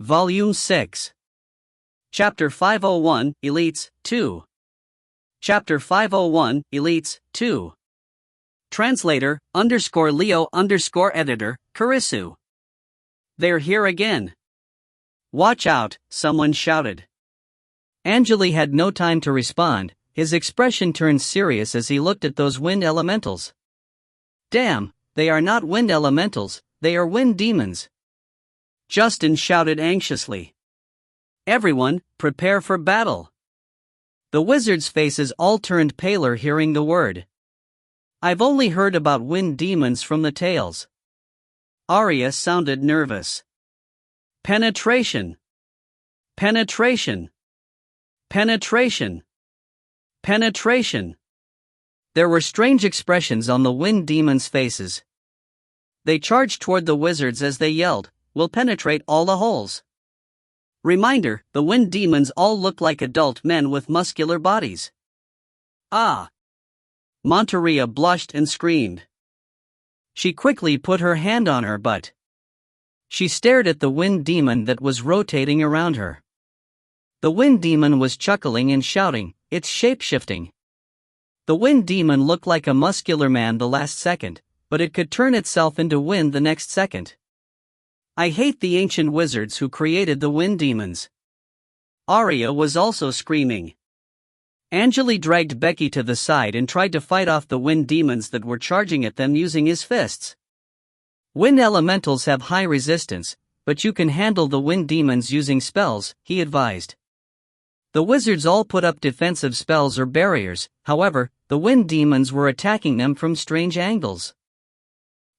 Volume 6. Chapter 501, Elites, 2. Chapter 501, Elites, 2. Translator, _Leo_editor, Karisu. They're here again. Watch out, someone shouted. Angele had no time to respond. His expression turned serious as he looked at those wind elementals. Damn, they are not wind elementals, they are wind demons. Justin shouted anxiously. Everyone, prepare for battle. The wizards' faces all turned paler hearing the word. I've only heard about wind demons from the tales. Arya sounded nervous. Penetration. Penetration. Penetration. Penetration. There were strange expressions on the wind demons' faces. They charged toward the wizards as they yelled, "We'll penetrate all the holes." Reminder, the wind demons all look like adult men with muscular bodies. Ah! Monteria blushed and screamed. She quickly put her hand on her butt. She stared at the wind demon that was rotating around her. The wind demon was chuckling and shouting, "It's shape-shifting." The wind demon looked like a muscular man the last second, but it could turn itself into wind the next second. I hate the ancient wizards who created the wind demons. Arya was also screaming. Angele dragged Becky to the side and tried to fight off the wind demons that were charging at them using his fists. Wind elementals have high resistance, but you can handle the wind demons using spells, he advised. The wizards all put up defensive spells or barriers, however, the wind demons were attacking them from strange angles.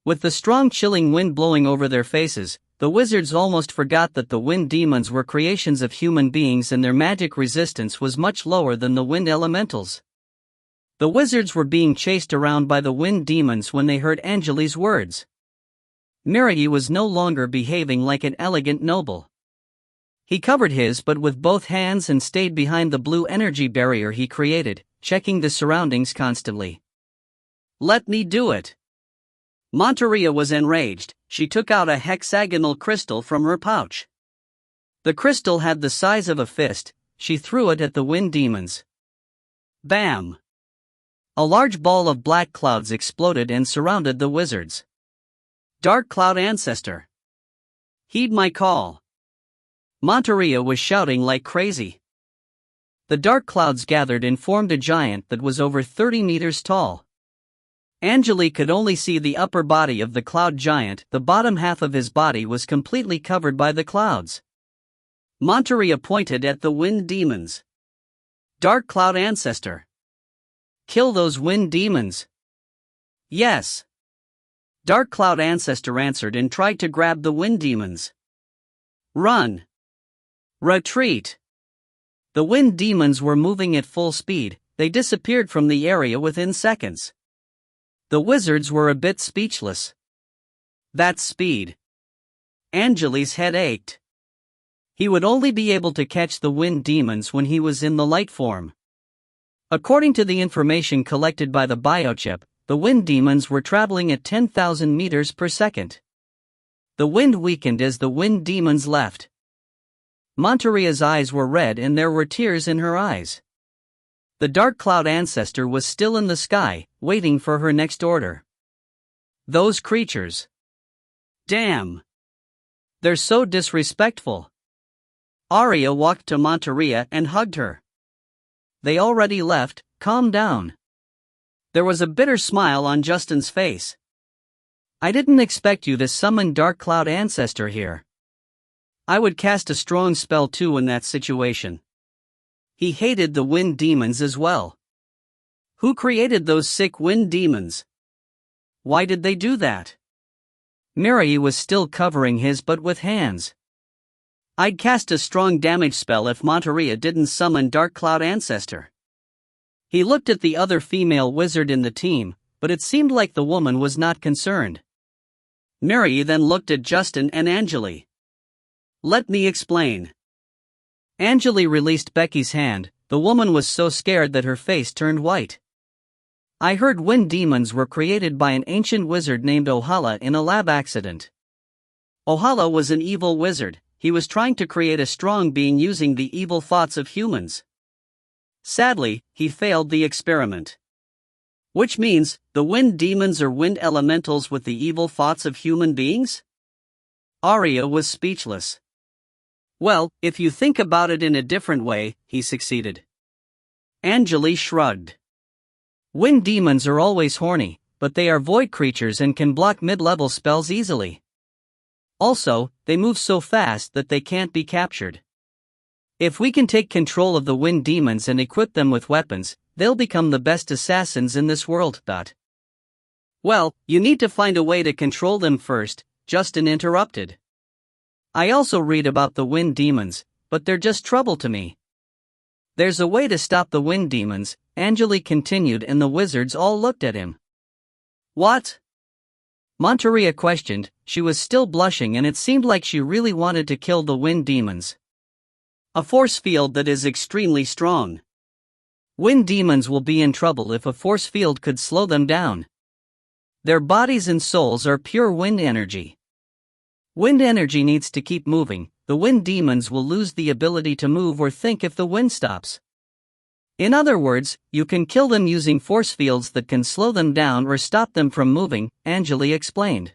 With the strong chilling wind blowing over their faces, the wizards almost forgot that the wind demons were creations of human beings and their magic resistance was much lower than the wind elementals. The wizards were being chased around by the wind demons when they heard Angele's words. Miri was no longer behaving like an elegant noble. He covered his butt with both hands and stayed behind the blue energy barrier he created, checking the surroundings constantly. Let me do it. Monteria was enraged. She took out a hexagonal crystal from her pouch. The crystal had the size of a fist. She threw it at the wind demons. Bam! A large ball of black clouds exploded and surrounded the wizards. Dark Cloud Ancestor. Heed my call. Monteria was shouting like crazy. The dark clouds gathered and formed a giant that was over 30 meters tall. Angele could only see the upper body of the cloud giant. The bottom half of his body was completely covered by the clouds. Monteria pointed at the wind demons. Dark Cloud Ancestor. Kill those wind demons. Yes. Dark Cloud Ancestor answered and tried to grab the wind demons. Run. Retreat. The wind demons were moving at full speed. They disappeared from the area within seconds. The wizards were a bit speechless. That speed. Angele's head ached. He would only be able to catch the wind demons when he was in the light form. According to the information collected by the biochip, the wind demons were traveling at 10,000 meters per second. The wind weakened as the wind demons left. Monteria's eyes were red and there were tears in her eyes. The Dark Cloud Ancestor was still in the sky, waiting for her next order. Those creatures. Damn. They're so disrespectful. Arya walked to Monteria and hugged her. They already left, calm down. There was a bitter smile on Justin's face. I didn't expect you to summon Dark Cloud Ancestor here. I would cast a strong spell too in that situation. He hated the wind demons as well. Who created those sick wind demons? Why did they do that? Miri was still covering his butt with hands. I'd cast a strong damage spell if Monteria didn't summon Dark Cloud Ancestor. He looked at the other female wizard in the team, but it seemed like the woman was not concerned. Miri then looked at Justin and Angele. Let me explain. Angele released Becky's hand. The woman was so scared that her face turned white. I heard wind demons were created by an ancient wizard named Ohala in a lab accident. Ohala was an evil wizard. he was trying to create a strong being using the evil thoughts of humans. Sadly, he failed the experiment. Which means, the wind demons are wind elementals with the evil thoughts of human beings? Arya was speechless. Well, if you think about it in a different way, he succeeded. Angele shrugged. Wind demons are always horny, but they are void creatures and can block mid-level spells easily. Also, they move so fast that they can't be captured. If we can take control of the wind demons and equip them with weapons, they'll become the best assassins in this world. Well, you need to find a way to control them first, Justin interrupted. I also read about the wind demons, but they're just trouble to me. There's a way to stop the wind demons, Angele continued, and the wizards all looked at him. What? Monteria questioned. She was still blushing and it seemed like she really wanted to kill the wind demons. A force field that is extremely strong. Wind demons will be in trouble if a force field could slow them down. Their bodies and souls are pure wind energy. Wind energy needs to keep moving. The wind demons will lose the ability to move or think if the wind stops. In other words, you can kill them using force fields that can slow them down or stop them from moving, Angele explained.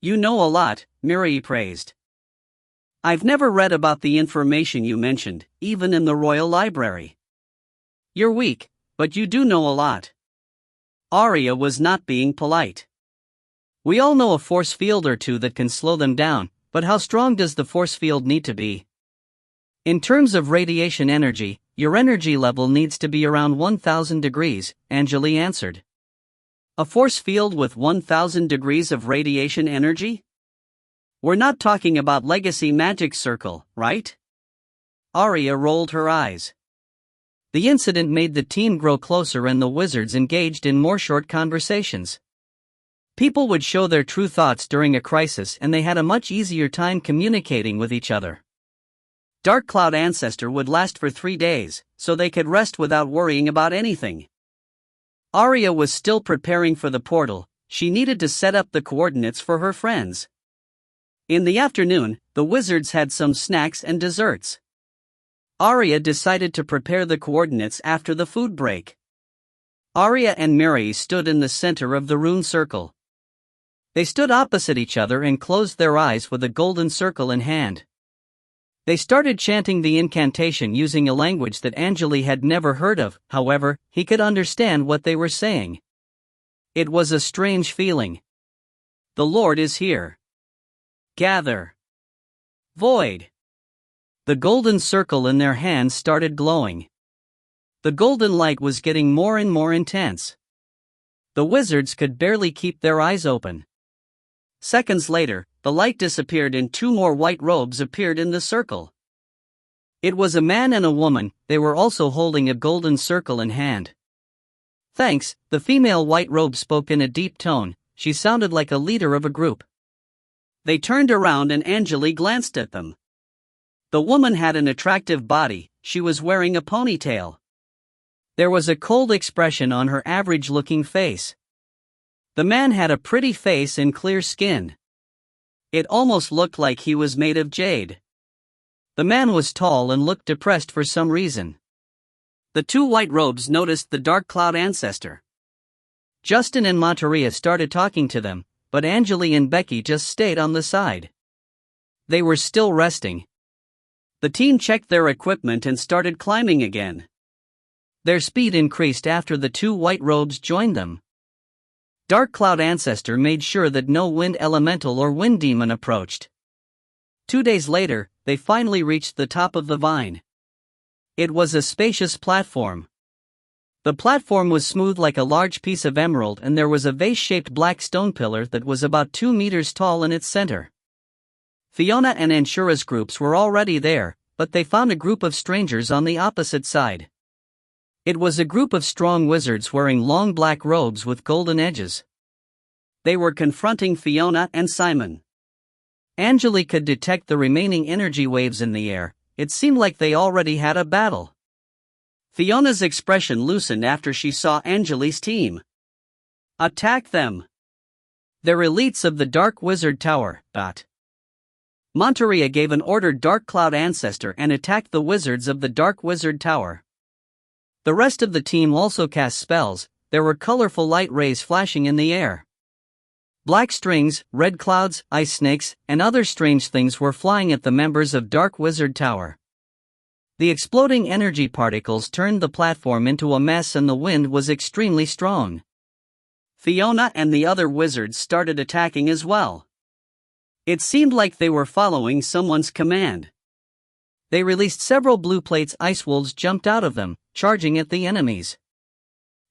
You know a lot, Miri praised. I've never read about the information you mentioned, even in the Royal Library. You're weak, but you do know a lot. Arya was not being polite. We all know a force field or two that can slow them down, but how strong does the force field need to be? In terms of radiation energy, your energy level needs to be around 1000 degrees, Angele answered. A force field with 1000 degrees of radiation energy? We're not talking about Legacy Magic Circle, right? Arya rolled her eyes. The incident made the team grow closer and the wizards engaged in more short conversations. People would show their true thoughts during a crisis and they had a much easier time communicating with each other. Dark Cloud Ancestor would last for 3 days, so they could rest without worrying about anything. Arya was still preparing for the portal. She needed to set up the coordinates for her friends. In the afternoon, the wizards had some snacks and desserts. Arya decided to prepare the coordinates after the food break. Arya and Miri stood in the center of the rune circle. They stood opposite each other and closed their eyes with a golden circle in hand. They started chanting the incantation using a language that Angele had never heard of. However, he could understand what they were saying. It was a strange feeling. The Lord is here. Gather. Void. The golden circle in their hands started glowing. The golden light was getting more and more intense. The wizards could barely keep their eyes open. Seconds later, the light disappeared and 2 more white robes appeared in the circle. It was a man and a woman. They were also holding a golden circle in hand. Thanks, the female white robe spoke in a deep tone. She sounded like a leader of a group. They turned around and Angele glanced at them. The woman had an attractive body. She was wearing a ponytail. There was a cold expression on her average-looking face. The man had a pretty face and clear skin. It almost looked like he was made of jade. The man was tall and looked depressed for some reason. The 2 white robes noticed the Dark Cloud Ancestor. Justin and Monteria started talking to them, but Angele and Becky just stayed on the side. They were still resting. The team checked their equipment and started climbing again. Their speed increased after the 2 white robes joined them. Dark Cloud Ancestor made sure that no wind elemental or wind demon approached. 2 days later, they finally reached the top of the vine. It was a spacious platform. The platform was smooth like a large piece of emerald and there was a vase-shaped black stone pillar that was about 2 meters tall in its center. Fiona and Anshura's groups were already there, but they found a group of strangers on the opposite side. It was a group of strong wizards wearing long black robes with golden edges. They were confronting Fiona and Simon. Angele could detect the remaining energy waves in the air. It seemed like they already had a battle. Fiona's expression loosened after she saw Angele's team. Attack them! They're elites of the Dark Wizard Tower. Monteria gave an order Dark Cloud Ancestor and attacked the wizards of the Dark Wizard Tower. The rest of the team also cast spells. There were colorful light rays flashing in the air. Black strings, red clouds, ice snakes, and other strange things were flying at the members of Dark Wizard Tower. The exploding energy particles turned the platform into a mess and the wind was extremely strong. Fiona and the other wizards started attacking as well. It seemed like they were following someone's command. They released several blue plates. Ice wolves jumped out of them, charging at the enemies.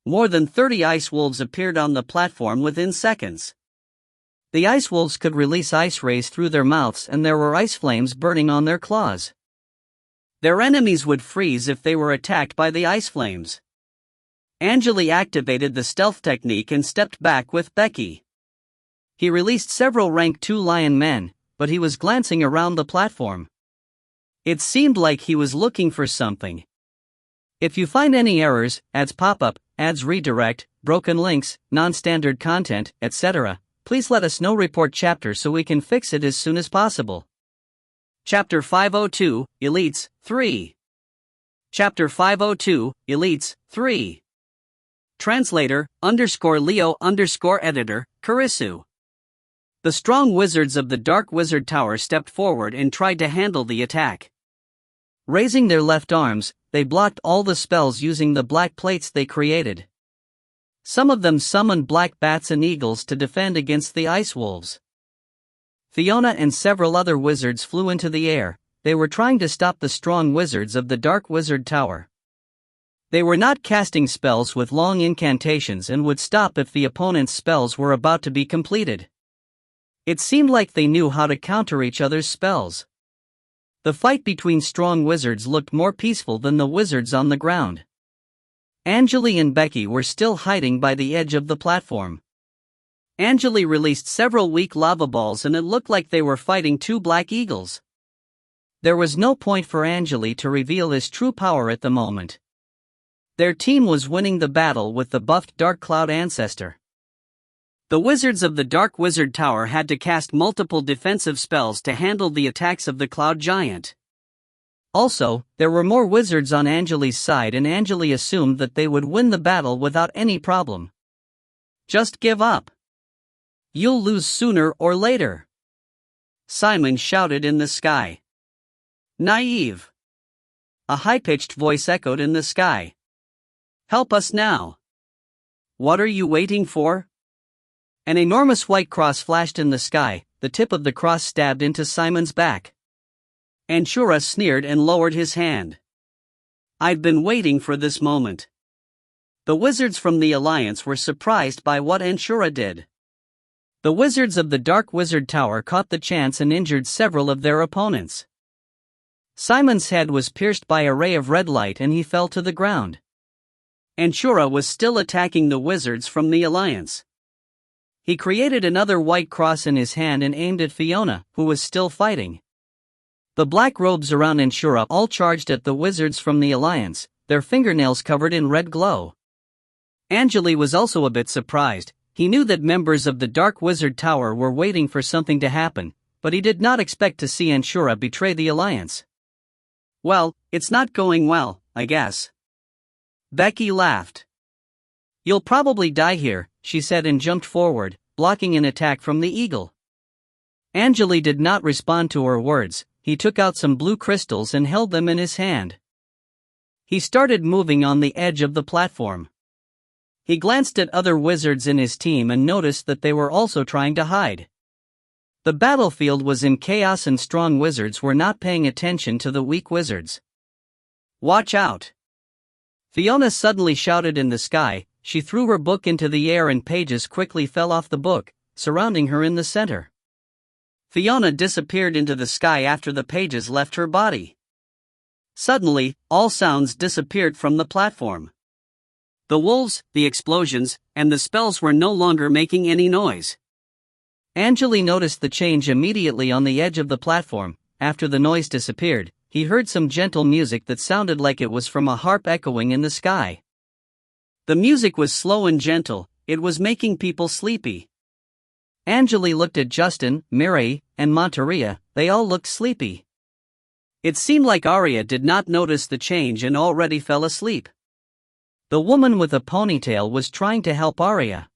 More than 30 ice wolves appeared on the platform within seconds. The ice wolves could release ice rays through their mouths and there were ice flames burning on their claws. Their enemies would freeze if they were attacked by the ice flames. Angele activated the stealth technique and stepped back with Becky. He released several rank 2 lion men, but he was glancing around the platform. It seemed like he was looking for something. If you find any errors, ads pop up, ads redirect, broken links, non-standard content, etc., please let us know. Report chapter so we can fix it as soon as possible. Chapter 502, Elites, 3. Chapter 502, Elites, 3. Translator, _Leo_editor, Karisu. The strong wizards of the Dark Wizard Tower stepped forward and tried to handle the attack. Raising their left arms, they blocked all the spells using the black plates they created. Some of them summoned black bats and eagles to defend against the ice wolves. Fiona and several other wizards flew into the air. They were trying to stop the strong wizards of the Dark Wizard Tower. They were not casting spells with long incantations and would stop if the opponent's spells were about to be completed. It seemed like they knew how to counter each other's spells. The fight between strong wizards looked more peaceful than the wizards on the ground. Angele and Becky were still hiding by the edge of the platform. Angele released several weak lava balls and it looked like they were fighting 2 black eagles. There was no point for Angele to reveal his true power at the moment. Their team was winning the battle with the buffed Dark Cloud Ancestor. The wizards of the Dark Wizard Tower had to cast multiple defensive spells to handle the attacks of the Cloud Giant. Also, there were more wizards on Angele's side and Angele assumed that they would win the battle without any problem. Just give up. You'll lose sooner or later. Simon shouted in the sky. Naive. A high-pitched voice echoed in the sky. Help us now. What are you waiting for? An enormous white cross flashed in the sky, the tip of the cross stabbed into Simon's back. Angele sneered and lowered his hand. I'd been waiting for this moment. The wizards from the Alliance were surprised by what Angele did. The wizards of the Dark Wizard Tower caught the chance and injured several of their opponents. Simon's head was pierced by a ray of red light and he fell to the ground. Angele was still attacking the wizards from the Alliance. He created another white cross in his hand and aimed at Fiona, who was still fighting. The black robes around Angele all charged at the wizards from the Alliance, their fingernails covered in red glow. Angele was also a bit surprised. He knew that members of the Dark Wizard Tower were waiting for something to happen, but he did not expect to see Angele betray the Alliance. Well, it's not going well, I guess. Becky laughed. You'll probably die here, she said and jumped forward, blocking an attack from the eagle. Angele did not respond to her words. He took out some blue crystals and held them in his hand. He started moving on the edge of the platform. He glanced at other wizards in his team and noticed that they were also trying to hide. The battlefield was in chaos and strong wizards were not paying attention to the weak wizards. Watch out! Fiona suddenly shouted in the sky. She threw her book into the air and pages quickly fell off the book, surrounding her in the center. Fiona disappeared into the sky after the pages left her body. Suddenly, all sounds disappeared from the platform. The wolves, the explosions, and the spells were no longer making any noise. Angele noticed the change immediately on the edge of the platform. After the noise disappeared, he heard some gentle music that sounded like it was from a harp echoing in the sky. The music was slow and gentle, it was making people sleepy. Angele looked at Justin, Mary, and Monteria. They all looked sleepy. It seemed like Arya did not notice the change and already fell asleep. The woman with a ponytail was trying to help Arya.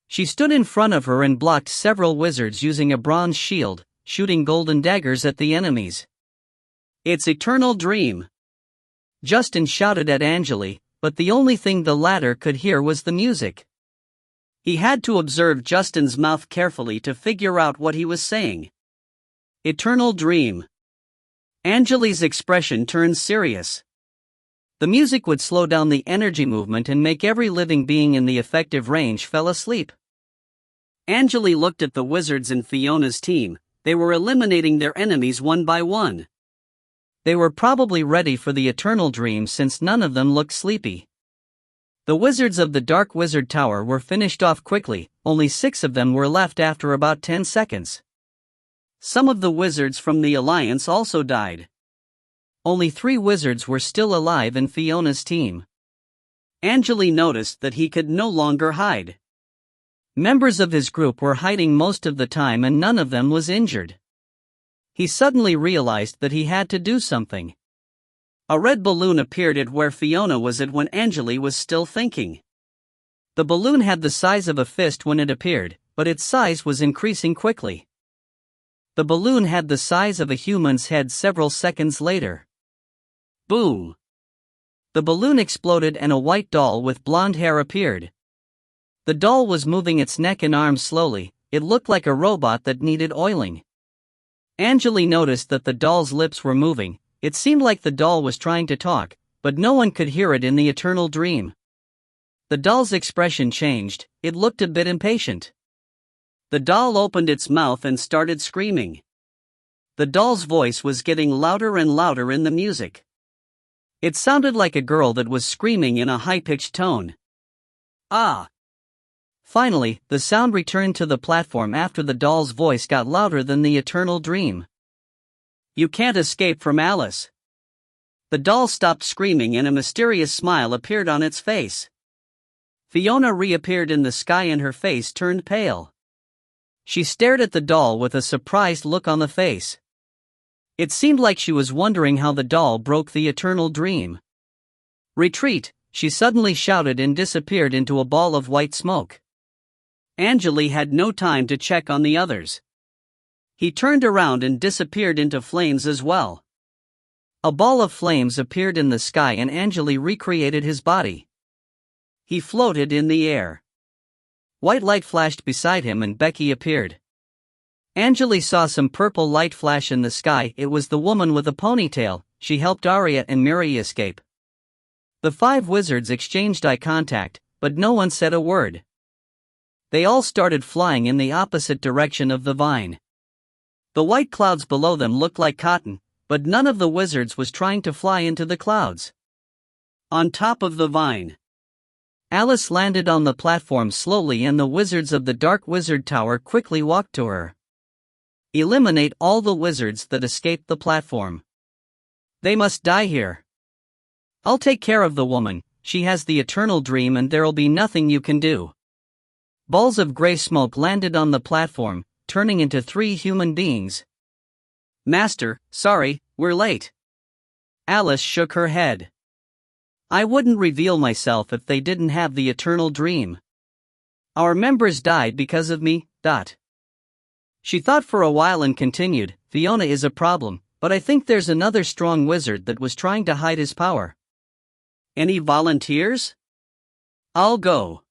She stood in front of her and blocked several wizards using a bronze shield, shooting golden daggers at the enemies. "It's Eternal Dream!" Justin shouted at Angele, but the only thing the latter could hear was the music. He had to observe Justin's mouth carefully to figure out what he was saying. Eternal Dream. Angele's expression turned serious. The music would slow down the energy movement and make every living being in the effective range fell asleep. Angele looked at the wizards in Fiona's team. They were eliminating their enemies one by one. They were probably ready for the Eternal Dream since none of them looked sleepy. The wizards of the Dark Wizard Tower were finished off quickly. Only 6 of them were left after about 10 seconds. Some of the wizards from the Alliance also died. Only 3 wizards were still alive in Fiona's team. Angele noticed that he could no longer hide. Members of his group were hiding most of the time and none of them was injured. He suddenly realized that he had to do something. A red balloon appeared at where Fiona was at when Angele was still thinking. The balloon had the size of a fist when it appeared, but its size was increasing quickly. The balloon had the size of a human's head several seconds later. Boom! The balloon exploded and a white doll with blonde hair appeared. The doll was moving its neck and arms slowly. It looked like a robot that needed oiling. Angele noticed that the doll's lips were moving. It seemed like the doll was trying to talk, but no one could hear it in the Eternal Dream. The doll's expression changed. It looked a bit impatient. The doll opened its mouth and started screaming. The doll's voice was getting louder and louder in the music. It sounded like a girl that was screaming in a high-pitched tone. Ah! Finally, the sound returned to the platform after the doll's voice got louder than the Eternal Dream. "You can't escape from Alice." The doll stopped screaming and a mysterious smile appeared on its face. Fiona reappeared in the sky and her face turned pale. She stared at the doll with a surprised look on the face. It seemed like she was wondering how the doll broke the Eternal Dream. "Retreat!" she suddenly shouted and disappeared into a ball of white smoke. Angele had no time to check on the others. He turned around and disappeared into flames as well. A ball of flames appeared in the sky and Angele recreated his body. He floated in the air. White light flashed beside him and Becky appeared. Angele saw some purple light flash in the sky. It was the woman with a ponytail. She helped Arya and Mary escape. The 5 wizards exchanged eye contact, but no one said a word. They all started flying in the opposite direction of the vine. The white clouds below them looked like cotton, but none of the wizards was trying to fly into the clouds. On top of the vine, Alice landed on the platform slowly and the wizards of the Dark Wizard Tower quickly walked to her. "Eliminate all the wizards that escaped the platform. They must die here. I'll take care of the woman. She has the Eternal Dream and there'll be nothing you can do." Balls of gray smoke landed on the platform, turning into 3 human beings. "Master, sorry, we're late." Alice shook her head. "I wouldn't reveal myself if they didn't have the Eternal Dream. Our members died because of me. She thought for a while and continued, "Fiona is a problem, but I think there's another strong wizard that was trying to hide his power. Any volunteers? I'll go."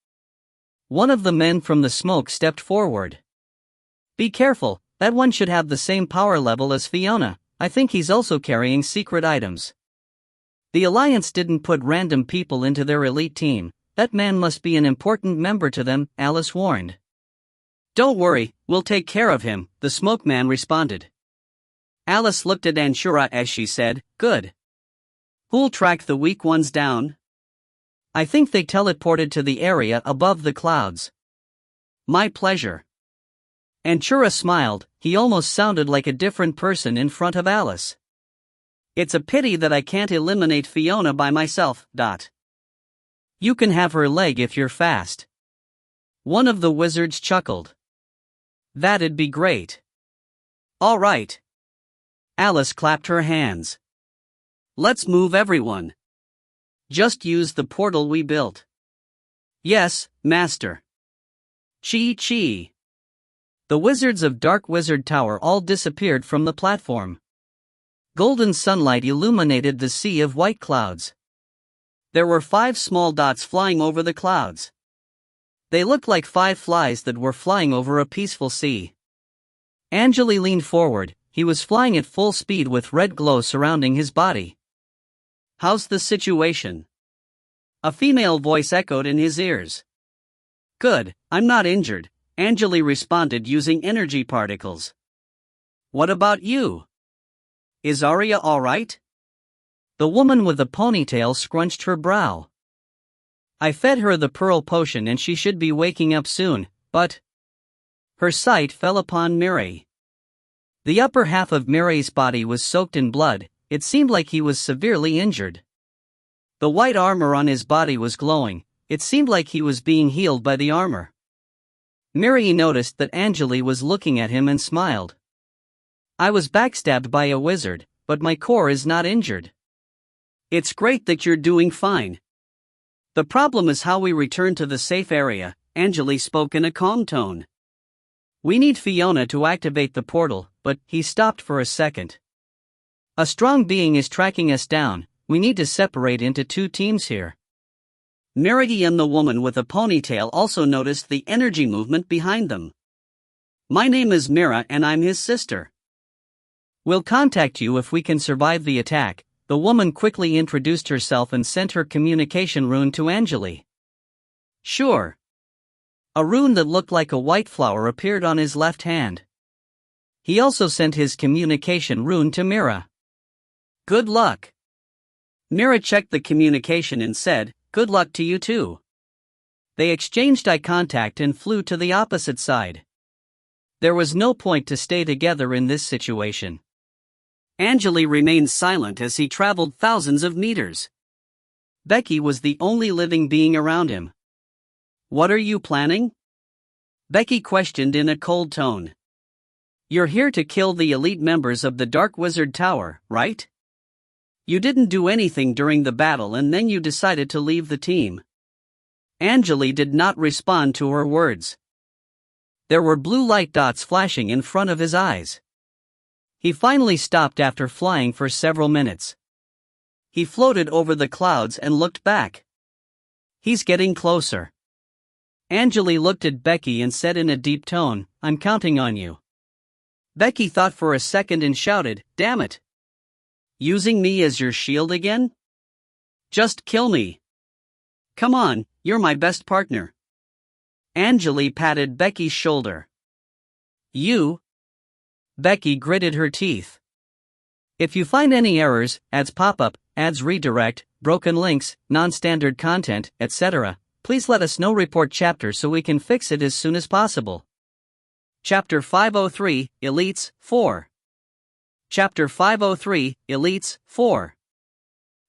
One of the men from the smoke stepped forward. "Be careful, that one should have the same power level as Fiona. I think he's also carrying secret items. The Alliance didn't put random people into their elite team. That man must be an important member to them," Alice warned. "Don't worry, we'll take care of him," the smoke man responded. Alice looked at Angele as she said, "Good. Who'll track the weak ones down?" "I think they teleported to the area above the clouds." "My pleasure." Angele smiled. He almost sounded like a different person in front of Alice. "It's a pity that I can't eliminate Fiona by myself. You can have her leg if you're fast." One of the wizards chuckled. That'd be great. All right. Alice clapped her hands. Let's move everyone. Just use the portal we built. Yes, Master. Chi. The wizards of Dark Wizard Tower all disappeared from the platform. Golden sunlight illuminated the sea of white clouds. There were 5 small dots flying over the clouds. They looked like 5 flies that were flying over a peaceful sea. Angele leaned forward. He was flying at full speed with red glow surrounding his body. How's the situation? A female voice echoed in his ears. Good, I'm not injured, Angele responded using energy particles. What about you? Is Arya alright? The woman with the ponytail scrunched her brow. I fed her the pearl potion and she should be waking up soon, but... Her sight fell upon Miri. The upper half of Miri's body was soaked in blood. It seemed like he was severely injured. The white armor on his body was glowing. It seemed like he was being healed by the armor. Miri noticed that Angele was looking at him and smiled. I was backstabbed by a wizard, but my core is not injured. It's great that you're doing fine. The problem is how we return to the safe area, Angele spoke in a calm tone. We need Fiona to activate the portal, but he stopped for a second. A strong being is tracking us down. We need to separate into 2 teams here. Miri and the woman with a ponytail also noticed the energy movement behind them. My name is Mira and I'm his sister. We'll contact you if we can survive the attack. The woman quickly introduced herself and sent her communication rune to Angele. Sure. A rune that looked like a white flower appeared on his left hand. He also sent his communication rune to Mira. Good luck. Mira checked the communication and said, good luck to you too. They exchanged eye contact and flew to the opposite side. There was no point to stay together in this situation. Angele remained silent as he traveled thousands of meters. Becky was the only living being around him. What are you planning? Becky questioned in a cold tone. You're here to kill the elite members of the Dark Wizard Tower, right? You didn't do anything during the battle and then you decided to leave the team. Angele did not respond to her words. There were blue light dots flashing in front of his eyes. He finally stopped after flying for several minutes. He floated over the clouds and looked back. He's getting closer. Angele looked at Becky and said in a deep tone, I'm counting on you. Becky thought for a second and shouted, damn it. Using me as your shield again? Just kill me. Come on, you're my best partner. Angele patted Becky's shoulder. You? Becky gritted her teeth. If you find any errors, ads pop up, ads redirect, broken links, non-standard content, etc., please let us know. Report chapter so we can fix it as soon as possible. Chapter 503, Elites, 4. Chapter 503, Elites, 4.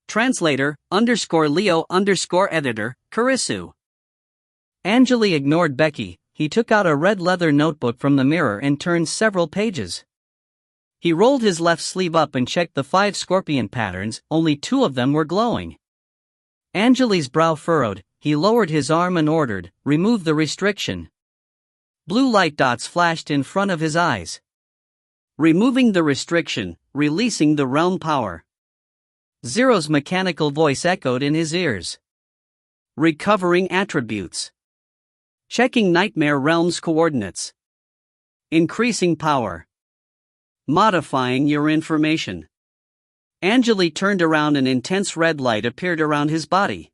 Translator, _Leo_editor, Karisu. Angele ignored Becky. He took out a red leather notebook from the mirror and turned several pages. He rolled his left sleeve up and checked the 5 scorpion patterns. Only 2 of them were glowing. Angele's brow furrowed. He lowered his arm and ordered, remove the restriction. Blue light dots flashed in front of his eyes. Removing the restriction, releasing the realm power. Zero's mechanical voice echoed in his ears. Recovering attributes. Checking Nightmare Realm's coordinates. Increasing power. Modifying your information. Angele turned around. An intense red light appeared around his body.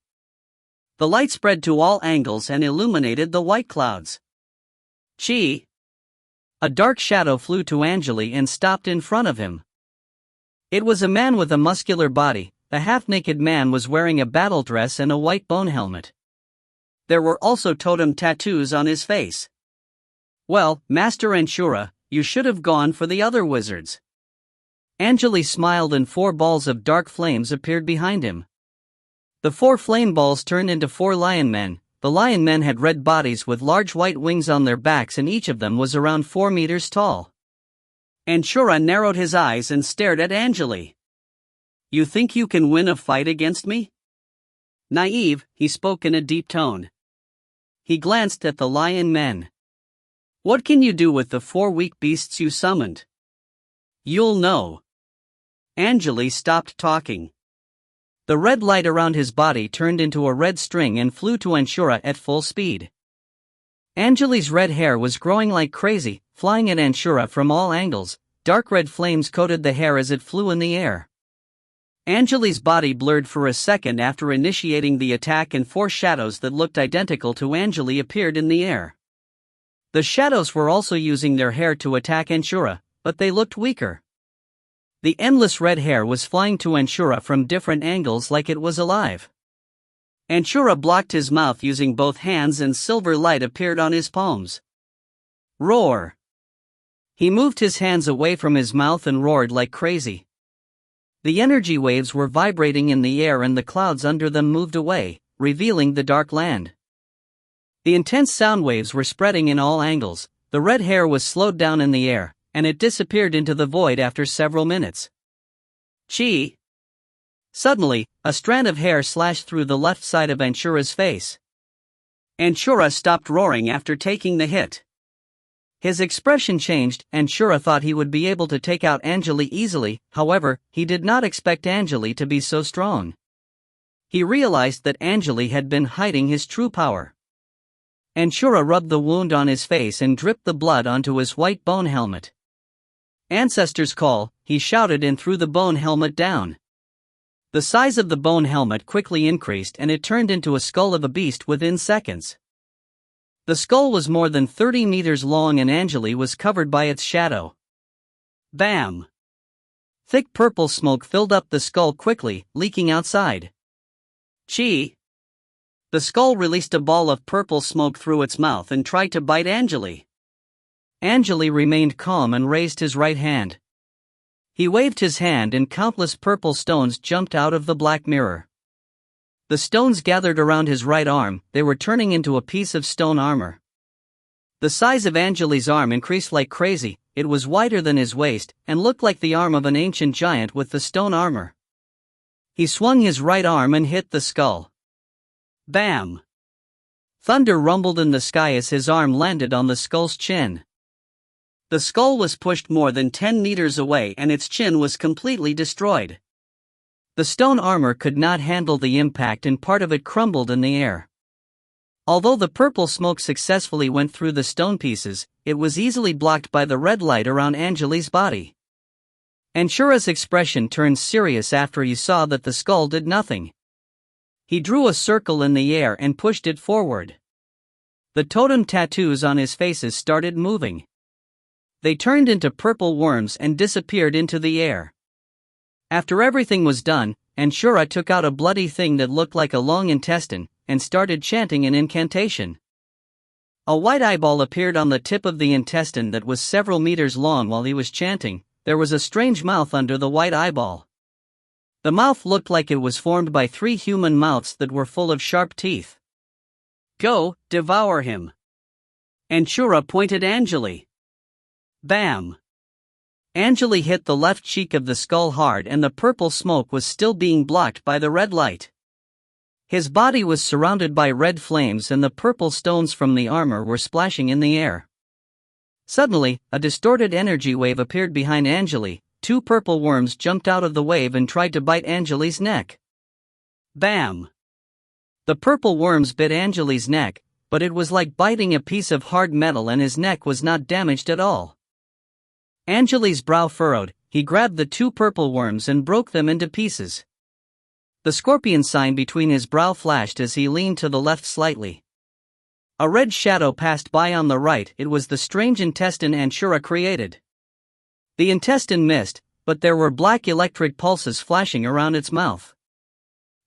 The light spread to all angles and illuminated the white clouds. Chi. A dark shadow flew to Angele and stopped in front of him. It was a man with a muscular body. The half-naked man was wearing a battle dress and a white bone helmet. There were also totem tattoos on his face. Well, Master Anshura, you should have gone for the other wizards. Angele smiled and 4 balls of dark flames appeared behind him. The 4 flame balls turned into 4 lion men. the lion men had red bodies with large white wings on their backs, and each of them was around 4 meters tall. Angele narrowed his eyes and stared at Angele. "You think you can win a fight against me?" Naive, he spoke in a deep tone. He glanced at the lion men. "What can you do with the 4 weak beasts you summoned?" "You'll know." Angele stopped talking. The red light around his body turned into a red string and flew to Angele at full speed. Angele's red hair was growing like crazy, flying at Angele from all angles. Dark red flames coated the hair as it flew in the air. Angele's body blurred for a second after initiating the attack, and 4 shadows that looked identical to Angele appeared in the air. The shadows were also using their hair to attack Angele, but they looked weaker. The endless red hair was flying to Angele from different angles like it was alive. Angele blocked his mouth using both hands, and silver light appeared on his palms. "Roar!" He moved his hands away from his mouth and roared like crazy. The energy waves were vibrating in the air, and the clouds under them moved away, revealing the dark land. The intense sound waves were spreading in all angles. The red hair was slowed down in the air, and it disappeared into the void after several minutes. "Chi!" Suddenly, a strand of hair slashed through the left side of Angele's face. Angele stopped roaring after taking the hit. His expression changed. Angele thought he would be able to take out Angele easily, however, he did not expect Angele to be so strong. He realized that Angele had been hiding his true power. Angele rubbed the wound on his face and dripped the blood onto his white bone helmet. "Ancestors call," he shouted, and threw the bone helmet down. The size of the bone helmet quickly increased, and it turned into a skull of a beast within seconds. The skull was more than 30 meters long, and Angele was covered by its shadow. Bam! Thick purple smoke filled up the skull quickly, leaking outside. Chi! The skull released a ball of purple smoke through its mouth and tried to bite Angele. Angele remained calm and raised his right hand. He waved his hand, and countless purple stones jumped out of the black mirror. The stones gathered around his right arm. They were turning into a piece of stone armor. The size of Angele's arm increased like crazy. It was wider than his waist, and looked like the arm of an ancient giant with the stone armor. He swung his right arm and hit the skull. Bam! Thunder rumbled in the sky as his arm landed on the skull's chin. The skull was pushed more than 10 meters away, and its chin was completely destroyed. The stone armor could not handle the impact, and part of it crumbled in the air. Although the purple smoke successfully went through the stone pieces, it was easily blocked by the red light around Angele's body. Angele's expression turned serious after he saw that the skull did nothing. He drew a circle in the air and pushed it forward. The totem tattoos on his faces started moving. They turned into purple worms and disappeared into the air. After everything was done, Angele took out a bloody thing that looked like a long intestine, and started chanting an incantation. A white eyeball appeared on the tip of the intestine that was several meters long. While he was chanting, there was a strange mouth under the white eyeball. The mouth looked like it was formed by 3 human mouths that were full of sharp teeth. "Go, devour him." Angele pointed Angele. Bam! Angele hit the left cheek of the skull hard, and the purple smoke was still being blocked by the red light. His body was surrounded by red flames, and the purple stones from the armor were splashing in the air. Suddenly, a distorted energy wave appeared behind Angele. 2 purple worms jumped out of the wave and tried to bite Angele's neck. Bam! The purple worms bit Angele's neck, but it was like biting a piece of hard metal, and his neck was not damaged at all. Angele's brow furrowed. He grabbed the 2 purple worms and broke them into pieces. The scorpion sign between his brow flashed as he leaned to the left slightly. A red shadow passed by on the right. It was the strange intestine Angele created. The intestine missed, but there were black electric pulses flashing around its mouth.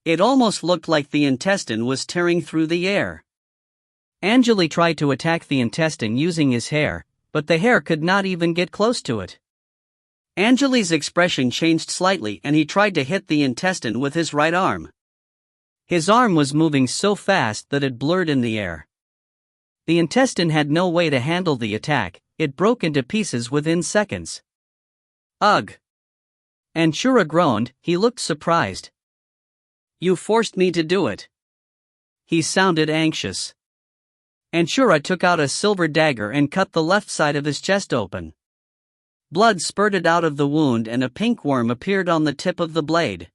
It almost looked like the intestine was tearing through the air. Angele tried to attack the intestine using his hair, but the hair could not even get close to it. Angele's expression changed slightly, and he tried to hit the intestine with his right arm. His arm was moving so fast that it blurred in the air. The intestine had no way to handle the attack, it broke into pieces within seconds. Ugh! Angele groaned, he looked surprised. You forced me to do it. He sounded anxious. Angele took out a silver dagger and cut the left side of his chest open. Blood spurted out of the wound and a pink worm appeared on the tip of the blade.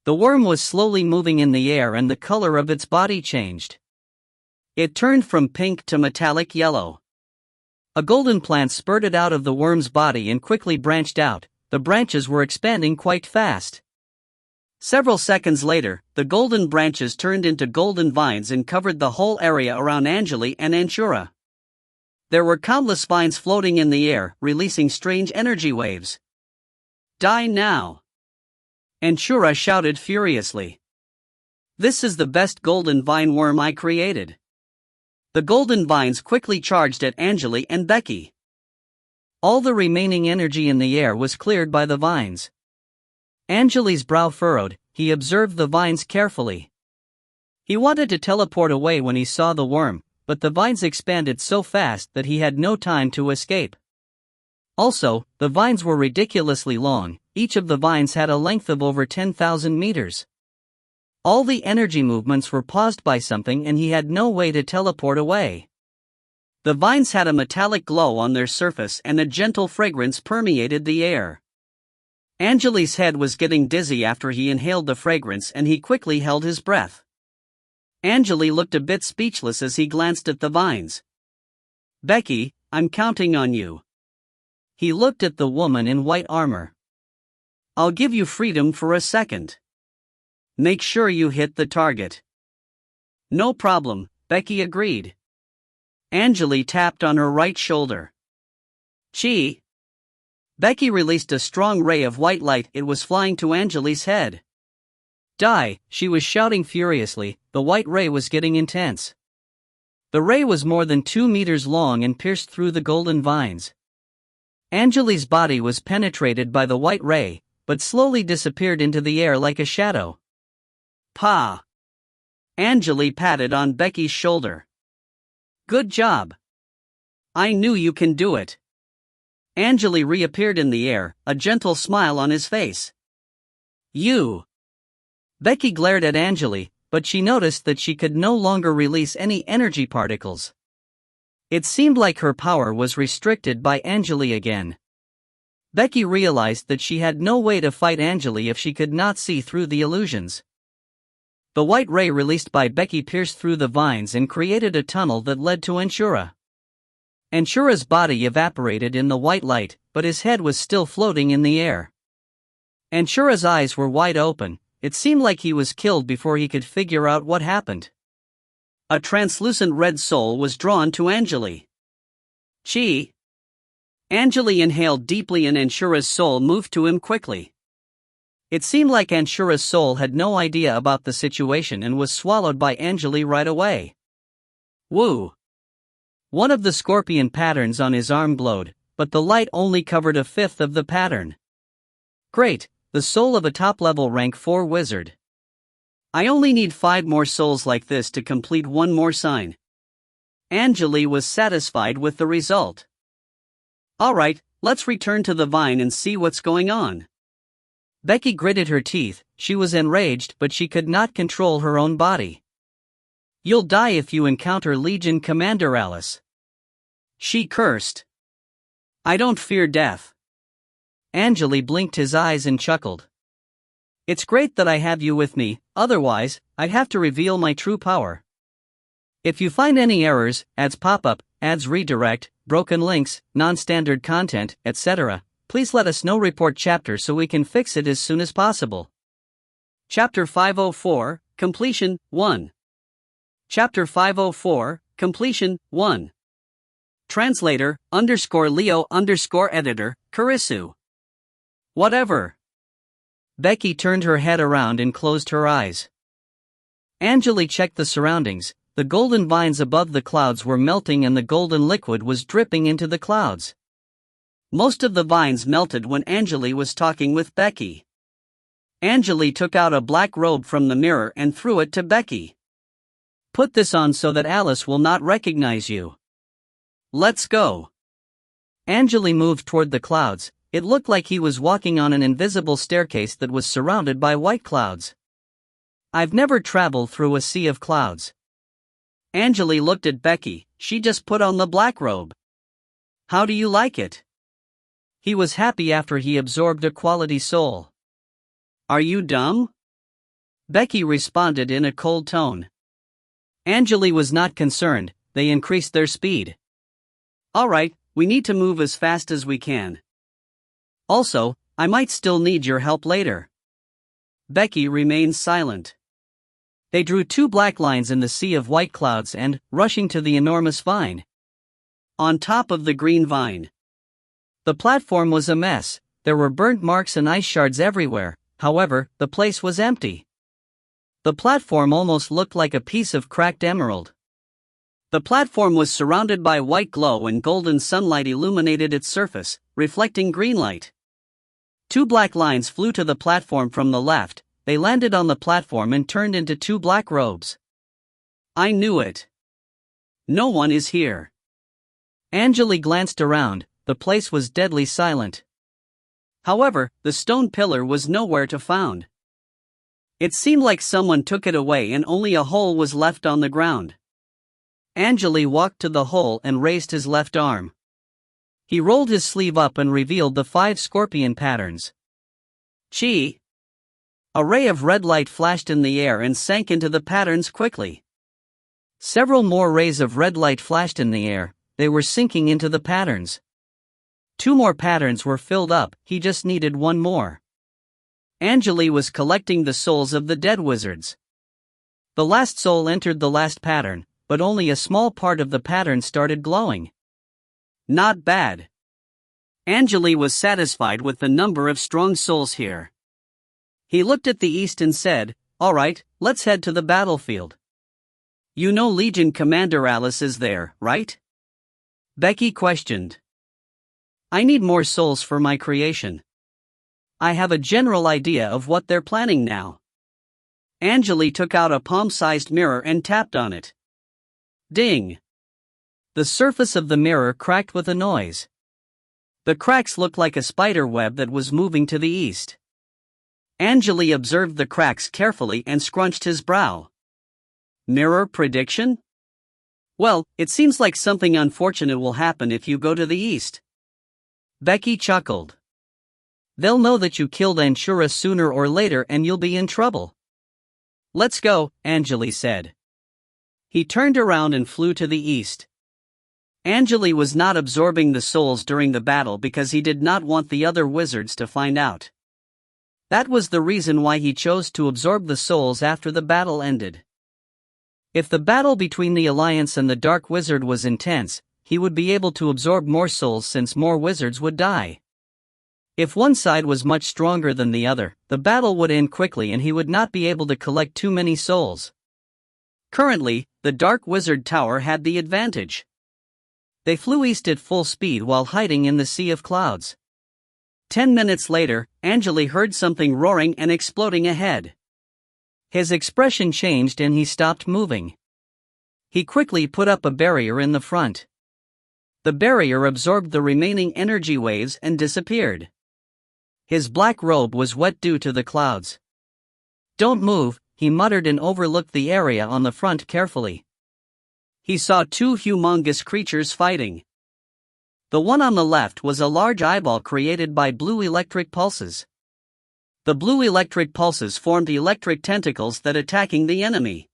The worm was slowly moving in the air and the color of its body changed. It turned from pink to metallic yellow. A golden plant spurted out of the worm's body and quickly branched out. The branches were expanding quite fast. Several seconds later, the golden branches turned into golden vines and covered the whole area around Angele and Angele. There were countless vines floating in the air, releasing strange energy waves. Die now! Angele shouted furiously. This is the best golden vine worm I created. The golden vines quickly charged at Angele and Becky. All the remaining energy in the air was cleared by the vines. Angele's brow furrowed, he observed the vines carefully. He wanted to teleport away when he saw the worm, but the vines expanded so fast that he had no time to escape. Also, the vines were ridiculously long, each of the vines had a length of over 10,000 meters. All the energy movements were paused by something and he had no way to teleport away. The vines had a metallic glow on their surface and a gentle fragrance permeated the air. Angele's head was getting dizzy after he inhaled the fragrance and he quickly held his breath. Angele looked a bit speechless as he glanced at the vines. Becky, I'm counting on you. He looked at the woman in white armor. I'll give you freedom for a second. Make sure you hit the target. No problem, Becky agreed. Angele tapped on her right shoulder. Chi. Becky released a strong ray of white light. It was flying to Angele's head. Die, she was shouting furiously, the white ray was getting intense. The ray was more than 2 meters long and pierced through the golden vines. Angele's body was penetrated by the white ray, but slowly disappeared into the air like a shadow. Pa! Angele patted on Becky's shoulder. Good job. I knew you can do it. Angele reappeared in the air, a gentle smile on his face. You! Becky glared at Angele, but she noticed that she could no longer release any energy particles. It seemed like her power was restricted by Angele again. Becky realized that she had no way to fight Angele if she could not see through the illusions. The white ray released by Becky pierced through the vines and created a tunnel that led to Angele. Angele's body evaporated in the white light, but his head was still floating in the air. Angele's eyes were wide open, it seemed like he was killed before he could figure out what happened. A translucent red soul was drawn to Angele. Chi. Angele inhaled deeply and Angele's soul moved to him quickly. It seemed like Angele's soul had no idea about the situation and was swallowed by Angele right away. Woo! One of the scorpion patterns on his arm glowed, but the light only covered a fifth of the pattern. Great, the soul of a top-level rank 4 wizard. I only need 5 more souls like this to complete one more sign. Angele was satisfied with the result. Alright, let's return to the vine and see what's going on. Becky gritted her teeth, she was enraged but she could not control her own body. You'll die if you encounter Legion Commander Alice. She cursed. I don't fear death. Angele blinked his eyes and chuckled. It's great that I have you with me, otherwise, I'd have to reveal my true power. If you find any errors, ads pop up, ads redirect, broken links, non-standard content, etc., please let us know. Report chapter so we can fix it as soon as possible. Chapter 504, Completion 1. Chapter 504, Completion 1. Translator, _Leo_editor, Karisu. Whatever. Becky turned her head around and closed her eyes. Angele checked the surroundings. The golden vines above the clouds were melting and the golden liquid was dripping into the clouds. Most of the vines melted when Angele was talking with Becky. Angele took out a black robe from the mirror and threw it to Becky. Put this on so that Alice will not recognize you. Let's go. Angele moved toward the clouds. It looked like he was walking on an invisible staircase that was surrounded by white clouds. I've never traveled through a sea of clouds. Angele looked at Becky. She just put on the black robe. How do you like it? He was happy after he absorbed a quality soul. Are you dumb? Becky responded in a cold tone. Angele was not concerned. They increased their speed. All right, we need to move as fast as we can. Also, I might still need your help later. Becky remained silent. They drew 2 black lines in the sea of white clouds and, rushing to the enormous vine. On top of the green vine. The platform was a mess. There were burnt marks and ice shards everywhere. However, the place was empty. The platform almost looked like a piece of cracked emerald. The platform was surrounded by white glow and golden sunlight illuminated its surface, reflecting green light. 2 black lines flew to the platform from the left. They landed on the platform and turned into 2 black robes. I knew it. No one is here. Angele glanced around. The place was deadly silent. However, the stone pillar was nowhere to found. It seemed like someone took it away and only a hole was left on the ground. Angele walked to the hole and raised his left arm. He rolled his sleeve up and revealed the 5 scorpion patterns. Chi! A ray of red light flashed in the air and sank into the patterns quickly. Several more rays of red light flashed in the air. They were sinking into the patterns. 2 more patterns were filled up. He just needed 1 more. Angele was collecting the souls of the dead wizards. The last soul entered the last pattern, but only a small part of the pattern started glowing. Not bad. Angele was satisfied with the number of strong souls here. He looked at the east and said, "All right, let's head to the battlefield." You know Legion Commander Alice is there, right? Becky questioned. I need more souls for my creation. I have a general idea of what they're planning now. Angele took out a palm-sized mirror and tapped on it. Ding! The surface of the mirror cracked with a noise. The cracks looked like a spider web that was moving to the east. Angele observed the cracks carefully and scrunched his brow. Mirror prediction? Well, it seems like something unfortunate will happen if you go to the east. Becky chuckled. They'll know that you killed Anshura sooner or later and you'll be in trouble. Let's go, Angele said. He turned around and flew to the east. Angele was not absorbing the souls during the battle because he did not want the other wizards to find out. That was the reason why he chose to absorb the souls after the battle ended. If the battle between the Alliance and the Dark Wizard was intense, he would be able to absorb more souls since more wizards would die. If one side was much stronger than the other, the battle would end quickly and he would not be able to collect too many souls. Currently, the Dark Wizard Tower had the advantage. They flew east at full speed while hiding in the sea of clouds. 10 minutes later, Angele heard something roaring and exploding ahead. His expression changed and he stopped moving. He quickly put up a barrier in the front. The barrier absorbed the remaining energy waves and disappeared. His black robe was wet due to the clouds. Don't move, he muttered and overlooked the area on the front carefully. He saw 2 humongous creatures fighting. The one on the left was a large eyeball created by blue electric pulses. The blue electric pulses formed electric tentacles that attacking the enemy.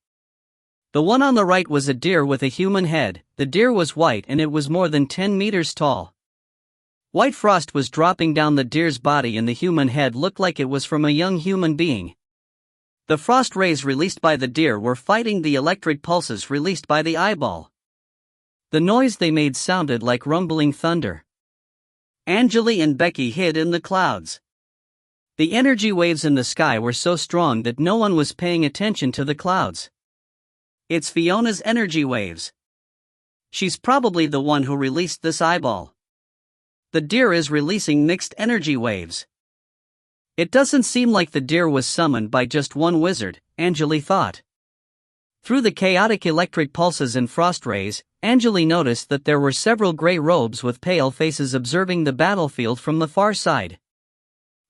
The one on the right was a deer with a human head. The deer was white and it was more than 10 meters tall. White frost was dropping down the deer's body and the human head looked like it was from a young human being. The frost rays released by the deer were fighting the electric pulses released by the eyeball. The noise they made sounded like rumbling thunder. Angele and Becky hid in the clouds. The energy waves in the sky were so strong that no one was paying attention to the clouds. It's Fiona's energy waves. She's probably the one who released this eyeball. The deer is releasing mixed energy waves. It doesn't seem like the deer was summoned by just one wizard, Angele thought. Through the chaotic electric pulses and frost rays, Angele noticed that there were several gray robes with pale faces observing the battlefield from the far side.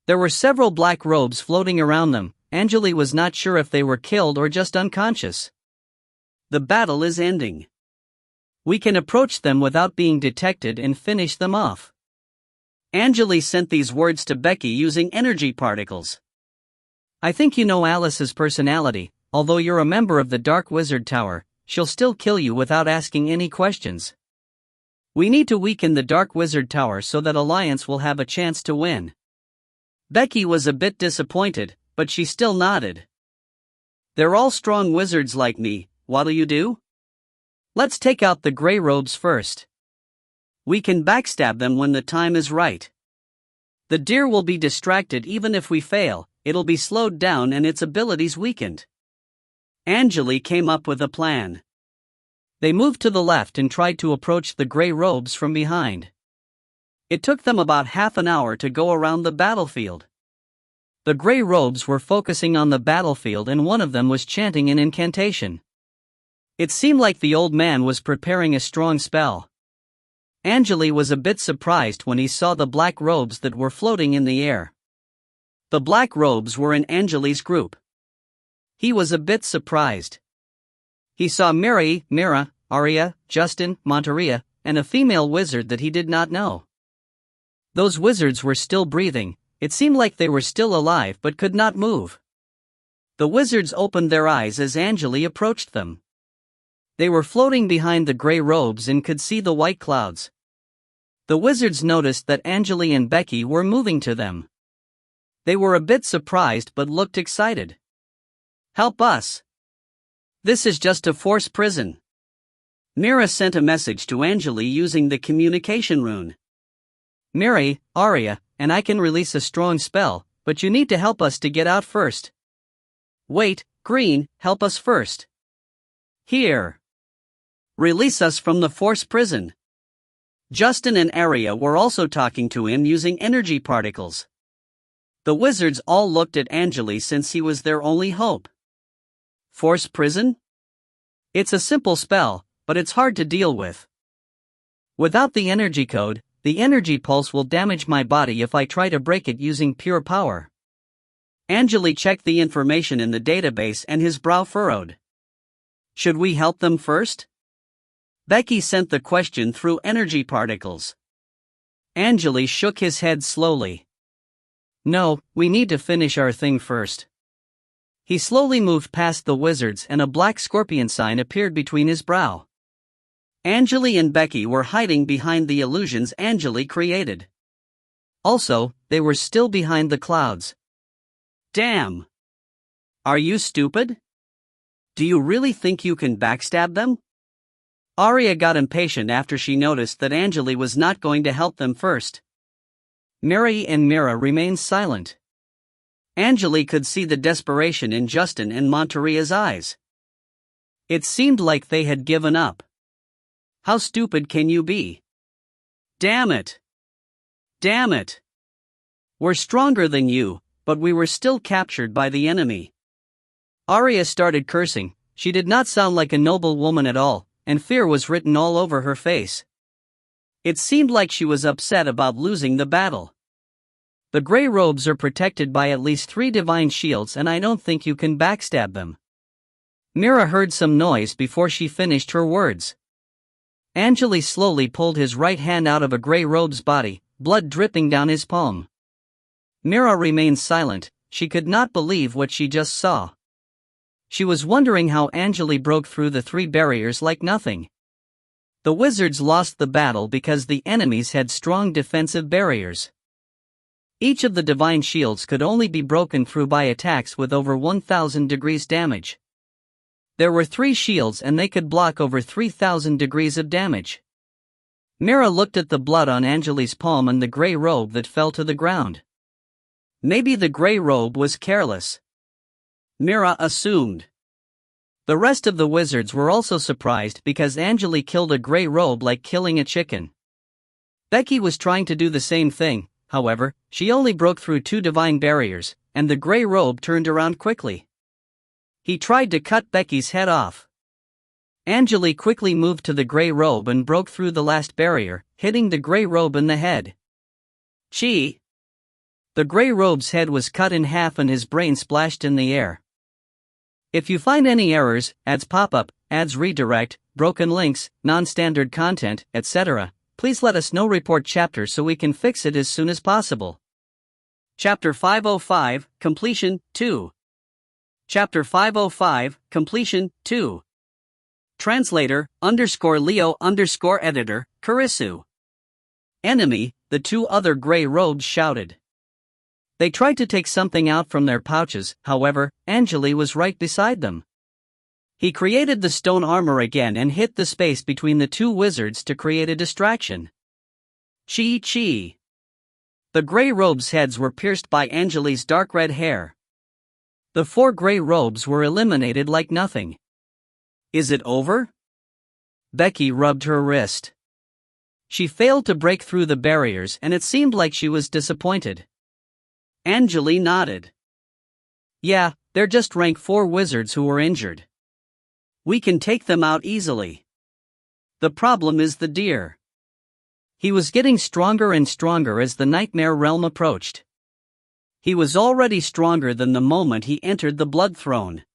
There were several black robes floating around them. Angele was not sure if they were killed or just unconscious. The battle is ending. We can approach them without being detected and finish them off. Angele sent these words to Becky using energy particles. I think you know Alice's personality. Although you're a member of the Dark Wizard Tower, she'll still kill you without asking any questions. We need to weaken the Dark Wizard Tower so that Alliance will have a chance to win. Becky was a bit disappointed, but she still nodded. They're all strong wizards like me. What'll you do? Let's take out the gray robes first. We can backstab them when the time is right. The deer will be distracted even if we fail, it'll be slowed down and its abilities weakened. Angele came up with a plan. They moved to the left and tried to approach the gray robes from behind. It took them about half an hour to go around the battlefield. The gray robes were focusing on the battlefield and one of them was chanting an incantation. It seemed like the old man was preparing a strong spell. Angele was a bit surprised when he saw the black robes that were floating in the air. The black robes were in Angele's group. He was a bit surprised. He saw Mira, Aria, Justin, Monteria, and a female wizard that he did not know. Those wizards were still breathing. It seemed like they were still alive but could not move. The wizards opened their eyes as Angele approached them. They were floating behind the gray robes and could see the white clouds. The wizards noticed that Angele and Becky were moving to them. They were a bit surprised but looked excited. Help us! This is just a force prison. Mira sent a message to Angele using the communication rune. Miri, Aria, and I can release a strong spell, but you need to help us to get out first. Wait, Green, help us first. Here. Release us from the force prison. Justin and Aria were also talking to him using energy particles. The wizards all looked at Angele since he was their only hope. Force prison? It's a simple spell, but it's hard to deal with. Without the energy code, the energy pulse will damage my body if I try to break it using pure power. Angele checked the information in the database and his brow furrowed. Should we help them first? Becky sent the question through energy particles. Angele shook his head slowly. No, we need to finish our thing first. He slowly moved past the wizards and a black scorpion sign appeared between his brow. Angele and Becky were hiding behind the illusions Angele created. Also, they were still behind the clouds. Damn! Are you stupid? Do you really think you can backstab them? Aria got impatient after she noticed that Angele was not going to help them first. Miri and Mira remained silent. Angele could see the desperation in Justin and Monteria's eyes. It seemed like they had given up. How stupid can you be? Damn it! Damn it! We're stronger than you, but we were still captured by the enemy. Aria started cursing. She did not sound like a noble woman at all, and fear was written all over her face. It seemed like she was upset about losing the battle. The gray robes are protected by at least 3 divine shields and I don't think you can backstab them. Mira heard some noise before she finished her words. Angele slowly pulled his right hand out of a gray robe's body, blood dripping down his palm. Mira remained silent. She could not believe what she just saw. She was wondering how Angele broke through the 3 barriers like nothing. The wizards lost the battle because the enemies had strong defensive barriers. Each of the divine shields could only be broken through by attacks with over 1000 degrees damage. There were 3 shields and they could block over 3000 degrees of damage. Mira looked at the blood on Angele's palm and the gray robe that fell to the ground. Maybe the gray robe was careless. Mira assumed. The rest of the wizards were also surprised because Angele killed a gray robe like killing a chicken. Becky was trying to do the same thing, however, she only broke through 2 divine barriers, and the gray robe turned around quickly. He tried to cut Becky's head off. Angele quickly moved to the gray robe and broke through the last barrier, hitting the gray robe in the head. Chi! The gray robe's head was cut in half and his brain splashed in the air. If you find any errors, ads pop up, ads redirect, broken links, non-standard content, etc., please let us know. Report chapter so we can fix it as soon as possible. Chapter 505, Completion 2. Chapter 505, Completion 2. Translator, _Leo _editor, Karisu. Enemy, the 2 other gray robes shouted. They tried to take something out from their pouches, however, Angele was right beside them. He created the stone armor again and hit the space between the 2 wizards to create a distraction. Chi chi. The gray robes' heads were pierced by Angele's dark red hair. The 4 gray robes were eliminated like nothing. Is it over? Becky rubbed her wrist. She failed to break through the barriers and it seemed like she was disappointed. Angele nodded. Yeah, they're just rank 4 wizards who were injured. We can take them out easily. The problem is the deer. He was getting stronger and stronger as the nightmare realm approached. He was already stronger than the moment he entered the blood throne.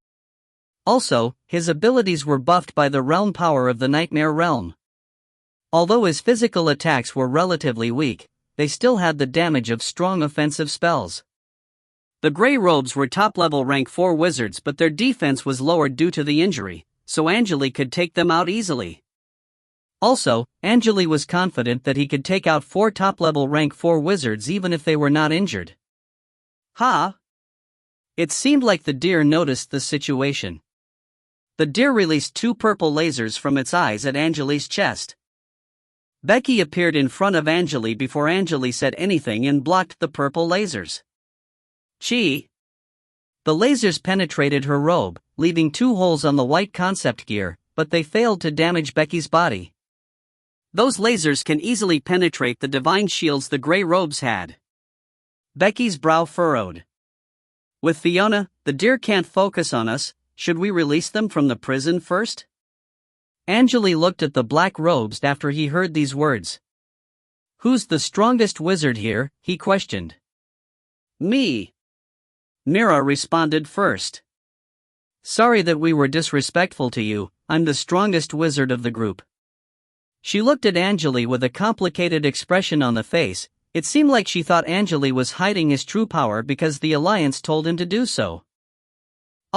Also, his abilities were buffed by the realm power of the nightmare realm. Although his physical attacks were relatively weak, they still had the damage of strong offensive spells. The gray robes were top-level rank 4 wizards, but their defense was lowered due to the injury, so Angele could take them out easily. Also, Angele was confident that he could take out 4 top-level rank 4 wizards even if they were not injured. It seemed like the deer noticed the situation. The deer released 2 purple lasers from its eyes at Angele's chest. Becky appeared in front of Angele before Angele said anything and blocked the purple lasers. Chi! The lasers penetrated her robe, leaving 2 holes on the white concept gear, but they failed to damage Becky's body. Those lasers can easily penetrate the divine shields the gray robes had. Becky's brow furrowed. With Fiona, the deer can't focus on us. Should we release them from the prison first? Angele looked at the black robes after he heard these words. Who's the strongest wizard here? He questioned. Me. Mira responded first. Sorry that we were disrespectful to you, I'm the strongest wizard of the group. She looked at Angele with a complicated expression on the face. It seemed like she thought Angele was hiding his true power because the Alliance told him to do so.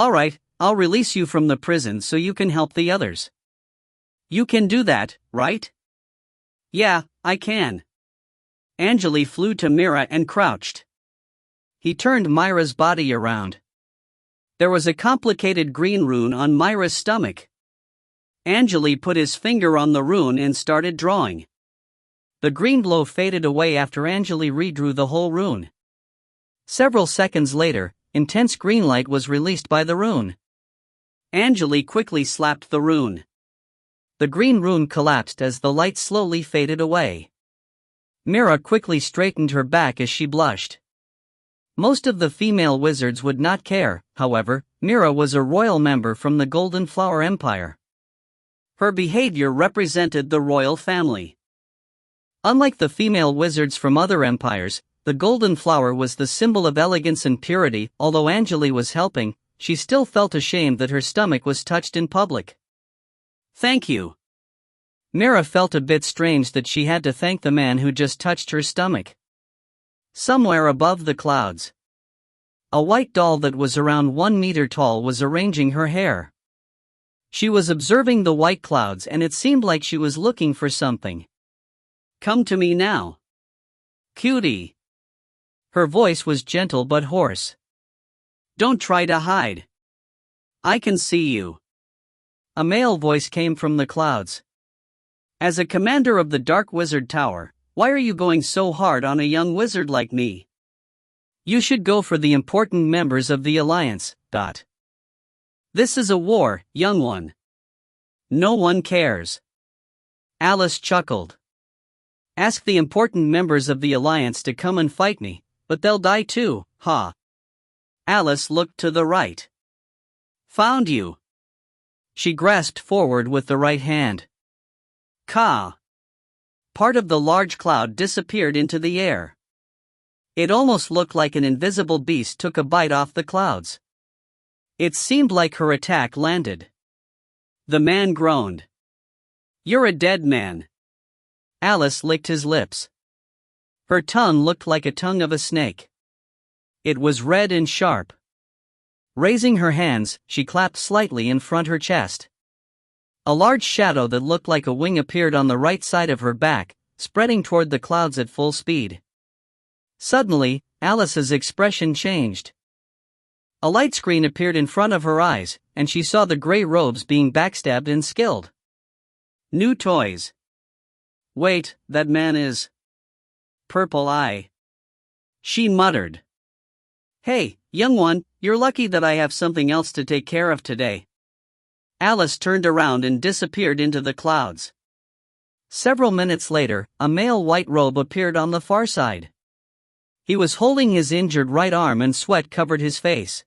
Alright, I'll release you from the prison so you can help the others. You can do that, right? Yeah, I can. Angele flew to Mira and crouched. He turned Myra's body around. There was a complicated green rune on Myra's stomach. Angele put his finger on the rune and started drawing. The green glow faded away after Angele redrew the whole rune. Several seconds later, intense green light was released by the rune. Angele quickly slapped the rune. The green rune collapsed as the light slowly faded away. Mira quickly straightened her back as she blushed. Most of the female wizards would not care, however, Mira was a royal member from the Golden Flower Empire. Her behavior represented the royal family. Unlike the female wizards from other empires, the Golden Flower was the symbol of elegance and purity. Although Angele was helping, she still felt ashamed that her stomach was touched in public. Thank you. Mira felt a bit strange that she had to thank the man who just touched her stomach. Somewhere above the clouds, a white doll that was around 1 meter tall was arranging her hair. She was observing the white clouds and it seemed like she was looking for something. Come to me now. Cutie. Her voice was gentle but hoarse. Don't try to hide. I can see you. A male voice came from the clouds. As a commander of the Dark Wizard Tower, why are you going so hard on a young wizard like me? You should go for the important members of the Alliance. This is a war, young one. No one cares. Alice chuckled. Ask the important members of the Alliance to come and fight me, but they'll die too, ha. Alice looked to the right. Found you. She grasped forward with the right hand. Ka. Part of the large cloud disappeared into the air. It almost looked like an invisible beast took a bite off the clouds. It seemed like her attack landed. The man groaned. You're a dead man. Alice licked his lips. Her tongue looked like a tongue of a snake. It was red and sharp. Raising her hands, she clapped slightly in front her chest. A large shadow that looked like a wing appeared on the right side of her back, spreading toward the clouds at full speed. Suddenly, Alice's expression changed. A light screen appeared in front of her eyes, and she saw the gray robes being backstabbed and skilled. New toys. Wait, that man is Purple Eye. She muttered. Hey, young one, you're lucky that I have something else to take care of today. Alice turned around and disappeared into the clouds. Several minutes later, a male white robe appeared on the far side. He was holding his injured right arm and sweat covered his face.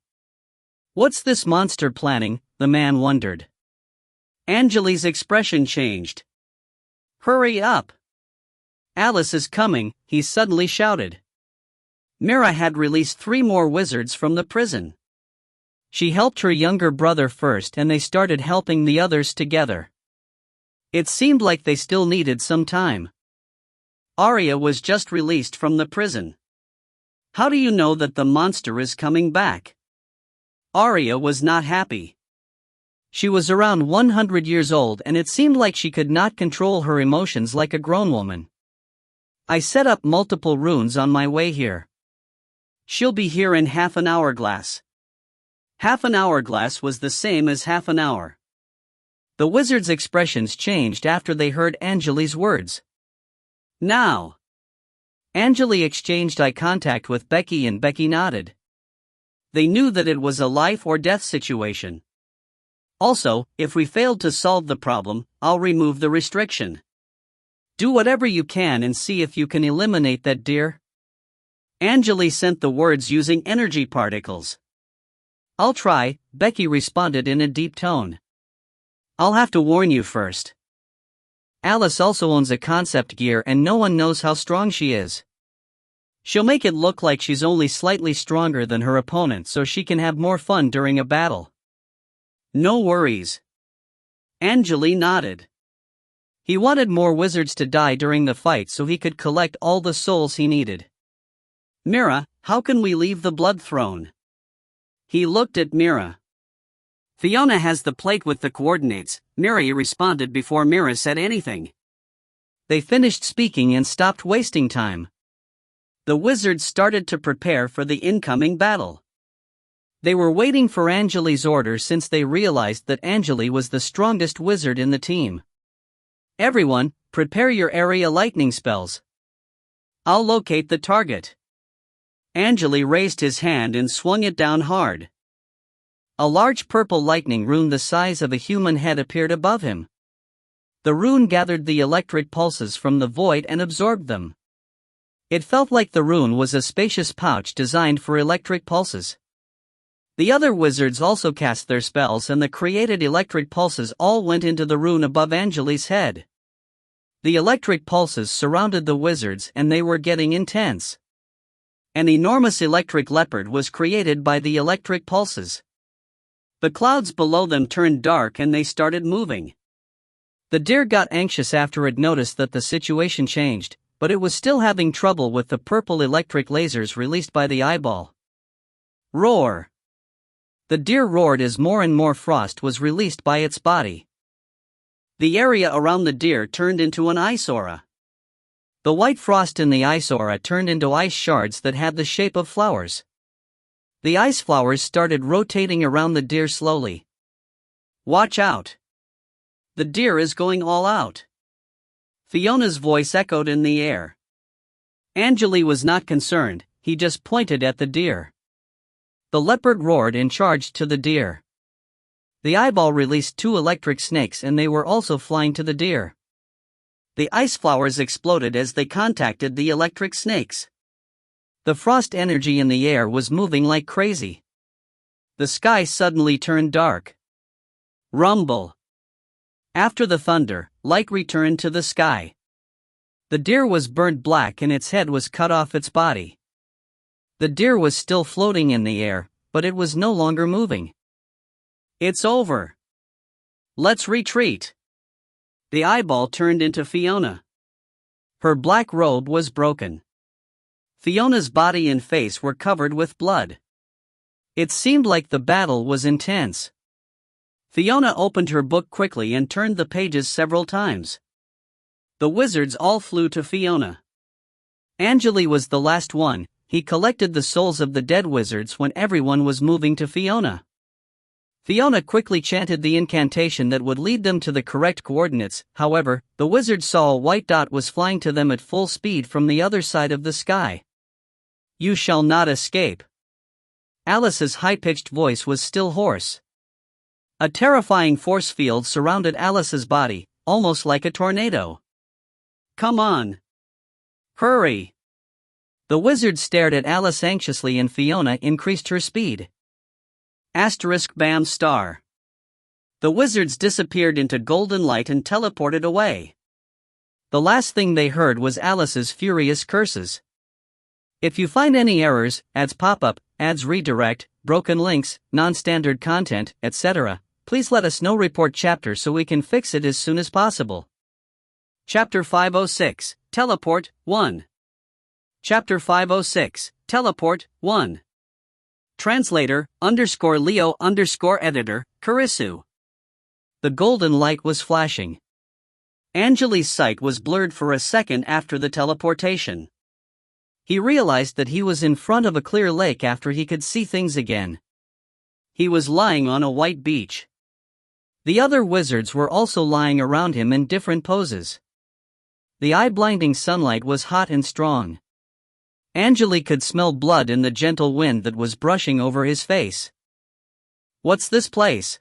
What's this monster planning? The man wondered. Angele's expression changed. Hurry up! Alice is coming, he suddenly shouted. Mira had released 3 more wizards from the prison. She helped her younger brother first and they started helping the others together. It seemed like they still needed some time. Arya was just released from the prison. How do you know that the monster is coming back? Arya was not happy. She was around 100 years old and it seemed like she could not control her emotions like a grown woman. I set up multiple runes on my way here. She'll be here in half an hourglass. Half an hourglass was the same as half an hour. The wizards' expressions changed after they heard Angele's words. Now. Angele exchanged eye contact with Becky and Becky nodded. They knew that it was a life or death situation. Also, if we failed to solve the problem, I'll remove the restriction. Do whatever you can and see if you can eliminate that deer. Angele sent the words using energy particles. I'll try, Becky responded in a deep tone. I'll have to warn you first. Alice also owns a concept gear and no one knows how strong she is. She'll make it look like she's only slightly stronger than her opponent so she can have more fun during a battle. No worries. Angele nodded. He wanted more wizards to die during the fight so he could collect all the souls he needed. Mira, how can we leave the Blood Throne? He looked at Mira. Fiona has the plate with the coordinates, Mira responded before Mira said anything. They finished speaking and stopped wasting time. The wizards started to prepare for the incoming battle. They were waiting for Angele's order since they realized that Angele was the strongest wizard in the team. Everyone, prepare your area lightning spells. I'll locate the target. Angele raised his hand and swung it down hard. A large purple lightning rune the size of a human head appeared above him. The rune gathered the electric pulses from the void and absorbed them. It felt like the rune was a spacious pouch designed for electric pulses. The other wizards also cast their spells and the created electric pulses all went into the rune above Angele's head. The electric pulses surrounded the wizards and they were getting intense. An enormous electric leopard was created by the electric pulses. The clouds below them turned dark and they started moving. The deer got anxious after it noticed that the situation changed, but it was still having trouble with the purple electric lasers released by the eyeball. Roar! The deer roared as more and more frost was released by its body. The area around the deer turned into an ice aura. The white frost in the ice aura turned into ice shards that had the shape of flowers. The ice flowers started rotating around the deer slowly. Watch out! The deer is going all out. Fiona's voice echoed in the air. Angele was not concerned, he just pointed at the deer. The leopard roared and charged to the deer. The eyeball released 2 electric snakes and they were also flying to the deer. The ice flowers exploded as they contacted the electric snakes. The frost energy in the air was moving like crazy. The sky suddenly turned dark. Rumble. After the thunder, light returned to the sky. The deer was burnt black and its head was cut off its body. The deer was still floating in the air, but it was no longer moving. It's over. Let's retreat. The eyeball turned into Fiona. Her black robe was broken. Fiona's body and face were covered with blood. It seemed like the battle was intense. Fiona opened her book quickly and turned the pages several times. The wizards all flew to Fiona. Angele was the last one. He collected the souls of the dead wizards when everyone was moving to Fiona. Fiona quickly chanted the incantation that would lead them to the correct coordinates. However, the wizards saw a white dot was flying to them at full speed from the other side of the sky. You shall not escape. Alice's high-pitched voice was still hoarse. A terrifying force field surrounded Alice's body, almost like a tornado. Come on. Hurry. The wizard stared at Alice anxiously and Fiona increased her speed. *Bam star. The wizards disappeared into golden light and teleported away. The last thing they heard was Alice's furious curses. If you find any errors, ads pop up, ads redirect, broken links, non-standard content, etc., please let us know. Report chapter so we can fix it as soon as possible. Chapter 506, Teleport 1. Chapter 506, Teleport 1. Translator, _Leo_editor, Karisu. The golden light was flashing. Angele's sight was blurred for a second after the teleportation. He realized that he was in front of a clear lake after he could see things again. He was lying on a white beach. The other wizards were also lying around him in different poses. The eye-blinding sunlight was hot and strong. Angele could smell blood in the gentle wind that was brushing over his face. What's this place?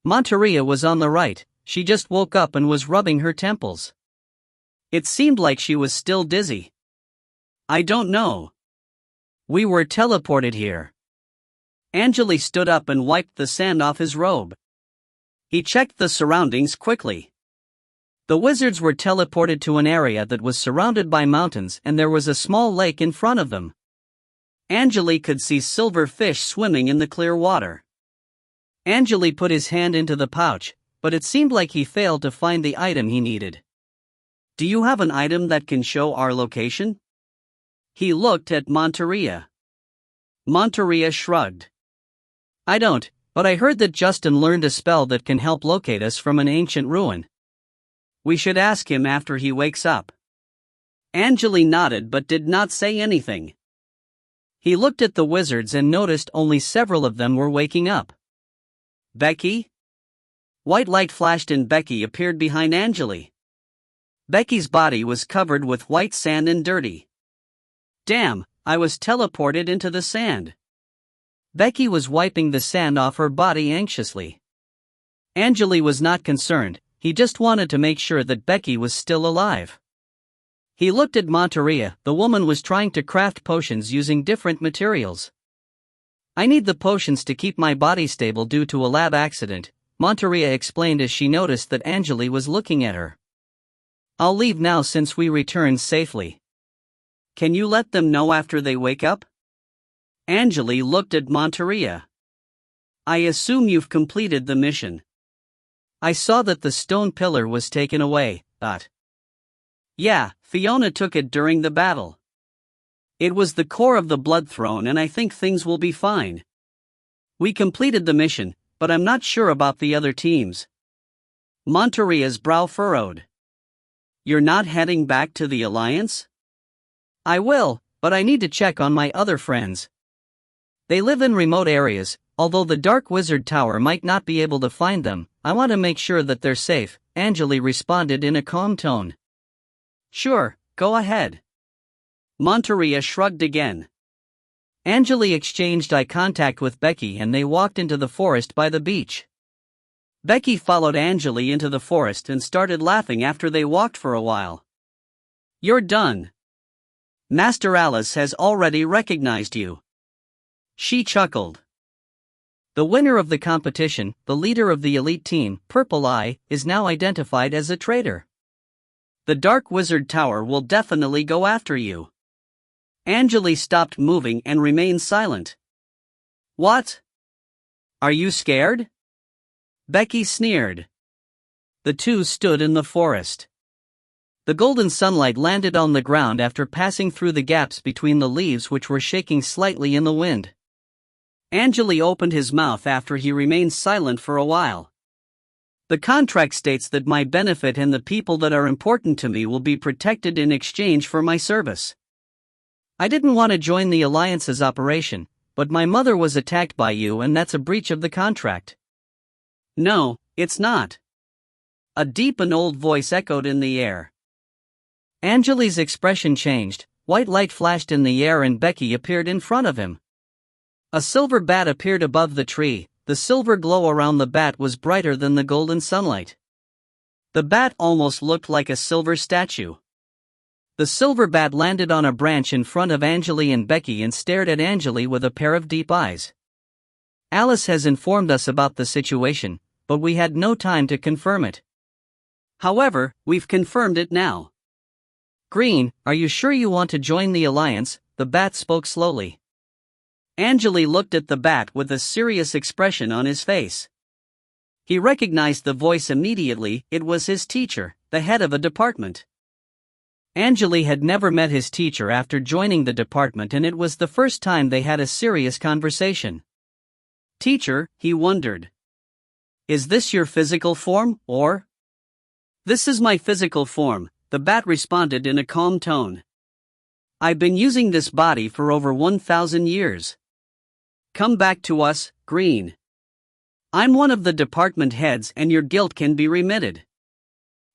Monteria was on the right. She just woke up and was rubbing her temples. It seemed like she was still dizzy. I don't know. We were teleported here. Angele stood up and wiped the sand off his robe. He checked the surroundings quickly. The wizards were teleported to an area that was surrounded by mountains and there was a small lake in front of them. Angele could see silver fish swimming in the clear water. Angele put his hand into the pouch, but it seemed like he failed to find the item he needed. Do you have an item that can show our location? He looked at Monteria. Monteria shrugged. I don't, but I heard that Justin learned a spell that can help locate us from an ancient ruin. We should ask him after he wakes up. Angele nodded but did not say anything. He looked at the wizards and noticed only several of them were waking up. Becky? White light flashed and Becky appeared behind Angele. Becky's body was covered with white sand and dirty. Damn, I was teleported into the sand. Becky was wiping the sand off her body anxiously. Angele was not concerned, he just wanted to make sure that Becky was still alive. He looked at Monteria. The woman was trying to craft potions using different materials. I need the potions to keep my body stable due to a lab accident, Monteria explained as she noticed that Angele was looking at her. I'll leave now since we returned safely. Can you let them know after they wake up? Angele looked at Monteria. I assume you've completed the mission. I saw that the stone pillar was taken away, but... Yeah, Fiona took it during the battle. It was the core of the Blood Throne and I think things will be fine. We completed the mission, but I'm not sure about the other teams. Monteria's brow furrowed. You're not heading back to the Alliance? I will, but I need to check on my other friends. They live in remote areas, although the Dark Wizard Tower might not be able to find them. I want to make sure that they're safe, Angele responded in a calm tone. Sure, go ahead. Monteria shrugged again. Angele exchanged eye contact with Becky and they walked into the forest by the beach. Becky followed Angele into the forest and started laughing after they walked for a while. "You're done. Master Alice has already recognized you." She chuckled. The winner of the competition, the leader of the elite team, Purple Eye, is now identified as a traitor. The Dark Wizard Tower will definitely go after you. Angele stopped moving and remained silent. "What? Are you scared?" Becky sneered. The two stood in the forest. The golden sunlight landed on the ground after passing through the gaps between the leaves which were shaking slightly in the wind. Angele opened his mouth after he remained silent for a while. "The contract states that my benefit and the people that are important to me will be protected in exchange for my service. I didn't want to join the Alliance's operation, but my mother was attacked by you and that's a breach of the contract." "No, it's not." A deep and old voice echoed in the air. Angele's expression changed, white light flashed in the air and Becky appeared in front of him. A silver bat appeared above the tree. The silver glow around the bat was brighter than the golden sunlight. The bat almost looked like a silver statue. The silver bat landed on a branch in front of Angele and Becky and stared at Angele with a pair of deep eyes. "Alice has informed us about the situation, but we had no time to confirm it. However, we've confirmed it now." "Green, are you sure you want to join the Alliance?" the bat spoke slowly. Angele looked at the bat with a serious expression on his face. He recognized the voice immediately. It was his teacher, the head of a department. Angele had never met his teacher after joining the department, and it was the first time they had a serious conversation. "Teacher," he wondered. "Is this your physical form, or?" "This is my physical form," the bat responded in a calm tone. "I've been using this body for over 1,000 years. Come back to us, Green. I'm one of the department heads and your guilt can be remitted.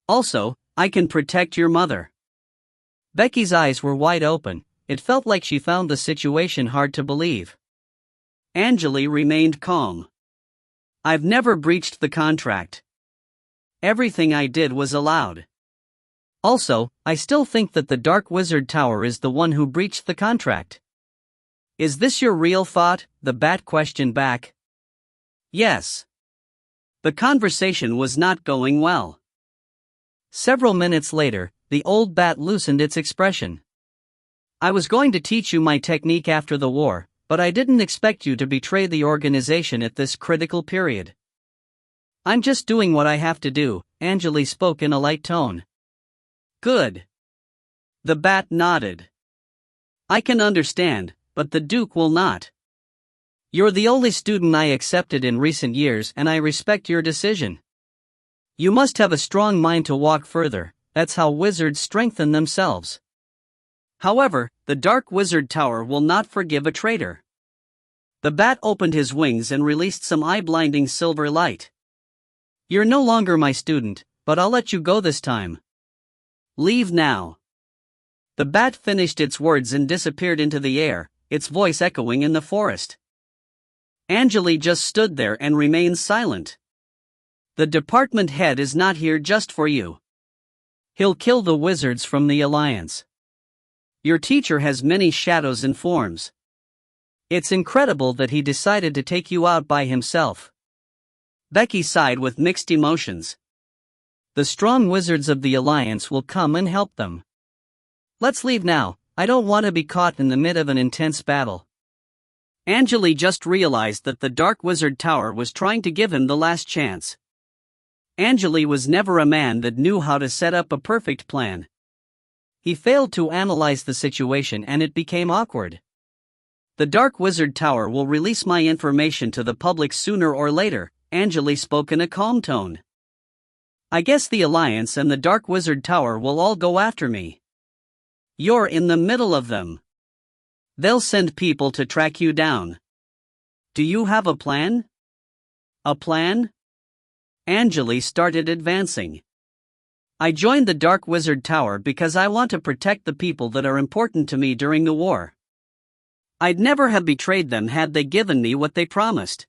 Also, I can protect your mother." Becky's eyes were wide open. It felt like she found the situation hard to believe. Angele remained calm. "I've never breached the contract. Everything I did was allowed. Also, I still think that the Dark Wizard Tower is the one who breached the contract." "Is this your real thought?" the bat questioned back. "Yes." The conversation was not going well. Several minutes later, the old bat loosened its expression. "I was going to teach you my technique after the war, but I didn't expect you to betray the organization at this critical period. I'm just doing what I have to do," Angele spoke in a light tone. "Good." The bat nodded. "I can understand, but the Duke will not. You're the only student I accepted in recent years and I respect your decision. You must have a strong mind to walk further. That's how wizards strengthen themselves. However, the Dark Wizard Tower will not forgive a traitor." The bat opened his wings and released some eye-blinding silver light. "You're no longer my student, but I'll let you go this time. Leave now." The bat finished its words and disappeared into the air, its voice echoing in the forest. Angele just stood there and remained silent. "The department head is not here just for you. He'll kill the wizards from the Alliance. Your teacher has many shadows and forms. It's incredible that he decided to take you out by himself." Becky sighed with mixed emotions. "The strong wizards of the Alliance will come and help them. Let's leave now. I don't want to be caught in the mid of an intense battle." Angele just realized that the Dark Wizard Tower was trying to give him the last chance. Angele was never a man that knew how to set up a perfect plan. He failed to analyze the situation and it became awkward. "The Dark Wizard Tower will release my information to the public sooner or later," Angele spoke in a calm tone. "I guess the Alliance and the Dark Wizard Tower will all go after me. You're in the middle of them. They'll send people to track you down. Do you have a plan?" "A plan?" Angele started advancing. "I joined the Dark Wizard Tower because I want to protect the people that are important to me during the war. I'd never have betrayed them had they given me what they promised.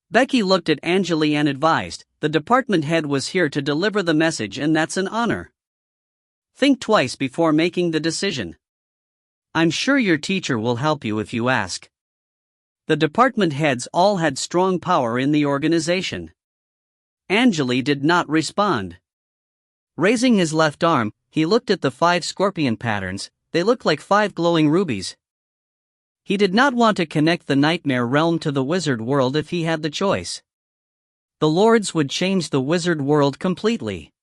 Becky looked at Angele and advised, "The department head was here to deliver the message, and that's an honor. Think twice before making the decision. I'm sure your teacher will help you if you ask." The department heads all had strong power in the organization. Angele did not respond. Raising his left arm, he looked at the 5 scorpion patterns. They looked like 5 glowing rubies. He did not want to connect the nightmare realm to the wizard world if he had the choice. The lords would change the wizard world completely.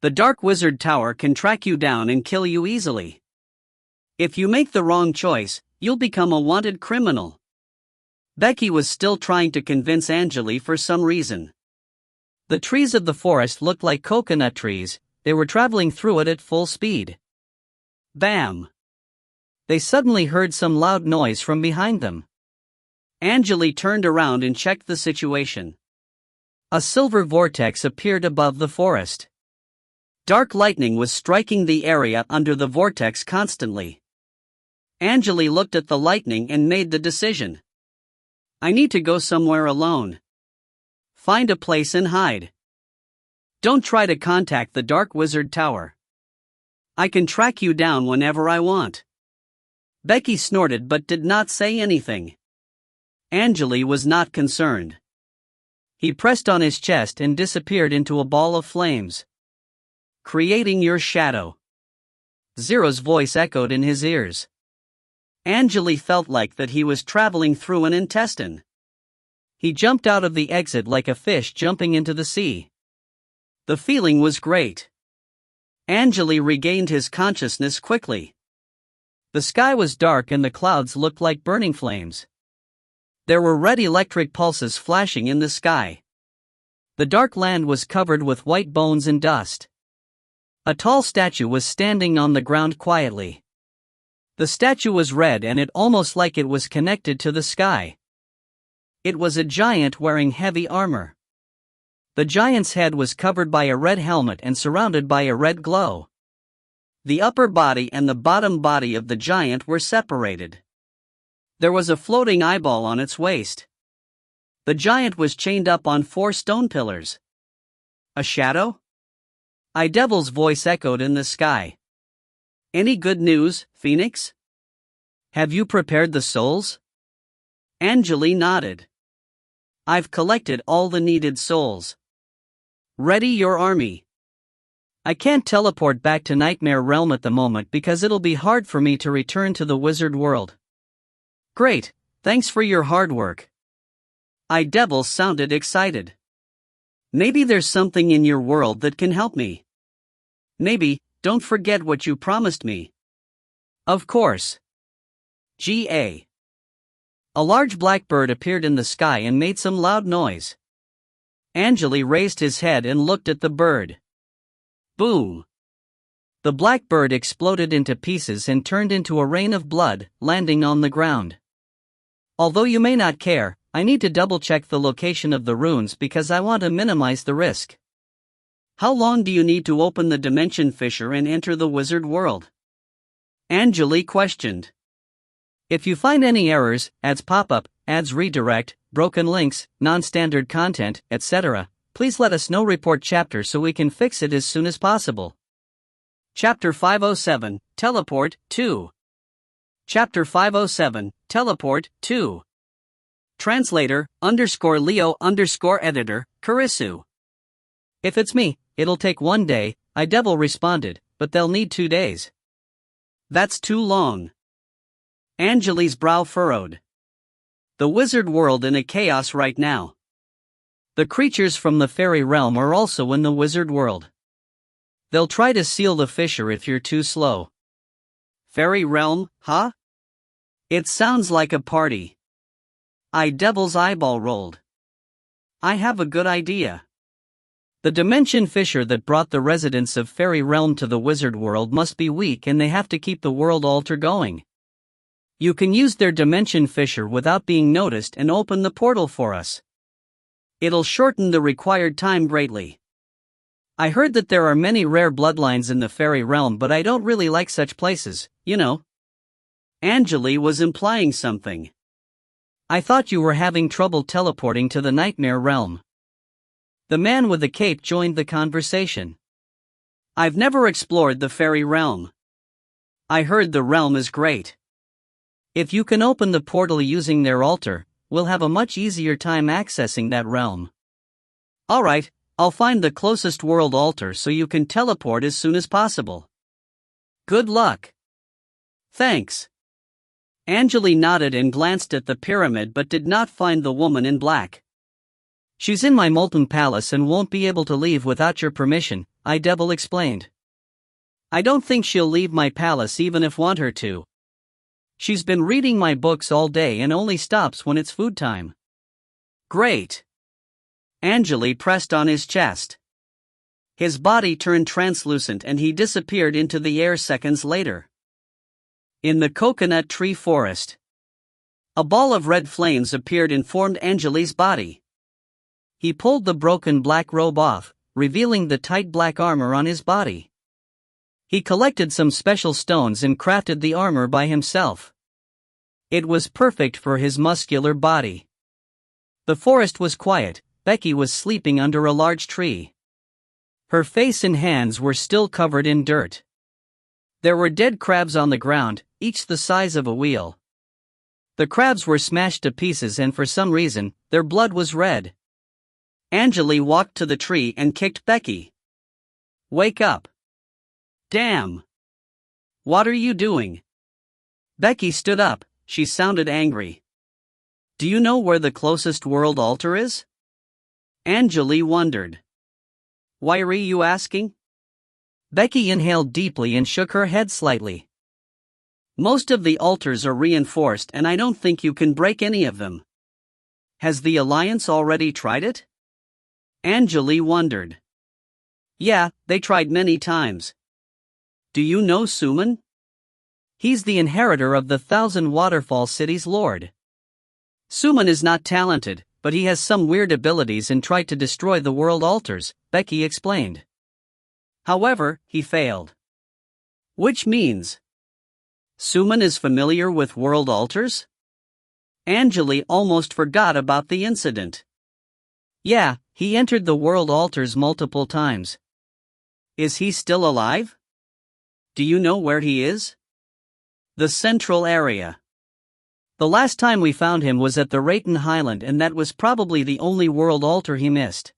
The Dark Wizard Tower can track you down and kill you easily. If you make the wrong choice, you'll become a wanted criminal. Becky was still trying to convince Angele for some reason. The trees of the forest looked like coconut trees. They were traveling through it at full speed. Bam! They suddenly heard some loud noise from behind them. Angele turned around and checked the situation. A silver vortex appeared above the forest. Dark lightning was striking the area under the vortex constantly. Angele looked at the lightning and made the decision. I need to go somewhere alone. Find a place and hide. Don't try to contact the Dark Wizard Tower. I can track you down whenever I want. Becky snorted but did not say anything. Angele was not concerned. He pressed on his chest and disappeared into a ball of flames. Creating your shadow. Zero's voice echoed in his ears. Angele felt like that he was traveling through an intestine. He jumped out of the exit like a fish jumping into the sea. The feeling was great. Angele regained his consciousness quickly. The sky was dark and the clouds looked like burning flames. There were red electric pulses flashing in the sky. The dark land was covered with white bones and dust. A tall statue was standing on the ground quietly. The statue was red and it almost like it was connected to the sky. It was a giant wearing heavy armor. The giant's head was covered by a red helmet and surrounded by a red glow. The upper body and the bottom body of the giant were separated. There was a floating eyeball on its waist. The giant was chained up on 4 stone pillars. A shadow? Devil's voice echoed in the sky. Any good news, Phoenix? Have you prepared the souls? Angele nodded. I've collected all the needed souls. Ready your army. I can't teleport back to Nightmare Realm at the moment because it'll be hard for me to return to the wizard world. Great, thanks for your hard work. Devil sounded excited. Maybe there's something in your world that can help me. Maybe, don't forget what you promised me. Of course. G.A. A large black bird appeared in the sky and made some loud noise. Angele raised his head and looked at the bird. Boom! The black bird exploded into pieces and turned into a rain of blood, landing on the ground. Although you may not care, I need to double-check the location of the runes because I want to minimize the risk. How long do you need to open the dimension fissure and enter the wizard world? Angele questioned. If you find any errors, ads pop up, ads redirect, broken links, non-standard content, etc., please let us know. Report chapter so we can fix it as soon as possible. Chapter 507, Teleport 2. Chapter 507, Teleport 2. Translator, _Leo_editor, Karisu. If it's me, it'll take 1 day, Devil responded, but they'll need 2 days. That's too long. Angele's brow furrowed. The wizard world in a chaos right now. The creatures from the fairy realm are also in the wizard world. They'll try to seal the fissure if you're too slow. Fairy realm, huh? It sounds like a party. Devil's eyeball rolled. I have a good idea. The dimension fissure that brought the residents of fairy realm to the wizard world must be weak and they have to keep the world altar going. You can use their dimension fissure without being noticed and open the portal for us. It'll shorten the required time greatly. I heard that there are many rare bloodlines in the fairy realm, but I don't really like such places, you know. Angele was implying something. I thought you were having trouble teleporting to the nightmare realm. The man with the cape joined the conversation. I've never explored the fairy realm. I heard the realm is great. If you can open the portal using their altar, we'll have a much easier time accessing that realm. Alright, I'll find the closest world altar so you can teleport as soon as possible. Good luck. Thanks. Angele nodded and glanced at the pyramid but did not find the woman in black. She's in my molten palace and won't be able to leave without your permission, Devil explained. I don't think she'll leave my palace even if want her to. She's been reading my books all day and only stops when it's food time. Great. Angele pressed on his chest. His body turned translucent and he disappeared into the air seconds later. In the coconut tree forest, a ball of red flames appeared and formed Angele's body. He pulled the broken black robe off, revealing the tight black armor on his body. He collected some special stones and crafted the armor by himself. It was perfect for his muscular body. The forest was quiet. Becky was sleeping under a large tree. Her face and hands were still covered in dirt. There were dead crabs on the ground, each the size of a wheel. The crabs were smashed to pieces and for some reason, their blood was red. Angele walked to the tree and kicked Becky. Wake up. Damn. What are you doing? Becky stood up, she sounded angry. Do you know where the closest world altar is? Angele wondered. Why are you asking? Becky inhaled deeply and shook her head slightly. Most of the altars are reinforced and I don't think you can break any of them. Has the Alliance already tried it? Angele wondered. Yeah, they tried many times. Do you know Suman? He's the inheritor of the 1,000 Waterfall City's lord. Suman is not talented, but he has some weird abilities and tried to destroy the world altars, Becky explained. However, he failed. Which means Suman is familiar with world altars? Angele almost forgot about the incident. Yeah, he entered the world altars multiple times. Is he still alive? Do you know where he is? The central area. The last time we found him was at the Rayton Highland and that was probably the only world altar he missed.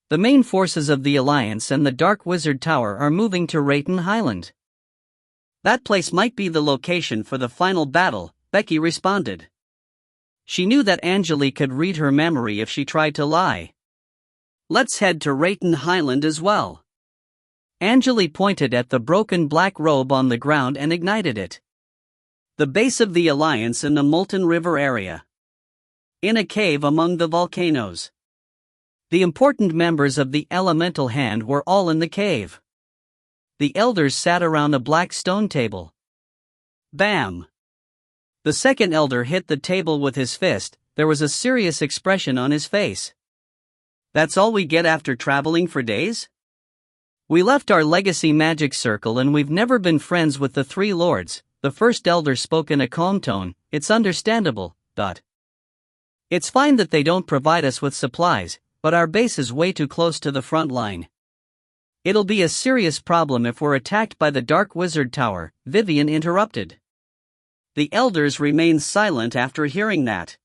The main forces of the Alliance and the Dark Wizard Tower are moving to Rayton Highland. That place might be the location for the final battle, Becky responded. She knew that Angele could read her memory if she tried to lie. Let's head to Rayton Highland as well. Angele pointed at the broken black robe on the ground and ignited it. The base of the Alliance in the Molten River area. In a cave among the volcanoes. The important members of the Elemental Hand were all in the cave. The elders sat around a black stone table. Bam! The second elder hit the table with his fist. There was a serious expression on his face. That's all we get after traveling for days? We left our legacy magic circle and we've never been friends with the three lords. The first elder spoke in a calm tone. It's understandable, thought. It's fine that they don't provide us with supplies, but our base is way too close to the front line. It'll be a serious problem if we're attacked by the Dark Wizard Tower, Vivian interrupted. The elders remained silent after hearing that.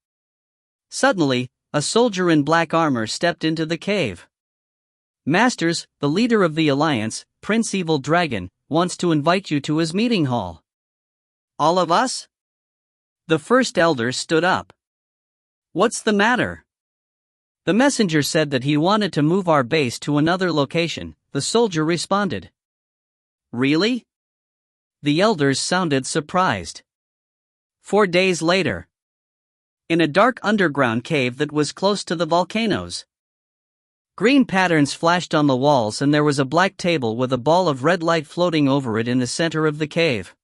Suddenly, a soldier in black armor stepped into the cave. Masters, the leader of the Alliance, Prince Evil Dragon, wants to invite you to his meeting hall. All of us? The first elder stood up. What's the matter? The messenger said that he wanted to move our base to another location, the soldier responded. Really? The elders sounded surprised. 4 days later. In a dark underground cave that was close to the volcanoes. Green patterns flashed on the walls and there was a black table with a ball of red light floating over it in the center of the cave.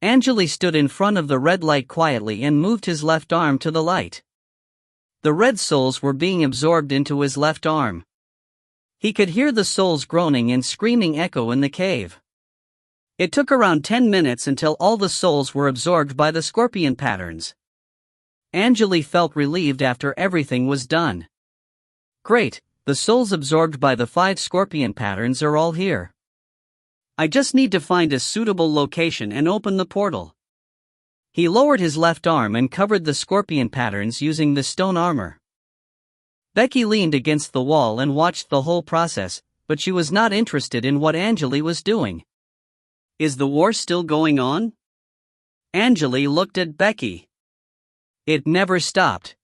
Angele stood in front of the red light quietly and moved his left arm to the light. The red souls were being absorbed into his left arm. He could hear the souls groaning and screaming echo in the cave. It took around 10 minutes until all the souls were absorbed by the scorpion patterns. Angele felt relieved after everything was done. Great, the souls absorbed by the 5 scorpion patterns are all here. I just need to find a suitable location and open the portal. He lowered his left arm and covered the scorpion patterns using the stone armor. Becky leaned against the wall and watched the whole process, but she was not interested in what Angele was doing. Is the war still going on? Angele looked at Becky. It never stopped.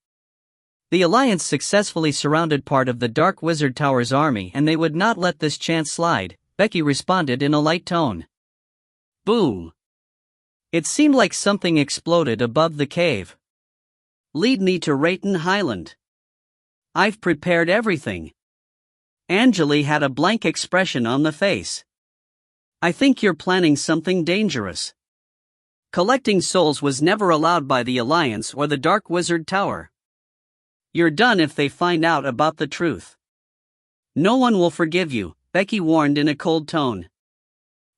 The Alliance successfully surrounded part of the Dark Wizard Tower's army and they would not let this chance slide, Becky responded in a light tone. Boom! It seemed like something exploded above the cave. Lead me to Rayton Highland. I've prepared everything. Angele had a blank expression on the face. I think you're planning something dangerous. Collecting souls was never allowed by the Alliance or the Dark Wizard Tower. You're done if they find out about the truth. No one will forgive you, Becky warned in a cold tone.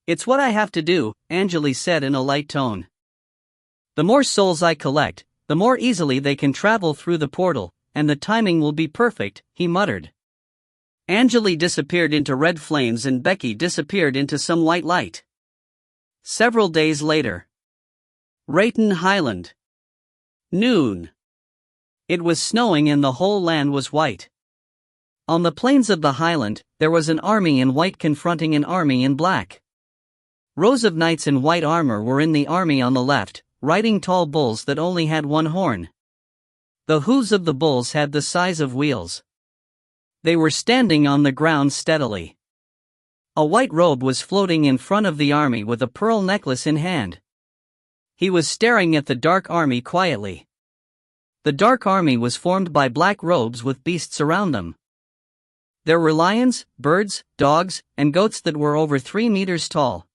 It's what I have to do, Angele said in a light tone. The more souls I collect, the more easily they can travel through the portal, and the timing will be perfect, he muttered. Angele disappeared into red flames and Becky disappeared into some white light. Several days later. Rayton Highland. Noon. It was snowing and the whole land was white. On the plains of the Highland, there was an army in white confronting an army in black. Rows of knights in white armor were in the army on the left, riding tall bulls that only had one horn. The hooves of the bulls had the size of wheels. They were standing on the ground steadily. A white robe was floating in front of the army with a pearl necklace in hand. He was staring at the dark army quietly. The dark army was formed by black robes with beasts around them. There were lions, birds, dogs, and goats that were over 3 meters tall.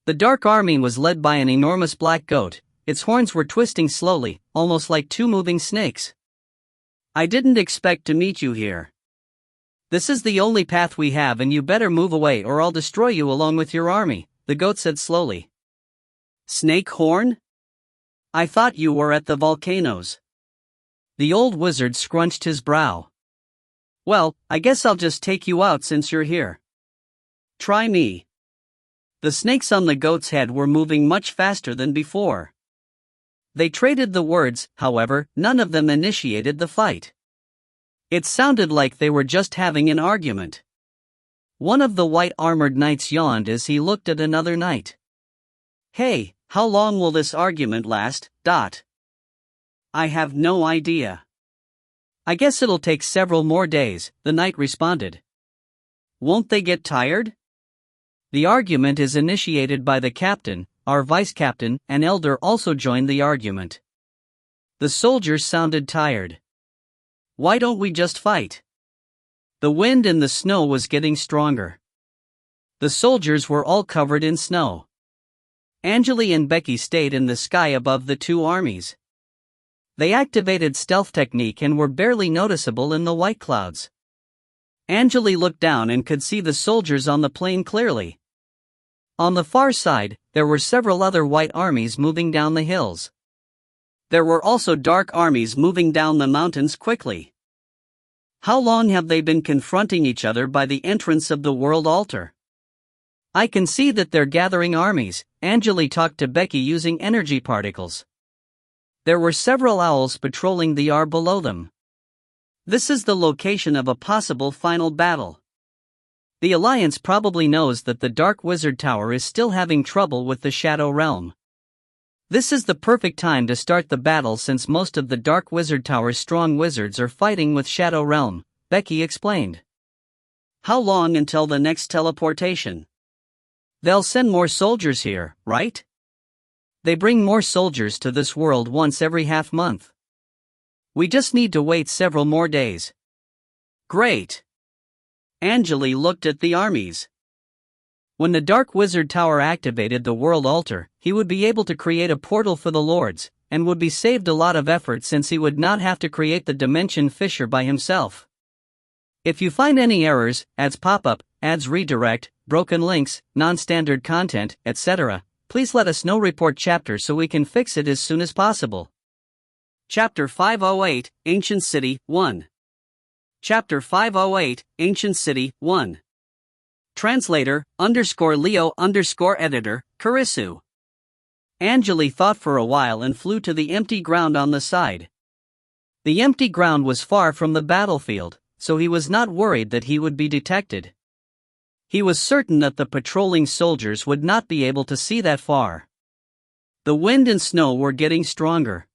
The dark army was led by an enormous black goat. Its horns were twisting slowly, almost like 2 moving snakes. I didn't expect to meet you here. This is the only path we have and you better move away or I'll destroy you along with your army, the goat said slowly. Snake horn? I thought you were at the volcanoes. The old wizard scrunched his brow. Well, I guess I'll just take you out since you're here. Try me. The snakes on the goat's head were moving much faster than before. They traded the words, however, none of them initiated the fight. It sounded like they were just having an argument. One of the white-armored knights yawned as he looked at another knight. Hey, how long will this argument last, ? I have no idea. I guess it'll take several more days, the knight responded. Won't they get tired? The argument is initiated by the captain, our vice-captain, and elder also joined the argument. The soldiers sounded tired. Why don't we just fight? The wind and the snow was getting stronger. The soldiers were all covered in snow. Angele and Becky stayed in the sky above the 2 armies. They activated stealth technique and were barely noticeable in the white clouds. Angele looked down and could see the soldiers on the plain clearly. On the far side, there were several other white armies moving down the hills. There were also dark armies moving down the mountains quickly. How long have they been confronting each other by the entrance of the world altar? I can see that they're gathering armies, Angele talked to Becky using energy particles. There were several owls patrolling the yard below them. This is the location of a possible final battle. The Alliance probably knows that the Dark Wizard Tower is still having trouble with the Shadow Realm. This is the perfect time to start the battle since most of the Dark Wizard Tower's strong wizards are fighting with Shadow Realm, Becky explained. How long until the next teleportation? They'll send more soldiers here, right? They bring more soldiers to this world once every half month. We just need to wait several more days. Great. Angele looked at the armies. When the Dark Wizard Tower activated the world altar, he would be able to create a portal for the lords, and would be saved a lot of effort since he would not have to create the dimension fissure by himself. If you find any errors, ads pop up, ads redirect, broken links, non-standard content, etc., please let us know. Report chapter so we can fix it as soon as possible. Chapter 508, Ancient City, 1. Chapter 508, Ancient City, 1. Translator, _Leo_editor, Karisu. Angele thought for a while and flew to the empty ground on the side. The empty ground was far from the battlefield, so he was not worried that he would be detected. He was certain that the patrolling soldiers would not be able to see that far. The wind and snow were getting stronger.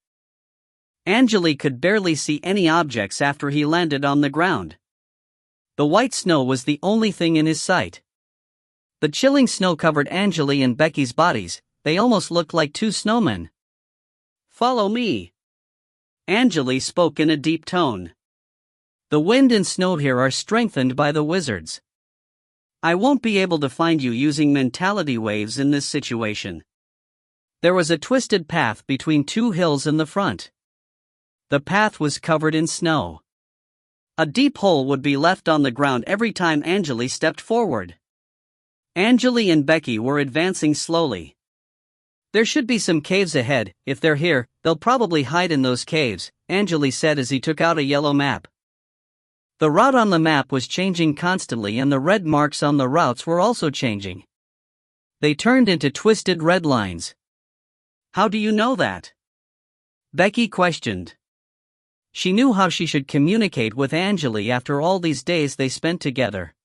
Angele could barely see any objects after he landed on the ground. The white snow was the only thing in his sight. The chilling snow covered Angele and Becky's bodies. They almost looked like two snowmen. "Follow me," Angele spoke in a deep tone. "The wind and snow here are strengthened by the wizards. I won't be able to find you using mentality waves in this situation." There was a twisted path between two hills in the front. The path was covered in snow. A deep hole would be left on the ground every time Angele stepped forward. Angele and Becky were advancing slowly. "There should be some caves ahead. If they're here, they'll probably hide in those caves," Angele said as he took out a yellow map. The route on the map was changing constantly and the red marks on the routes were also changing. They turned into twisted red lines. "How do you know that?" Becky questioned. She knew how she should communicate with Angele after all these days they spent together.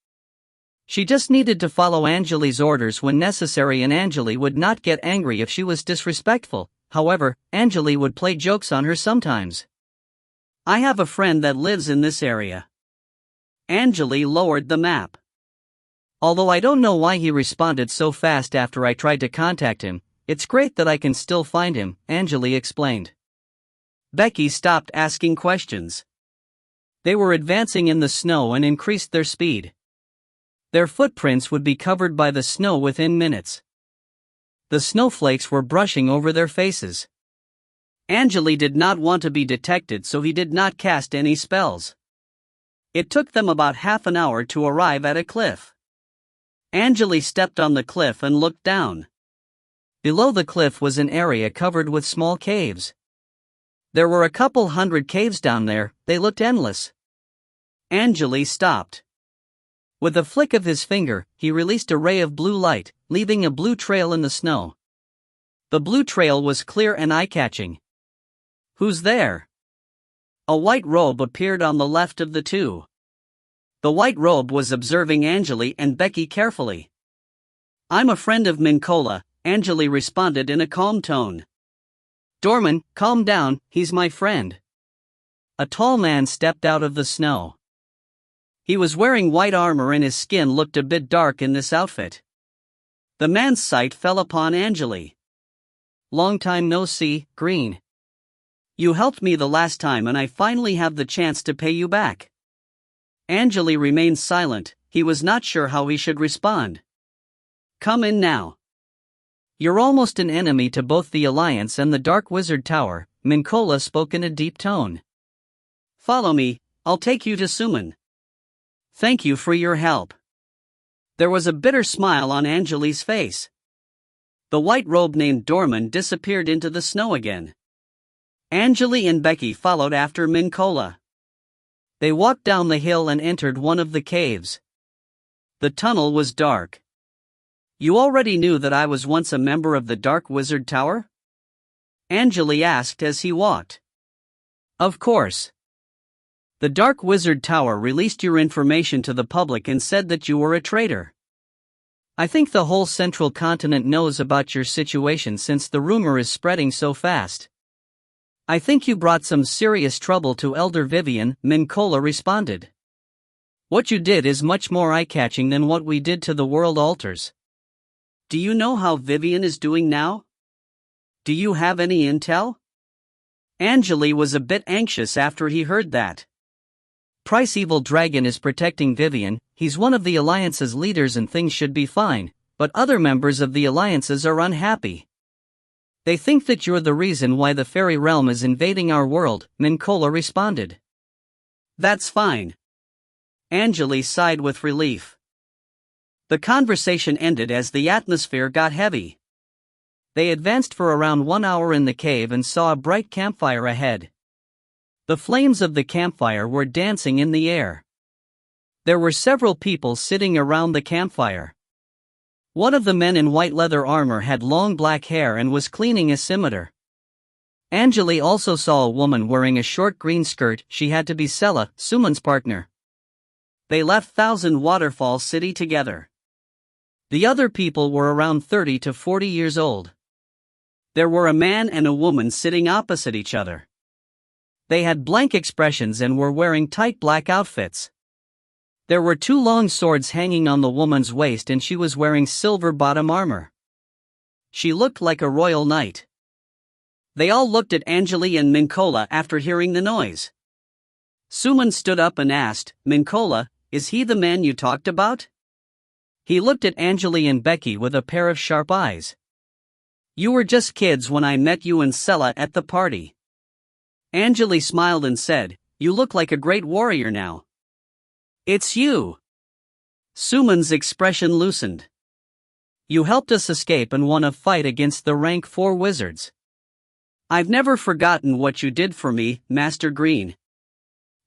She just needed to follow Angele's orders when necessary, and Angele would not get angry if she was disrespectful. However, Angele would play jokes on her sometimes. "I have a friend that lives in this area." Angele lowered the map. "Although I don't know why he responded so fast after I tried to contact him, it's great that I can still find him," Angele explained. Becky stopped asking questions. They were advancing in the snow and increased their speed. Their footprints would be covered by the snow within minutes. The snowflakes were brushing over their faces. Angele did not want to be detected, so he did not cast any spells. It took them about half an hour to arrive at a cliff. Angele stepped on the cliff and looked down. Below the cliff was an area covered with small caves. There were a couple hundred caves down there. They looked endless. Angele stopped. With a flick of his finger, he released a ray of blue light, leaving a blue trail in the snow. The blue trail was clear and eye-catching. "Who's there?" A white robe appeared on the left of the two. The white robe was observing Angele and Becky carefully. "I'm a friend of Mincola," Angele responded in a calm tone. "Dorman, calm down, he's my friend." A tall man stepped out of the snow. He was wearing white armor and his skin looked a bit dark in this outfit. The man's sight fell upon Angele. "Long time no see, Green. You helped me the last time and I finally have the chance to pay you back." Angele remained silent. He was not sure how he should respond. "Come in now. You're almost an enemy to both the Alliance and the Dark Wizard Tower," Mincola spoke in a deep tone. "Follow me, I'll take you to Suman." "Thank you for your help." There was a bitter smile on Angele's face. The white robe named Dorman disappeared into the snow again. Angele and Becky followed after Mincola. They walked down the hill and entered one of the caves. The tunnel was dark. "You already knew that I was once a member of the Dark Wizard Tower?" Angele asked as he walked. "Of course. The Dark Wizard Tower released your information to the public and said that you were a traitor. I think the whole central continent knows about your situation since the rumor is spreading so fast. I think you brought some serious trouble to Elder Vivian," Mincola responded. "What you did is much more eye-catching than what we did to the world altars." "Do you know how Vivian is doing now? Do you have any intel?" Angele was a bit anxious after he heard that. "Price Evil Dragon is protecting Vivian. He's one of the Alliance's leaders and things should be fine, but other members of the Alliances are unhappy. They think that you're the reason why the fairy realm is invading our world," Mincola responded. "That's fine." Angele sighed with relief. The conversation ended as the atmosphere got heavy. They advanced for around 1 hour in the cave and saw a bright campfire ahead. The flames of the campfire were dancing in the air. There were several people sitting around the campfire. One of the men in white leather armor had long black hair and was cleaning a scimitar. Angele also saw a woman wearing a short green skirt. She had to be Sela, Suman's partner. They left Thousand Waterfall City together. The other people were around 30 to 40 years old. There were a man and a woman sitting opposite each other. They had blank expressions and were wearing tight black outfits. There were 2 long swords hanging on the woman's waist and she was wearing silver bottom armor. She looked like a royal knight. They all looked at Angele and Mincola after hearing the noise. Suman stood up and asked, "Mincola, is he the man you talked about?" He looked at Angele and Becky with a pair of sharp eyes. "You were just kids when I met you and Sela at the party." Angele smiled and said, "You look like a great warrior now." "It's you." Suman's expression loosened. "You helped us escape and won a fight against the rank 4 wizards. I've never forgotten what you did for me, Master Green.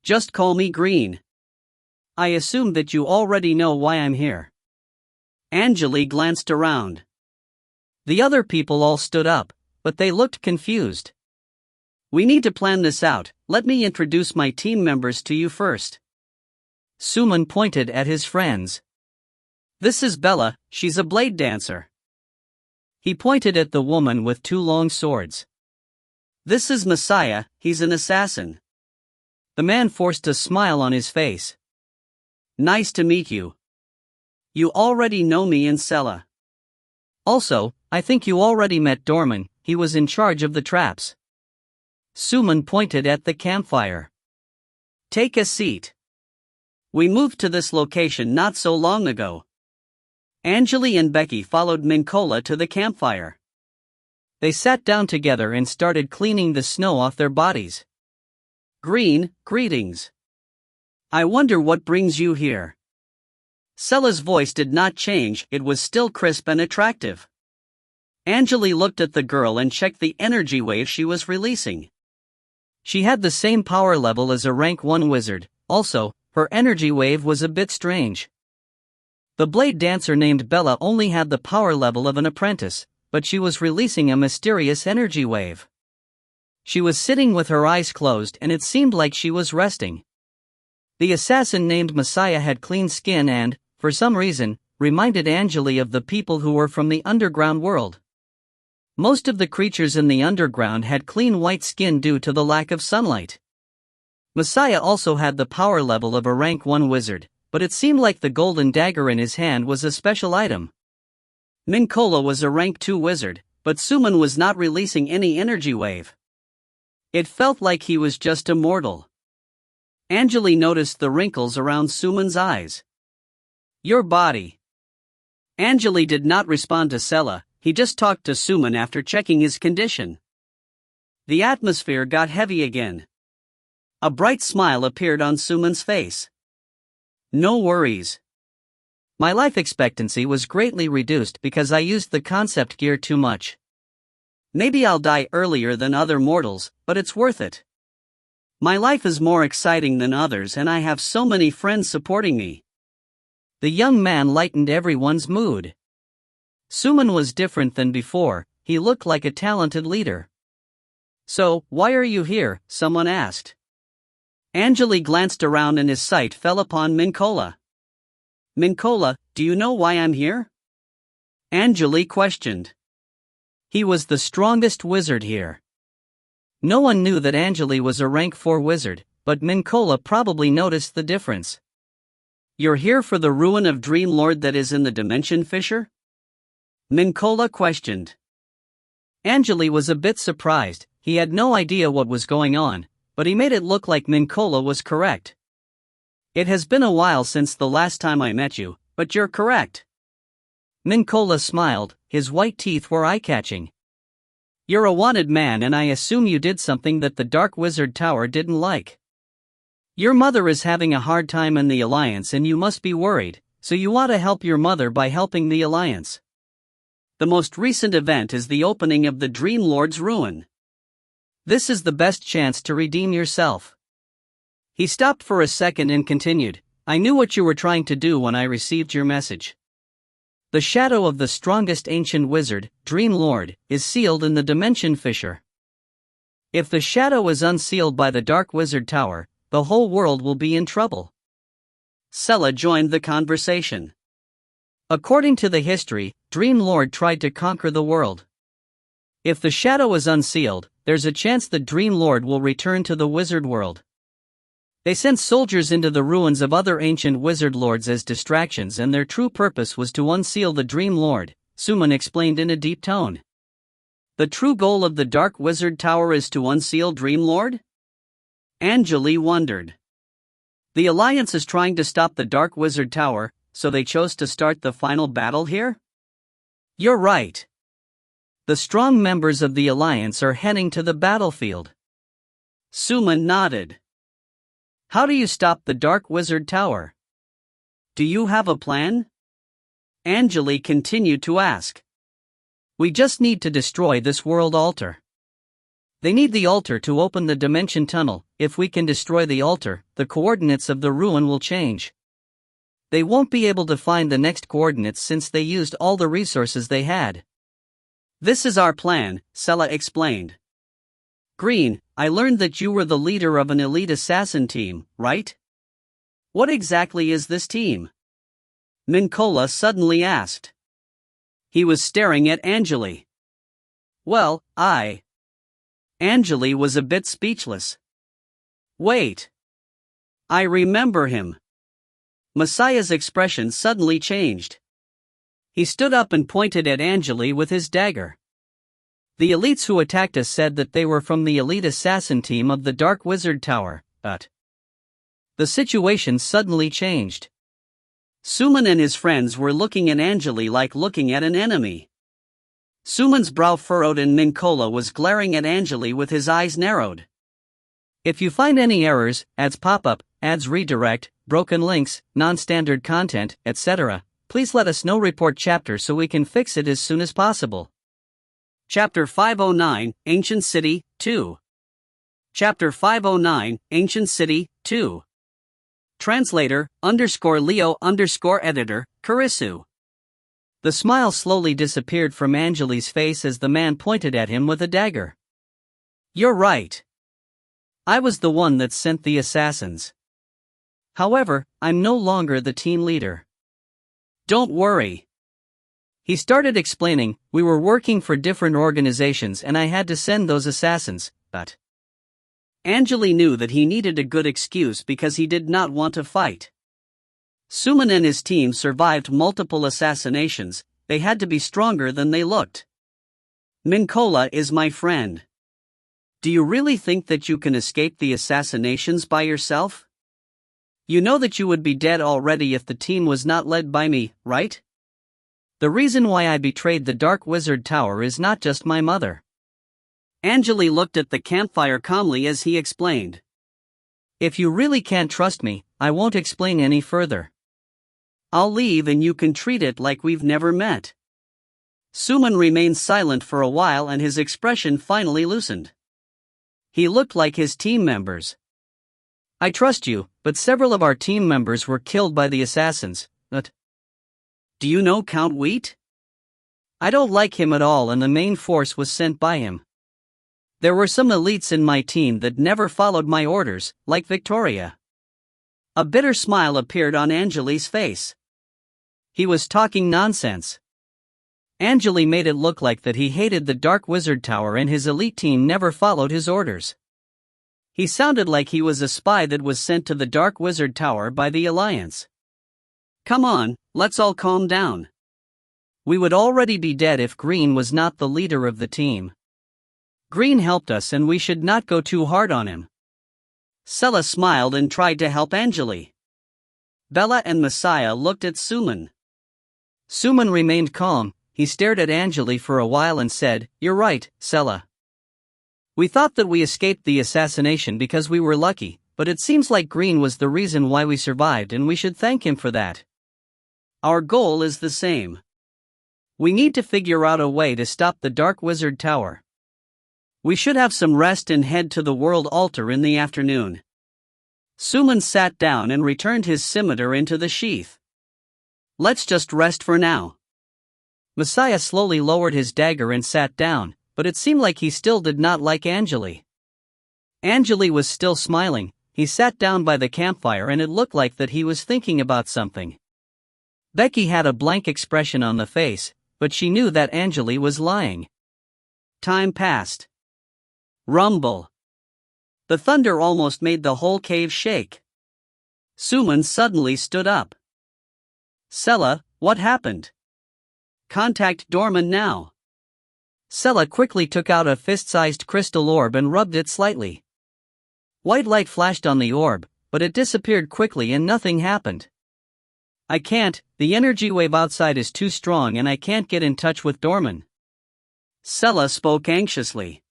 Just call me Green. I assume that you already know why I'm here." Angele glanced around. The other people all stood up, but they looked confused. "We need to plan this out. Let me introduce my team members to you first." Suman pointed at his friends. "This is Bella, she's a blade dancer." He pointed at the woman with 2 long swords. "This is Messiah, he's an assassin." The man forced a smile on his face. "Nice to meet you. You already know me and Sela. Also, I think you already met Dorman, he was in charge of the traps." Suman pointed at the campfire. "Take a seat. We moved to this location not so long ago." Angele and Becky followed Mincola to the campfire. They sat down together and started cleaning the snow off their bodies. "Green, greetings. I wonder what brings you here." Sela's voice did not change, it was still crisp and attractive. Angele looked at the girl and checked the energy wave she was releasing. She had the same power level as a rank 1 wizard, also, her energy wave was a bit strange. The blade dancer named Bella only had the power level of an apprentice, but she was releasing a mysterious energy wave. She was sitting with her eyes closed and it seemed like she was resting. The assassin named Messiah had clean skin and, for some reason, reminded Angele of the people who were from the underground world. Most of the creatures in the underground had clean white skin due to the lack of sunlight. Messiah also had the power level of a rank 1 wizard, but it seemed like the golden dagger in his hand was a special item. Mincola was a rank 2 wizard, but Suman was not releasing any energy wave. It felt like he was just a mortal. Angele noticed the wrinkles around Suman's eyes. "Your body." Angele did not respond to Sela, he just talked to Suman after checking his condition. The atmosphere got heavy again. A bright smile appeared on Suman's face. "No worries. My life expectancy was greatly reduced because I used the concept gear too much. Maybe I'll die earlier than other mortals, but it's worth it. My life is more exciting than others and I have so many friends supporting me." The young man lightened everyone's mood. Suman was different than before, he looked like a talented leader. "So, why are you here?" someone asked. Angele glanced around and his sight fell upon Mincola. "Mincola, do you know why I'm here?" Angele questioned. He was the strongest wizard here. No one knew that Angele was a rank 4 wizard, but Mincola probably noticed the difference. "You're here for the ruin of Dream Lord that is in the Dimension Fissure?" Mincola questioned. Angele was a bit surprised, he had no idea what was going on, but he made it look like Mincola was correct. "It has been a while since the last time I met you, but you're correct." Mincola smiled, his white teeth were eye-catching. "You're a wanted man and I assume you did something that the Dark Wizard Tower didn't like. Your mother is having a hard time in the Alliance and you must be worried, so you want to help your mother by helping the Alliance. The most recent event is the opening of the Dream Lord's ruin. This is the best chance to redeem yourself. He stopped for a second and continued, I knew what you were trying to do when I received your message. The shadow of the strongest ancient wizard, Dream Lord, is sealed in the Dimension Fissure. If the shadow is unsealed by the Dark Wizard Tower, the whole world will be in trouble. Sela joined the conversation. According to the history, Dream Lord tried to conquer the world. If the shadow is unsealed, there's a chance the Dream Lord will return to the wizard world. They sent soldiers into the ruins of other ancient wizard lords as distractions, and their true purpose was to unseal the Dream Lord, Suman explained in a deep tone. The true goal of the Dark Wizard Tower is to unseal Dream Lord? Angele wondered. The Alliance is trying to stop the Dark Wizard Tower, so they chose to start the final battle here? You're right. The strong members of the Alliance are heading to the battlefield. Suman nodded. How do you stop the Dark Wizard Tower? Do you have a plan? Angele continued to ask. We just need to destroy this world altar. They need the altar to open the dimension tunnel. If we can destroy the altar, the coordinates of the ruin will change. They won't be able to find the next coordinates since they used all the resources they had. This is our plan, Sela explained. Green, I learned that you were the leader of an elite assassin team, right? What exactly is this team? Minkola suddenly asked. He was staring at Angele. Well, Angele was a bit speechless. Wait. I remember him. Messiah's expression suddenly changed. He stood up and pointed at Angele with his dagger. The elites who attacked us said that they were from the elite assassin team of the Dark Wizard Tower, but the situation suddenly changed. Suman and his friends were looking at Angele like looking at an enemy. Suman's brow furrowed and Minkola was glaring at Angele with his eyes narrowed. If you find any errors, ads pop up, ads redirect, broken links, non-standard content, etc., please let us know. Report chapter so we can fix it as soon as possible. Chapter 509, Ancient City, 2. Chapter 509, Ancient City, 2. Translator, _Leo_editor, Kurisu. The smile slowly disappeared from Angele's face as the man pointed at him with a dagger. You're right. I was the one that sent the assassins. However, I'm no longer the team leader. Don't worry. He started explaining, we were working for different organizations and I had to send those assassins, but Angele knew that he needed a good excuse because he did not want to fight. Suman and his team survived multiple assassinations. They had to be stronger than they looked. Minkola is my friend. Do you really think that you can escape the assassinations by yourself? You know that you would be dead already if the team was not led by me, right? The reason why I betrayed the Dark Wizard Tower is not just my mother. Angele looked at the campfire calmly as he explained. If you really can't trust me, I won't explain any further. I'll leave and you can treat it like we've never met. Suman remained silent for a while and his expression finally loosened. He looked like his team members. I trust you, but several of our team members were killed by the assassins, but do you know Count Wheat? I don't like him at all and the main force was sent by him. There were some elites in my team that never followed my orders, like Victoria. A bitter smile appeared on Angele's face. He was talking nonsense. Angele made it look like that he hated the Dark Wizard Tower and his elite team never followed his orders. He sounded like he was a spy that was sent to the Dark Wizard Tower by the Alliance. Come on, let's all calm down. We would already be dead if Green was not the leader of the team. Green helped us and we should not go too hard on him. Sela smiled and tried to help Angele. Bella and Messiah looked at Suman. Suman remained calm. He stared at Angele for a while and said, You're right, Sela. We thought that we escaped the assassination because we were lucky, but it seems like Green was the reason why we survived and we should thank him for that. Our goal is the same. We need to figure out a way to stop the Dark Wizard Tower. We should have some rest and head to the world altar in the afternoon. Suman sat down and returned his scimitar into the sheath. Let's just rest for now. Messiah slowly lowered his dagger and sat down, but it seemed like he still did not like Angele. Angele was still smiling. He sat down by the campfire and it looked like that he was thinking about something. Becky had a blank expression on the face, but she knew that Angele was lying. Time passed. Rumble. The thunder almost made the whole cave shake. Suman suddenly stood up. Sella, what happened? Contact Dorman now. Sella quickly took out a fist-sized crystal orb and rubbed it slightly. White light flashed on the orb, but it disappeared quickly and nothing happened. I can't, the energy wave outside is too strong and I can't get in touch with Dorman. Sella spoke anxiously.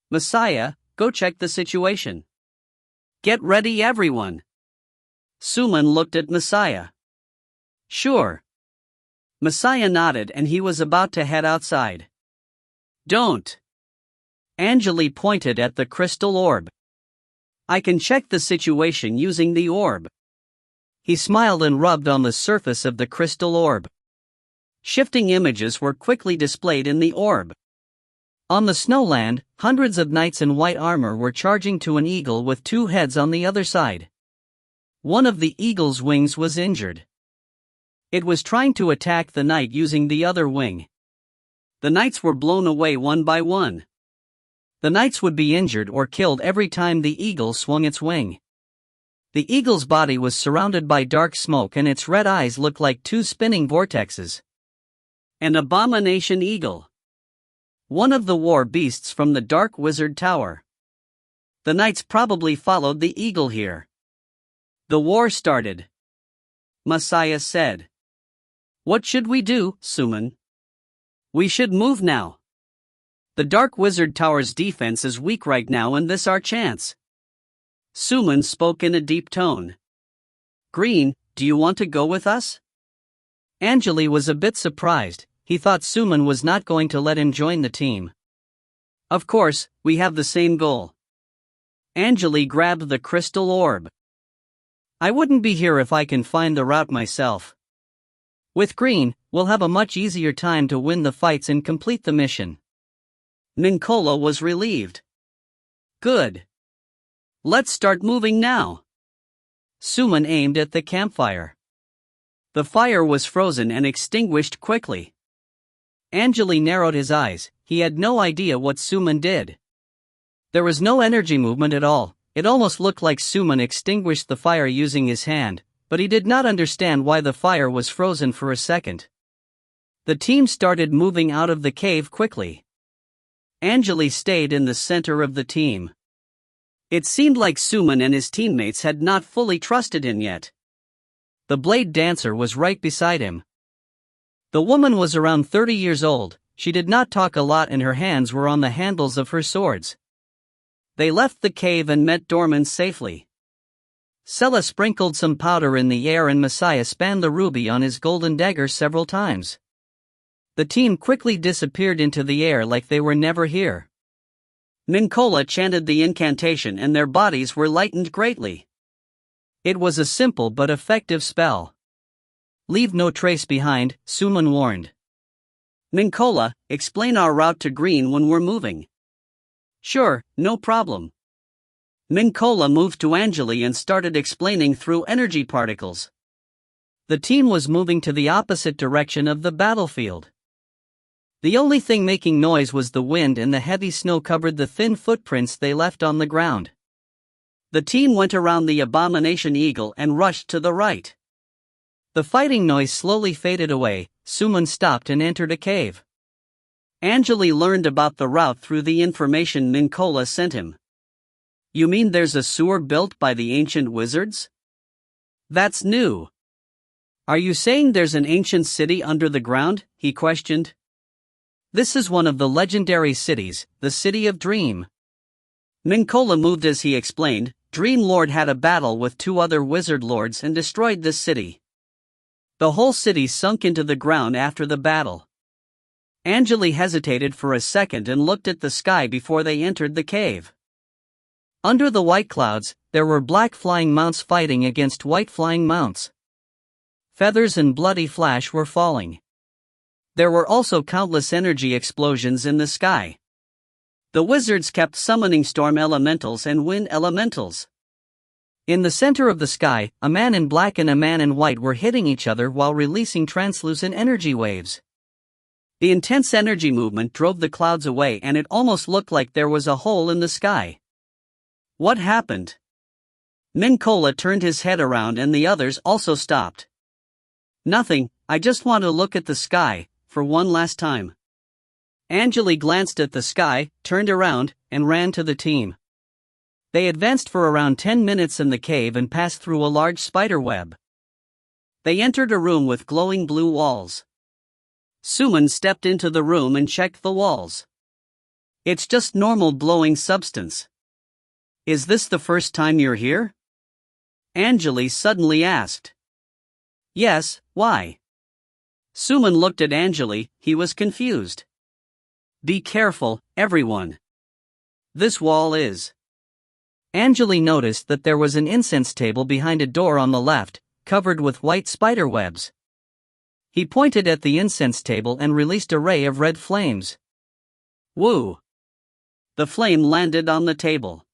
Messiah, go check the situation. Get ready everyone. Suman looked at Messiah. Sure. Messiah nodded and he was about to head outside. Don't. Angele pointed at the crystal orb. I can check the situation using the orb. He smiled and rubbed on the surface of the crystal orb. Shifting images were quickly displayed in the orb. On the snowland, hundreds of knights in white armor were charging to an eagle with two heads on the other side. One of the eagle's wings was injured. It was trying to attack the knight using the other wing. The knights were blown away one by one. The knights would be injured or killed every time the eagle swung its wing. The eagle's body was surrounded by dark smoke and its red eyes looked like two spinning vortexes. An abomination eagle. One of the war beasts from the Dark Wizard Tower. The knights probably followed the eagle here. The war started. Messiah said. What should we do, Suman? We should move now. The Dark Wizard Tower's defense is weak right now and this our chance. Suman spoke in a deep tone. Green, do you want to go with us? Angele was a bit surprised. He thought Suman was not going to let him join the team. Of course, we have the same goal. Angele grabbed the crystal orb. I wouldn't be here if I can find the route myself. With Green, we'll have a much easier time to win the fights and complete the mission. Mincola was relieved. Good. Let's start moving now. Suman aimed at the campfire. The fire was frozen and extinguished quickly. Angele narrowed his eyes. He had no idea what Suman did. There was no energy movement at all. It almost looked like Suman extinguished the fire using his hand, but he did not understand why the fire was frozen for a second. The team started moving out of the cave quickly. Angele stayed in the center of the team. It seemed like Suman and his teammates had not fully trusted him yet. The blade dancer was right beside him. The woman was around 30 years old. She did not talk a lot and her hands were on the handles of her swords. They left the cave and met Dorman safely. Sella sprinkled some powder in the air and Messiah spanned the ruby on his golden dagger several times. The team quickly disappeared into the air like they were never here. Mincola chanted the incantation and their bodies were lightened greatly. It was a simple but effective spell. Leave no trace behind, Suman warned. Mincola, explain our route to Green when we're moving. Sure, no problem. Mincola moved to Angele and started explaining through energy particles. The team was moving to the opposite direction of the battlefield. The only thing making noise was the wind and the heavy snow covered the thin footprints they left on the ground. The team went around the abomination eagle and rushed to the right. The fighting noise slowly faded away. Suman stopped and entered a cave. Angele learned about the route through the information Mincola sent him. You mean there's a sewer built by the ancient wizards? That's new. Are you saying there's an ancient city under the ground? He questioned. This is one of the legendary cities, the City of Dream. Mincola moved as he explained. Dream Lord had a battle with two other wizard lords and destroyed this city. The whole city sunk into the ground after the battle. Angele hesitated for a second and looked at the sky before they entered the cave. Under the white clouds, there were black flying mounts fighting against white flying mounts. Feathers and bloody flash were falling. There were also countless energy explosions in the sky. The wizards kept summoning storm elementals and wind elementals. In the center of the sky, a man in black and a man in white were hitting each other while releasing translucent energy waves. The intense energy movement drove the clouds away and it almost looked like there was a hole in the sky. What happened? Mincola turned his head around and the others also stopped. Nothing, I just want to look at the sky, for one last time. Angele glanced at the sky, turned around, and ran to the team. They advanced for around 10 minutes in the cave and passed through a large spider web. They entered a room with glowing blue walls. Suman stepped into the room and checked the walls. It's just normal glowing substance. Is this the first time you're here? Angele suddenly asked. Yes, why? Suman looked at Angele, he was confused. Be careful, everyone. This wall is. Angele noticed that there was an incense table behind a door on the left, covered with white spider webs. He pointed at the incense table and released a ray of red flames. Woo! The flame landed on the table.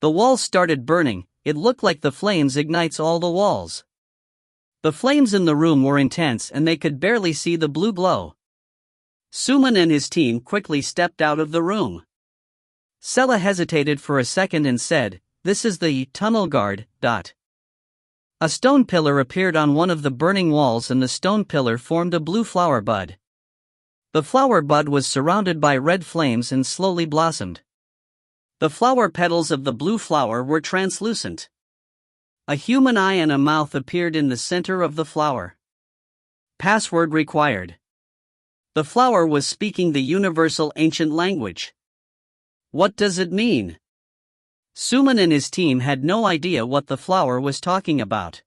The walls started burning, it looked like the flames ignites all the walls. The flames in the room were intense and they could barely see the blue glow. Suman and his team quickly stepped out of the room. Sela hesitated for a second and said, "This is the tunnel guard." A stone pillar appeared on one of the burning walls and the stone pillar formed a blue flower bud. The flower bud was surrounded by red flames and slowly blossomed. The flower petals of the blue flower were translucent. A human eye and a mouth appeared in the center of the flower. Password required. The flower was speaking the universal ancient language. What does it mean? Suman and his team had no idea what the flower was talking about.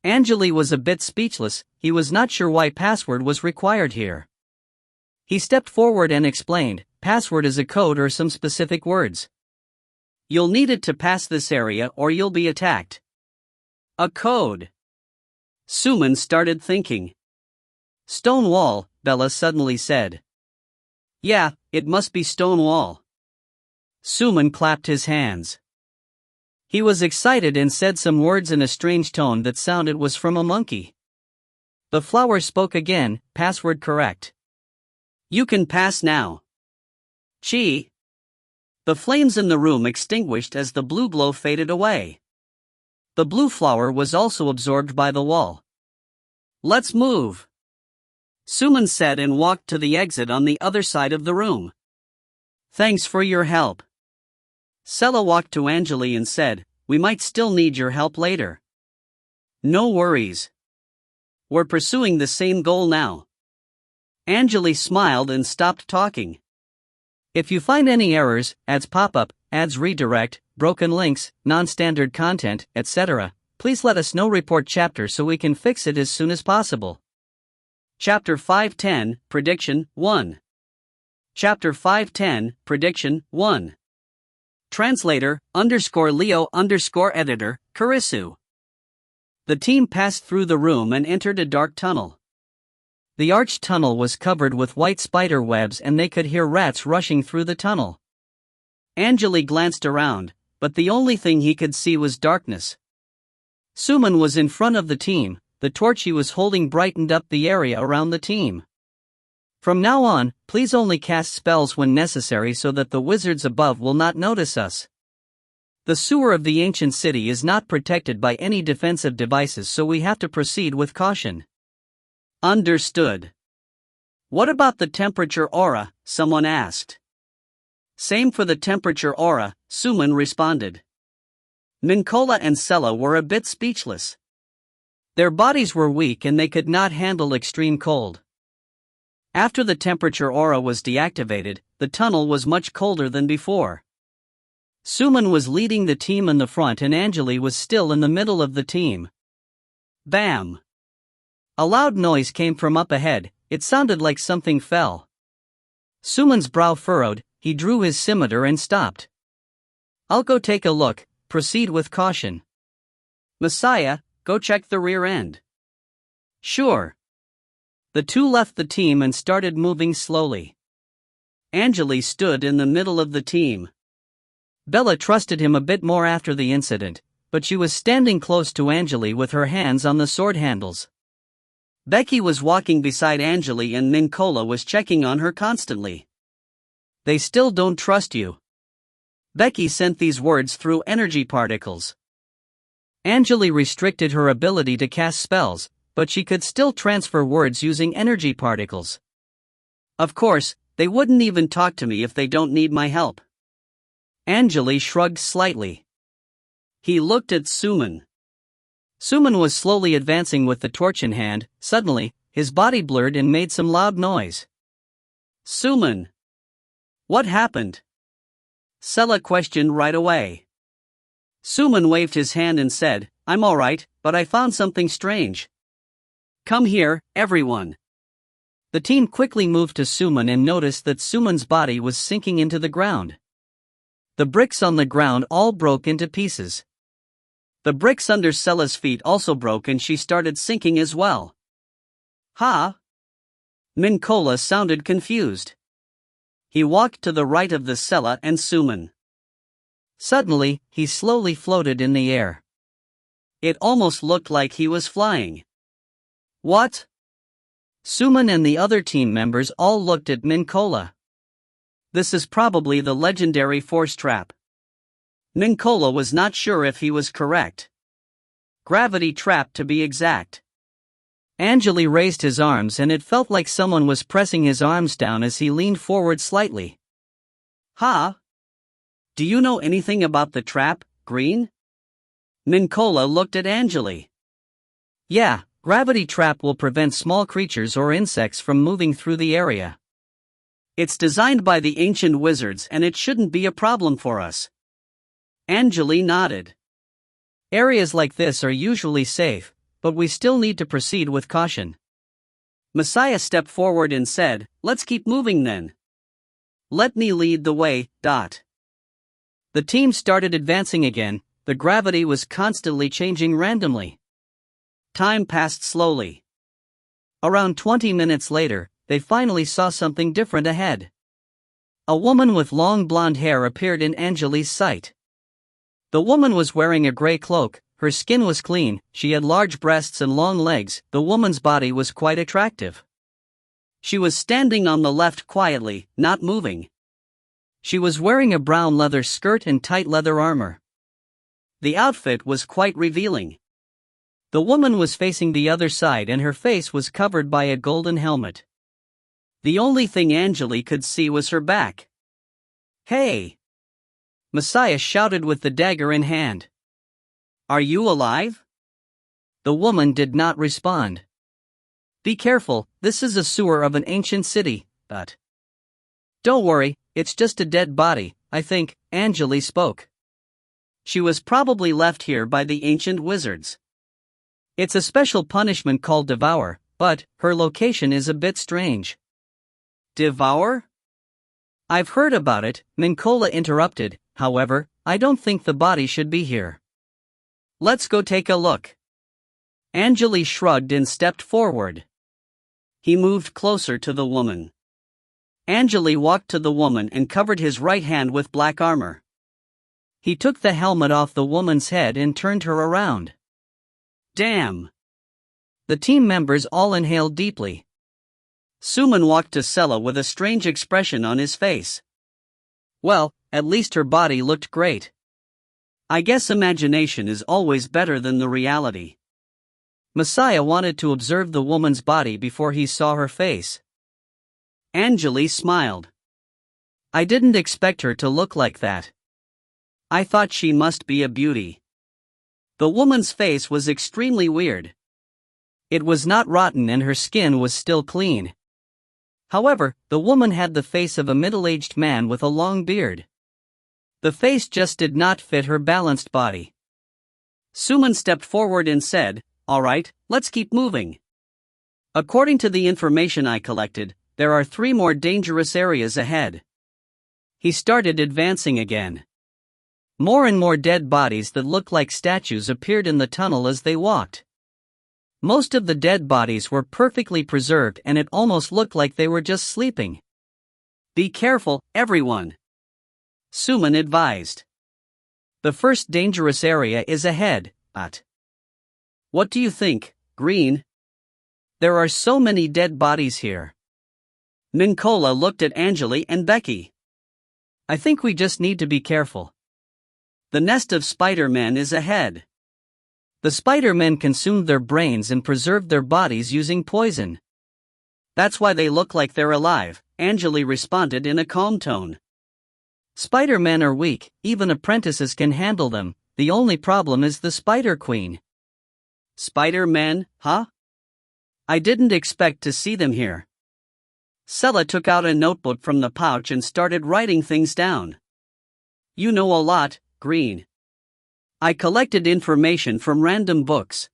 Angele was a bit speechless, he was not sure why password was required here. He stepped forward and explained, password is a code or some specific words. You'll need it to pass this area or you'll be attacked. A code. Suman started thinking. Stone wall, Bella suddenly said. Yeah, it must be stone wall. Suman clapped his hands. He was excited and said some words in a strange tone that sounded was from a monkey. The flower spoke again, password correct. You can pass now. Chi. The flames in the room extinguished as the blue glow faded away. The blue flower was also absorbed by the wall. Let's move. Suman said and walked to the exit on the other side of the room. Thanks for your help. Sela walked to Angele and said, we might still need your help later. No worries. We're pursuing the same goal now. Angele smiled and stopped talking. If you find any errors, ads pop up, ads redirect, broken links, non-standard content, etc., please let us know. Report chapter so we can fix it as soon as possible. Chapter 510, Prediction 1. Chapter 510, Prediction 1. Translator, _Leo_editor, Kurisu. The team passed through the room and entered a dark tunnel. The arched tunnel was covered with white spider webs and they could hear rats rushing through the tunnel. Angele glanced around, but the only thing he could see was darkness. Suman was in front of the team, the torch he was holding brightened up the area around the team. From now on, please only cast spells when necessary so that the wizards above will not notice us. The sewer of the ancient city is not protected by any defensive devices, so we have to proceed with caution. Understood. What about the temperature aura? Someone asked. Same for the temperature aura, Suman responded. Mincola and Sela were a bit speechless. Their bodies were weak and they could not handle extreme cold. After the temperature aura was deactivated, the tunnel was much colder than before. Suman was leading the team in the front and Angele was still in the middle of the team. Bam! A loud noise came from up ahead, It sounded like something fell. Suman's brow furrowed, he drew his scimitar and stopped. I'll go take a look, proceed with caution. Messiah, go check the rear end. Sure. The two left the team and started moving slowly. Angele stood in the middle of the team. Bella trusted him a bit more after the incident, but she was standing close to Angele with her hands on the sword handles. Becky was walking beside Angele and Mincola was checking on her constantly. They still don't trust you. Becky sent these words through energy particles. Angele restricted her ability to cast spells, but she could still transfer words using energy particles. Of course, they wouldn't even talk to me if they don't need my help. Angele shrugged slightly. He looked at Suman. Suman was slowly advancing with the torch in hand. Suddenly, his body blurred and made some loud noise. Suman! What happened? Sela questioned right away. Suman waved his hand and said, I'm alright, but I found something strange. Come here, everyone. The team quickly moved to Suman and noticed that Suman's body was sinking into the ground. The bricks on the ground all broke into pieces. The bricks under Sela's feet also broke and she started sinking as well. Huh? Mincola sounded confused. He walked to the right of the Sela and Suman. Suddenly, he slowly floated in the air. It almost looked like he was flying. What? Suman and the other team members all looked at Mincola. This is probably the legendary force trap. Mincola was not sure if he was correct. Gravity trap to be exact. Angele raised his arms and it felt like someone was pressing his arms down as he leaned forward slightly. Huh? Do you know anything about the trap, Green? Mincola looked at Angele. Yeah, gravity trap will prevent small creatures or insects from moving through the area. It's designed by the ancient wizards and it shouldn't be a problem for us. Angele nodded. Areas like this are usually safe, but we still need to proceed with caution. Messiah stepped forward and said, let's keep moving then. Let me lead the way. The team started advancing again. The gravity was constantly changing randomly. Time passed slowly. Around 20 minutes later, they finally saw something different ahead. A woman with long blonde hair appeared in Angele's sight. The woman was wearing a gray cloak, her skin was clean, she had large breasts and long legs, the woman's body was quite attractive. She was standing on the left quietly, not moving. She was wearing a brown leather skirt and tight leather armor. The outfit was quite revealing. The woman was facing the other side and her face was covered by a golden helmet. The only thing Angele could see was her back. Hey! Messiah shouted with the dagger in hand. Are you alive? The woman did not respond. Be careful, this is a sewer of an ancient city, but... Don't worry, it's just a dead body, I think, Angele spoke. She was probably left here by the ancient wizards. It's a special punishment called Devour, but her location is a bit strange. Devour? I've heard about it, Mincola interrupted, however, I don't think the body should be here. Let's go take a look. Angele shrugged and stepped forward. He moved closer to the woman. Angele walked to the woman and covered his right hand with black armor. He took the helmet off the woman's head and turned her around. Damn! The team members all inhaled deeply. Suman walked to Sela with a strange expression on his face. Well, at least her body looked great. I guess imagination is always better than the reality. Messiah wanted to observe the woman's body before he saw her face. Angele smiled. I didn't expect her to look like that. I thought she must be a beauty. The woman's face was extremely weird. It was not rotten and her skin was still clean. However, the woman had the face of a middle-aged man with a long beard. The face just did not fit her balanced body. Suman stepped forward and said, "All right, let's keep moving." According to the information I collected, there are 3 more dangerous areas ahead. He started advancing again. More and more dead bodies that looked like statues appeared in the tunnel as they walked. Most of the dead bodies were perfectly preserved and it almost looked like they were just sleeping. Be careful, everyone, Suman advised. The first dangerous area is ahead, but what do you think, Green? There are so many dead bodies here. Nicola looked at Angele and Becky. I think we just need to be careful. The nest of Spider-Men is ahead. The Spider-Men consumed their brains and preserved their bodies using poison. That's why they look like they're alive, Angele responded in a calm tone. Spider-Men are weak, even apprentices can handle them, the only problem is the Spider Queen. Spider-Men, huh? I didn't expect to see them here. Sella took out a notebook from the pouch and started writing things down. You know a lot, Green. I collected information from random books.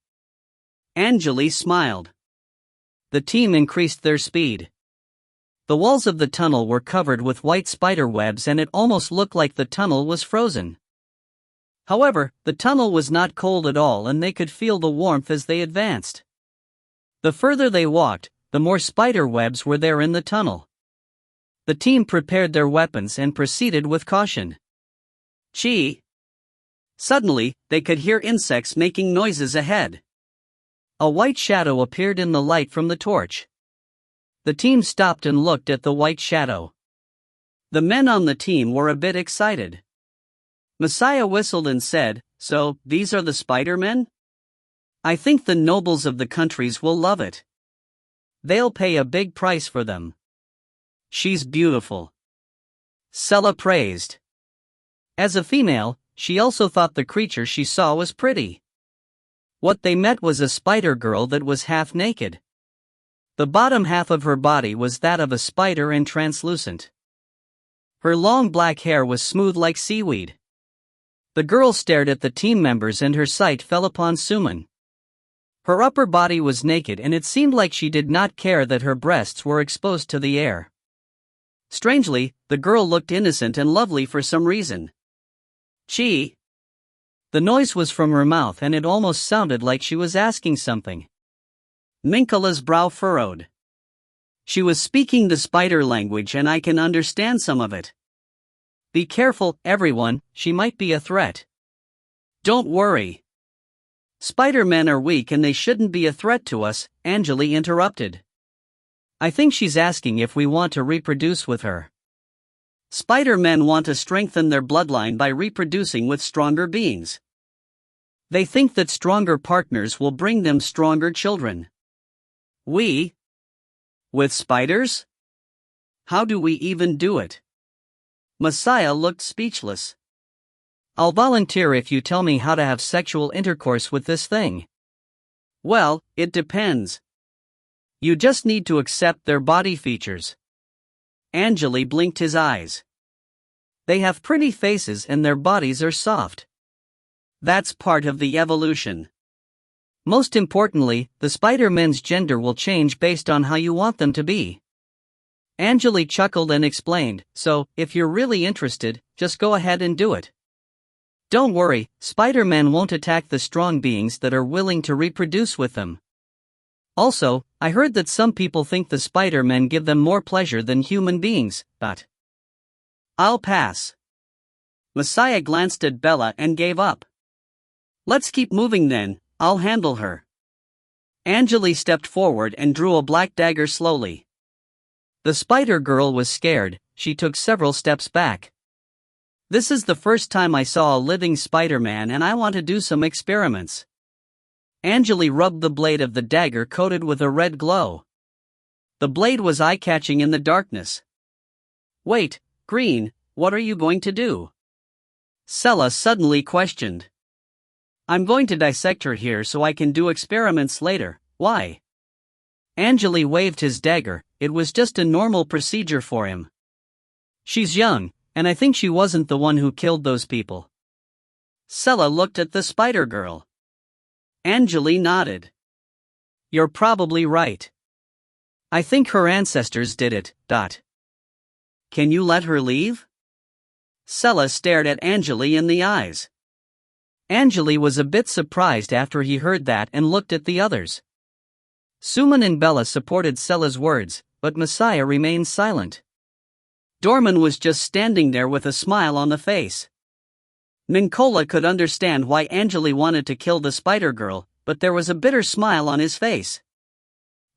Angele smiled. The team increased their speed. The walls of the tunnel were covered with white spider webs and it almost looked like the tunnel was frozen. However, the tunnel was not cold at all and they could feel the warmth as they advanced. The further they walked, the more spider webs were there in the tunnel. The team prepared their weapons and proceeded with caution. Gee! Suddenly, they could hear insects making noises ahead. A white shadow appeared in the light from the torch. The team stopped and looked at the white shadow. The men on the team were a bit excited. Messiah whistled and said, "So, these are the Spider-Men? I think the nobles of the countries will love it. They'll pay a big price for them." She's beautiful, Sella praised. As a female, she also thought the creature she saw was pretty. What they met was a spider girl that was half naked. The bottom half of her body was that of a spider and translucent. Her long black hair was smooth like seaweed. The girl stared at the team members and her sight fell upon Suman. Her upper body was naked and it seemed like she did not care that her breasts were exposed to the air. Strangely, the girl looked innocent and lovely for some reason. Gee! The noise was from her mouth and it almost sounded like she was asking something. Minkala's brow furrowed. She was speaking the spider language and I can understand some of it. Be careful, everyone, she might be a threat. Don't worry. Spider-Men are weak and they shouldn't be a threat to us, Angele interrupted. I think she's asking if we want to reproduce with her. Spider-Men want to strengthen their bloodline by reproducing with stronger beings. They think that stronger partners will bring them stronger children. We? With spiders? How do we even do it? Messiah looked speechless. I'll volunteer if you tell me how to have sexual intercourse with this thing. Well, it depends. You just need to accept their body features. Angele blinked his eyes. They have pretty faces and their bodies are soft. That's part of the evolution. Most importantly, the Spider-Men's gender will change based on how you want them to be. Angele chuckled and explained, so, if you're really interested, just go ahead and do it. Don't worry, Spider-Men won't attack the strong beings that are willing to reproduce with them. Also, I heard that some people think the Spider-Men give them more pleasure than human beings, but I'll pass. Messiah glanced at Bella and gave up. Let's keep moving then, I'll handle her. Angele stepped forward and drew a black dagger slowly. The spider girl was scared, she took several steps back. This is the first time I saw a living Spider-Man and I want to do some experiments. Angele rubbed the blade of the dagger coated with a red glow. The blade was eye-catching in the darkness. Wait, Green, what are you going to do? Sella suddenly questioned. I'm going to dissect her here so I can do experiments later, why? Angele waved his dagger, it was just a normal procedure for him. She's young, and I think she wasn't the one who killed those people. Sella looked at the spider girl. Angele nodded. You're probably right. I think her ancestors did it. Can you let her leave? Sela stared at Angele in the eyes. Angele was a bit surprised after he heard that and looked at the others. Suman and Bella supported Sela's words, but Messiah remained silent. Dorman was just standing there with a smile on the face. Minkola could understand why Angele wanted to kill the spider girl, but there was a bitter smile on his face.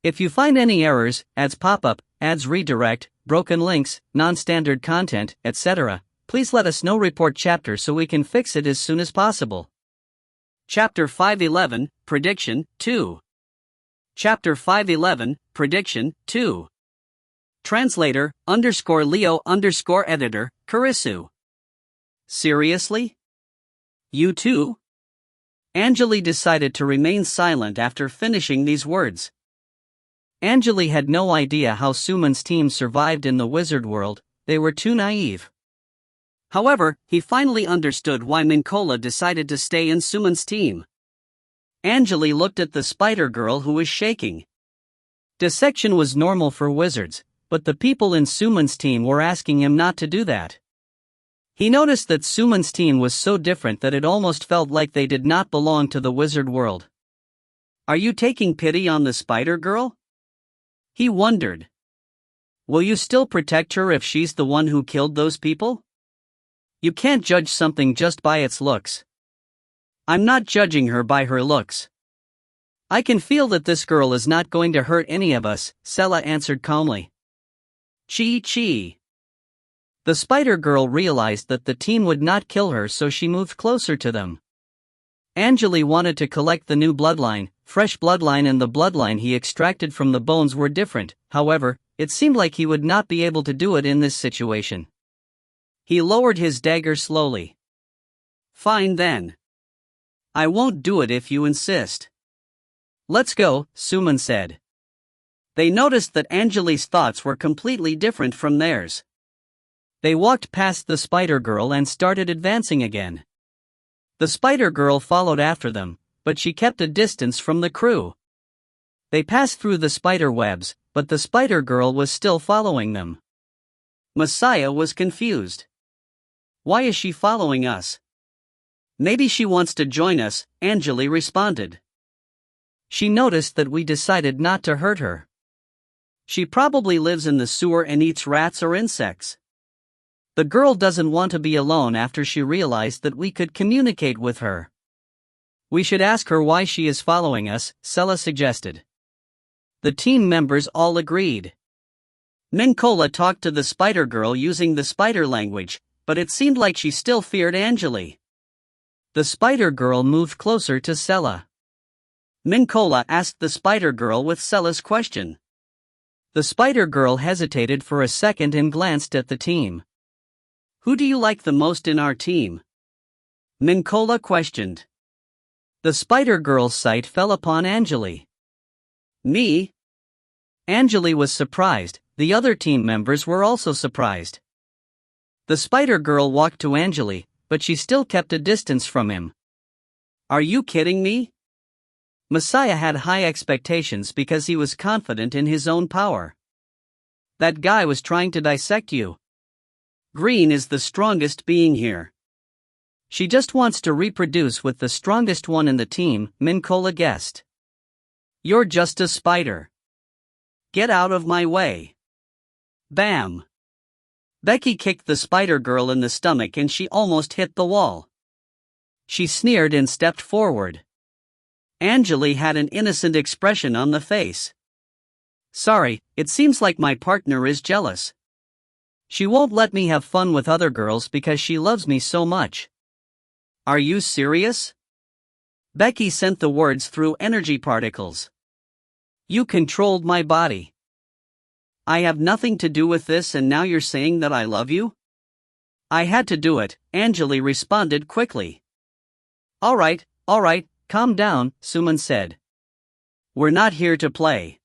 If you find any errors, ads pop up, ads redirect, broken links, non-standard content, etc., please let us know. Report chapter so we can fix it as soon as possible. Chapter 511, Prediction 2. Chapter 511, Prediction 2. Translator, _Leo_editor, Karisu. Seriously? You too? Angele decided to remain silent after finishing these words. Angele had no idea how Suman's team survived in the wizard world, they were too naive. However, he finally understood why Minkola decided to stay in Suman's team. Angele looked at the spider girl who was shaking. Dissection was normal for wizards, but the people in Suman's team were asking him not to do that. He noticed that Suman's team was so different that it almost felt like they did not belong to the wizard world. Are you taking pity on the spider girl? He wondered. Will you still protect her if she's the one who killed those people? You can't judge something just by its looks. I'm not judging her by her looks. I can feel that this girl is not going to hurt any of us, Sela answered calmly. Chi. The spider girl realized that the team would not kill her, so she moved closer to them. Angele wanted to collect the new bloodline, fresh bloodline, and the bloodline he extracted from the bones were different. However, it seemed like he would not be able to do it in this situation. He lowered his dagger slowly. Fine then. I won't do it if you insist. Let's go, Suman said. They noticed that Angele's thoughts were completely different from theirs. They walked past the spider girl and started advancing again. The spider girl followed after them, but she kept a distance from the crew. They passed through the spider webs, but the spider girl was still following them. Messiah was confused. Why is she following us? Maybe she wants to join us, Angele responded. She noticed that we decided not to hurt her. She probably lives in the sewer and eats rats or insects. The girl doesn't want to be alone after she realized that we could communicate with her. We should ask her why she is following us, Sela suggested. The team members all agreed. Minkola talked to the spider girl using the spider language, but it seemed like she still feared Angele. The spider girl moved closer to Sela. Minkola asked the spider girl with Sela's question. The spider girl hesitated for a second and glanced at the team. Who do you like the most in our team? Minkola questioned. The spider girl's sight fell upon Angele. Me? Angele was surprised, the other team members were also surprised. The spider girl walked to Angele, but she still kept a distance from him. Are you kidding me? Messiah had high expectations because he was confident in his own power. That guy was trying to dissect you. Green is the strongest being here. She just wants to reproduce with the strongest one in the team, Minkola guessed. You're just a spider. Get out of my way. Bam! Becky kicked the spider girl in the stomach and she almost hit the wall. She sneered and stepped forward. Angele had an innocent expression on the face. Sorry, it seems like my partner is jealous. She won't let me have fun with other girls because she loves me so much. Are you serious? Becky sent the words through energy particles. You controlled my body. I have nothing to do with this and now you're saying that I love you? I had to do it, Angele responded quickly. Alright, calm down, Suman said. We're not here to play.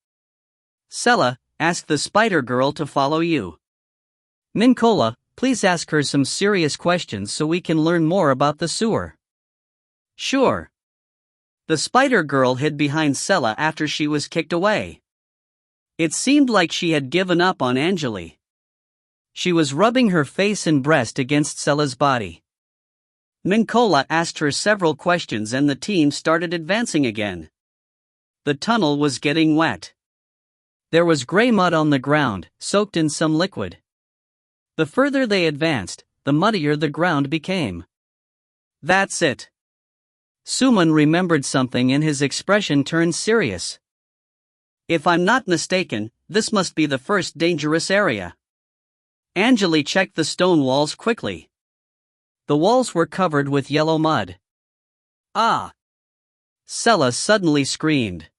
Sela, ask the spider girl to follow you. Minkola, please ask her some serious questions so we can learn more about the sewer. Sure. The spider girl hid behind Sela after she was kicked away. It seemed like she had given up on Angele. She was rubbing her face and breast against Sella's body. Mincola asked her several questions and the team started advancing again. The tunnel was getting wet. There was gray mud on the ground, soaked in some liquid. The further they advanced, the muddier the ground became. That's it. Suman remembered something and his expression turned serious. If I'm not mistaken, this must be the first dangerous area. Angele checked the stone walls quickly. The walls were covered with yellow mud. Ah! Sella suddenly screamed.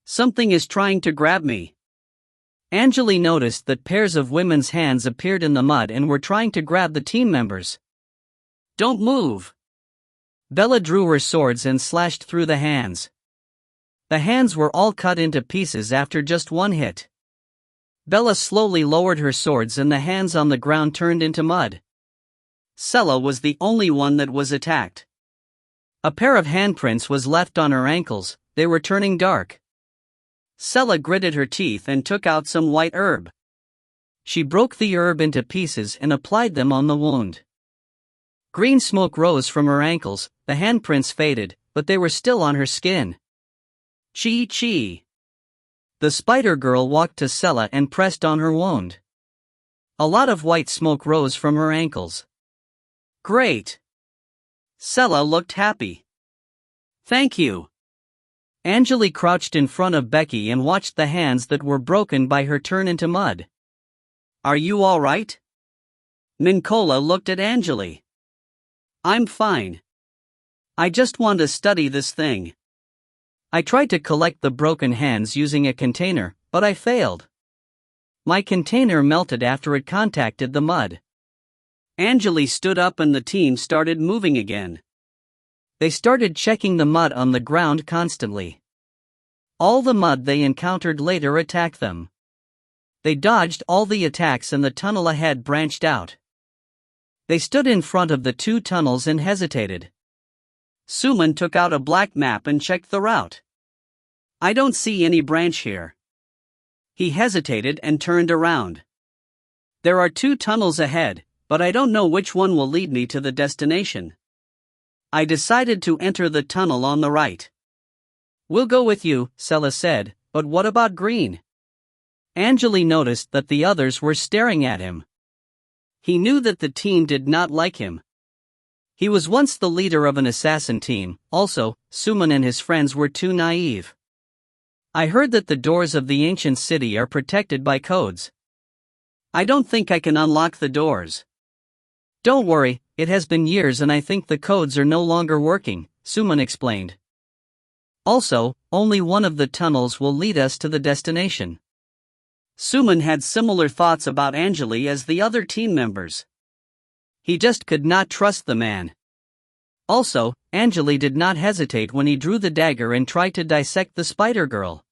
Something is trying to grab me. Angele noticed that pairs of women's hands appeared in the mud and were trying to grab the team members. Don't move! Bella drew her swords and slashed through the hands. The hands were all cut into pieces after just one hit. Bella slowly lowered her swords and the hands on the ground turned into mud. Sella was the only one that was attacked. A pair of handprints was left on her ankles, they were turning dark. Sella gritted her teeth and took out some white herb. She broke the herb into pieces and applied them on the wound. Green smoke rose from her ankles, the handprints faded, but they were still on her skin. Chi. The spider girl walked to Sella and pressed on her wound. A lot of white smoke rose from her ankles. Great! Sella looked happy. Thank you. Angele crouched in front of Becky and watched the hands that were broken by her turn into mud. Are you all right? Mincola looked at Angele. I'm fine. I just want to study this thing. I tried to collect the broken hands using a container, but I failed. My container melted after it contacted the mud. Angele stood up and the team started moving again. They started checking the mud on the ground constantly. All the mud they encountered later attacked them. They dodged all the attacks and the tunnel ahead branched out. They stood in front of the two tunnels and hesitated. Suman took out a black map and checked the route. I don't see any branch here. He hesitated and turned around. There are two tunnels ahead, but I don't know which one will lead me to the destination. I decided to enter the tunnel on the right. We'll go with you, Sella said, but what about Green? Angele noticed that the others were staring at him. He knew that the team did not like him. He was once the leader of an assassin team, also, Suman and his friends were too naive. I heard that the doors of the ancient city are protected by codes. I don't think I can unlock the doors. Don't worry, it has been years and I think the codes are no longer working, Suman explained. Also, only one of the tunnels will lead us to the destination. Suman had similar thoughts about Angele as the other team members. He just could not trust the man. Also, Angele did not hesitate when he drew the dagger and tried to dissect the spider girl.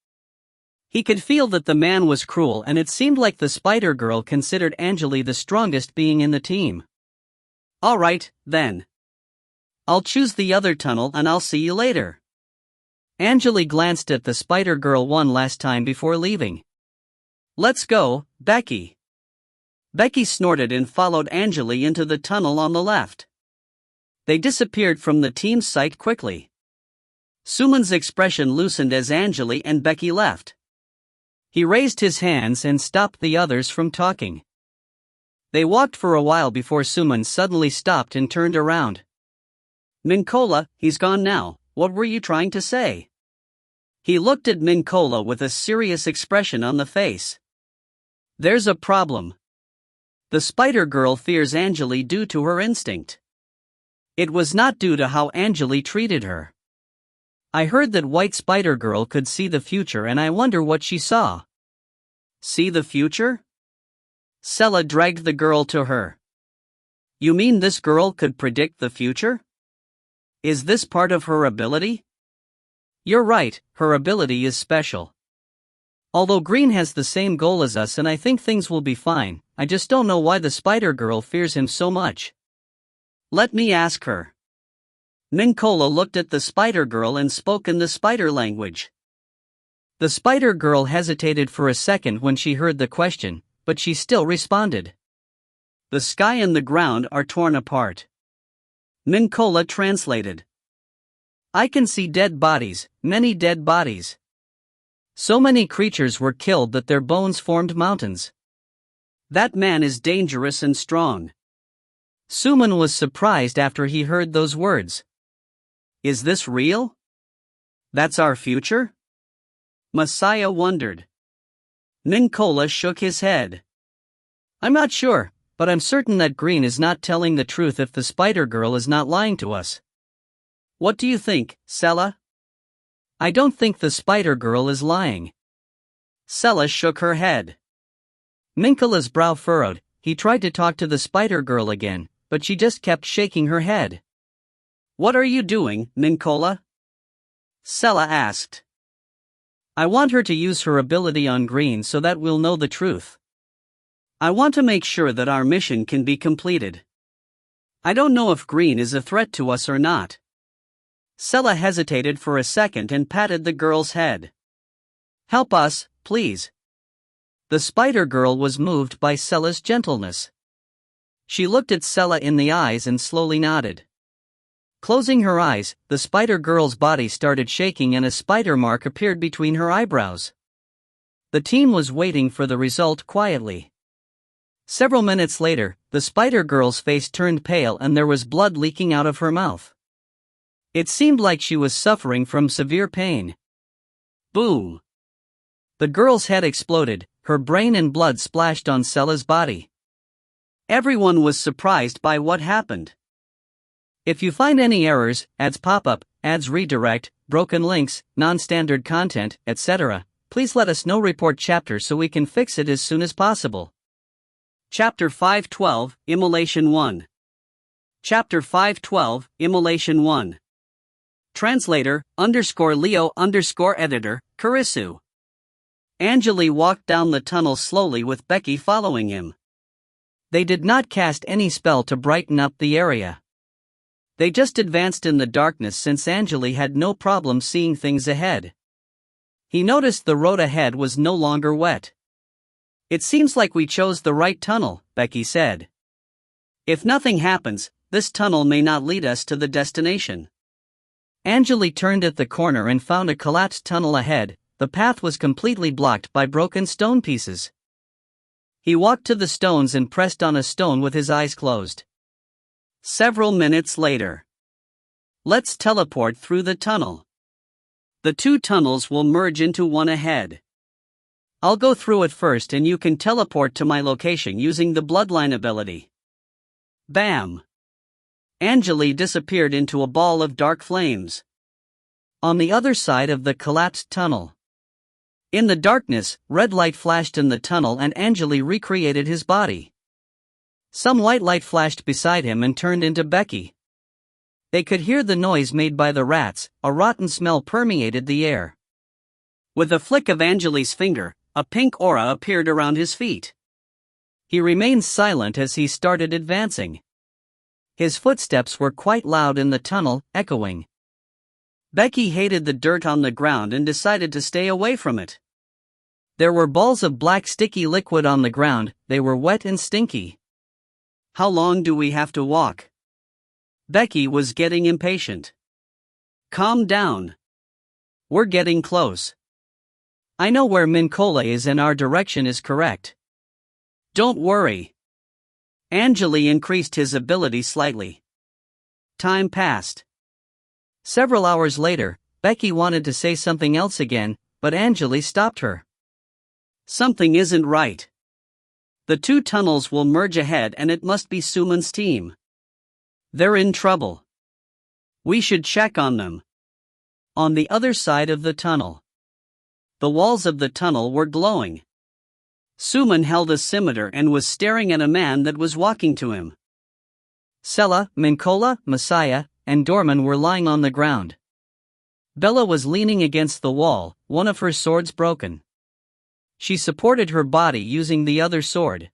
He could feel that the man was cruel and it seemed like the spider girl considered Angele the strongest being in the team. Alright, then. I'll choose the other tunnel and I'll see you later. Angele glanced at the spider girl one last time before leaving. Let's go, Becky. Becky snorted and followed Angele into the tunnel on the left. They disappeared from the team's sight quickly. Suman's expression loosened as Angele and Becky left. He raised his hands and stopped the others from talking. They walked for a while before Suman suddenly stopped and turned around. Mincola, he's gone now, what were you trying to say? He looked at Mincola with a serious expression on the face. There's a problem. The spider girl fears Angele due to her instinct. It was not due to how Angele treated her. I heard that White Spider Girl could see the future and I wonder what she saw. See the future? Sella dragged the girl to her. You mean this girl could predict the future? Is this part of her ability? You're right, her ability is special. Although Green has the same goal as us and I think things will be fine, I just don't know why the Spider Girl fears him so much. Let me ask her. Mincola looked at the Spider Girl and spoke in the spider language. The spider girl hesitated for a second when she heard the question, but she still responded. The sky and the ground are torn apart. Mincola translated. I can see dead bodies, many dead bodies. So many creatures were killed that their bones formed mountains. That man is dangerous and strong. Suman was surprised after he heard those words. Is this real? That's our future? Messiah wondered. Mincola shook his head. I'm not sure, but I'm certain that Green is not telling the truth if the spider girl is not lying to us. What do you think, Sela? I don't think the spider girl is lying. Sela shook her head. Mincola's brow furrowed. He tried to talk to the spider girl again, but she just kept shaking her head. What are you doing, Mincola? Sela asked. I want her to use her ability on Green so that we'll know the truth. I want to make sure that our mission can be completed. I don't know if Green is a threat to us or not. Sela hesitated for a second and patted the girl's head. Help us, please. The spider girl was moved by Sela's gentleness. She looked at Sela in the eyes and slowly nodded. Closing her eyes, the spider girl's body started shaking and a spider mark appeared between her eyebrows. The team was waiting for the result quietly. Several minutes later, the spider girl's face turned pale and there was blood leaking out of her mouth. It seemed like she was suffering from severe pain. Boom! The girl's head exploded, her brain and blood splashed on Sela's body. Everyone was surprised by what happened. If you find any errors, ads pop up, ads redirect, broken links, non-standard content, etc., please let us know. Report chapter so we can fix it as soon as possible. Chapter 512, Immolation 1. Chapter 512, Immolation 1. Translator, _Leo_editor, Karisu. Angele walked down the tunnel slowly with Becky following him. They did not cast any spell to brighten up the area. They just advanced in the darkness since Angele had no problem seeing things ahead. He noticed the road ahead was no longer wet. It seems like we chose the right tunnel, Becky said. If nothing happens, this tunnel may not lead us to the destination. Angele turned at the corner and found a collapsed tunnel ahead. The path was completely blocked by broken stone pieces. He walked to the stones and pressed on a stone with his eyes closed. Several minutes later. Let's teleport through the tunnel. The two tunnels will merge into one ahead. I'll go through it first and you can teleport to my location using the bloodline ability. Bam! Angele disappeared into a ball of dark flames. On the other side of the collapsed tunnel. In the darkness, red light flashed in the tunnel and Angele recreated his body. Some white light flashed beside him and turned into Becky. They could hear the noise made by the rats. A rotten smell permeated the air. With a flick of Angele's finger, a pink aura appeared around his feet. He remained silent as he started advancing. His footsteps were quite loud in the tunnel, echoing. Becky hated the dirt on the ground and decided to stay away from it. There were balls of black sticky liquid on the ground. They were wet and stinky. How long do we have to walk? Becky was getting impatient. Calm down. We're getting close. I know where Mincola is and our direction is correct. Don't worry. Angele increased his ability slightly. Time passed. Several hours later, Becky wanted to say something else again, but Angele stopped her. Something isn't right. The two tunnels will merge ahead and it must be Suman's team. They're in trouble. We should check on them. On the other side of the tunnel. The walls of the tunnel were glowing. Suman held a scimitar and was staring at a man that was walking to him. Sela, Mincola, Messiah, and Dorman were lying on the ground. Bella was leaning against the wall, one of her swords broken. She supported her body using the other sword.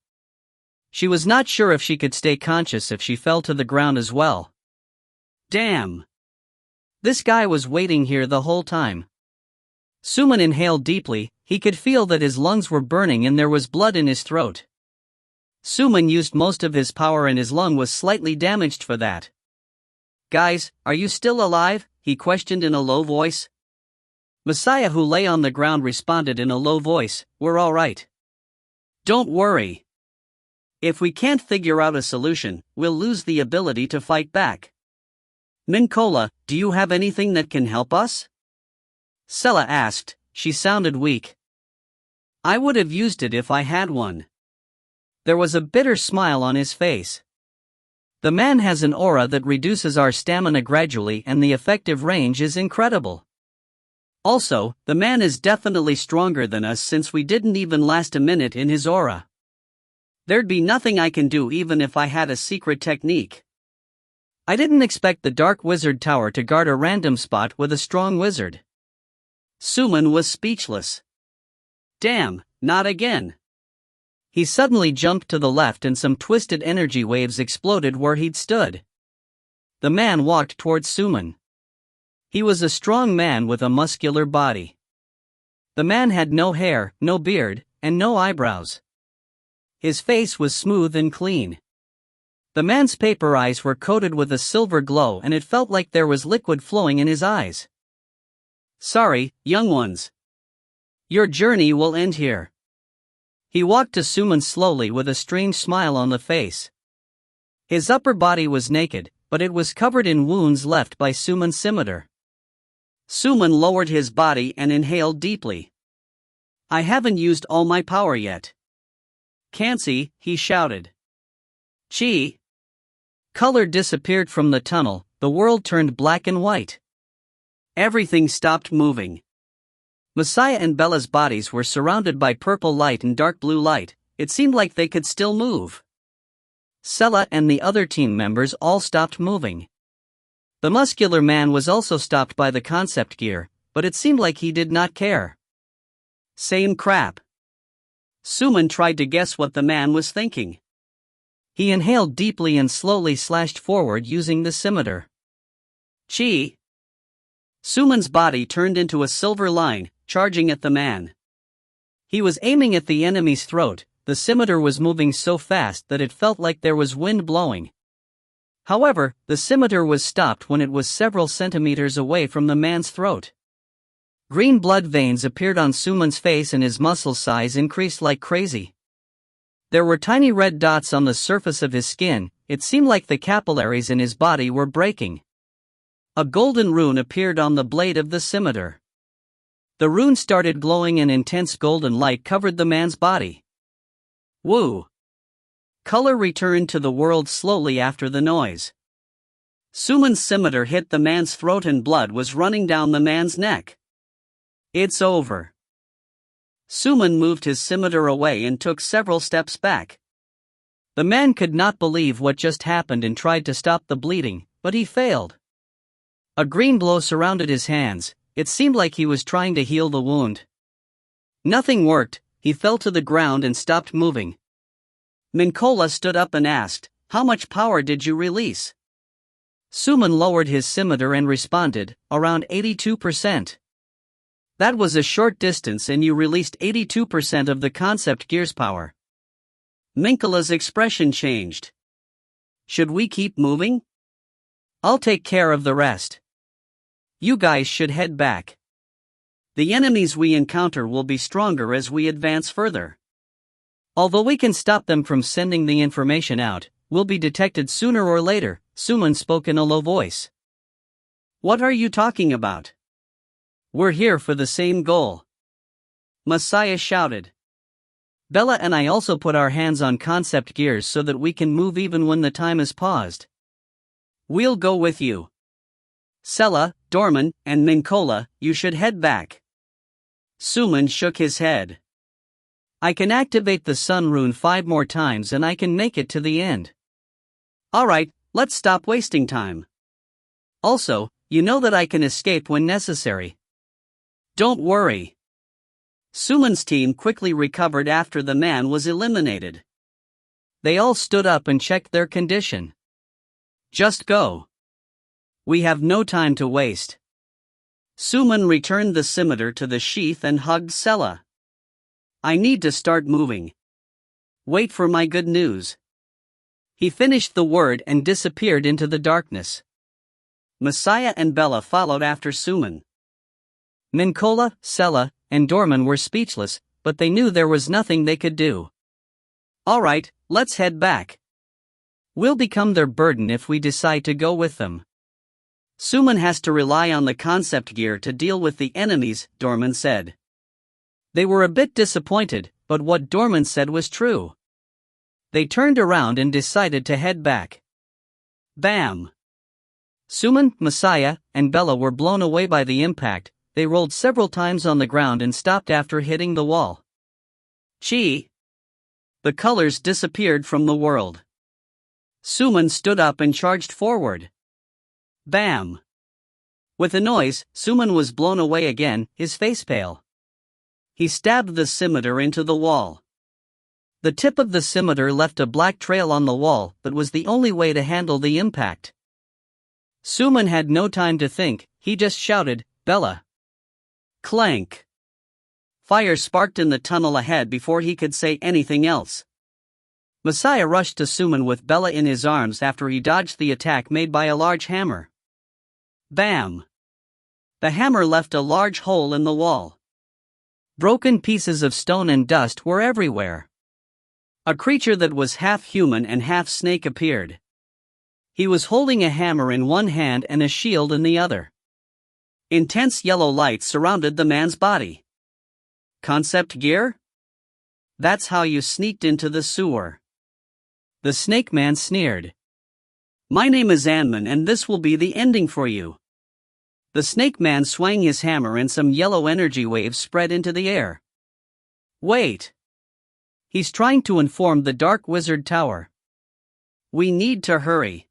She was not sure if she could stay conscious if she fell to the ground as well. Damn! This guy was waiting here the whole time. Suman inhaled deeply. He could feel that his lungs were burning and there was blood in his throat. Suman used most of his power and his lung was slightly damaged for that. "Guys, are you still alive?" he questioned in a low voice. Messiah, who lay on the ground, responded in a low voice, "We're all right. Don't worry. If we can't figure out a solution, we'll lose the ability to fight back." "Minkola, do you have anything that can help us?" Sella asked. She sounded weak. "I would have used it if I had one." There was a bitter smile on his face. "The man has an aura that reduces our stamina gradually and the effective range is incredible. Also, the man is definitely stronger than us since we didn't even last a minute in his aura. There'd be nothing I can do even if I had a secret technique. I didn't expect the Dark Wizard Tower to guard a random spot with a strong wizard." Suman was speechless. "Damn, not again." He suddenly jumped to the left and some twisted energy waves exploded where he'd stood. The man walked towards Suman. He was a strong man with a muscular body. The man had no hair, no beard, and no eyebrows. His face was smooth and clean. The man's paper eyes were coated with a silver glow and it felt like there was liquid flowing in his eyes. "Sorry, young ones. Your journey will end here." He walked to Suman slowly with a strange smile on the face. His upper body was naked, but it was covered in wounds left by Suman's scimitar. Suman lowered his body and inhaled deeply. "I haven't used all my power yet." "Can't see," he shouted. Chi. Color disappeared from the tunnel, the world turned black and white. Everything stopped moving. Messiah and Bella's bodies were surrounded by purple light and dark blue light. It seemed like they could still move. Sella and the other team members all stopped moving. The muscular man was also stopped by the concept gear, but it seemed like he did not care. Same crap. Suman tried to guess what the man was thinking. He inhaled deeply and slowly slashed forward using the scimitar. Chi. Suman's body turned into a silver line, charging at the man. He was aiming at the enemy's throat. The scimitar was moving so fast that it felt like there was wind blowing. However, the scimitar was stopped when it was several centimeters away from the man's throat. Green blood veins appeared on Suman's face and his muscle size increased like crazy. There were tiny red dots on the surface of his skin. It seemed like the capillaries in his body were breaking. A golden rune appeared on the blade of the scimitar. The rune started glowing and intense golden light covered the man's body. Woo! Color returned to the world slowly after the noise. Suman's scimitar hit the man's throat and blood was running down the man's neck. It's over. Suman moved his scimitar away and took several steps back. The man could not believe what just happened and tried to stop the bleeding, but he failed. A green glow surrounded his hands. It seemed like he was trying to heal the wound. Nothing worked. He fell to the ground and stopped moving. Minkola stood up and asked, "How much power did you release?" Suman lowered his scimitar and responded, "Around 82%. That was a short distance and you released 82% of the concept gear's power." Minkola's expression changed. "Should we keep moving? I'll take care of the rest. You guys should head back. The enemies we encounter will be stronger as we advance further. Although we can stop them from sending the information out, we'll be detected sooner or later," Suman spoke in a low voice. "What are you talking about? We're here for the same goal," Messiah shouted. "Bella and I also put our hands on concept gears so that we can move even when the time is paused. We'll go with you. Sella, Dorman, and Minkola, you should head back." Suman shook his head. "I can activate the sun rune 5 more times and I can make it to the end." "Alright, let's stop wasting time. Also, you know that I can escape when necessary. Don't worry." Suman's team quickly recovered after the man was eliminated. They all stood up and checked their condition. "Just go. We have no time to waste." Suman returned the scimitar to the sheath and hugged Sela. I need to start moving. Wait for my good news. He finished the word and disappeared into the darkness. Messiah and Bella followed after Suman. Mincola, Sela, and Dorman were speechless, but they knew there was nothing they could do. All right, let's head back. We'll become their burden if we decide to go with them. Suman has to rely on the concept gear to deal with the enemies, Dorman said. They were a bit disappointed, but what Dorman said was true. They turned around and decided to head back. Bam! Suman, Messiah, and Bella were blown away by the impact. They rolled several times on the ground and stopped after hitting the wall. Gee! The colors disappeared from the world. Suman stood up and charged forward. Bam! With a noise, Suman was blown away again, his face pale. He stabbed the scimitar into the wall. The tip of the scimitar left a black trail on the wall, but was the only way to handle the impact. Suman had no time to think, he just shouted, Bella! Clank! Fire sparked in the tunnel ahead before he could say anything else. Messiah rushed to Suman with Bella in his arms after he dodged the attack made by a large hammer. Bam! The hammer left a large hole in the wall. Broken pieces of stone and dust were everywhere. A creature that was half human and half snake appeared. He was holding a hammer in one hand and a shield in the other. Intense yellow light surrounded the man's body. Concept gear? That's how you sneaked into the sewer. The snake man sneered. My name is Anman and this will be the ending for you. The snake man swung his hammer and some yellow energy waves spread into the air. Wait! He's trying to inform the Dark Wizard Tower. We need to hurry.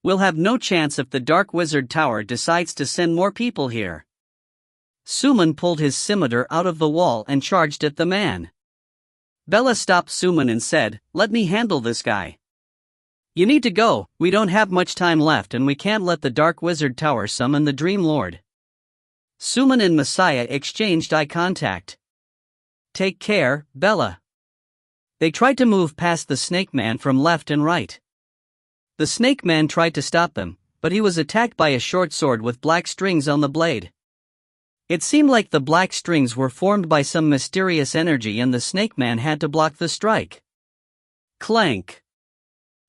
We'll have no chance if the Dark Wizard Tower decides to send more people here. Suman pulled his scimitar out of the wall and charged at the man. Bella stopped Suman and said, Let me handle this guy. You need to go, we don't have much time left and we can't let the Dark Wizard Tower summon the Dream Lord. Suman and Messiah exchanged eye contact. Take care, Bella. They tried to move past the Snake Man from left and right. The Snake Man tried to stop them, but he was attacked by a short sword with black strings on the blade. It seemed like the black strings were formed by some mysterious energy and the Snake Man had to block the strike. Clank!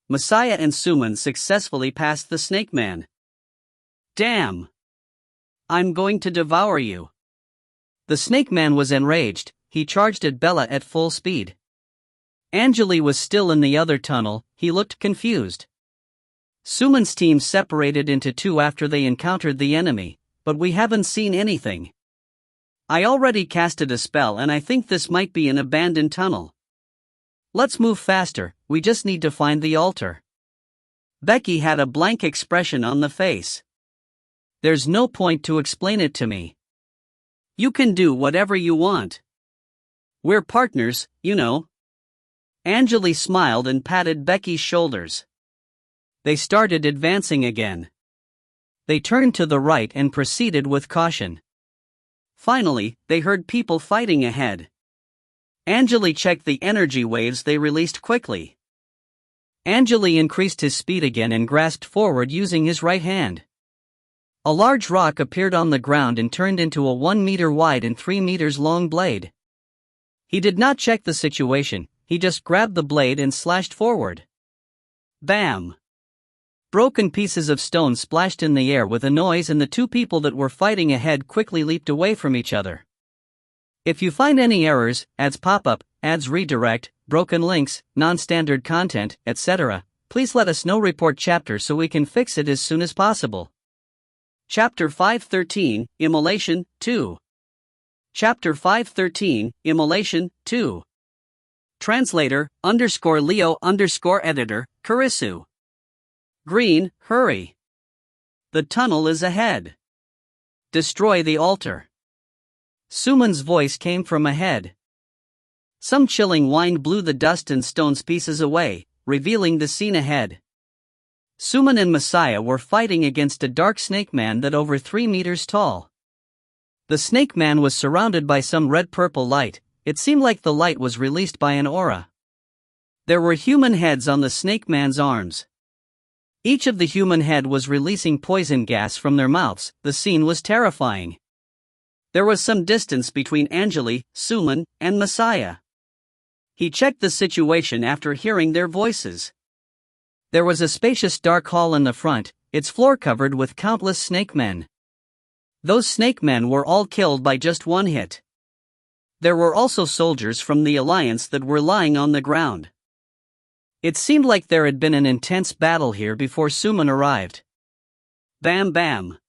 Messiah and Suman successfully passed the Snake Man. Damn! I'm going to devour you. The Snake Man was enraged, he charged at Bella at full speed. Angele was still in the other tunnel, he looked confused. Suman's team separated into two after they encountered the enemy, but we haven't seen anything. I already casted a spell and I think this might be an abandoned tunnel. Let's move faster, we just need to find the altar. Becky had a blank expression on the face. There's no point to explain it to me. You can do whatever you want. We're partners, you know. Angele smiled and patted Becky's shoulders. They started advancing again. They turned to the right and proceeded with caution. Finally, they heard people fighting ahead. Angele checked the energy waves they released quickly. Angele increased his speed again and grasped forward using his right hand. A large rock appeared on the ground and turned into a 1 meter wide and 3 meters long blade. He did not check the situation, he just grabbed the blade and slashed forward. Bam! Broken pieces of stone splashed in the air with a noise and the two people that were fighting ahead quickly leaped away from each other. If you find any errors, ads pop-up, ads redirect, broken links, non-standard content, etc., please let us know. Report chapter so we can fix it as soon as possible. Chapter 513, Immolation, 2. Chapter 513, Immolation, 2. Translator, _Leo _editor, Karisu. Green, hurry. The tunnel is ahead. Destroy the altar. Suman's voice came from ahead. Some chilling wind blew the dust and stones pieces away, revealing the scene ahead. Suman and Messiah were fighting against a dark snake man that over 3 meters tall. The snake man was surrounded by some red-purple light. It seemed like the light was released by an aura. There were human heads on the snake man's arms. Each of the human head was releasing poison gas from their mouths. The scene was terrifying. There was some distance between Angele, Suman, and Messiah. He checked the situation after hearing their voices. There was a spacious dark hall in the front, its floor covered with countless snake men. Those snake men were all killed by just one hit. There were also soldiers from the Alliance that were lying on the ground. It seemed like there had been an intense battle here before Suman arrived. Bam bam.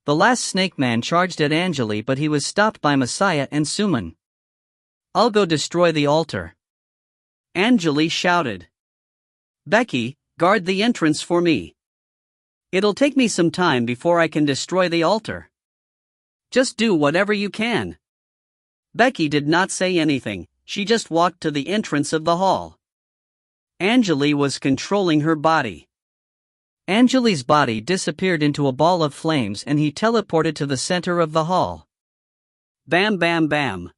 The last snake man charged at Angele, but he was stopped by Messiah and Suman. "I'll go destroy the altar," Angele shouted. "Becky, guard the entrance for me. It'll take me some time before I can destroy the altar. Just do whatever you can." Becky did not say anything, she just walked to the entrance of the hall. Angele was controlling her body. Angele's body disappeared into a ball of flames and he teleported to the center of the hall. Bam bam bam.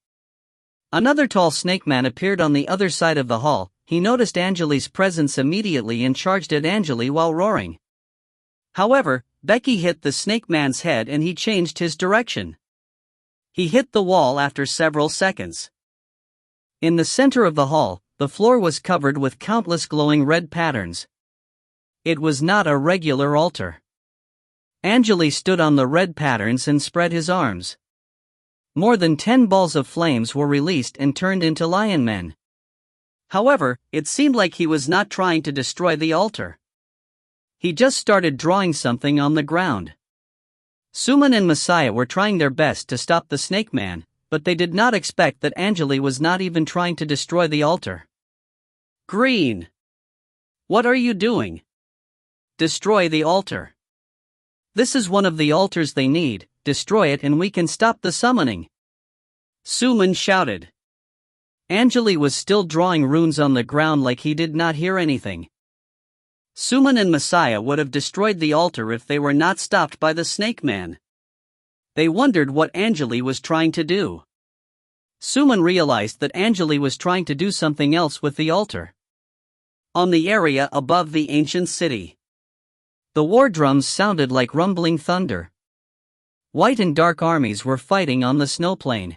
Another tall snake man appeared on the other side of the hall. He noticed Angele's presence immediately and charged at Angele while roaring. However, Becky hit the snake man's head and he changed his direction. He hit the wall after several seconds. In the center of the hall, the floor was covered with countless glowing red patterns. It was not a regular altar. Angele stood on the red patterns and spread his arms. More than 10 balls of flames were released and turned into lion men. However, it seemed like he was not trying to destroy the altar. He just started drawing something on the ground. Suman and Messiah were trying their best to stop the snake man, but they did not expect that Angele was not even trying to destroy the altar. "Green! What are you doing? Destroy the altar. This is one of the altars they need, destroy it and we can stop the summoning," Suman shouted. Angele was still drawing runes on the ground like he did not hear anything. Suman and Messiah would have destroyed the altar if they were not stopped by the snake man. They wondered what Angele was trying to do. Suman realized that Angele was trying to do something else with the altar. On the area above the ancient city, the war drums sounded like rumbling thunder. White and dark armies were fighting on the snow plain.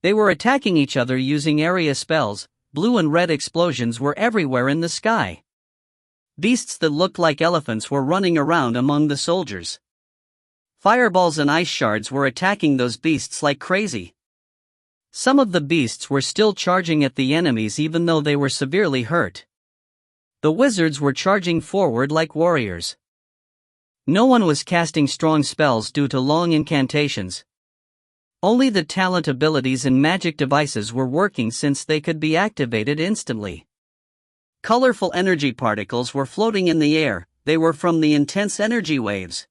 They were attacking each other using area spells. Blue and red explosions were everywhere in the sky. Beasts that looked like elephants were running around among the soldiers. Fireballs and ice shards were attacking those beasts like crazy. Some of the beasts were still charging at the enemies even though they were severely hurt. The wizards were charging forward like warriors. No one was casting strong spells due to long incantations. Only the talent abilities and magic devices were working since they could be activated instantly. Colorful energy particles were floating in the air. They were from the intense energy waves.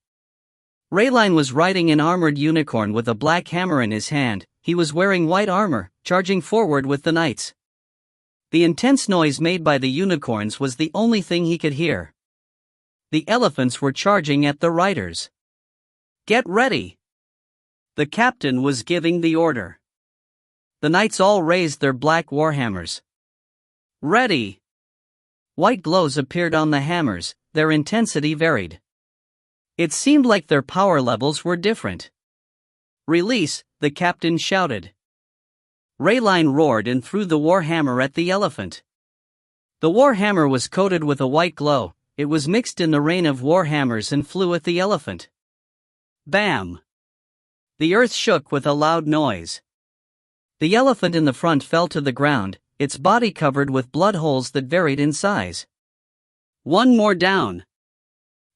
Rayline was riding an armored unicorn with a black hammer in his hand. He was wearing white armor, charging forward with the knights. The intense noise made by the unicorns was the only thing he could hear. The elephants were charging at the riders. "Get ready!" The captain was giving the order. The knights all raised their black warhammers. "Ready!" White glows appeared on the hammers, their intensity varied. It seemed like their power levels were different. "Release!" the captain shouted. Rayline roared and threw the warhammer at the elephant. The warhammer was coated with a white glow. It was mixed in the rain of warhammers and flew at the elephant. Bam! The earth shook with a loud noise. The elephant in the front fell to the ground, its body covered with blood holes that varied in size. "One more down."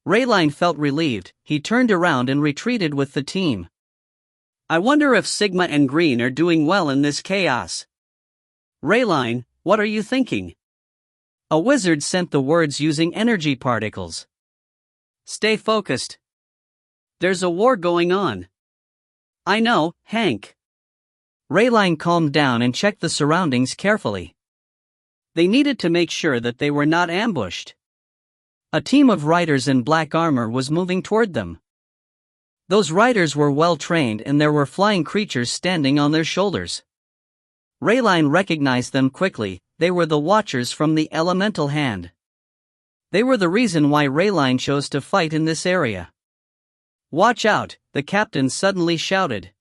Rayline felt relieved. He turned around and retreated with the team. "I wonder if Sigma and Green are doing well in this chaos." "Rayline, what are you thinking?" A wizard sent the words using energy particles. "Stay focused. There's a war going on." "I know, Hank." Rayline calmed down and checked the surroundings carefully. They needed to make sure that they were not ambushed. A team of riders in black armor was moving toward them. Those riders were well trained and there were flying creatures standing on their shoulders. Rayline recognized them quickly. They were the Watchers from the Elemental Hand. They were the reason why Rayline chose to fight in this area. "Watch out," the captain suddenly shouted.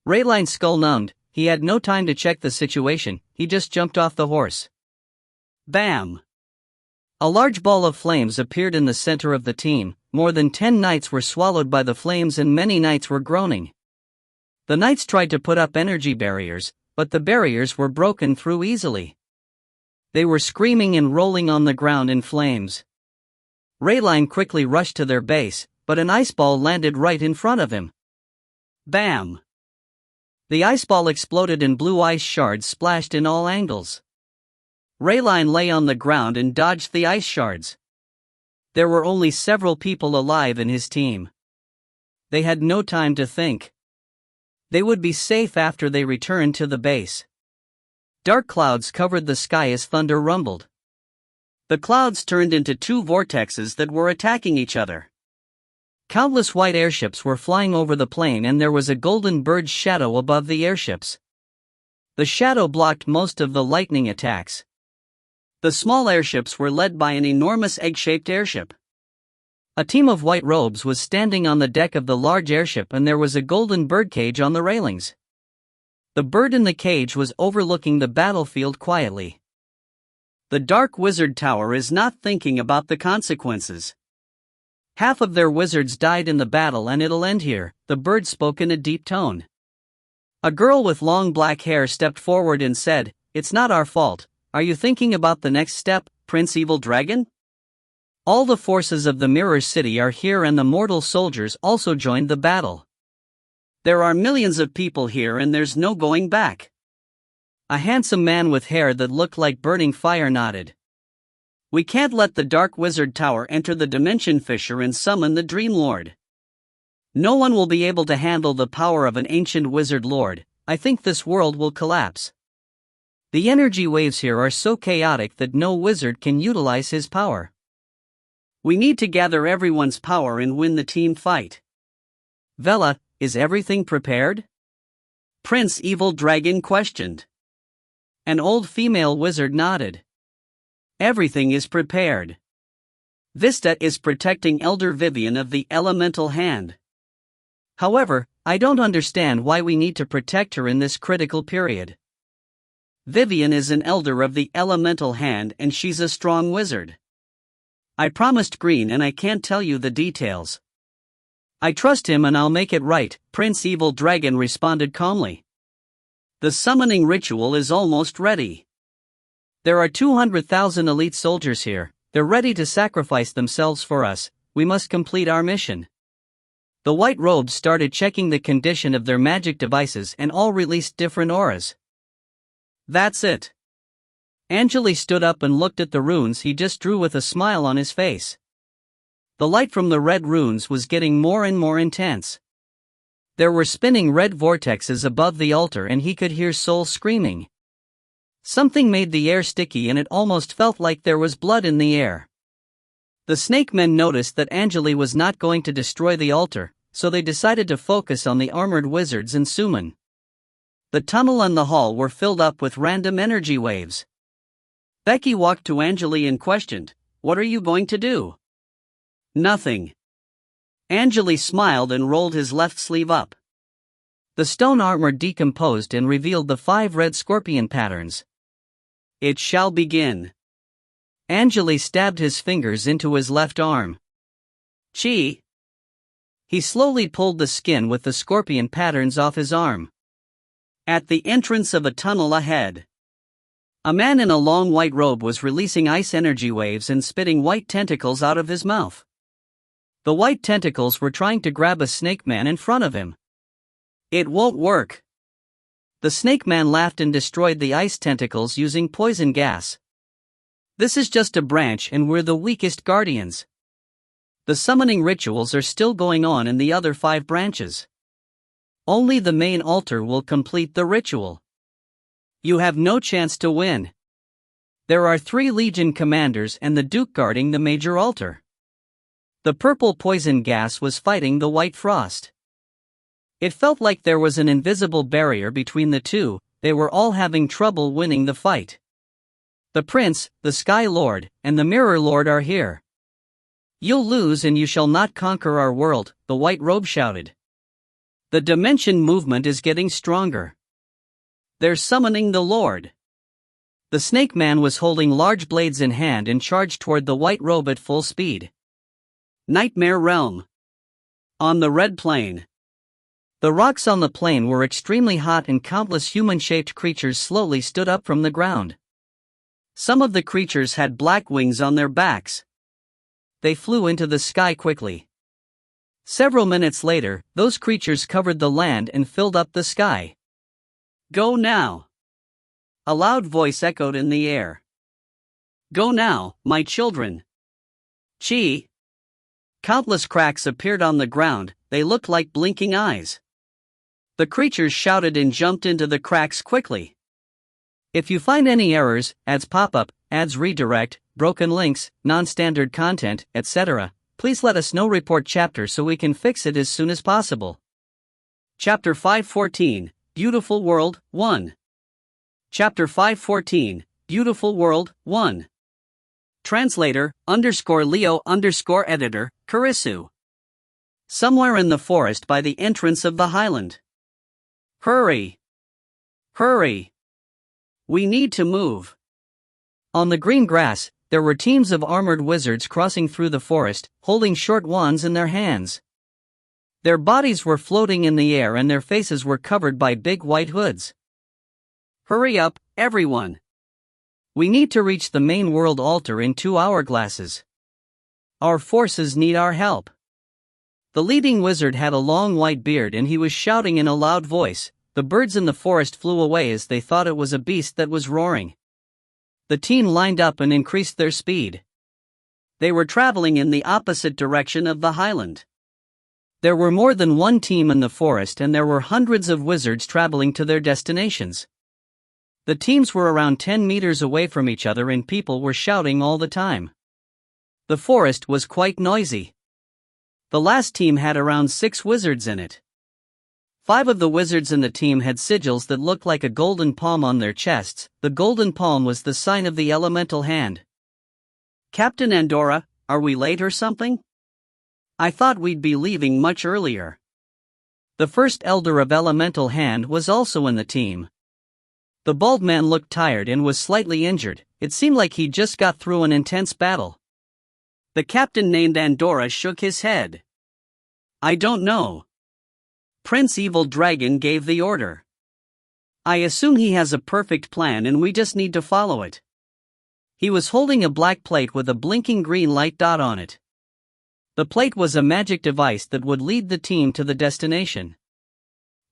Rayline's skull numbed. He had no time to check the situation, he just jumped off the horse. Bam! A large ball of flames appeared in the center of the team. More than 10 knights were swallowed by the flames and many knights were groaning. The knights tried to put up energy barriers, but the barriers were broken through easily. They were screaming and rolling on the ground in flames. Rayline quickly rushed to their base, but an ice ball landed right in front of him. Bam! The ice ball exploded and blue ice shards splashed in all angles. Rayline lay on the ground and dodged the ice shards. There were only several people alive in his team. They had no time to think. They would be safe after they returned to the base. Dark clouds covered the sky as thunder rumbled. The clouds turned into 2 vortexes that were attacking each other. Countless white airships were flying over the plain and there was a golden bird's shadow above the airships. The shadow blocked most of the lightning attacks. The small airships were led by an enormous egg-shaped airship. A team of white robes was standing on the deck of the large airship and there was a golden birdcage on the railings. The bird in the cage was overlooking the battlefield quietly. The Dark Wizard Tower is not thinking about the consequences. Half of their wizards died in the battle and it'll end here, the bird spoke in a deep tone. A girl with long black hair stepped forward and said, "It's not our fault. Are you thinking about the next step, Prince Evil Dragon?" All the forces of the Mirror City are here and the mortal soldiers also joined the battle. There are millions of people here and there's no going back. A handsome man with hair that looked like burning fire nodded. "We can't let the Dark Wizard Tower enter the Dimension Fissure and summon the Dream Lord. No one will be able to handle the power of an ancient wizard lord. I think this world will collapse. The energy waves here are so chaotic that no wizard can utilize his power. We need to gather everyone's power and win the team fight. Vela, is everything prepared?" Prince Evil Dragon questioned. An old female wizard nodded. "Everything is prepared. Vista is protecting Elder Vivian of the Elemental Hand. However, I don't understand why we need to protect her in this critical period. Vivian is an elder of the Elemental Hand and she's a strong wizard. I promised Green and I can't tell you the details. I trust him and I'll make it right," Prince Evil Dragon responded calmly. "The summoning ritual is almost ready. There are 200,000 elite soldiers here, they're ready to sacrifice themselves for us, we must complete our mission." The white robes started checking the condition of their magic devices and all released different auras. "That's it." Angele stood up and looked at the runes he just drew with a smile on his face. The light from the red runes was getting more and more intense. There were spinning red vortexes above the altar and he could hear Soul screaming. Something made the air sticky and it almost felt like there was blood in the air. The snake men noticed that Angele was not going to destroy the altar, so they decided to focus on the armored wizards and summon. The tunnel and the hall were filled up with random energy waves. Becky walked to Angele and questioned, "What are you going to do?" "Nothing." Angele smiled and rolled his left sleeve up. The stone armor decomposed and revealed the 5 red scorpion patterns. "It shall begin." Angele stabbed his fingers into his left arm. "Chi." He slowly pulled the skin with the scorpion patterns off his arm. At the entrance of a tunnel ahead, a man in a long white robe was releasing ice energy waves and spitting white tentacles out of his mouth. The white tentacles were trying to grab a snake man in front of him. "It won't work." The snake man laughed and destroyed the ice tentacles using poison gas. "This is just a branch and we're the weakest guardians. The summoning rituals are still going on in the other 5 branches. Only the main altar will complete the ritual. You have no chance to win. There are 3 Legion commanders and the Duke guarding the major altar. The purple poison gas was fighting the white frost. It felt like there was an invisible barrier between the two. They were all having trouble winning the fight. The Prince, the Sky Lord, and the Mirror Lord are here. You'll lose and you shall not conquer our world, the White Robe shouted. The dimension movement is getting stronger. They're summoning the Lord. The Snake Man was holding large blades in hand and charged toward the White Robe at full speed. Nightmare Realm. On the Red Plain. The rocks on the plain were extremely hot and countless human-shaped creatures slowly stood up from the ground. Some of the creatures had black wings on their backs. They flew into the sky quickly. Several minutes later, those creatures covered the land and filled up the sky. Go now. A loud voice echoed in the air. Go now, my children. Chi. Countless cracks appeared on the ground, they looked like blinking eyes. The creatures shouted and jumped into the cracks quickly. If you find any errors, ads pop up, ads redirect, broken links, non-standard content, etc., please let us know. Report chapter so we can fix it as soon as possible. Chapter 514, Beautiful World, 1. Chapter 514, Beautiful World, 1. Translator, _Leo _editor, Karisu. Somewhere in the forest by the entrance of the highland. Hurry! Hurry! We need to move. On the green grass, there were teams of armored wizards crossing through the forest, holding short wands in their hands. Their bodies were floating in the air and their faces were covered by big white hoods. Hurry up, everyone! We need to reach the main world altar in 2 hourglasses. Our forces need our help. The leading wizard had a long white beard and he was shouting in a loud voice. The birds in the forest flew away as they thought it was a beast that was roaring. The team lined up and increased their speed. They were traveling in the opposite direction of the highland. There were more than one team in the forest and there were hundreds of wizards traveling to their destinations. The teams were around 10 meters away from each other and people were shouting all the time. The forest was quite noisy. The last team had around 6 wizards in it. 5 of the wizards in the team had sigils that looked like a golden palm on their chests. The golden palm was the sign of the elemental hand. Captain Andorra, are we late or something? I thought we'd be leaving much earlier. The first elder of elemental hand was also in the team. The bald man looked tired and was slightly injured. It seemed like he just got through an intense battle. The captain named Andorra shook his head. I don't know. Prince Evil Dragon gave the order. I assume he has a perfect plan and we just need to follow it. He was holding a black plate with a blinking green light dot on it. The plate was a magic device that would lead the team to the destination.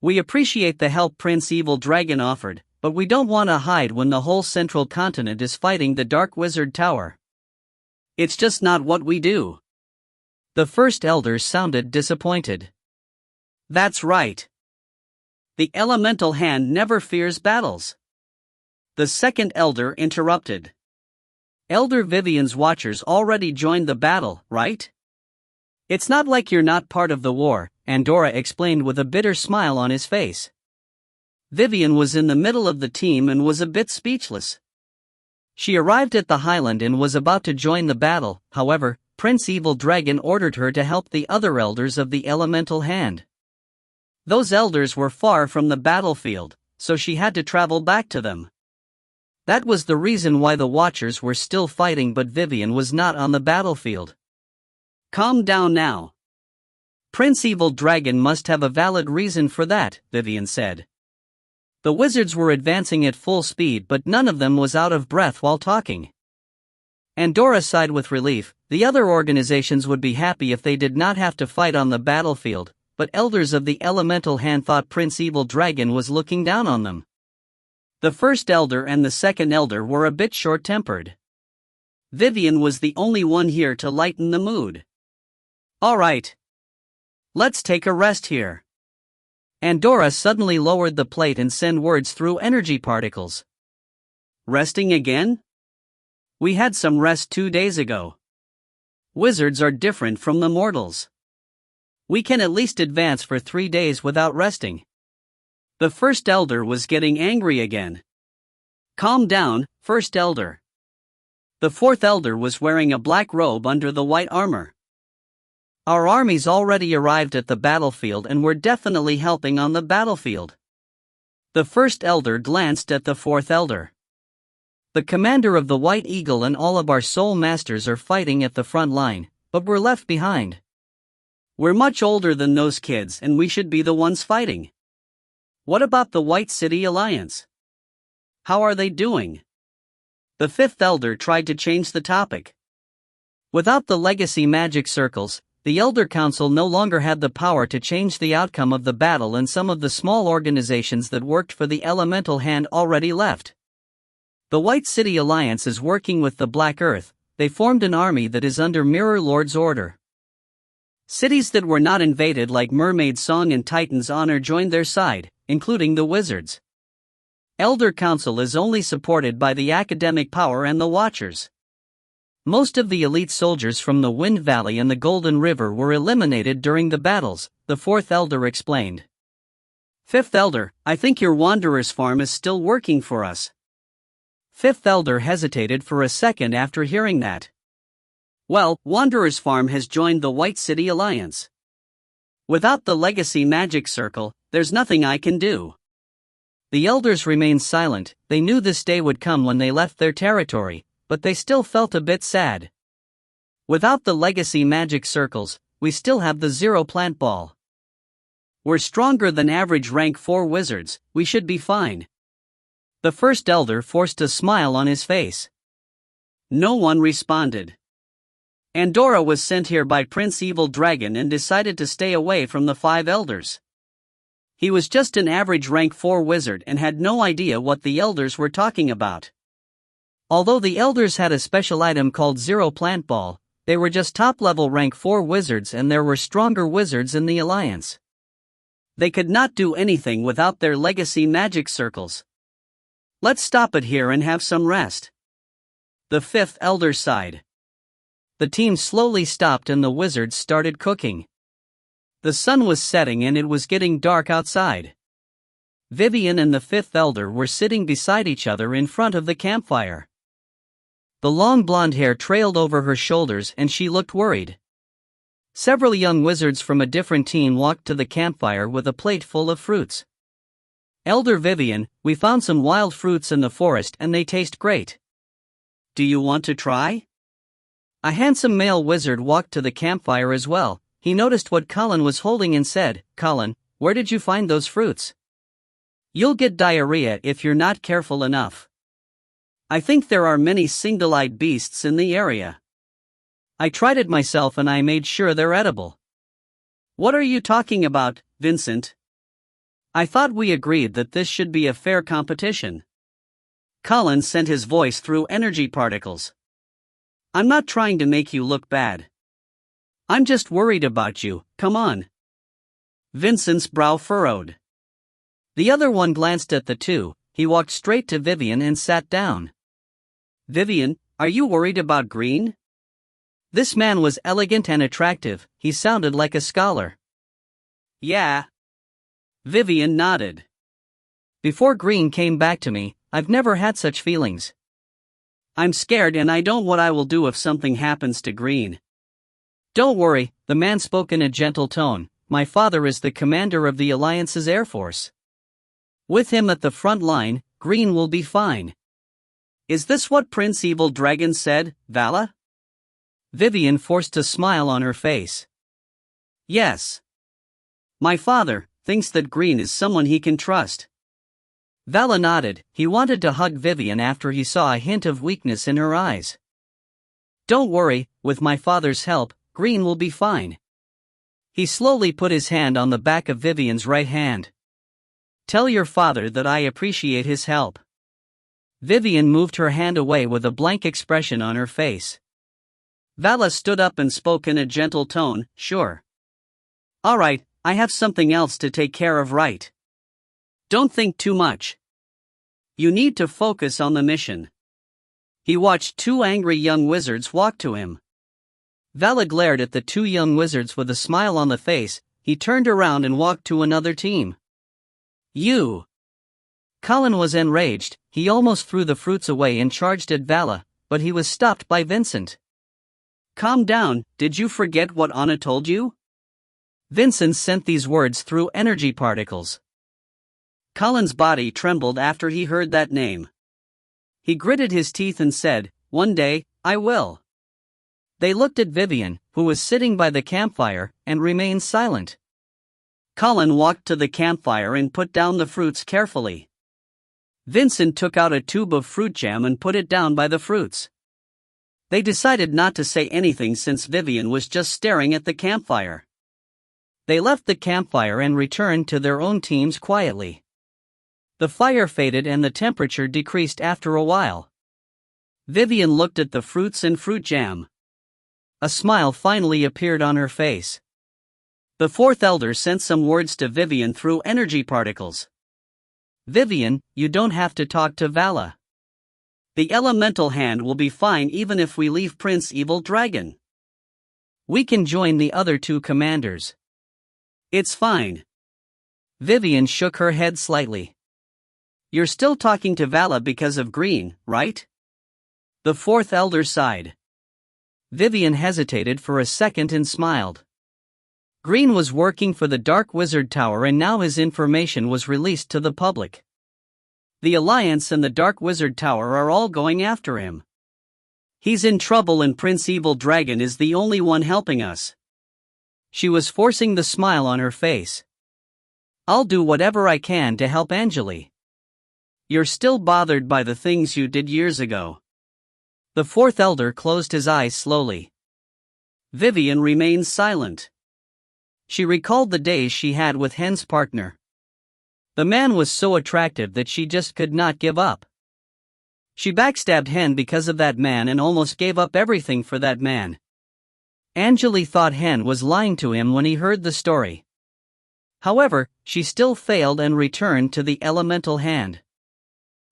We appreciate the help Prince Evil Dragon offered, but we don't want to hide when the whole central continent is fighting the Dark Wizard Tower. It's just not what we do. The first elder sounded disappointed. That's right. The elemental hand never fears battles. The second elder interrupted. Elder Vivian's watchers already joined the battle, right? It's not like you're not part of the war, Andorra explained with a bitter smile on his face. Vivian was in the middle of the team and was a bit speechless. She arrived at the highland and was about to join the battle, however, Prince Evil Dragon ordered her to help the other elders of the elemental hand. Those elders were far from the battlefield, so she had to travel back to them. That was the reason why the Watchers were still fighting, but Vivian was not on the battlefield. Calm down now. Prince Evil Dragon must have a valid reason for that, Vivian said. The wizards were advancing at full speed, but none of them was out of breath while talking. Andorra sighed with relief. The other organizations would be happy if they did not have to fight on the battlefield, but elders of the elemental hand thought Prince Evil Dragon was looking down on them. The first elder and the second elder were a bit short-tempered. Vivian was the only one here to lighten the mood. All right. Let's take a rest here. Andorra suddenly lowered the plate and sent words through energy particles. Resting again? We had some rest 2 days ago. Wizards are different from the mortals. We can at least advance for 3 days without resting. The first elder was getting angry again. Calm down, first elder. The fourth elder was wearing a black robe under the white armor. Our armies already arrived at the battlefield and were definitely helping on the battlefield. The first elder glanced at the fourth elder. The commander of the White Eagle and all of our soul masters are fighting at the front line, but we're left behind. We're much older than those kids and we should be the ones fighting. What about the White City Alliance? How are they doing? The fifth elder tried to change the topic. Without the legacy magic circles, the Elder Council no longer had the power to change the outcome of the battle, and some of the small organizations that worked for the elemental hand already left. The White City Alliance is working with the Black Earth. They formed an army that is under Mirror Lord's order. Cities that were not invaded like Mermaid Song and Titan's Honor joined their side, including the Wizards. Elder Council is only supported by the academic power and the Watchers. Most of the elite soldiers from the Wind Valley and the Golden River were eliminated during the battles, the fourth elder explained. Fifth elder, I think your Wanderer's farm is still working for us. Fifth elder hesitated for a second after hearing that. Well, Wanderer's farm has joined the White City Alliance. Without the legacy magic circle, there's nothing I can do. The elders remained silent. They knew this day would come when they left their territory, but they still felt a bit sad. Without the legacy magic circles, we still have the Zero Plant Ball. We're stronger than average rank 4 wizards, we should be fine. The first elder forced a smile on his face. No one responded. Andorra was sent here by Prince Evil Dragon and decided to stay away from the 5 elders. He was just an average rank 4 wizard and had no idea what the elders were talking about. Although the elders had a special item called Zero Plant Ball, they were just top-level rank 4 wizards and there were stronger wizards in the Alliance. They could not do anything without their legacy magic circles. Let's stop it here and have some rest. The fifth elder sighed. The team slowly stopped and the wizards started cooking. The sun was setting and it was getting dark outside. Vivian and the fifth elder were sitting beside each other in front of the campfire. The long blonde hair trailed over her shoulders and she looked worried. Several young wizards from a different team walked to the campfire with a plate full of fruits. Elder Vivian, we found some wild fruits in the forest and they taste great. Do you want to try? A handsome male wizard walked to the campfire as well. He noticed what Colin was holding and said, Colin, where did you find those fruits? You'll get diarrhea if you're not careful enough. I think there are many single-eyed beasts in the area. I tried it myself and I made sure they're edible. What are you talking about, Vincent? I thought we agreed that this should be a fair competition. Colin sent his voice through energy particles. I'm not trying to make you look bad. I'm just worried about you, come on. Vincent's brow furrowed. The other one glanced at the two. He walked straight to Vivian and sat down. Vivian, are you worried about Green? This man was elegant and attractive. He sounded like a scholar. Yeah. Vivian nodded. Before Green came back to me, I've never had such feelings. I'm scared and I don't know what I will do if something happens to Green. Don't worry, the man spoke in a gentle tone. My father is the commander of the Alliance's Air Force. With him at the front line, Green will be fine. Is this what Prince Evil Dragon said, Vala? Vivian forced a smile on her face. Yes. My father thinks that Green is someone he can trust. Vala nodded. He wanted to hug Vivian after he saw a hint of weakness in her eyes. Don't worry, with my father's help, Green will be fine. He slowly put his hand on the back of Vivian's right hand. Tell your father that I appreciate his help. Vivian moved her hand away with a blank expression on her face. Vala stood up and spoke in a gentle tone, sure. All right, I have something else to take care of, right? Don't think too much. You need to focus on the mission. He watched 2 angry young wizards walk to him. Vala glared at the two young wizards with a smile on the face. He turned around and walked to another team. You! Colin was enraged. He almost threw the fruits away and charged at Vala, but he was stopped by Vincent. Calm down, did you forget what Anna told you? Vincent sent these words through energy particles. Colin's body trembled after he heard that name. He gritted his teeth and said, "One day, I will." They looked at Vivian, who was sitting by the campfire, and remained silent. Colin walked to the campfire and put down the fruits carefully. Vincent took out a tube of fruit jam and put it down by the fruits. They decided not to say anything since Vivian was just staring at the campfire. They left the campfire and returned to their own teams quietly. The fire faded and the temperature decreased after a while. Vivian looked at the fruits and fruit jam. A smile finally appeared on her face. The fourth elder sent some words to Vivian through energy particles. "Vivian, you don't have to talk to Vala. The elemental hand will be fine even if we leave Prince Evil Dragon. We can join the other two commanders. It's fine." Vivian shook her head slightly. "You're still talking to Vala because of Green, right?" The fourth elder sighed. Vivian hesitated for a second and smiled. Green was working for the Dark Wizard Tower and now his information was released to the public. The Alliance and the Dark Wizard Tower are all going after him. He's in trouble and Prince Evil Dragon is the only one helping us. She was forcing the smile on her face. "I'll do whatever I can to help Angele. You're still bothered by the things you did years ago." The fourth elder closed his eyes slowly. Vivian remained silent. She recalled the days she had with Hen's partner. The man was so attractive that she just could not give up. She backstabbed Hen because of that man and almost gave up everything for that man. Angele thought Hen was lying to him when he heard the story. However, she still failed and returned to the elemental hand.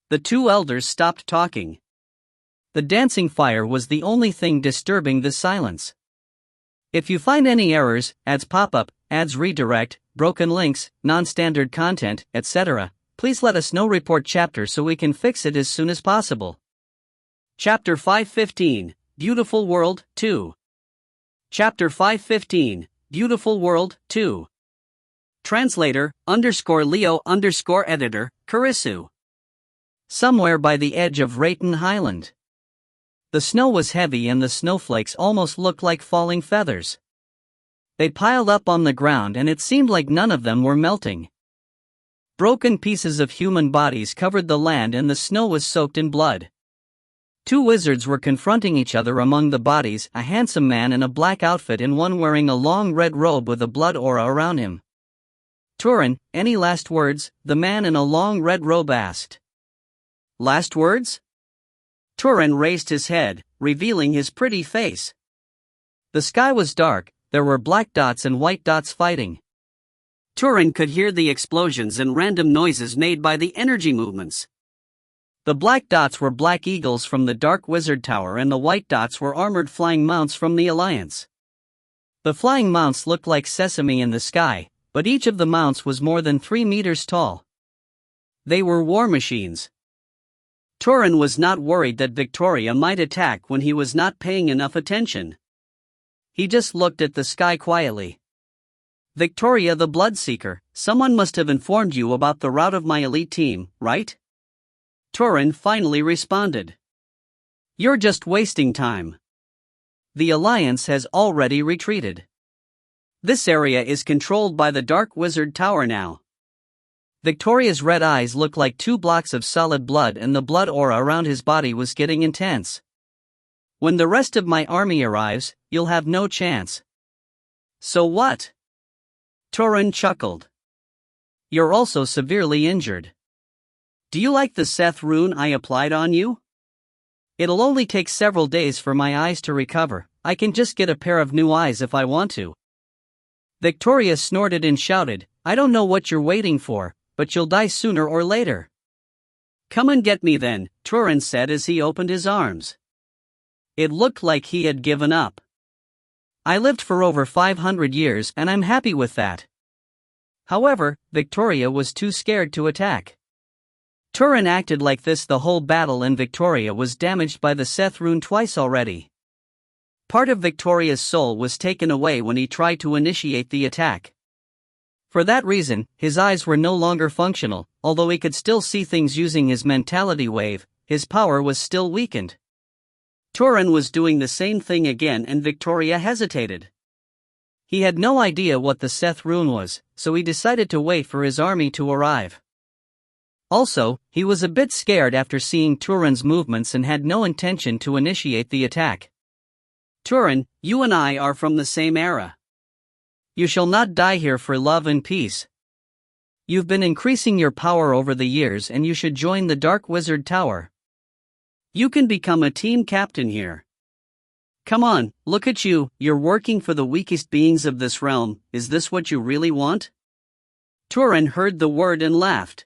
The two elders stopped talking. The dancing fire was the only thing disturbing the silence. If you find any errors, ads pop up, ads redirect, broken links, non-standard content, etc., please let us know. Report chapter so we can fix it as soon as possible. Chapter 515, Beautiful World, 2. Chapter 515, Beautiful World, 2. Translator, _Leo _editor, Karisu. Somewhere by the edge of Rayton Highland. The snow was heavy and the snowflakes almost looked like falling feathers. They piled up on the ground and it seemed like none of them were melting. Broken pieces of human bodies covered the land and the snow was soaked in blood. Two wizards were confronting each other among the bodies, a handsome man in a black outfit and one wearing a long red robe with a blood aura around him. "Turin, any last words?" the man in a long red robe asked. "Last words?" Turin raised his head, revealing his pretty face. The sky was dark, there were black dots and white dots fighting. Turin could hear the explosions and random noises made by the energy movements. The black dots were black eagles from the Dark Wizard Tower and the white dots were armored flying mounts from the Alliance. The flying mounts looked like sesame in the sky, but each of the mounts was more than 3 meters tall. They were war machines. Turin was not worried that Victoria might attack when he was not paying enough attention. He just looked at the sky quietly. "Victoria the Bloodseeker, someone must have informed you about the route of my elite team, right?" Turin finally responded. "You're just wasting time. The Alliance has already retreated. This area is controlled by the Dark Wizard Tower now." Victoria's red eyes looked like 2 blocks of solid blood and the blood aura around his body was getting intense. "When the rest of my army arrives, you'll have no chance." "So what?" Turin chuckled. "You're also severely injured. Do you like the Seth rune I applied on you? It'll only take several days for my eyes to recover. I can just get a pair of new eyes if I want to." Victoria snorted and shouted, "I don't know what you're waiting for, but you'll die sooner or later." "Come and get me then," Turin said as he opened his arms. It looked like he had given up. I lived for over 500 years and I'm happy with that. However, Victoria was too scared to attack. Turin acted like this the whole battle and Victoria was damaged by the Seth rune twice already. Part of Victoria's soul was taken away when he tried to initiate the attack. For that reason, his eyes were no longer functional, although he could still see things using his mentality wave, his power was still weakened. Turin was doing the same thing again and Victoria hesitated. He had no idea what the Seth rune was, so he decided to wait for his army to arrive. Also, he was a bit scared after seeing Turin's movements and had no intention to initiate the attack. Turin, you and I are from the same era. You shall not die here for love and peace. You've been increasing your power over the years and you should join the Dark Wizard Tower. You can become a team captain here. Come on, look at you, you're working for the weakest beings of this realm, is this what you really want? Turin heard the word and laughed.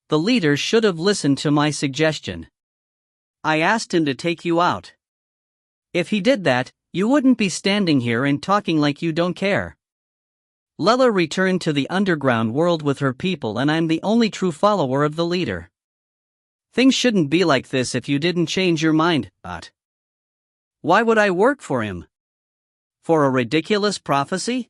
The leader should have listened to my suggestion. I asked him to take you out. If he did that, you wouldn't be standing here and talking like you don't care. Lela returned to the underground world with her people and I'm the only true follower of the leader. Things shouldn't be like this if you didn't change your mind, but why would I work for him? For a ridiculous prophecy?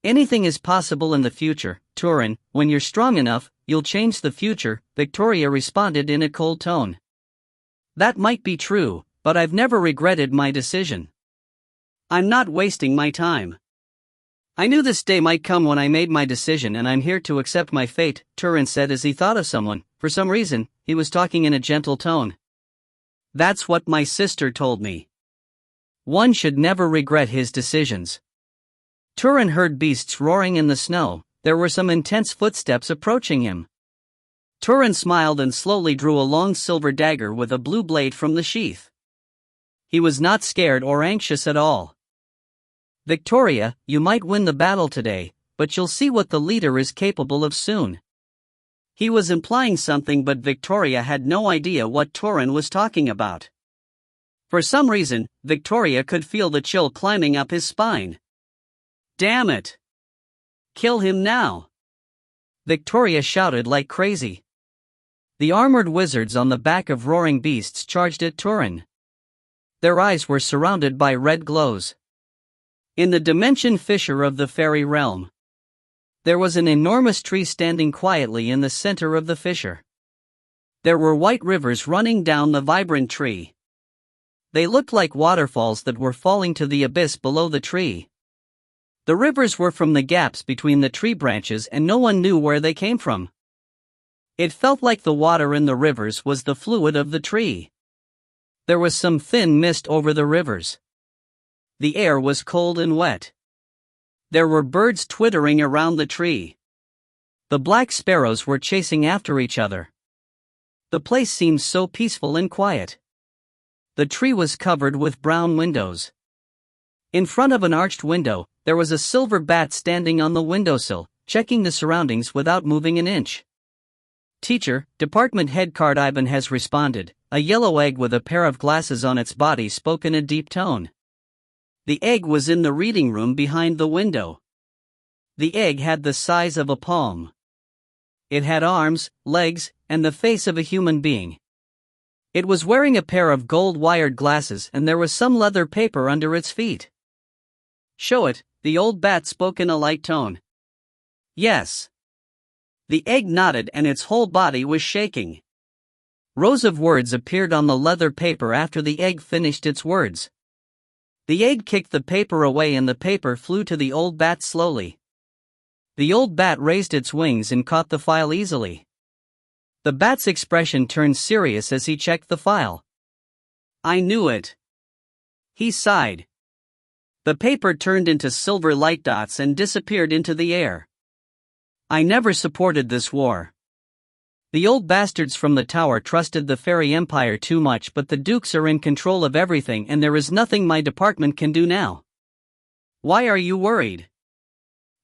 Anything is possible in the future, Turin, when you're strong enough, you'll change the future, Victoria responded in a cold tone. That might be true, but I've never regretted my decision. I'm not wasting my time. I knew this day might come when I made my decision and I'm here to accept my fate, Turin said as he thought of someone. For some reason, he was talking in a gentle tone. That's what my sister told me. One should never regret his decisions. Turin heard beasts roaring in the snow. There were some intense footsteps approaching him. Turin smiled and slowly drew a long silver dagger with a blue blade from the sheath. He was not scared or anxious at all. Victoria, you might win the battle today, but you'll see what the leader is capable of soon. He was implying something but Victoria had no idea what Turin was talking about. For some reason, Victoria could feel the chill climbing up his spine. Damn it! Kill him now! Victoria shouted like crazy. The armored wizards on the back of roaring beasts charged at Turin. Their eyes were surrounded by red glows. In the dimension fissure of the fairy realm, there was an enormous tree standing quietly in the center of the fissure. There were white rivers running down the vibrant tree. They looked like waterfalls that were falling to the abyss below the tree. The rivers were from the gaps between the tree branches and no one knew where they came from. It felt like the water in the rivers was the fluid of the tree. There was some thin mist over the rivers. The air was cold and wet. There were birds twittering around the tree. The black sparrows were chasing after each other. The place seemed so peaceful and quiet. The tree was covered with brown windows. In front of an arched window, there was a silver bat standing on the windowsill, checking the surroundings without moving an inch. Teacher, Department Head Card Ivan has responded. A yellow egg with a pair of glasses on its body spoke in a deep tone. The egg was in the reading room behind the window. The egg had the size of a palm. It had arms, legs, and the face of a human being. It was wearing a pair of gold-wired glasses and there was some leather paper under its feet. Show it, the old bat spoke in a light tone. Yes. The egg nodded and its whole body was shaking. Rows of words appeared on the leather paper after the egg finished its words. The egg kicked the paper away and the paper flew to the old bat slowly. The old bat raised its wings and caught the file easily. The bat's expression turned serious as he checked the file. I knew it. He sighed. The paper turned into silver light dots and disappeared into the air. I never supported this war. The old bastards from the tower trusted the fairy empire too much, but the dukes are in control of everything and there is nothing my department can do now. Why are you worried?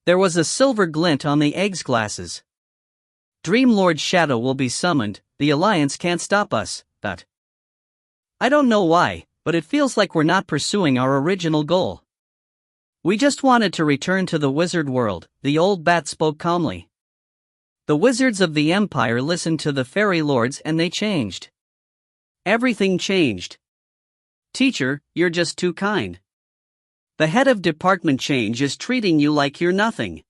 There was a silver glint on the egg's glasses. Dream Lord Shadow will be summoned, the Alliance can't stop us, but I don't know why, but it feels like we're not pursuing our original goal. We just wanted to return to the wizard world, the old bat spoke calmly. The wizards of the empire listened to the fairy lords and they changed. Everything changed. Teacher, you're just too kind. The head of department change is treating you like you're nothing.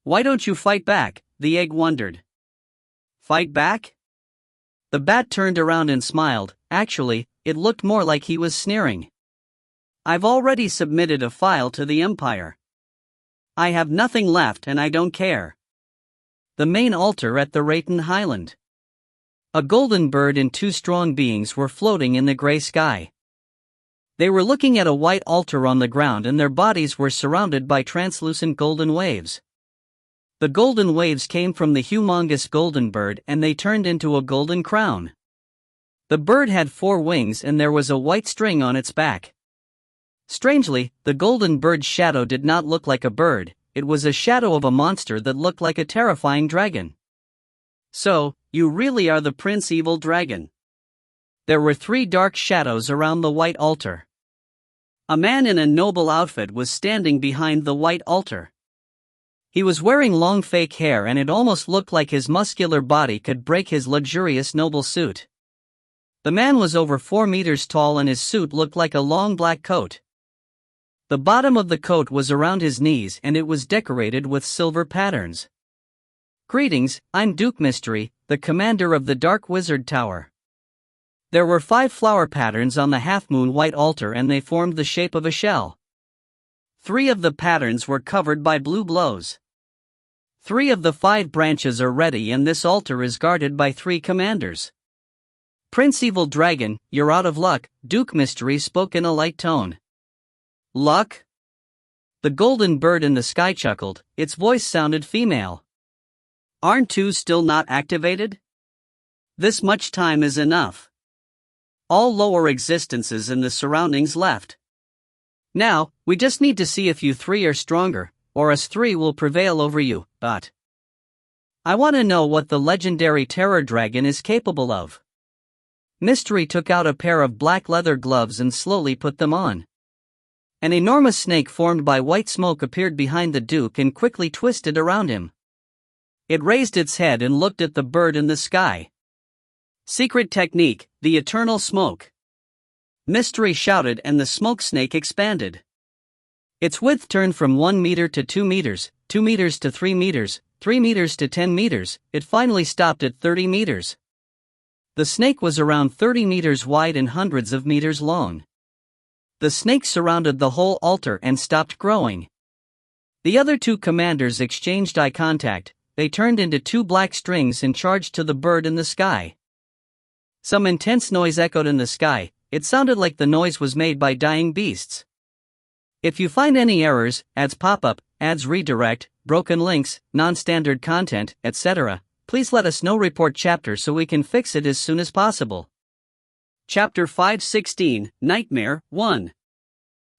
Why don't you fight back? The egg wondered. Fight back? The bat turned around and smiled. Actually, it looked more like he was sneering. I've already submitted a file to the Empire. I have nothing left and I don't care. The main altar at the Rayton Highland. A golden bird and two strong beings were floating in the gray sky. They were looking at a white altar on the ground and their bodies were surrounded by translucent golden waves. The golden waves came from the humongous golden bird and they turned into a golden crown. The bird had 4 wings and there was a white string on its back. Strangely, the golden bird's shadow did not look like a bird, it was a shadow of a monster that looked like a terrifying dragon. So, you really are the Prince Evil Dragon. There were 3 dark shadows around the white altar. A man in a noble outfit was standing behind the white altar. He was wearing long fake hair and it almost looked like his muscular body could break his luxurious noble suit. The man was over 4 meters tall and his suit looked like a long black coat. The bottom of the coat was around his knees and it was decorated with silver patterns. Greetings, I'm Duke Mystery, the commander of the Dark Wizard Tower. There were 5 flower patterns on the half-moon white altar and they formed the shape of a shell. 3 of the patterns were covered by blue blows. 3 of the 5 branches are ready and this altar is guarded by 3 commanders. Prince Evil Dragon, you're out of luck, Duke Mystery spoke in a light tone. Luck? The golden bird in the sky chuckled, its voice sounded female. Aren't 2 still not activated? This much time is enough. All lower existences in the surroundings left. Now, we just need to see if you 3 are stronger, or us 3 will prevail over you, but I want to know what the legendary terror dragon is capable of. Mystery took out a pair of black leather gloves and slowly put them on. An enormous snake formed by white smoke appeared behind the Duke and quickly twisted around him. It raised its head and looked at the bird in the sky. Secret technique, the eternal smoke. Mystery shouted and the smoke snake expanded. Its width turned from 1 meter to 2 meters, 2 meters to 3 meters, 3 meters to 10 meters, it finally stopped at 30 meters. The snake was around 30 meters wide and hundreds of meters long. The snake surrounded the whole altar and stopped growing. The other 2 commanders exchanged eye contact, they turned into 2 black strings and charged to the bird in the sky. Some intense noise echoed in the sky, it sounded like the noise was made by dying beasts. If you find any errors, ads pop up, ads redirect, broken links, non-standard content, etc., please let us know. Report chapter so we can fix it as soon as possible. Chapter 516, Nightmare 1.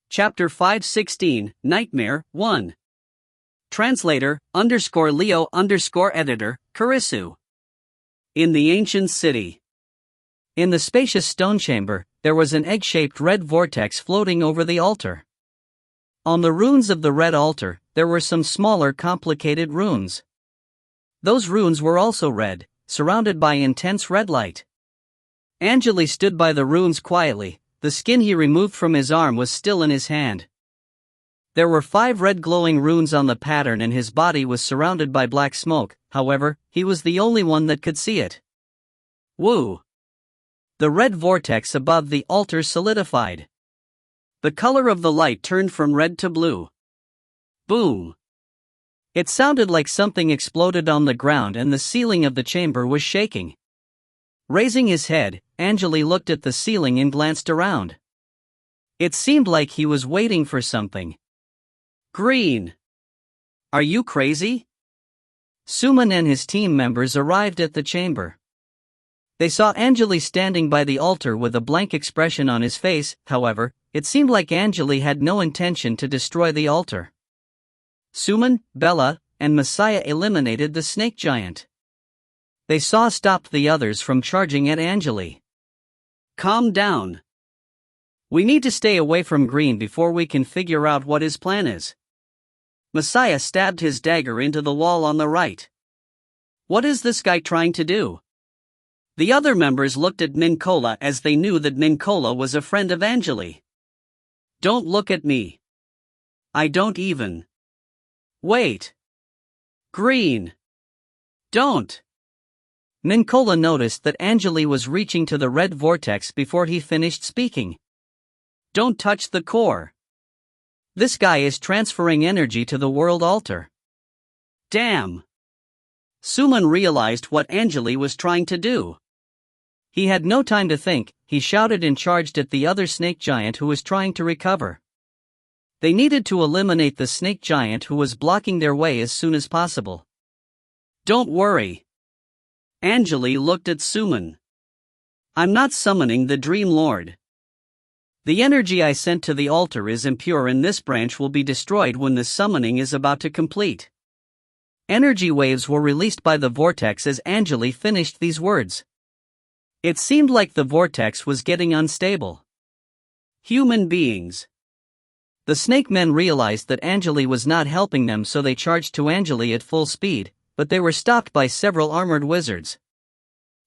Chapter 516, Nightmare 1. Translator, _Leo _editor, Karisu. In the ancient city. In the spacious stone chamber, there was an egg-shaped red vortex floating over the altar. On the runes of the red altar, there were some smaller complicated runes. Those runes were also red, surrounded by intense red light. Angele stood by the runes quietly, the skin he removed from his arm was still in his hand. There were 5 red glowing runes on the pattern and his body was surrounded by black smoke, however, he was the only one that could see it. Woo! The red vortex above the altar solidified. The color of the light turned from red to blue. Boom! It sounded like something exploded on the ground and the ceiling of the chamber was shaking. Raising his head, Angele looked at the ceiling and glanced around. It seemed like he was waiting for something. Green! Are you crazy? Suman and his team members arrived at the chamber. They saw Angele standing by the altar with a blank expression on his face, however, it seemed like Angele had no intention to destroy the altar. Suman, Bella, and Messiah eliminated the snake giant. They stopped the others from charging at Angele. Calm down. We need to stay away from Green before we can figure out what his plan is. Messiah stabbed his dagger into the wall on the right. What is this guy trying to do? The other members looked at Mincola as they knew that Mincola was a friend of Angele. Don't look at me. I don't even. Wait. Green. Don't. Mincola noticed that Angele was reaching to the red vortex before he finished speaking. Don't touch the core. This guy is transferring energy to the world altar. Damn. Suman realized what Angele was trying to do. He had no time to think, he shouted and charged at the other snake giant who was trying to recover. They needed to eliminate the snake giant who was blocking their way as soon as possible. Don't worry. Angele looked at Suman. I'm not summoning the Dream Lord. The energy I sent to the altar is impure and this branch will be destroyed when the summoning is about to complete. Energy waves were released by the vortex as Angele finished these words. It seemed like the vortex was getting unstable. Human beings. The snake men realized that Angele was not helping them, so they charged to Angele at full speed, but they were stopped by several armored wizards.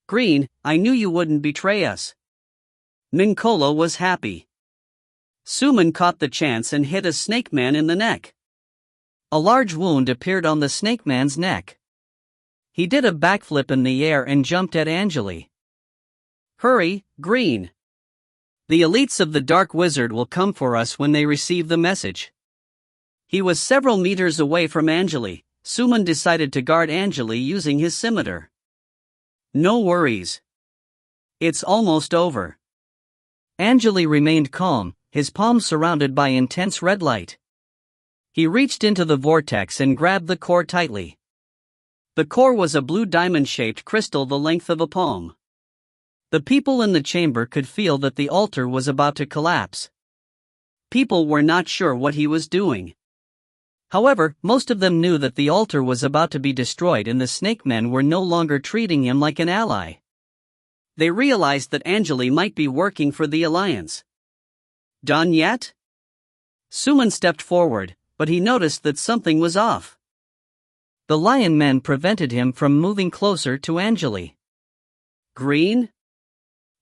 Green, I knew you wouldn't betray us. Mincola was happy. Suman caught the chance and hit a snake man in the neck. A large wound appeared on the snake man's neck. He did a backflip in the air and jumped at Angele. Hurry, Green. The elites of the Dark Wizard will come for us when they receive the message. He was several meters away from Angele. Suman decided to guard Angele using his scimitar. No worries. It's almost over. Angele remained calm, his palms surrounded by intense red light. He reached into the vortex and grabbed the core tightly. The core was a blue diamond-shaped crystal the length of a palm. The people in the chamber could feel that the altar was about to collapse. People were not sure what he was doing. However, most of them knew that the altar was about to be destroyed and the snake men were no longer treating him like an ally. They realized that Angele might be working for the Alliance. Done yet? Suman stepped forward, but he noticed that something was off. The lion men prevented him from moving closer to Angele. Green?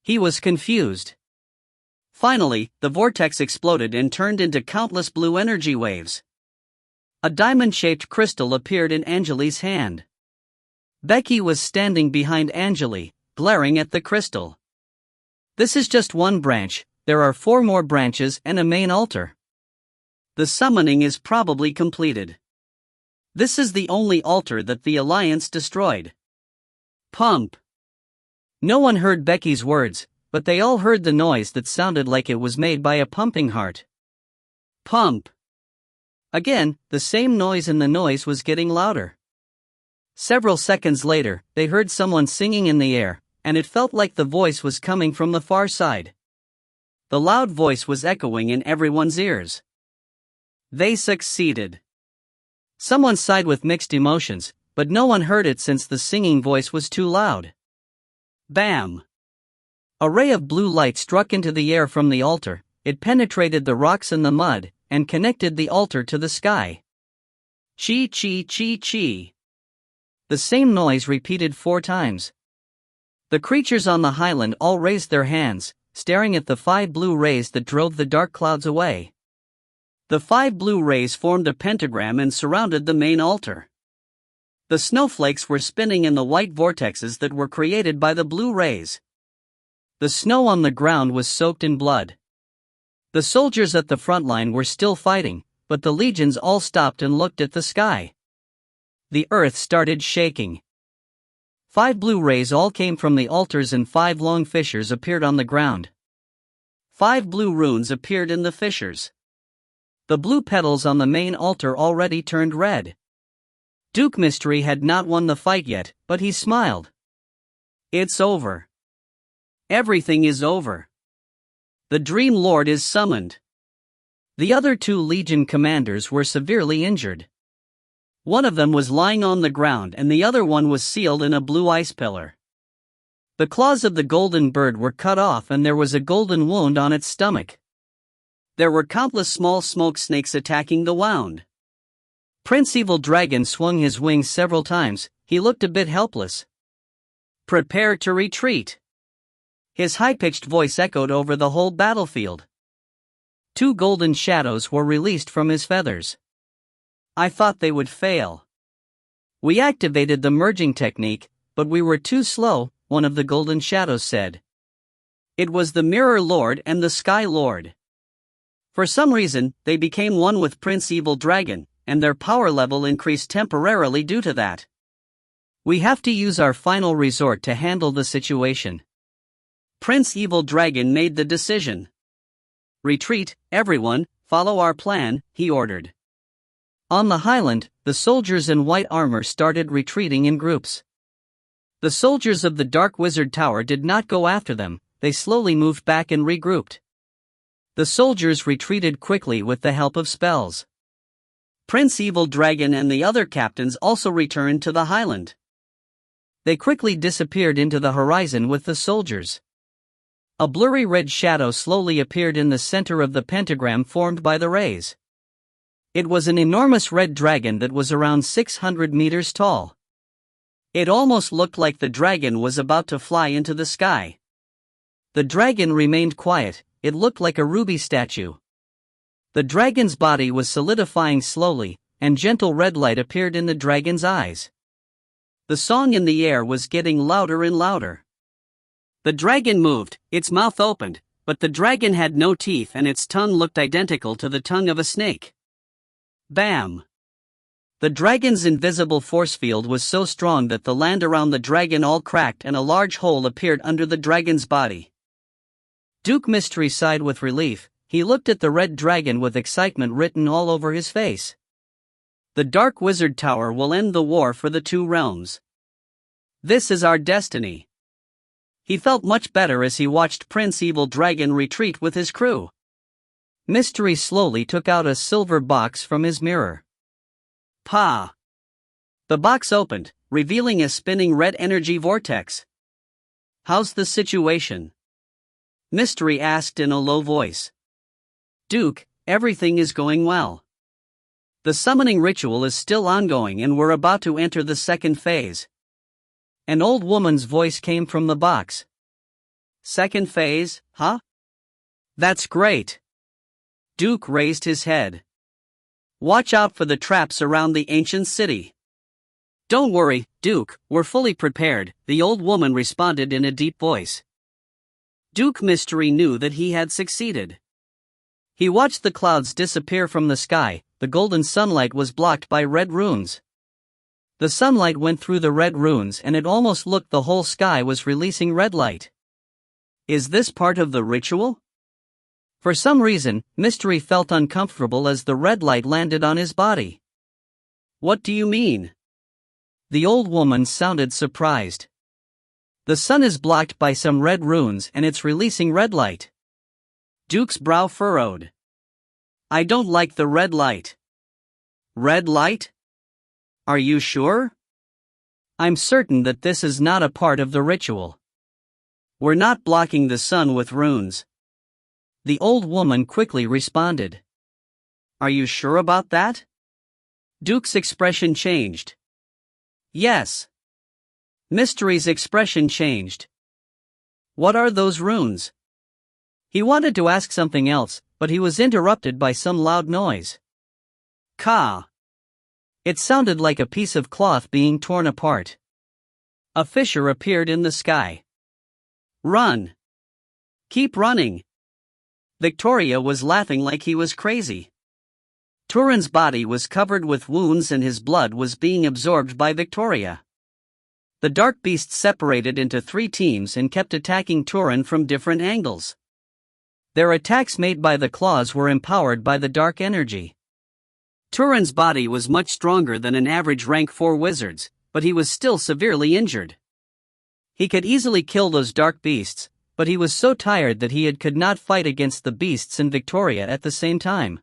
He was confused. Finally, the vortex exploded and turned into countless blue energy waves. A diamond-shaped crystal appeared in Angele's hand. Becky was standing behind Angele, glaring at the crystal. This is just one branch, there are 4 more branches and a main altar. The summoning is probably completed. This is the only altar that the Alliance destroyed. Pump. No one heard Becky's words, but they all heard the noise that sounded like it was made by a pumping heart. Pump. Again, the same noise, and the noise was getting louder. Several seconds later, they heard someone singing in the air, and it felt like the voice was coming from the far side. The loud voice was echoing in everyone's ears. They succeeded. Someone sighed with mixed emotions, but no one heard it since the singing voice was too loud. Bam! A ray of blue light struck into the air from the altar. It penetrated the rocks and the mud, and connected the altar to the sky. Chi chi chi chi. The same noise repeated 4 times. The creatures on the highland all raised their hands, staring at the 5 blue rays that drove the dark clouds away. The 5 blue rays formed a pentagram and surrounded the main altar. The snowflakes were spinning in the white vortexes that were created by the blue rays. The snow on the ground was soaked in blood. The soldiers at the front line were still fighting, but the legions all stopped and looked at the sky. The earth started shaking. 5 blue rays all came from the altars and 5 long fissures appeared on the ground. 5 blue runes appeared in the fissures. The blue petals on the main altar already turned red. Duke Mystery had not won the fight yet, but he smiled. It's over. Everything is over. The Dream Lord is summoned. The other 2 Legion commanders were severely injured. One of them was lying on the ground and the other one was sealed in a blue ice pillar. The claws of the golden bird were cut off and there was a golden wound on its stomach. There were countless small smoke snakes attacking the wound. Prince Evil Dragon swung his wings several times. He looked a bit helpless. Prepare to retreat. His high-pitched voice echoed over the whole battlefield. 2 golden shadows were released from his feathers. I thought they would fail. We activated the merging technique, but we were too slow, one of the golden shadows said. It was the Mirror Lord and the Sky Lord. For some reason, they became one with Prince Evil Dragon, and their power level increased temporarily due to that. We have to use our final resort to handle the situation. Prince Evil Dragon made the decision. Retreat, everyone, follow our plan, he ordered. On the highland, the soldiers in white armor started retreating in groups. The soldiers of the Dark Wizard Tower did not go after them, they slowly moved back and regrouped. The soldiers retreated quickly with the help of spells. Prince Evil Dragon and the other captains also returned to the highland. They quickly disappeared into the horizon with the soldiers. A blurry red shadow slowly appeared in the center of the pentagram formed by the rays. It was an enormous red dragon that was around 600 meters tall. It almost looked like the dragon was about to fly into the sky. The dragon remained quiet, it looked like a ruby statue. The dragon's body was solidifying slowly, and gentle red light appeared in the dragon's eyes. The song in the air was getting louder and louder. The dragon moved, its mouth opened, but the dragon had no teeth and its tongue looked identical to the tongue of a snake. Bam! The dragon's invisible force field was so strong that the land around the dragon all cracked and a large hole appeared under the dragon's body. Duke Mystery sighed with relief. He looked at the red dragon with excitement written all over his face. The Dark Wizard Tower will end the war for the 2 realms. This is our destiny. He felt much better as he watched Prince Evil Dragon retreat with his crew. Mystery slowly took out a silver box from his mirror. Pa! The box opened, revealing a spinning red energy vortex. How's the situation? Mystery asked in a low voice. Duke, everything is going well. The summoning ritual is still ongoing and we're about to enter the second phase. An old woman's voice came from the box. Second phase, huh? That's great. Duke raised his head. Watch out for the traps around the ancient city. Don't worry, Duke, we're fully prepared, the old woman responded in a deep voice. Duke Mystery knew that he had succeeded. He watched the clouds disappear from the sky, the golden sunlight was blocked by red runes. The sunlight went through the red runes and it almost looked the whole sky was releasing red light. Is this part of the ritual? For some reason, Mystery felt uncomfortable as the red light landed on his body. What do you mean? The old woman sounded surprised. The sun is blocked by some red runes and it's releasing red light. Duke's brow furrowed. I don't like the red light. Red light? Are you sure? I'm certain that this is not a part of the ritual. We're not blocking the sun with runes. The old woman quickly responded. Are you sure about that? Duke's expression changed. Yes. Mystery's expression changed. What are those runes? He wanted to ask something else, but he was interrupted by some loud noise. Ka! It sounded like a piece of cloth being torn apart. A fissure appeared in the sky. Run! Keep running! Victoria was laughing like he was crazy. Turin's body was covered with wounds and his blood was being absorbed by Victoria. The dark beasts separated into 3 teams and kept attacking Turin from different angles. Their attacks made by the claws were empowered by the dark energy. Turin's body was much stronger than an average rank 4 wizard's, but he was still severely injured. He could easily kill those dark beasts, but he was so tired that he could not fight against the beasts and Victoria at the same time.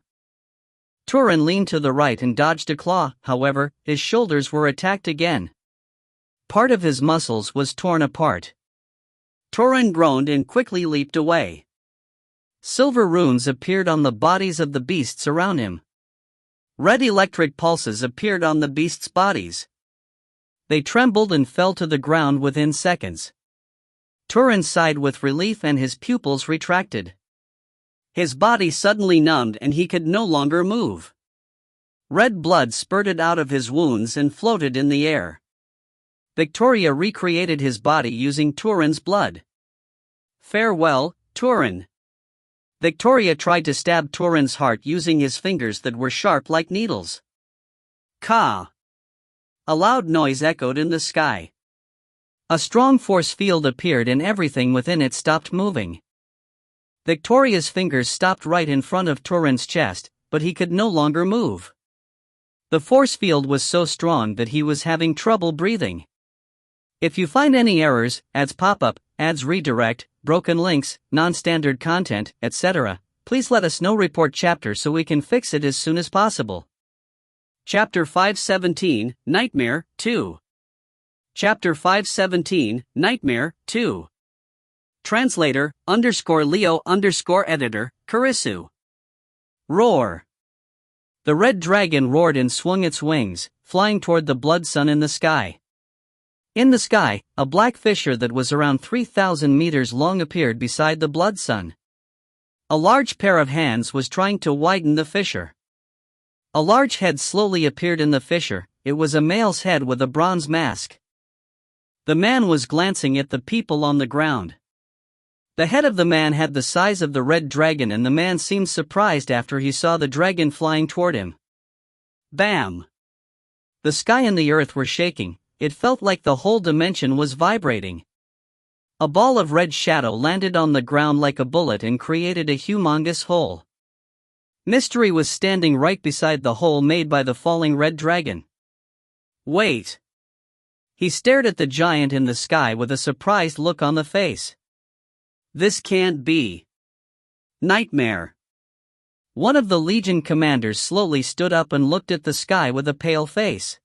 Turin leaned to the right and dodged a claw, however, his shoulders were attacked again. Part of his muscles was torn apart. Turin groaned and quickly leaped away. Silver runes appeared on the bodies of the beasts around him. Red electric pulses appeared on the beasts' bodies. They trembled and fell to the ground within seconds. Turin sighed with relief and his pupils retracted. His body suddenly numbed and he could no longer move. Red blood spurted out of his wounds and floated in the air. Victoria recreated his body using Turin's blood. Farewell, Turin. Victoria tried to stab Turin's heart using his fingers that were sharp like needles. Ka! A loud noise echoed in the sky. A strong force field appeared and everything within it stopped moving. Victoria's fingers stopped right in front of Turin's chest, but he could no longer move. The force field was so strong that he was having trouble breathing. If you find any errors, ads pop up, ads redirect, broken links, non-standard content, etc., please let us know. Report chapter so we can fix it as soon as possible. Chapter 517, Nightmare 2. Chapter 517, Nightmare 2. Translator, _Leo _editor, Karisu. Roar. The red dragon roared and swung its wings, flying toward the blood sun in the sky. In the sky, a black fissure that was around 3,000 meters long appeared beside the blood sun. A large pair of hands was trying to widen the fissure. A large head slowly appeared in the fissure. It was a male's head with a bronze mask. The man was glancing at the people on the ground. The head of the man had the size of the red dragon and the man seemed surprised after he saw the dragon flying toward him. Bam! The sky and the earth were shaking. It felt like the whole dimension was vibrating. A ball of red shadow landed on the ground like a bullet and created a humongous hole. Mystery was standing right beside the hole made by the falling red dragon. Wait! He stared at the giant in the sky with a surprised look on the face. This can't be. Nightmare. One of the Legion commanders slowly stood up and looked at the sky with a pale face.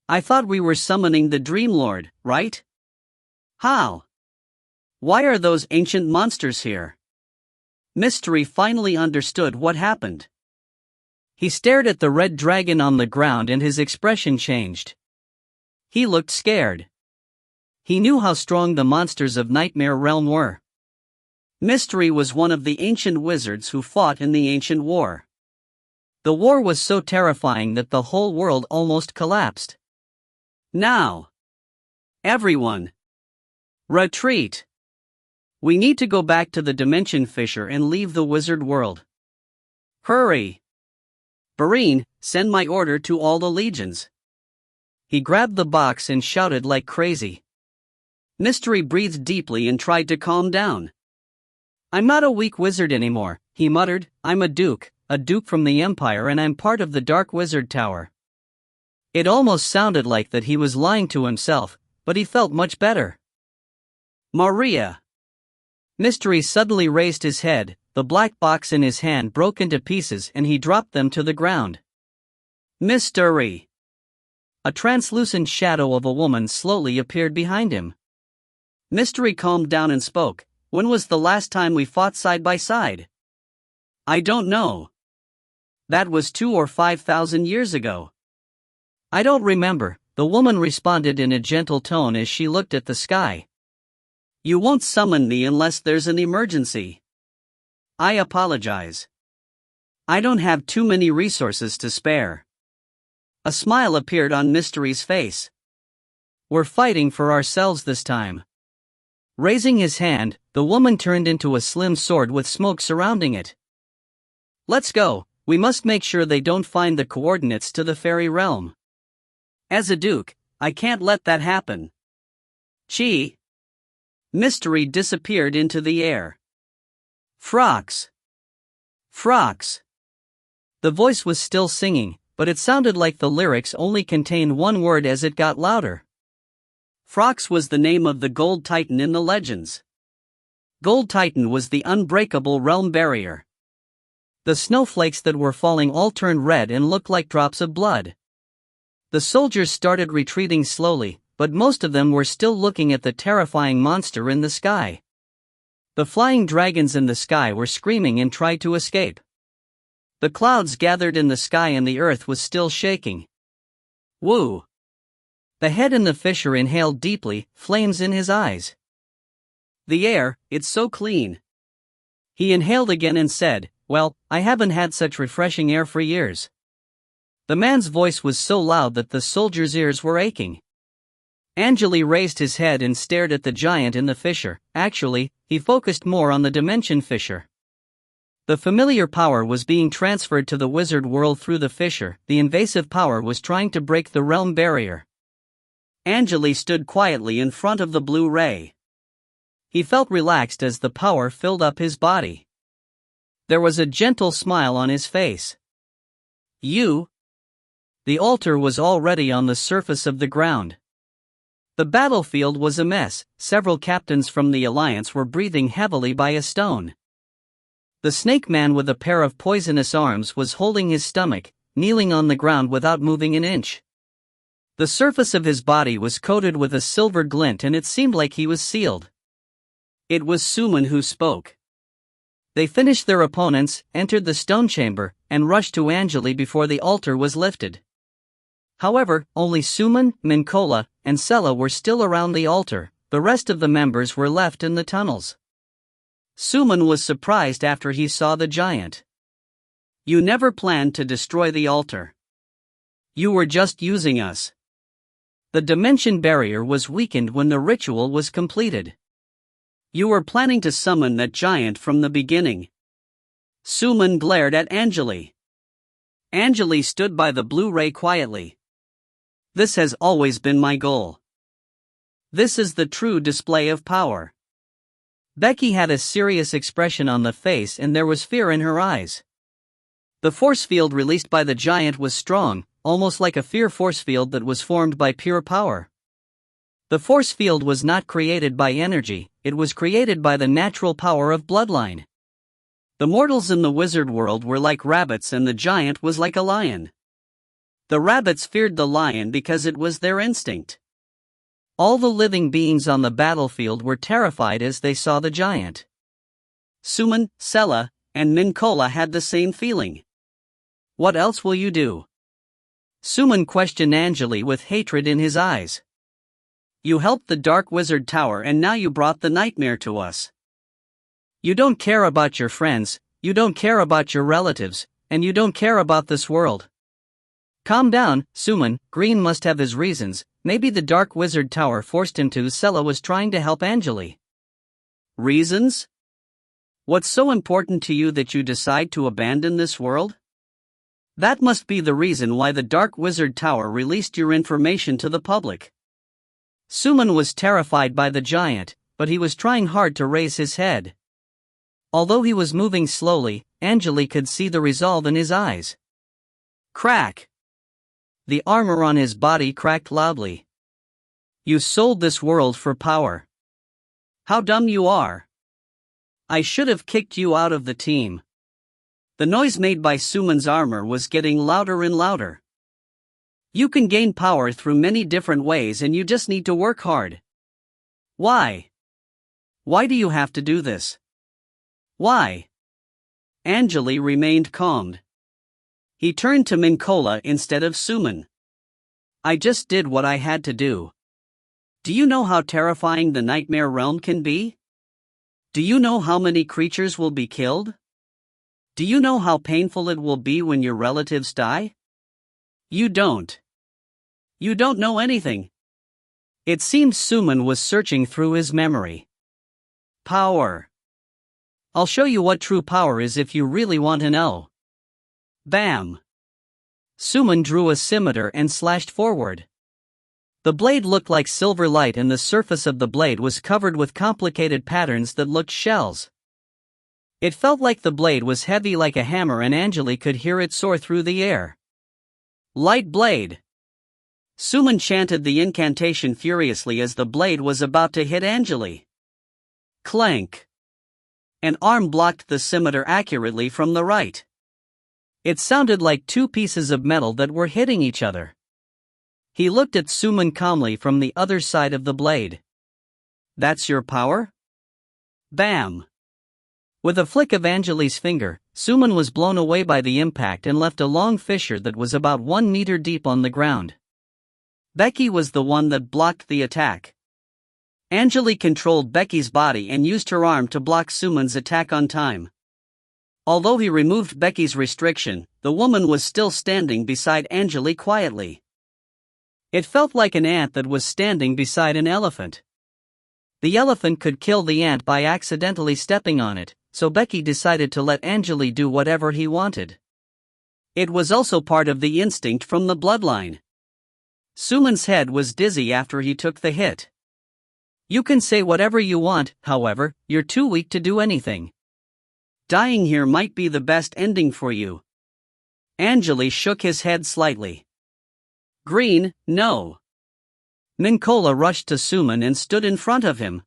I thought we were summoning the Dream Lord, right? How? Why are those ancient monsters here? Mystery finally understood what happened. He stared at the red dragon on the ground and his expression changed. He looked scared. He knew how strong the monsters of Nightmare Realm were. Mystery was one of the ancient wizards who fought in the ancient war. The war was so terrifying that the whole world almost collapsed. Now! Everyone! Retreat! We need to go back to the dimension fissure and leave the wizard world. Hurry! Barine, send my order to all the legions. He grabbed the box and shouted like crazy. Mystery breathed deeply and tried to calm down. I'm not a weak wizard anymore, he muttered. I'm a duke from the Empire, and I'm part of the Dark Wizard Tower. It almost sounded like that he was lying to himself, but he felt much better. Maria! Mystery suddenly raised his head. The black box in his hand broke into pieces and he dropped them to the ground. Mystery! A translucent shadow of a woman slowly appeared behind him. Mystery calmed down and spoke. When was the last time we fought side by side? I don't know. That was 2,000 or 5,000 years ago. I don't remember, the woman responded in a gentle tone as she looked at the sky. You won't summon me unless there's an emergency. I apologize. I don't have too many resources to spare. A smile appeared on Mystery's face. We're fighting for ourselves this time. Raising his hand, the woman turned into a slim sword with smoke surrounding it. Let's go, we must make sure they don't find the coordinates to the fairy realm. As a duke, I can't let that happen. Chi! Mystery disappeared into the air. Frocks! Frocks! The voice was still singing, but it sounded like the lyrics only contained one word as it got louder. Frocks was the name of the Gold Titan in the legends. Gold Titan was the unbreakable realm barrier. The snowflakes that were falling all turned red and looked like drops of blood. The soldiers started retreating slowly, but most of them were still looking at the terrifying monster in the sky. The flying dragons in the sky were screaming and tried to escape. The clouds gathered in the sky and the earth was still shaking. Woo! The head in the fisher inhaled deeply, flames in his eyes. The air, it's so clean. He inhaled again and said, well, I haven't had such refreshing air for years. The man's voice was so loud that the soldier's ears were aching. Angele raised his head and stared at the giant in the fisher. Actually, he focused more on the dimension fisher. The familiar power was being transferred to the wizard world through the fisher. The invasive power was trying to break the realm barrier. Angele stood quietly in front of the blue ray. He felt relaxed as the power filled up his body. There was a gentle smile on his face. You? The altar was already on the surface of the ground. The battlefield was a mess. Several captains from the Alliance were breathing heavily by a stone. The snake man with a pair of poisonous arms was holding his stomach, kneeling on the ground without moving an inch. The surface of his body was coated with a silver glint and it seemed like he was sealed. It was Suman who spoke. They finished their opponents, entered the stone chamber, and rushed to Angele before the altar was lifted. However, only Suman, Mincola, and Sella were still around the altar. The rest of the members were left in the tunnels. Suman was surprised after he saw the giant. You never planned to destroy the altar. You were just using us. The dimension barrier was weakened when the ritual was completed. You were planning to summon that giant from the beginning. Suman glared at Angele. Angele stood by the blue ray quietly. This has always been my goal. This is the true display of power. Becky had a serious expression on the face and there was fear in her eyes. The force field released by the giant was strong, almost like a fear force field that was formed by pure power. The force field was not created by energy, it was created by the natural power of bloodline. The mortals in the wizard world were like rabbits and the giant was like a lion. The rabbits feared the lion because it was their instinct. All the living beings on the battlefield were terrified as they saw the giant. Suman, Sella, and Mincola had the same feeling. What else will you do? Suman questioned Angele with hatred in his eyes. You helped the Dark Wizard Tower and now you brought the nightmare to us. You don't care about your friends, you don't care about your relatives, and you don't care about this world. Calm down, Suman. Green must have his reasons. Maybe the Dark Wizard Tower forced him to. Sella was trying to help Angele. Reasons? What's so important to you that you decide to abandon this world? That must be the reason why the Dark Wizard Tower released your information to the public. Suman was terrified by the giant, but he was trying hard to raise his head. Although he was moving slowly, Angele could see the resolve in his eyes. Crack! The armor on his body cracked loudly. You sold this world for power. How dumb you are. I should have kicked you out of the team. The noise made by Suman's armor was getting louder and louder. You can gain power through many different ways and you just need to work hard. Why? Why do you have to do this? Why? Angele remained calm. He turned to Mincola instead of Suman. I just did what I had to do. Do you know how terrifying the nightmare realm can be? Do you know how many creatures will be killed? Do you know how painful it will be when your relatives die? You don't. You don't know anything. It seemed Suman was searching through his memory. Power. I'll show you what true power is if you really want to know. Bam! Suman drew a scimitar and slashed forward. The blade looked like silver light and the surface of the blade was covered with complicated patterns that looked shells. It felt like the blade was heavy like a hammer and Angele could hear it soar through the air. Light blade! Suman chanted the incantation furiously as the blade was about to hit Angele. Clank! An arm blocked the scimitar accurately from the right. It sounded like two pieces of metal that were hitting each other. He looked at Suman calmly from the other side of the blade. That's your power? Bam! With a flick of Angele's finger, Suman was blown away by the impact and left a long fissure that was about 1 meter deep on the ground. Becky was the one that blocked the attack. Angele controlled Becky's body and used her arm to block Suman's attack on time. Although he removed Becky's restriction, the woman was still standing beside Angele quietly. It felt like an ant that was standing beside an elephant. The elephant could kill the ant by accidentally stepping on it, so Becky decided to let Angele do whatever he wanted. It was also part of the instinct from the bloodline. Suman's head was dizzy after he took the hit. You can say whatever you want, however, you're too weak to do anything. Dying here might be the best ending for you. Angele shook his head slightly. Green, no. Mincola rushed to Suman and stood in front of him.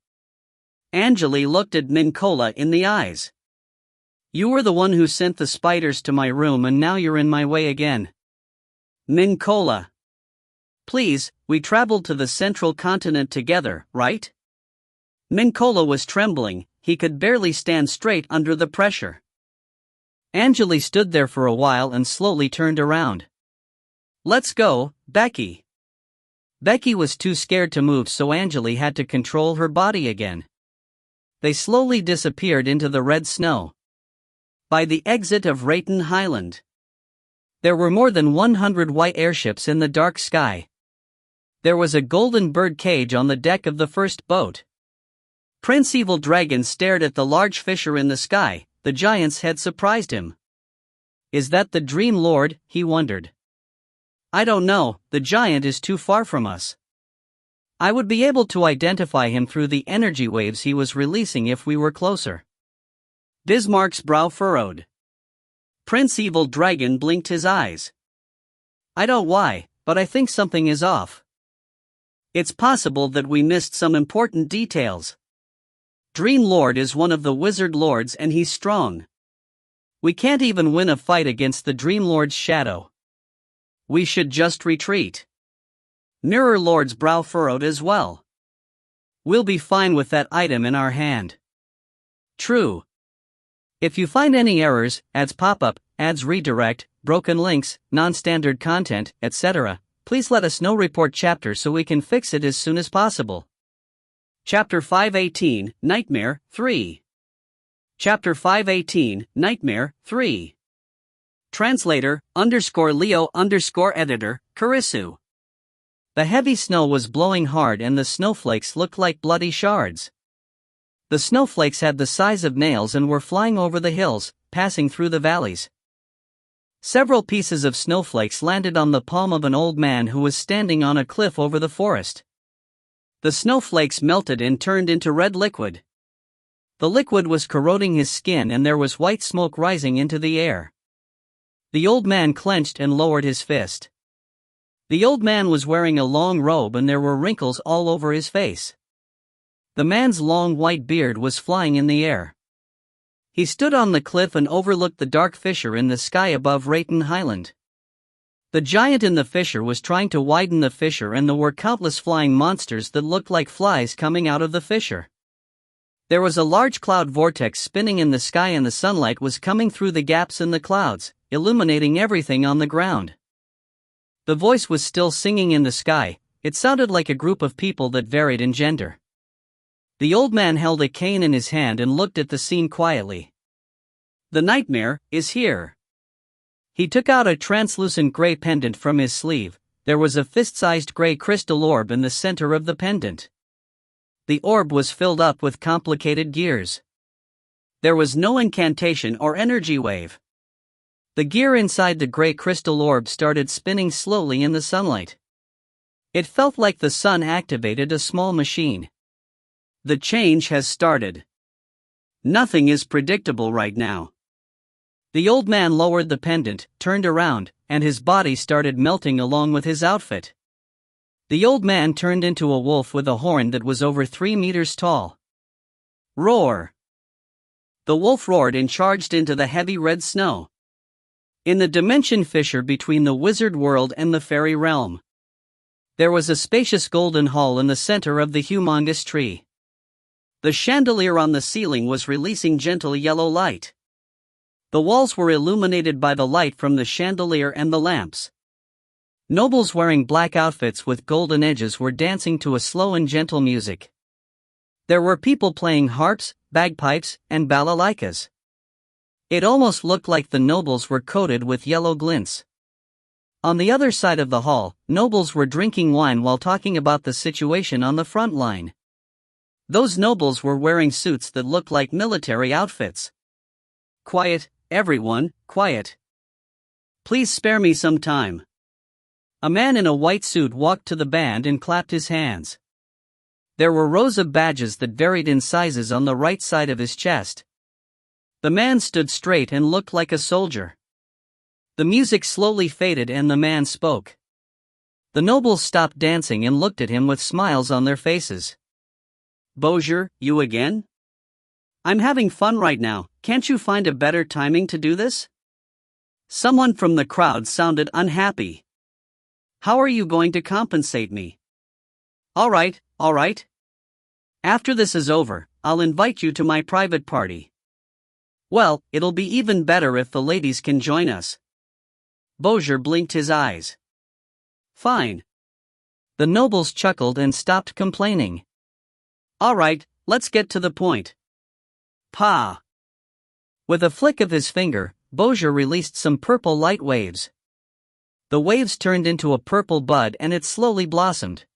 Angele looked at Mincola in the eyes. You were the one who sent the spiders to my room and now you're in my way again. Mincola. Please, we traveled to the central continent together, right? Mincola was trembling, he could barely stand straight under the pressure. Angele stood there for a while and slowly turned around. Let's go, Becky. Becky was too scared to move, so Angele had to control her body again. They slowly disappeared into the red snow. By the exit of Rayton Highland, there were more than 100 white airships in the dark sky. There was a golden bird cage on the deck of the first boat. Prince Evil Dragon stared at the large fissure in the sky. The giant's head surprised him. Is that the Dream Lord? He wondered. I don't know, the giant is too far from us. I would be able to identify him through the energy waves he was releasing if we were closer. Bismarck's brow furrowed. Prince Evil Dragon blinked his eyes. I don't know why, but I think something is off. It's possible that we missed some important details. Dream Lord is one of the Wizard Lords and he's strong. We can't even win a fight against the Dream Lord's shadow. We should just retreat. Mirror Lord's brow furrowed as well. We'll be fine with that item in our hand. True. If you find any errors, ads pop up, ads redirect, broken links, non-standard content, etc., please let us know. Report chapter so we can fix it as soon as possible. Chapter 518, Nightmare 3. Chapter 518, Nightmare 3. Translator, _Leo_editor, Karisu. The heavy snow was blowing hard and the snowflakes looked like bloody shards. The snowflakes had the size of nails and were flying over the hills, passing through the valleys. Several pieces of snowflakes landed on the palm of an old man who was standing on a cliff over the forest. The snowflakes melted and turned into red liquid. The liquid was corroding his skin and there was white smoke rising into the air. The old man clenched and lowered his fist. The old man was wearing a long robe and there were wrinkles all over his face. The man's long white beard was flying in the air. He stood on the cliff and overlooked the dark fissure in the sky above Rayton Highland. The giant in the fissure was trying to widen the fissure and there were countless flying monsters that looked like flies coming out of the fissure. There was a large cloud vortex spinning in the sky and the sunlight was coming through the gaps in the clouds, illuminating everything on the ground. The voice was still singing in the sky. It sounded like a group of people that varied in gender. The old man held a cane in his hand and looked at the scene quietly. The nightmare is here. He took out a translucent gray pendant from his sleeve. There was a fist-sized gray crystal orb in the center of the pendant. The orb was filled up with complicated gears. There was no incantation or energy wave. The gear inside the gray crystal orb started spinning slowly in the sunlight. It felt like the sun activated a small machine. The change has started. Nothing is predictable right now. The old man lowered the pendant, turned around, and his body started melting along with his outfit. The old man turned into a wolf with a horn that was over 3 meters tall. Roar! The wolf roared and charged into the heavy red snow. In the dimension fissure between the wizard world and the fairy realm, there was a spacious golden hall in the center of the humongous tree. The chandelier on the ceiling was releasing gentle yellow light. The walls were illuminated by the light from the chandelier and the lamps. Nobles wearing black outfits with golden edges were dancing to a slow and gentle music. There were people playing harps, bagpipes, and balalaikas. It almost looked like the nobles were coated with yellow glints. On the other side of the hall, nobles were drinking wine while talking about the situation on the front line. Those nobles were wearing suits that looked like military outfits. "Quiet, everyone, quiet. Please spare me some time." A man in a white suit walked to the band and clapped his hands. There were rows of badges that varied in sizes on the right side of his chest. The man stood straight and looked like a soldier. The music slowly faded and the man spoke. The nobles stopped dancing and looked at him with smiles on their faces. "Bowser, you again? I'm having fun right now, can't you find a better timing to do this?" Someone from the crowd sounded unhappy. "How are you going to compensate me?" All right. After this is over, I'll invite you to my private party." "Well, it'll be even better if the ladies can join us." Bowser blinked his eyes. "Fine." The nobles chuckled and stopped complaining. "All right, let's get to the point." Pa! With a flick of his finger, Bowser released some purple light waves. The waves turned into a purple bud and it slowly blossomed.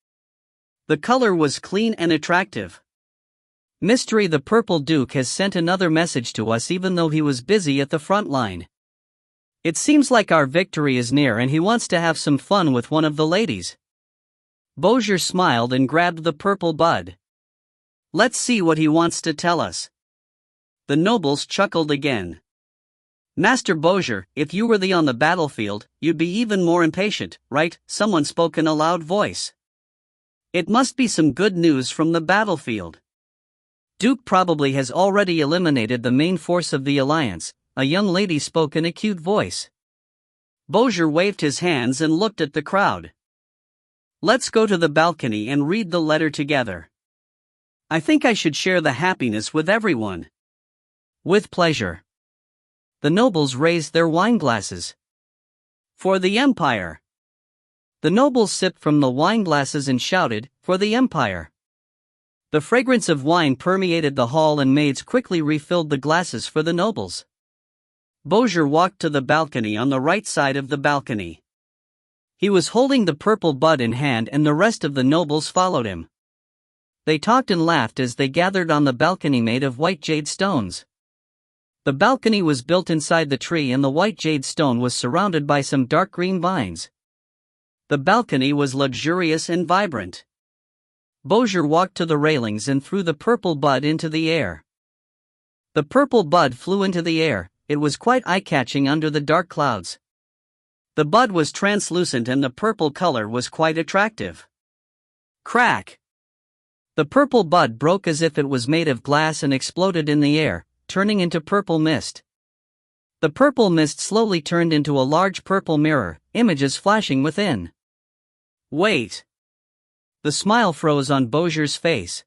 The color was clean and attractive. "Mystery, the Purple Duke has sent another message to us even though he was busy at the front line. It seems like our victory is near and he wants to have some fun with one of the ladies." Bowser smiled and grabbed the purple bud. "Let's see what he wants to tell us." The nobles chuckled again. "Master Bowser, if you were on the battlefield, you'd be even more impatient, right?" Someone spoke in a loud voice. "It must be some good news from the battlefield. Duke probably has already eliminated the main force of the alliance," a young lady spoke in a cute voice. Bowser waved his hands and looked at the crowd. "Let's go to the balcony and read the letter together. I think I should share the happiness with everyone." "With pleasure." The nobles raised their wine glasses. "For the Empire." The nobles sipped from the wine glasses and shouted, "For the Empire." The fragrance of wine permeated the hall and maids quickly refilled the glasses for the nobles. Bowser walked to the balcony on the right side of the balcony. He was holding the purple bud in hand and the rest of the nobles followed him. They talked and laughed as they gathered on the balcony made of white jade stones. The balcony was built inside the tree and the white jade stone was surrounded by some dark green vines. The balcony was luxurious and vibrant. Bowser walked to the railings and threw the purple bud into the air. The purple bud flew into the air, it was quite eye-catching under the dark clouds. The bud was translucent and the purple color was quite attractive. Crack! The purple bud broke as if it was made of glass and exploded in the air, turning into purple mist. The purple mist slowly turned into a large purple mirror, images flashing within. "Wait!" The smile froze on Bowser's face.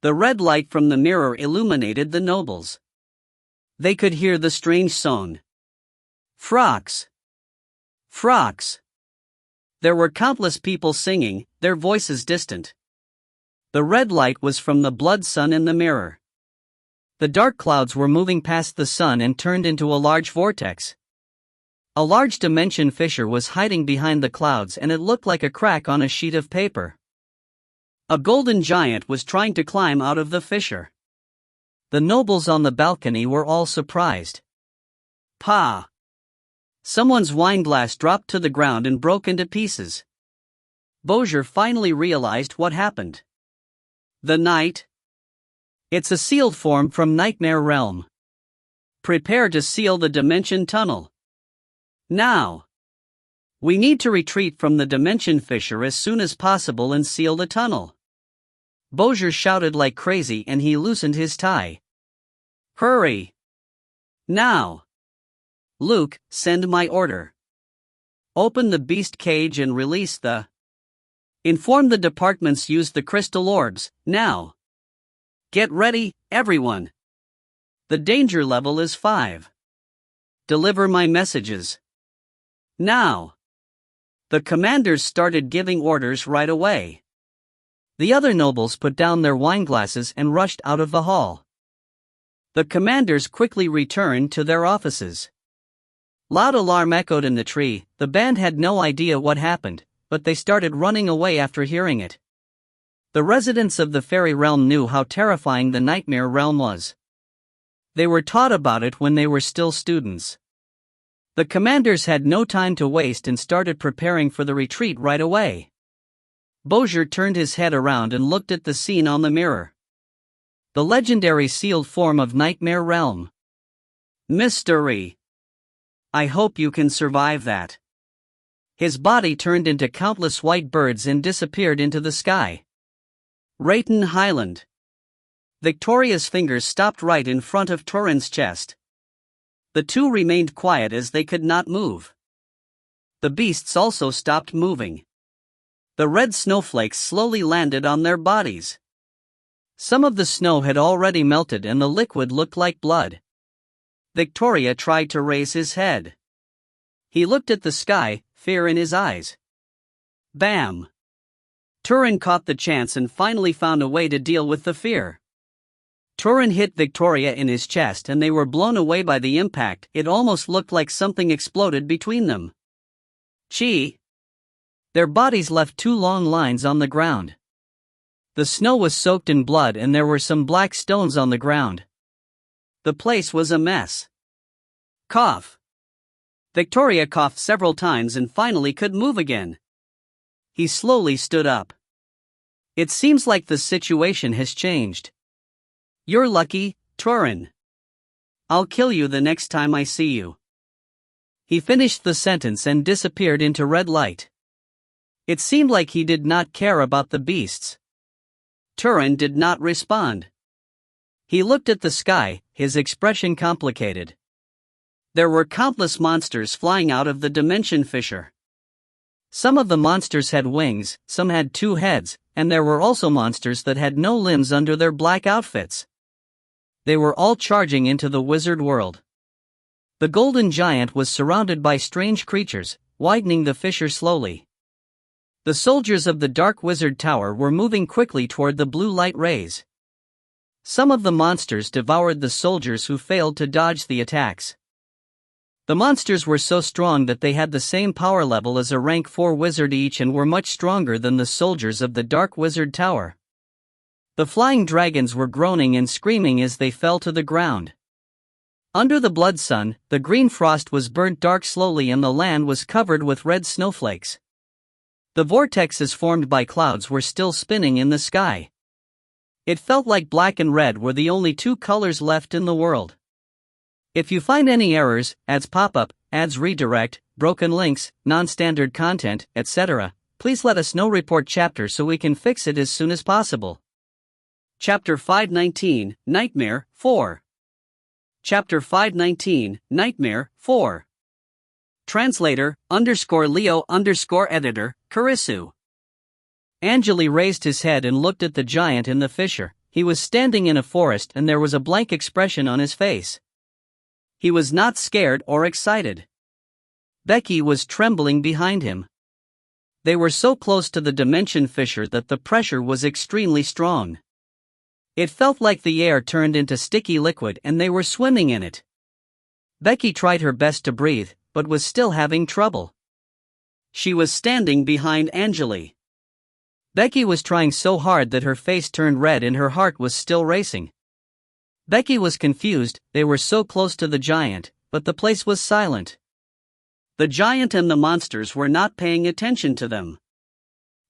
The red light from the mirror illuminated the nobles. They could hear the strange song. "Frocks! Frocks!" There were countless people singing, their voices distant. The red light was from the blood sun in the mirror. The dark clouds were moving past the sun and turned into a large vortex. A large dimension fissure was hiding behind the clouds and it looked like a crack on a sheet of paper. A golden giant was trying to climb out of the fissure. The nobles on the balcony were all surprised. Pa! Someone's wine glass dropped to the ground and broke into pieces. Bowser finally realized what happened. The night. It's a sealed form from Nightmare Realm. Prepare to seal the dimension tunnel. Now. We need to retreat from the dimension fissure as soon as possible and seal the tunnel. Bowser shouted like crazy and he loosened his tie. Hurry! Now! Luke, send my order. Open the beast cage and release the... Inform the departments use the crystal orbs, now. Get ready, everyone. The danger level is 5. Deliver my messages. Now. The commanders started giving orders right away. The other nobles put down their wineglasses and rushed out of the hall. The commanders quickly returned to their offices. Loud alarm echoed in the tree. The band had no idea what happened, but they started running away after hearing it. The residents of the fairy realm knew how terrifying the nightmare realm was. They were taught about it when they were still students. The commanders had no time to waste and started preparing for the retreat right away. Bowser turned his head around and looked at the scene on the mirror. The legendary sealed form of Nightmare Realm. Mystery. I hope you can survive that. His body turned into countless white birds and disappeared into the sky. Rayton Highland. Victoria's fingers stopped right in front of Turin's chest. The two remained quiet as they could not move. The beasts also stopped moving. The red snowflakes slowly landed on their bodies. Some of the snow had already melted and the liquid looked like blood. Victoria tried to raise his head. He looked at the sky, fear in his eyes. Bam! Turin caught the chance and finally found a way to deal with the fear. Turin hit Victoria in his chest and they were blown away by the impact. It almost looked like something exploded between them. Chi! Their bodies left 2 long lines on the ground. The snow was soaked in blood and there were some black stones on the ground. The place was a mess. Cough. Victoria coughed several times and finally could move again. He slowly stood up. It seems like the situation has changed. You're lucky, Turin. I'll kill you the next time I see you. He finished the sentence and disappeared into red light. It seemed like he did not care about the beasts. Turin did not respond. He looked at the sky, his expression complicated. There were countless monsters flying out of the dimension fissure. Some of the monsters had wings, some had 2 heads, and there were also monsters that had no limbs under their black outfits. They were all charging into the wizard world. The golden giant was surrounded by strange creatures, widening the fissure slowly. The soldiers of the Dark Wizard Tower were moving quickly toward the blue light rays. Some of the monsters devoured the soldiers who failed to dodge the attacks. The monsters were so strong that they had the same power level as a rank 4 wizard each and were much stronger than the soldiers of the Dark Wizard Tower. The flying dragons were groaning and screaming as they fell to the ground. Under the blood sun, the green frost was burnt dark slowly and the land was covered with red snowflakes. The vortexes formed by clouds were still spinning in the sky. It felt like black and red were the only 2 colors left in the world. If you find any errors, ads pop up, ads redirect, broken links, non-standard content, etc., please let us know. Report chapter so we can fix it as soon as possible. Chapter 519, Nightmare 4. Chapter 519, Nightmare 4. Translator, _Leo_editor, Karisu. Angele raised his head and looked at the giant in the fissure. He was standing in a forest and there was a blank expression on his face. He was not scared or excited. Becky was trembling behind him. They were so close to the dimension fissure that the pressure was extremely strong. It felt like the air turned into sticky liquid and they were swimming in it. Becky tried her best to breathe, but was still having trouble. She was standing behind Angele. Becky was trying so hard that her face turned red and her heart was still racing. Becky was confused. They were so close to the giant, but the place was silent. The giant and the monsters were not paying attention to them.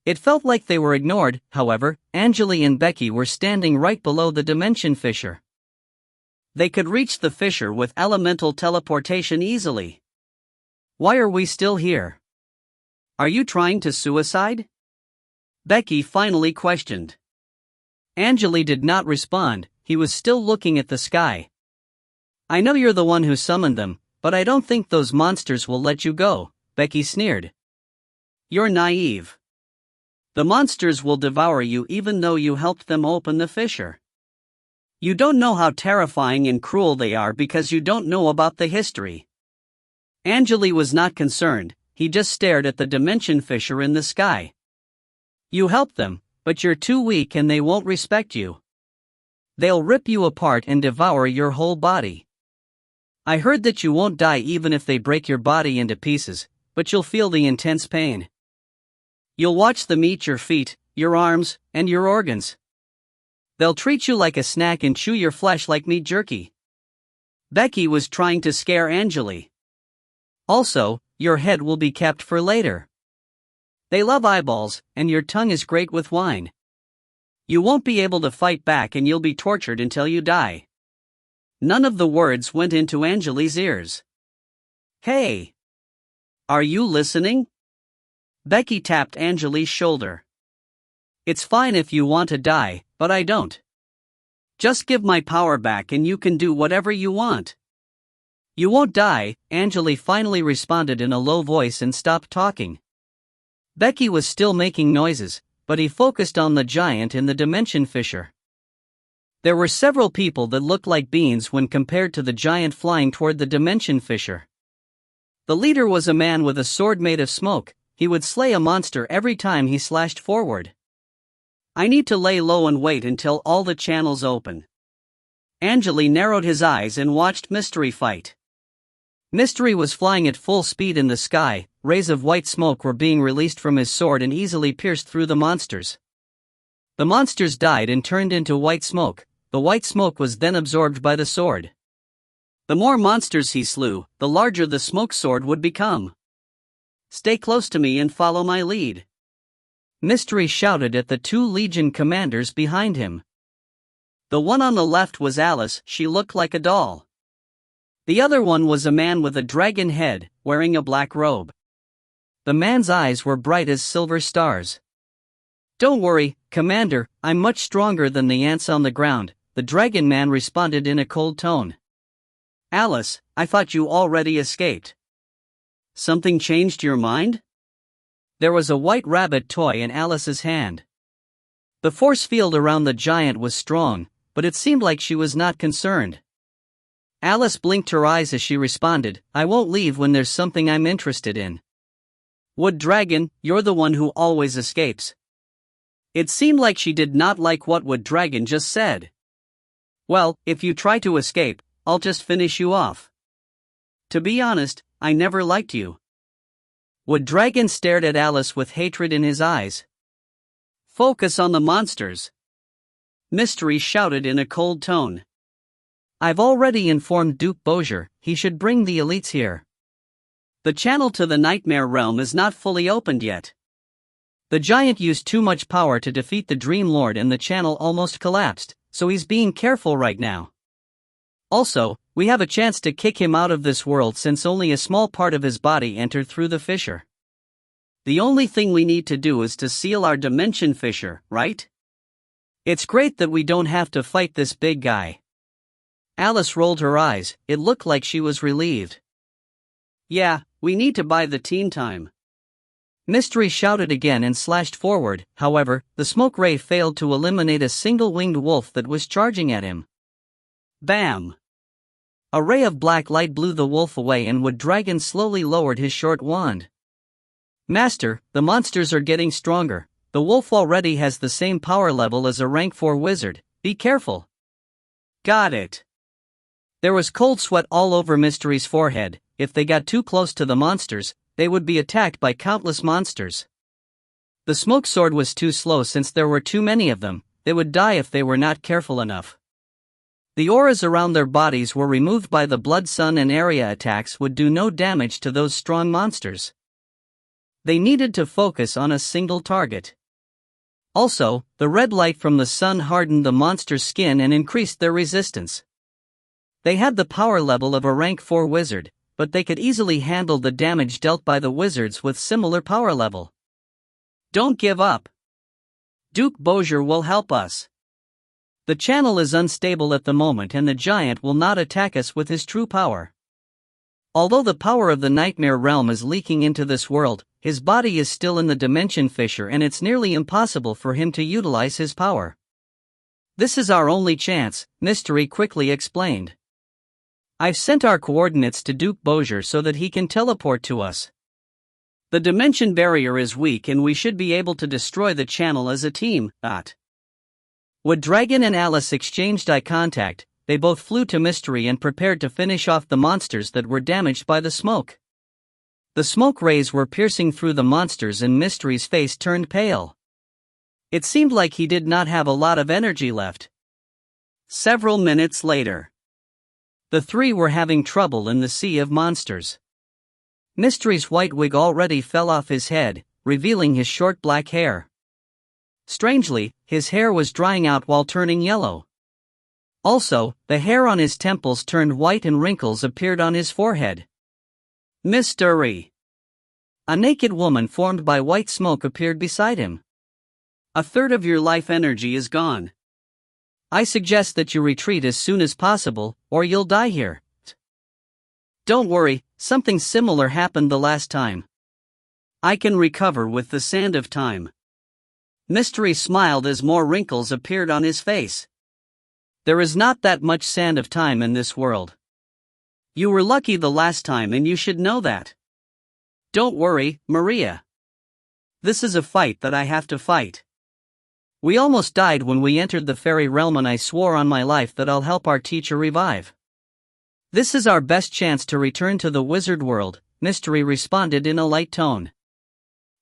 It felt like they were ignored. However, Angele and Becky were standing right below the dimension fissure. They could reach the fissure with elemental teleportation easily. Why are we still here? Are you trying to suicide? Becky finally questioned. Angele did not respond. He was still looking at the sky. I know you're the one who summoned them, but I don't think those monsters will let you go, Becky sneered. You're naive. The monsters will devour you even though you helped them open the fissure. You don't know how terrifying and cruel they are because you don't know about the history. Angele was not concerned, he just stared at the dimension fissure in the sky. You help them, but you're too weak and they won't respect you. They'll rip you apart and devour your whole body. I heard that you won't die even if they break your body into pieces, but you'll feel the intense pain. You'll watch them eat your feet, your arms, and your organs. They'll treat you like a snack and chew your flesh like meat jerky. Becky was trying to scare Angele. Also, your head will be kept for later. They love eyeballs, and your tongue is great with wine. You won't be able to fight back and you'll be tortured until you die. None of the words went into Angele's ears. Hey! Are you listening? Becky tapped Angele's shoulder. It's fine if you want to die, but I don't. Just give my power back and you can do whatever you want. You won't die, Angele finally responded in a low voice and stopped talking. Becky was still making noises, but he focused on the giant in the dimension fissure. There were several people that looked like beans when compared to the giant flying toward the dimension fissure. The leader was a man with a sword made of smoke. He would slay a monster every time he slashed forward. I need to lay low and wait until all the channels open. Angele narrowed his eyes and watched Mystery fight. Mystery was flying at full speed in the sky, rays of white smoke were being released from his sword and easily pierced through the monsters. The monsters died and turned into white smoke. The white smoke was then absorbed by the sword. The more monsters he slew, the larger the smoke sword would become. Stay close to me and follow my lead. Mystery shouted at the 2 Legion commanders behind him. The one on the left was Alice, she looked like a doll. The other one was a man with a dragon head, wearing a black robe. The man's eyes were bright as silver stars. Don't worry, Commander, I'm much stronger than the ants on the ground, the dragon man responded in a cold tone. Alice, I thought you already escaped. Something changed your mind? There was a white rabbit toy in Alice's hand. The force field around the giant was strong, but it seemed like she was not concerned. Alice blinked her eyes as she responded, I won't leave when there's something I'm interested in. Wood Dragon, you're the one who always escapes. It seemed like she did not like what Wood Dragon just said. Well, if you try to escape, I'll just finish you off. To be honest, I never liked you. Wood Dragon stared at Alice with hatred in his eyes. Focus on the monsters. Mystery shouted in a cold tone. I've already informed Duke Bozier, he should bring the elites here. The channel to the Nightmare Realm is not fully opened yet. The giant used too much power to defeat the Dream Lord and the channel almost collapsed, so he's being careful right now. Also, we have a chance to kick him out of this world since only a small part of his body entered through the fissure. The only thing we need to do is to seal our dimension fissure, right? It's great that we don't have to fight this big guy. Alice rolled her eyes, it looked like she was relieved. Yeah, we need to buy the team time. Mystery shouted again and slashed forward, however, the smoke ray failed to eliminate a single-winged wolf that was charging at him. Bam! A ray of black light blew the wolf away and Wood Dragon slowly lowered his short wand. Master, the monsters are getting stronger. The wolf already has the same power level as a rank 4 wizard, be careful. Got it. There was cold sweat all over Mystery's forehead. If they got too close to the monsters, they would be attacked by countless monsters. The smoke sword was too slow since there were too many of them, they would die if they were not careful enough. The auras around their bodies were removed by the blood sun and area attacks would do no damage to those strong monsters. They needed to focus on a single target. Also, the red light from the sun hardened the monster's skin and increased their resistance. They had the power level of a rank 4 wizard, but they could easily handle the damage dealt by the wizards with similar power level. Don't give up. Duke Bozier will help us. The channel is unstable at the moment and the giant will not attack us with his true power. Although the power of the Nightmare Realm is leaking into this world, his body is still in the dimension fissure and it's nearly impossible for him to utilize his power. This is our only chance, Mystery quickly explained. I've sent our coordinates to Duke Bowser so that he can teleport to us. The dimension barrier is weak and we should be able to destroy the channel as a team. Wood Dragon and Alice exchanged eye contact. They both flew to Mystery and prepared to finish off the monsters that were damaged by the smoke. The smoke rays were piercing through the monsters and Mystery's face turned pale. It seemed like he did not have a lot of energy left. Several minutes later, the three were having trouble in the sea of monsters. Mystery's white wig already fell off his head, revealing his short black hair. Strangely, his hair was drying out while turning yellow. Also, the hair on his temples turned white and wrinkles appeared on his forehead. Mystery! A naked woman formed by white smoke appeared beside him. A third of your life energy is gone. I suggest that you retreat as soon as possible, or you'll die here. Don't worry, something similar happened the last time. I can recover with the sand of time. Mystery smiled as more wrinkles appeared on his face. There is not that much sand of time in this world. You were lucky the last time and you should know that. Don't worry, Maria. This is a fight that I have to fight. We almost died when we entered the fairy realm and I swore on my life that I'll help our teacher revive. This is our best chance to return to the wizard world, Mystery responded in a light tone.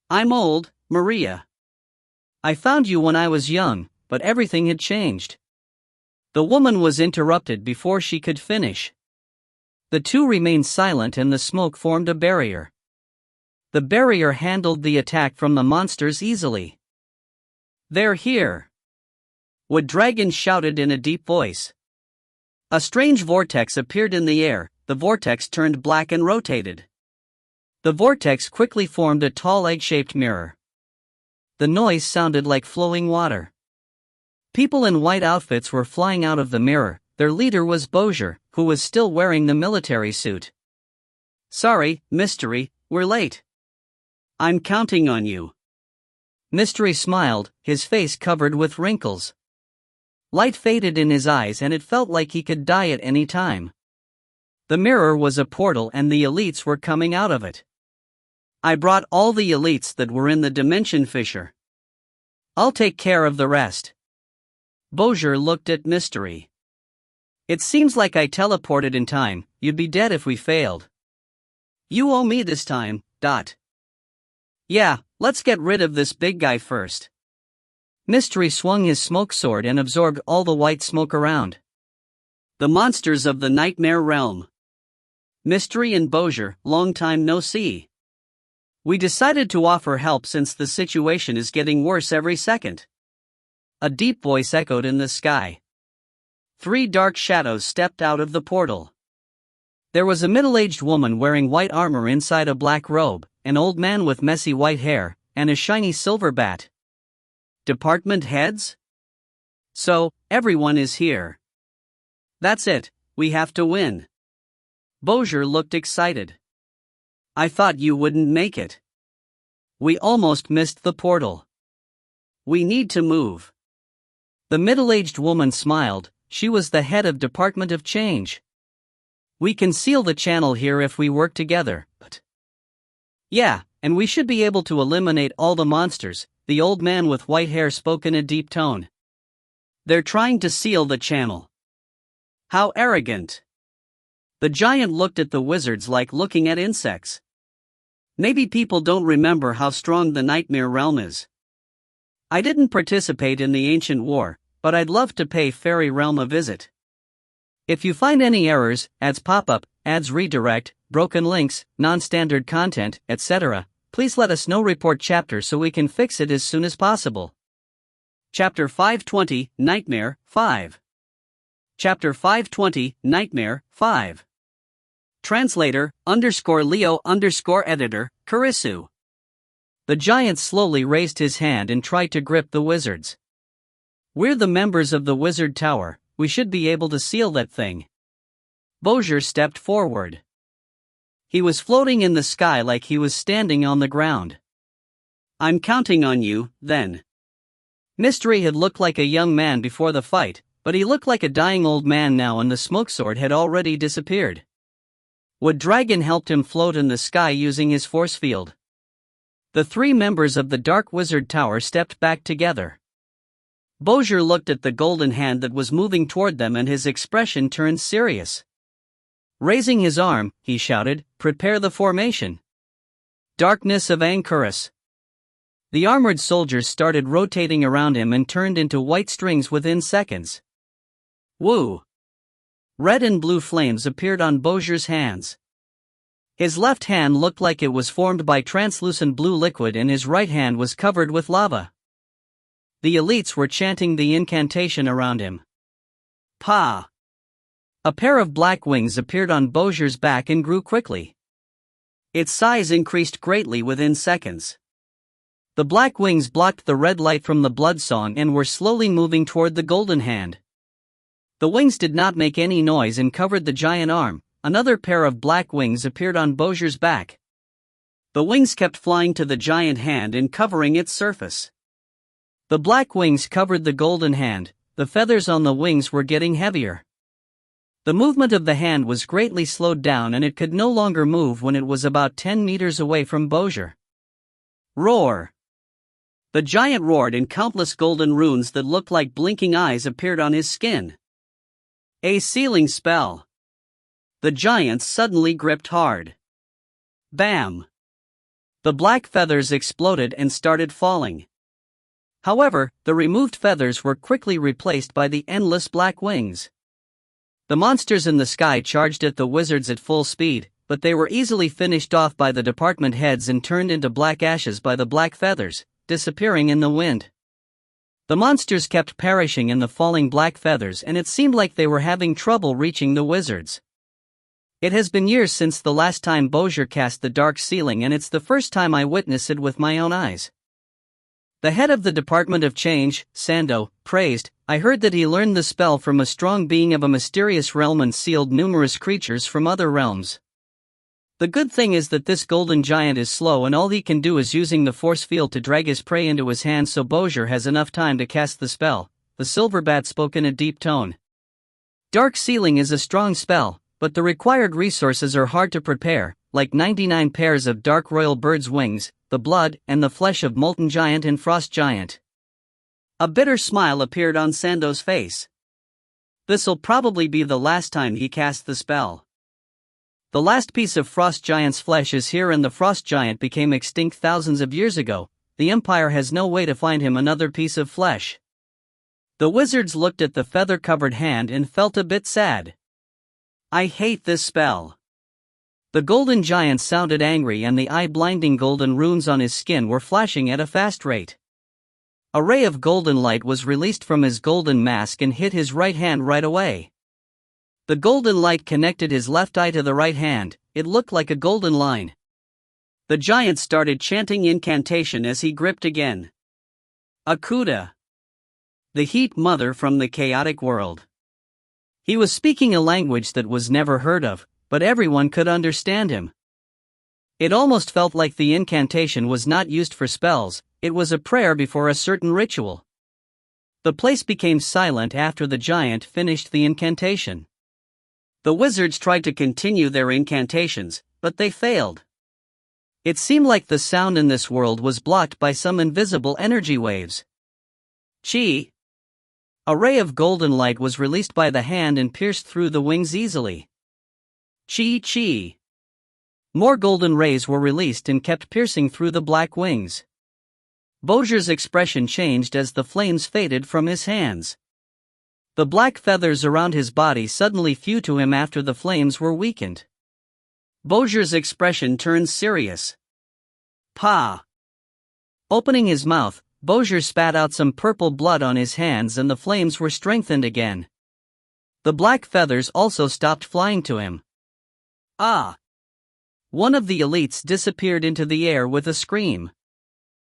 I'm old, Maria. I found you when I was young, but everything had changed. The woman was interrupted before she could finish. The two remained silent and the smoke formed a barrier. The barrier handled the attack from the monsters easily. They're here! Wood Dragon shouted in a deep voice. A strange vortex appeared in the air, the vortex turned black and rotated. The vortex quickly formed a tall egg-shaped mirror. The noise sounded like flowing water. People in white outfits were flying out of the mirror. Their leader was Bowser, who was still wearing the military suit. Sorry, Mystery, we're late. I'm counting on you. Mystery smiled, his face covered with wrinkles. Light faded in his eyes and it felt like he could die at any time. The mirror was a portal and the elites were coming out of it. I brought all the elites that were in the dimension fissure. I'll take care of the rest. Bowser looked at Mystery. It seems like I teleported in time, you'd be dead if we failed. You owe me this time, . Yeah, let's get rid of this big guy first. Mystery swung his smoke sword and absorbed all the white smoke around. The monsters of the nightmare realm. Mystery and Bowser, long time no see. We decided to offer help since the situation is getting worse every second. A deep voice echoed in the sky. 3 dark shadows stepped out of the portal. There was a middle-aged woman wearing white armor inside a black robe, an old man with messy white hair, and a shiny silver bat. Department heads? So, everyone is here. That's it, we have to win. Bowser looked excited. I thought you wouldn't make it. We almost missed the portal. We need to move. The middle-aged woman smiled. She was the head of Department of Change. We can seal the channel here if we work together, but... Yeah, and we should be able to eliminate all the monsters, the old man with white hair spoke in a deep tone. They're trying to seal the channel. How arrogant. The giant looked at the wizards like looking at insects. Maybe people don't remember how strong the nightmare realm is. I didn't participate in the ancient war, but I'd love to pay Fairy Realm a visit. If you find any errors, ads pop up, ads redirect, broken links, non-standard content, etc., please let us know. Report chapter so we can fix it as soon as possible. Chapter 520, Nightmare 5. Chapter 520, Nightmare 5. Translator, _Leo _editor, Karisu. The giant slowly raised his hand and tried to grip the wizards. We're the members of the Wizard Tower, we should be able to seal that thing. Bowser stepped forward. He was floating in the sky like he was standing on the ground. I'm counting on you, then. Mystery had looked like a young man before the fight, but he looked like a dying old man now, and the smoke sword had already disappeared. Wood Dragon helped him float in the sky using his force field. The three members of the Dark Wizard Tower stepped back together. Bowser looked at the golden hand that was moving toward them, and his expression turned serious. Raising his arm, he shouted, "Prepare the formation. Darkness of Anchorus." The armored soldiers started rotating around him and turned into white strings within seconds. Woo! Red and blue flames appeared on Bowser's hands. His left hand looked like it was formed by translucent blue liquid, and his right hand was covered with lava. The elites were chanting the incantation around him. Pa! A pair of black wings appeared on Bowser's back and grew quickly. Its size increased greatly within seconds. The black wings blocked the red light from the blood song and were slowly moving toward the golden hand. The wings did not make any noise and covered the giant arm. Another pair of black wings appeared on Bowser's back. The wings kept flying to the giant hand and covering its surface. The black wings covered the golden hand. The feathers on the wings were getting heavier. The movement of the hand was greatly slowed down, and it could no longer move when it was about 10 meters away from Bowser. Roar! The giant roared, and countless golden runes that looked like blinking eyes appeared on his skin. A sealing spell. The giant suddenly gripped hard. Bam! The black feathers exploded and started falling. However, the removed feathers were quickly replaced by the endless black wings. The monsters in the sky charged at the wizards at full speed, but they were easily finished off by the department heads and turned into black ashes by the black feathers, disappearing in the wind. The monsters kept perishing in the falling black feathers, and it seemed like they were having trouble reaching the wizards. It has been years since the last time Bowser cast the Dark Sealing, and it's the first time I witnessed it with my own eyes. The head of the Department of Change, Sando, praised, "I heard that he learned the spell from a strong being of a mysterious realm and sealed numerous creatures from other realms. The good thing is that this golden giant is slow, and all he can do is using the force field to drag his prey into his hands, so Bowser has enough time to cast the spell." The silver bat spoke in a deep tone. Dark Sealing is a strong spell, but the required resources are hard to prepare, like 99 pairs of dark royal bird's wings, the blood and the flesh of molten giant and frost giant. A bitter smile appeared on Sando's face. This'll probably be the last time he casts the spell. The last piece of frost giant's flesh is here, and the frost giant became extinct thousands of years ago. The Empire has no way to find him another piece of flesh. The wizards looked at the feather-covered hand and felt a bit sad. I hate this spell. The golden giant sounded angry, and the eye-blinding golden runes on his skin were flashing at a fast rate. A ray of golden light was released from his golden mask and hit his right hand right away. The golden light connected his left eye to the right hand. It looked like a golden line. The giant started chanting incantation as he gripped again. Akuda. The Heat Mother from the chaotic world. He was speaking a language that was never heard of, but everyone could understand him. It almost felt like the incantation was not used for spells, it was a prayer before a certain ritual. The place became silent after the giant finished the incantation. The wizards tried to continue their incantations, but they failed. It seemed like the sound in this world was blocked by some invisible energy waves. Chi. A ray of golden light was released by the hand and pierced through the wings easily. Chi chi. More golden rays were released and kept piercing through the black wings. Bowser's expression changed as the flames faded from his hands. The black feathers around his body suddenly flew to him after the flames were weakened. Bowser's expression turned serious. Pa! Opening his mouth, Bowser spat out some purple blood on his hands, and the flames were strengthened again. The black feathers also stopped flying to him. Ah! One of the elites disappeared into the air with a scream.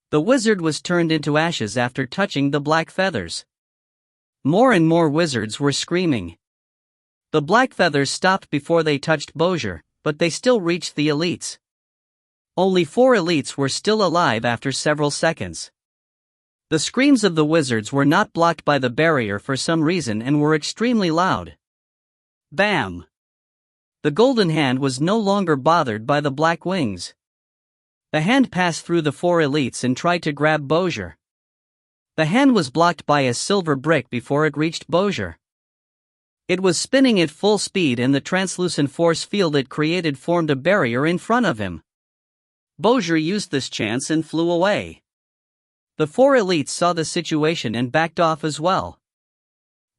The wizard was turned into ashes after touching the black feathers. More and more wizards were screaming. The black feathers stopped before they touched Bowser, but they still reached the elites. Only 4 elites were still alive after several seconds. The screams of the wizards were not blocked by the barrier for some reason and were extremely loud. Bam! The golden hand was no longer bothered by the black wings. The hand passed through the 4 elites and tried to grab Bowser. The hand was blocked by a silver brick before it reached Bowser. It was spinning at full speed and the translucent force field it created formed a barrier in front of him. Bowser used this chance and flew away. The 4 elites saw the situation and backed off as well.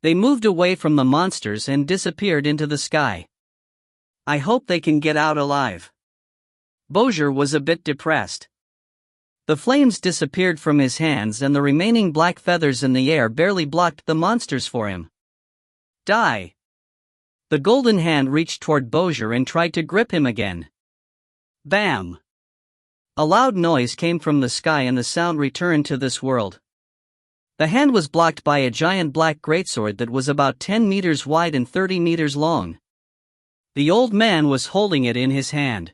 They moved away from the monsters and disappeared into the sky. I hope they can get out alive. Bowser was a bit depressed. The flames disappeared from his hands and the remaining black feathers in the air barely blocked the monsters for him. Die! The golden hand reached toward Bowser and tried to grip him again. Bam! A loud noise came from the sky and the sound returned to this world. The hand was blocked by a giant black greatsword that was about 10 meters wide and 30 meters long. The old man was holding it in his hand.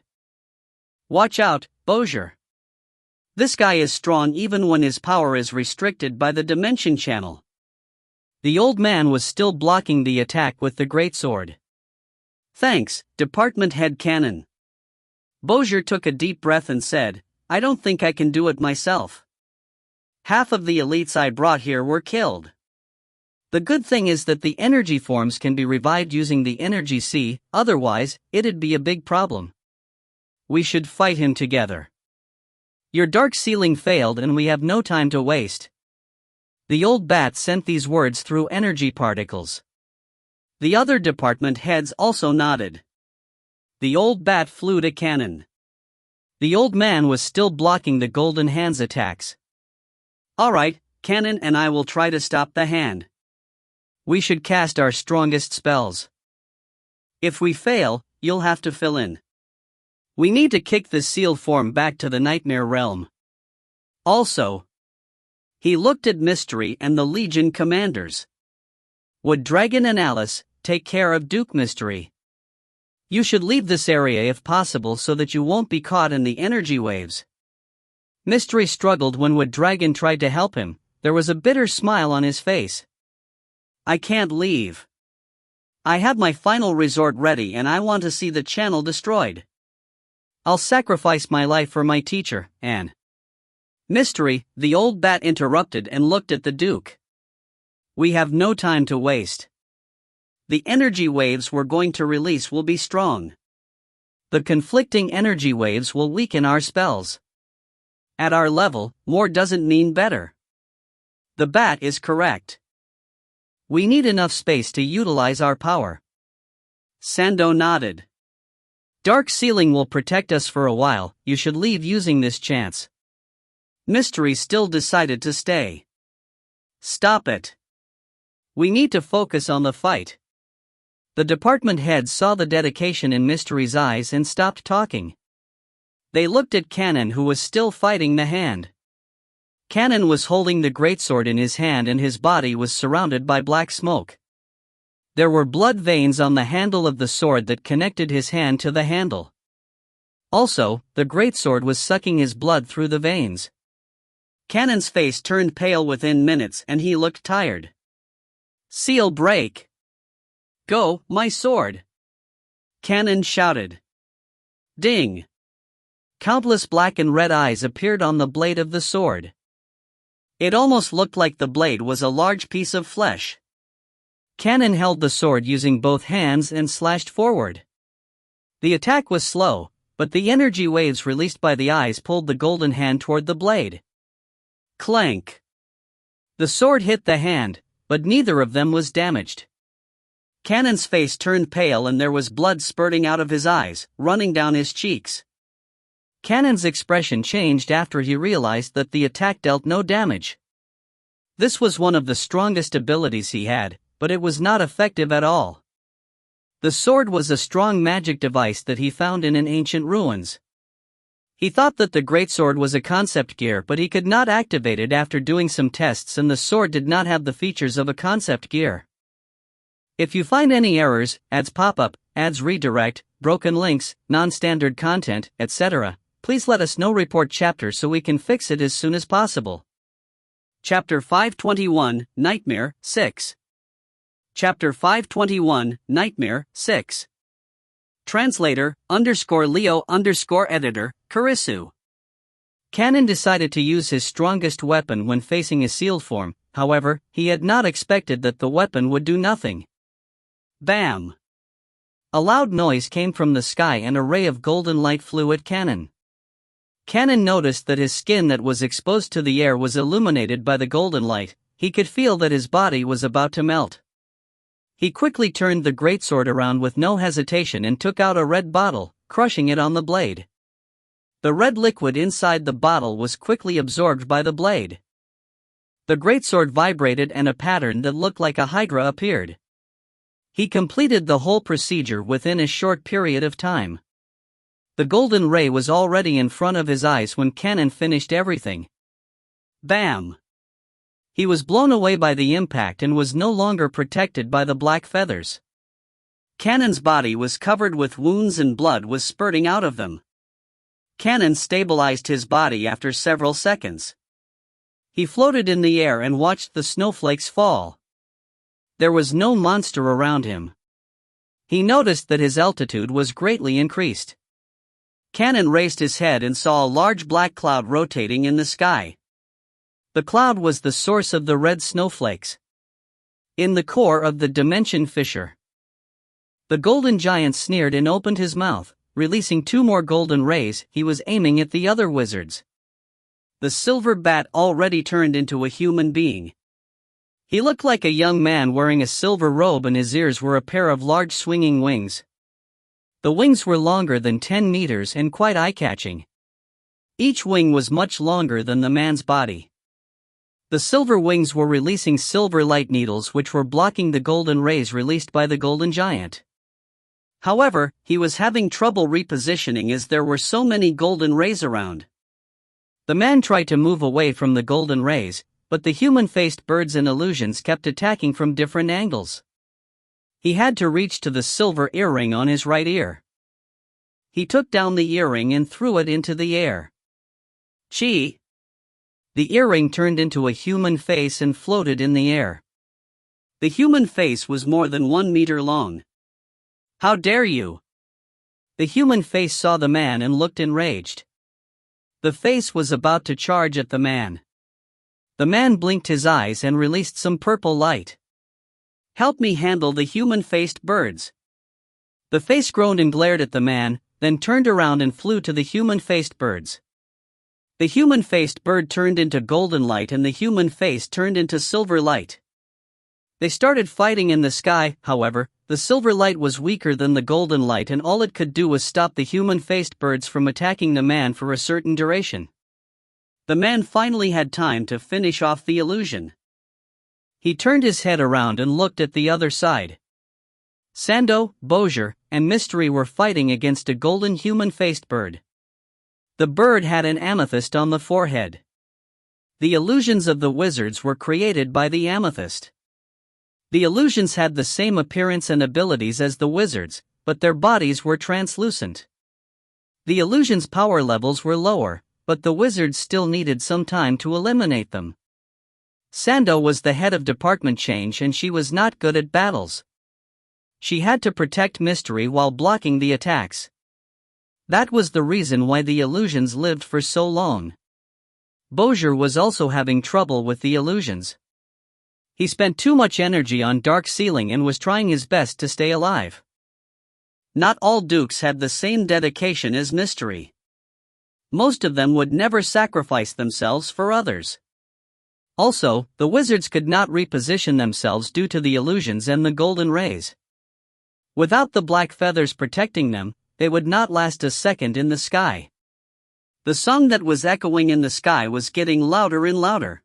Watch out, Bowser. This guy is strong even when his power is restricted by the dimension channel. The old man was still blocking the attack with the greatsword. Thanks, Department Head Cannon. Bowser took a deep breath and said, I don't think I can do it myself. Half of the elites I brought here were killed. The good thing is that the energy forms can be revived using the energy sea, otherwise, it'd be a big problem. We should fight him together. Your dark ceiling failed and we have no time to waste. The old bat sent these words through energy particles. The other department heads also nodded. The old bat flew to Cannon. The old man was still blocking the golden hand's attacks. Alright, Cannon and I will try to stop the hand. We should cast our strongest spells. If we fail, you'll have to fill in. We need to kick the sealed form back to the nightmare realm. Also, he looked at Mystery and the Legion commanders. Would Dragon and Alice take care of Duke Mystery? You should leave this area if possible so that you won't be caught in the energy waves. Mystery struggled when Wood Dragon tried to help him. There was a bitter smile on his face. I can't leave. I have my final resort ready and I want to see the channel destroyed. I'll sacrifice my life for my teacher, Anne. Mystery, the old bat interrupted and looked at the Duke. We have no time to waste. The energy waves we're going to release will be strong. The conflicting energy waves will weaken our spells. At our level, more doesn't mean better. The bat is correct. We need enough space to utilize our power. Sando nodded. Dark ceiling will protect us for a while, you should leave using this chance. Mystery still decided to stay. Stop it. We need to focus on the fight. The department heads saw the dedication in Mystery's eyes and stopped talking. They looked at Cannon who was still fighting the hand. Cannon was holding the greatsword in his hand and his body was surrounded by black smoke. There were blood veins on the handle of the sword that connected his hand to the handle. Also, the greatsword was sucking his blood through the veins. Cannon's face turned pale within minutes and he looked tired. Seal break! Go, my sword! Cannon shouted. Ding! Countless black and red eyes appeared on the blade of the sword. It almost looked like the blade was a large piece of flesh. Cannon held the sword using both hands and slashed forward. The attack was slow, but the energy waves released by the eyes pulled the golden hand toward the blade. Clank! The sword hit the hand, but neither of them was damaged. Cannon's face turned pale and there was blood spurting out of his eyes, running down his cheeks. Cannon's expression changed after he realized that the attack dealt no damage. This was one of the strongest abilities he had, but it was not effective at all. The sword was a strong magic device that he found in an ancient ruins. He thought that the greatsword was a concept gear, but he could not activate it after doing some tests, and the sword did not have the features of a concept gear. If you find any errors, ads pop up, ads redirect, broken links, non-standard content, etc., please let us know. Report chapter so we can fix it as soon as possible. Chapter 521, Nightmare, 6. Chapter 521, Nightmare, 6. Translator, _Leo _editor, Kurisu. Cannon decided to use his strongest weapon when facing a sealed form, however, he had not expected that the weapon would do nothing. Bam! A loud noise came from the sky and a ray of golden light flew at Cannon. Cannon noticed that his skin that was exposed to the air was illuminated by the golden light. He could feel that his body was about to melt. He quickly turned the greatsword around with no hesitation and took out a red bottle, crushing it on the blade. The red liquid inside the bottle was quickly absorbed by the blade. The greatsword vibrated and a pattern that looked like a hydra appeared. He completed the whole procedure within a short period of time. The golden ray was already in front of his eyes when Cannon finished everything. Bam! He was blown away by the impact and was no longer protected by the black feathers. Cannon's body was covered with wounds and blood was spurting out of them. Cannon stabilized his body after several seconds. He floated in the air and watched the snowflakes fall. There was no monster around him. He noticed that his altitude was greatly increased. Cannon raised his head and saw a large black cloud rotating in the sky. The cloud was the source of the red snowflakes. In the core of the dimension fissure, the golden giant sneered and opened his mouth, releasing 2 more golden rays. He was aiming at the other wizards. The silver bat already turned into a human being. He looked like a young man wearing a silver robe and his ears were a pair of large swinging wings. The wings were longer than 10 meters and quite eye-catching. Each wing was much longer than the man's body. The silver wings were releasing silver light needles which were blocking the golden rays released by the golden giant. However, he was having trouble repositioning as there were so many golden rays around. The man tried to move away from the golden rays, but the human-faced birds and illusions kept attacking from different angles. He had to reach to the silver earring on his right ear. He took down the earring and threw it into the air. Chi! The earring turned into a human face and floated in the air. The human face was more than 1 meter long. How dare you! The human face saw the man and looked enraged. The face was about to charge at the man. The man blinked his eyes and released some purple light. Help me handle the human-faced birds. The face groaned and glared at the man, then turned around and flew to the human-faced birds. The human-faced bird turned into golden light and the human face turned into silver light. They started fighting in the sky. However, the silver light was weaker than the golden light and all it could do was stop the human-faced birds from attacking the man for a certain duration. The man finally had time to finish off the illusion. He turned his head around and looked at the other side. Sando, Bozier, and Mystery were fighting against a golden human-faced bird. The bird had an amethyst on the forehead. The illusions of the wizards were created by the amethyst. The illusions had the same appearance and abilities as the wizards, but their bodies were translucent. The illusions' power levels were lower, but the wizards still needed some time to eliminate them. Sando was the head of Department Change and she was not good at battles. She had to protect Mystery while blocking the attacks. That was the reason why the illusions lived for so long. Bozier was also having trouble with the illusions. He spent too much energy on Dark Ceiling and was trying his best to stay alive. Not all dukes had the same dedication as Mystery. Most of them would never sacrifice themselves for others. Also, the wizards could not reposition themselves due to the illusions and the golden rays. Without the black feathers protecting them, they would not last a second in the sky. The song that was echoing in the sky was getting louder and louder.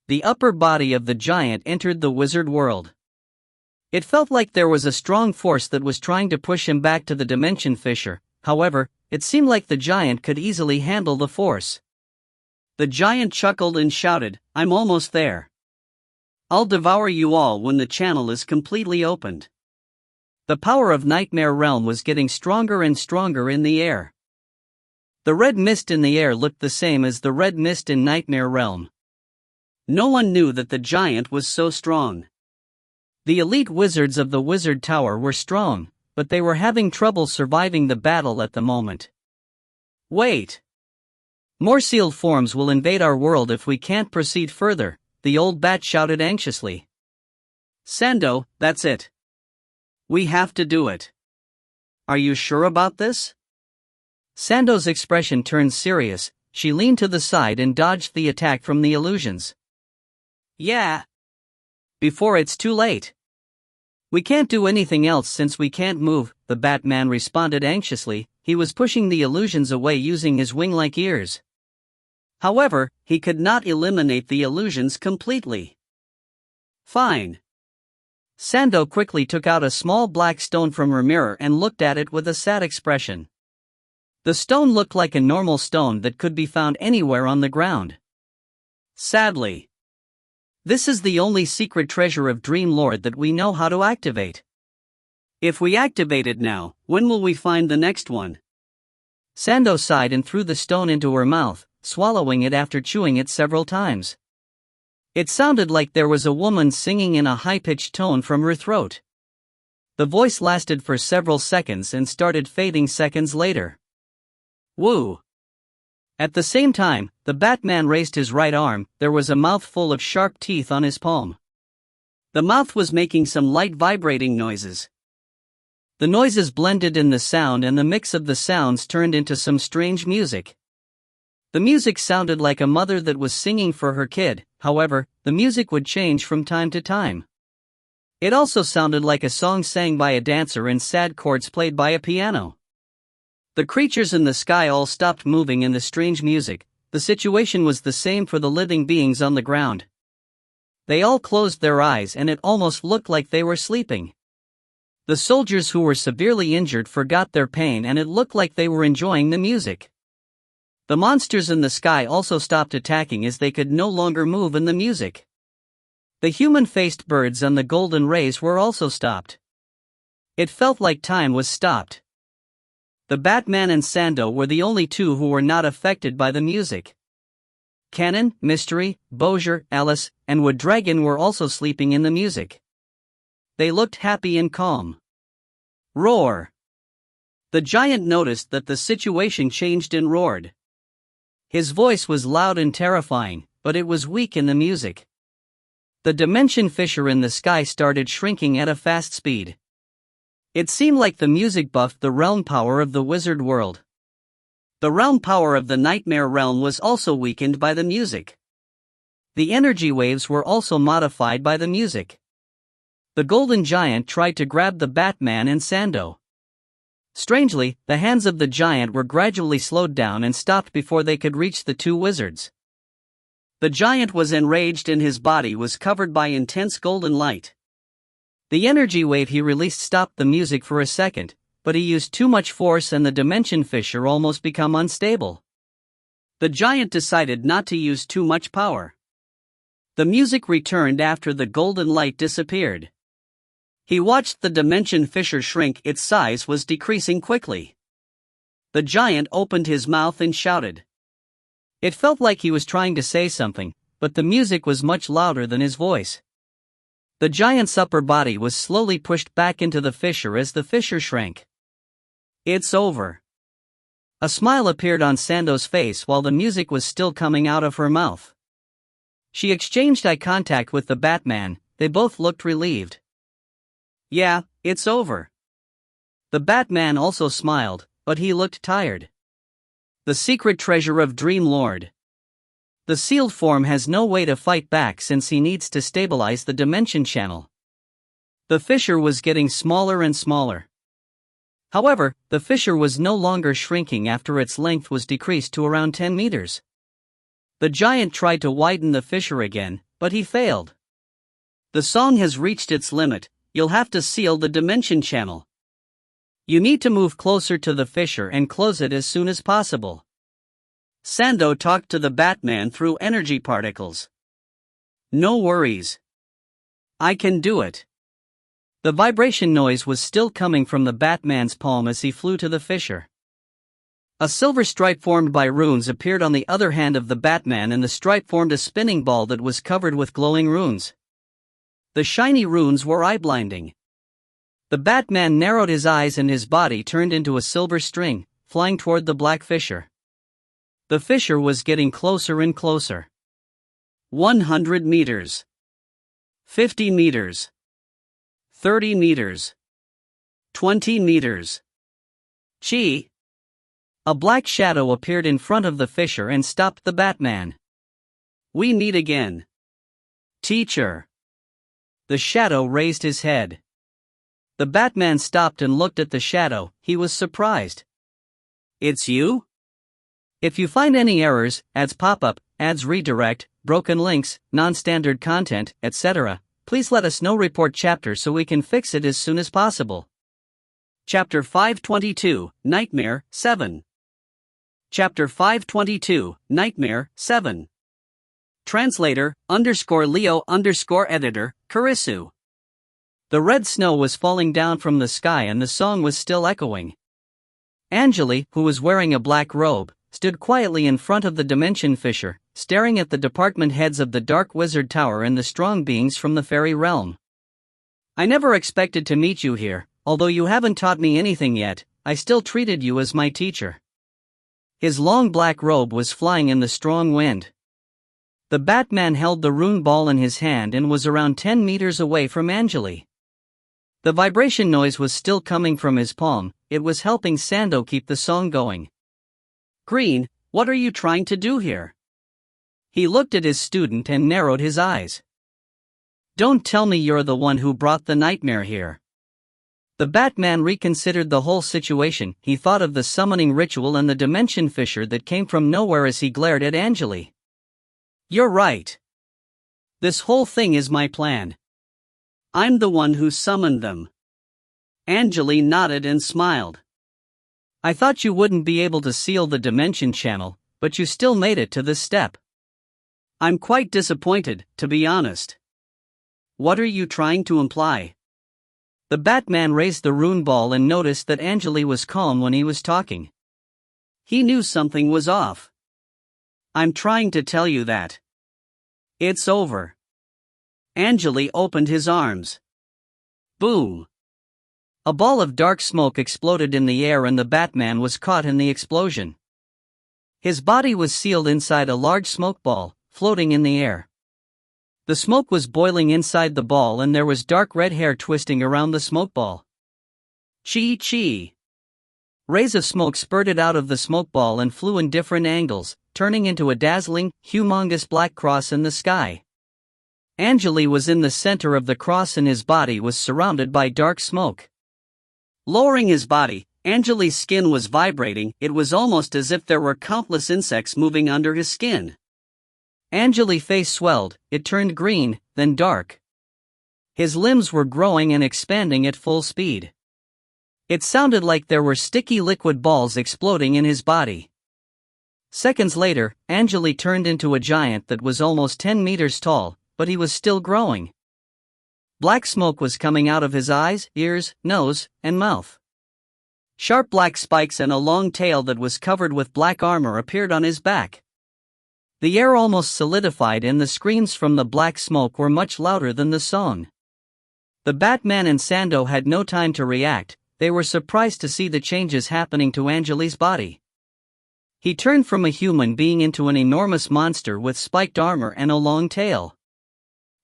The upper body of the giant entered the wizard world. It felt like there was a strong force that was trying to push him back to the dimension fissure. However, it seemed like the giant could easily handle the force. The giant chuckled and shouted, "I'm almost there. I'll devour you all when the channel is completely opened." The power of Nightmare Realm was getting stronger and stronger in the air. The red mist in the air looked the same as the red mist in Nightmare Realm. No one knew that the giant was so strong. The elite wizards of the Wizard Tower were strong, but they were having trouble surviving the battle at the moment. Wait! More sealed forms will invade our world if we can't proceed further, the old bat shouted anxiously. Sando, that's it. We have to do it. Are you sure about this? Sando's expression turned serious. She leaned to the side and dodged the attack from the illusions. Yeah. Before it's too late. We can't do anything else since we can't move, the Batman responded anxiously. He was pushing the illusions away using his wing-like ears. However, he could not eliminate the illusions completely. Fine. Sando quickly took out a small black stone from her mirror and looked at it with a sad expression. The stone looked like a normal stone that could be found anywhere on the ground. Sadly, this is the only secret treasure of Dream Lord that we know how to activate. If we activate it now, when will we find the next one? Sando sighed and threw the stone into her mouth, swallowing it after chewing it several times. It sounded like there was a woman singing in a high-pitched tone from her throat. The voice lasted for several seconds and started fading seconds later. Woo! At the same time, the Batman raised his right arm. There was a mouthful of sharp teeth on his palm. The mouth was making some light vibrating noises. The noises blended in the sound and the mix of the sounds turned into some strange music. The music sounded like a mother that was singing for her kid, however, the music would change from time to time. It also sounded like a song sang by a dancer and sad chords played by a piano. The creatures in the sky all stopped moving in the strange music. The situation was the same for the living beings on the ground. They all closed their eyes and it almost looked like they were sleeping. The soldiers who were severely injured forgot their pain and it looked like they were enjoying the music. The monsters in the sky also stopped attacking as they could no longer move in the music. The human-faced birds and the golden rays were also stopped. It felt like time was stopped. The Batman and Sando were the only two who were not affected by the music. Cannon, Mystery, Bowser, Alice, and Wood Dragon were also sleeping in the music. They looked happy and calm. Roar! The giant noticed that the situation changed and roared. His voice was loud and terrifying, but it was weak in the music. The dimension fissure in the sky started shrinking at a fast speed. It seemed like the music buffed the realm power of the wizard world. The realm power of the nightmare realm was also weakened by the music. The energy waves were also modified by the music. The golden giant tried to grab the Batman and Sando. Strangely, the hands of the giant were gradually slowed down and stopped before they could reach the two wizards. The giant was enraged and his body was covered by intense golden light. The energy wave he released stopped the music for a second, but he used too much force and the dimension fissure almost became unstable. The giant decided not to use too much power. The music returned after the golden light disappeared. He watched the dimension fissure shrink. Its size was decreasing quickly. The giant opened his mouth and shouted. It felt like he was trying to say something, but the music was much louder than his voice. The giant's upper body was slowly pushed back into the fissure as the fissure shrank. It's over. A smile appeared on Sando's face while the music was still coming out of her mouth. She exchanged eye contact with the Batman. They both looked relieved. Yeah, it's over. The Batman also smiled, but he looked tired. The secret treasure of Dream Lord. The sealed form has no way to fight back since he needs to stabilize the dimension channel. The fissure was getting smaller and smaller. However, the fissure was no longer shrinking after its length was decreased to around 10 meters. The giant tried to widen the fissure again, but he failed. The song has reached its limit. You'll have to seal the dimension channel. You need to move closer to the fissure and close it as soon as possible. Sando talked to the Batman through energy particles. No worries. I can do it. The vibration noise was still coming from the Batman's palm as he flew to the fissure. A silver stripe formed by runes appeared on the other hand of the Batman, and the stripe formed a spinning ball that was covered with glowing runes. The shiny runes were eye-blinding. The Batman narrowed his eyes and his body turned into a silver string, flying toward the black fissure. The fissure was getting closer and closer. 100 meters. 50 meters. 30 meters. 20 meters. Gee! A black shadow appeared in front of the fissure and stopped the Batman. We meet again. Teacher. The shadow raised his head. The Batman stopped and looked at the shadow. He was surprised. It's you? If you find any errors, ads pop up, ads redirect, broken links, non-standard content, etc., please let us know. Report chapter so we can fix it as soon as possible. Chapter 522, Nightmare 7. Chapter 522, Nightmare 7. Translator, _Leo_editor, Karisu. The red snow was falling down from the sky and the song was still echoing. Angele, who was wearing a black robe, stood quietly in front of the dimension fissure, staring at the department heads of the Dark Wizard Tower and the strong beings from the fairy realm. I never expected to meet you here, although you haven't taught me anything yet. I still treated you as my teacher. His long black robe was flying in the strong wind. The Batman held the rune ball in his hand and was around 10 meters away from Angele. The vibration noise was still coming from his palm. It was helping Sando keep the song going. Green, what are you trying to do here? He looked at his student and narrowed his eyes. Don't tell me you're the one who brought the nightmare here. The Batman reconsidered the whole situation. He thought of the summoning ritual and the dimension fissure that came from nowhere as he glared at Angele. You're right. This whole thing is my plan. I'm the one who summoned them. Angele nodded and smiled. I thought you wouldn't be able to seal the dimension channel, but you still made it to this step. I'm quite disappointed, to be honest. What are you trying to imply? The Batman raised the rune ball and noticed that Angele was calm when he was talking. He knew something was off. I'm trying to tell you that it's over. Angele opened his arms. Boom! A ball of dark smoke exploded in the air and the Batman was caught in the explosion. His body was sealed inside a large smoke ball, floating in the air. The smoke was boiling inside the ball and there was dark red hair twisting around the smoke ball. Chee. Rays of smoke spurted out of the smoke ball and flew in different angles, turning into a dazzling, humongous black cross in the sky. Angele was in the center of the cross and his body was surrounded by dark smoke. Lowering his body, Angele's skin was vibrating. It was almost as if there were countless insects moving under his skin. Angele's face swelled, it turned green, then dark. His limbs were growing and expanding at full speed. It sounded like there were sticky liquid balls exploding in his body. Seconds later, Angele turned into a giant that was almost 10 meters tall, but he was still growing. Black smoke was coming out of his eyes, ears, nose, and mouth. Sharp black spikes and a long tail that was covered with black armor appeared on his back. The air almost solidified and the screams from the black smoke were much louder than the song. The Batman and Sando had no time to react. They were surprised to see the changes happening to Angele's body. He turned from a human being into an enormous monster with spiked armor and a long tail.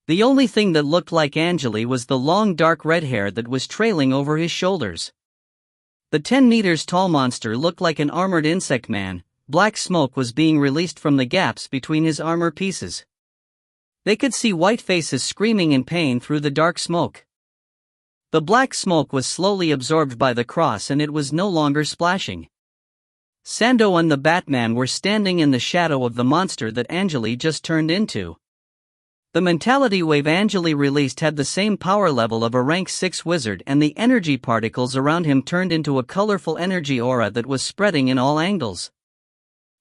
The only thing that looked like Angele was the long dark red hair that was trailing over his shoulders. The 10 meters tall monster looked like an armored insect man. Black smoke was being released from the gaps between his armor pieces. They could see white faces screaming in pain through the dark smoke. The black smoke was slowly absorbed by the cross and it was no longer splashing. Sando and the Batman were standing in the shadow of the monster that Angele just turned into. The mentality wave Angele released had the same power level of a rank 6 wizard, and the energy particles around him turned into a colorful energy aura that was spreading in all angles.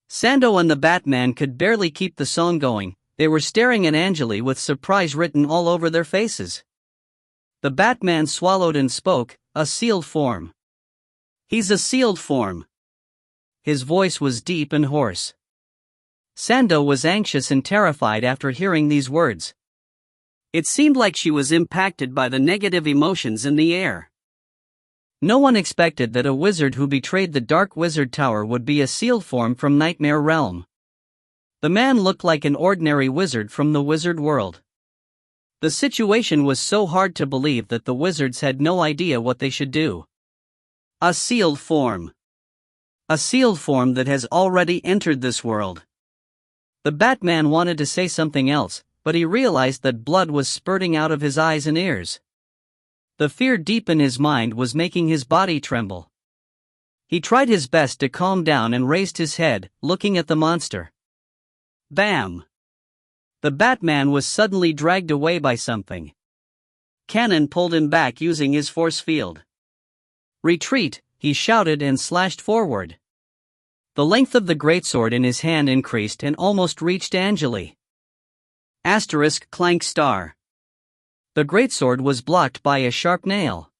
Sando and the Batman could barely keep the song going. They were staring at Angele with surprise written all over their faces. The Batman swallowed and spoke, "A sealed form. He's a sealed form." his voice was deep and hoarse. Sando was anxious and terrified after hearing these words. It seemed like she was impacted by the negative emotions in the air. No one expected that a wizard who betrayed the Dark Wizard Tower would be a sealed form from Nightmare Realm. The man looked like an ordinary wizard from the wizard world. The situation was so hard to believe that the wizards had no idea what they should do. A sealed form. A sealed form that has already entered this world. The Batman wanted to say something else, but he realized that blood was spurting out of his eyes and ears. The fear deep in his mind was making his body tremble. He tried his best to calm down and raised his head, looking at the monster. Bam! The Batman was suddenly dragged away by something. Cannon pulled him back using his force field. Retreat, he shouted and slashed forward. The length of the greatsword in his hand increased and almost reached Angele. Asterisk clank star. The greatsword was blocked by a sharp nail.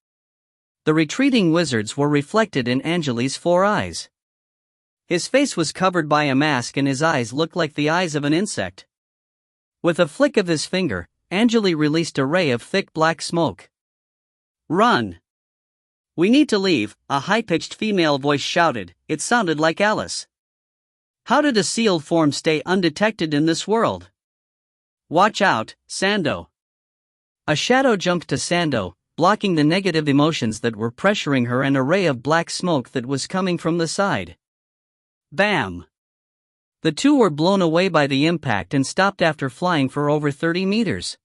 The retreating wizards were reflected in Angele's 4 eyes. His face was covered by a mask and his eyes looked like the eyes of an insect. With a flick of his finger, Angele released a ray of thick black smoke. Run! We need to leave, a high-pitched female voice shouted. It sounded like Alice. How did a sealed form stay undetected in this world? Watch out, Sando. A shadow jumped to Sando, blocking the negative emotions that were pressuring her and a ray of black smoke that was coming from the side. Bam! The two were blown away by the impact and stopped after flying for over 30 meters.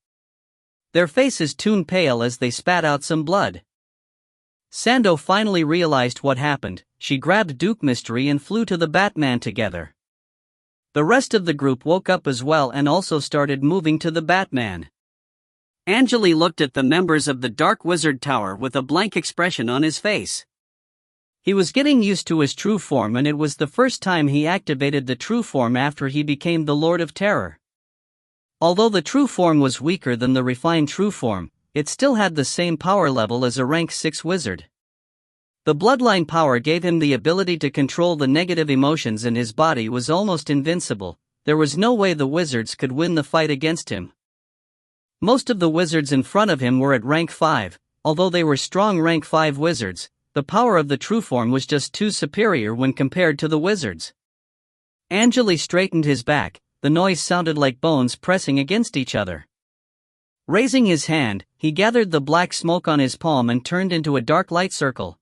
Their faces turned pale as they spat out some blood. Sando finally realized what happened. She grabbed Duke Mystery and flew to the Batman together. The rest of the group woke up as well and also started moving to the Batman. Angele looked at the members of the Dark Wizard Tower with a blank expression on his face. He was getting used to his true form and it was the first time he activated the true form after he became the Lord of Terror. Although the true form was weaker than the refined true form, it still had the same power level as a rank 6 wizard. The bloodline power gave him the ability to control the negative emotions and his body was almost invincible. There was no way the wizards could win the fight against him. Most of the wizards in front of him were at rank 5, although they were strong rank 5 wizards, the power of the true form was just too superior when compared to the wizards. Angele straightened his back, the noise sounded like bones pressing against each other. Raising his hand, he gathered the black smoke on his palm and turned into a dark light circle.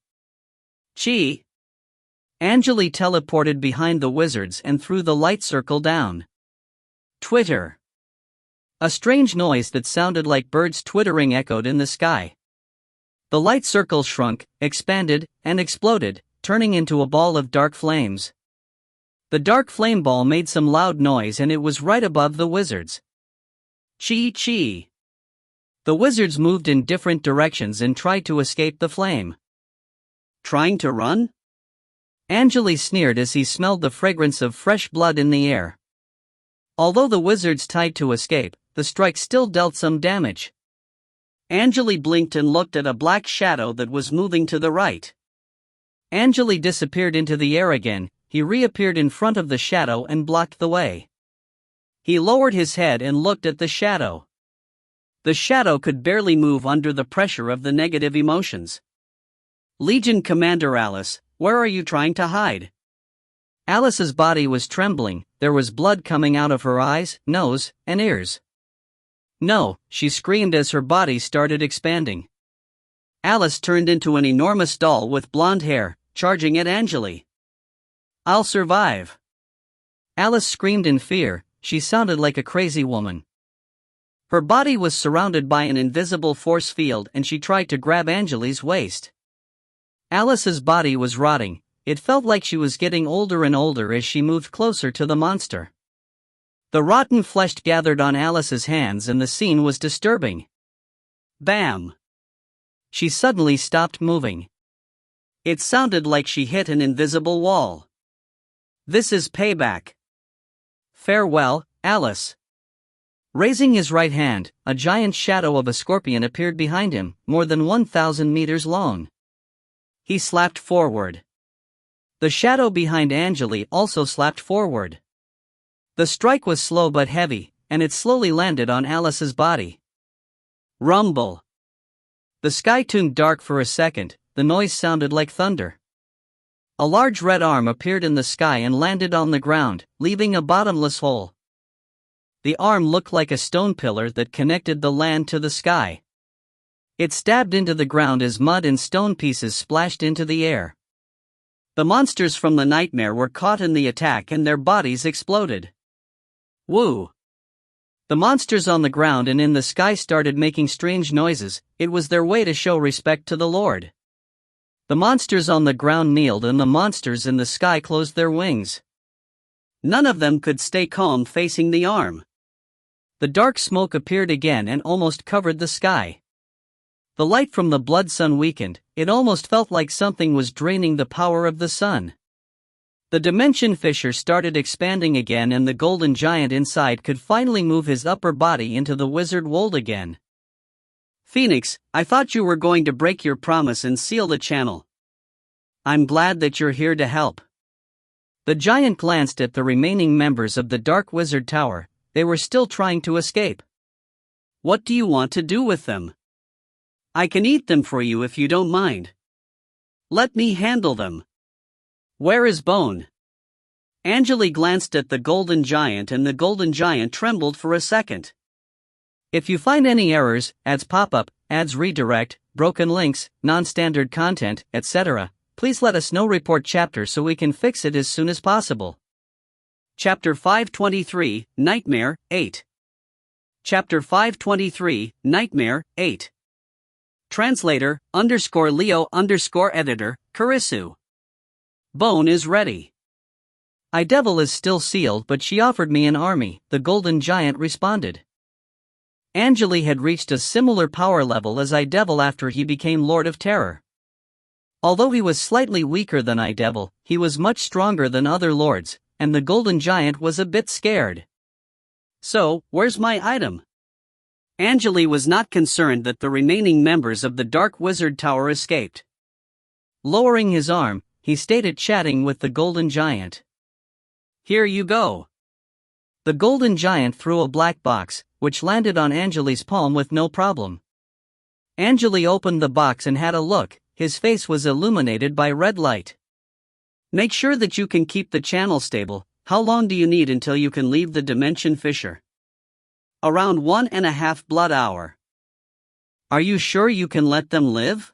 Chi! Angele teleported behind the wizards and threw the light circle down. Twitter! A strange noise that sounded like birds twittering echoed in the sky. The light circle shrunk, expanded, and exploded, turning into a ball of dark flames. The dark flame ball made some loud noise and it was right above the wizards. Chi! The wizards moved in different directions and tried to escape the flame. Trying to run? Angele sneered as he smelled the fragrance of fresh blood in the air. Although the wizards tried to escape, the strike still dealt some damage. Angele blinked and looked at a black shadow that was moving to the right. Angele disappeared into the air again. He reappeared in front of the shadow and blocked the way. He lowered his head and looked at the shadow. The shadow could barely move under the pressure of the negative emotions. Legion Commander Alice, where are you trying to hide? Alice's body was trembling, there was blood coming out of her eyes, nose, and ears. No, she screamed as her body started expanding. Alice turned into an enormous doll with blonde hair, charging at Angele. I'll survive. Alice screamed in fear, she sounded like a crazy woman. Her body was surrounded by an invisible force field and she tried to grab Angele's waist. Alice's body was rotting, it felt like she was getting older and older as she moved closer to the monster. The rotten flesh gathered on Alice's hands and the scene was disturbing. Bam! She suddenly stopped moving. It sounded like she hit an invisible wall. This is payback. Farewell, Alice. Raising his right hand, a giant shadow of a scorpion appeared behind him, more than 1,000 meters long. He slapped forward. The shadow behind Angele also slapped forward. The strike was slow but heavy, and it slowly landed on Alice's body. Rumble. The sky turned dark for a second. The noise sounded like thunder. A large red arm appeared in the sky and landed on the ground, leaving a bottomless hole. The arm looked like a stone pillar that connected the land to the sky. It stabbed into the ground as mud and stone pieces splashed into the air. The monsters from the nightmare were caught in the attack and their bodies exploded. Woo! The monsters on the ground and in the sky started making strange noises. It was their way to show respect to the Lord. The monsters on the ground kneeled and the monsters in the sky closed their wings. None of them could stay calm facing the arm. The dark smoke appeared again and almost covered the sky. The light from the blood sun weakened. It almost felt like something was draining the power of the sun. The dimension fissure started expanding again and the golden giant inside could finally move his upper body into the wizard world again. Phoenix, I thought you were going to break your promise and seal the channel. I'm glad that you're here to help. The giant glanced at the remaining members of the Dark Wizard Tower. They were still trying to escape. What do you want to do with them? I can eat them for you if you don't mind. Let me handle them. Where is Bone? Angele glanced at the golden giant and the golden giant trembled for a second. If you find any errors, ads pop up, ads redirect, broken links, non-standard content, etc., please let us know. Report chapter so we can fix it as soon as possible. Chapter 523, Nightmare, 8. Chapter 523, Nightmare, 8. Translator, _Leo_editor, Karisu. Bone is ready. Idevil is still sealed but she offered me an army, the golden giant responded. Angele had reached a similar power level as Idevil after he became Lord of Terror. Although he was slightly weaker than Idevil, he was much stronger than other lords, and the golden giant was a bit scared. So, where's my item? Angele was not concerned that the remaining members of the Dark Wizard Tower escaped. Lowering his arm, he stayed chatting with the golden giant. Here you go. The golden giant threw a black box, which landed on Angele's palm with no problem. Angele opened the box and had a look. His face was illuminated by red light. Make sure that you can keep the channel stable. How long do you need until you can leave the dimension fissure? Around 1.5 blood hour. Are you sure you can let them live?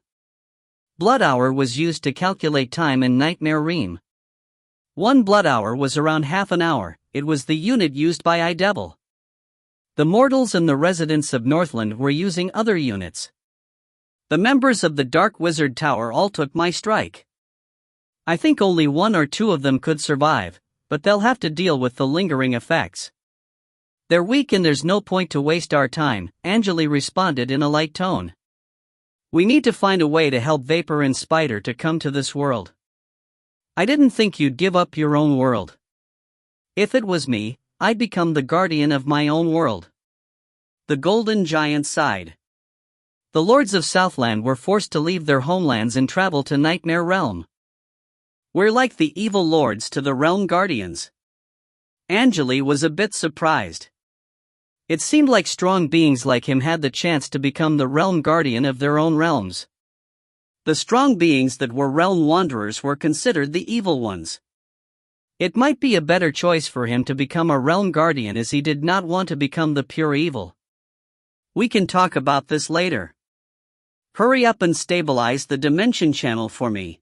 Blood hour was used to calculate time in Nightmare Realm. 1 blood hour was around half an hour. It was the unit used by Idevil. The mortals and the residents of Northland were using other units. The members of the Dark Wizard Tower all took my strike. I think only 1 or 2 of them could survive, but they'll have to deal with the lingering effects. They're weak and there's no point to waste our time, Angele responded in a light tone. We need to find a way to help Vapor and Spider to come to this world. I didn't think you'd give up your own world. If it was me, I'd become the guardian of my own world. The golden giant sighed. The lords of Southland were forced to leave their homelands and travel to Nightmare Realm. We're like the evil lords to the realm guardians. Angele was a bit surprised. It seemed like strong beings like him had the chance to become the realm guardian of their own realms. The strong beings that were realm wanderers were considered the evil ones. It might be a better choice for him to become a realm guardian as he did not want to become the pure evil. We can talk about this later. Hurry up and stabilize the dimension channel for me.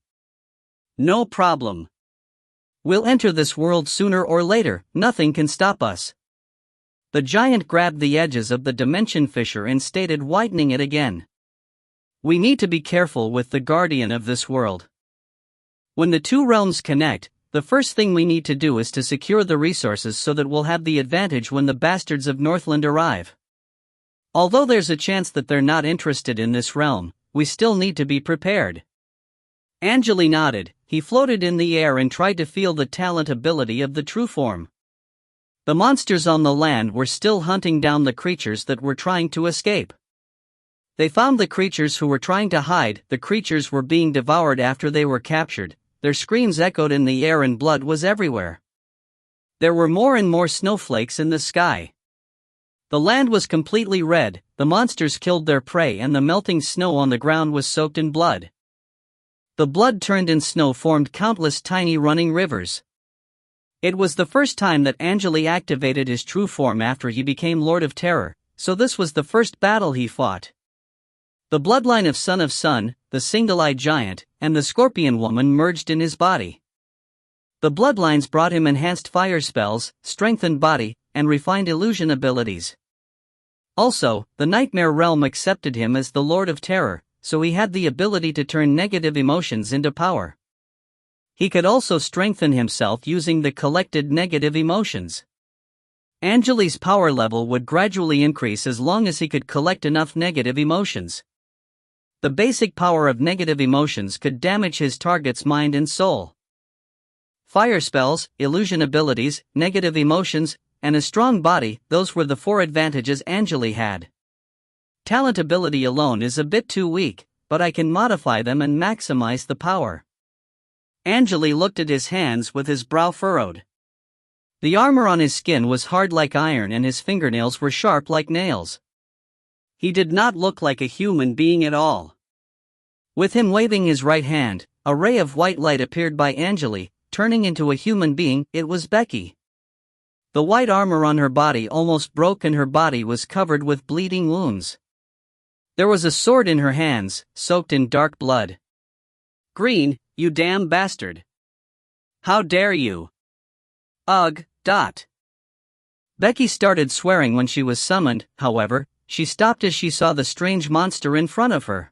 No problem. We'll enter this world sooner or later, nothing can stop us. The giant grabbed the edges of the dimension fissure and stated, widening it again. We need to be careful with the guardian of this world. When the two realms connect, the first thing we need to do is to secure the resources so that we'll have the advantage when the bastards of Northland arrive. Although there's a chance that they're not interested in this realm, we still need to be prepared. Angele nodded. He floated in the air and tried to feel the talent ability of the true form. The monsters on the land were still hunting down the creatures that were trying to escape. They found the creatures who were trying to hide. The creatures were being devoured after they were captured. their screams echoed in the air and blood was everywhere. There were more and more snowflakes in the sky. The land was completely red, the monsters killed their prey and the melting snow on the ground was soaked in blood. The blood turned in snow formed countless tiny running rivers. It was the first time that Angele activated his true form after he became Lord of Terror, so this was the first battle he fought. The bloodline of Sun, the single-eyed giant, and the scorpion woman merged in his body. The bloodlines brought him enhanced fire spells, strengthened body, and refined illusion abilities. Also, the Nightmare Realm accepted him as the Lord of Terror, so he had the ability to turn negative emotions into power. He could also strengthen himself using the collected negative emotions. Angele's power level would gradually increase as long as he could collect enough negative emotions. The basic power of negative emotions could damage his target's mind and soul. Fire spells, illusion abilities, negative emotions, and a strong body, those were the 4 advantages Angele had. Talent ability alone is a bit too weak, but I can modify them and maximize the power. Angele looked at his hands with his brow furrowed. The armor on his skin was hard like iron and his fingernails were sharp like nails. He did not look like a human being at all. With him waving his right hand, a ray of white light appeared by Angele, turning into a human being. It was Becky. The white armor on her body almost broke and her body was covered with bleeding wounds. There was a sword in her hands, soaked in dark blood. "Green, you damn bastard! How dare you! Ugh, dot!" Becky started swearing when she was summoned, however, she stopped as she saw the strange monster in front of her.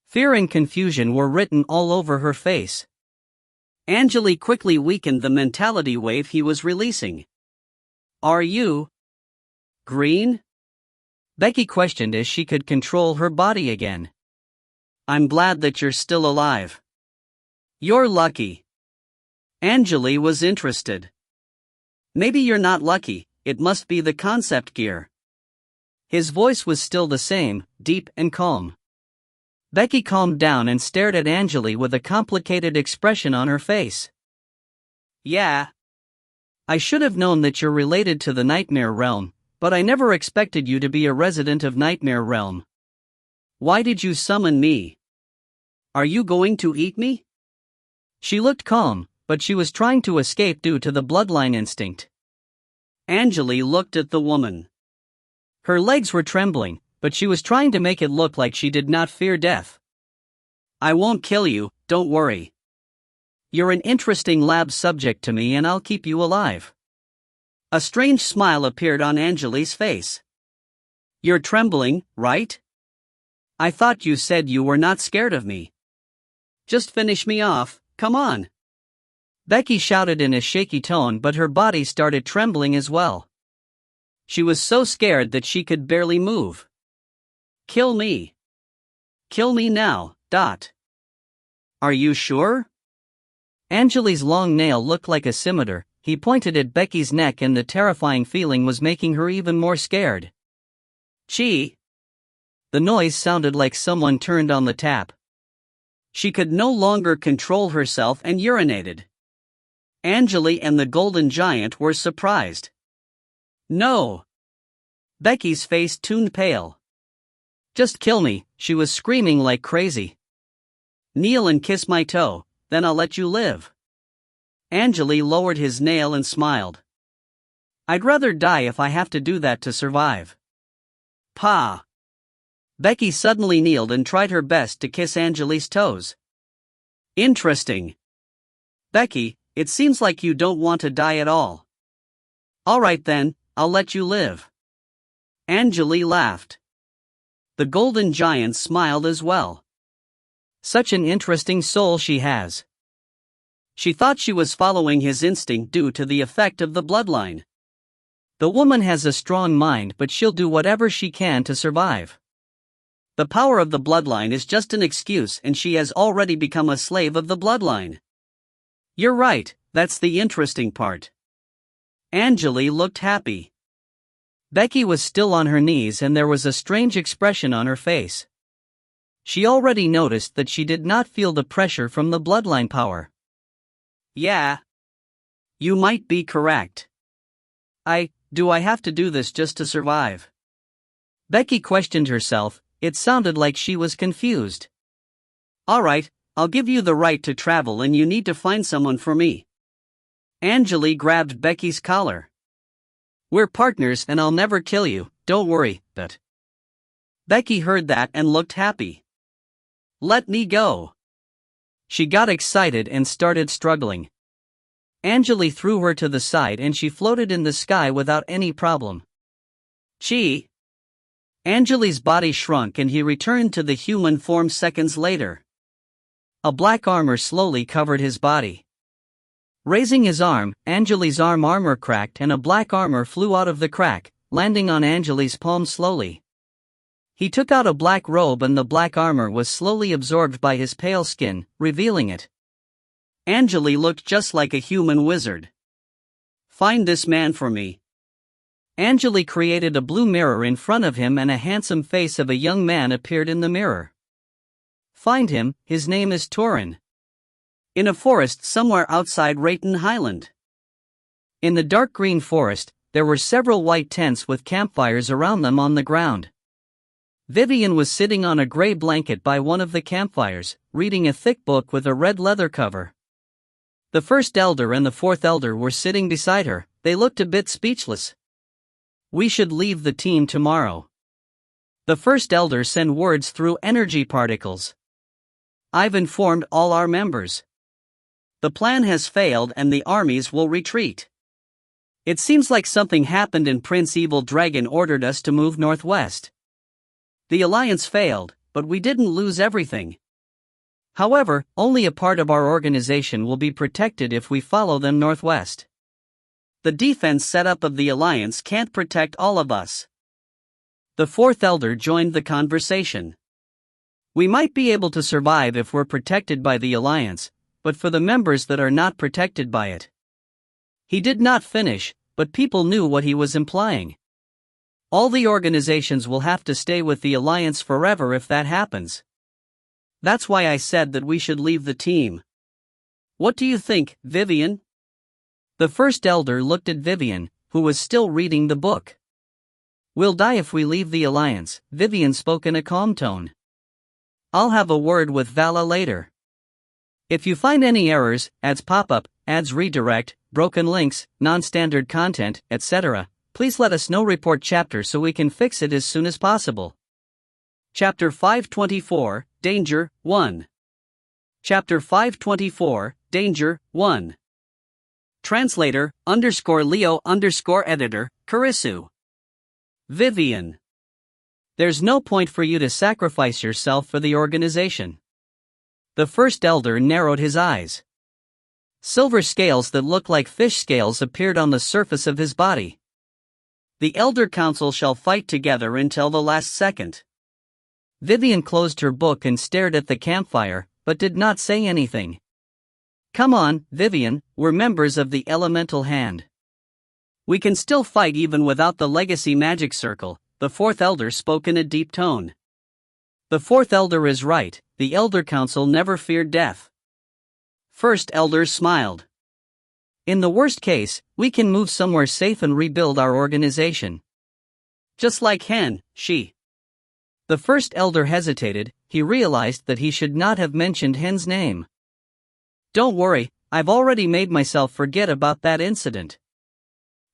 Fear and confusion were written all over her face. Angele quickly weakened the mentality wave he was releasing. "Are you green?" Becky questioned as she could control her body again. "I'm glad that you're still alive." "You're lucky." Angele was interested. "Maybe you're not lucky, it must be the concept gear." His voice was still the same, deep and calm. Becky calmed down and stared at Angele with a complicated expression on her face. "Yeah. I should have known that you're related to the Nightmare Realm, but I never expected you to be a resident of Nightmare Realm. Why did you summon me? Are you going to eat me?" She looked calm, but she was trying to escape due to the bloodline instinct. Angele looked at the woman. Her legs were trembling, but she was trying to make it look like she did not fear death. "I won't kill you, don't worry. You're an interesting lab subject to me and I'll keep you alive." A strange smile appeared on Angele's face. "You're trembling, right? I thought you said you were not scared of me. Just finish me off, come on." Becky shouted in a shaky tone, but her body started trembling as well. She was so scared that she could barely move. "Kill me. Kill me now, dot. Are you sure?" Angele's long nail looked like a scimitar. He pointed at Becky's neck and the terrifying feeling was making her even more scared. "Chee!" The noise sounded like someone turned on the tap. She could no longer control herself and urinated. Angele and the Golden Giant were surprised. "No!" Becky's face turned pale. "Just kill me," she was screaming like crazy. "Kneel and kiss my toe, then I'll let you live." Angele lowered his nail and smiled. "I'd rather die if I have to do that to survive." "Pa!" Becky suddenly kneeled and tried her best to kiss Angele's toes. "Interesting. Becky, it seems like you don't want to die at all. Alright then, I'll let you live." Angele laughed. The Golden Giant smiled as well. Such an interesting soul she has. She thought she was following his instinct due to the effect of the bloodline. The woman has a strong mind, but she'll do whatever she can to survive. The power of the bloodline is just an excuse and she has already become a slave of the bloodline. You're right, that's the interesting part. Angele looked happy. Becky was still on her knees and there was a strange expression on her face. She already noticed that she did not feel the pressure from the bloodline power. Yeah. You might be correct. Do I have to do this just to survive? Becky questioned herself. It sounded like she was confused. Alright, I'll give you the right to travel and you need to find someone for me. Angele grabbed Becky's collar. We're partners and I'll never kill you, don't worry, but. Becky heard that and looked happy. Let me go. She got excited and started struggling. Angele threw her to the side and she floated in the sky without any problem. Gee. Angele's body shrunk and he returned to the human form seconds later. A black armor slowly covered his body. Raising his arm, Angele's armor cracked and a black armor flew out of the crack, landing on Angele's palm slowly. He took out a black robe and the black armor was slowly absorbed by his pale skin, revealing it. Angele looked just like a human wizard. Find this man for me. Angele created a blue mirror in front of him and a handsome face of a young man appeared in the mirror. Find him, his name is Torin. In a forest somewhere outside Rayton Highland. In the dark green forest, there were several white tents with campfires around them on the ground. Vivian was sitting on a gray blanket by one of the campfires, reading a thick book with a red leather cover. The first elder and the fourth elder were sitting beside her. They looked a bit speechless. We should leave the team tomorrow. The first elder sent words through energy particles. I've informed all our members. The plan has failed and the armies will retreat. It seems like something happened and Prince Evil Dragon ordered us to move northwest. The alliance failed, but we didn't lose everything. However, only a part of our organization will be protected if we follow them northwest. The defense setup of the alliance can't protect all of us. The fourth elder joined the conversation. We might be able to survive if we're protected by the alliance, but for the members that are not protected by it. He did not finish, but people knew what he was implying. All the organizations will have to stay with the alliance forever if that happens. That's why I said that we should leave the team. What do you think, Vivian? The first elder looked at Vivian, who was still reading the book. We'll die if we leave the alliance, Vivian spoke in a calm tone. I'll have a word with Vala later. If you find any errors, ads pop up, ads redirect, broken links, non-standard content, etc., please let us know. Report chapter so we can fix it as soon as possible. Chapter 524, Danger, 1. Chapter 524, Danger, 1. Translator, _Leo _editor, Karisu. Vivian. There's no point for you to sacrifice yourself for the organization. The first elder narrowed his eyes. Silver scales that looked like fish scales appeared on the surface of his body. The Elder Council shall fight together until the last second. Vivian closed her book and stared at the campfire, but did not say anything. Come on, Vivian, we're members of the Elemental Hand. We can still fight even without the Legacy Magic Circle, the fourth elder spoke in a deep tone. The fourth elder is right, the Elder Council never feared death. First elder smiled. In the worst case, we can move somewhere safe and rebuild our organization. Just like she. The first elder hesitated. He realized that he should not have mentioned Hen's name. Don't worry, I've already made myself forget about that incident.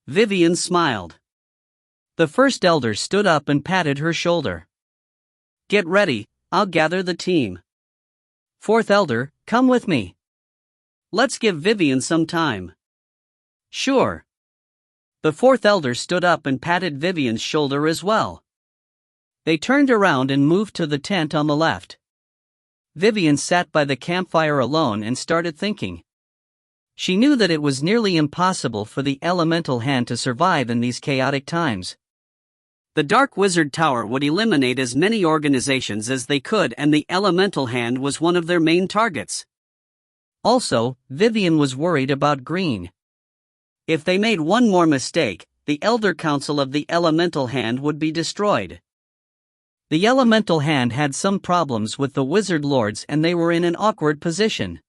Vivian smiled. The first elder stood up and patted her shoulder. Get ready, I'll gather the team. Fourth elder, come with me. Let's give Vivian some time. Sure. The fourth elder stood up and patted Vivian's shoulder as well. They turned around and moved to the tent on the left. Vivian sat by the campfire alone and started thinking. She knew that it was nearly impossible for the Elemental Hand to survive in these chaotic times. The Dark Wizard Tower would eliminate as many organizations as they could, and the Elemental Hand was one of their main targets. Also, Vivian was worried about Green. If they made one more mistake, the Elder Council of the Elemental Hand would be destroyed. The elemental hand had some problems with the wizard lords and they were in an awkward position.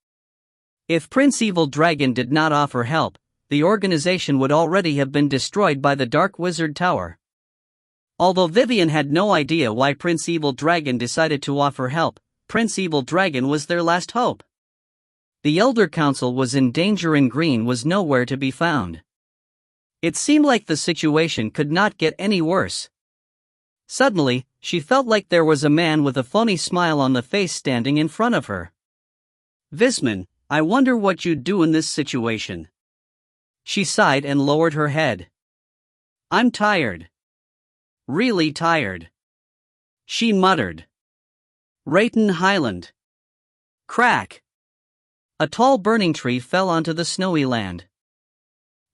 If Prince Evil Dragon did not offer help, the organization would already have been destroyed by the Dark Wizard Tower. Although Vivian had no idea why Prince Evil Dragon decided to offer help, Prince Evil Dragon was their last hope. The Elder Council was in danger and Green was nowhere to be found. It seemed like the situation could not get any worse. Suddenly, she felt like there was a man with a phony smile on the face standing in front of her. "Visman, I wonder what you'd do in this situation." She sighed and lowered her head. "I'm tired. Really tired," she muttered. Rayton Highland. Crack! A tall burning tree fell onto the snowy land.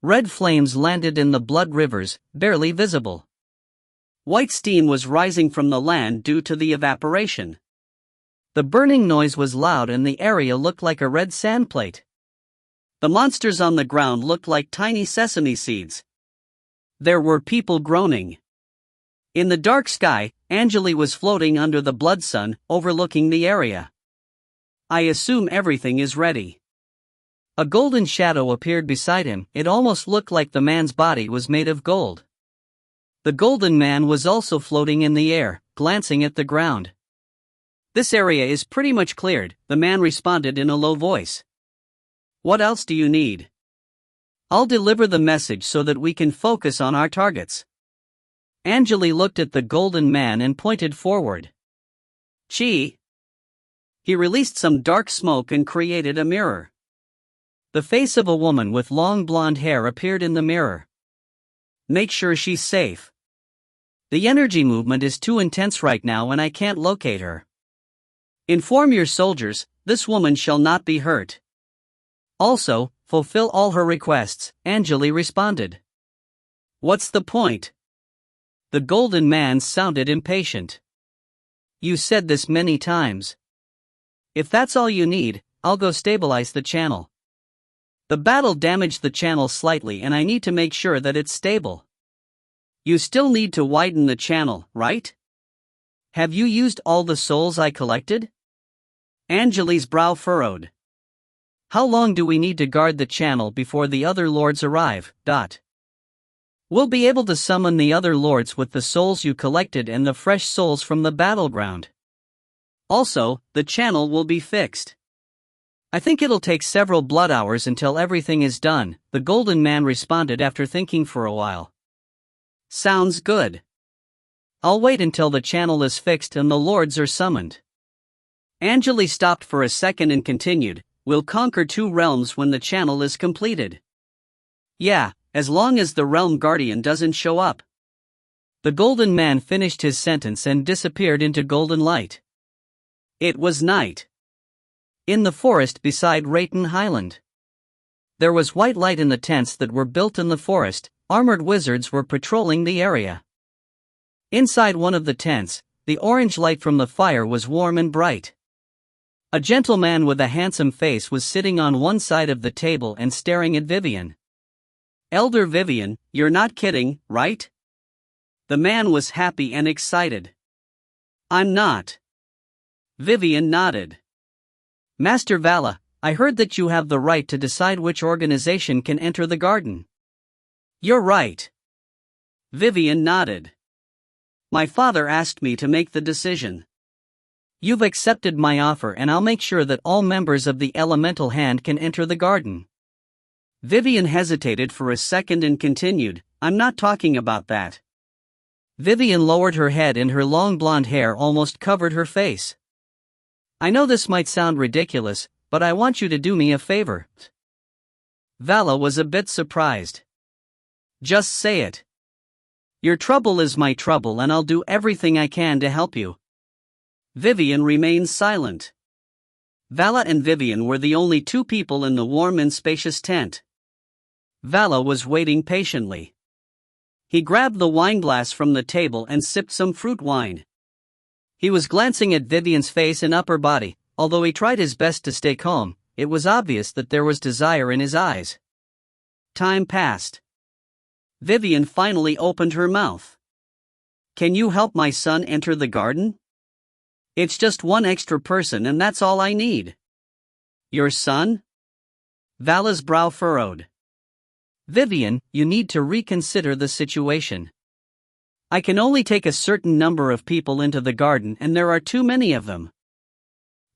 Red flames landed in the blood rivers, barely visible. White steam was rising from the land due to the evaporation. The burning noise was loud and the area looked like a red sand plate. The monsters on the ground looked like tiny sesame seeds. There were people groaning. In the dark sky, Angele was floating under the blood sun, overlooking the area. "I assume everything is ready." A golden shadow appeared beside him. It almost looked like the man's body was made of gold. The golden man was also floating in the air, glancing at the ground. "This area is pretty much cleared," the man responded in a low voice. "What else do you need?" "I'll deliver the message so that we can focus on our targets." Angele looked at the golden man and pointed forward. "Chi." He released some dark smoke and created a mirror. The face of a woman with long blonde hair appeared in the mirror. "Make sure she's safe. The energy movement is too intense right now and I can't locate her. Inform your soldiers, this woman shall not be hurt. Also, fulfill all her requests," Angele responded. "What's the point?" The golden man sounded impatient. "You said this many times. If that's all you need, I'll go stabilize the channel. The battle damaged the channel slightly and I need to make sure that it's stable." "You still need to widen the channel, right? Have you used all the souls I collected?" Angele's brow furrowed. "How long do we need to guard the channel before the other lords arrive? We'll be able to summon the other lords with the souls you collected and the fresh souls from the battleground. Also, the channel will be fixed. I think it'll take several blood hours until everything is done," the golden man responded after thinking for a while. "Sounds good. I'll wait until the channel is fixed and the lords are summoned." Angele stopped for a second and continued, "We'll conquer 2 realms when the channel is completed." "Yeah, as long as the realm guardian doesn't show up." The golden man finished his sentence and disappeared into golden light. It was night. In the forest beside Rayton Highland. There was white light in the tents that were built in the forest. Armored wizards were patrolling the area. Inside one of the tents, the orange light from the fire was warm and bright. A gentleman with a handsome face was sitting on one side of the table and staring at Vivian. "Elder Vivian, you're not kidding, right?" The man was happy and excited. "I'm not." Vivian nodded. "Master Vala, I heard that you have the right to decide which organization can enter the garden." "You're right." Vivian nodded. "My father asked me to make the decision." "You've accepted my offer and I'll make sure that all members of the elemental hand can enter the garden." Vivian hesitated for a second and continued, "I'm not talking about that." Vivian lowered her head and her long blonde hair almost covered her face. "I know this might sound ridiculous, but I want you to do me a favor." Vala was a bit surprised. "Just say it. Your trouble is my trouble and I'll do everything I can to help you." Vivian remained silent. Vala and Vivian were the only 2 people in the warm and spacious tent. Vala was waiting patiently. He grabbed the wineglass from the table and sipped some fruit wine. He was glancing at Vivian's face and upper body. Although he tried his best to stay calm, it was obvious that there was desire in his eyes. Time passed. Vivian finally opened her mouth. Can you help my son enter the garden? It's just one extra person and that's all I need. Your son? Vala's brow furrowed. Vivian, you need to reconsider the situation. I can only take a certain number of people into the garden and there are too many of them.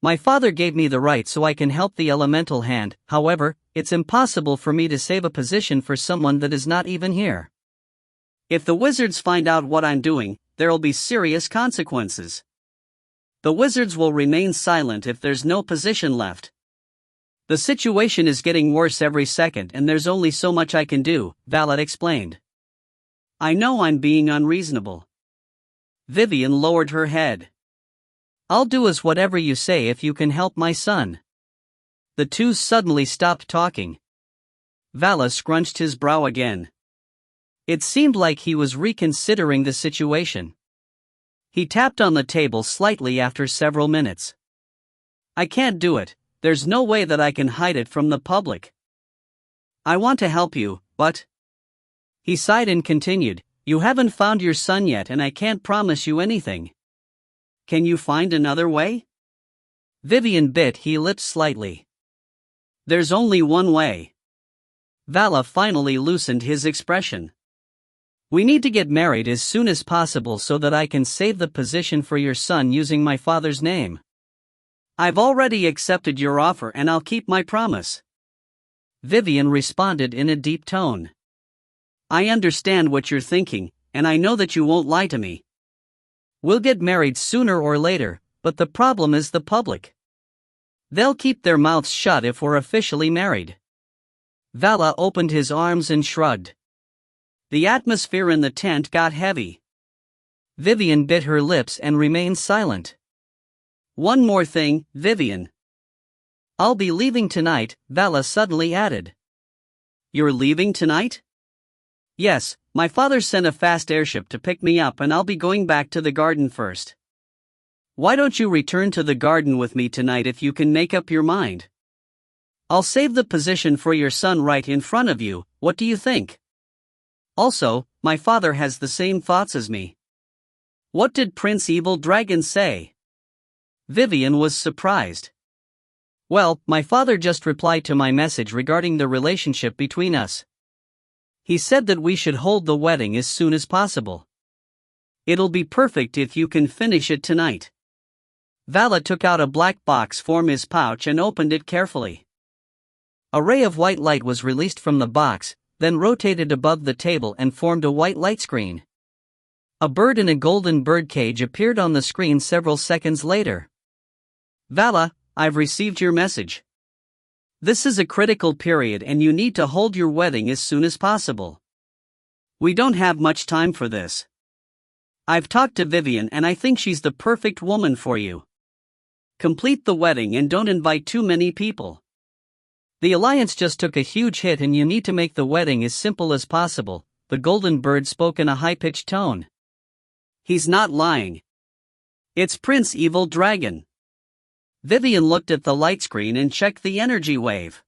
My father gave me the right so I can help the elemental hand, however, it's impossible for me to save a position for someone that is not even here. If the wizards find out what I'm doing, there'll be serious consequences. The wizards will remain silent if there's no position left. The situation is getting worse every second and there's only so much I can do, Vala explained. I know I'm being unreasonable. Vivian lowered her head. I'll do as whatever you say if you can help my son. The two suddenly stopped talking. Vala scrunched his brow again. It seemed like he was reconsidering the situation. He tapped on the table slightly after several minutes. I can't do it, there's no way that I can hide it from the public. I want to help you, but... He sighed and continued, you haven't found your son yet and I can't promise you anything. Can you find another way? Vivian bit his lips slightly. There's only one way. Vala finally loosened his expression. We need to get married as soon as possible so that I can save the position for your son using my father's name. I've already accepted your offer and I'll keep my promise. Vivian responded in a deep tone. I understand what you're thinking, and I know that you won't lie to me. We'll get married sooner or later, but the problem is the public. They'll keep their mouths shut if we're officially married. Vala opened his arms and shrugged. The atmosphere in the tent got heavy. Vivian bit her lips and remained silent. One more thing, Vivian. I'll be leaving tonight, Vala suddenly added. You're leaving tonight? Yes, my father sent a fast airship to pick me up and I'll be going back to the garden first. Why don't you return to the garden with me tonight if you can make up your mind? I'll save the position for your son right in front of you, what do you think? Also, my father has the same thoughts as me. What did Prince Evil Dragon say? Vivian was surprised. Well, my father just replied to my message regarding the relationship between us. He said that we should hold the wedding as soon as possible. It'll be perfect if you can finish it tonight. Vala took out a black box from his pouch and opened it carefully. A ray of white light was released from the box, then rotated above the table and formed a white light screen. A bird in a golden bird cage appeared on the screen several seconds later. Vala, I've received your message. This is a critical period and you need to hold your wedding as soon as possible. We don't have much time for this. I've talked to Vivian and I think she's the perfect woman for you. Complete the wedding and don't invite too many people. The alliance just took a huge hit and you need to make the wedding as simple as possible, the golden bird spoke in a high-pitched tone. He's not lying. It's Prince Evil Dragon. Vivian looked at the light screen and checked the energy wave.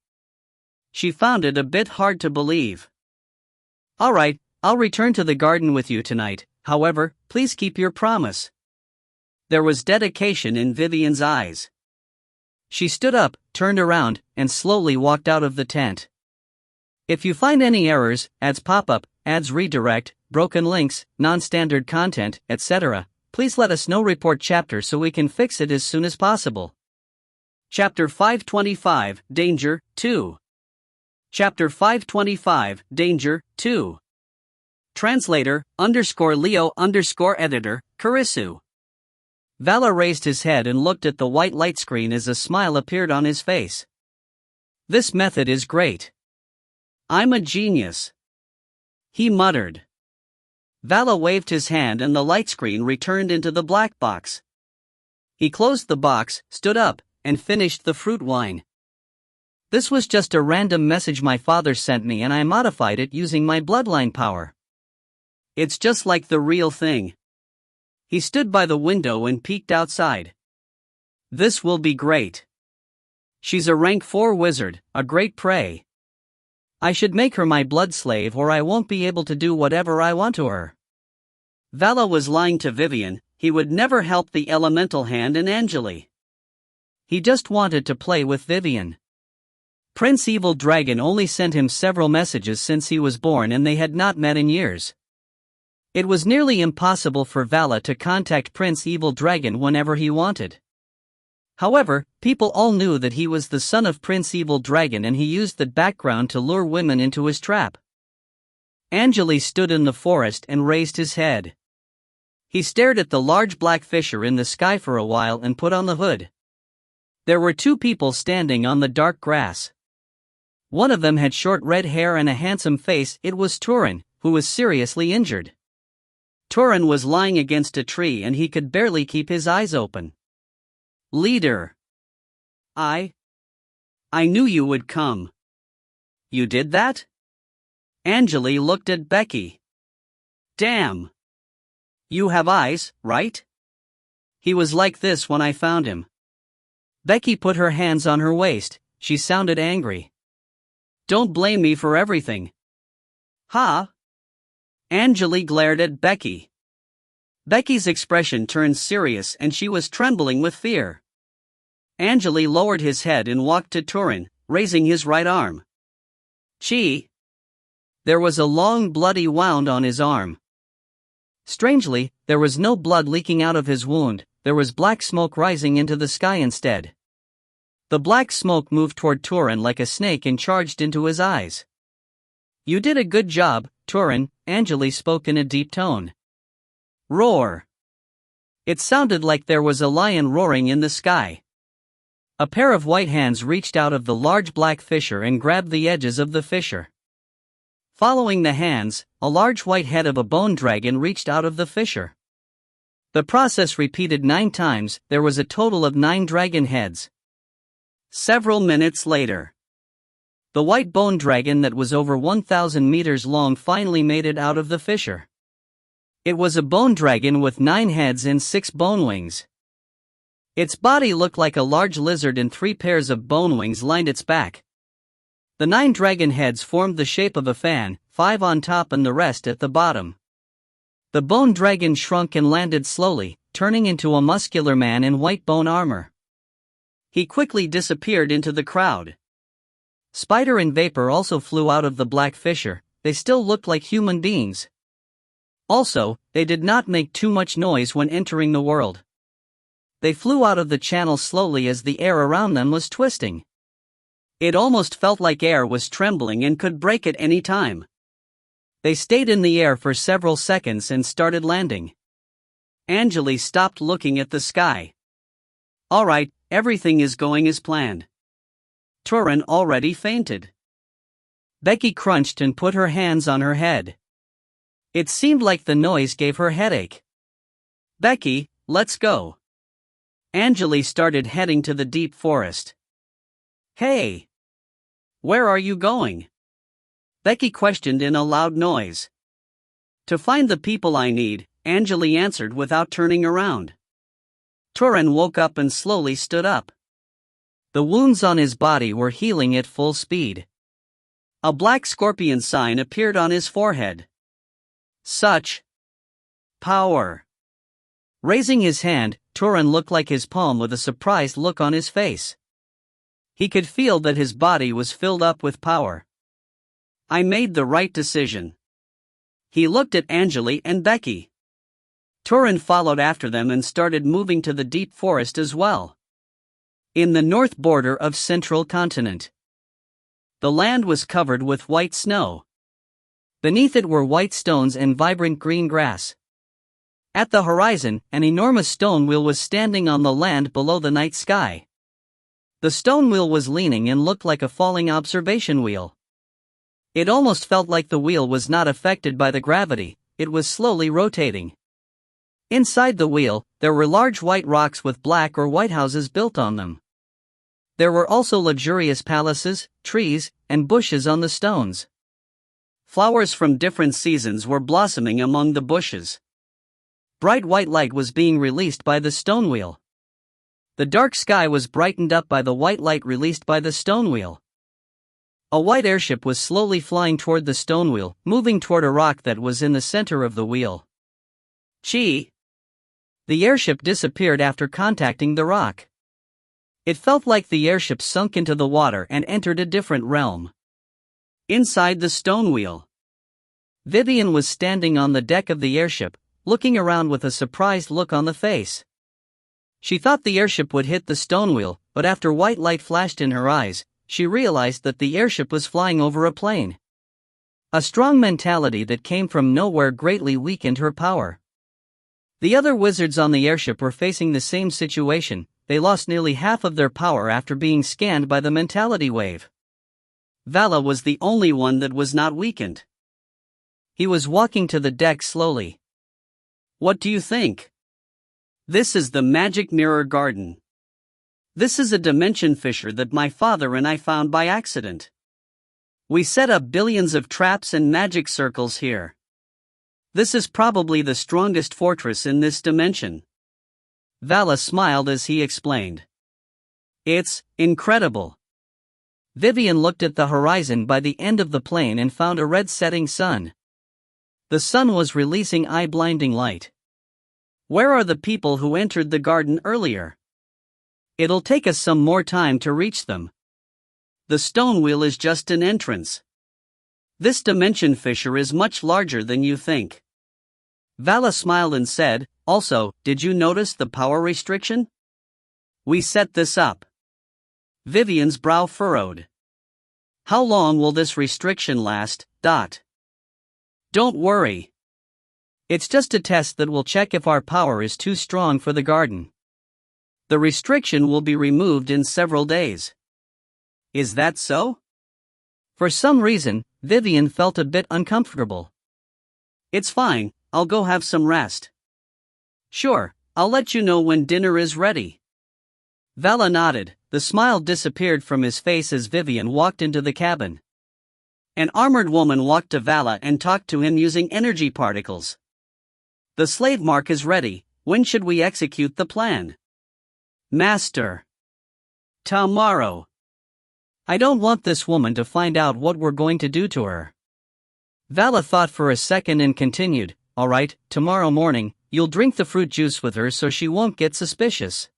She found it a bit hard to believe. Alright, I'll return to the garden with you tonight, however, please keep your promise. There was dedication in Vivian's eyes. She stood up, turned around, and slowly walked out of the tent. If you find any errors, ads pop up, ads redirect, broken links, non-standard content, etc., please let us know. Report chapter so we can fix it as soon as possible. Chapter 525, Danger, 2. Chapter 525, Danger, 2. Translator, _Leo_editor, Karisu. Vala raised his head and looked at the white light screen as a smile appeared on his face. This method is great. I'm a genius. He muttered. Vala waved his hand and the light screen returned into the black box. He closed the box, stood up, and finished the fruit wine. This was just a random message my father sent me and I modified it using my bloodline power. It's just like the real thing. He stood by the window and peeked outside. This will be great. She's a rank 4 wizard, a great prey. I should make her my blood slave or I won't be able to do whatever I want to her. Vala was lying to Vivian. He would never help the elemental hand and Angele. He just wanted to play with Vivian. Prince Evil Dragon only sent him several messages since he was born and they had not met in years. It was nearly impossible for Vala to contact Prince Evil Dragon whenever he wanted. However, people all knew that he was the son of Prince Evil Dragon and he used that background to lure women into his trap. Angele stood in the forest and raised his head. He stared at the large black fissure in the sky for a while and put on the hood. There were two people standing on the dark grass. One of them had short red hair and a handsome face. It was Turin, who was seriously injured. Turin was lying against a tree and he could barely keep his eyes open. Leader. I knew you would come. You did that? Angele looked at Becky. Damn. You have eyes, right? He was like this when I found him. Becky put her hands on her waist. She sounded angry. Don't blame me for everything. Huh? Angele glared at Becky. Becky's expression turned serious and she was trembling with fear. Angele lowered his head and walked to Turin, raising his right arm. Chi. There was a long bloody wound on his arm. Strangely, there was no blood leaking out of his wound, there was black smoke rising into the sky instead. The black smoke moved toward Turin like a snake and charged into his eyes. You did a good job, Turin, Angele spoke in a deep tone. Roar. It sounded like there was a lion roaring in the sky. A pair of white hands reached out of the large black fissure and grabbed the edges of the fissure. Following the hands, a large white head of a bone dragon reached out of the fissure. The process repeated 9 times. There was a total of 9 dragon heads. Several minutes later, the white bone dragon that was over 1,000 meters long finally made it out of the fissure. It was a bone dragon with 9 heads and 6 bone wings. Its body looked like a large lizard and 3 pairs of bone wings lined its back. The 9 dragon heads formed the shape of a fan, 5 on top and the rest at the bottom. The bone dragon shrunk and landed slowly, turning into a muscular man in white bone armor. He quickly disappeared into the crowd. Spider and Vapor also flew out of the black fissure. They still looked like human beings. Also, they did not make too much noise when entering the world. They flew out of the channel slowly as the air around them was twisting. It almost felt like air was trembling and could break at any time. They stayed in the air for several seconds and started landing. Angele stopped looking at the sky. All right, everything is going as planned. Turin already fainted. Becky crunched and put her hands on her head. It seemed like the noise gave her headache. Becky, let's go. Angele started heading to the deep forest. Hey! Where are you going? Becky questioned in a loud noise. To find the people I need, Angele answered without turning around. Turin woke up and slowly stood up. The wounds on his body were healing at full speed. A black scorpion sign appeared on his forehead. Such power! Raising his hand, Turin looked like his palm with a surprised look on his face. He could feel that his body was filled up with power. I made the right decision. He looked at Angele and Becky. Turin followed after them and started moving to the deep forest as well. In the north border of Central Continent, the land was covered with white snow. Beneath it were white stones and vibrant green grass. At the horizon, an enormous stone wheel was standing on the land below the night sky. The stone wheel was leaning and looked like a falling observation wheel. It almost felt like the wheel was not affected by the gravity, it was slowly rotating. Inside the wheel, there were large white rocks with black or white houses built on them. There were also luxurious palaces, trees, and bushes on the stones. Flowers from different seasons were blossoming among the bushes. Bright white light was being released by the stone wheel. The dark sky was brightened up by the white light released by the stone wheel. A white airship was slowly flying toward the stone wheel, moving toward a rock that was in the center of the wheel. Gee! The airship disappeared after contacting the rock. It felt like the airship sunk into the water and entered a different realm. Inside the stone wheel, Vivian was standing on the deck of the airship, looking around with a surprised look on the face. She thought the airship would hit the stone wheel, but after white light flashed in her eyes, she realized that the airship was flying over a plane. A strong mentality that came from nowhere greatly weakened her power. The other wizards on the airship were facing the same situation. They lost nearly half of their power after being scanned by the mentality wave. Vala was the only one that was not weakened. He was walking to the deck slowly. What do you think? This is the magic mirror garden. This is a dimension fissure that my father and I found by accident. We set up billions of traps and magic circles here. This is probably the strongest fortress in this dimension. Vala smiled as he explained. It's incredible. Vivian looked at the horizon by the end of the plane and found a red setting sun. The sun was releasing eye-blinding light. Where are the people who entered the garden earlier? It'll take us some more time to reach them. The stone wheel is just an entrance. This dimension fissure is much larger than you think. Vala smiled and said, also, did you notice the power restriction? We set this up. Vivian's brow furrowed. How long will this restriction last? Don't worry. It's just a test that will check if our power is too strong for the garden. The restriction will be removed in several days. Is that so? For some reason, Vivian felt a bit uncomfortable. It's fine, I'll go have some rest. Sure, I'll let you know when dinner is ready. Vala nodded. The smile disappeared from his face as Vivian walked into the cabin. An armored woman walked to Vala and talked to him using energy particles. The slave mark is ready. When should we execute the plan? Master. Tomorrow. I don't want this woman to find out what we're going to do to her. Vala thought for a second and continued, all right, tomorrow morning, you'll drink the fruit juice with her so she won't get suspicious.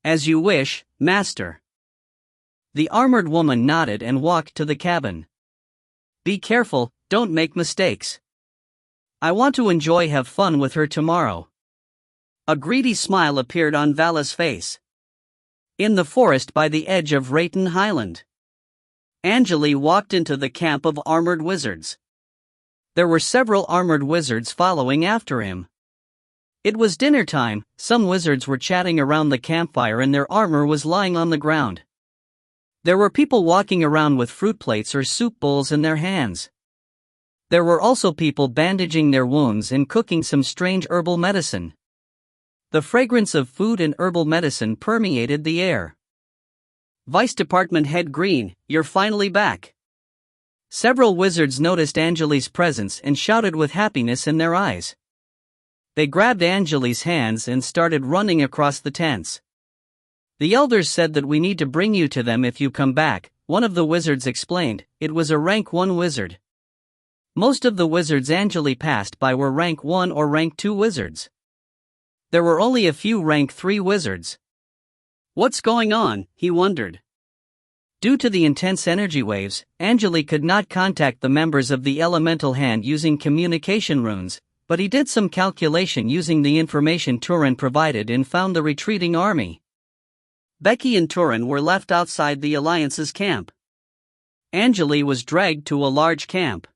As you wish, Master. The armored woman nodded and walked to the cabin. Be careful, don't make mistakes. I want to have fun with her tomorrow. A greedy smile appeared on Vala's face. In the forest by the edge of Rayton Highland, Angele walked into the camp of armored wizards. There were several armored wizards following after him. It was dinner time. Some wizards were chatting around the campfire and their armor was lying on the ground. There were people walking around with fruit plates or soup bowls in their hands. There were also people bandaging their wounds and cooking some strange herbal medicine. The fragrance of food and herbal medicine permeated the air. Vice Department Head Green, you're finally back. Several wizards noticed Angele's presence and shouted with happiness in their eyes. They grabbed Angele's hands and started running across the tents. The elders said that we need to bring you to them if you come back, one of the wizards explained. It was a rank 1 wizard. Most of the wizards Angele passed by were rank 1 or rank 2 wizards. There were only a few rank 3 wizards. What's going on, he wondered. Due to the intense energy waves, Angele could not contact the members of the elemental hand using communication runes, but he did some calculation using the information Turin provided and found the retreating army. Becky and Turin were left outside the Alliance's camp. Angele was dragged to a large camp.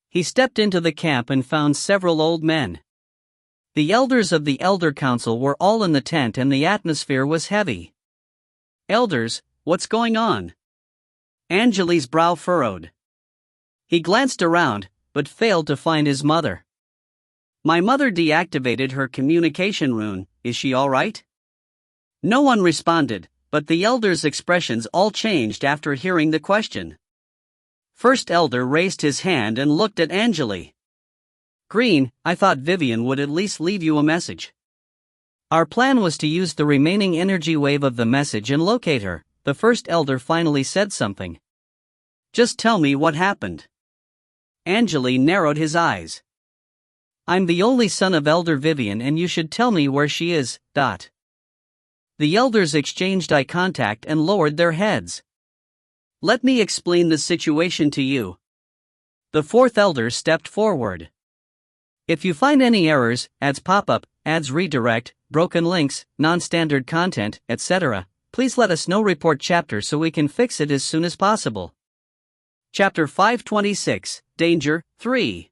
He stepped into the camp and found several old men. The elders of the Elder Council were all in the tent and the atmosphere was heavy. Elders, what's going on? Angele's brow furrowed. He glanced around, but failed to find his mother. My mother deactivated her communication rune, is she all right? No one responded, but the elders' expressions all changed after hearing the question. First elder raised his hand and looked at Angele. Green, I thought Vivian would at least leave you a message. Our plan was to use the remaining energy wave of the message and locate her. The first elder finally said something. Just tell me what happened. Angele narrowed his eyes. I'm the only son of Elder Vivian and you should tell me where she is. The elders exchanged eye contact and lowered their heads. Let me explain the situation to you. The fourth elder stepped forward. If you find any errors, ads pop up, ads redirect, broken links, non-standard content, etc., please let us know. Report chapter so we can fix it as soon as possible. Chapter 526, Danger, 3.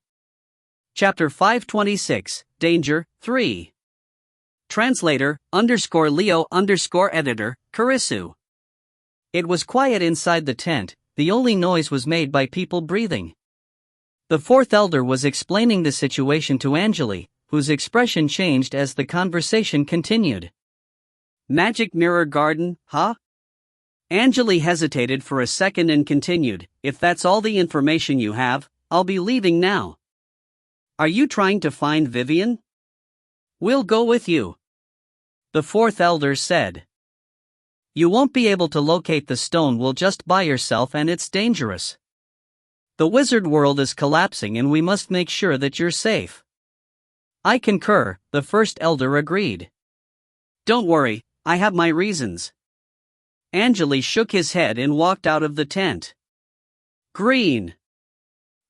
Chapter 526, Danger, 3. Translator, _Leo _editor, Karisu. It was quiet inside the tent, the only noise was made by people breathing. The fourth elder was explaining the situation to Angele, whose expression changed as the conversation continued. Magic mirror garden, huh? Angele hesitated for a second and continued, if that's all the information you have, I'll be leaving now. Are you trying to find Vivian? We'll go with you. The fourth elder said. You won't be able to locate the stone wheel just by yourself and it's dangerous. The wizard world is collapsing and we must make sure that you're safe. I concur, the first elder agreed. Don't worry, I have my reasons. Angele shook his head and walked out of the tent. Green.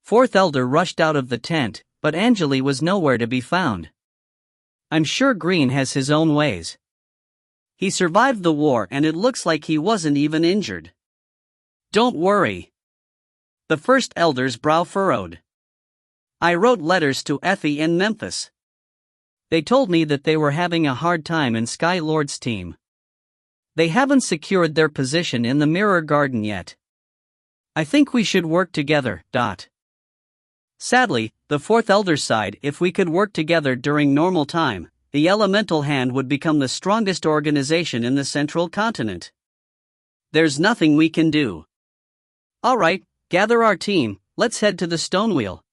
Fourth elder rushed out of the tent, but Angele was nowhere to be found. I'm sure Green has his own ways. He survived the war and it looks like he wasn't even injured. Don't worry. The first elder's brow furrowed. I wrote letters to Effie in Memphis. They told me that they were having a hard time in Sky Lord's team. They haven't secured their position in the Mirror Garden yet. I think we should work together. Sadly, the fourth elder sighed. If we could work together during normal time, the Elemental Hand would become the strongest organization in the Central Continent. There's nothing we can do. All right. Gather our team, let's head to the stone wheel.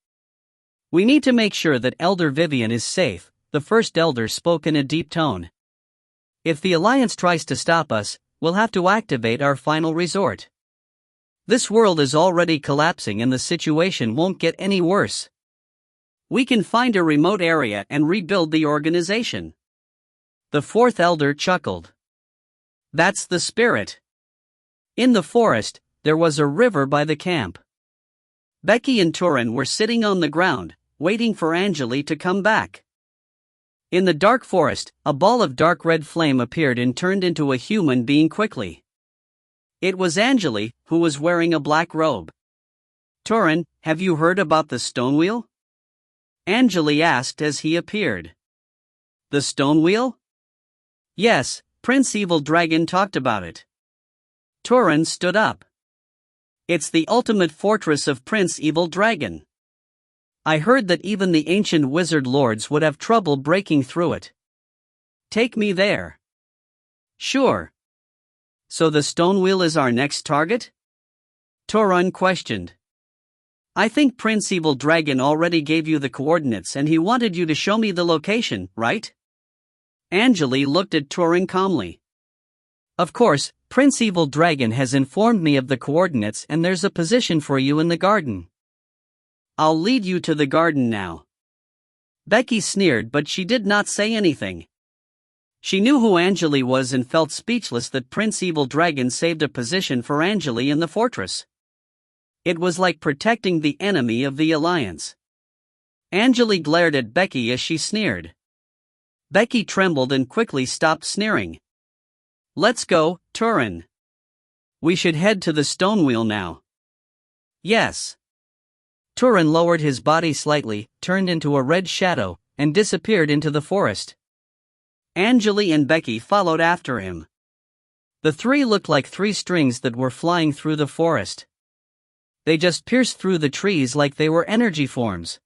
We need to make sure that Elder Vivian is safe, the first elder spoke in a deep tone. If the Alliance tries to stop us, we'll have to activate our final resort. This world is already collapsing and the situation won't get any worse. We can find a remote area and rebuild the organization. The fourth elder chuckled. That's the spirit. In the forest, there was a river by the camp. Becky and Turin were sitting on the ground, waiting for Angele to come back. In the dark forest, a ball of dark red flame appeared and turned into a human being quickly. It was Angele, who was wearing a black robe. Turin, have you heard about the stone wheel? Angele asked as he appeared. The stone wheel? Yes, Prince Evil Dragon talked about it. Turin stood up. It's the ultimate fortress of Prince Evil Dragon. I heard that even the ancient wizard lords would have trouble breaking through it. Take me there. Sure. So the stone wheel is our next target? Turin questioned. I think Prince Evil Dragon already gave you the coordinates and he wanted you to show me the location, right? Angele looked at Turin calmly. Of course, Prince Evil Dragon has informed me of the coordinates and there's a position for you in the garden. I'll lead you to the garden now. Becky sneered but she did not say anything. She knew who Angele was and felt speechless that Prince Evil Dragon saved a position for Angele in the fortress. It was like protecting the enemy of the Alliance. Angele glared at Becky as she sneered. Becky trembled and quickly stopped sneering. Let's go, Turin. We should head to the stone wheel now. Yes. Turin lowered his body slightly, turned into a red shadow, and disappeared into the forest. Angele and Becky followed after him. The three looked like three strings that were flying through the forest. They just pierced through the trees like they were energy forms.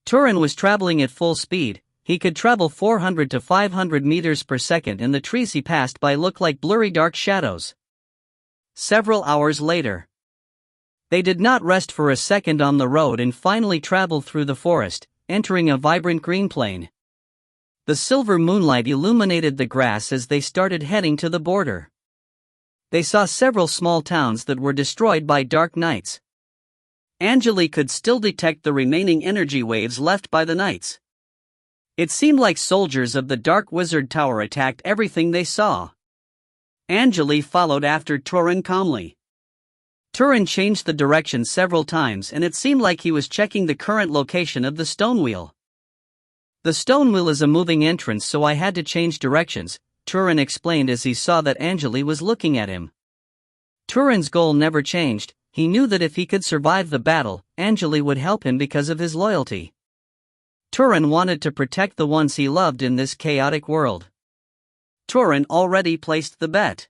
Turin was traveling at full speed. He could travel 400 to 500 meters per second and the trees he passed by looked like blurry dark shadows. Several hours later. They did not rest for a second on the road and finally traveled through the forest, entering a vibrant green plain. The silver moonlight illuminated the grass as they started heading to the border. They saw several small towns that were destroyed by dark nights. Angele could still detect the remaining energy waves left by the knights. It seemed like soldiers of the Dark Wizard Tower attacked everything they saw. Angele followed after Turin calmly. Turin changed the direction several times and it seemed like he was checking the current location of the stone wheel. The stone wheel is a moving entrance, so I had to change directions, Turin explained as he saw that Angele was looking at him. Turin's goal never changed. He knew that if he could survive the battle, Angele would help him because of his loyalty. Turin wanted to protect the ones he loved in this chaotic world. Turin already placed the bet.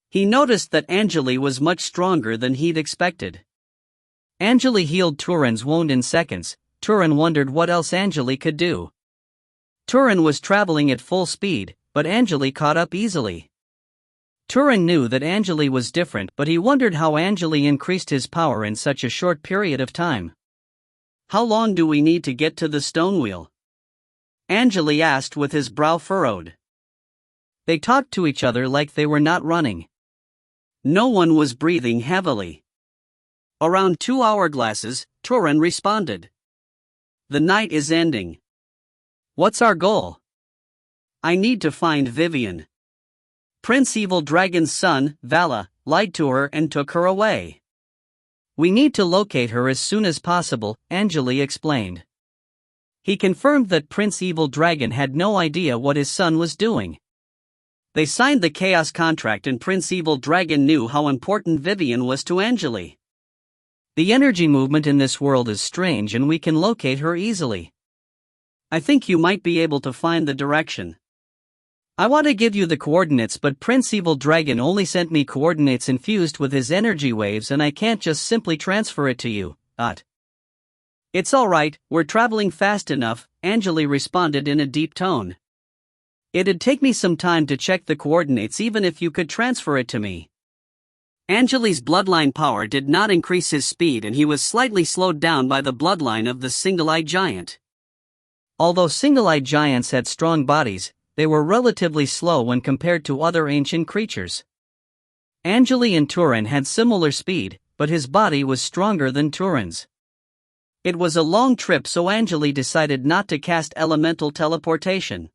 He noticed that Angele was much stronger than he'd expected. Angele healed Turin's wound in seconds. Turin wondered what else Angele could do. Turin was traveling at full speed, but Angele caught up easily. Turin knew that Angele was different, but he wondered how Angele increased his power in such a short period of time. "How long do we need to get to the stone wheel?" Angele asked with his brow furrowed. They talked to each other like they were not running. No one was breathing heavily. "Around 2 hourglasses," Turin responded. "The night is ending." "What's our goal?" "I need to find Vivian. Prince Evil Dragon's son, Vala, lied to her and took her away. We need to locate her as soon as possible," Angele explained. He confirmed that Prince Evil Dragon had no idea what his son was doing. They signed the Chaos contract and Prince Evil Dragon knew how important Vivian was to Angele. "The energy movement in this world is strange and we can locate her easily. I think you might be able to find the direction. I want to give you the coordinates, but Prince Evil Dragon only sent me coordinates infused with his energy waves and I can't just simply transfer it to you, It's alright, we're traveling fast enough," Angele responded in a deep tone. "It'd take me some time to check the coordinates even if you could transfer it to me." Angele's bloodline power did not increase his speed and he was slightly slowed down by the bloodline of the single-eyed giant. Although single-eyed giants had strong bodies, they were relatively slow when compared to other ancient creatures. Angele and Turin had similar speed, but his body was stronger than Turin's. It was a long trip, so Angele decided not to cast elemental teleportation.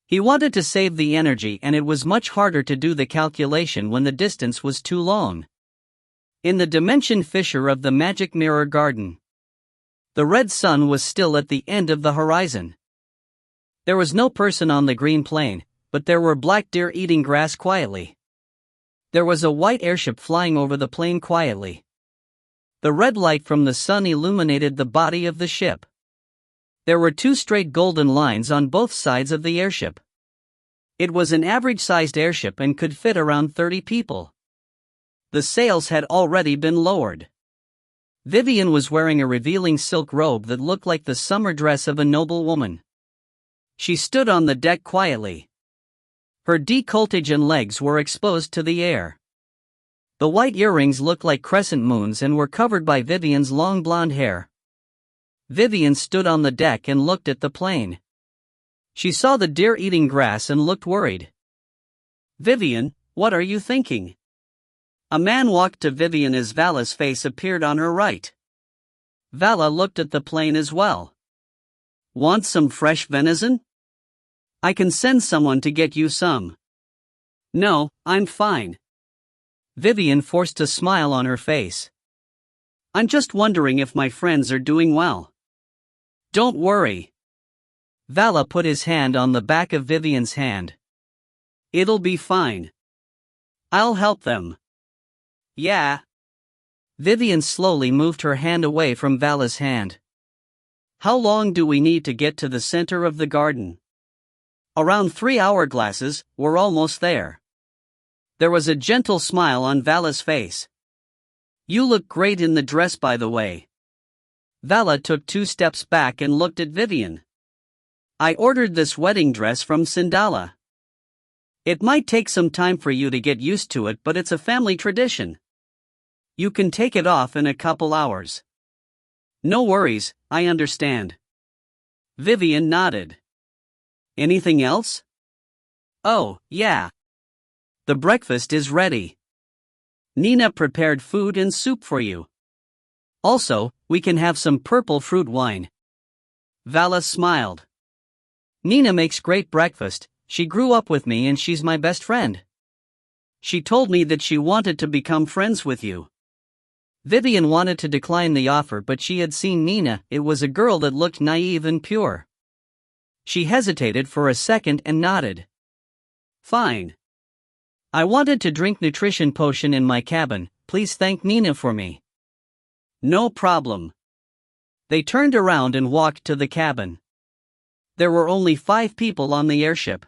He wanted to save the energy and it was much harder to do the calculation when the distance was too long. In the dimension fissure of the magic mirror garden, the red sun was still at the end of the horizon. There was no person on the green plain, but there were black deer eating grass quietly. There was a white airship flying over the plain quietly. The red light from the sun illuminated the body of the ship. There were 2 straight golden lines on both sides of the airship. It was an average-sized airship and could fit around 30 people. The sails had already been lowered. Vivian was wearing a revealing silk robe that looked like the summer dress of a noble woman. She stood on the deck quietly. Her décolletage and legs were exposed to the air. The white earrings looked like crescent moons and were covered by Vivian's long blonde hair. Vivian stood on the deck and looked at the plane. She saw the deer eating grass and looked worried. "Vivian, what are you thinking?" A man walked to Vivian as Vala's face appeared on her right. Vala looked at the plane as well. "Want some fresh venison? I can send someone to get you some." "No, I'm fine." Vivian forced a smile on her face. "I'm just wondering if my friends are doing well." "Don't worry." Vala put his hand on the back of Vivian's hand. "It'll be fine. I'll help them." "Yeah." Vivian slowly moved her hand away from Vala's hand. "How long do we need to get to the center of the garden?" "Around 3 hourglasses, we're almost there." There was a gentle smile on Vala's face. "You look great in the dress, by the way." Vala took 2 steps back and looked at Vivian. "I ordered this wedding dress from Sindala. It might take some time for you to get used to it, but it's a family tradition. You can take it off in a couple hours." "No worries, I understand." Vivian nodded. "Anything else?" "Oh, yeah. The breakfast is ready. Nina prepared food and soup for you." Also, we can have some purple fruit wine. Vala smiled. Nina makes great breakfast. She grew up with me and she's my best friend. She told me that she wanted to become friends with you. Vivian wanted to decline the offer, but she had seen Nina. It was a girl that looked naive and pure. She hesitated for a second and nodded. Fine. I wanted to drink nutrition potion in my cabin. Please thank Nina for me. No problem. They turned around and walked to the cabin. There were only 5 people on the airship.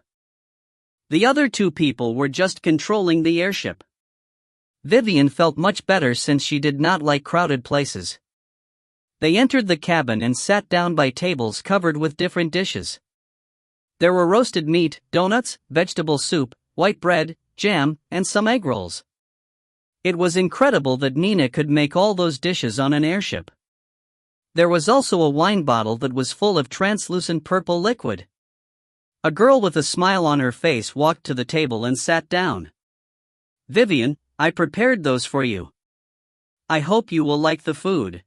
The other 2 people were just controlling the airship. Vivian felt much better since she did not like crowded places. They entered the cabin and sat down by tables covered with different dishes. There were roasted meat, donuts, vegetable soup, white bread, jam, and some egg rolls. It was incredible that Nina could make all those dishes on an airship. There was also a wine bottle that was full of translucent purple liquid. A girl with a smile on her face walked to the table and sat down. Vivian, I prepared those for you. I hope you will like the food.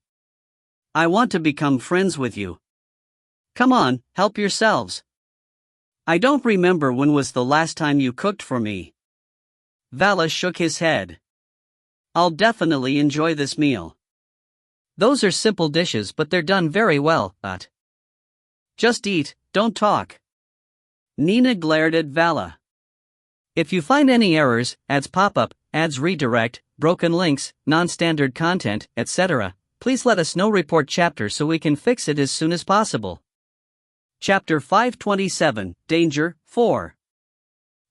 I want to become friends with you. Come on, help yourselves. I don't remember when was the last time you cooked for me. Vala shook his head. I'll definitely enjoy this meal. Those are simple dishes, but they're done very well, but. Just eat, don't talk. Nina glared at Vala. If you find any errors, ads pop up, ads redirect, broken links, non-standard content, etc., please let us know. Report chapter so we can fix it as soon as possible. Chapter 527, Danger, 4.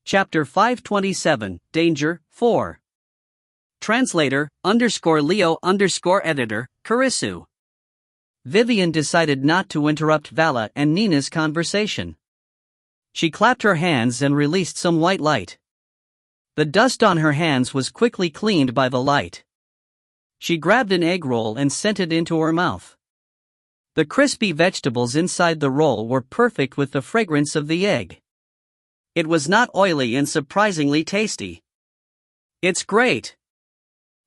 Chapter 527, Danger, 4. Translator, _Leo_editor, Karisu. Vivian decided not to interrupt Vala and Nina's conversation. She clapped her hands and released some white light. The dust on her hands was quickly cleaned by the light. She grabbed an egg roll and sent it into her mouth. The crispy vegetables inside the roll were perfect with the fragrance of the egg. It was not oily and surprisingly tasty. It's great.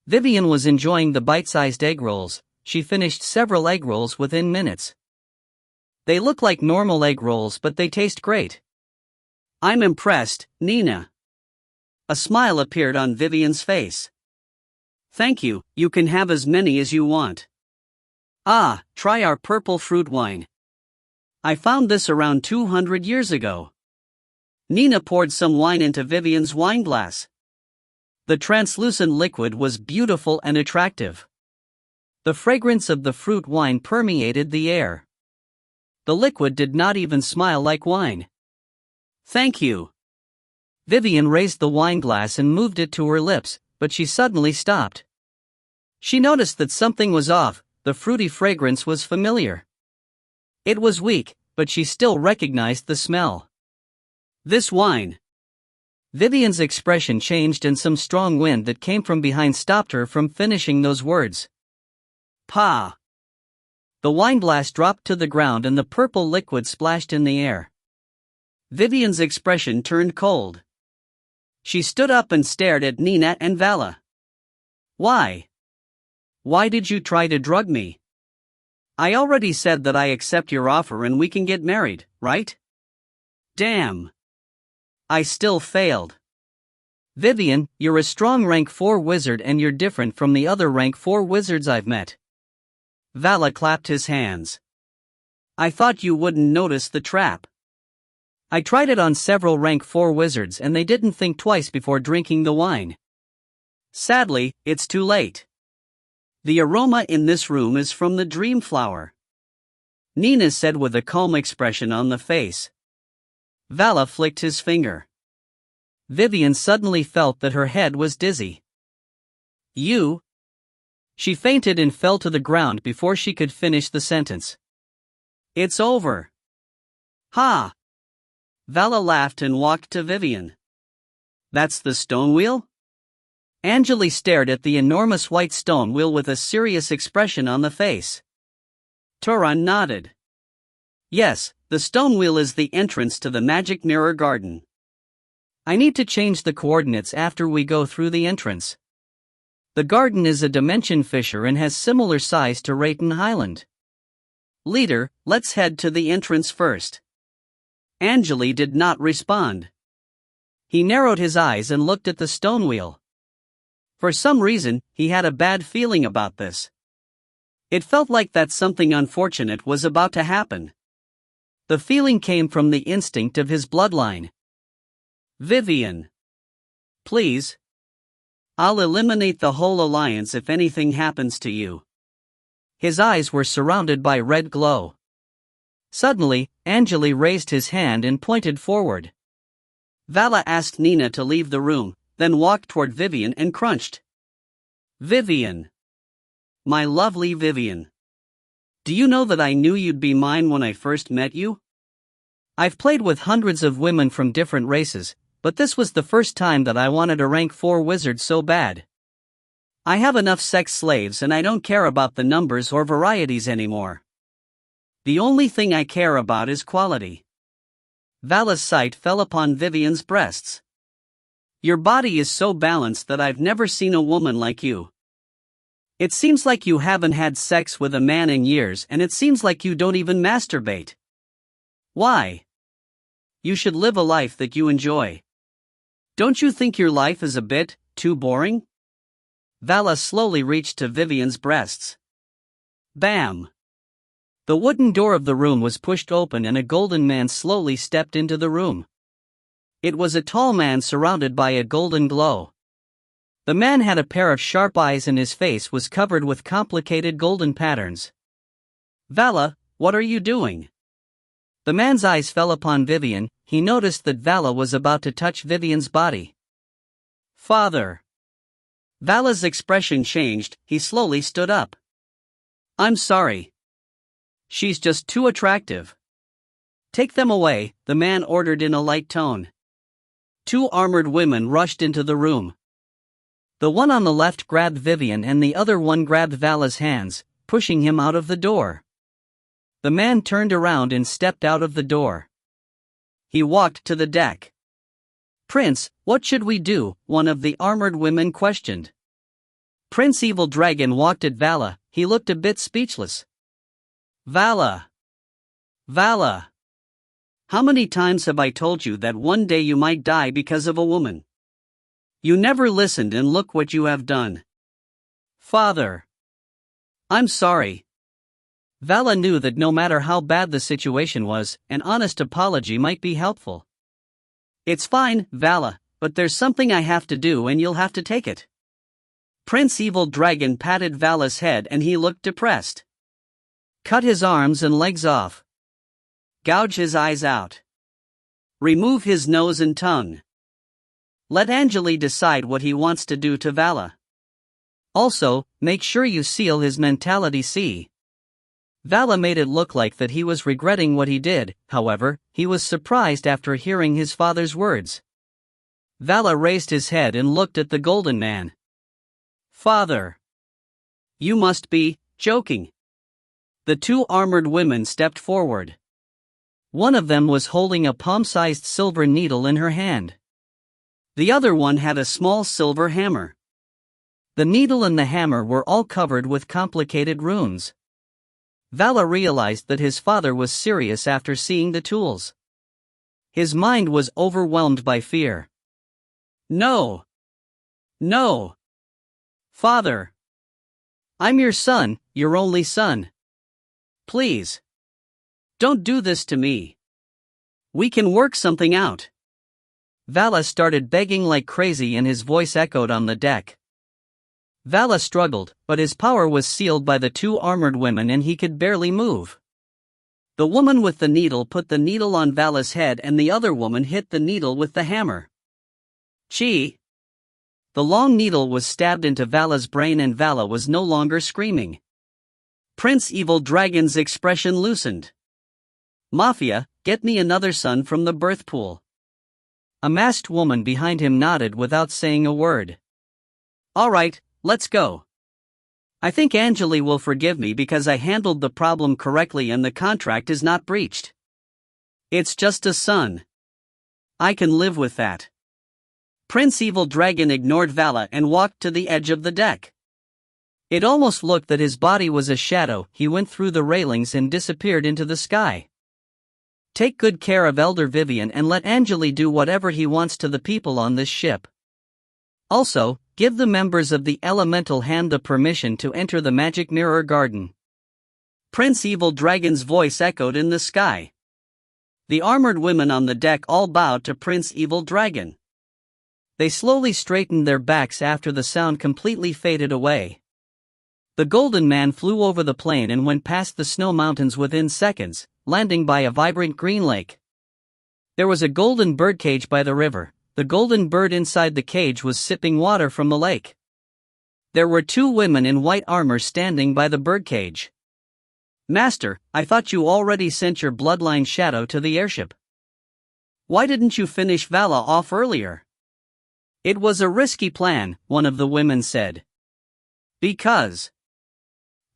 Vivian was enjoying the bite-sized egg rolls. She finished several egg rolls within minutes. They look like normal egg rolls, but they taste great. I'm impressed, Nina. A smile appeared on Vivian's face. Thank you, you can have as many as you want. Ah, try our purple fruit wine. I found this around 200 years ago. Nina poured some wine into Vivian's wine glass. The translucent liquid was beautiful and attractive. The fragrance of the fruit wine permeated the air. The liquid did not even smell like wine. Thank you. Vivian raised the wine glass and moved it to her lips, but she suddenly stopped. She noticed that something was off. The fruity fragrance was familiar. It was weak, but she still recognized the smell. This wine. Vivian's expression changed and some strong wind that came from behind stopped her from finishing those words. Pa! The wine glass dropped to the ground and the purple liquid splashed in the air. Vivian's expression turned cold. She stood up and stared at Nina and Vala. Why? Why did you try to drug me? I already said that I accept your offer and we can get married, right? Damn. I still failed. Vivian, you're a strong rank 4 wizard and you're different from the other rank 4 wizards I've met. Vala clapped his hands. I thought you wouldn't notice the trap. I tried it on several rank 4 wizards and they didn't think twice before drinking the wine. Sadly, it's too late. The aroma in this room is from the dream flower. Nina said with a calm expression on the face. Vala flicked his finger. Vivian suddenly felt that her head was dizzy. You? She fainted and fell to the ground before she could finish the sentence. It's over. Ha! Vala laughed and walked to Vivian. That's the stone wheel? Angele stared at the enormous white stone wheel with a serious expression on the face. Turan nodded. Yes, the stone wheel is the entrance to the magic mirror garden. I need to change the coordinates after we go through the entrance. The garden is a dimension fissure and has similar size to Rayton Highland. Leader, let's head to the entrance first. Angele did not respond. He narrowed his eyes and looked at the stone wheel. For some reason, he had a bad feeling about this. It felt like that something unfortunate was about to happen. The feeling came from the instinct of his bloodline. Vivian. Please. I'll eliminate the whole alliance if anything happens to you. His eyes were surrounded by red glow. Suddenly, Angele raised his hand and pointed forward. Vala asked Nina to leave the room, then walked toward Vivian and crunched. Vivian. My lovely Vivian. Do you know that I knew you'd be mine when I first met you? I've played with hundreds of women from different races, but this was the first time that I wanted a rank 4 wizard so bad. I have enough sex slaves and I don't care about the numbers or varieties anymore. The only thing I care about is quality. Vala's sight fell upon Vivian's breasts. Your body is so balanced that I've never seen a woman like you. It seems like you haven't had sex with a man in years, and it seems like you don't even masturbate. Why? You should live a life that you enjoy. Don't you think your life is a bit too boring? Vala slowly reached to Vivian's breasts. Bam! The wooden door of the room was pushed open and a golden man slowly stepped into the room. It was a tall man surrounded by a golden glow. The man had a pair of sharp eyes and his face was covered with complicated golden patterns. Vala, what are you doing? The man's eyes fell upon Vivian. He noticed that Vala was about to touch Vivian's body. Father. Vala's expression changed. He slowly stood up. I'm sorry. She's just too attractive. Take them away, the man ordered in a light tone. 2 armored women rushed into the room. The one on the left grabbed Vivian and the other one grabbed Vala's hands, pushing him out of the door. The man turned around and stepped out of the door. He walked to the deck. Prince, what should we do? One of the armored women questioned. Prince Evil Dragon walked at Vala. He looked a bit speechless. Vala. Vala. How many times have I told you that one day you might die because of a woman? You never listened and look what you have done. Father. I'm sorry. Vala knew that no matter how bad the situation was, an honest apology might be helpful. It's fine, Vala, but there's something I have to do and you'll have to take it. Prince Evil Dragon patted Vala's head and he looked depressed. Cut his arms and legs off. Gouge his eyes out. Remove his nose and tongue. Let Angele decide what he wants to do to Vala. Also, make sure you seal his mentality C. Vala made it look like that he was regretting what he did. However, he was surprised after hearing his father's words. Vala raised his head and looked at the golden man. Father. You must be joking. The 2 armored women stepped forward. One of them was holding a palm-sized silver needle in her hand. The other one had a small silver hammer. The needle and the hammer were all covered with complicated runes. Vala realized that his father was serious after seeing the tools. His mind was overwhelmed by fear. No. No. Father. I'm your son, your only son. Please. Don't do this to me. We can work something out. Vala started begging like crazy and his voice echoed on the deck. Vala struggled, but his power was sealed by the 2 armored women and he could barely move. The woman with the needle put the needle on Vala's head and the other woman hit the needle with the hammer. Chi! The long needle was stabbed into Vala's brain and Vala was no longer screaming. Prince Evil Dragon's expression loosened. Mafia, get me another son from the birth pool. A masked woman behind him nodded without saying a word. All right, let's go. I think Angele will forgive me because I handled the problem correctly and the contract is not breached. It's just a son. I can live with that. Prince Evil Dragon ignored Vala and walked to the edge of the deck. It almost looked that his body was a shadow. He went through the railings and disappeared into the sky. Take good care of Elder Vivian and let Angele do whatever he wants to the people on this ship. Also, give the members of the Elemental Hand the permission to enter the Magic Mirror Garden. Prince Evil Dragon's voice echoed in the sky. The armored women on the deck all bowed to Prince Evil Dragon. They slowly straightened their backs after the sound completely faded away. The Golden Man flew over the plain and went past the snow mountains within seconds, landing by a vibrant green lake. There was a golden birdcage by the river. The golden bird inside the cage was sipping water from the lake. There were two women in white armor standing by the birdcage. Master, I thought you already sent your bloodline shadow to the airship. Why didn't you finish Vala off earlier? It was a risky plan, one of the women said. Because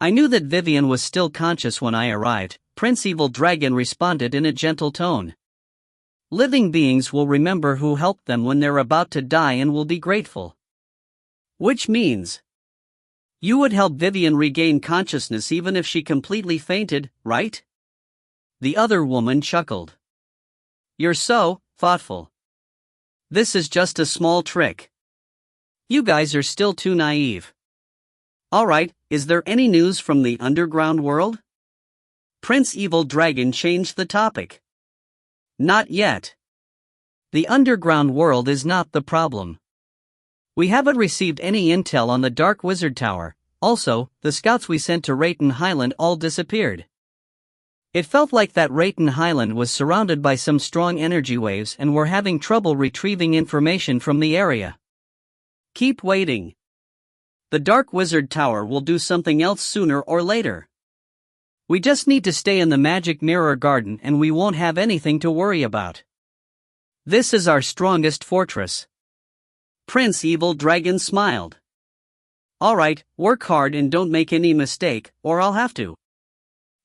I knew that Vivian was still conscious when I arrived, Prince Evil Dragon responded in a gentle tone. Living beings will remember who helped them when they're about to die and will be grateful. Which means you would help Vivian regain consciousness even if she completely fainted, right? The other woman chuckled. You're so thoughtful. This is just a small trick. You guys are still too naive. Alright, is there any news from the underground world? Prince Evil Dragon changed the topic. Not yet. The underground world is not the problem. We haven't received any intel on the Dark Wizard Tower. Also, the scouts we sent to Rayton Highland all disappeared. It felt like that Rayton Highland was surrounded by some strong energy waves and were having trouble retrieving information from the area. Keep waiting. The Dark Wizard Tower will do something else sooner or later. We just need to stay in the Magic Mirror Garden and we won't have anything to worry about. This is our strongest fortress. Prince Evil Dragon smiled. Alright, work hard and don't make any mistake, or I'll have to.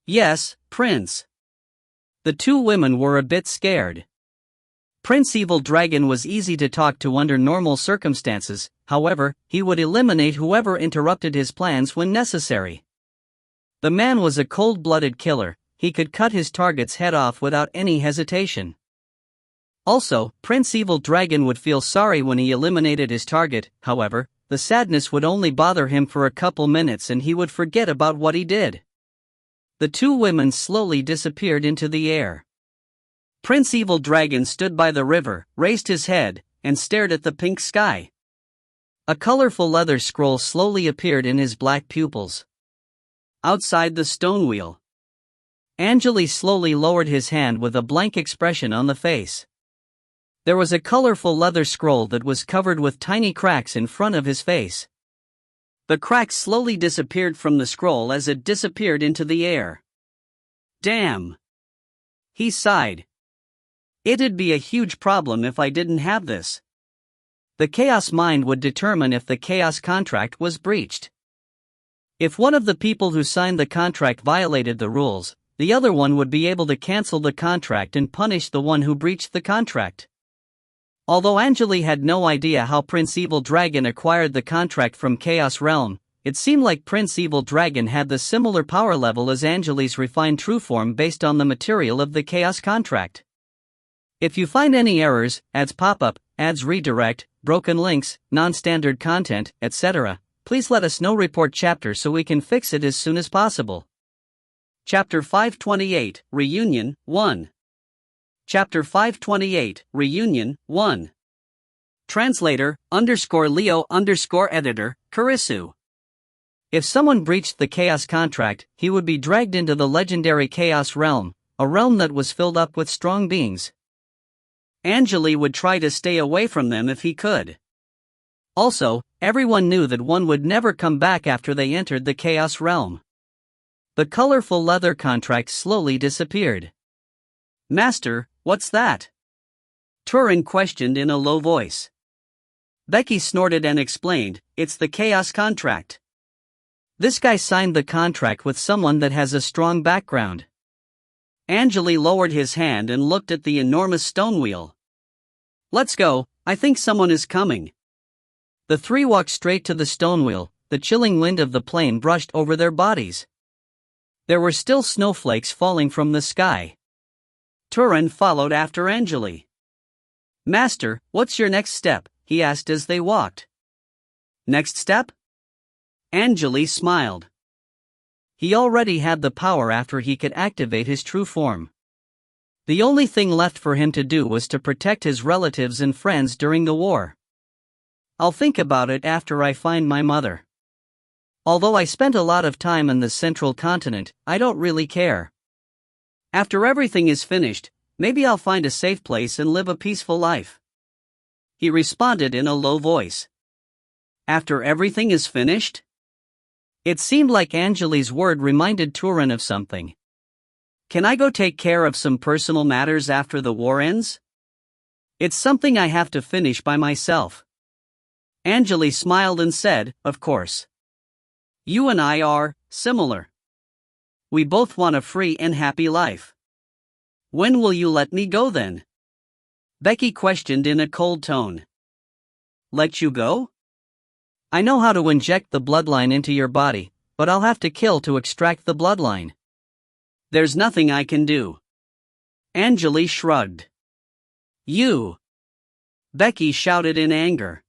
Yes, Prince. The two women were a bit scared. Prince Evil Dragon was easy to talk to under normal circumstances, however, he would eliminate whoever interrupted his plans when necessary. The man was a cold-blooded killer. He could cut his target's head off without any hesitation. Also, Prince Evil Dragon would feel sorry when he eliminated his target. However, the sadness would only bother him for a couple minutes and he would forget about what he did. The two women slowly disappeared into the air. Prince Evil Dragon stood by the river, raised his head, and stared at the pink sky. A colorful leather scroll slowly appeared in his black pupils. Outside the stone wheel, Angele slowly lowered his hand with a blank expression on the face. There was a colorful leather scroll that was covered with tiny cracks in front of his face. The cracks slowly disappeared from the scroll as it disappeared into the air. Damn! He sighed. It'd be a huge problem if I didn't have this. The Chaos Mind would determine if the Chaos contract was breached. If one of the people who signed the contract violated the rules, the other one would be able to cancel the contract and punish the one who breached the contract. Although Angele had no idea how Prince Evil Dragon acquired the contract from Chaos Realm, it seemed like Prince Evil Dragon had the similar power level as Angele's refined true form based on the material of the Chaos contract. If you find any errors, ads pop up, ads redirect, broken links, non-standard content, etc., please let us know. Report chapter so we can fix it as soon as possible. Chapter 528, Reunion, 1. Chapter 528, Reunion, 1. Translator, _Leo _editor, Kurisu. If someone breached the Chaos contract, he would be dragged into the legendary Chaos Realm, a realm that was filled up with strong beings. Angele would try to stay away from them if he could. Also, everyone knew that one would never come back after they entered the Chaos Realm. The colorful leather contract slowly disappeared. Master, what's that? Turin questioned in a low voice. Becky snorted and explained, it's the Chaos contract. This guy signed the contract with someone that has a strong background. Angele lowered his hand and looked at the enormous stone wheel. Let's go, I think someone is coming. The three walked straight to the stone wheel. The chilling wind of the plane brushed over their bodies. There were still snowflakes falling from the sky. Turin followed after Angele. "Master, what's your next step?" he asked as they walked. "Next step?" Angele smiled. He already had the power after he could activate his true form. The only thing left for him to do was to protect his relatives and friends during the war. "I'll think about it after I find my mother. Although I spent a lot of time on the central continent, I don't really care. After everything is finished, maybe I'll find a safe place and live a peaceful life." He responded in a low voice. "After everything is finished?" It seemed like Angele's word reminded Turin of something. "Can I go take care of some personal matters after the war ends? It's something I have to finish by myself." Angele smiled and said, "Of course. You and I are similar. We both want a free and happy life. When will you let me go then?" Becky questioned in a cold tone. "Let you go? I know how to inject the bloodline into your body, but I'll have to kill to extract the bloodline. There's nothing I can do." Angele shrugged. "You!" Becky shouted in anger.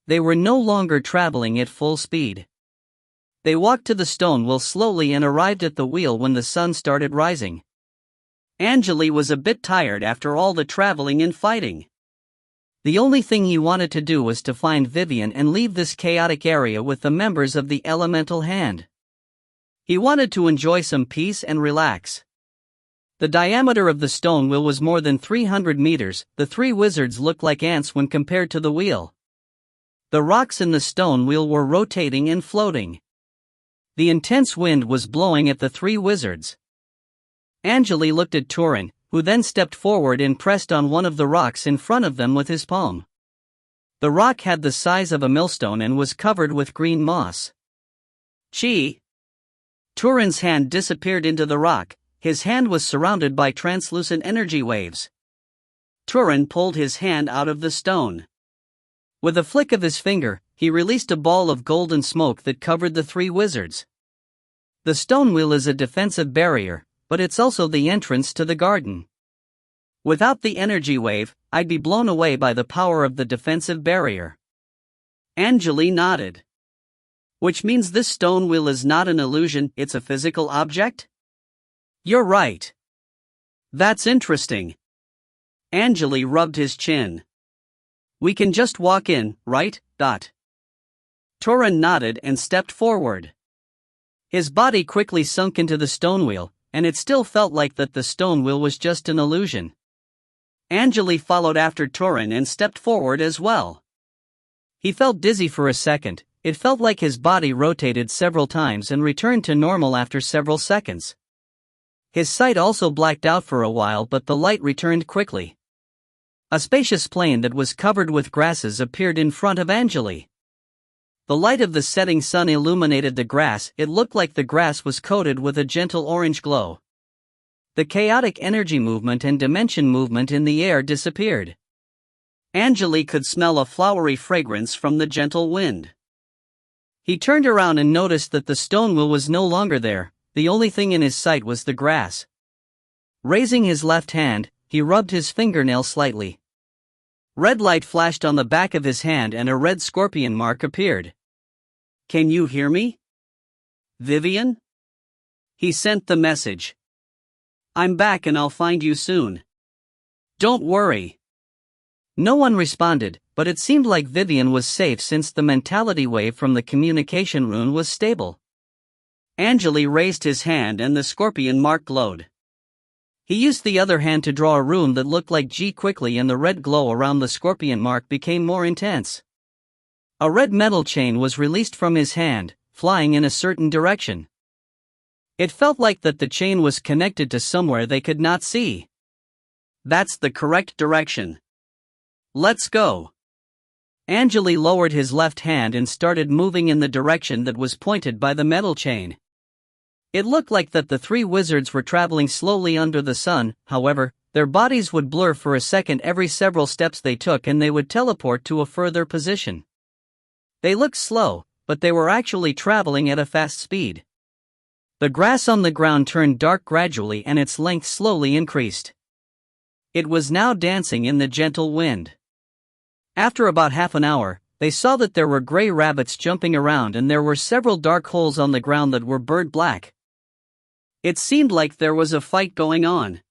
They were no longer traveling at full speed. They walked to the stone wheel slowly and arrived at the wheel when the sun started rising. Angele was a bit tired after all the traveling and fighting. The only thing he wanted to do was to find Vivian and leave this chaotic area with the members of the Elemental Hand. He wanted to enjoy some peace and relax. The diameter of the stone wheel was more than 300 meters. The three wizards looked like ants when compared to the wheel. The rocks in the stone wheel were rotating and floating. The intense wind was blowing at the three wizards. Angele looked at Turin, who then stepped forward and pressed on one of the rocks in front of them with his palm. The rock had the size of a millstone and was covered with green moss. "Chi!" Turin's hand disappeared into the rock. His hand was surrounded by translucent energy waves. Turin pulled his hand out of the stone. With a flick of his finger, he released a ball of golden smoke that covered the three wizards. The stone wheel is a defensive barrier, but it's also the entrance to the garden. Without the energy wave, I'd be blown away by the power of the defensive barrier. Angele nodded. "Which means this stone wheel is not an illusion, it's a physical object?" "You're right." "That's interesting." Angele rubbed his chin. "We can just walk in, right?" Turin nodded and stepped forward. His body quickly sunk into the stone wheel, and it still felt like that the stone wheel was just an illusion. Angele followed after Turin and stepped forward as well. He felt dizzy for a second. It felt like his body rotated several times and returned to normal after several seconds. His sight also blacked out for a while, but the light returned quickly. A spacious plain that was covered with grasses appeared in front of Angele. The light of the setting sun illuminated the grass. It looked like the grass was coated with a gentle orange glow. The chaotic energy movement and dimension movement in the air disappeared. Angele could smell a flowery fragrance from the gentle wind. He turned around and noticed that the stone wheel was no longer there. The only thing in his sight was the grass. Raising his left hand, he rubbed his fingernail slightly. Red light flashed on the back of his hand and a red scorpion mark appeared. "Can you hear me? Vivian?" He sent the message. "I'm back and I'll find you soon. Don't worry." No one responded, but it seemed like Vivian was safe since the mentality wave from the communication rune was stable. Angele raised his hand and the scorpion mark glowed. He used the other hand to draw a rune that looked like G quickly, and the red glow around the scorpion mark became more intense. A red metal chain was released from his hand, flying in a certain direction. It felt like that the chain was connected to somewhere they could not see. "That's the correct direction. Let's go." Angele lowered his left hand and started moving in the direction that was pointed by the metal chain. It looked like that the three wizards were traveling slowly under the sun. However, Their bodies would blur for a second every several steps they took and they would teleport to a further position. They looked slow, but they were actually traveling at a fast speed. The grass on the ground turned dark gradually and its length slowly increased. It was now dancing in the gentle wind. After about half an hour, they saw that there were gray rabbits jumping around and there were several dark holes on the ground that were bird black. It seemed like there was a fight going on.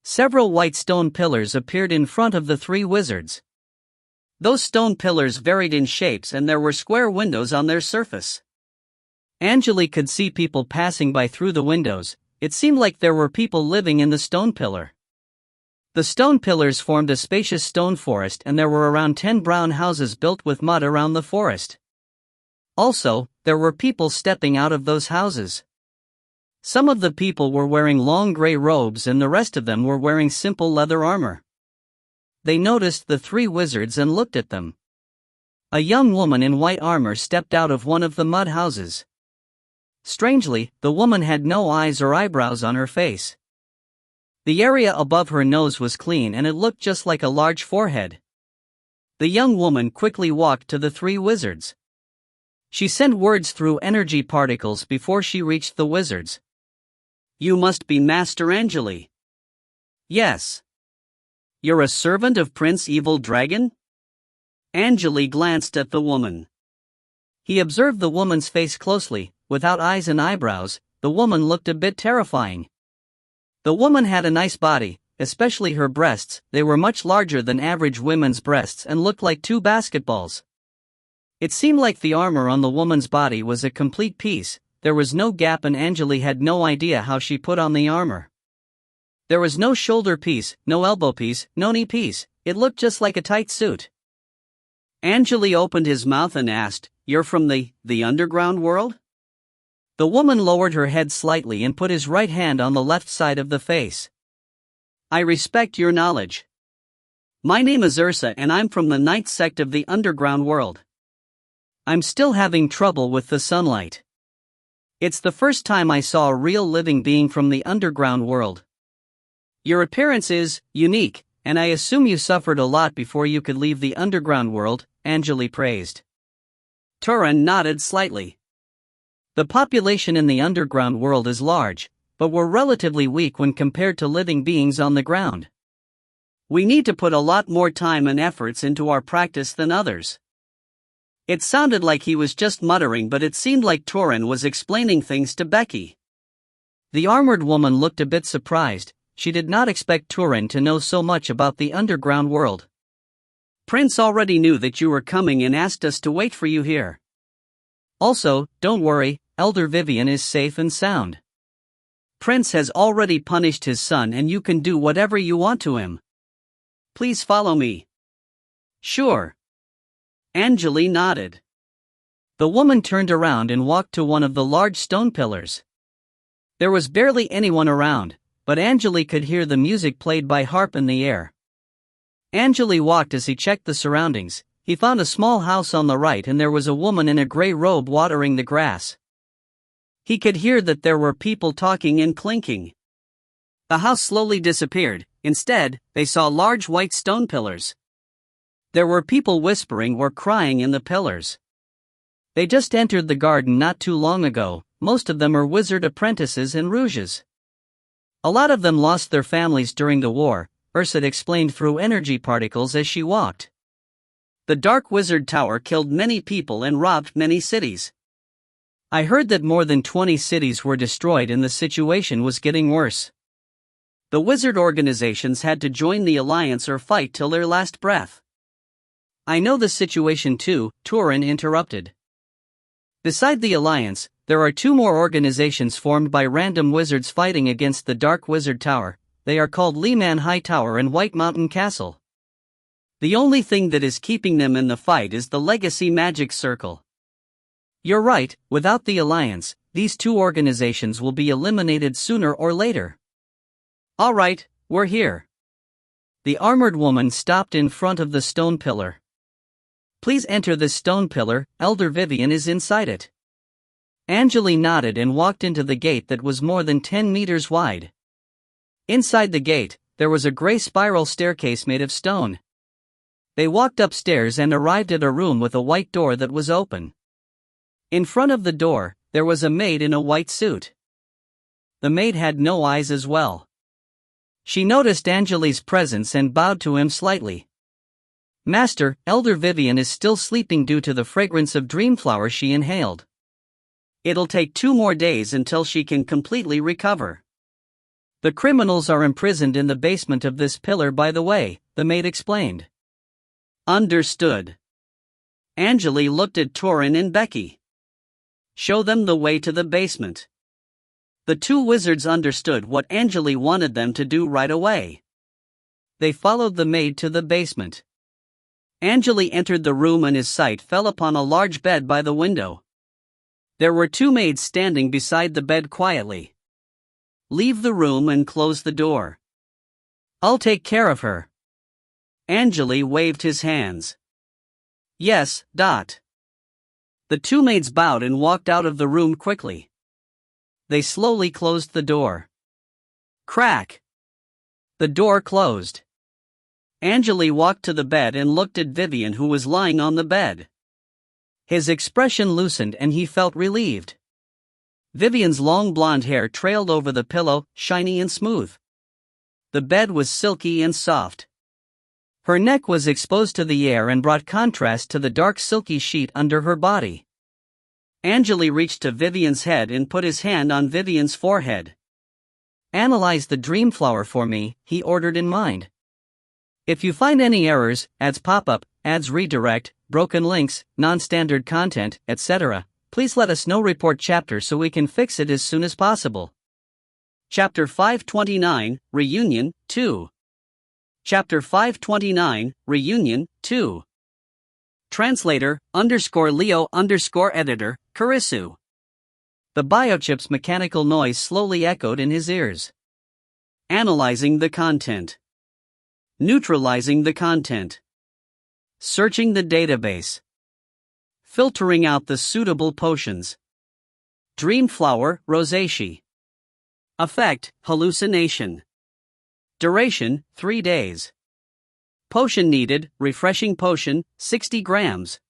Several white stone pillars appeared in front of the three wizards. Those stone pillars varied in shapes and there were square windows on their surface. Angele could see people passing by through the windows. It seemed like there were people living in the stone pillar. The stone pillars formed a spacious stone forest and there were around 10 brown houses built with mud around the forest. Also, there were people stepping out of those houses. Some of the people were wearing long gray robes and the rest of them were wearing simple leather armor. They noticed the three wizards and looked at them. A young woman in white armor stepped out of one of the mud houses. Strangely, the woman had no eyes or eyebrows on her face. The area above her nose was clean and it looked just like a large forehead. The young woman quickly walked to the three wizards. She sent words through energy particles before she reached the wizards. "You must be Master Angele." "Yes." "You're a servant of Prince Evil Dragon?" Angele glanced at the woman. He observed the woman's face closely. Without eyes and eyebrows, the woman looked a bit terrifying. The woman had a nice body, especially her breasts. They were much larger than average women's breasts and looked like two basketballs. It seemed like the armor on the woman's body was a complete piece. There was no gap and Angele had no idea how she put on the armor. There was no shoulder piece, no elbow piece, no knee piece. It looked just like a tight suit. Angele opened his mouth and asked, "You're from the underground world?" The woman lowered her head slightly and put his right hand on the left side of the face. "I respect your knowledge. My name is Ursa and I'm from the ninth sect of the underground world. I'm still having trouble with the sunlight. It's the first time I saw a real living being from the underground world. Your appearance is unique, and I assume you suffered a lot before you could leave the underground world," Angele praised. Turin nodded slightly. The population in the underground world is large, but we're relatively weak when compared to living beings on the ground. We need to put a lot more time and efforts into our practice than others. It sounded like he was just muttering, but it seemed like Turin was explaining things to Becky. The armored woman looked a bit surprised. She did not expect Turin to know so much about the underground world. "Prince already knew that you were coming and asked us to wait for you here. Also, don't worry, Elder Vivian is safe and sound. Prince has already punished his son and you can do whatever you want to him. Please follow me." "Sure." Angele nodded. The woman turned around and walked to one of the large stone pillars. There was barely anyone around, but Angele could hear the music played by harp in the air. Angele walked as he checked the surroundings. He found a small house on the right and there was a woman in a gray robe watering the grass. He could hear that there were people talking and clinking. The house slowly disappeared. Instead, they saw large white stone pillars. There were people whispering or crying in the pillars. They just entered the garden not too long ago. Most of them are wizard apprentices and rouges. A lot of them lost their families during the war, Ursa explained through energy particles as she walked. The Dark Wizard Tower killed many people and robbed many cities. I heard that more than 20 cities were destroyed and the situation was getting worse. The wizard organizations had to join the alliance or fight till their last breath. "I know the situation too," Turin interrupted. "Beside the alliance, there are two more organizations formed by random wizards fighting against the Dark Wizard Tower. They are called Leman High Tower and White Mountain Castle. The only thing that is keeping them in the fight is the Legacy Magic Circle. You're right, without the alliance, these two organizations will be eliminated sooner or later." "All right, we're here." The armored woman stopped in front of the stone pillar. "Please enter this stone pillar, Elder Vivian is inside it." Angele nodded and walked into the gate that was more than 10 meters wide. Inside the gate, there was a gray spiral staircase made of stone. They walked upstairs and arrived at a room with a white door that was open. In front of the door, there was a maid in a white suit. The maid had no eyes as well. She noticed Angele's presence and bowed to him slightly. "Master, Elder Vivian is still sleeping due to the fragrance of dreamflower she inhaled. It'll take 2 more days until she can completely recover. The criminals are imprisoned in the basement of this pillar, by the way," the maid explained. "Understood." Angele looked at Torin and Becky. "Show them the way to the basement." The 2 wizards understood what Angele wanted them to do right away. They followed the maid to the basement. Angele entered the room and his sight fell upon a large bed by the window. There were 2 maids standing beside the bed quietly. "Leave the room and close the door. I'll take care of her." Angele waved his hands. "Yes, Dot." The 2 maids bowed and walked out of the room quickly. They slowly closed the door. Crack! The door closed. Angele walked to the bed and looked at Vivian, who was lying on the bed. His expression loosened and he felt relieved. Vivian's long blonde hair trailed over the pillow, shiny and smooth. The bed was silky and soft. Her neck was exposed to the air and brought contrast to the dark silky sheet under her body. Angele reached to Vivian's head and put his hand on Vivian's forehead. "Analyze the dreamflower for me," he ordered in mind. "If you find any errors, ads pop up, ads redirect, broken links, non-standard content, etc., please let us know. Report chapter so we can fix it as soon as possible." Chapter 529, Reunion, 2. Chapter 529, Reunion, 2. Translator, _Leo_editor, Karisu. The biochip's mechanical noise slowly echoed in his ears. Analyzing the content. Neutralizing the content. Searching the database. Filtering out the suitable potions. Dreamflower, rosacea. Effect, hallucination. Duration, 3 days. Potion needed, refreshing potion, 60 grams.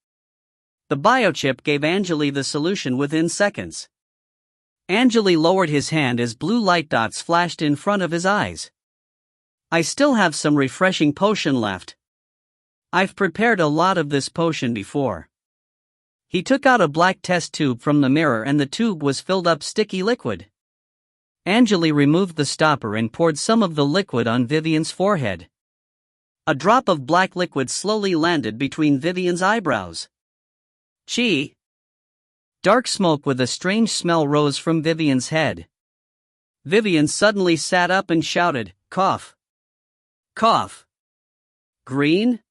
The biochip gave Angele the solution within seconds. Angele lowered his hand as blue light dots flashed in front of his eyes. "I still have some refreshing potion left. I've prepared a lot of this potion before." He took out a black test tube from the mirror and the tube was filled up sticky liquid. Angele removed the stopper and poured some of the liquid on Vivian's forehead. A drop of black liquid slowly landed between Vivian's eyebrows. Chi! Dark smoke with a strange smell rose from Vivian's head. Vivian suddenly sat up and shouted, "Cough! Cough! Green?"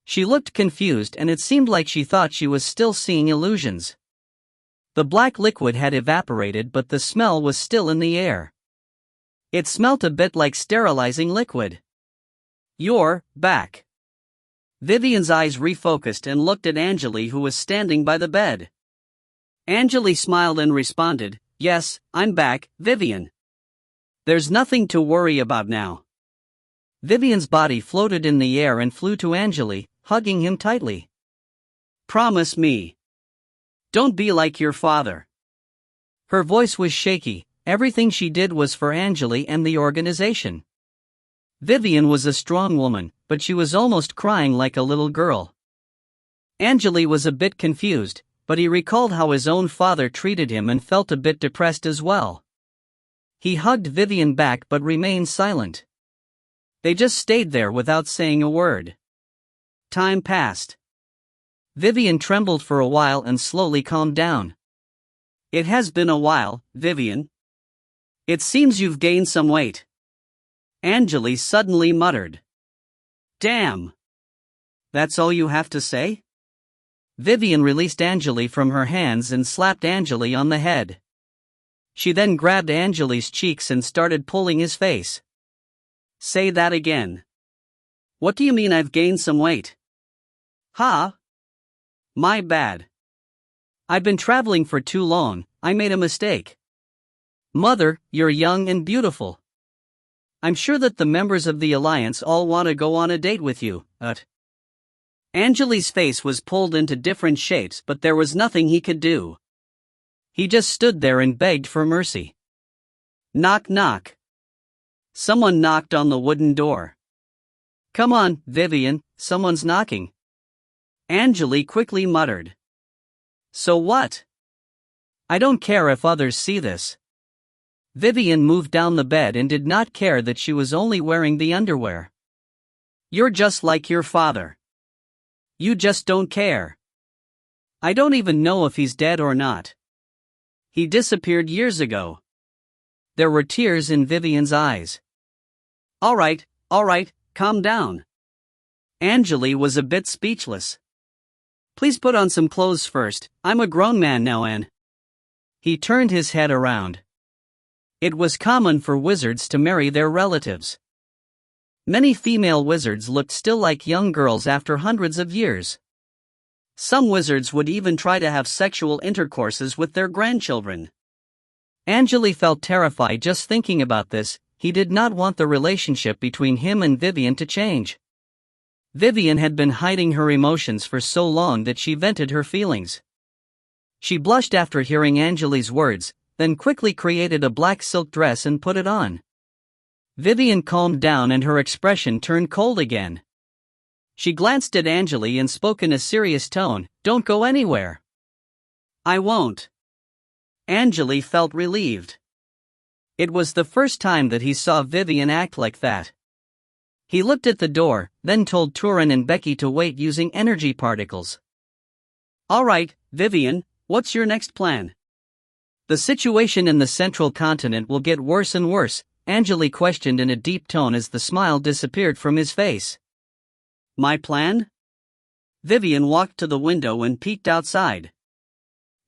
She looked confused and it seemed like she thought she was still seeing illusions. The black liquid had evaporated but the smell was still in the air. It smelt a bit like sterilizing liquid. "You're back." Vivian's eyes refocused and looked at Angele, who was standing by the bed. Angele smiled and responded, "Yes, I'm back, Vivian. There's nothing to worry about now." Vivian's body floated in the air and flew to Angele, hugging him tightly. "Promise me. Don't be like your father." Her voice was shaky. Everything she did was for Angele and the organization. Vivian was a strong woman, but she was almost crying like a little girl. Angele was a bit confused, but he recalled how his own father treated him and felt a bit depressed as well. He hugged Vivian back but remained silent. They just stayed there without saying a word. Time passed. Vivian trembled for a while and slowly calmed down. "It has been a while, Vivian. It seems you've gained some weight." Angele suddenly muttered. "Damn! That's all you have to say?" Vivian released Angele from her hands and slapped Angele on the head. She then grabbed Angele's cheeks and started pulling his face. "Say that again. What do you mean I've gained some weight?" "Huh? My bad. I've been traveling for too long, I made a mistake." "Mother, you're young and beautiful." I'm sure that the members of the Alliance all want to go on a date with you, Angele's face was pulled into different shapes, but there was nothing he could do. He just stood there and begged for mercy. Knock knock. Someone knocked on the wooden door. Come on, Vivian, someone's knocking. Angele quickly muttered. So what? I don't care if others see this. Vivian moved down the bed and did not care that she was only wearing the underwear. You're just like your father. You just don't care. I don't even know if he's dead or not. He disappeared years ago. There were tears in Vivian's eyes. All right, calm down. Angele was a bit speechless. Please put on some clothes first, I'm a grown man now, Anne. He turned his head around. It was common for wizards to marry their relatives. Many female wizards looked still like young girls after hundreds of years. Some wizards would even try to have sexual intercourses with their grandchildren. Angele felt terrified just thinking about this. He did not want the relationship between him and Vivian to change. Vivian had been hiding her emotions for so long that she vented her feelings. She blushed after hearing Angele's words, then quickly created a black silk dress and put it on. Vivian calmed down and her expression turned cold again. She glanced at Angele and spoke in a serious tone, "Don't go anywhere." "I won't." Angele felt relieved. It was the first time that he saw Vivian act like that. He looked at the door, then told Turin and Becky to wait using energy particles. All right, Vivian, what's your next plan? The situation in the central continent will get worse and worse, Angele questioned in a deep tone as the smile disappeared from his face. My plan? Vivian walked to the window and peeked outside.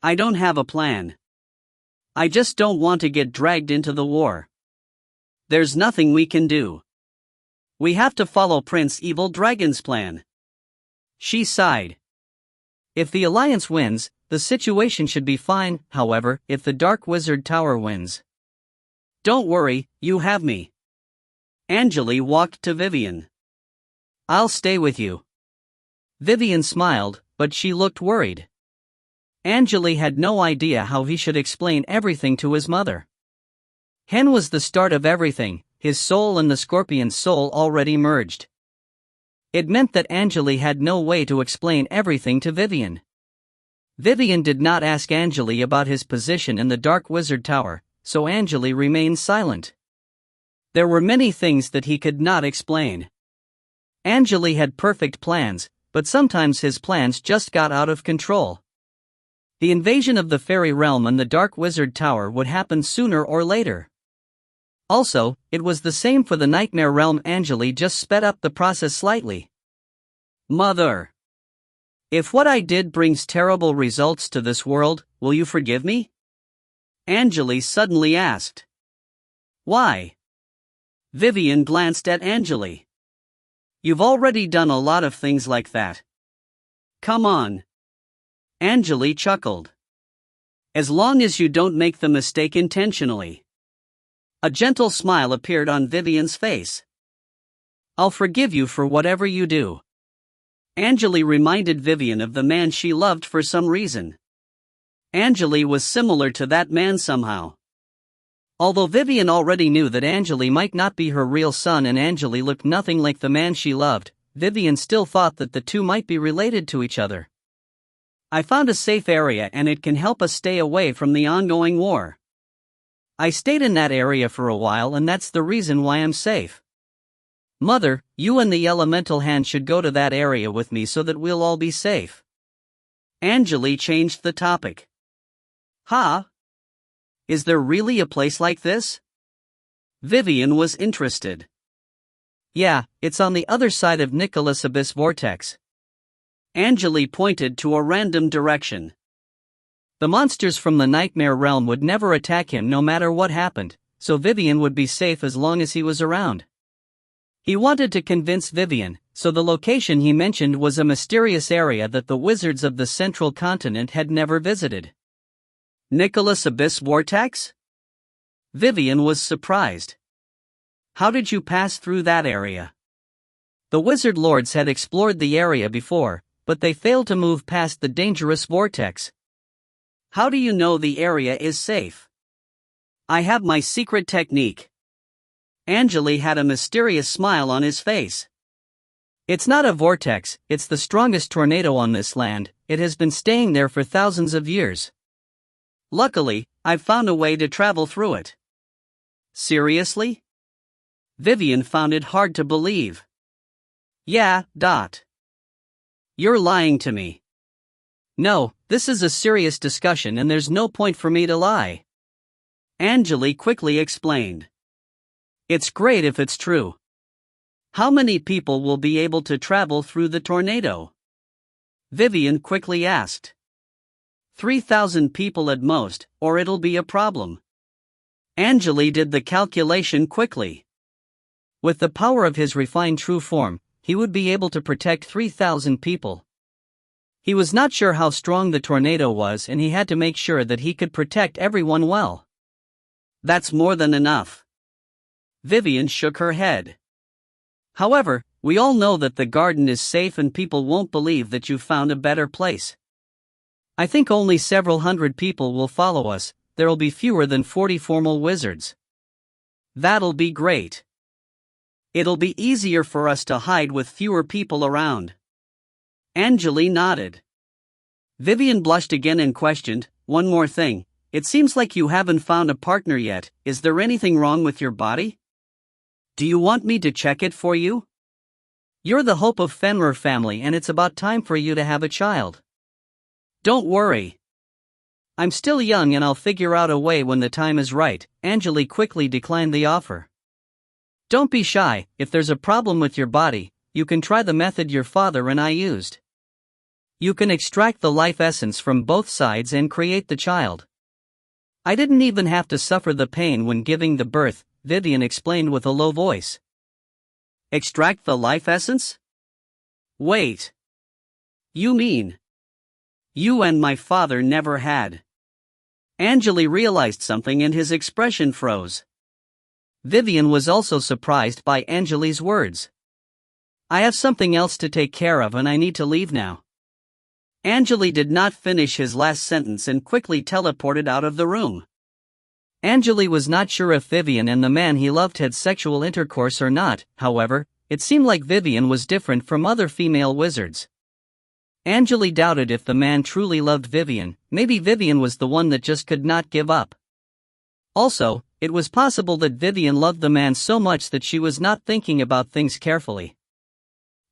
I don't have a plan. I just don't want to get dragged into the war. There's nothing we can do. We have to follow Prince Evil Dragon's plan. She sighed. If the Alliance wins, the situation should be fine, however, if the Dark Wizard Tower wins. Don't worry, you have me. Angele walked to Vivian. I'll stay with you. Vivian smiled, but she looked worried. Angele had no idea how he should explain everything to his mother. Hen was the start of everything, his soul and the scorpion's soul already merged. It meant that Angele had no way to explain everything to Vivian. Vivian did not ask Angele about his position in the Dark Wizard Tower, so Angele remained silent. There were many things that he could not explain. Angele had perfect plans, but sometimes his plans just got out of control. The invasion of the fairy realm and the Dark Wizard Tower would happen sooner or later. Also, it was the same for the Nightmare Realm. Angele just sped up the process slightly. Mother! If what I did brings terrible results to this world, will you forgive me? Angele suddenly asked. Why? Vivian glanced at Angele. You've already done a lot of things like that. Come on. Angele chuckled. As long as you don't make the mistake intentionally. A gentle smile appeared on Vivian's face. I'll forgive you for whatever you do. Angele reminded Vivian of the man she loved for some reason. Angele was similar to that man somehow. Although Vivian already knew that Angele might not be her real son and Angele looked nothing like the man she loved, Vivian still thought that the two might be related to each other. I found a safe area and it can help us stay away from the ongoing war. I stayed in that area for a while and that's the reason why I'm safe. Mother, you and the elemental hand should go to that area with me so that we'll all be safe. Angele changed the topic. Huh? Is there really a place like this? Vivian was interested. Yeah, it's on the other side of Nicholas Abyss Vortex. Angele pointed to a random direction. The monsters from the Nightmare Realm would never attack him no matter what happened, so Vivian would be safe as long as he was around. He wanted to convince Vivian, so the location he mentioned was a mysterious area that the wizards of the central continent had never visited. Nicholas Abyss Vortex? Vivian was surprised. How did you pass through that area? The wizard lords had explored the area before, but they failed to move past the dangerous vortex. How do you know the area is safe? I have my secret technique. Angele had a mysterious smile on his face. It's not a vortex, it's the strongest tornado on this land. It has been staying there for thousands of years. Luckily, I've found a way to travel through it. Seriously? Vivian found it hard to believe. Yeah. You're lying to me. No, this is a serious discussion and there's no point for me to lie. Angele quickly explained. It's great if it's true. How many people will be able to travel through the tornado? Vivian quickly asked. 3,000 people at most, or it'll be a problem. Angele did the calculation quickly. With the power of his refined true form, he would be able to protect 3,000 people. He was not sure how strong the tornado was and he had to make sure that he could protect everyone well. That's more than enough. Vivian shook her head. However, we all know that the garden is safe and people won't believe that you found a better place. I think only several hundred people will follow us. There'll be fewer than 40 formal wizards. That'll be great. It'll be easier for us to hide with fewer people around. Angele nodded. Vivian blushed again and questioned, one more thing, it seems like you haven't found a partner yet. Is there anything wrong with your body? Do you want me to check it for you? You're the hope of Fenrir family and it's about time for you to have a child. Don't worry. I'm still young and I'll figure out a way when the time is right. Angele quickly declined the offer. Don't be shy, if there's a problem with your body, you can try the method your father and I used. You can extract the life essence from both sides and create the child. I didn't even have to suffer the pain when giving the birth, Vivian explained with a low voice. Extract the life essence? Wait. You mean you and my father never had? Angele realized something and his expression froze. Vivian was also surprised by Angele's words. I have something else to take care of and I need to leave now. Angele did not finish his last sentence and quickly teleported out of the room. Angele was not sure if Vivian and the man he loved had sexual intercourse or not, however, it seemed like Vivian was different from other female wizards. Angele doubted if the man truly loved Vivian, maybe Vivian was the one that just could not give up. Also, it was possible that Vivian loved the man so much that she was not thinking about things carefully.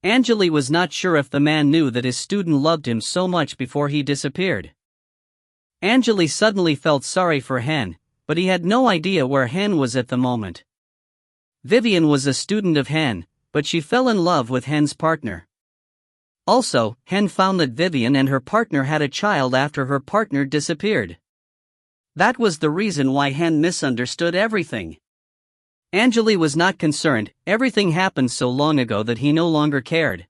Angele was not sure if the man knew that his student loved him so much before he disappeared. Angele suddenly felt sorry for Hen, but he had no idea where Hen was at the moment. Vivian was a student of Hen, but she fell in love with Hen's partner. Also, Hen found that Vivian and her partner had a child after her partner disappeared. That was the reason why Hen misunderstood everything. Angele was not concerned, everything happened so long ago that he no longer cared.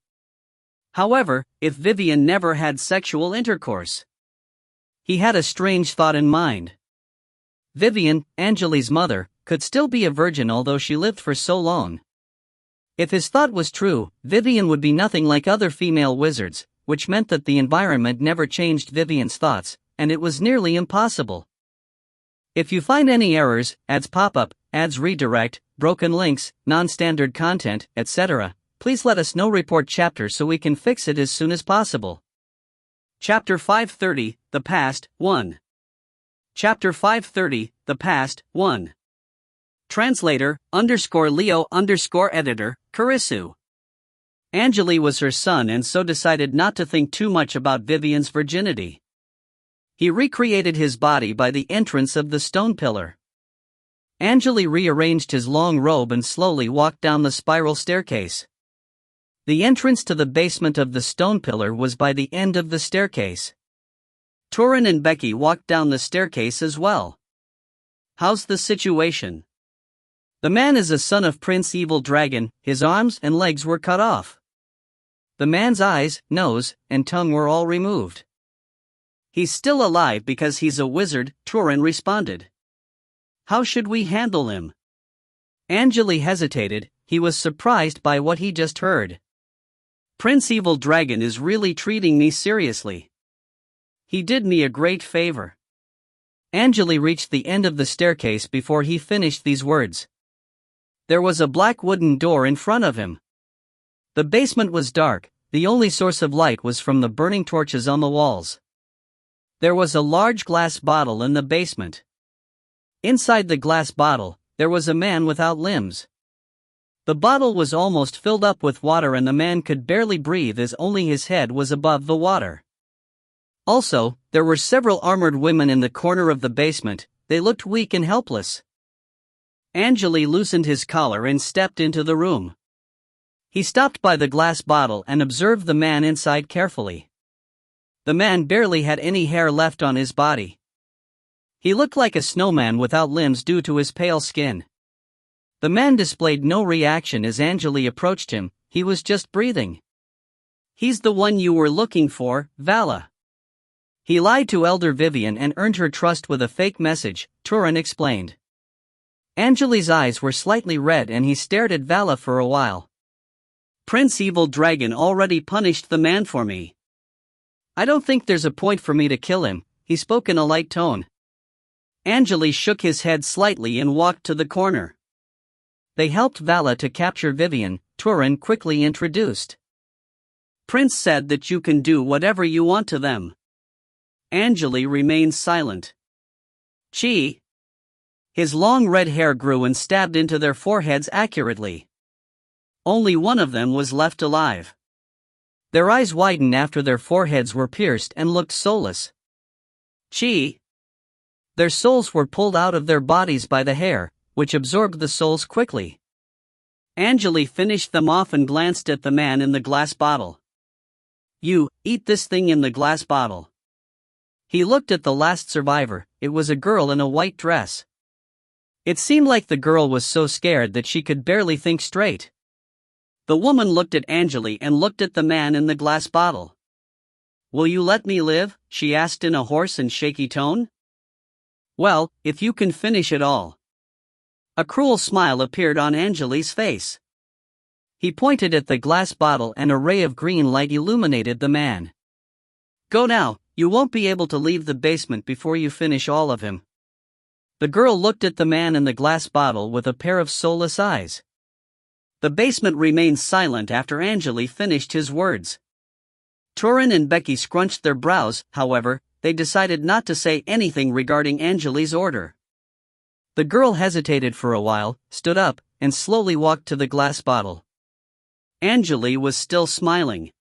However, if Vivian never had sexual intercourse, he had a strange thought in mind. Vivian, Angele's mother, could still be a virgin although she lived for so long. If his thought was true, Vivian would be nothing like other female wizards, which meant that the environment never changed Vivian's thoughts, and it was nearly impossible. If you find any errors, ads pop up, ads redirect, broken links, non-standard content, etc., please let us know. Report chapter so we can fix it as soon as possible. Chapter 530, The Past, 1. Chapter 530, The Past, 1. Translator, _Leo _editor, Karisu. Angele was her son and so decided not to think too much about Vivian's virginity. He recreated his body by the entrance of the stone pillar. Angele rearranged his long robe and slowly walked down the spiral staircase. The entrance to the basement of the stone pillar was by the end of the staircase. Turin and Becky walked down the staircase as well. How's the situation? The man is a son of Prince Evil Dragon, his arms and legs were cut off. The man's eyes, nose, and tongue were all removed. He's still alive because he's a wizard, Turin responded. How should we handle him? Angele hesitated. He was surprised by what he just heard. Prince Evil Dragon is really treating me seriously. He did me a great favor. Angele reached the end of the staircase before he finished these words. There was a black wooden door in front of him. The basement was dark, the only source of light was from the burning torches on the walls. There was a large glass bottle in the basement. Inside the glass bottle, there was a man without limbs. The bottle was almost filled up with water and the man could barely breathe as only his head was above the water. Also, there were several armored women in the corner of the basement. They looked weak and helpless. Angele loosened his collar and stepped into the room. He stopped by the glass bottle and observed the man inside carefully. The man barely had any hair left on his body. He looked like a snowman without limbs due to his pale skin. The man displayed no reaction as Angele approached him. He was just breathing. He's the one you were looking for, Vala. He lied to Elder Vivian and earned her trust with a fake message, Turin explained. Angele's eyes were slightly red and he stared at Vala for a while. Prince Evil Dragon already punished the man for me. I don't think there's a point for me to kill him, he spoke in a light tone. Angele shook his head slightly and walked to the corner. They helped Vala to capture Vivian, Turin quickly introduced. Prince said that you can do whatever you want to them. Angele remained silent. Chi. His long red hair grew and stabbed into their foreheads accurately. Only one of them was left alive. Their eyes widened after their foreheads were pierced and looked soulless. Chi. Their souls were pulled out of their bodies by the hair, which absorbed the souls quickly. Angele finished them off and glanced at the man in the glass bottle. You, eat this thing in the glass bottle. He looked at the last survivor. It was a girl in a white dress. It seemed like the girl was so scared that she could barely think straight. The woman looked at Angele and looked at the man in the glass bottle. Will you let me live? She asked in a hoarse and shaky tone. Well, if you can finish it all. A cruel smile appeared on Angele's face. He pointed at the glass bottle and a ray of green light illuminated the man. Go now, you won't be able to leave the basement before you finish all of him. The girl looked at the man in the glass bottle with a pair of soulless eyes. The basement remained silent after Angele finished his words. Turin and Becky scrunched their brows, however, they decided not to say anything regarding Angele's order. The girl hesitated for a while, stood up, and slowly walked to the glass bottle. Angele was still smiling.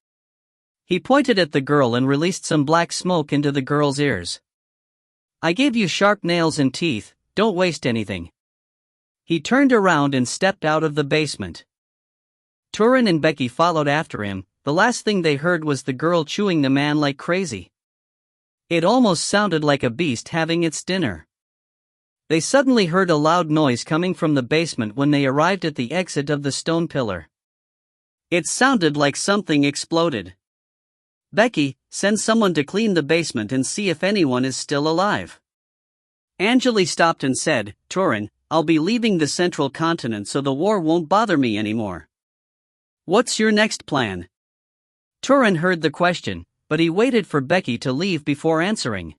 He pointed at the girl and released some black smoke into the girl's ears. I gave you sharp nails and teeth, don't waste anything. He turned around and stepped out of the basement. Turin and Becky followed after him. The last thing they heard was the girl chewing the man like crazy. It almost sounded like a beast having its dinner. They suddenly heard a loud noise coming from the basement when they arrived at the exit of the stone pillar. It sounded like something exploded. Becky, send someone to clean the basement and see if anyone is still alive. Angele stopped and said, Turin, I'll be leaving the central continent so the war won't bother me anymore. What's your next plan? Turin heard the question, but he waited for Becky to leave before answering.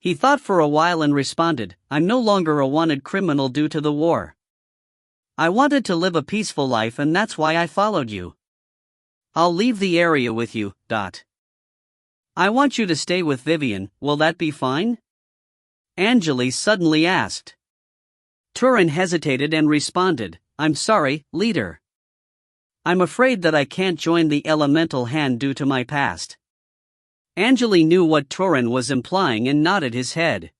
He thought for a while and responded, I'm no longer a wanted criminal due to the war. I wanted to live a peaceful life and that's why I followed you. I'll leave the area with you. I want you to stay with Vivian, will that be fine? Angele suddenly asked. Turin hesitated and responded, I'm sorry, leader. I'm afraid that I can't join the elemental hand due to my past. Angele knew what Turin was implying and nodded his head.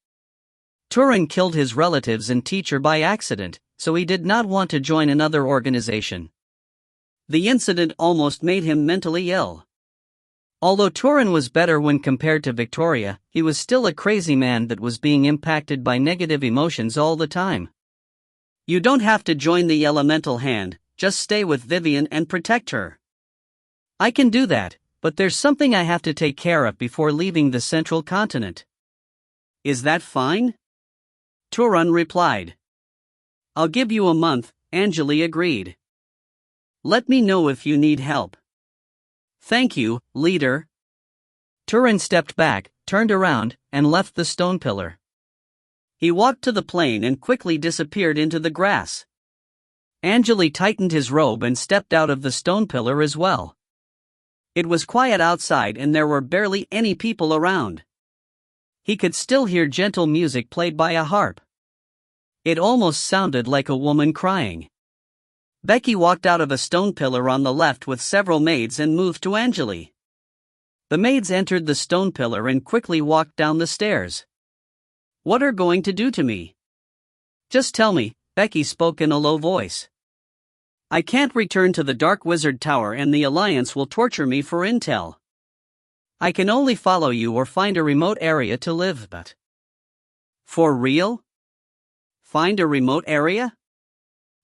Turin killed his relatives and teacher by accident, so he did not want to join another organization. The incident almost made him mentally ill. Although Turin was better when compared to Victoria, he was still a crazy man that was being impacted by negative emotions all the time. You don't have to join the elemental hand, just stay with Vivian and protect her. I can do that, but there's something I have to take care of before leaving the central continent. Is that fine? Turin replied. I'll give you a month, Angele agreed. Let me know if you need help. Thank you, leader. Turin stepped back, turned around, and left the stone pillar. He walked to the plain and quickly disappeared into the grass. Angele tightened his robe and stepped out of the stone pillar as well. It was quiet outside and there were barely any people around. He could still hear gentle music played by a harp. It almost sounded like a woman crying. Becky walked out of a stone pillar on the left with several maids and moved to Angele. The maids entered the stone pillar and quickly walked down the stairs. What are going to do to me? Just tell me, Becky spoke in a low voice. I can't return to the Dark Wizard Tower and the Alliance will torture me for intel. I can only follow you or find a remote area to live, but... For real? Find a remote area?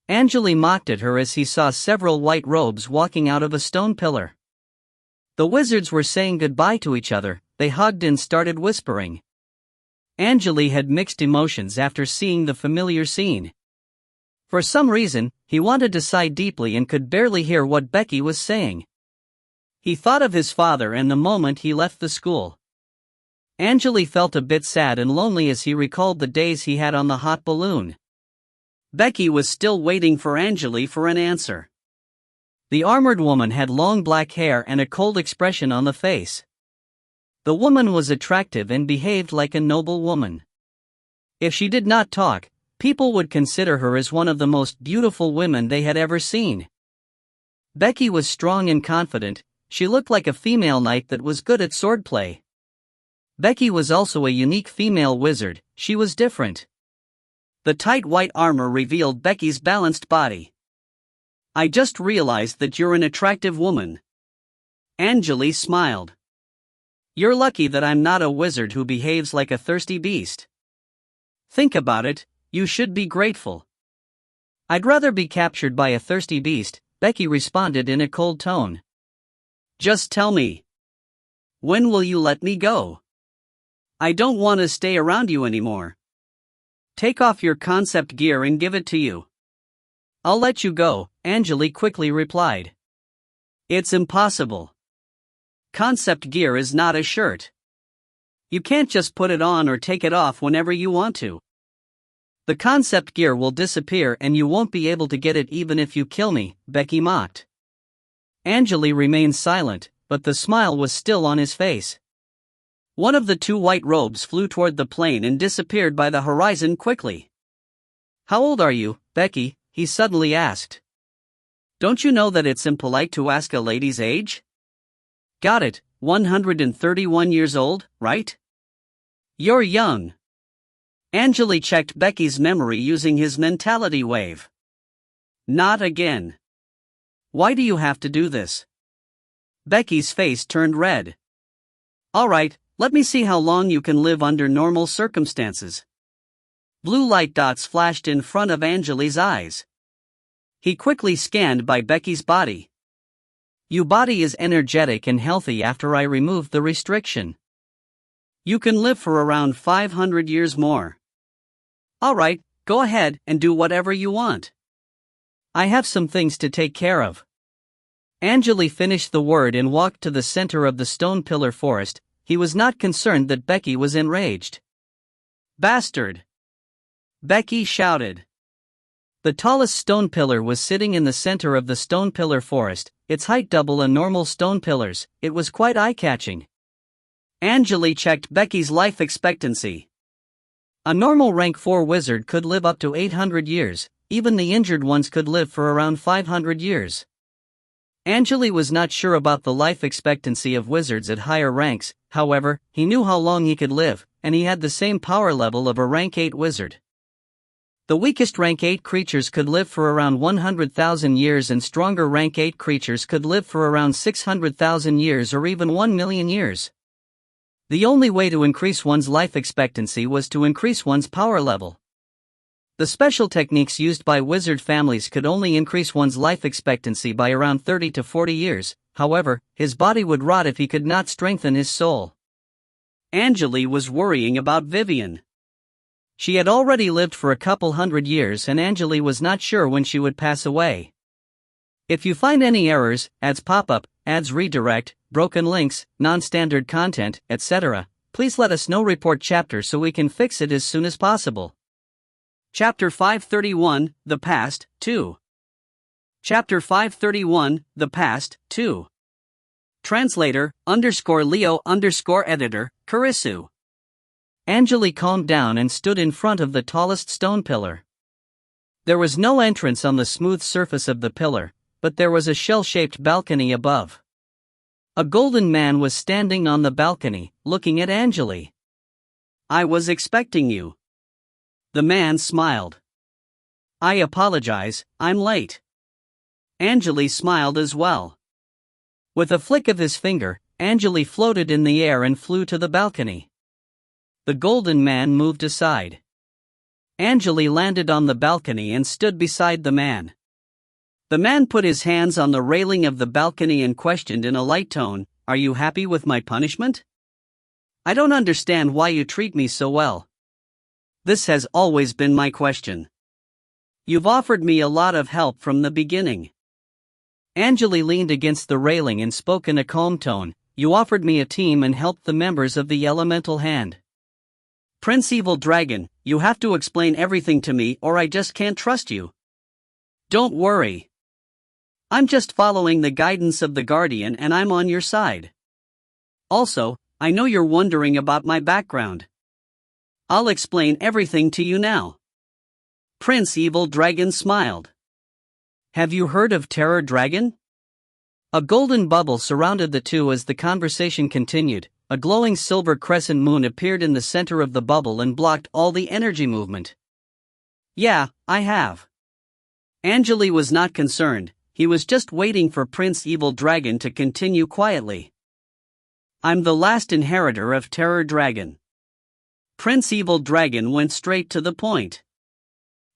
Angele mocked at her as he saw several white robes walking out of a stone pillar. The wizards were saying goodbye to each other, they hugged and started whispering. Angele had mixed emotions after seeing the familiar scene. For some reason, he wanted to sigh deeply and could barely hear what Becky was saying. He thought of his father and the moment he left the school. Angele felt a bit sad and lonely as he recalled the days he had on the hot balloon. Becky was still waiting for Angele for an answer. The armored woman had long black hair and a cold expression on the face. The woman was attractive and behaved like a noble woman. If she did not talk, people would consider her as one of the most beautiful women they had ever seen. Becky was strong and confident, she looked like a female knight that was good at swordplay. Becky was also a unique female wizard, she was different. The tight white armor revealed Becky's balanced body. I just realized that you're an attractive woman. Angele smiled. You're lucky that I'm not a wizard who behaves like a thirsty beast. Think about it, you should be grateful. I'd rather be captured by a thirsty beast, Becky responded in a cold tone. Just tell me. When will you let me go? I don't want to stay around you anymore. Take off your concept gear and give it to you. I'll let you go, Angele quickly replied. It's impossible. Concept gear is not a shirt. You can't just put it on or take it off whenever you want to. The concept gear will disappear and you won't be able to get it even if you kill me, Becky mocked. Angele remained silent, but the smile was still on his face. One of the two white robes flew toward the plane and disappeared by the horizon quickly. How old are you, Becky? He suddenly asked. Don't you know that it's impolite to ask a lady's age? Got it, 131 years old, right? You're young. Angele checked Becky's memory using his mentality wave. Not again. Why do you have to do this? Becky's face turned red. Alright, let me see how long you can live under normal circumstances. Blue light dots flashed in front of Angele's eyes. He quickly scanned by Becky's body. Your body is energetic and healthy after I removed the restriction. You can live for around 500 years more. Alright, go ahead and do whatever you want. I have some things to take care of. Angele finished the word and walked to the center of the stone pillar forest. He was not concerned that Becky was enraged. Bastard! Becky shouted. The tallest stone pillar was sitting in the center of the stone pillar forest, its height double a normal stone pillar's. It was quite eye-catching. Angele checked Becky's life expectancy. A normal rank 4 wizard could live up to 800 years, even the injured ones could live for around 500 years. Angele was not sure about the life expectancy of wizards at higher ranks, however, he knew how long he could live, and he had the same power level of a rank 8 wizard. The weakest rank 8 creatures could live for around 100,000 years and stronger rank 8 creatures could live for around 600,000 years or even 1 million years. The only way to increase one's life expectancy was to increase one's power level. The special techniques used by wizard families could only increase one's life expectancy by around 30 to 40 years, however, his body would rot if he could not strengthen his soul. Angele was worrying about Vivian. She had already lived for a couple hundred years and Angele was not sure when she would pass away. If you find any errors, ads pop up, ads redirect, broken links, non-standard content, etc., please let us know. Report chapter so we can fix it as soon as possible. Chapter 531, The Past, 2. Chapter 531, The Past, 2. Translator, _Leo _editor, Karisu. Angele calmed down and stood in front of the tallest stone pillar. There was no entrance on the smooth surface of the pillar, but there was a shell-shaped balcony above. A golden man was standing on the balcony, looking at Angele. "I was expecting you." The man smiled. "I apologize, I'm late." Angele smiled as well. With a flick of his finger, Angele floated in the air and flew to the balcony. The golden man moved aside. Angele landed on the balcony and stood beside the man. The man put his hands on the railing of the balcony and questioned in a light tone, "Are you happy with my punishment? I don't understand why you treat me so well. This has always been my question. You've offered me a lot of help from the beginning." Angele leaned against the railing and spoke in a calm tone, "You offered me a team and helped the members of the Elemental Hand. Prince Evil Dragon, you have to explain everything to me or I just can't trust you." "Don't worry. I'm just following the guidance of the Guardian and I'm on your side. Also, I know you're wondering about my background. I'll explain everything to you now." Prince Evil Dragon smiled. "Have you heard of Terror Dragon?" A golden bubble surrounded the two as the conversation continued. A glowing silver crescent moon appeared in the center of the bubble and blocked all the energy movement. "Yeah, I have." Angele was not concerned, he was just waiting for Prince Evil Dragon to continue quietly. "I'm the last inheritor of Terror Dragon." Prince Evil Dragon went straight to the point.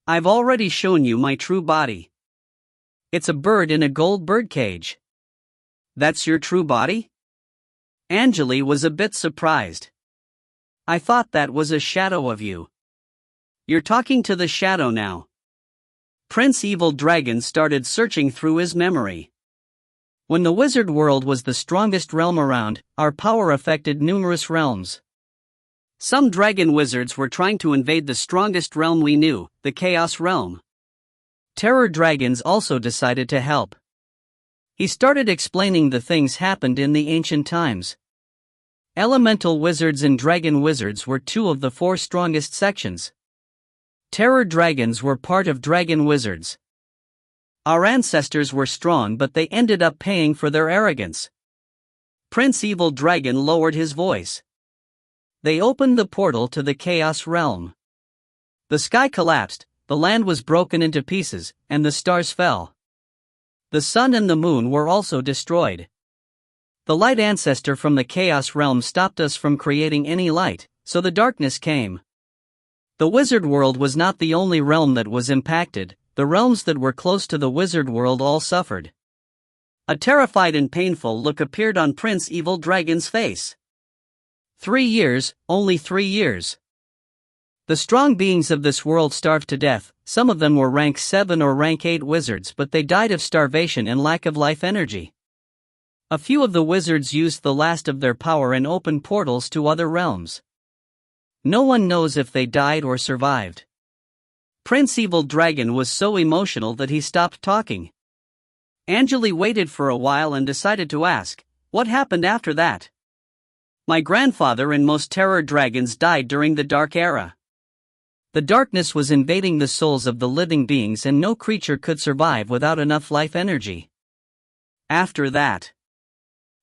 "I've already shown you my true body. It's a bird in a gold birdcage." "That's your true body?" Angele was a bit surprised. "I thought that was a shadow of you." "You're talking to the shadow now." Prince Evil Dragon started searching through his memory. "When the wizard world was the strongest realm around, our power affected numerous realms. Some dragon wizards were trying to invade the strongest realm we knew, the Chaos Realm. Terror Dragons also decided to help." He started explaining the things happened in the ancient times. Elemental wizards and dragon wizards were two of the four strongest sections. Terror Dragons were part of dragon wizards. Our ancestors were strong but they ended up paying for their arrogance. Prince Evil Dragon lowered his voice. They opened the portal to the Chaos Realm. The sky collapsed, the land was broken into pieces, and the stars fell. The sun and the moon were also destroyed. The light ancestor from the Chaos Realm stopped us from creating any light, so the darkness came. The wizard world was not the only realm that was impacted, the realms that were close to the wizard world all suffered. A terrified and painful look appeared on Prince Evil Dragon's face. 3 years, only 3 years. The strong beings of this world starved to death. Some of them were rank 7 or rank 8 wizards, but they died of starvation and lack of life energy. A few of the wizards used the last of their power and opened portals to other realms. No one knows if they died or survived. Prince Evil Dragon was so emotional that he stopped talking. Angele waited for a while and decided to ask, "What happened after that?" "My grandfather and most terror dragons died during the Dark Era. The darkness was invading the souls of the living beings and no creature could survive without enough life energy. After that..."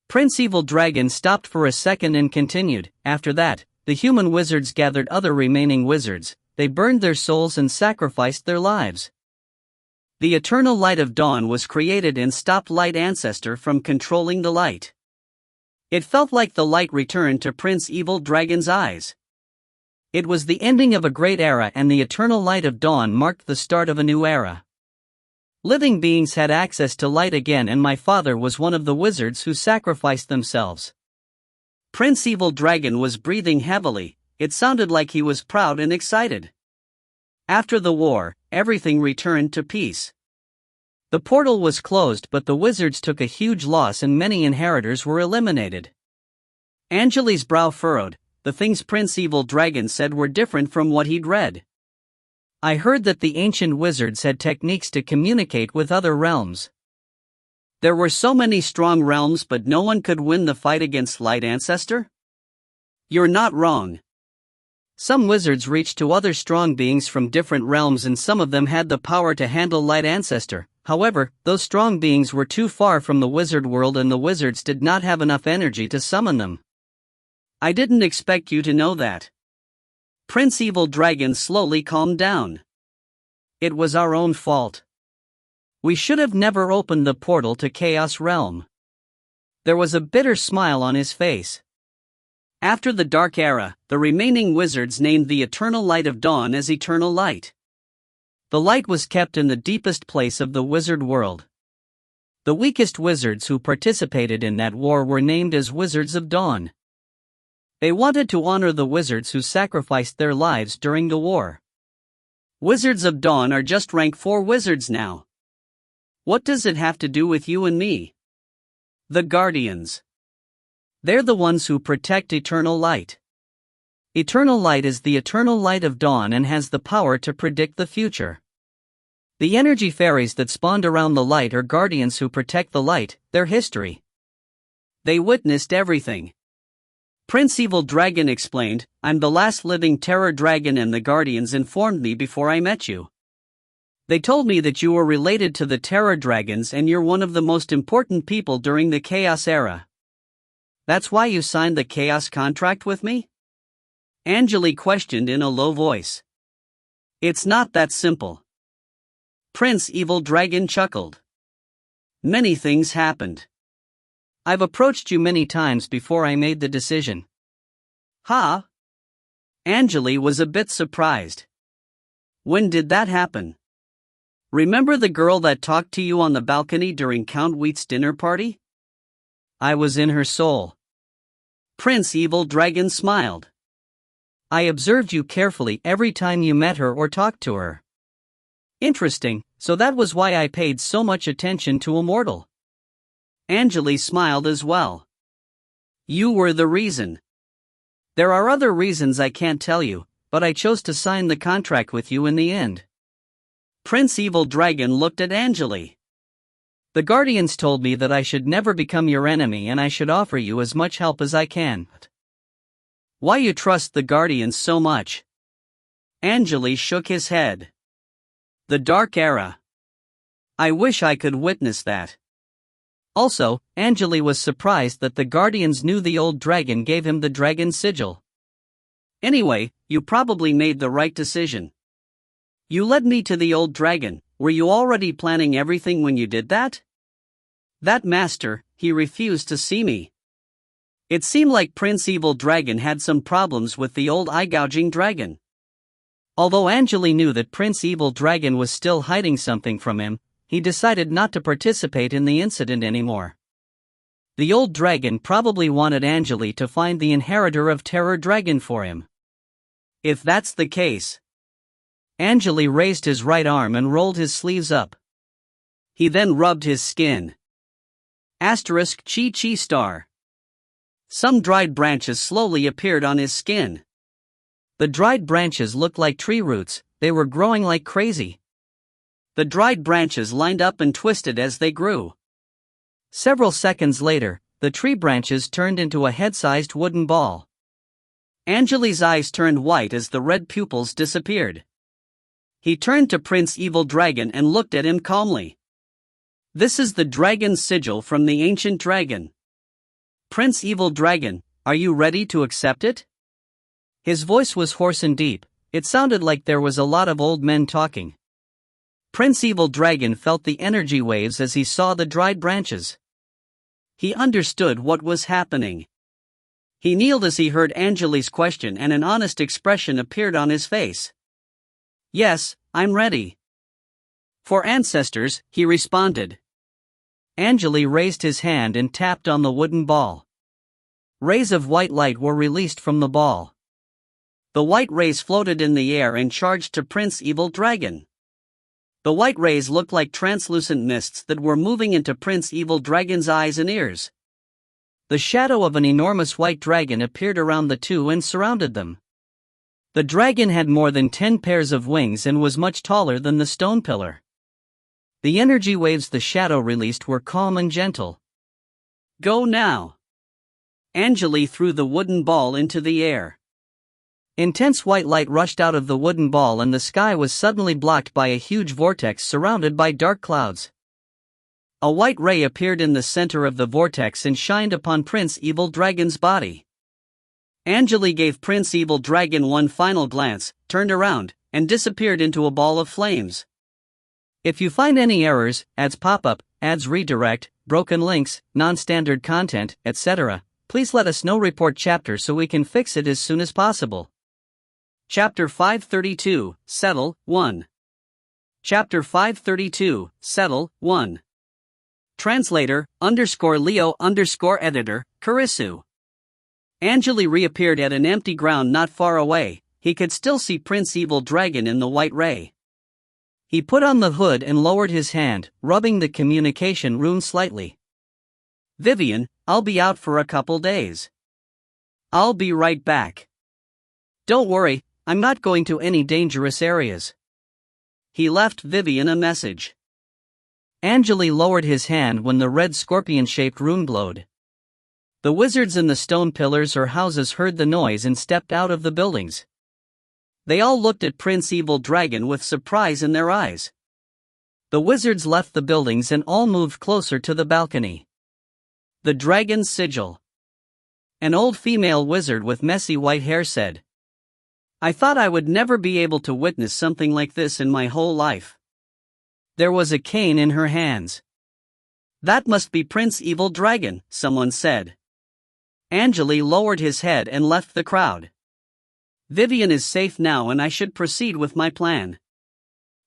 Prince Evil Dragon stopped for a second and continued, "After that, the human wizards gathered other remaining wizards, they burned their souls and sacrificed their lives. The eternal light of dawn was created and stopped Light Ancestor from controlling the light. It felt like the light returned to Prince Evil Dragon's eyes. It was the ending of a great era and the eternal light of dawn marked the start of a new era. Living beings had access to light again and my father was one of the wizards who sacrificed themselves." Prince Evil Dragon was breathing heavily, it sounded like he was proud and excited. After the war, everything returned to peace. The portal was closed, but the wizards took a huge loss and many inheritors were eliminated. Angele's brow furrowed. The things Prince Evil Dragon said were different from what he'd read. I heard that the ancient wizards had techniques to communicate with other realms. There were so many strong realms, but no one could win the fight against Light Ancestor? You're not wrong. Some wizards reached to other strong beings from different realms, and some of them had the power to handle Light Ancestor. However, those strong beings were too far from the wizard world and the wizards did not have enough energy to summon them. I didn't expect you to know that. Prince Evil Dragon slowly calmed down. It was our own fault. We should have never opened the portal to Chaos Realm. There was a bitter smile on his face. After the Dark Era, the remaining wizards named the Eternal Light of Dawn as Eternal Light. The light was kept in the deepest place of the wizard world. The weakest wizards who participated in that war were named as Wizards of Dawn. They wanted to honor the wizards who sacrificed their lives during the war. Wizards of Dawn are just rank 4 wizards now. What does it have to do with you and me? The Guardians. They're the ones who protect Eternal Light. Eternal Light is the eternal light of dawn and has the power to predict the future. The energy fairies that spawned around the light are guardians who protect the light, their history. They witnessed everything. Prince Evil Dragon explained, I'm the last living terror dragon and the guardians informed me before I met you. They told me that you were related to the terror dragons and you're one of the most important people during the Chaos Era. That's why you signed the Chaos contract with me? Angele questioned in a low voice. It's not that simple. Prince Evil Dragon chuckled. Many things happened. I've approached you many times before I made the decision. Huh? Angele was a bit surprised. When did that happen? Remember the girl that talked to you on the balcony during Count Wheat's dinner party? I was in her soul. Prince Evil Dragon smiled. I observed you carefully every time you met her or talked to her. Interesting, so that was why I paid so much attention to Immortal. Angele smiled as well. You were the reason. There are other reasons I can't tell you, but I chose to sign the contract with you in the end. Prince Evil Dragon looked at Angele. The Guardians told me that I should never become your enemy and I should offer you as much help as I can. Why you trust the Guardians so much? Angele shook his head. The Dark Era. I wish I could witness that. Also, Angele was surprised that the Guardians knew the old dragon gave him the dragon sigil. Anyway, you probably made the right decision. You led me to the old dragon. Were you already planning everything when you did that? That master, he refused to see me. It seemed like Prince Evil Dragon had some problems with the old eye-gouging dragon. Although Angele knew that Prince Evil Dragon was still hiding something from him, he decided not to participate in the incident anymore. The old dragon probably wanted Angele to find the inheritor of Terror Dragon for him. If that's the case. Angele raised his right arm and rolled his sleeves up. He then rubbed his skin. Asterisk chi chi star. Some dried branches slowly appeared on his skin. The dried branches looked like tree roots, they were growing like crazy. The dried branches lined up and twisted as they grew. Several seconds later, the tree branches turned into a head-sized wooden ball. Angele's eyes turned white as the red pupils disappeared. He turned to Prince Evil Dragon and looked at him calmly. This is the dragon sigil from the ancient dragon. Prince Evil Dragon, are you ready to accept it? His voice was hoarse and deep, it sounded like there was a lot of old men talking. Prince Evil Dragon felt the energy waves as he saw the dried branches. He understood what was happening. He kneeled as he heard Angele's question and an honest expression appeared on his face. Yes, I'm ready. For ancestors, he responded. Angele raised his hand and tapped on the wooden ball. Rays of white light were released from the ball. The white rays floated in the air and charged to Prince Evil Dragon. The white rays looked like translucent mists that were moving into Prince Evil Dragon's eyes and ears. The shadow of an enormous white dragon appeared around the two and surrounded them. The dragon had more than 10 pairs of wings and was much taller than the stone pillar. The energy waves the shadow released were calm and gentle. Go now! Angele threw the wooden ball into the air. Intense white light rushed out of the wooden ball and the sky was suddenly blocked by a huge vortex surrounded by dark clouds. A white ray appeared in the center of the vortex and shined upon Prince Evil Dragon's body. Angele gave Prince Evil Dragon one final glance, turned around, and disappeared into a ball of flames. If you find any errors, ads pop up, ads redirect, broken links, non-standard content, etc., please let us know. Report chapter so we can fix it as soon as possible. Chapter 532, Settle, 1. Chapter 532, Settle, 1. Translator, _Leo_editor, Karisu. Angele reappeared at an empty ground not far away. He could still see Prince Evil Dragon in the white ray. He put on the hood and lowered his hand, rubbing the communication rune slightly. Vivian, I'll be out for a couple days. I'll be right back. Don't worry, I'm not going to any dangerous areas. He left Vivian a message. Angele lowered his hand when the red scorpion-shaped rune glowed. The wizards in the stone pillars or houses heard the noise and stepped out of the buildings. They all looked at Prince Evil Dragon with surprise in their eyes. The wizards left the buildings and all moved closer to the balcony. The Dragon's Sigil. An old female wizard with messy white hair said, I thought I would never be able to witness something like this in my whole life. There was a cane in her hands. That must be Prince Evil Dragon, someone said. Angele lowered his head and left the crowd. Vivian is safe now and I should proceed with my plan.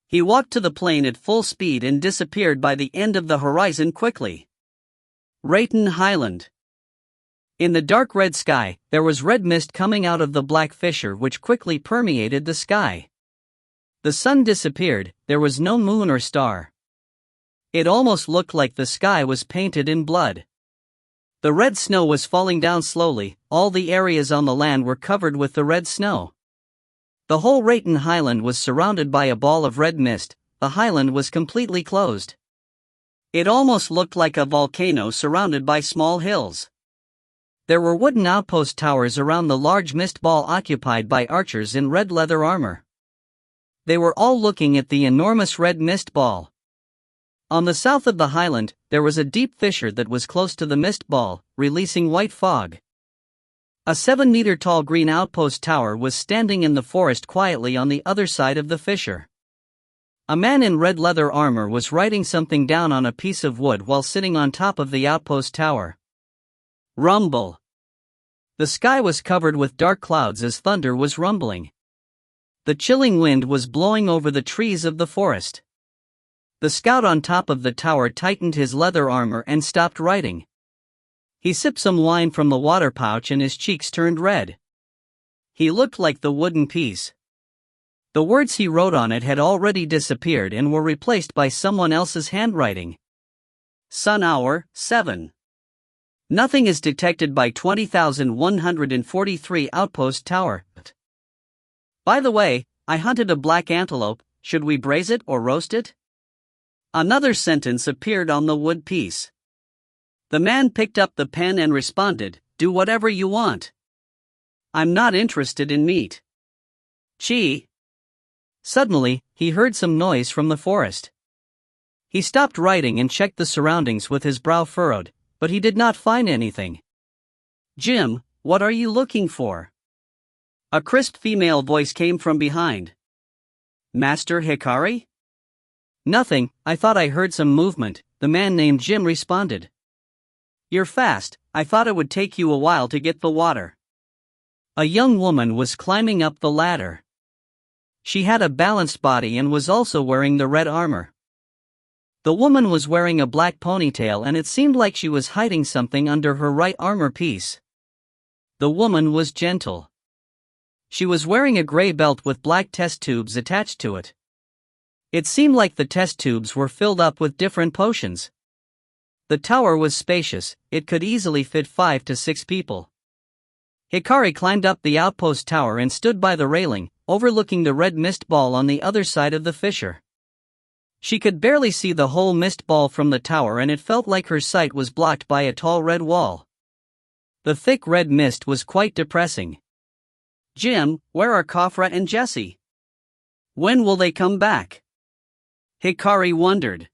He walked to the plane at full speed and disappeared by the end of the horizon quickly. Rayton Highland. In the dark red sky, there was red mist coming out of the black fissure which quickly permeated the sky. The sun disappeared, there was no moon or star. It almost looked like the sky was painted in blood. The red snow was falling down slowly, all the areas on the land were covered with the red snow. The whole Rayton Highland was surrounded by a ball of red mist, the highland was completely closed. It almost looked like a volcano surrounded by small hills. There were wooden outpost towers around the large mist ball occupied by archers in red leather armor. They were all looking at the enormous red mist ball. On the south of the highland, there was a deep fissure that was close to the mist ball, releasing white fog. A 7-meter-tall green outpost tower was standing in the forest quietly on the other side of the fissure. A man in red leather armor was writing something down on a piece of wood while sitting on top of the outpost tower. Rumble. The sky was covered with dark clouds as thunder was rumbling. The chilling wind was blowing over the trees of the forest. The scout on top of the tower tightened his leather armor and stopped writing. He sipped some wine from the water pouch and his cheeks turned red. He looked like the wooden piece. The words he wrote on it had already disappeared and were replaced by someone else's handwriting. Sun hour, 7. Nothing is detected by 20,143 outpost tower. By the way, I hunted a black antelope, should we braise it or roast it? Another sentence appeared on the wood piece. The man picked up the pen and responded, do whatever you want. I'm not interested in meat. Chee. Suddenly, he heard some noise from the forest. He stopped writing and checked the surroundings with his brow furrowed, but he did not find anything. Jim, what are you looking for? A crisp female voice came from behind. Master Hikari? Nothing, I thought I heard some movement, the man named Jim responded. You're fast, I thought it would take you a while to get the water. A young woman was climbing up the ladder. She had a balanced body and was also wearing the red armor. The woman was wearing a black ponytail and it seemed like she was hiding something under her right armor piece. The woman was gentle. She was wearing a gray belt with black test tubes attached to it. It seemed like the test tubes were filled up with different potions. The tower was spacious, it could easily fit 5 to 6 people. Hikari climbed up the outpost tower and stood by the railing, overlooking the red mist ball on the other side of the fissure. She could barely see the whole mist ball from the tower, and it felt like her sight was blocked by a tall red wall. The thick red mist was quite depressing. "Jim, where are Kafra and Jesse? When will they come back?" Hikari wondered.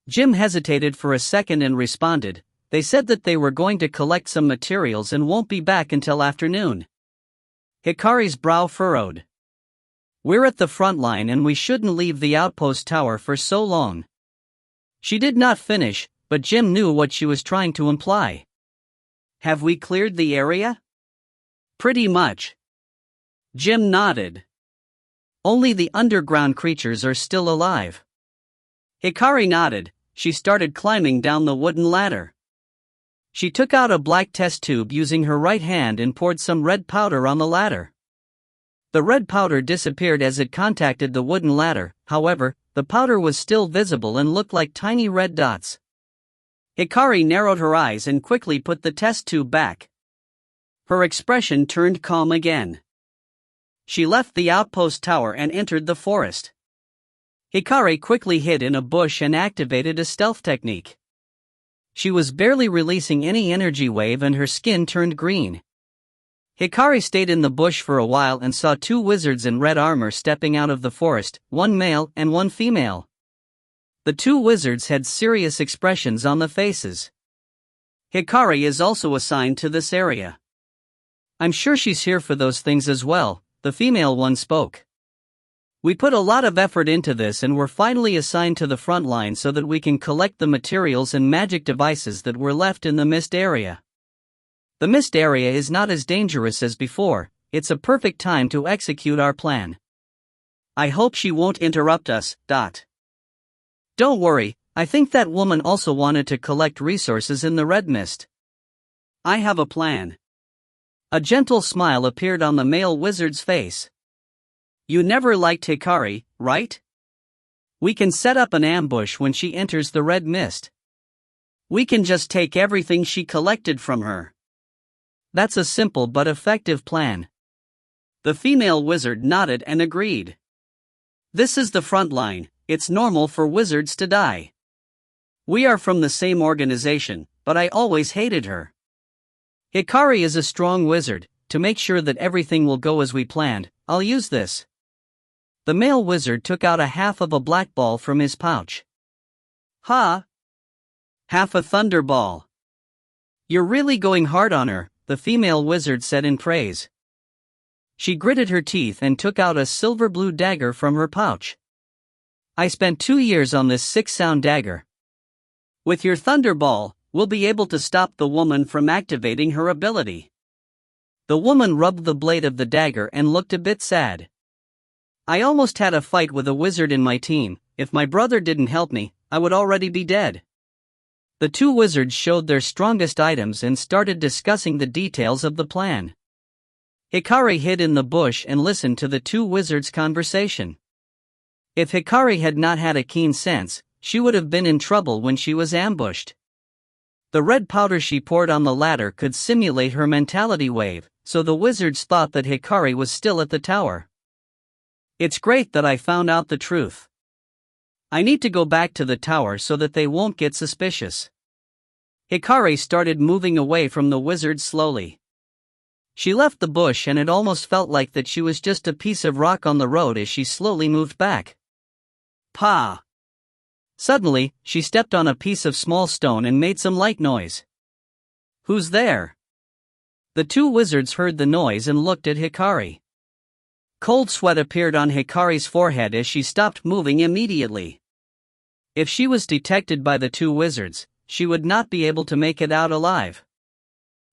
Jim hesitated for a second and responded, "They said that they were going to collect some materials and won't be back until afternoon." Hikari's brow furrowed. "We're at the front line and we shouldn't leave the outpost tower for so long." She did not finish, but Jim knew what she was trying to imply. "Have we cleared the area?" "Pretty much." Jim nodded. "Only the underground creatures are still alive." Hikari nodded. She started climbing down the wooden ladder. She took out a black test tube using her right hand and poured some red powder on the ladder. The red powder disappeared as it contacted the wooden ladder, however, the powder was still visible and looked like tiny red dots. Hikari narrowed her eyes and quickly put the test tube back. Her expression turned calm again. She left the outpost tower and entered the forest. Hikari quickly hid in a bush and activated a stealth technique. She was barely releasing any energy wave and her skin turned green. Hikari stayed in the bush for a while and saw 2 wizards in red armor stepping out of the forest, one male and one female. The 2 wizards had serious expressions on the faces. "Hikari is also assigned to this area." "I'm sure she's here for those things as well," the female one spoke. "We put a lot of effort into this and were finally assigned to the front line so that we can collect the materials and magic devices that were left in the mist area. The mist area is not as dangerous as before, it's a perfect time to execute our plan. I hope she won't interrupt us. Don't worry, I think that woman also wanted to collect resources in the red mist. I have a plan." A gentle smile appeared on the male wizard's face. "You never liked Hikari, right? We can set up an ambush when she enters the red mist. We can just take everything she collected from her." "That's a simple but effective plan." The female wizard nodded and agreed. "This is the front line, it's normal for wizards to die. We are from the same organization, but I always hated her. Hikari is a strong wizard. To make sure that everything will go as we planned, I'll use this." The male wizard took out a half of a black ball from his pouch. "Ha! Half a thunder ball. You're really going hard on her," the female wizard said in praise. She gritted her teeth and took out a silver blue dagger from her pouch. "I spent 2 years on this 6-sound dagger. With your thunder ball, we'll be able to stop the woman from activating her ability." The woman rubbed the blade of the dagger and looked a bit sad. "I almost had a fight with a wizard in my team. If my brother didn't help me, I would already be dead." The 2 wizards showed their strongest items and started discussing the details of the plan. Hikari hid in the bush and listened to the 2 wizards' conversation. If Hikari had not had a keen sense, she would have been in trouble when she was ambushed. The red powder she poured on the ladder could simulate her mentality wave, so the wizards thought that Hikari was still at the tower. "It's great that I found out the truth. I need to go back to the tower so that they won't get suspicious." Hikari started moving away from the wizards slowly. She left the bush and it almost felt like that she was just a piece of rock on the road as she slowly moved back. "Pa!" Suddenly, she stepped on a piece of small stone and made some light noise. "Who's there?" The 2 wizards heard the noise and looked at Hikari. Cold sweat appeared on Hikari's forehead as she stopped moving immediately. If she was detected by the 2 wizards, she would not be able to make it out alive.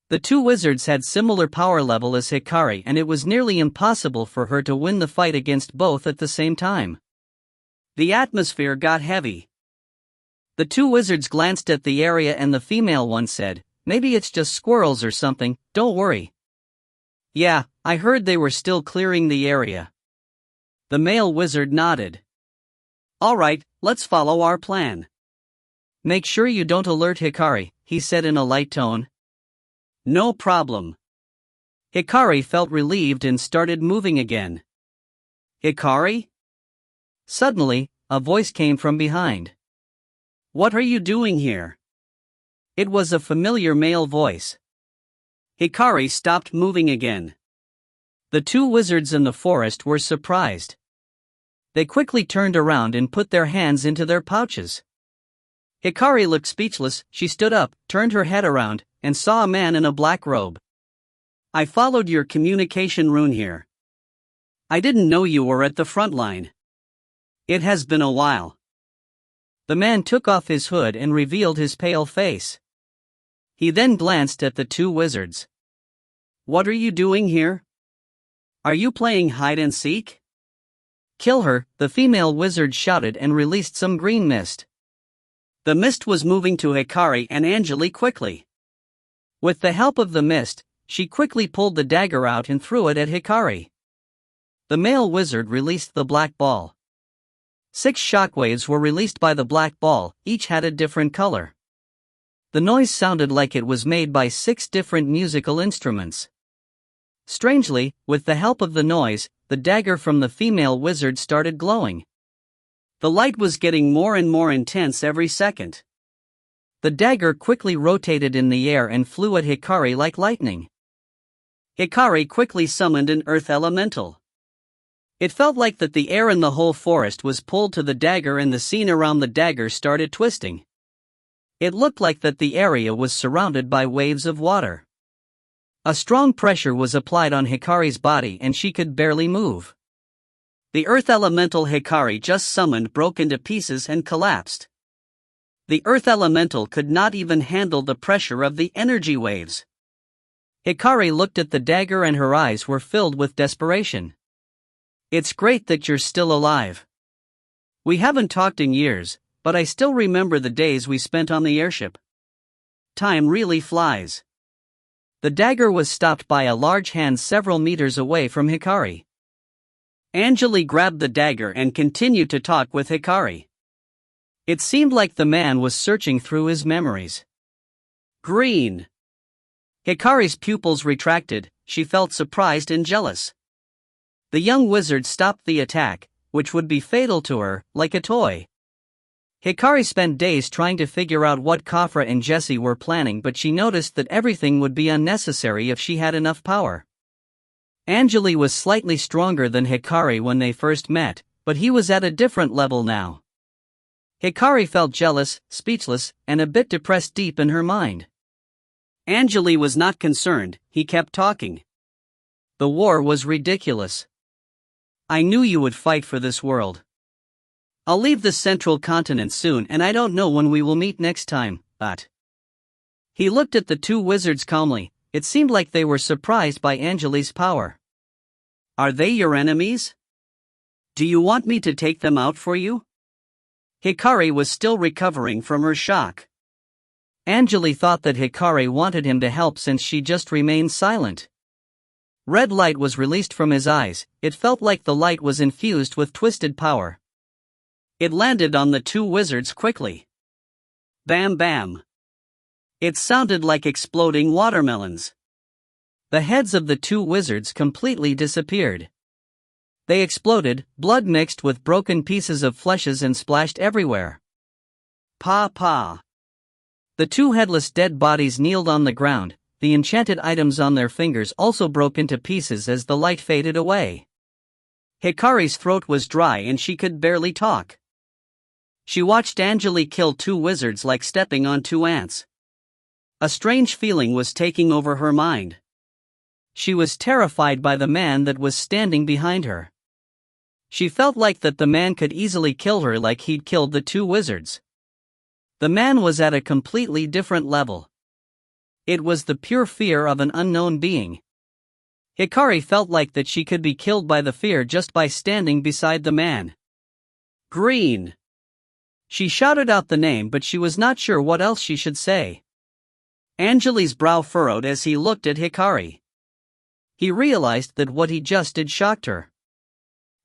The 2 wizards had similar power level as Hikari and it was nearly impossible for her to win the fight against both at the same time. The atmosphere got heavy. The 2 wizards glanced at the area and the female one said, "Maybe it's just squirrels or something, don't worry." Yeah, I heard they were still clearing the area. The male wizard nodded. All right, let's follow our plan. Make sure you don't alert Hikari, he said in a light tone. No problem. Hikari felt relieved and started moving again. Hikari? Suddenly, a voice came from behind. What are you doing here? It was a familiar male voice. Hikari stopped moving again. The two wizards in the forest were surprised. They quickly turned around and put their hands into their pouches. Hikari looked speechless. She stood up, turned her head around, and saw a man in a black robe. I followed your communication rune here. I didn't know you were at the front line. It has been a while. The man took off his hood and revealed his pale face. He then glanced at the two wizards. What are you doing here? Are you playing hide and seek? Kill her, the female wizard shouted and released some green mist. The mist was moving to Hikari and Angele quickly. With the help of the mist, she quickly pulled the dagger out and threw it at Hikari. The male wizard released the black ball. 6 shockwaves were released by the black ball, each had a different color. The noise sounded like it was made by 6 different musical instruments. Strangely, with the help of the noise, the dagger from the female wizard started glowing. The light was getting more and more intense every second. The dagger quickly rotated in the air and flew at Hikari like lightning. Hikari quickly summoned an earth elemental. It felt like that the air in the whole forest was pulled to the dagger and the scene around the dagger started twisting. It looked like that the area was surrounded by waves of water. A strong pressure was applied on Hikari's body and she could barely move. The earth elemental Hikari just summoned broke into pieces and collapsed. The earth elemental could not even handle the pressure of the energy waves. Hikari looked at the dagger and her eyes were filled with desperation. It's great that you're still alive. We haven't talked in years, but I still remember the days we spent on the airship. Time really flies. The dagger was stopped by a large hand several meters away from Hikari. Angele grabbed the dagger and continued to talk with Hikari. It seemed like the man was searching through his memories. Green. Hikari's pupils retracted, she felt surprised and jealous. The young wizard stopped the attack, which would be fatal to her, like a toy. Hikari spent days trying to figure out what Khafra and Jessie were planning, but she noticed that everything would be unnecessary if she had enough power. Angele was slightly stronger than Hikari when they first met, but he was at a different level now. Hikari felt jealous, speechless, and a bit depressed deep in her mind. Angele was not concerned, he kept talking. The war was ridiculous. I knew you would fight for this world. I'll leave the central continent soon and I don't know when we will meet next time, but... He looked at the two wizards calmly. It seemed like they were surprised by Angele's power. Are they your enemies? Do you want me to take them out for you? Hikari was still recovering from her shock. Angele thought that Hikari wanted him to help since she just remained silent. Red light was released from his eyes. It felt like the light was infused with twisted power. It landed on the two wizards quickly. Bam bam. It sounded like exploding watermelons. The heads of the two wizards completely disappeared. They exploded, blood mixed with broken pieces of fleshes and splashed everywhere. Pa pa. The two headless dead bodies kneeled on the ground. The enchanted items on their fingers also broke into pieces as the light faded away. Hikari's throat was dry and she could barely talk. She watched Angele kill two wizards like stepping on two ants. A strange feeling was taking over her mind. She was terrified by the man that was standing behind her. She felt like that the man could easily kill her like he'd killed the two wizards. The man was at a completely different level. It was the pure fear of an unknown being. Hikari felt like that she could be killed by the fear just by standing beside the man. Green. She shouted out the name but she was not sure what else she should say. Angele's brow furrowed as he looked at Hikari. He realized that what he just did shocked her.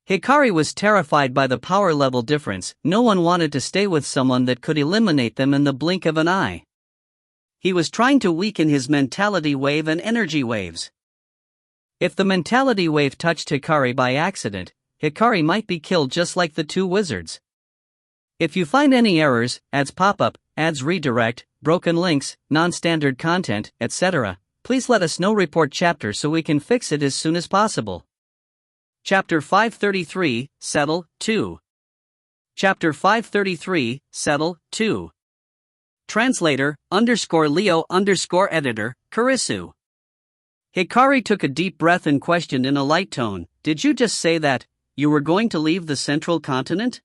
Hikari was terrified by the power level difference. No one wanted to stay with someone that could eliminate them in the blink of an eye. He was trying to weaken his mentality wave and energy waves. If the mentality wave touched Hikari by accident, Hikari might be killed just like the two wizards. If you find any errors, ads pop up, ads redirect, broken links, non-standard content, etc., please let us know. Report chapter so we can fix it as soon as possible. Chapter 533, Settle, 2. Chapter 533, Settle, 2. Translator, _Leo_editor, Kurisu. Hikari took a deep breath and questioned in a light tone, "Did you just say that you were going to leave the central continent?"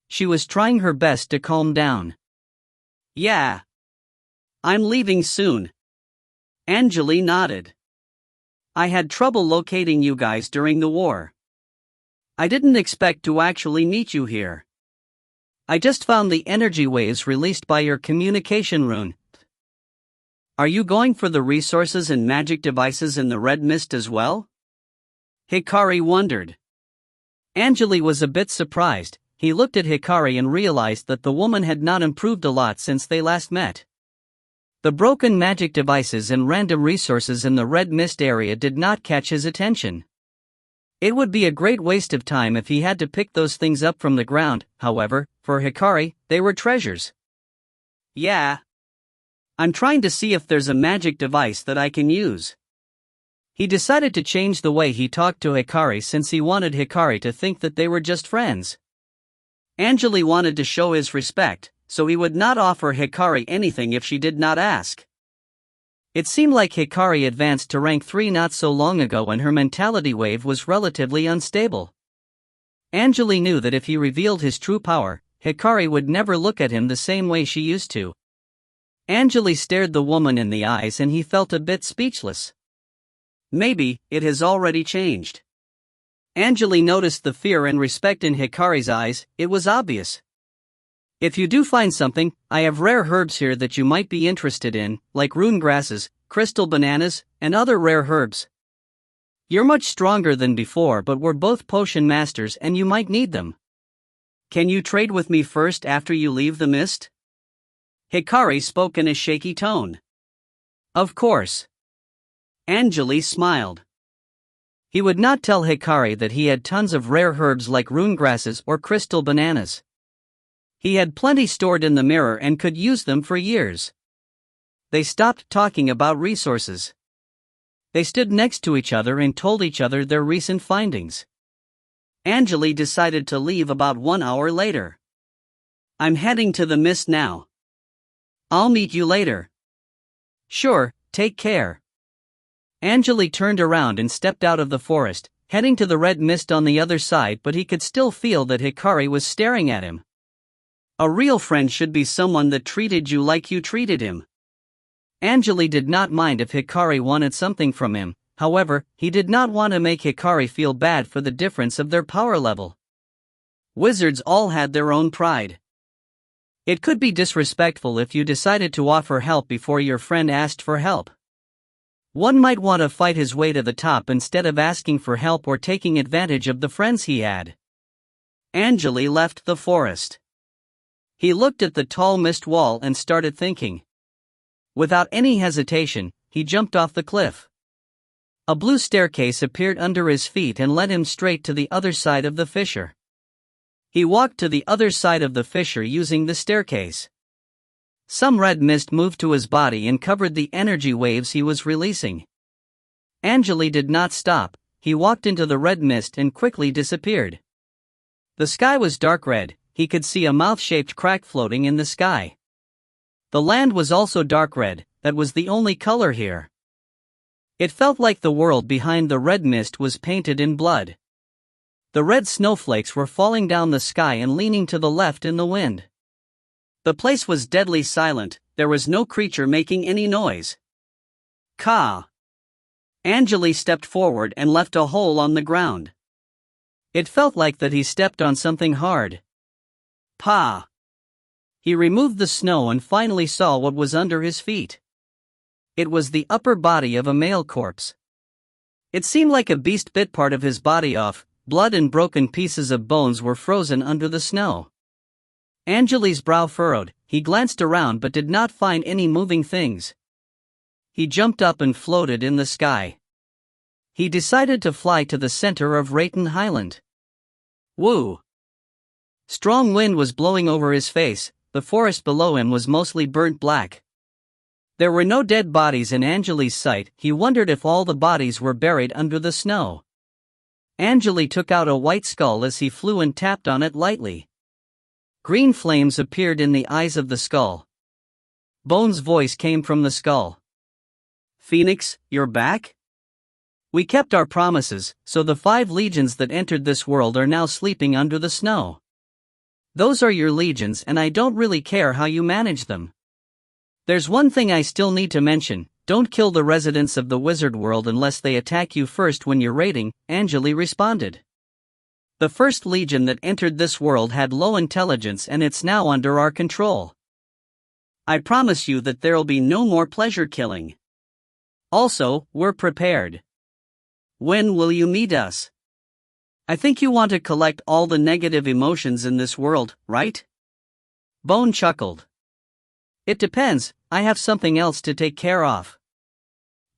She was trying her best to calm down. "Yeah. I'm leaving soon." Angele nodded. "I had trouble locating you guys during the war. I didn't expect to actually meet you here. I just found the energy waves released by your communication rune. Are you going for the resources and magic devices in the red mist as well?" Hikari wondered. Angele was a bit surprised. He looked at Hikari and realized that the woman had not improved a lot since they last met. The broken magic devices and random resources in the red mist area did not catch his attention. It would be a great waste of time if he had to pick those things up from the ground. However, for Hikari, they were treasures. "Yeah. I'm trying to see if there's a magic device that I can use." He decided to change the way he talked to Hikari since he wanted Hikari to think that they were just friends. Angele wanted to show his respect, so he would not offer Hikari anything if she did not ask. It seemed like Hikari advanced to rank 3 not so long ago and her mentality wave was relatively unstable. Angele knew that if he revealed his true power, Hikari would never look at him the same way she used to. Angele stared the woman in the eyes and he felt a bit speechless. Maybe it has already changed. Angele noticed the fear and respect in Hikari's eyes. It was obvious. "If you do find something, I have rare herbs here that you might be interested in, like rune grasses, crystal bananas, and other rare herbs. You're much stronger than before, but we're both potion masters and you might need them. Can you trade with me first after you leave the mist?" Hikari spoke in a shaky tone. "Of course." Angele smiled. He would not tell Hikari that he had tons of rare herbs like rune grasses or crystal bananas. He had plenty stored in the mirror and could use them for years. They stopped talking about resources. They stood next to each other and told each other their recent findings. Angele decided to leave about 1 hour later. "I'm heading to the mist now. I'll meet you later." "Sure, take care." Angele turned around and stepped out of the forest, heading to the red mist on the other side, but he could still feel that Hikari was staring at him. A real friend should be someone that treated you like you treated him. Angele did not mind if Hikari wanted something from him, however, he did not want to make Hikari feel bad for the difference of their power level. Wizards all had their own pride. It could be disrespectful if you decided to offer help before your friend asked for help. One might want to fight his way to the top instead of asking for help or taking advantage of the friends he had. Angele left the forest. He looked at the tall mist wall and started thinking. Without any hesitation, he jumped off the cliff. A blue staircase appeared under his feet and led him straight to the other side of the fissure. He walked to the other side of the fissure using the staircase. Some red mist moved to his body and covered the energy waves he was releasing. Angele did not stop. He walked into the red mist and quickly disappeared. The sky was dark red. He could see a mouth-shaped crack floating in the sky. The land was also dark red. That was the only color here. It felt like the world behind the red mist was painted in blood. The red snowflakes were falling down the sky and leaning to the left in the wind. The place was deadly silent. There was no creature making any noise. Ka! Angele stepped forward and left a hole on the ground. It felt like that he stepped on something hard. Pa! He removed the snow and finally saw what was under his feet. It was the upper body of a male corpse. It seemed like a beast bit part of his body off. Blood and broken pieces of bones were frozen under the snow. Angele's brow furrowed. He glanced around but did not find any moving things. He jumped up and floated in the sky. He decided to fly to the center of Rayton Highland. Woo! Strong wind was blowing over his face. The forest below him was mostly burnt black. There were no dead bodies in Angele's sight. He wondered if all the bodies were buried under the snow. Angele took out a white skull as he flew and tapped on it lightly. Green flames appeared in the eyes of the skull. Bone's voice came from the skull. "Phoenix, you're back? We kept our promises, so the 5 legions that entered this world are now sleeping under the snow. Those are your legions and I don't really care how you manage them. There's one thing I still need to mention. Don't kill the residents of the wizard world unless they attack you first when you're raiding," Angele responded. "The first legion that entered this world had low intelligence and it's now under our control. I promise you that there'll be no more pleasure killing. Also, we're prepared. When will you meet us? I think you want to collect all the negative emotions in this world, right?" Bone chuckled. "It depends, I have something else to take care of.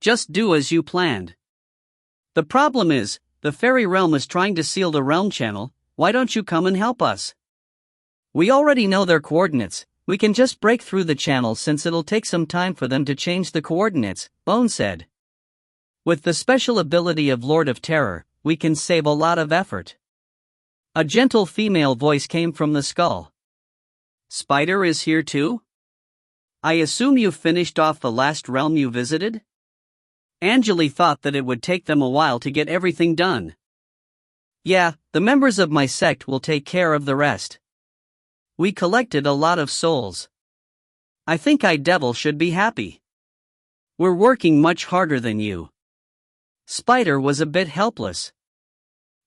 Just do as you planned. The problem is, the fairy realm is trying to seal the realm channel. Why don't you come and help us? We already know their coordinates. We can just break through the channel since it'll take some time for them to change the coordinates," Bone said. "With the special ability of Lord of Terror, we can save a lot of effort." A gentle female voice came from the skull. "Spider is here too? I assume you finished off the last realm you visited?" Angele thought that it would take them a while to get everything done. "Yeah, the members of my sect will take care of the rest. We collected a lot of souls. I think Devil should be happy. We're working much harder than you." Spider was a bit helpless.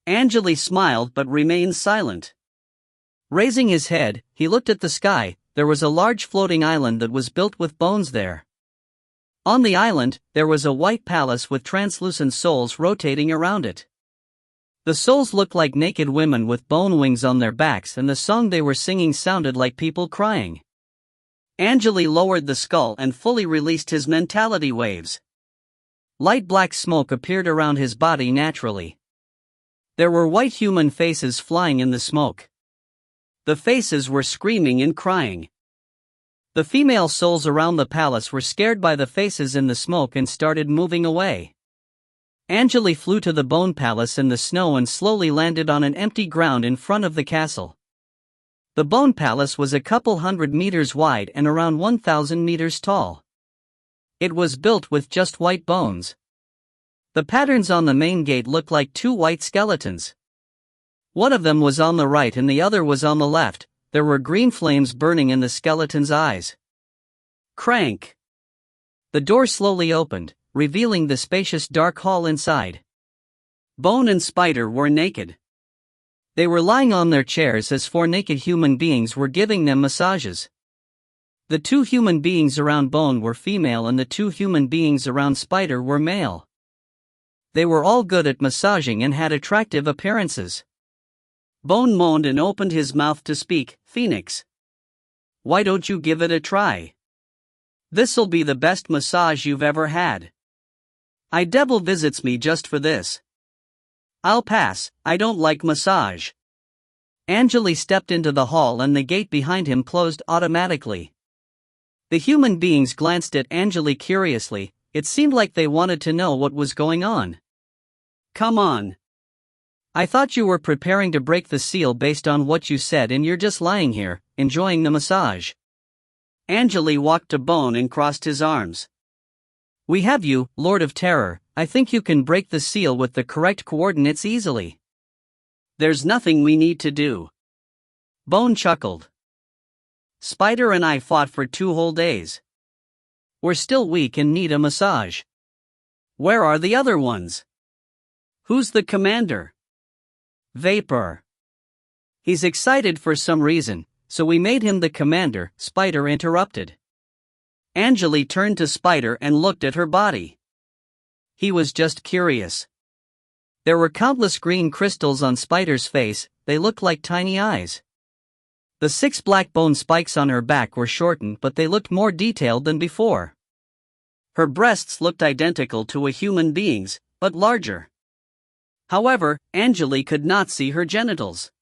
Angele smiled but remained silent. Raising his head, he looked at the sky. There was a large floating island that was built with bones there. On the island, there was a white palace with translucent souls rotating around it. The souls looked like naked women with bone wings on their backs, and the song they were singing sounded like people crying. Angele lowered the skull and fully released his mentality waves. Light black smoke appeared around his body naturally. There were white human faces flying in the smoke. The faces were screaming and crying. The female souls around the palace were scared by the faces in the smoke and started moving away. Angele flew to the bone palace in the snow and slowly landed on an empty ground in front of the castle. The bone palace was a couple 100 meters wide and around 1,000 meters tall. It was built with just white bones. The patterns on the main gate looked like 2 white skeletons. One of them was on the right and the other was on the left. There were green flames burning in the skeleton's eyes. Crank! The door slowly opened, revealing the spacious dark hall inside. Bone and Spider were naked. They were lying on their chairs as 4 naked human beings were giving them massages. The 2 human beings around Bone were female and the 2 human beings around Spider were male. They were all good at massaging and had attractive appearances. Bone moaned and opened his mouth to speak. "Phoenix, why don't you give it a try? This'll be the best massage you've ever had. Devil visits me just for this. I'll pass, I don't like massage." Angele stepped into the hall and the gate behind him closed automatically. The human beings glanced at Angele curiously. It seemed like they wanted to know what was going on. "Come on. I thought you were preparing to break the seal based on what you said and you're just lying here, enjoying the massage." Angele walked to Bone and crossed his arms. "We have you, Lord of Terror. I think you can break the seal with the correct coordinates easily. There's nothing we need to do." Bone chuckled. "Spider and I fought for 2 whole days. We're still weak and need a massage. Where are the other ones? Who's the commander?" "Vapor. He's excited for some reason, so we made him the commander," Spider interrupted. Angele turned to Spider and looked at her body. He was just curious. There were countless green crystals on Spider's face, they looked like tiny eyes. The 6 black bone spikes on her back were shortened, but they looked more detailed than before. Her breasts looked identical to a human being's, but larger. However, Angele could not see her genitals.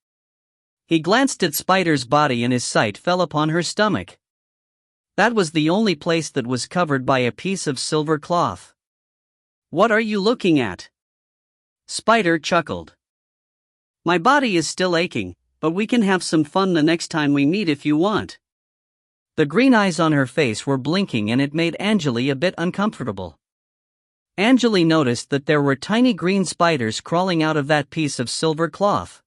He glanced at Spider's body and his sight fell upon her stomach. That was the only place that was covered by a piece of silver cloth. "What are you looking at?" Spider chuckled. "My body is still aching, but we can have some fun the next time we meet if you want." The green eyes on her face were blinking and it made Angele a bit uncomfortable. Angele noticed that there were tiny green spiders crawling out of that piece of silver cloth.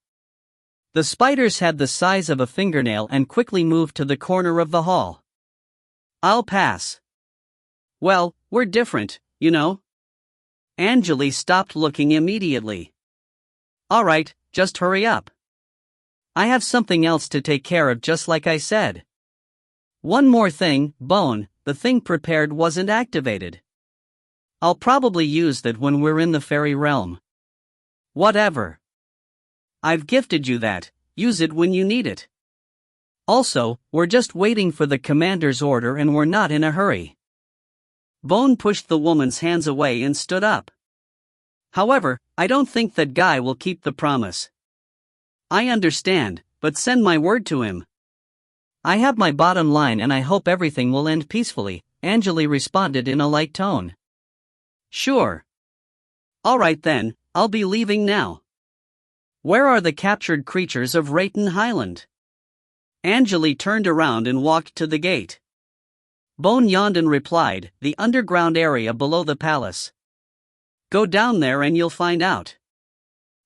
The spiders had the size of a fingernail and quickly moved to the corner of the hall. "I'll pass." "Well, we're different, you know." Angele stopped looking immediately. "Alright, just hurry up. I have something else to take care of just like I said." "One more thing, Bone, the thing prepared wasn't activated." "I'll probably use that when we're in the fairy realm." "Whatever. I've gifted you that, use it when you need it. Also, we're just waiting for the commander's order and we're not in a hurry." Bone pushed the woman's hands away and stood up. "However, I don't think that guy will keep the promise." "I understand, but send my word to him." "I have my bottom line and I hope everything will end peacefully," Angele responded in a light tone. "Sure. Alright then, I'll be leaving now." "Where are the captured creatures of Rayton Highland?" Angele turned around and walked to the gate. Bone yawned and replied, "The underground area below the palace. Go down there and you'll find out.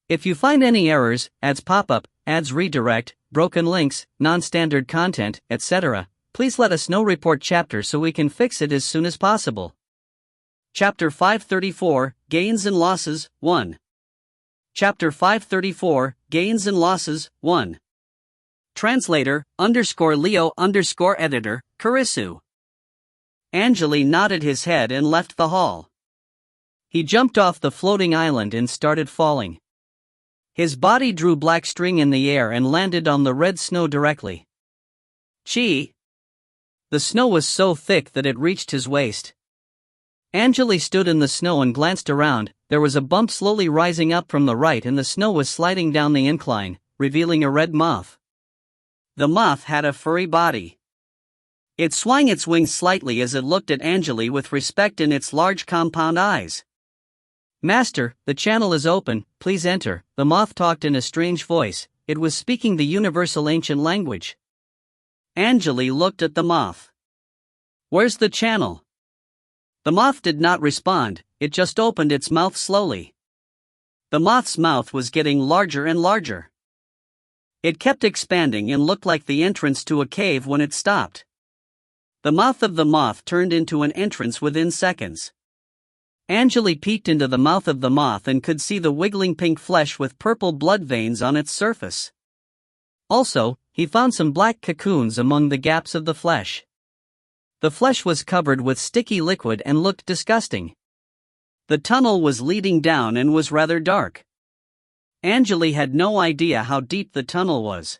If you find any errors, ads pop up, ads redirect, broken links, non-standard content, etc., please let us know. Report chapter so we can fix it as soon as possible." Chapter 534, Gains and Losses, 1. Chapter 534, Gains and Losses, 1. Translator, _Leo_ editor, Karisu. Angele nodded his head and left the hall. He jumped off the floating island and started falling. His body drew black string in the air and landed on the red snow directly. Gee! The snow was so thick that it reached his waist. Angele stood in the snow and glanced around. There was a bump slowly rising up from the right and the snow was sliding down the incline, revealing a red moth. The moth had a furry body. It swung its wings slightly as it looked at Angele with respect in its large compound eyes. "Master, the channel is open, please enter," the moth talked in a strange voice. It was speaking the universal ancient language. Angele looked at the moth. "Where's the channel?" The moth did not respond, it just opened its mouth slowly. The moth's mouth was getting larger and larger. It kept expanding and looked like the entrance to a cave when it stopped. The mouth of the moth turned into an entrance within seconds. Angele peeked into the mouth of the moth and could see the wiggling pink flesh with purple blood veins on its surface. Also, he found some black cocoons among the gaps of the flesh. The flesh was covered with sticky liquid and looked disgusting. The tunnel was leading down and was rather dark. Angele had no idea how deep the tunnel was.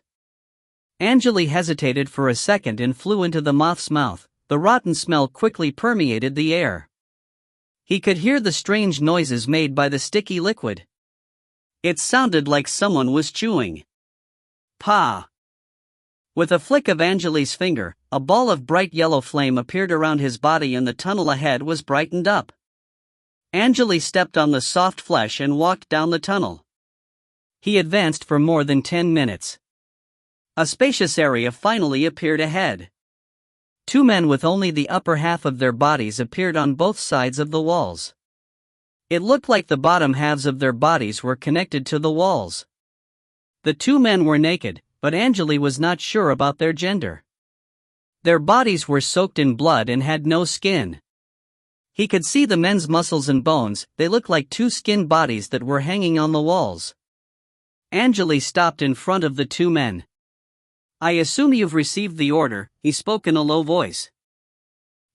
Angele hesitated for a second and flew into the moth's mouth. The rotten smell quickly permeated the air. He could hear the strange noises made by the sticky liquid. It sounded like someone was chewing. "Pah!" With a flick of Angele's finger, a ball of bright yellow flame appeared around his body and the tunnel ahead was brightened up. Angele stepped on the soft flesh and walked down the tunnel. He advanced for more than 10 minutes. A spacious area finally appeared ahead. 2 men with only the upper half of their bodies appeared on both sides of the walls. It looked like the bottom halves of their bodies were connected to the walls. The 2 men were naked, but Angele was not sure about their gender. Their bodies were soaked in blood and had no skin. He could see the men's muscles and bones, they looked like 2 skinned bodies that were hanging on the walls. Angele stopped in front of the 2 men. "I assume you've received the order," he spoke in a low voice.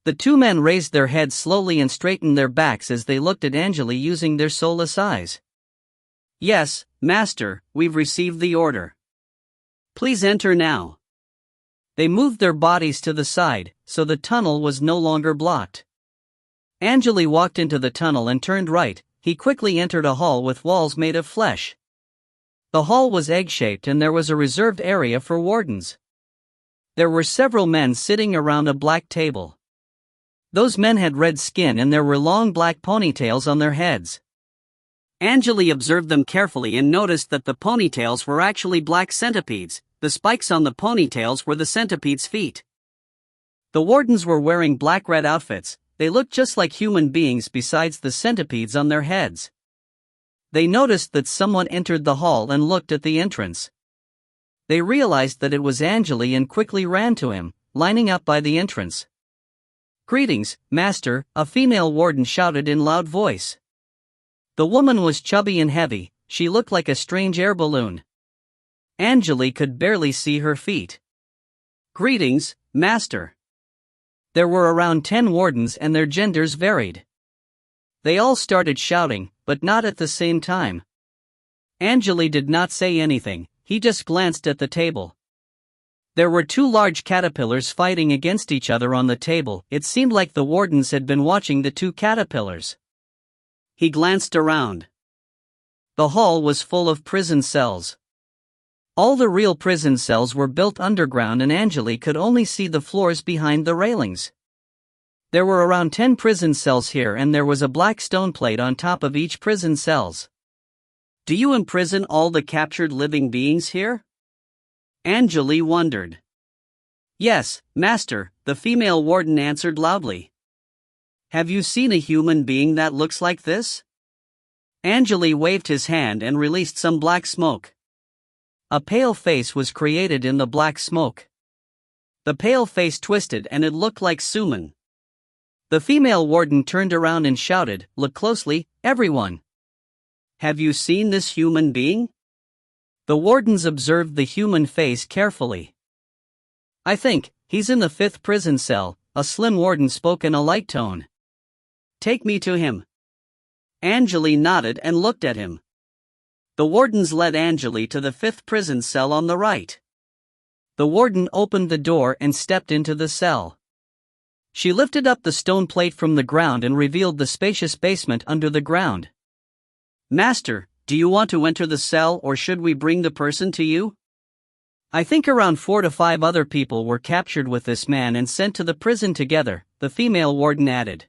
The 2 men raised their heads slowly and straightened their backs as they looked at Angele using their soulless eyes. Yes, Master, we've received the order. Please enter now. They moved their bodies to the side, so the tunnel was no longer blocked. Angele walked into the tunnel and turned right. He quickly entered a hall with walls made of flesh. The hall was egg-shaped and there was a reserved area for wardens. There were several men sitting around a black table. Those men had red skin and there were long black ponytails on their heads. Angele observed them carefully and noticed that the ponytails were actually black centipedes. The spikes on the ponytails were the centipede's feet. The wardens were wearing black-red outfits. They looked just like human beings besides the centipedes on their heads. They noticed that someone entered the hall and looked at the entrance. They realized that it was Angele and quickly ran to him, lining up by the entrance. "Greetings, Master," a female warden shouted in loud voice. The woman was chubby and heavy. She looked like a strange air balloon. Angele could barely see her feet. "Greetings, Master." There were around 10 wardens and their genders varied. They all started shouting, but not at the same time. Angele did not say anything, he just glanced at the table. There were 2 large caterpillars fighting against each other on the table. It seemed like the wardens had been watching the 2 caterpillars. He glanced around. The hall was full of prison cells. All the real prison cells were built underground and Angele could only see the floors behind the railings. There were around 10 prison cells here and there was a black stone plate on top of each prison cells. "Do you imprison all the captured living beings here?" Angele wondered. "Yes, Master," the female warden answered loudly. "Have you seen a human being that looks like this?" Angele waved his hand and released some black smoke. A pale face was created in the black smoke. The pale face twisted and it looked like Suman. The female warden turned around and shouted, "Look closely, everyone! Have you seen this human being?" The wardens observed the human face carefully. "I think he's in the 5th prison cell," a slim warden spoke in a light tone. "Take me to him." Angele nodded and looked at him. The wardens led Angele to the 5th prison cell on the right. The warden opened the door and stepped into the cell. She lifted up the stone plate from the ground and revealed the spacious basement under the ground. "Master, do you want to enter the cell or should we bring the person to you?" "I think around 4 to 5 other people were captured with this man and sent to the prison together," the female warden added.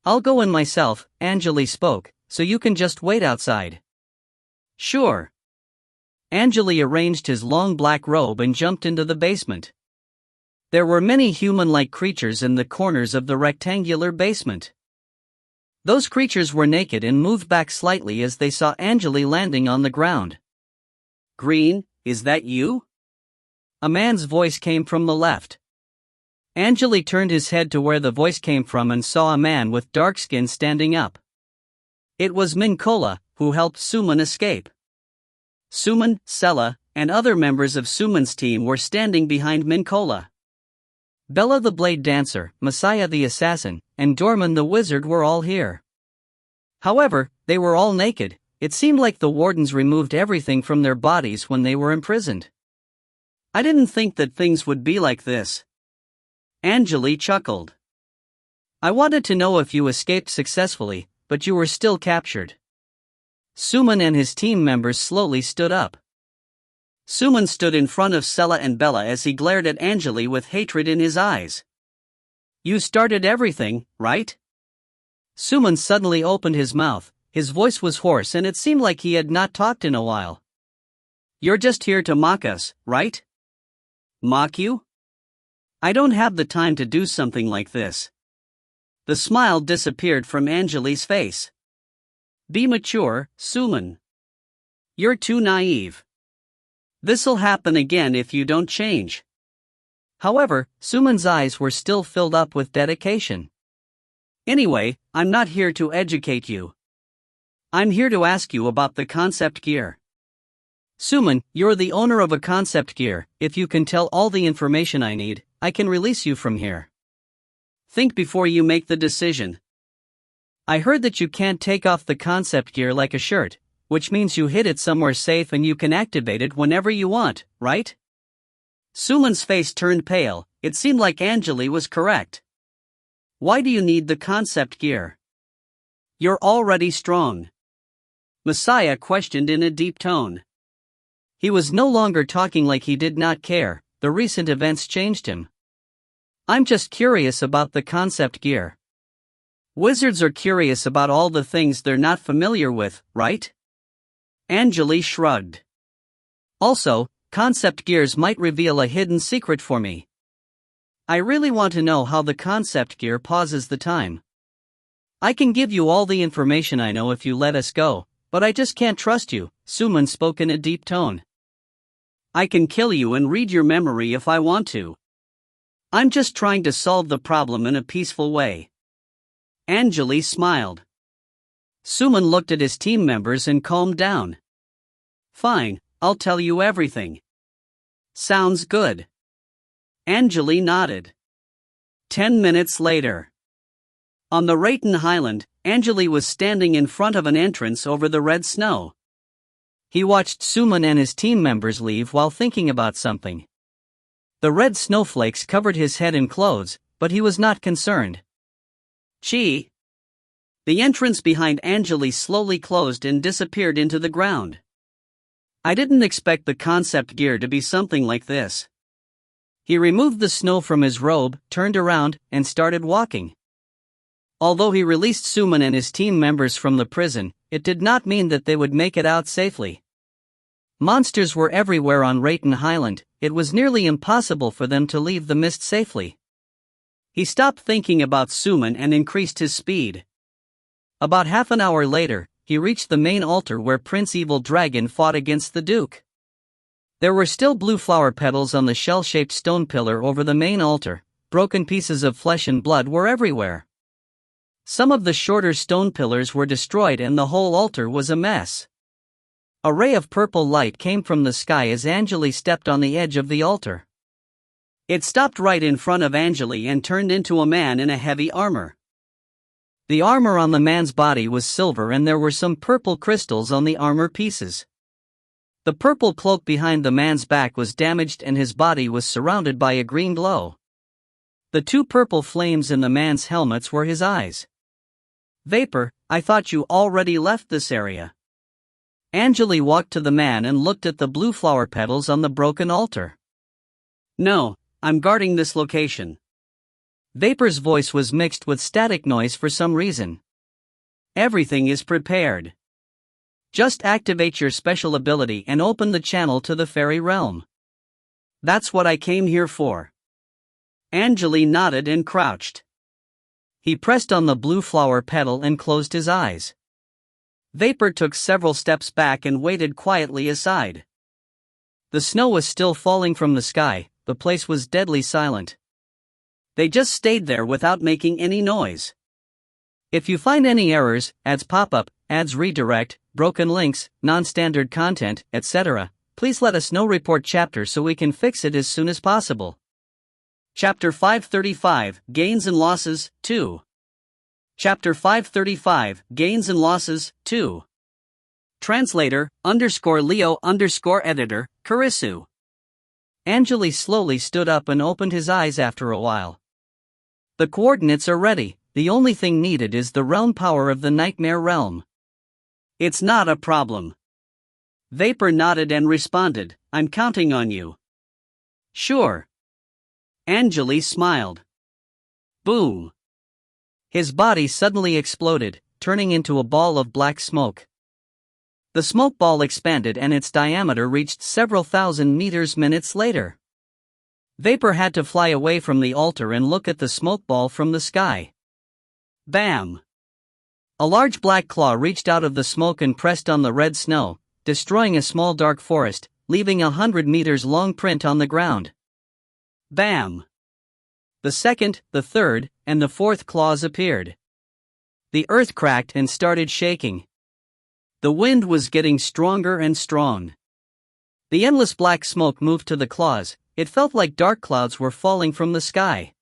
"I'll go in myself," Angele spoke, "so you can just wait outside." "Sure." Angele arranged his long black robe and jumped into the basement. There were many human-like creatures in the corners of the rectangular basement. Those creatures were naked and moved back slightly as they saw Angele landing on the ground. "Green, is that you?" A man's voice came from the left. Angele turned his head to where the voice came from and saw a man with dark skin standing up. It was Minkola, who helped Suman escape. Suman, Sela, and other members of Suman's team were standing behind Minkola. Bella the Blade Dancer, Messiah the Assassin, and Dorman the Wizard were all here. However, they were all naked. It seemed like the wardens removed everything from their bodies when they were imprisoned. "I didn't think that things would be like this." Angele chuckled. "I wanted to know if you escaped successfully, but you were still captured." Suman and his team members slowly stood up. Suman stood in front of Sela and Bella as he glared at Angele with hatred in his eyes. "You started everything, right?" Suman suddenly opened his mouth. His voice was hoarse and it seemed like he had not talked in a while. "You're just here to mock us, right?" "Mock you? I don't have the time to do something like this." The smile disappeared from Angele's face. "Be mature, Suman. You're too naive. This'll happen again if you don't change." However, Suman's eyes were still filled up with dedication. "Anyway, I'm not here to educate you. I'm here to ask you about the concept gear." "Suman, you're the owner of a concept gear. If you can tell all the information I need, I can release you from here. Think before you make the decision. I heard that you can't take off the concept gear like a shirt. which means you hid it somewhere safe and you can activate it whenever you want, right? Suman's face turned pale. It seemed like Angele was correct. Why do you need the concept gear? You're already strong. Messiah questioned in a deep tone. He was no longer talking like he did not care. The recent events changed him. I'm just curious about the concept gear. Wizards are curious about all the things they're not familiar with, right? Angele shrugged. Also, concept gears might reveal a hidden secret for me. I really want to know how the concept gear pauses the time. I can give you all the information I know if you let us go, but I just can't trust you, Suman spoke in a deep tone. I can kill you and read your memory if I want to. I'm just trying to solve the problem in a peaceful way. Angele smiled. Suman looked at his team members and calmed down. Fine, I'll tell you everything. Sounds good. Angele nodded. 10 minutes later. On the Rayton Highland, Angele was standing in front of an entrance over the red snow. He watched Suman and his team members leave while thinking about something. The red snowflakes covered his head and clothes, but he was not concerned. Gee. The entrance behind Angele slowly closed and disappeared into the ground. I didn't expect the concept gear to be something like this. He removed the snow from his robe, turned around, and started walking. Although he released Suman and his team members from the prison, it did not mean that they would make it out safely. Monsters were everywhere on Rayton Highland. It was nearly impossible for them to leave the mist safely. He stopped thinking about Suman and increased his speed. About half an hour later, he reached the main altar where Prince Evil Dragon fought against the Duke. There were still blue flower petals on the shell-shaped stone pillar over the main altar. Broken pieces of flesh and blood were everywhere. Some of the shorter stone pillars were destroyed and the whole altar was a mess. A ray of purple light came from the sky as Angele stepped on the edge of the altar. It stopped right in front of Angele and turned into a man in a heavy armor. The armor on the man's body was silver and there were some purple crystals on the armor pieces. The purple cloak behind the man's back was damaged and his body was surrounded by a green glow. The two purple flames in the man's helmets were his eyes. Vapor, I thought you already left this area. Angele walked to the man and looked at the blue flower petals on the broken altar. No, I'm guarding this location. Vapor's voice was mixed with static noise for some reason. Everything is prepared. Just activate your special ability and open the channel to the fairy realm. That's what I came here for. Angele nodded and crouched. He pressed on the blue flower petal and closed his eyes. Vapor took several steps back and waited quietly aside. The snow was still falling from the sky. The place was deadly silent. They just stayed there without making any noise. If you find any errors, ads pop up, ads redirect, broken links, non-standard content, etc., please let us know. Report chapter so we can fix it as soon as possible. Chapter 535, Gains and Losses, 2. Chapter 535, Gains and Losses, 2. Translator, _Leo _editor, Karisu. Angele slowly stood up and opened his eyes after a while. The coordinates are ready, the only thing needed is the realm power of the nightmare realm. It's not a problem. Vapor nodded and responded, I'm counting on you. Sure. Angele smiled. Boom. His body suddenly exploded, turning into a ball of black smoke. The smoke ball expanded and its diameter reached several thousand meters minutes later. Vapor had to fly away from the altar and look at the smoke ball from the sky. Bam! A large black claw reached out of the smoke and pressed on the red snow, destroying a small dark forest, leaving a 100 meters long print on the ground. Bam! The second, the third, and the fourth claws appeared. The earth cracked and started shaking. The wind was getting stronger and strong. The endless black smoke moved to the claws. It felt like dark clouds were falling from the sky.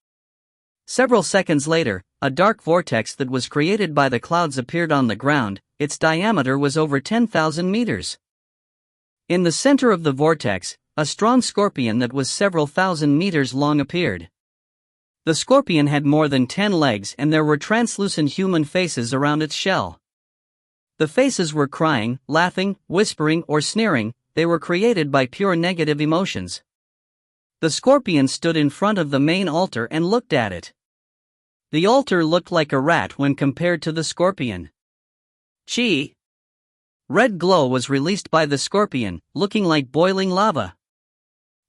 Several seconds later, a dark vortex that was created by the clouds appeared on the ground. Its diameter was over 10,000 meters. In the center of the vortex, a strong scorpion that was several thousand meters long appeared. The scorpion had more than 10 legs and there were translucent human faces around its shell. The faces were crying, laughing, whispering, or sneering. They were created by pure negative emotions. The scorpion stood in front of the main altar and looked at it. The altar looked like a rat when compared to the scorpion. Chi. Red glow was released by the scorpion, looking like boiling lava.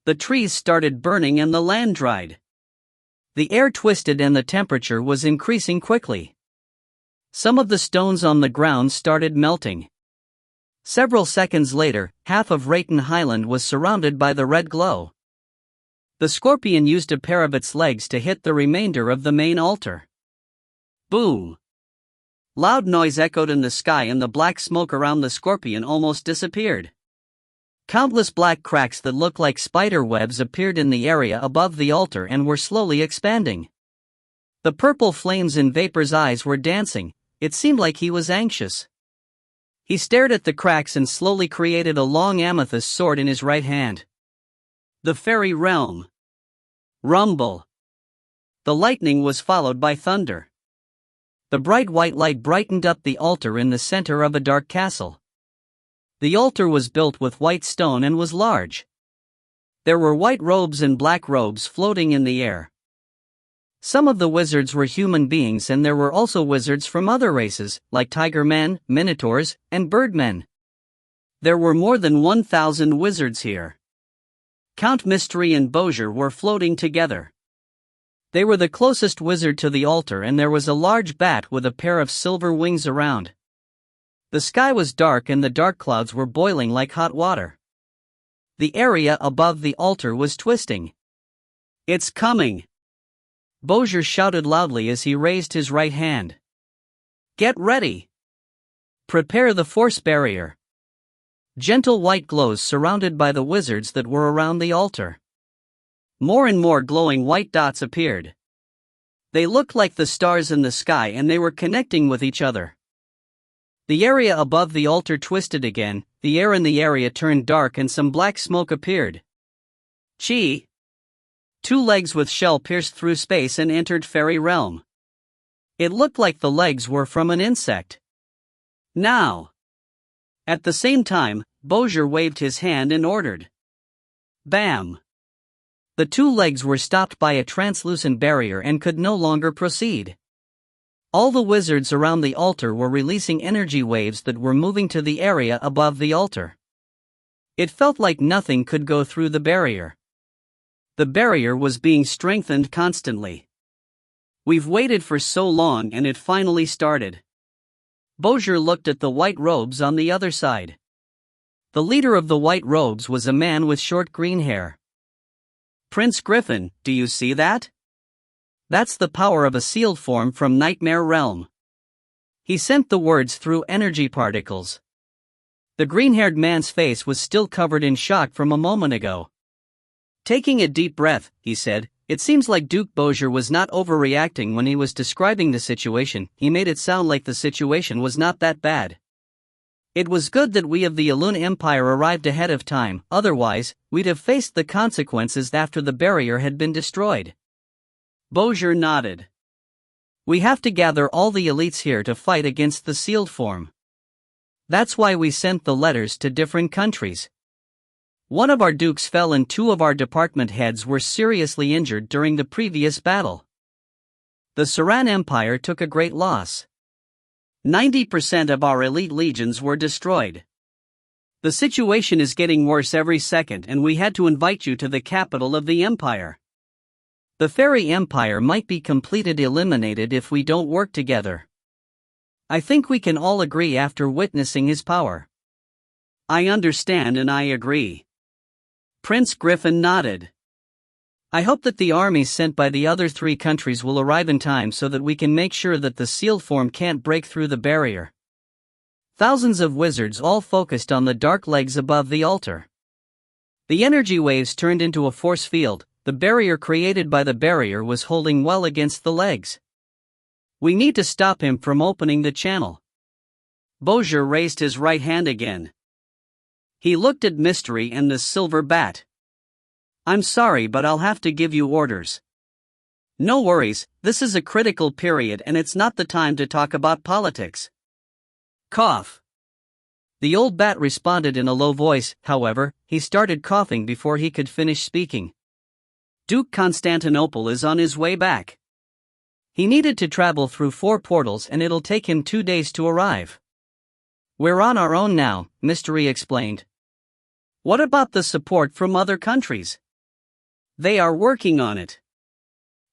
The trees started burning and the land dried. The air twisted and the temperature was increasing quickly. Some of the stones on the ground started melting. Several seconds later, half of Rayton Highland was surrounded by the red glow. The scorpion used a pair of its legs to hit the remainder of the main altar. Boom! Loud noise echoed in the sky and the black smoke around the scorpion almost disappeared. Countless black cracks that looked like spider webs appeared in the area above the altar and were slowly expanding. The purple flames in Vapor's eyes were dancing. It seemed like he was anxious. He stared at the cracks and slowly created a long amethyst sword in his right hand. The fairy realm. Rumble. The lightning was followed by thunder. The bright white light brightened up the altar in the center of a dark castle. The altar was built with white stone and was large. There were white robes and black robes floating in the air. Some of the wizards were human beings and there were also wizards from other races, like tiger men, minotaurs, and birdmen. There were more than 1,000 wizards here. Count Mystery and Bowser were floating together. They were the closest wizard to the altar and there was a large bat with a pair of silver wings around. The sky was dark and the dark clouds were boiling like hot water. The area above the altar was twisting. It's coming! Bowser shouted loudly as he raised his right hand. Get ready! Prepare the force barrier. Gentle white glows surrounded by the wizards that were around the altar. More and more glowing white dots appeared. They looked like the stars in the sky and they were connecting with each other. The area above the altar twisted again, the air in the area turned dark and some black smoke appeared. Chi. 2 legs with shell pierced through space and entered fairy realm. It looked like the legs were from an insect. Now! At the same time, Bowser waved his hand and ordered. Bam! The 2 legs were stopped by a translucent barrier and could no longer proceed. All the wizards around the altar were releasing energy waves that were moving to the area above the altar. It felt like nothing could go through the barrier. The barrier was being strengthened constantly. We've waited for so long and it finally started. Bowser looked at the white robes on the other side. The leader of the white robes was a man with short green hair. Prince Griffin, do you see that? That's the power of a sealed form from Nightmare Realm. He sent the words through energy particles. The green-haired man's face was still covered in shock from a moment ago. Taking a deep breath, he said, "It seems like Duke Bowser was not overreacting when he was describing the situation. He made it sound like the situation was not that bad. It was good that we of the Alun Empire arrived ahead of time, otherwise, we'd have faced the consequences after the barrier had been destroyed." Bowser nodded. "We have to gather all the elites here to fight against the sealed form. That's why we sent the letters to different countries. One of our dukes fell and 2 of our department heads were seriously injured during the previous battle. The Saran Empire took a great loss. 90% of our elite legions were destroyed. The situation is getting worse every second and we had to invite you to the capital of the empire. The Fairy Empire might be completely eliminated if we don't work together. I think we can all agree after witnessing his power." "I understand and I agree." Prince Griffin nodded. "I hope that the armies sent by the other 3 countries will arrive in time so that we can make sure that the sealed form can't break through the barrier." Thousands of wizards all focused on the dark legs above the altar. The energy waves turned into a force field. the barrier created by the barrier was holding well against the legs. We need to stop him from opening the channel. Bowser raised his right hand again. He looked at Mystery and the silver bat. I'm sorry, but I'll have to give you orders. No worries, this is a critical period and it's not the time to talk about politics. Cough. The old bat responded in a low voice. However, he started coughing before he could finish speaking. Duke Constantinople is on his way back. He needed to travel through 4 portals and it'll take him 2 days to arrive. We're on our own now, Mystery explained. What about the support from other countries? They are working on it.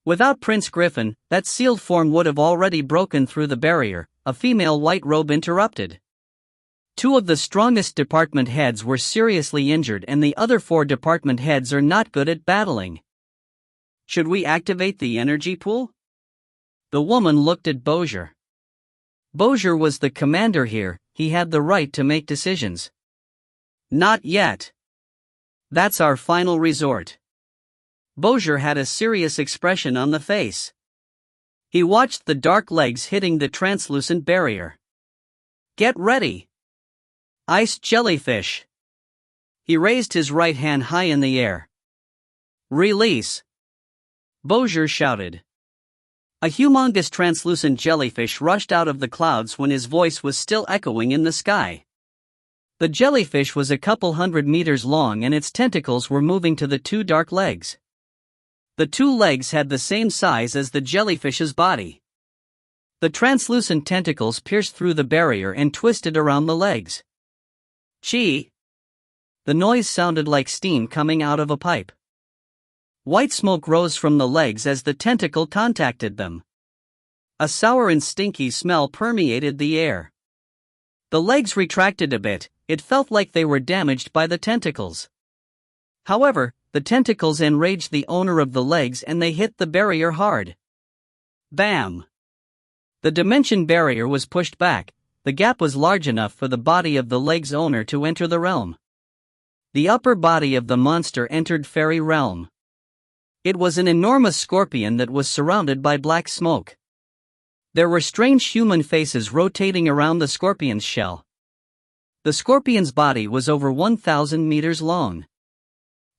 Without Prince Griffin, that sealed form would have already broken through the barrier, a female white robe interrupted. 2 of the strongest department heads were seriously injured and the other 4 department heads are not good at battling. Should we activate the energy pool? The woman looked at Bowser. Bowser was the commander here, he had the right to make decisions. Not yet. That's our final resort. Bowser had a serious expression on the face. He watched the dark legs hitting the translucent barrier. Get ready. Ice jellyfish. He raised his right hand high in the air. Release. Bowser shouted. A humongous translucent jellyfish rushed out of the clouds when his voice was still echoing in the sky. The jellyfish was a couple 100 meters long and its tentacles were moving to the 2 dark legs. The 2 legs had the same size as the jellyfish's body. The translucent tentacles pierced through the barrier and twisted around the legs. Chee! The noise sounded like steam coming out of a pipe. White smoke rose from the legs as the tentacle contacted them. A sour and stinky smell permeated the air. The legs retracted a bit, it felt like they were damaged by the tentacles. However, the tentacles enraged the owner of the legs and they hit the barrier hard. Bam! The dimension barrier was pushed back, the gap was large enough for the body of the leg's owner to enter the realm. The upper body of the monster entered Fairy Realm. It was an enormous scorpion that was surrounded by black smoke. There were strange human faces rotating around the scorpion's shell. The scorpion's body was over 1,000 meters long.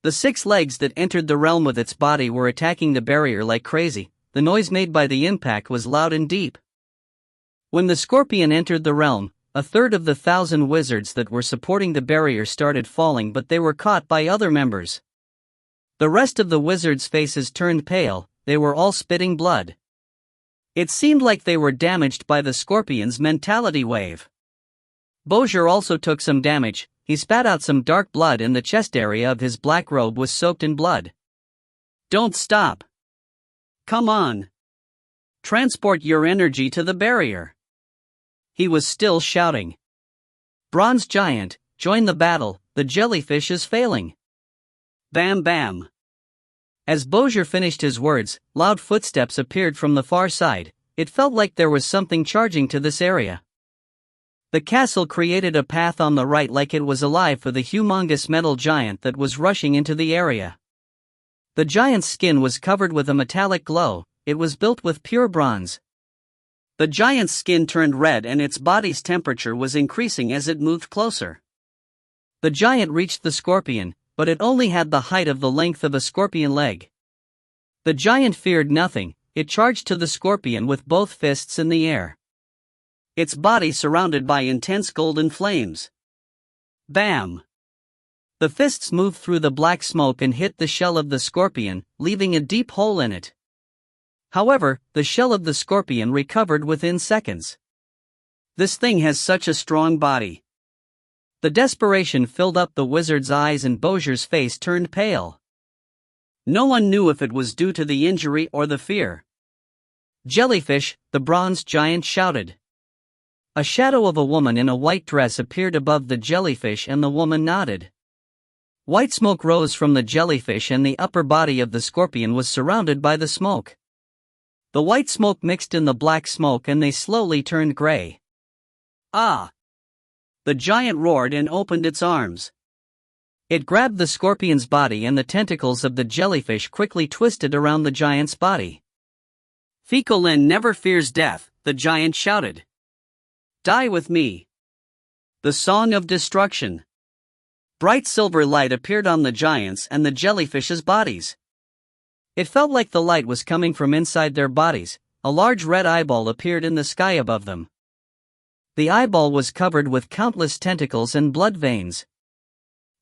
The 6 legs that entered the realm with its body were attacking the barrier like crazy. The noise made by the impact was loud and deep. When the scorpion entered the realm, a third of the 1,000 wizards that were supporting the barrier started falling, but they were caught by other members. The rest of the wizards' faces turned pale, they were all spitting blood. It seemed like they were damaged by the scorpion's mentality wave. Bowser also took some damage. He spat out some dark blood and the chest area of his black robe was soaked in blood. Don't stop. Come on. Transport your energy to the barrier. He was still shouting. Bronze Giant, join the battle, the jellyfish is failing. Bam bam. As Bowser finished his words, loud footsteps appeared from the far side. It felt like there was something charging to this area. The castle created a path on the right like it was alive for the humongous metal giant that was rushing into the area. The giant's skin was covered with a metallic glow, it was built with pure bronze. The giant's skin turned red and its body's temperature was increasing as it moved closer. The giant reached the scorpion, but it only had the height of the length of a scorpion leg. The giant feared nothing, it charged to the scorpion with both fists in the air. Its body surrounded by intense golden flames. Bam! The fists moved through the black smoke and hit the shell of the scorpion, leaving a deep hole in it. However, the shell of the scorpion recovered within seconds. This thing has such a strong body. The desperation filled up the wizard's eyes and Bowser's face turned pale. No one knew if it was due to the injury or the fear. Jellyfish, the bronze giant shouted. A shadow of a woman in a white dress appeared above the jellyfish and the woman nodded. White smoke rose from the jellyfish and the upper body of the scorpion was surrounded by the smoke. The white smoke mixed in the black smoke and they slowly turned gray. Ah! The giant roared and opened its arms. It grabbed the scorpion's body and the tentacles of the jellyfish quickly twisted around the giant's body. Fecolin never fears death, the giant shouted. Die with me. The Song of Destruction. Bright silver light appeared on the giant's and the jellyfish's bodies. It felt like the light was coming from inside their bodies. A large red eyeball appeared in the sky above them. The eyeball was covered with countless tentacles and blood veins.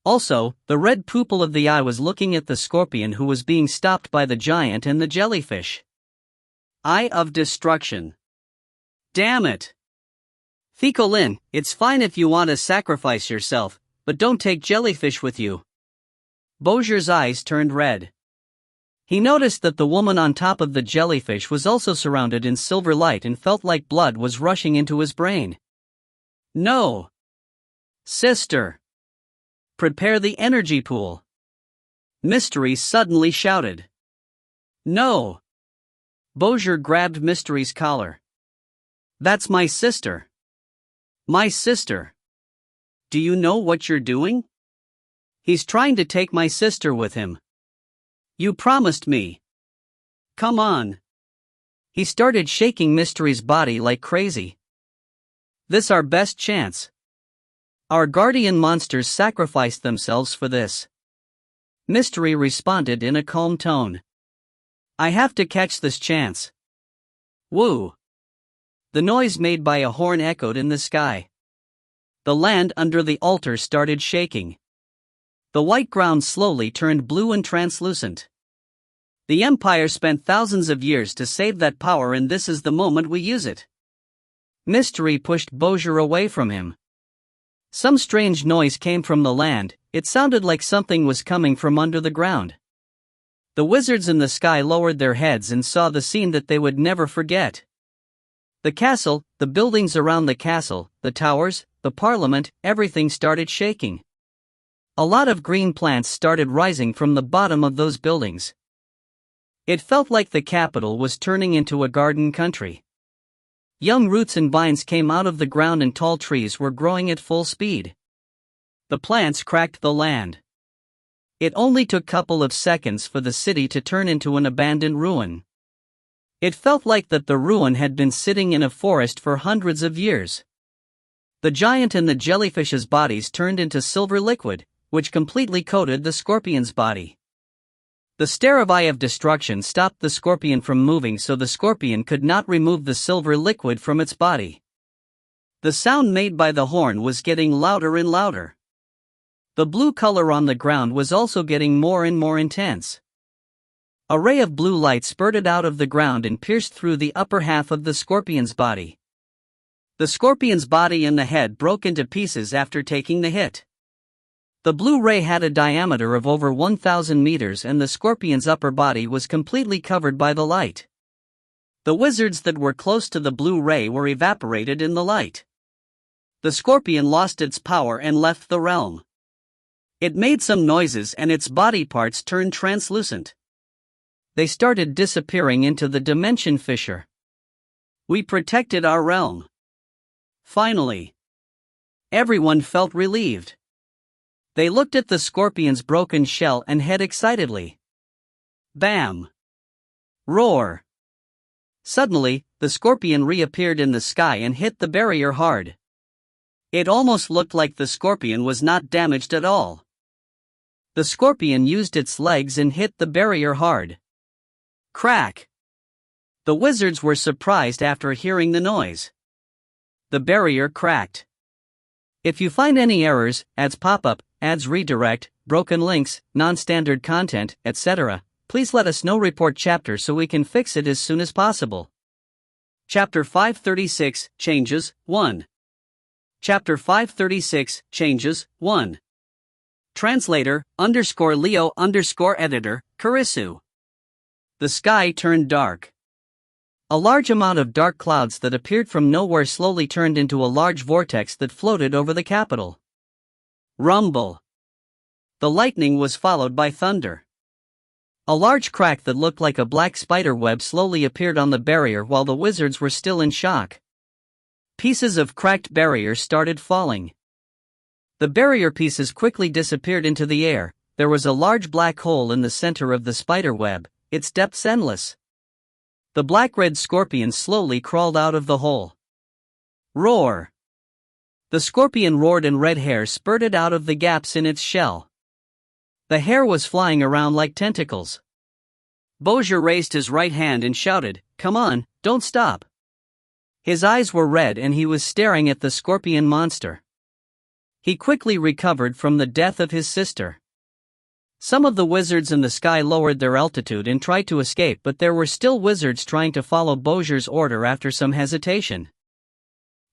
Also, the red pupil of the eye was looking at the scorpion who was being stopped by the giant and the jellyfish. Eye of Destruction. Damn it! Fecolin, it's fine if you want to sacrifice yourself, but don't take jellyfish with you. Bowser's eyes turned red. He noticed that the woman on top of the jellyfish was also surrounded in silver light and felt like blood was rushing into his brain. No! Sister! Prepare the energy pool. Mystery suddenly shouted. No! Bowser grabbed Mystery's collar. That's my sister. My sister. Do you know what you're doing? He's trying to take my sister with him. You promised me. Come on. He started shaking Mystery's body like crazy. This our best chance. Our guardian monsters sacrificed themselves for this. Mystery responded in a calm tone. I have to catch this chance. Woo! The noise made by a horn echoed in the sky. The land under the altar started shaking. The white ground slowly turned blue and translucent. The Empire spent thousands of years to save that power, and this is the moment we use it. Mystery pushed Bowser away from him. Some strange noise came from the land. It sounded like something was coming from under the ground. The wizards in the sky lowered their heads and saw the scene that they would never forget. The castle, the buildings around the castle, the towers, the parliament, everything started shaking. A lot of green plants started rising from the bottom of those buildings. It felt like the capital was turning into a garden country. Young roots and vines came out of the ground and tall trees were growing at full speed. The plants cracked the land. It only took a couple of seconds for the city to turn into an abandoned ruin. It felt like that the ruin had been sitting in a forest for hundreds of years. The giant and the jellyfish's bodies turned into silver liquid, which completely coated the scorpion's body. The stare of Eye of Destruction stopped the scorpion from moving, so the scorpion could not remove the silver liquid from its body. The sound made by the horn was getting louder and louder. The blue color on the ground was also getting more and more intense. A ray of blue light spurted out of the ground and pierced through the upper half of the scorpion's body. The scorpion's body and the head broke into pieces after taking the hit. The blue ray had a diameter of over 1,000 meters and the scorpion's upper body was completely covered by the light. The wizards that were close to the blue ray were evaporated in the light. The scorpion lost its power and left the realm. It made some noises and its body parts turned translucent. They started disappearing into the dimension fissure. We protected our realm. Finally. Everyone felt relieved. They looked at the scorpion's broken shell and head excitedly. Bam! Roar! Suddenly, the scorpion reappeared in the sky and hit the barrier hard. It almost looked like the scorpion was not damaged at all. The scorpion used its legs and hit the barrier hard. Crack! The wizards were surprised after hearing the noise. The barrier cracked. If you find any errors, ads pop up, ads redirect, broken links, non-standard content, etc., please let us know. Report chapter so we can fix it as soon as possible. Chapter 536, Changes, 1. Chapter 536, Changes, 1. Translator, _Leo_editor, Karisu. The sky turned dark. A large amount of dark clouds that appeared from nowhere slowly turned into a large vortex that floated over the capital. Rumble. The lightning was followed by thunder. A large crack that looked like a black spider web slowly appeared on the barrier while the wizards were still in shock. Pieces of cracked barrier started falling. The barrier pieces quickly disappeared into the air. There was a large black hole in the center of the spider web, its depths endless. The black-red scorpion slowly crawled out of the hole. Roar! The scorpion roared and red hair spurted out of the gaps in its shell. The hair was flying around like tentacles. Bowser raised his right hand and shouted, "Come on, don't stop." His eyes were red and he was staring at the scorpion monster. He quickly recovered from the death of his sister. Some of the wizards in the sky lowered their altitude and tried to escape, but there were still wizards trying to follow Bowser's order after some hesitation.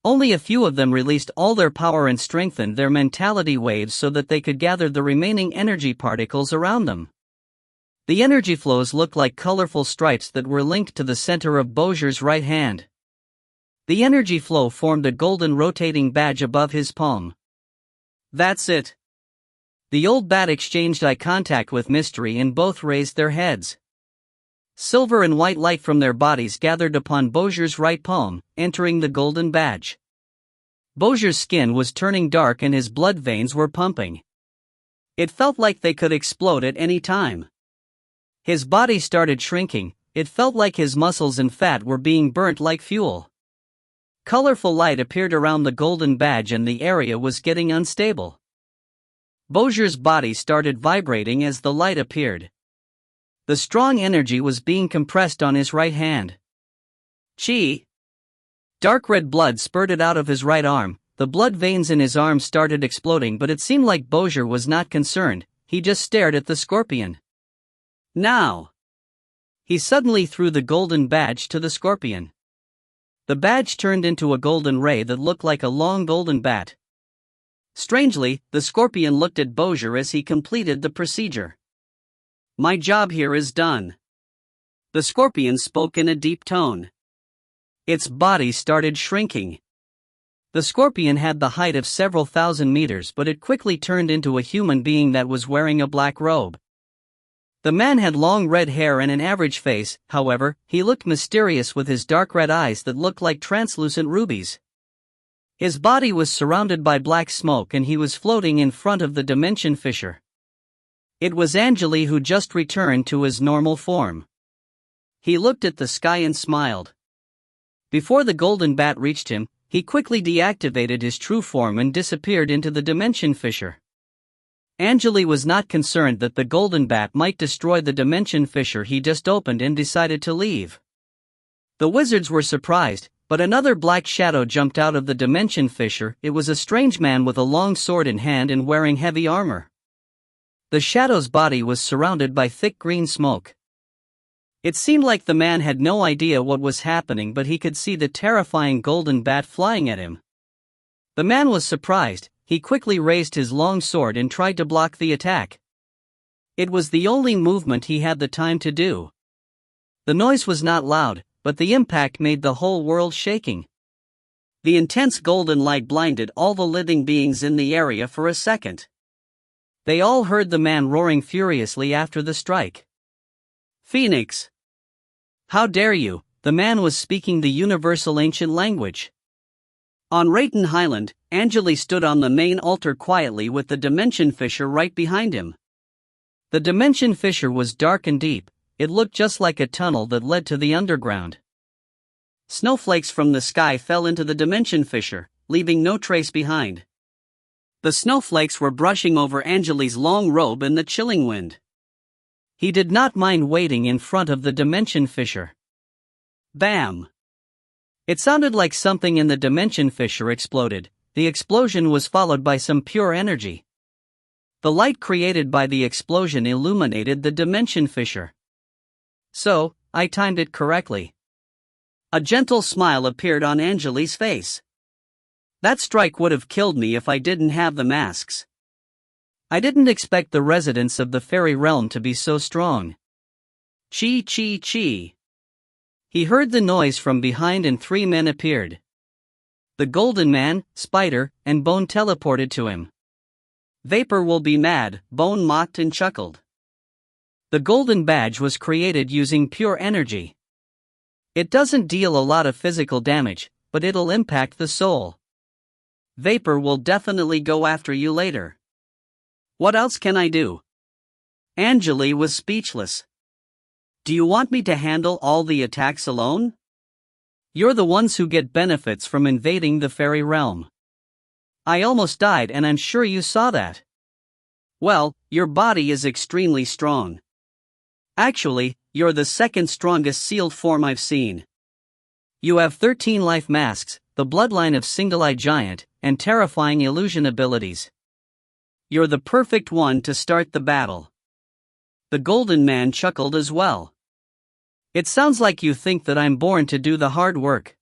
Only a few of them released all their power and strengthened their mentality waves so that they could gather the remaining energy particles around them. The energy flows looked like colorful stripes that were linked to the center of Bowser's right hand. The energy flow formed a golden rotating badge above his palm. That's it. The old bat exchanged eye contact with Mystery and both raised their heads. Silver and white light from their bodies gathered upon Bowser's right palm, entering the golden badge. Bowser's skin was turning dark and his blood veins were pumping. It felt like they could explode at any time. His body started shrinking. It felt like his muscles and fat were being burnt like fuel. Colorful light appeared around the golden badge and the area was getting unstable. Bowser's body started vibrating as the light appeared. The strong energy was being compressed on his right hand. Chi! Dark red blood spurted out of his right arm. The blood veins in his arm started exploding, but it seemed like Bowser was not concerned. He just stared at the scorpion. Now! He suddenly threw the golden badge to the scorpion. The badge turned into a golden ray that looked like a long golden bat. Strangely, the scorpion looked at Bowser as he completed the procedure. "My job here is done." The scorpion spoke in a deep tone. Its body started shrinking. The scorpion had the height of several thousand meters, but it quickly turned into a human being that was wearing a black robe. The man had long red hair and an average face. However, he looked mysterious with his dark red eyes that looked like translucent rubies. His body was surrounded by black smoke and he was floating in front of the dimension fissure. It was Angele, who just returned to his normal form. He looked at the sky and smiled. Before the golden bat reached him, he quickly deactivated his true form and disappeared into the dimension fissure. Angele was not concerned that the golden bat might destroy the dimension fissure he just opened and decided to leave. The wizards were surprised, but another black shadow jumped out of the dimension fissure. It was a strange man with a long sword in hand and wearing heavy armor. The shadow's body was surrounded by thick green smoke. It seemed like the man had no idea what was happening, but he could see the terrifying golden bat flying at him. The man was surprised. He quickly raised his long sword and tried to block the attack. It was the only movement he had the time to do. The noise was not loud, but the impact made the whole world shaking. The intense golden light blinded all the living beings in the area for a second. They all heard the man roaring furiously after the strike. "Phoenix! How dare you!" The man was speaking the universal ancient language. On Rayton Highland, Angele stood on the main altar quietly with the dimension fissure right behind him. The dimension fissure was dark and deep. It looked just like a tunnel that led to the underground. Snowflakes from the sky fell into the dimension fissure, leaving no trace behind. The snowflakes were brushing over Angele's long robe in the chilling wind. He did not mind waiting in front of the dimension fissure. Bam! It sounded like something in the dimension fissure exploded. The explosion was followed by some pure energy. The light created by the explosion illuminated the dimension fissure. So, I timed it correctly. A gentle smile appeared on Angele's face. That strike would have killed me if I didn't have the masks. I didn't expect the residents of the fairy realm to be so strong. Chi chi chi. He heard the noise from behind and 3 men appeared. The Golden Man, Spider, and Bone teleported to him. "Vapor will be mad," Bone mocked and chuckled. The golden badge was created using pure energy. It doesn't deal a lot of physical damage, but it'll impact the soul. Vapor will definitely go after you later. What else can I do? Angele was speechless. Do you want me to handle all the attacks alone? You're the ones who get benefits from invading the fairy realm. I almost died and I'm sure you saw that. Well, your body is extremely strong. Actually, you're the second strongest sealed form I've seen. You have 13 life masks, the bloodline of Single-Eye Giant, and terrifying illusion abilities. You're the perfect one to start the battle. The Golden Man chuckled as well. It sounds like you think that I'm born to do the hard work.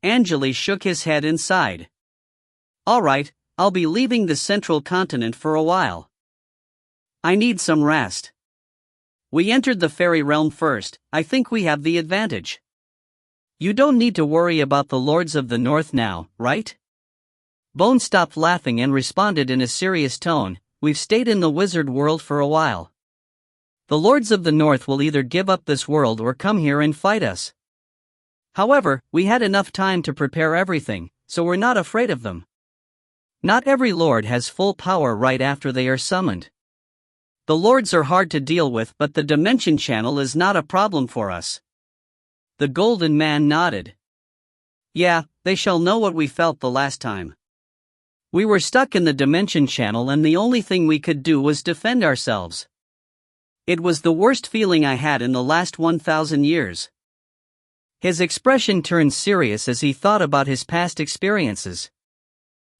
Angele shook his head and sighed. Alright, I'll be leaving the central continent for a while. I need some rest. We entered the fairy realm first, I think we have the advantage. You don't need to worry about the Lords of the North now, right? Bone stopped laughing and responded in a serious tone, we've stayed in the wizard world for a while. The Lords of the North will either give up this world or come here and fight us. However, we had enough time to prepare everything, so we're not afraid of them. Not every lord has full power right after they are summoned. The lords are hard to deal with, but the dimension channel is not a problem for us. The Golden Man nodded. Yeah, they shall know what we felt the last time. We were stuck in the dimension channel and the only thing we could do was defend ourselves. It was the worst feeling I had in the last 1,000 years. His expression turned serious as he thought about his past experiences.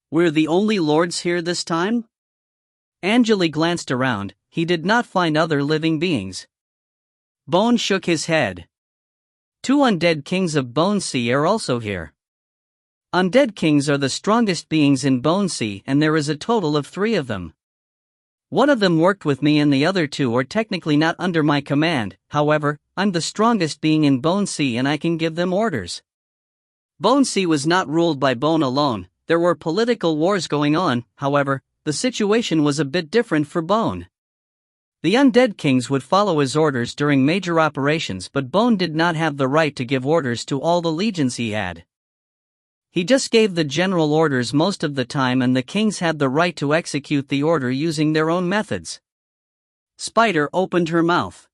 We're the only lords here this time? Angele glanced around, he did not find other living beings. Bone shook his head. 2 undead kings of Bone Sea are also here. Undead kings are the strongest beings in Bone Sea and there is a total of 3 of them. One of them worked with me and the other 2 are technically not under my command, however, I'm the strongest being in Bone Sea and I can give them orders. Bone Sea was not ruled by Bone alone, there were political wars going on, however, the situation was a bit different for Bone. The undead kings would follow his orders during major operations but Bone did not have the right to give orders to all the legions he had. He just gave the general orders most of the time and the kings had the right to execute the order using their own methods. Spider opened her mouth.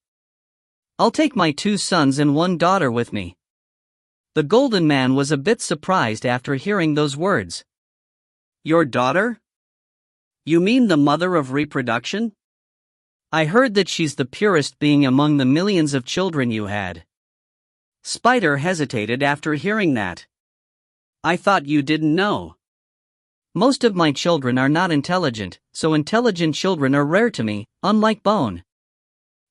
I'll take my 2 sons and 1 daughter with me. The Golden Man was a bit surprised after hearing those words. Your daughter? You mean the mother of reproduction? I heard that she's the purest being among the millions of children you had. Spider hesitated after hearing that. I thought you didn't know. Most of my children are not intelligent, so intelligent children are rare to me, unlike Bone.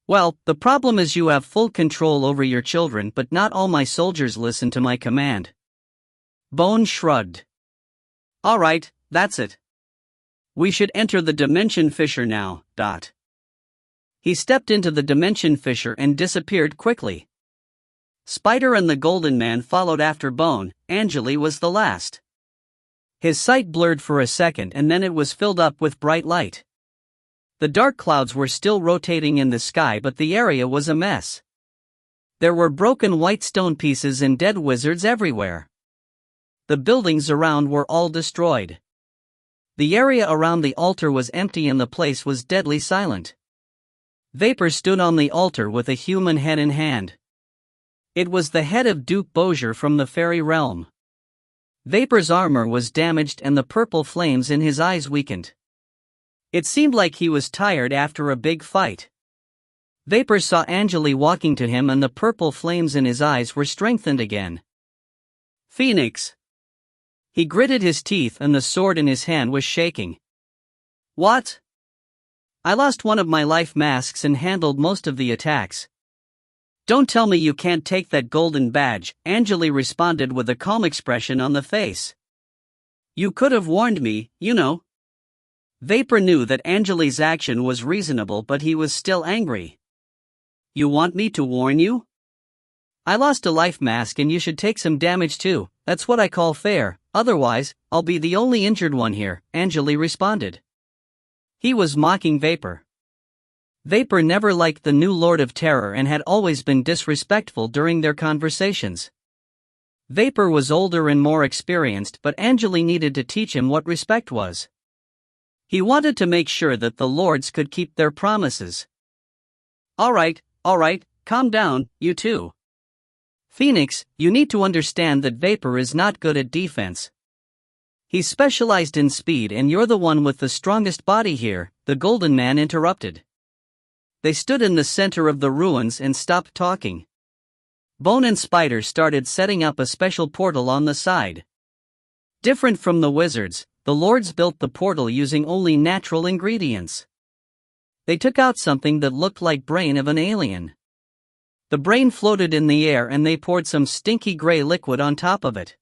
Well, the problem is you have full control over your children but not all my soldiers listen to my command. Bone shrugged. Alright, that's it. We should enter the Dimension Fissure now, ... He stepped into the Dimension Fissure and disappeared quickly. Spider and the Golden Man followed after Bone, Angele was the last. His sight blurred for a second and then it was filled up with bright light. The dark clouds were still rotating in the sky but the area was a mess. There were broken white stone pieces and dead wizards everywhere. The buildings around were all destroyed. The area around the altar was empty and the place was deadly silent. Vapor stood on the altar with a human head in hand. It was the head of Duke Bozier from the fairy realm. Vapor's armor was damaged and the purple flames in his eyes weakened. It seemed like he was tired after a big fight. Vapor saw Angele walking to him and the purple flames in his eyes were strengthened again. Phoenix. He gritted his teeth and the sword in his hand was shaking. What? I lost one of my life masks and handled most of the attacks. Don't tell me you can't take that golden badge, Angele responded with a calm expression on the face. You could have warned me, you know. Vapor knew that Angele's action was reasonable but he was still angry. You want me to warn you? I lost a life mask and you should take some damage too, that's what I call fair, otherwise, I'll be the only injured one here, Angele responded. He was mocking Vapor. Vapor never liked the new Lord of Terror and had always been disrespectful during their conversations. Vapor was older and more experienced, but Angele needed to teach him what respect was. He wanted to make sure that the lords could keep their promises. All right, calm down, you two. Phoenix, you need to understand that Vapor is not good at defense. He's specialized in speed and you're the one with the strongest body here, the Golden Man interrupted. They stood in the center of the ruins and stopped talking. Bone and Spider started setting up a special portal on the side. Different from the wizards, the lords built the portal using only natural ingredients. They took out something that looked like brain of an alien. The brain floated in the air and they poured some stinky gray liquid on top of it.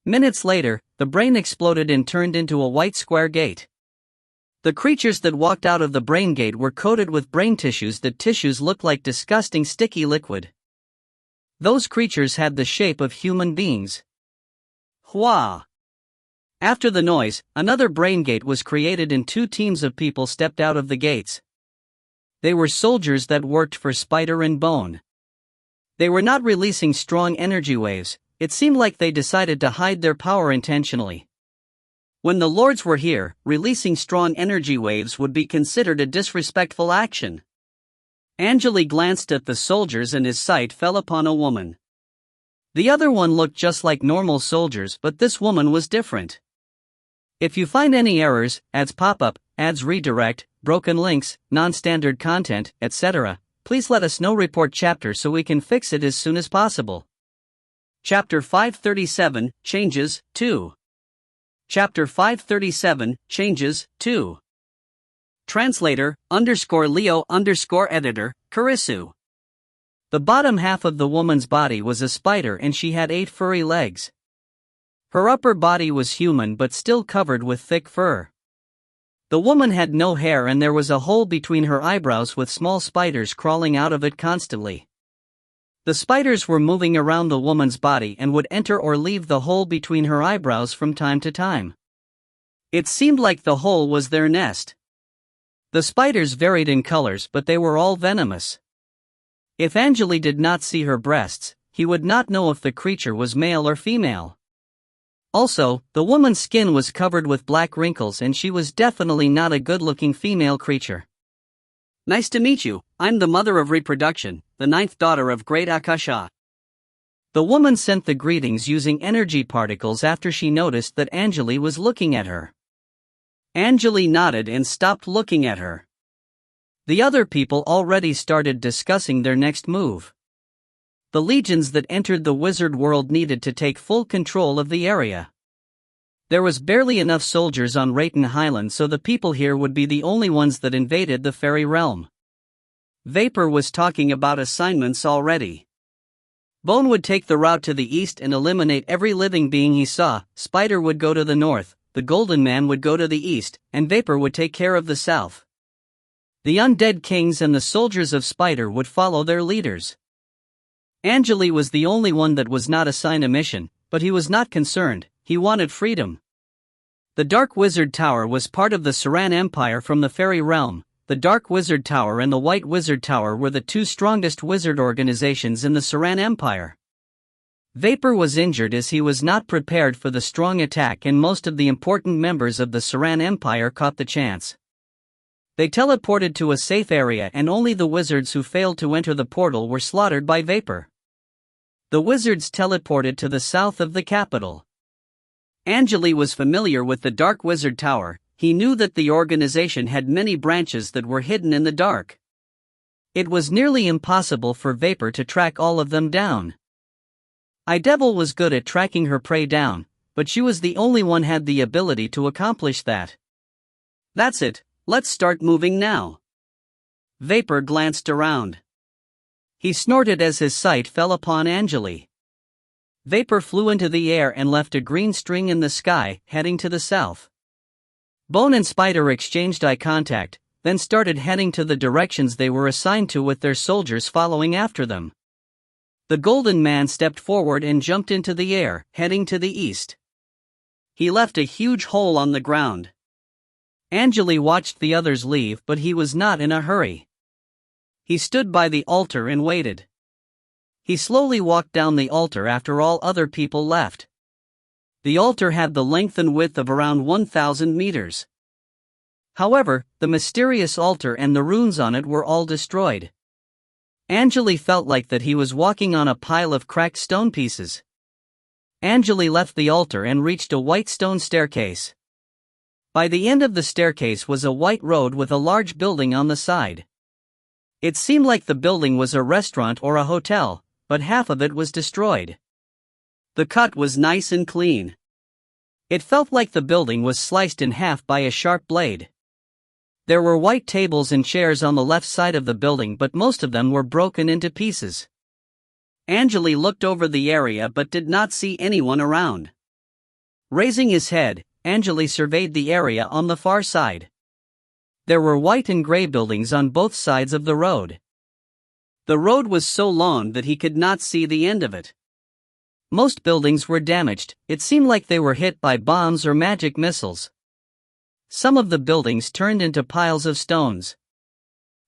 Minutes later, the brain exploded and turned into a white square gate. The creatures that walked out of the brain gate were coated with brain tissues that looked like disgusting sticky liquid. Those creatures had the shape of human beings. Hua! After the noise, another brain gate was created and 2 teams of people stepped out of the gates. They were soldiers that worked for Spider and Bone. They were not releasing strong energy waves. It seemed like they decided to hide their power intentionally. When the lords were here, releasing strong energy waves would be considered a disrespectful action. Angele glanced at the soldiers and his sight fell upon a woman. The other one looked just like normal soldiers, but this woman was different. If you find any errors, ads pop-up, ads redirect, broken links, non-standard content, etc., please let us know. Report chapter so we can fix it as soon as possible. Chapter 537, Changes, 2. Chapter 537, Changes, 2. Translator, _Leo _editor, Karisu. The bottom half of the woman's body was a spider and she had 8 furry legs. Her upper body was human but still covered with thick fur. The woman had no hair and there was a hole between her eyebrows with small spiders crawling out of it constantly. The spiders were moving around the woman's body and would enter or leave the hole between her eyebrows from time to time. It seemed like the hole was their nest. The spiders varied in colors, but they were all venomous. If Angele did not see her breasts, he would not know if the creature was male or female. Also, the woman's skin was covered with black wrinkles and she was definitely not a good-looking female creature. Nice to meet you, I'm the mother of reproduction, the 9th daughter of Great Akasha. The woman sent the greetings using energy particles after she noticed that Angele was looking at her. Angele nodded and stopped looking at her. The other people already started discussing their next move. The legions that entered the wizard world needed to take full control of the area. There was barely enough soldiers on Rayton Highland, so the people here would be the only ones that invaded the fairy realm. Vapor was talking about assignments already. Bone would take the route to the east and eliminate every living being he saw, Spider would go to the north, the Golden Man would go to the east, and Vapor would take care of the south. The undead kings and the soldiers of Spider would follow their leaders. Angele was the only one that was not assigned a mission, but he was not concerned. He wanted freedom. The Dark Wizard Tower was part of the Saran Empire from the Fairy Realm. The Dark Wizard Tower and the White Wizard Tower were the 2 strongest wizard organizations in the Saran Empire. Vapor was injured as he was not prepared for the strong attack and most of the important members of the Saran Empire caught the chance. They teleported to a safe area and only the wizards who failed to enter the portal were slaughtered by Vapor. The wizards teleported to the south of the capital. Angele was familiar with the Dark Wizard Tower. He knew that the organization had many branches that were hidden in the dark. It was nearly impossible for Vapor to track all of them down. Idevil was good at tracking her prey down, but she was the only one had the ability to accomplish that. That's it, let's start moving now. Vapor glanced around. He snorted as his sight fell upon Angele. Vapor flew into the air and left a green string in the sky, heading to the south. Bone and Spider exchanged eye contact, then started heading to the directions they were assigned to with their soldiers following after them. The Golden Man stepped forward and jumped into the air, heading to the east. He left a huge hole on the ground. Angele watched the others leave, but he was not in a hurry. He stood by the altar and waited. He slowly walked down the altar after all other people left. The altar had the length and width of around 1,000 meters. However, the mysterious altar and the runes on it were all destroyed. Angele felt like that he was walking on a pile of cracked stone pieces. Angele left the altar and reached a white stone staircase. By the end of the staircase was a white road with a large building on the side. It seemed like the building was a restaurant or a hotel, but half of it was destroyed. The cut was nice and clean. It felt like the building was sliced in half by a sharp blade. There were white tables and chairs on the left side of the building, but most of them were broken into pieces. Angele looked over the area but did not see anyone around. Raising his head, Angele surveyed the area on the far side. There were white and gray buildings on both sides of the road. The road was so long that he could not see the end of it. Most buildings were damaged. It seemed like they were hit by bombs or magic missiles. Some of the buildings turned into piles of stones.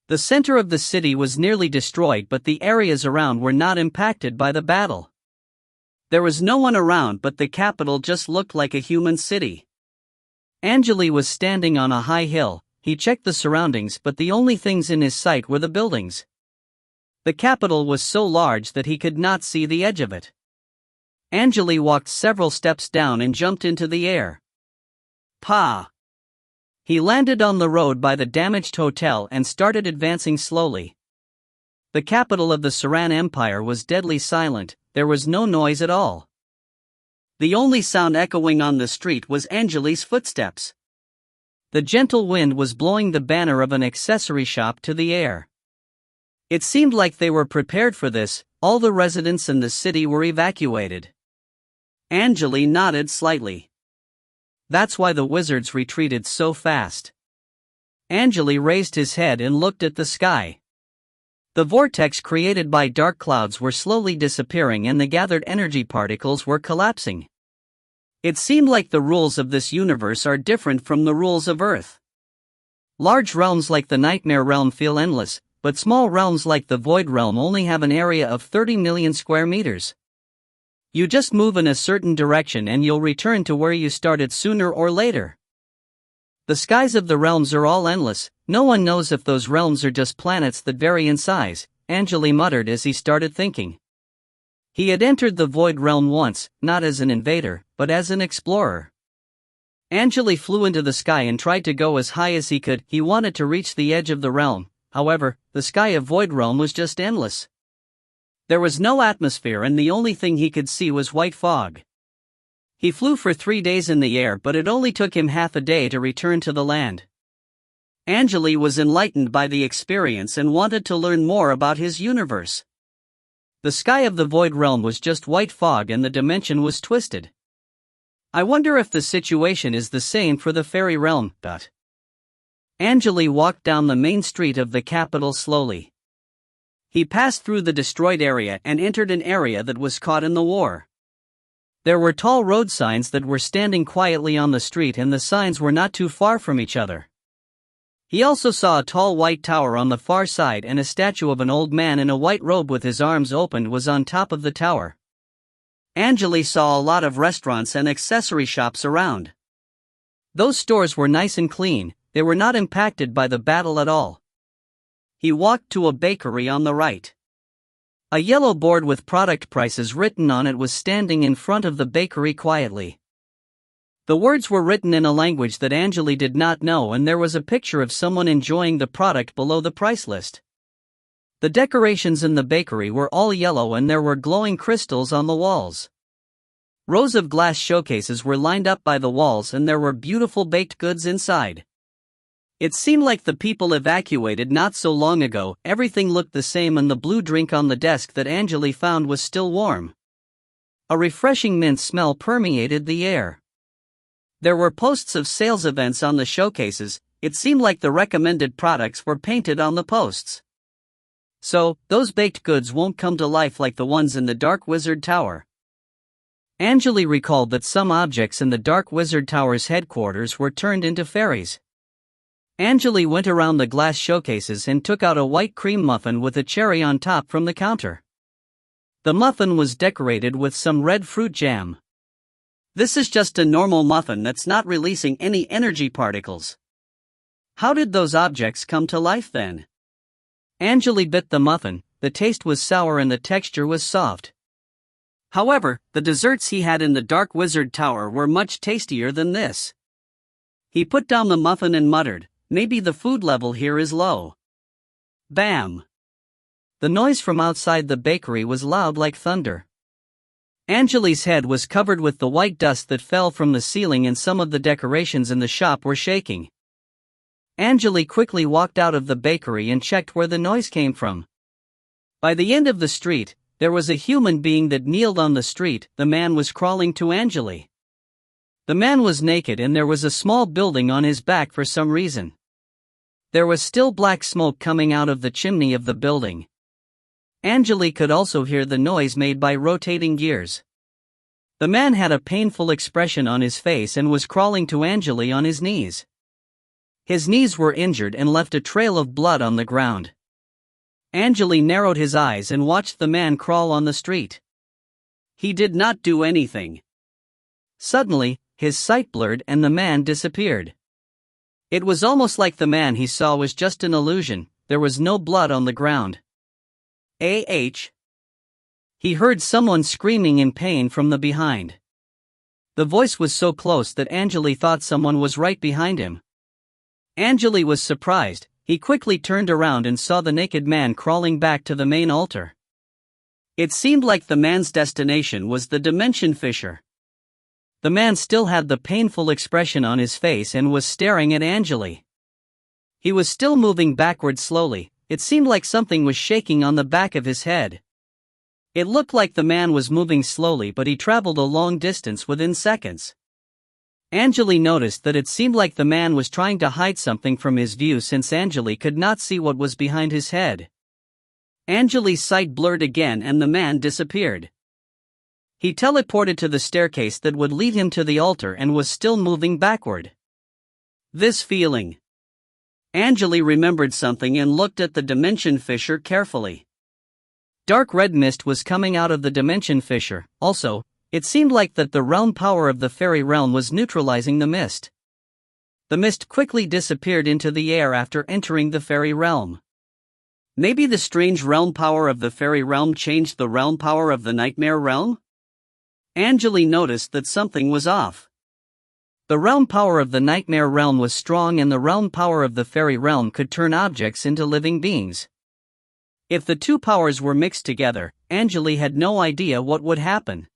The center of the city was nearly destroyed, but the areas around were not impacted by the battle. There was no one around, but the capital just looked like a human city. Angele was standing on a high hill. He checked the surroundings, but the only things in his sight were the buildings. The capital was so large that he could not see the edge of it. Angele walked several steps down and jumped into the air. Pa! He landed on the road by the damaged hotel and started advancing slowly. The capital of the Saran Empire was deadly silent. There was no noise at all. The only sound echoing on the street was Angele's footsteps. The gentle wind was blowing the banner of an accessory shop to the air. It seemed like they were prepared for this. All the residents in the city were evacuated. Angele nodded slightly. That's why the wizards retreated so fast. Angele raised his head and looked at the sky. The vortex created by dark clouds were slowly disappearing and the gathered energy particles were collapsing. It seemed like the rules of this universe are different from the rules of Earth. Large realms like the Nightmare Realm feel endless, but small realms like the Void Realm only have an area of 30 million square meters. You just move in a certain direction and you'll return to where you started sooner or later. The skies of the realms are all endless. No one knows if those realms are just planets that vary in size, Angele muttered as he started thinking. He had entered the Void Realm once, not as an invader, but as an explorer. Angele flew into the sky and tried to go as high as he could. He wanted to reach the edge of the realm. However, the sky of Void Realm was just endless. There was no atmosphere and the only thing he could see was white fog. He flew for 3 days in the air, but it only took him half a day to return to the land. Angele was enlightened by the experience and wanted to learn more about his universe. The sky of the Void Realm was just white fog and the dimension was twisted. I wonder if the situation is the same for the fairy realm. Angele walked down the main street of the capital slowly. He passed through the destroyed area and entered an area that was caught in the war. There were tall road signs that were standing quietly on the street and the signs were not too far from each other. He also saw a tall white tower on the far side and a statue of an old man in a white robe with his arms opened was on top of the tower. Angele saw a lot of restaurants and accessory shops around. Those stores were nice and clean. They were not impacted by the battle at all. He walked to a bakery on the right. A yellow board with product prices written on it was standing in front of the bakery quietly. The words were written in a language that Angele did not know and there was a picture of someone enjoying the product below the price list. The decorations in the bakery were all yellow and there were glowing crystals on the walls. Rows of glass showcases were lined up by the walls and there were beautiful baked goods inside. It seemed like the people evacuated not so long ago. Everything looked the same and the blue drink on the desk that Angele found was still warm. A refreshing mint smell permeated the air. There were posts of sales events on the showcases. It seemed like the recommended products were painted on the posts. So, those baked goods won't come to life like the ones in the Dark Wizard Tower. Angele recalled that some objects in the Dark Wizard Tower's headquarters were turned into fairies. Angele went around the glass showcases and took out a white cream muffin with a cherry on top from the counter. The muffin was decorated with some red fruit jam. This is just a normal muffin that's not releasing any energy particles. How did those objects come to life then? Angele bit the muffin. The taste was sour and the texture was soft. However, the desserts he had in the Dark Wizard Tower were much tastier than this. He put down the muffin and muttered, "Maybe the food level here is low." Bam! The noise from outside the bakery was loud like thunder. Angele's head was covered with the white dust that fell from the ceiling and some of the decorations in the shop were shaking. Angele quickly walked out of the bakery and checked where the noise came from. By the end of the street, there was a human being that kneeled on the street. The man was crawling to Angele. The man was naked and there was a small building on his back for some reason. There was still black smoke coming out of the chimney of the building. Angele could also hear the noise made by rotating gears. The man had a painful expression on his face and was crawling to Angele on his knees. His knees were injured and left a trail of blood on the ground. Angele narrowed his eyes and watched the man crawl on the street. He did not do anything. Suddenly, his sight blurred and the man disappeared. It was almost like the man he saw was just an illusion. There was no blood on the ground. He heard someone screaming in pain from the behind. The voice was so close that Angele thought someone was right behind him. Angele was surprised. He quickly turned around and saw the naked man crawling back to the main altar. It seemed like the man's destination was the dimension fissure. The man still had the painful expression on his face and was staring at Angele. He was still moving backward slowly. It seemed like something was shaking on the back of his head. It looked like the man was moving slowly, but he traveled a long distance within seconds. Angele noticed that it seemed like the man was trying to hide something from his view since Angele could not see what was behind his head. Angele's sight blurred again and the man disappeared. He teleported to the staircase that would lead him to the altar and was still moving backward. This feeling. Angele remembered something and looked at the dimension fissure carefully. Dark red mist was coming out of the dimension fissure. Also, it seemed like that the realm power of the fairy realm was neutralizing the mist. The mist quickly disappeared into the air after entering the fairy realm. Maybe the strange realm power of the fairy realm changed the realm power of the nightmare realm? Angele noticed that something was off. The realm power of the nightmare realm was strong and the realm power of the fairy realm could turn objects into living beings. If the two powers were mixed together, Angele had no idea what would happen.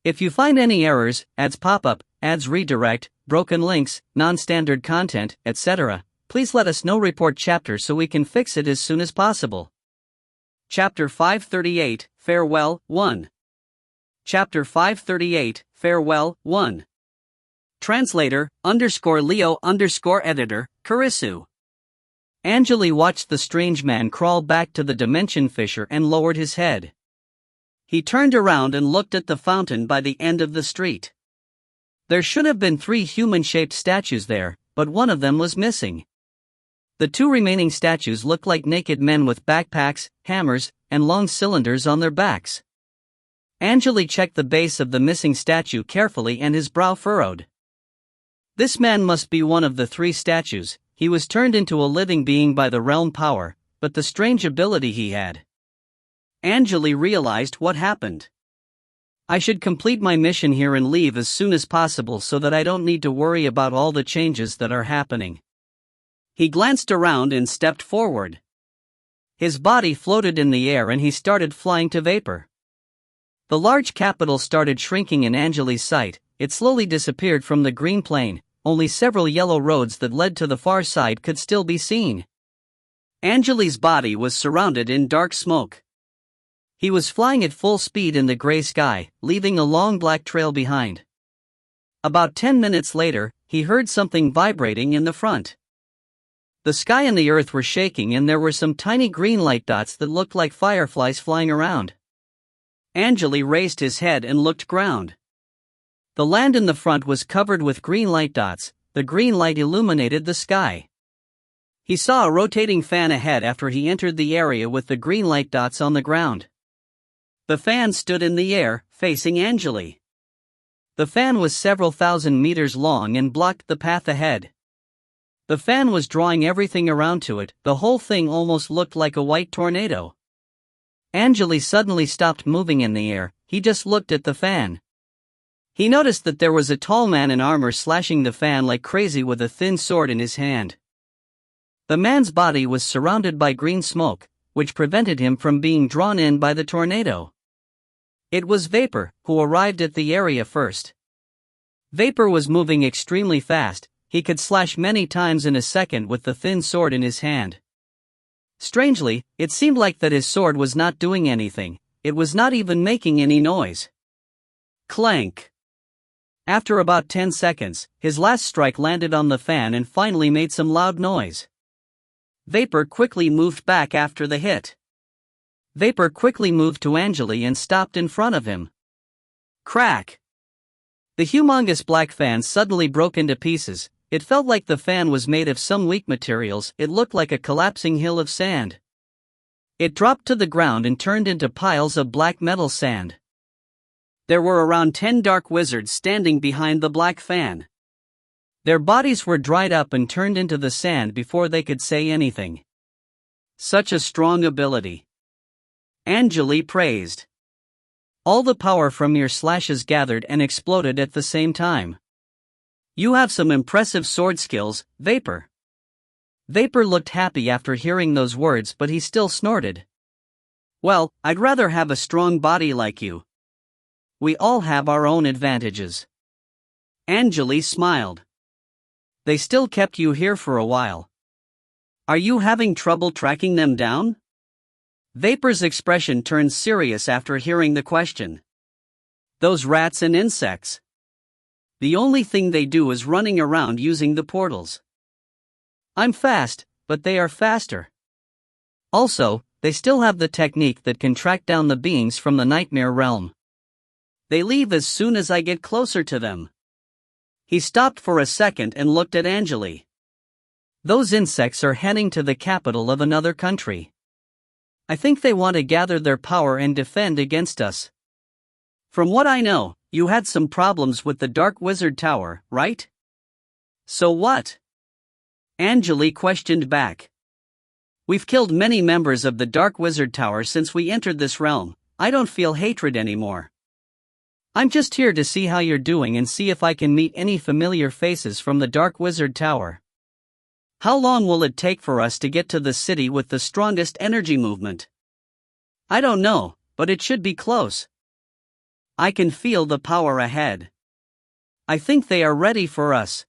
If you find any errors, ads pop up, ads redirect, broken links, non-standard content, etc., please let us know. Report chapter so we can fix it as soon as possible. Chapter 538, Farewell, 1. Chapter 538, Farewell, 1. Translator, _Leo_editor, Karisu. Angele watched the strange man crawl back to the dimension fissure and lowered his head. He turned around and looked at the fountain by the end of the street. There should have been 3 human-shaped statues there, but one of them was missing. The 2 remaining statues looked like naked men with backpacks, hammers, and long cylinders on their backs. Angele checked the base of the missing statue carefully and his brow furrowed. This man must be one of the 3 statues. He was turned into a living being by the realm power, but the strange ability he had. Angele realized what happened. I should complete my mission here and leave as soon as possible so that I don't need to worry about all the changes that are happening. He glanced around and stepped forward. His body floated in the air and he started flying to vapor. The large capital started shrinking in Angele's sight. It slowly disappeared from the green plain. Only several yellow roads that led to the far side could still be seen. Angele's body was surrounded in dark smoke. He was flying at full speed in the gray sky, leaving a long black trail behind. About 10 minutes later, he heard something vibrating in the front. The sky and the earth were shaking and there were some tiny green light dots that looked like fireflies flying around. Angele raised his head and looked ground. The land in the front was covered with green light dots. The green light illuminated the sky. He saw a rotating fan ahead after he entered the area with the green light dots on the ground. The fan stood in the air, facing Angele. The fan was several thousand meters long and blocked the path ahead. The fan was drawing everything around to it, the whole thing almost looked like a white tornado. Angele suddenly stopped moving in the air, he just looked at the fan. He noticed that there was a tall man in armor slashing the fan like crazy with a thin sword in his hand. The man's body was surrounded by green smoke, which prevented him from being drawn in by the tornado. It was Vapor, who arrived at the area first. Vapor was moving extremely fast, he could slash many times in a second with the thin sword in his hand. Strangely, it seemed like that his sword was not doing anything, it was not even making any noise. Clank! After about 10 seconds, his last strike landed on the fan and finally made some loud noise. Vapor quickly moved back after the hit. Vapor quickly moved to Angele and stopped in front of him. Crack! The humongous black fan suddenly broke into pieces. It felt like the fan was made of some weak materials, it looked like a collapsing hill of sand. It dropped to the ground and turned into piles of black metal sand. There were around 10 dark wizards standing behind the black fan. Their bodies were dried up and turned into the sand before they could say anything. Such a strong ability. Angele praised. All the power from your slashes gathered and exploded at the same time. You have some impressive sword skills, Vapor. Vapor looked happy after hearing those words, but he still snorted. Well, I'd rather have a strong body like you. We all have our own advantages. Angele smiled. They still kept you here for a while. Are you having trouble tracking them down? Vapor's expression turned serious after hearing the question. Those rats and insects. The only thing they do is running around using the portals. I'm fast, but they are faster. Also, they still have the technique that can track down the beings from the nightmare realm. They leave as soon as I get closer to them. He stopped for a second and looked at Angele. Those insects are heading to the capital of another country. I think they want to gather their power and defend against us. From what I know, you had some problems with the Dark Wizard Tower, right? So what? Angele questioned back. We've killed many members of the Dark Wizard Tower since we entered this realm. I don't feel hatred anymore. I'm just here to see how you're doing and see if I can meet any familiar faces from the Dark Wizard Tower. How long will it take for us to get to the city with the strongest energy movement? I don't know, but it should be close. I can feel the power ahead. I think they are ready for us.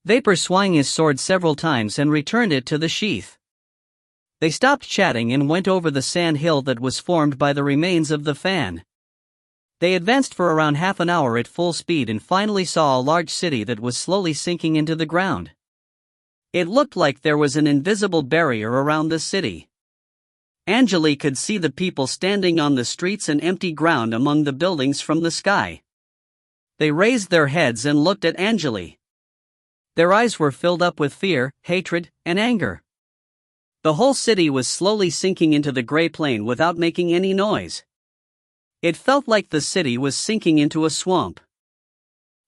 Vapor swung his sword several times and returned it to the sheath. They stopped chatting and went over the sand hill that was formed by the remains of the fan. They advanced for around half an hour at full speed and finally saw a large city that was slowly sinking into the ground. It looked like there was an invisible barrier around the city. Angele could see the people standing on the streets and empty ground among the buildings from the sky. They raised their heads and looked at Angele. Their eyes were filled up with fear, hatred, and anger. The whole city was slowly sinking into the gray plain without making any noise. It felt like the city was sinking into a swamp.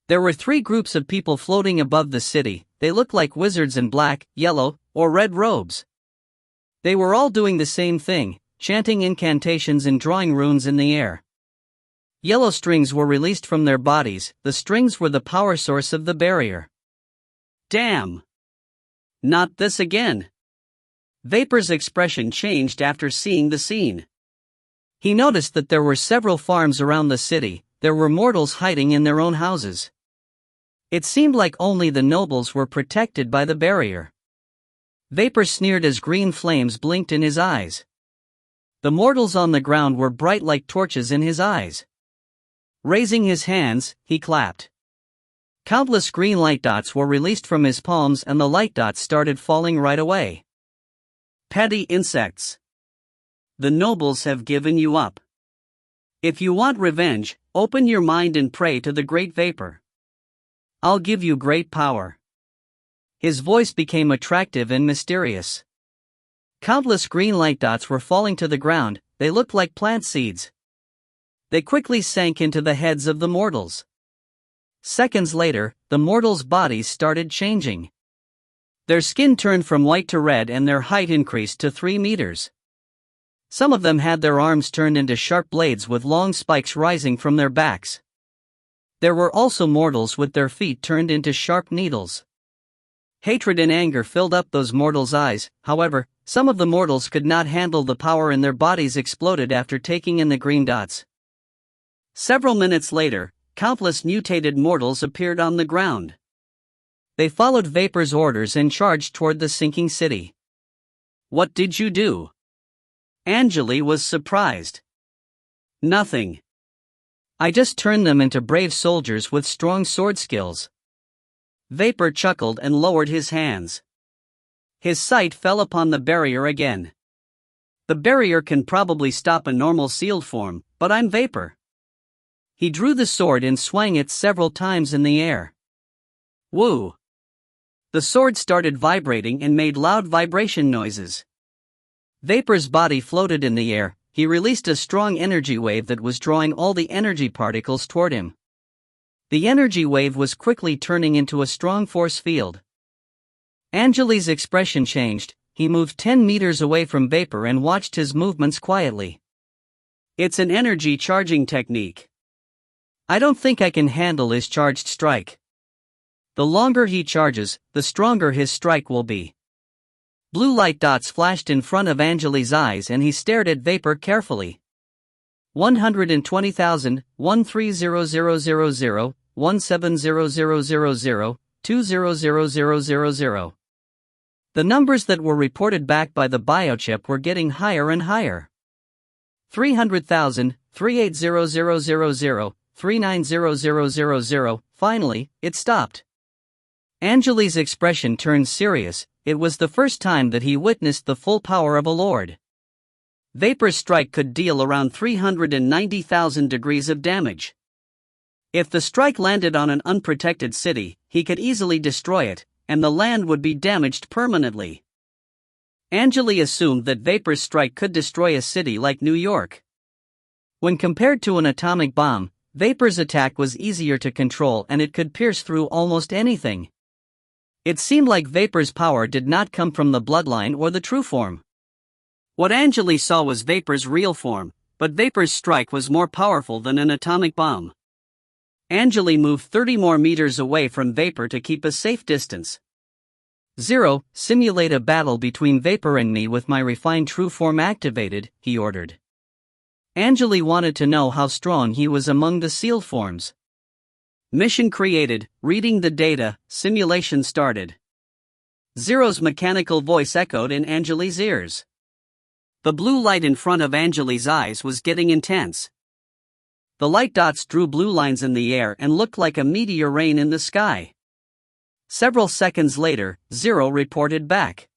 There were 3 groups of people floating above the city. They looked like wizards in black, yellow, or red robes. They were all doing the same thing, chanting incantations and drawing runes in the air. Yellow strings were released from their bodies. The strings were the power source of the barrier. Damn! Not this again! Vapor's expression changed after seeing the scene. He noticed that there were several farms around the city. There were mortals hiding in their own houses. It seemed like only the nobles were protected by the barrier. Vapor sneered as green flames blinked in his eyes. The mortals on the ground were bright like torches in his eyes. Raising his hands, he clapped. Countless green light dots were released from his palms and the light dots started falling right away. Petty insects. The nobles have given you up. If you want revenge, open your mind and pray to the great Vapor. I'll give you great power. His voice became attractive and mysterious. Countless green light dots were falling to the ground. They looked like plant seeds. They quickly sank into the heads of the mortals. Seconds later, the mortals' bodies started changing. Their skin turned from white to red and their height increased to 3 meters. Some of them had their arms turned into sharp blades with long spikes rising from their backs. There were also mortals with their feet turned into sharp needles. Hatred and anger filled up those mortals' eyes. However, some of the mortals could not handle the power and their bodies exploded after taking in the green dots. Several minutes later, countless mutated mortals appeared on the ground. They followed Vapor's orders and charged toward the sinking city. "What did you do?" Angele was surprised. "Nothing. I just turned them into brave soldiers with strong sword skills." Vapor chuckled and lowered his hands. His sight fell upon the barrier again. "The barrier can probably stop a normal sealed form, but I'm Vapor." He drew the sword and swung it several times in the air. Woo! The sword started vibrating and made loud vibration noises. Vapor's body floated in the air. He released a strong energy wave that was drawing all the energy particles toward him. The energy wave was quickly turning into a strong force field. Angele's expression changed. He moved 10 meters away from Vapor and watched his movements quietly. "It's an energy charging technique. I don't think I can handle his charged strike. The longer he charges, the stronger his strike will be." Blue light dots flashed in front of Angele's eyes and he stared at Vapor carefully. 120,000, 130000, 170000, 200000. The numbers that were reported back by the biochip were getting higher and higher. 300,000, 380000, 390000. Finally, it stopped. Angele's expression turned serious. It was the first time that he witnessed the full power of a lord. Vapor's strike could deal around 390,000 degrees of damage. If the strike landed on an unprotected city, he could easily destroy it, and the land would be damaged permanently. Angele assumed that Vapor's strike could destroy a city like New York. When compared to an atomic bomb, Vapor's attack was easier to control and it could pierce through almost anything. It seemed like Vapor's power did not come from the bloodline or the true form. What Angele saw was Vapor's real form, but Vapor's strike was more powerful than an atomic bomb. Angele moved 30 more meters away from Vapor to keep a safe distance. 0. Simulate a battle between Vapor and me with my refined true form activated, he ordered. Angele wanted to know how strong he was among the sealed forms. Mission created, reading the data, simulation started. Zero's mechanical voice echoed in Angele's ears. The blue light in front of Angele's eyes was getting intense. The light dots drew blue lines in the air and looked like a meteor rain in the sky. Several seconds later, Zero reported back.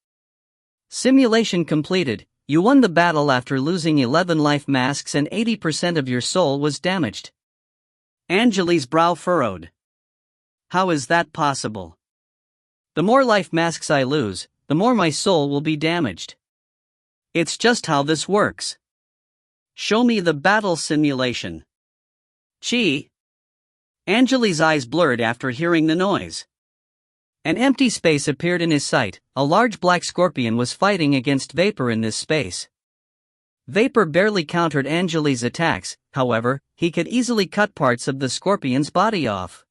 Simulation completed. You won the battle after losing 11 life masks and 80% of your soul was damaged. Angele's brow furrowed. How is that possible? The more life masks I lose, the more my soul will be damaged. It's just how this works. Show me the battle simulation. Chi. Angele's eyes blurred after hearing the noise. An empty space appeared in his sight. A large black scorpion was fighting against Vapor in this space. Vapor barely countered Angele's attacks, however, he could easily cut parts of the scorpion's body off.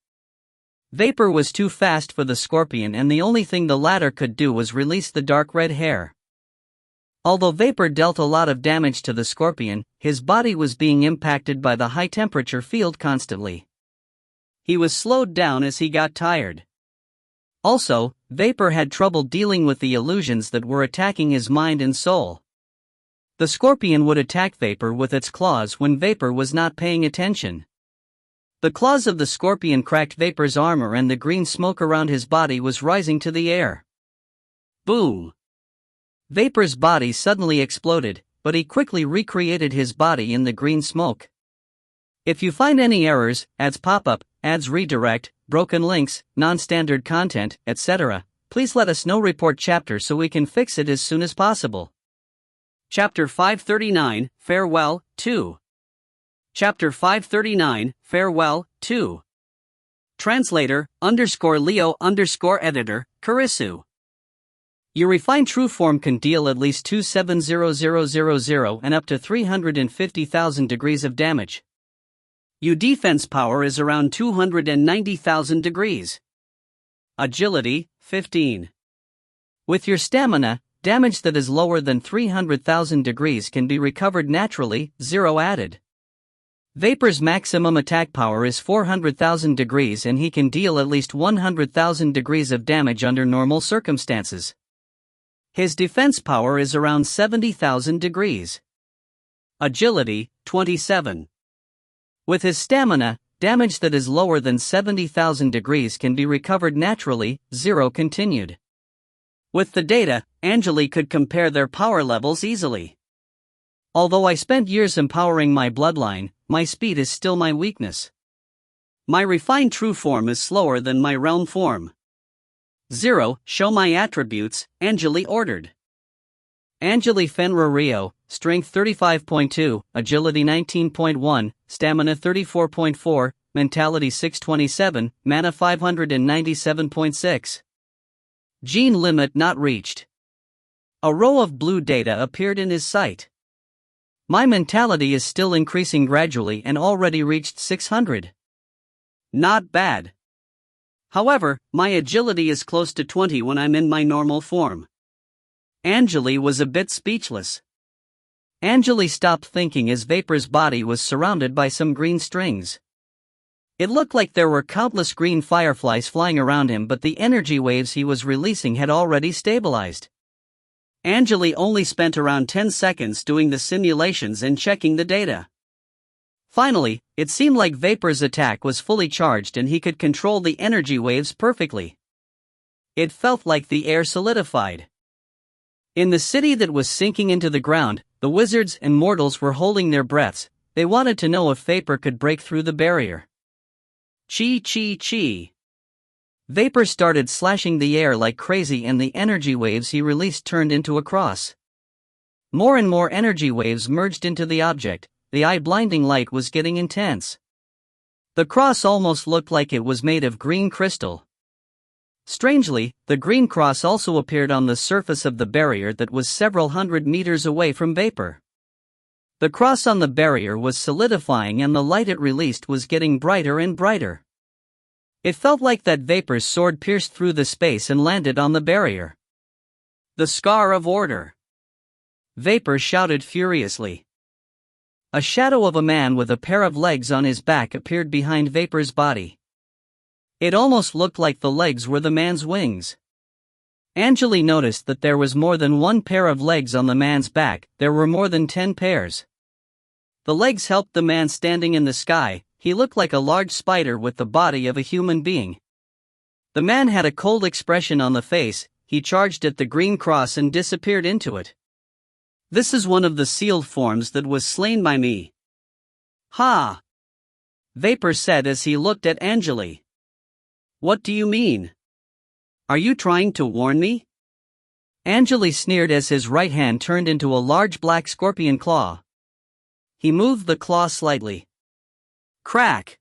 Vapor was too fast for the scorpion and the only thing the latter could do was release the dark red hair. Although Vapor dealt a lot of damage to the scorpion, his body was being impacted by the high temperature field constantly. He was slowed down as he got tired. Also, Vapor had trouble dealing with the illusions that were attacking his mind and soul. The scorpion would attack Vapor with its claws when Vapor was not paying attention. The claws of the scorpion cracked Vapor's armor and the green smoke around his body was rising to the air. Boom! Vapor's body suddenly exploded, but he quickly recreated his body in the green smoke. If you find any errors, ads pop-up, ads redirect, broken links, non-standard content, etc., please let us know. Report chapter so we can fix it as soon as possible. Chapter 539, Farewell, 2. Chapter 539, Farewell, 2. Translator, _Leo_editor, Karisu. Your refined true form can deal at least 270000 and up to 350,000 degrees of damage. Your defense power is around 290,000 degrees. Agility, 15. With your stamina, damage that is lower than 300,000 degrees can be recovered naturally, 0 added. Vapor's maximum attack power is 400,000 degrees and he can deal at least 100,000 degrees of damage under normal circumstances. His defense power is around 70,000 degrees. Agility, 27. With his stamina, damage that is lower than 70,000 degrees can be recovered naturally, 0 continued. With the data, Angele could compare their power levels easily. Although I spent years empowering my bloodline, my speed is still my weakness. My refined true form is slower than my realm form. 0. Show my attributes, Angele ordered. Angele Fenra Rio, Strength 35.2, Agility 19.1, Stamina 34.4, Mentality 627, Mana 597.6. Gene limit not reached. A row of blue data appeared in his sight. My mentality is still increasing gradually and already reached 600. Not bad. However, my agility is close to 20 when I'm in my normal form. Angele was a bit speechless. Angele stopped thinking as Vapor's body was surrounded by some green strings. It looked like there were countless green fireflies flying around him, but the energy waves he was releasing had already stabilized. Angele only spent around 10 seconds doing the simulations and checking the data. Finally, it seemed like Vapor's attack was fully charged and he could control the energy waves perfectly. It felt like the air solidified. In the city that was sinking into the ground, the wizards and mortals were holding their breaths. They wanted to know if Vapor could break through the barrier. Chi chi chi. Vapor started slashing the air like crazy and the energy waves he released turned into a cross. More and more energy waves merged into the object. The eye-blinding light was getting intense. The cross almost looked like it was made of green crystal. Strangely, the green cross also appeared on the surface of the barrier that was several hundred meters away from Vapor. The cross on the barrier was solidifying and the light it released was getting brighter and brighter. It felt like that Vapor's sword pierced through the space and landed on the barrier. The Scar of Order. Vapor shouted furiously. A shadow of a man with a pair of legs on his back appeared behind Vapor's body. It almost looked like the legs were the man's wings. Angele noticed that there was more than one pair of legs on the man's back. There were more than 10 pairs. The legs helped the man standing in the sky. He looked like a large spider with the body of a human being. The man had a cold expression on the face. He charged at the green cross and disappeared into it. This is one of the sealed forms that was slain by me. Ha! Vapor said as he looked at Angele. What do you mean? Are you trying to warn me? Angele sneered as his right hand turned into a large black scorpion claw. He moved the claw slightly. Crack!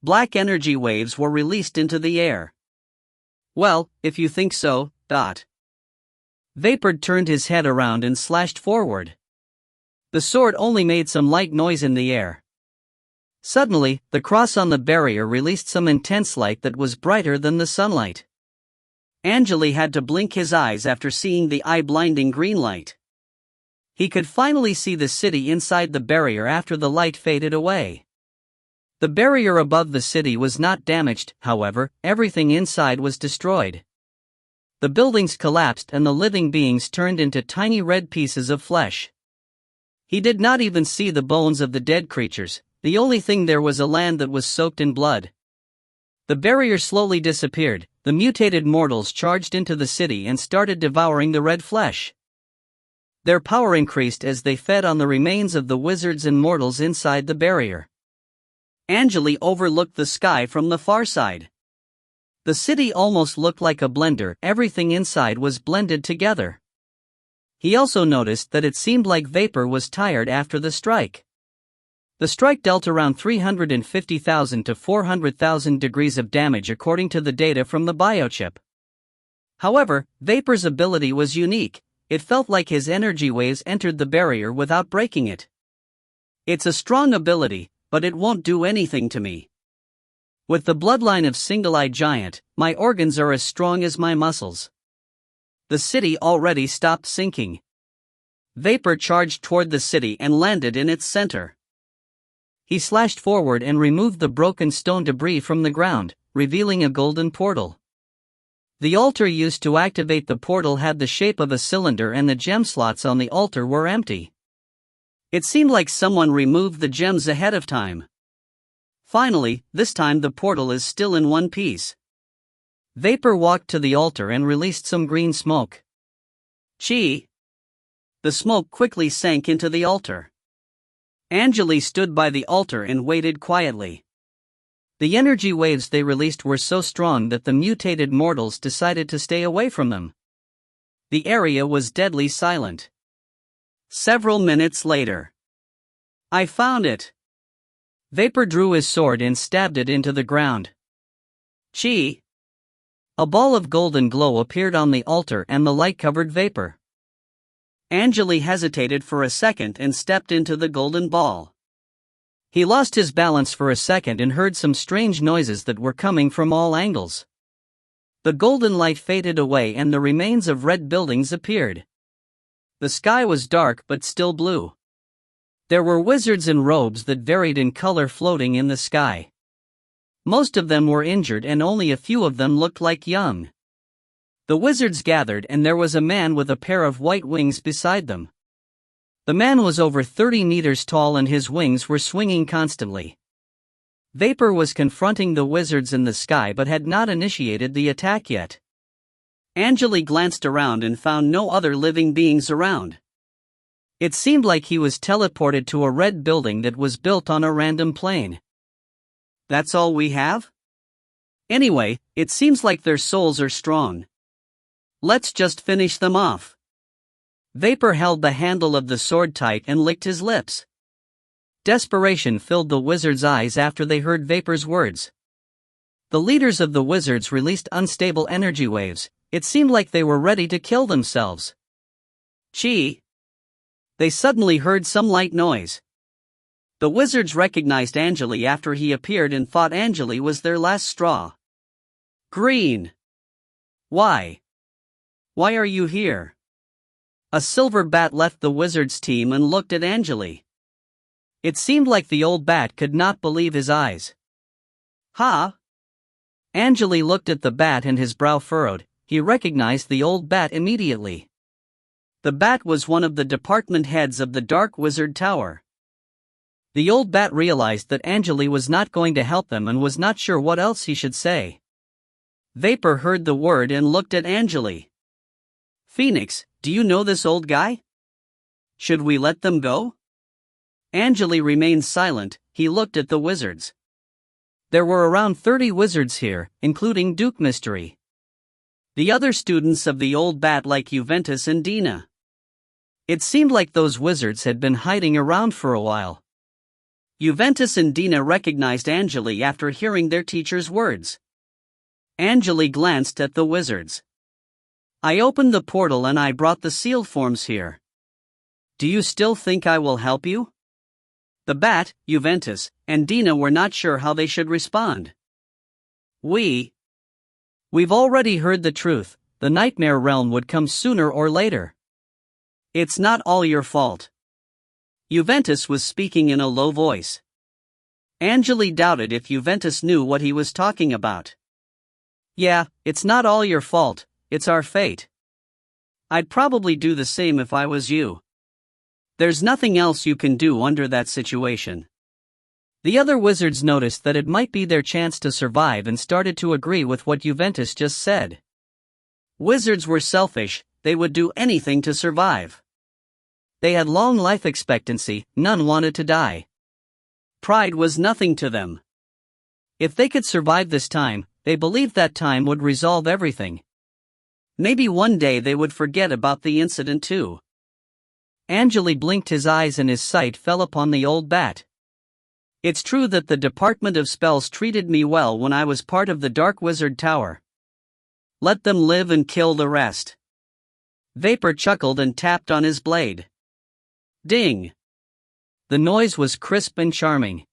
Black energy waves were released into the air. Well, if you think so, dot. Vapor turned his head around and slashed forward. The sword only made some light noise in the air. Suddenly, the cross on the barrier released some intense light that was brighter than the sunlight. Angele had to blink his eyes after seeing the eye-blinding green light. He could finally see the city inside the barrier after the light faded away. The barrier above the city was not damaged, however, everything inside was destroyed. The buildings collapsed and the living beings turned into tiny red pieces of flesh. He did not even see the bones of the dead creatures. The only thing there was a land that was soaked in blood. The barrier slowly disappeared. The mutated mortals charged into the city and started devouring the red flesh. Their power increased as they fed on the remains of the wizards and mortals inside the barrier. Angele overlooked the sky from the far side. The city almost looked like a blender. Everything inside was blended together. He also noticed that it seemed like Vapor was tired after the strike. The strike dealt around 350,000 to 400,000 degrees of damage according to the data from the biochip. However, Vapor's ability was unique. It felt like his energy waves entered the barrier without breaking it. It's a strong ability, but it won't do anything to me. With the bloodline of Single-Eyed Giant, my organs are as strong as my muscles. The city already stopped sinking. Vapor charged toward the city and landed in its center. He slashed forward and removed the broken stone debris from the ground, revealing a golden portal. The altar used to activate the portal had the shape of a cylinder and the gem slots on the altar were empty. It seemed like someone removed the gems ahead of time. Finally, this time the portal is still in one piece. Vapor walked to the altar and released some green smoke. Chi! The smoke quickly sank into the altar. Angele stood by the altar and waited quietly. The energy waves they released were so strong that the mutated mortals decided to stay away from them. The area was deadly silent. Several minutes later. I found it. Vapor drew his sword and stabbed it into the ground. Chi! A ball of golden glow appeared on the altar and the light covered Vapor. Angele hesitated for a second and stepped into the golden ball. He lost his balance for a second and heard some strange noises that were coming from all angles. The golden light faded away and the remains of red buildings appeared. The sky was dark but still blue. There were wizards in robes that varied in color floating in the sky. Most of them were injured and only a few of them looked like young. The wizards gathered and there was a man with a pair of white wings beside them. The man was over 30 meters tall and his wings were swinging constantly. Vapor was confronting the wizards in the sky but had not initiated the attack yet. Angele glanced around and found no other living beings around. It seemed like he was teleported to a red building that was built on a random plane. That's all we have? Anyway, it seems like their souls are strong. Let's just finish them off. Vapor held the handle of the sword tight and licked his lips. Desperation filled the wizards' eyes after they heard Vapor's words. The leaders of the wizards released unstable energy waves. It seemed like they were ready to kill themselves. Chi! They suddenly heard some light noise. The wizards recognized Angele after he appeared and thought Angele was their last straw. Green! Why? Why are you here? A silver bat left the wizards' team and looked at Angele. It seemed like the old bat could not believe his eyes. Ha! Angele looked at the bat and his brow furrowed. He recognized the old bat immediately. The bat was one of the department heads of the Dark Wizard Tower. The old bat realized that Angele was not going to help them and was not sure what else he should say. Vapor heard the word and looked at Angele. Phoenix, do you know this old guy? Should we let them go? Angele remained silent. He looked at the wizards. There were around 30 wizards here, including Duke Mystery. The other students of the old bat like Juventus and Dina. It seemed like those wizards had been hiding around for a while. Juventus and Dina recognized Angele after hearing their teacher's words. Angele glanced at the wizards. I opened the portal and I brought the sealed forms here. Do you still think I will help you? The bat, Juventus, and Dina were not sure how they should respond. We've already heard the truth. The nightmare realm would come sooner or later. It's not all your fault. Juventus was speaking in a low voice. Angele doubted if Juventus knew what he was talking about. Yeah, it's not all your fault, it's our fate. I'd probably do the same if I was you. There's nothing else you can do under that situation. The other wizards noticed that it might be their chance to survive and started to agree with what Juventus just said. Wizards were selfish, they would do anything to survive. They had long life expectancy, none wanted to die. Pride was nothing to them. If they could survive this time, they believed that time would resolve everything. Maybe one day they would forget about the incident too. Angele blinked his eyes and his sight fell upon the old bat. It's true that the Department of Spells treated me well when I was part of the Dark Wizard Tower. Let them live and kill the rest. Vapor chuckled and tapped on his blade. Ding! The noise was crisp and charming.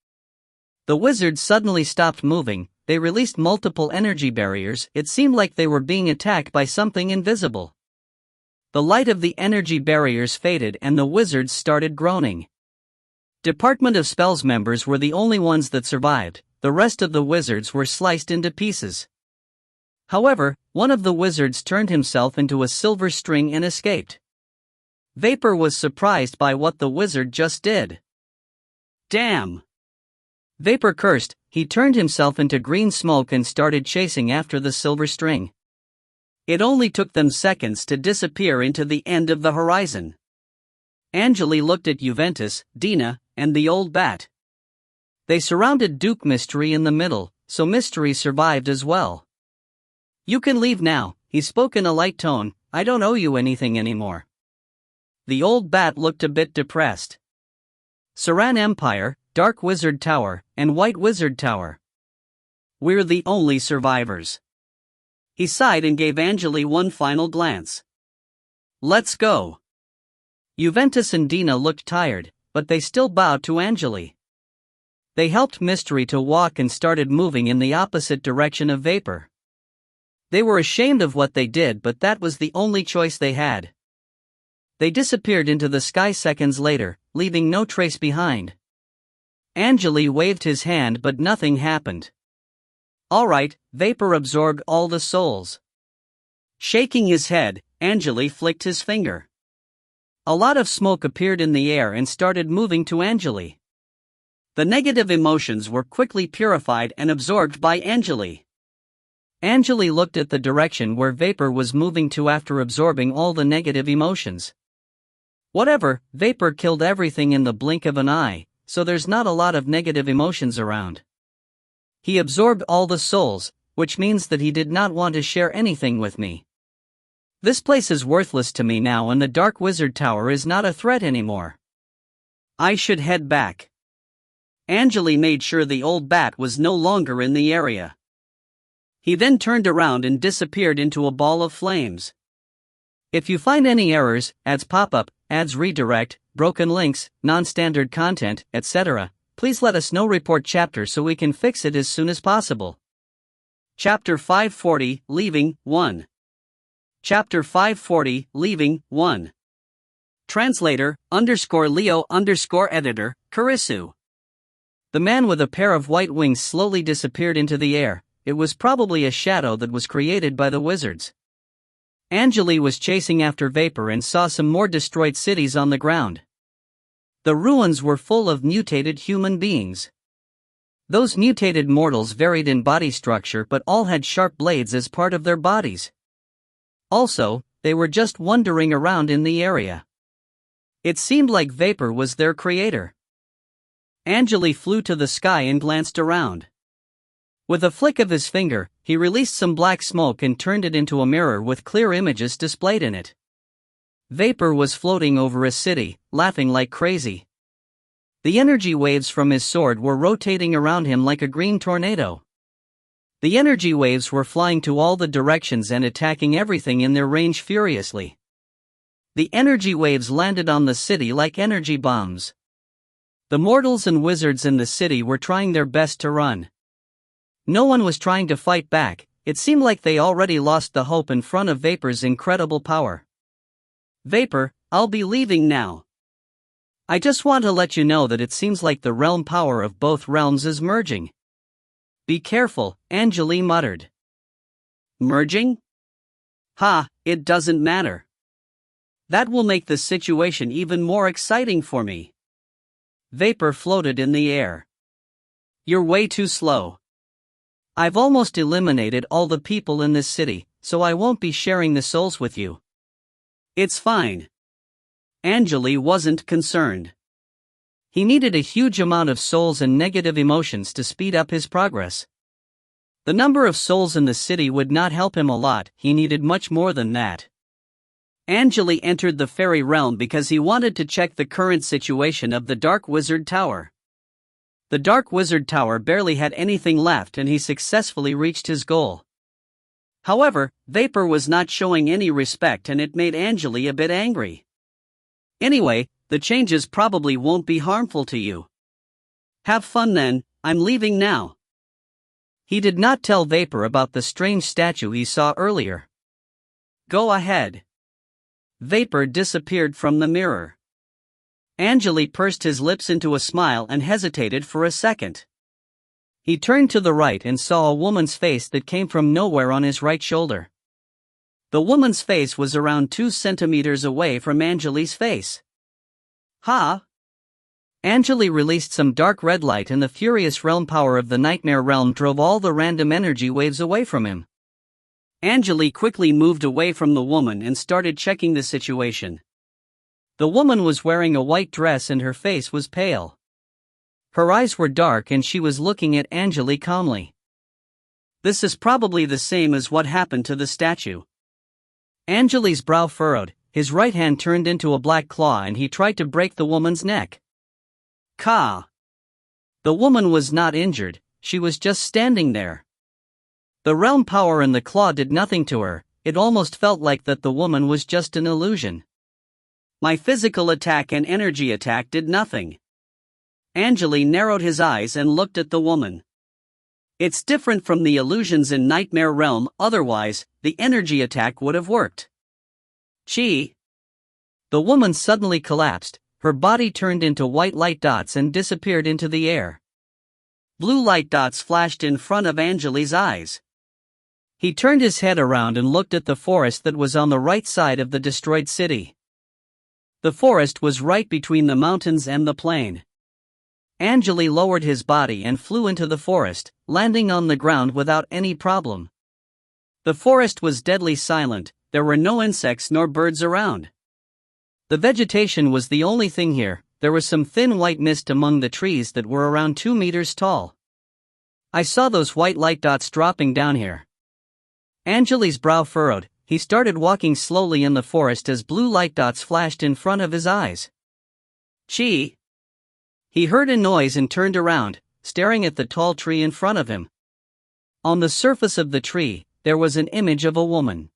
The wizards suddenly stopped moving. They released multiple energy barriers. It seemed like they were being attacked by something invisible. The light of the energy barriers faded and the wizards started groaning. Department of Spells members were the only ones that survived. The rest of the wizards were sliced into pieces. However, one of the wizards turned himself into a silver string and escaped. Vapor was surprised by what the wizard just did. Damn! Vapor cursed. He turned himself into green smoke and started chasing after the silver string. It only took them seconds to disappear into the end of the horizon. Angele looked at Juventus, Dina, and the old bat. They surrounded Duke Mystery in the middle, so Mystery survived as well. You can leave now, he spoke in a light tone. I don't owe you anything anymore. The old bat looked a bit depressed. Saran Empire, Dark Wizard Tower, and White Wizard Tower. We're the only survivors. He sighed and gave Angele one final glance. Let's go. Juventus and Dina looked tired, but they still bowed to Angele. They helped Mystery to walk and started moving in the opposite direction of Vapor. They were ashamed of what they did, but that was the only choice they had. They disappeared into the sky seconds later, leaving no trace behind. Angele waved his hand but nothing happened. All right, Vapor absorbed all the souls. Shaking his head, Angele flicked his finger. A lot of smoke appeared in the air and started moving to Angele. The negative emotions were quickly purified and absorbed by Angele. Angele looked at the direction where Vapor was moving to after absorbing all the negative emotions. Whatever, Vapor killed everything in the blink of an eye, so there's not a lot of negative emotions around. He absorbed all the souls, which means that he did not want to share anything with me. This place is worthless to me now and the Dark Wizard Tower is not a threat anymore. I should head back. Angele made sure the old bat was no longer in the area. He then turned around and disappeared into a ball of flames. If you find any errors, ads pop up, ads redirect, broken links, non-standard content, etc., please let us know. Report chapter so we can fix it as soon as possible. Chapter 540, Leaving, 1. Chapter 540, Leaving, 1. Translator, _Leo_ editor, Karisu. The man with a pair of white wings slowly disappeared into the air. It was probably a shadow that was created by the wizards. Angele was chasing after Vapor and saw some more destroyed cities on the ground. The ruins were full of mutated human beings. Those mutated mortals varied in body structure but all had sharp blades as part of their bodies. Also, they were just wandering around in the area. It seemed like Vapor was their creator. Angele flew to the sky and glanced around. With a flick of his finger, he released some black smoke and turned it into a mirror with clear images displayed in it. Vapor was floating over a city, laughing like crazy. The energy waves from his sword were rotating around him like a green tornado. The energy waves were flying to all the directions and attacking everything in their range furiously. The energy waves landed on the city like energy bombs. The mortals and wizards in the city were trying their best to run. No one was trying to fight back. It seemed like they already lost the hope in front of Vapor's incredible power. Vapor, I'll be leaving now. I just want to let you know that it seems like the realm power of both realms is merging. Be careful, Angele muttered. Merging? Ha, it doesn't matter. That will make the situation even more exciting for me. Vapor floated in the air. You're way too slow. I've almost eliminated all the people in this city, so I won't be sharing the souls with you. It's fine. Angele wasn't concerned. He needed a huge amount of souls and negative emotions to speed up his progress. The number of souls in the city would not help him a lot, he needed much more than that. Angele entered the fairy realm because he wanted to check the current situation of the Dark Wizard Tower. The Dark Wizard Tower barely had anything left and he successfully reached his goal. However, Vapor was not showing any respect and it made Angele a bit angry. Anyway, the changes probably won't be harmful to you. Have fun then, I'm leaving now. He did not tell Vapor about the strange statue he saw earlier. Go ahead. Vapor disappeared from the mirror. Angele pursed his lips into a smile and hesitated for a second. He turned to the right and saw a woman's face that came from nowhere on his right shoulder. The woman's face was around 2 centimeters away from Angele's face. Ha! Angele released some dark red light and the furious realm power of the nightmare realm drove all the random energy waves away from him. Angele quickly moved away from the woman and started checking the situation. The woman was wearing a white dress and her face was pale. Her eyes were dark and she was looking at Angele calmly. This is probably the same as what happened to the statue. Angele's brow furrowed, his right hand turned into a black claw and he tried to break the woman's neck. Ka! The woman was not injured, she was just standing there. The realm power in the claw did nothing to her, it almost felt like that the woman was just an illusion. My physical attack and energy attack did nothing. Angele narrowed his eyes and looked at the woman. It's different from the illusions in Nightmare Realm, otherwise, the energy attack would have worked. Chi! The woman suddenly collapsed, her body turned into white light dots and disappeared into the air. Blue light dots flashed in front of Angele's eyes. He turned his head around and looked at the forest that was on the right side of the destroyed city. The forest was right between the mountains and the plain. Angele lowered his body and flew into the forest, landing on the ground without any problem. The forest was deadly silent, there were no insects nor birds around. The vegetation was the only thing here, there was some thin white mist among the trees that were around 2 meters tall. I saw those white light dots dropping down here. Angele's brow furrowed, he started walking slowly in the forest as blue light dots flashed in front of his eyes. Chi! He heard a noise and turned around, staring at the tall tree in front of him. On the surface of the tree, there was an image of a woman.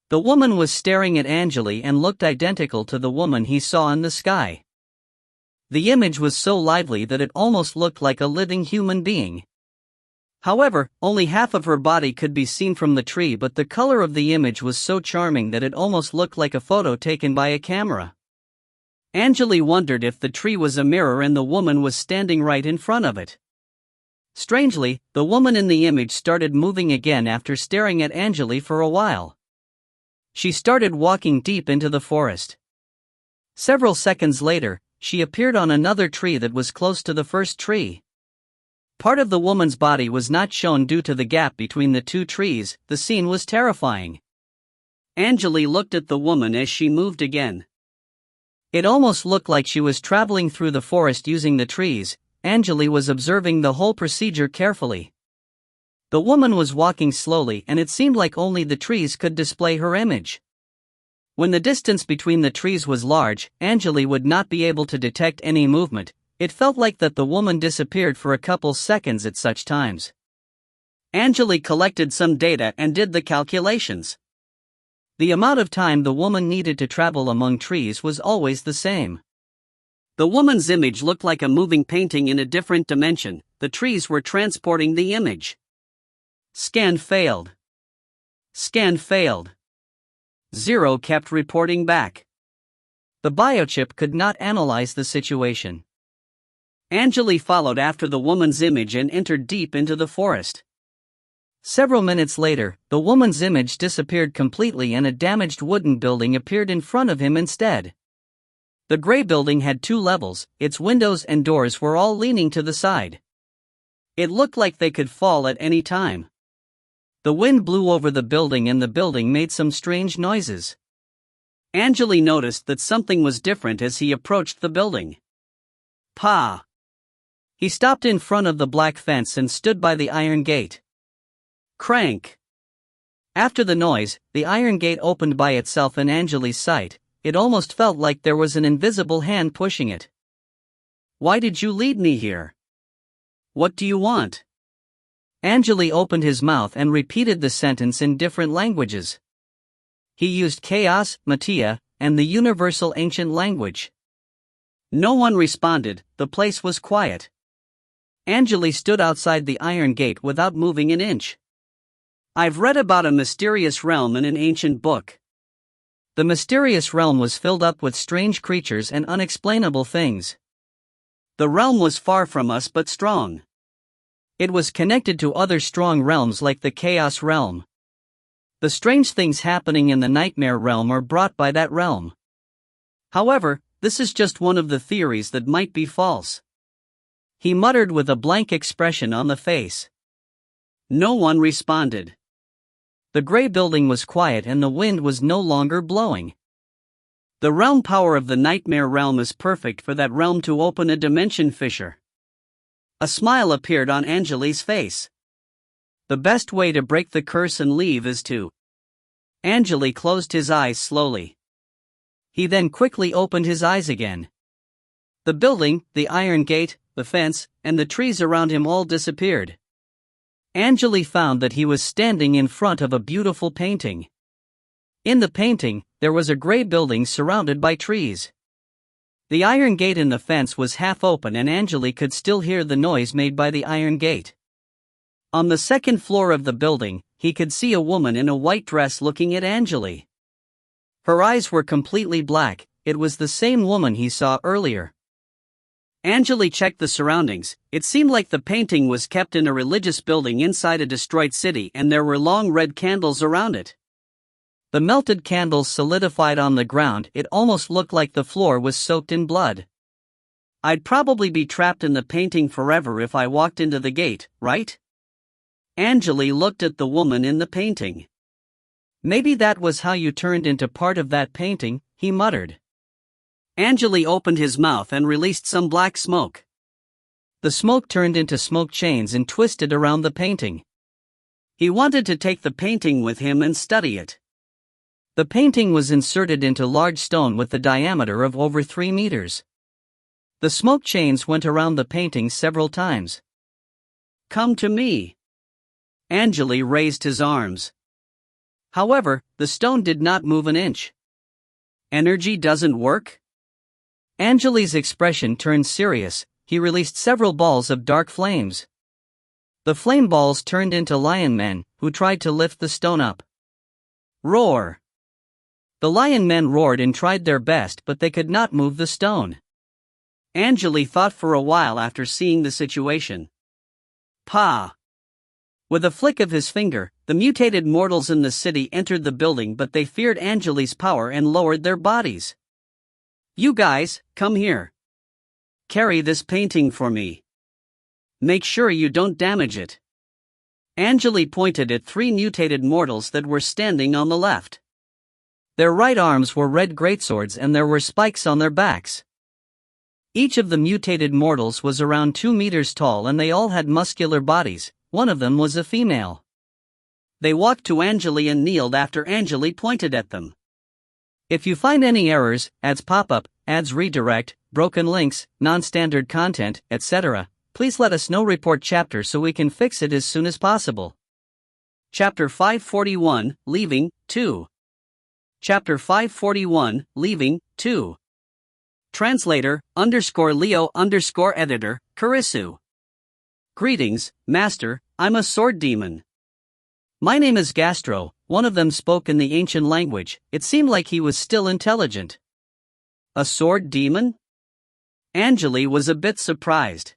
The woman was staring at Angele and looked identical to the woman he saw in the sky. The image was so lively that it almost looked like a living human being. However, only half of her body could be seen from the tree, but the color of the image was so charming that it almost looked like a photo taken by a camera. Angele wondered if the tree was a mirror and the woman was standing right in front of it. Strangely, the woman in the image started moving again after staring at Angele for a while. She started walking deep into the forest. Several seconds later, she appeared on another tree that was close to the first tree. Part of the woman's body was not shown due to the gap between the 2 trees, the scene was terrifying. Angele looked at the woman as she moved again. It almost looked like she was traveling through the forest using the trees. Angele was observing the whole procedure carefully. The woman was walking slowly and it seemed like only the trees could display her image. When the distance between the trees was large, Angele would not be able to detect any movement. It felt like that the woman disappeared for a couple seconds at such times. Angele collected some data and did the calculations. The amount of time the woman needed to travel among trees was always the same. The woman's image looked like a moving painting in a different dimension, the trees were transporting the image. Scan failed. Scan failed. 0 kept reporting back. The biochip could not analyze the situation. Angele followed after the woman's image and entered deep into the forest. Several minutes later, the woman's image disappeared completely and a damaged wooden building appeared in front of him instead. The gray building had 2 levels, its windows and doors were all leaning to the side. It looked like they could fall at any time. The wind blew over the building and the building made some strange noises. Angele noticed that something was different as he approached the building. Pa! He stopped in front of the black fence and stood by the iron gate. Crank! After the noise, the iron gate opened by itself in Angele's sight. It almost felt like there was an invisible hand pushing it. Why did you lead me here? what do you want? Angele opened his mouth and repeated the sentence in different languages. He used chaos, Matia, and the universal ancient language. No one responded, the place was quiet. Angele stood outside the iron gate without moving an inch. I've read about a mysterious realm in an ancient book. The mysterious realm was filled up with strange creatures and unexplainable things. The realm was far from us but strong. It was connected to other strong realms like the Chaos Realm. The strange things happening in the Nightmare Realm are brought by that realm. However, this is just one of the theories that might be false. He muttered with a blank expression on the face. No one responded. The gray building was quiet and the wind was no longer blowing. The realm power of the Nightmare Realm is perfect for that realm to open a dimension fissure. A smile appeared on Angele's face. The best way to break the curse and leave is to. Angele closed his eyes slowly. He then quickly opened his eyes again. The building, the iron gate, the fence, and the trees around him all disappeared. Angele found that he was standing in front of a beautiful painting. In the painting, there was a gray building surrounded by trees. The iron gate in the fence was half open and Angele could still hear the noise made by the iron gate. On the second floor of the building, he could see a woman in a white dress looking at Angele. Her eyes were completely black, it was the same woman he saw earlier. Angele checked the surroundings. It seemed like the painting was kept in a religious building inside a destroyed city and there were long red candles around it. The melted candles solidified on the ground, it almost looked like the floor was soaked in blood. I'd probably be trapped in the painting forever if I walked into the gate, right? Angele looked at the woman in the painting. Maybe that was how you turned into part of that painting, he muttered. Angele opened his mouth and released some black smoke. The smoke turned into smoke chains and twisted around the painting. He wanted to take the painting with him and study it. The painting was inserted into large stone with the diameter of over 3 meters. The smoke chains went around the painting several times. Come to me. Angele raised his arms. However, the stone did not move an inch. Energy doesn't work? Angele's expression turned serious. He released several balls of dark flames. The flame balls turned into lion men, who tried to lift the stone up. Roar! The lion men roared and tried their best, but they could not move the stone. Angele thought for a while after seeing the situation. Pa! With a flick of his finger, the mutated mortals in the city entered the building, but they feared Angele's power and lowered their bodies. You guys, come here. Carry this painting for me. Make sure you don't damage it. Angele pointed at 3 mutated mortals that were standing on the left. Their right arms were red greatswords and there were spikes on their backs. Each of the mutated mortals was around 2 meters tall and they all had muscular bodies. One of them was a female. They walked to Angele and kneeled after Angele pointed at them. If you find any errors, ads pop up, ads redirect, broken links, non-standard content, etc., please let us know. Report chapter so we can fix it as soon as possible. Chapter 541, Leaving, 2. Chapter 541, Leaving, 2. Translator, _Leo_ editor, Karisu. Greetings, Master, I'm a sword demon. My name is Gastro. One of them spoke in the ancient language. It seemed like he was still intelligent. A sword demon? Angele was a bit surprised.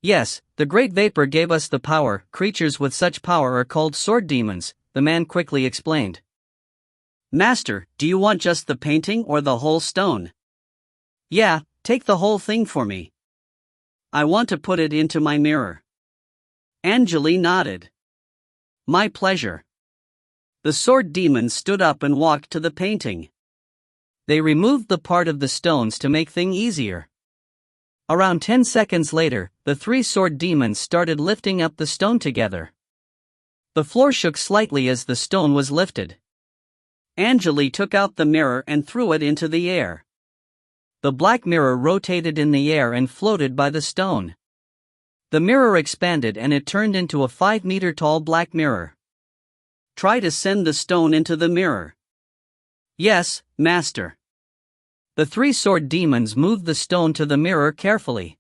Yes, the Great Vapor gave us the power. Creatures with such power are called sword demons, the man quickly explained. Master, do you want just the painting or the whole stone? Yeah, take the whole thing for me. I want to put it into my mirror. Angele nodded. My pleasure. The sword demon stood up and walked to the painting. They removed the part of the stones to make things easier. Around 10 seconds later, the 3 sword demons started lifting up the stone together. The floor shook slightly as the stone was lifted. Angele took out the mirror and threw it into the air. The black mirror rotated in the air and floated by the stone. The mirror expanded and it turned into a 5-meter-tall black mirror. Try to send the stone into the mirror. Yes, master. The 3 sword demons moved the stone to the mirror carefully.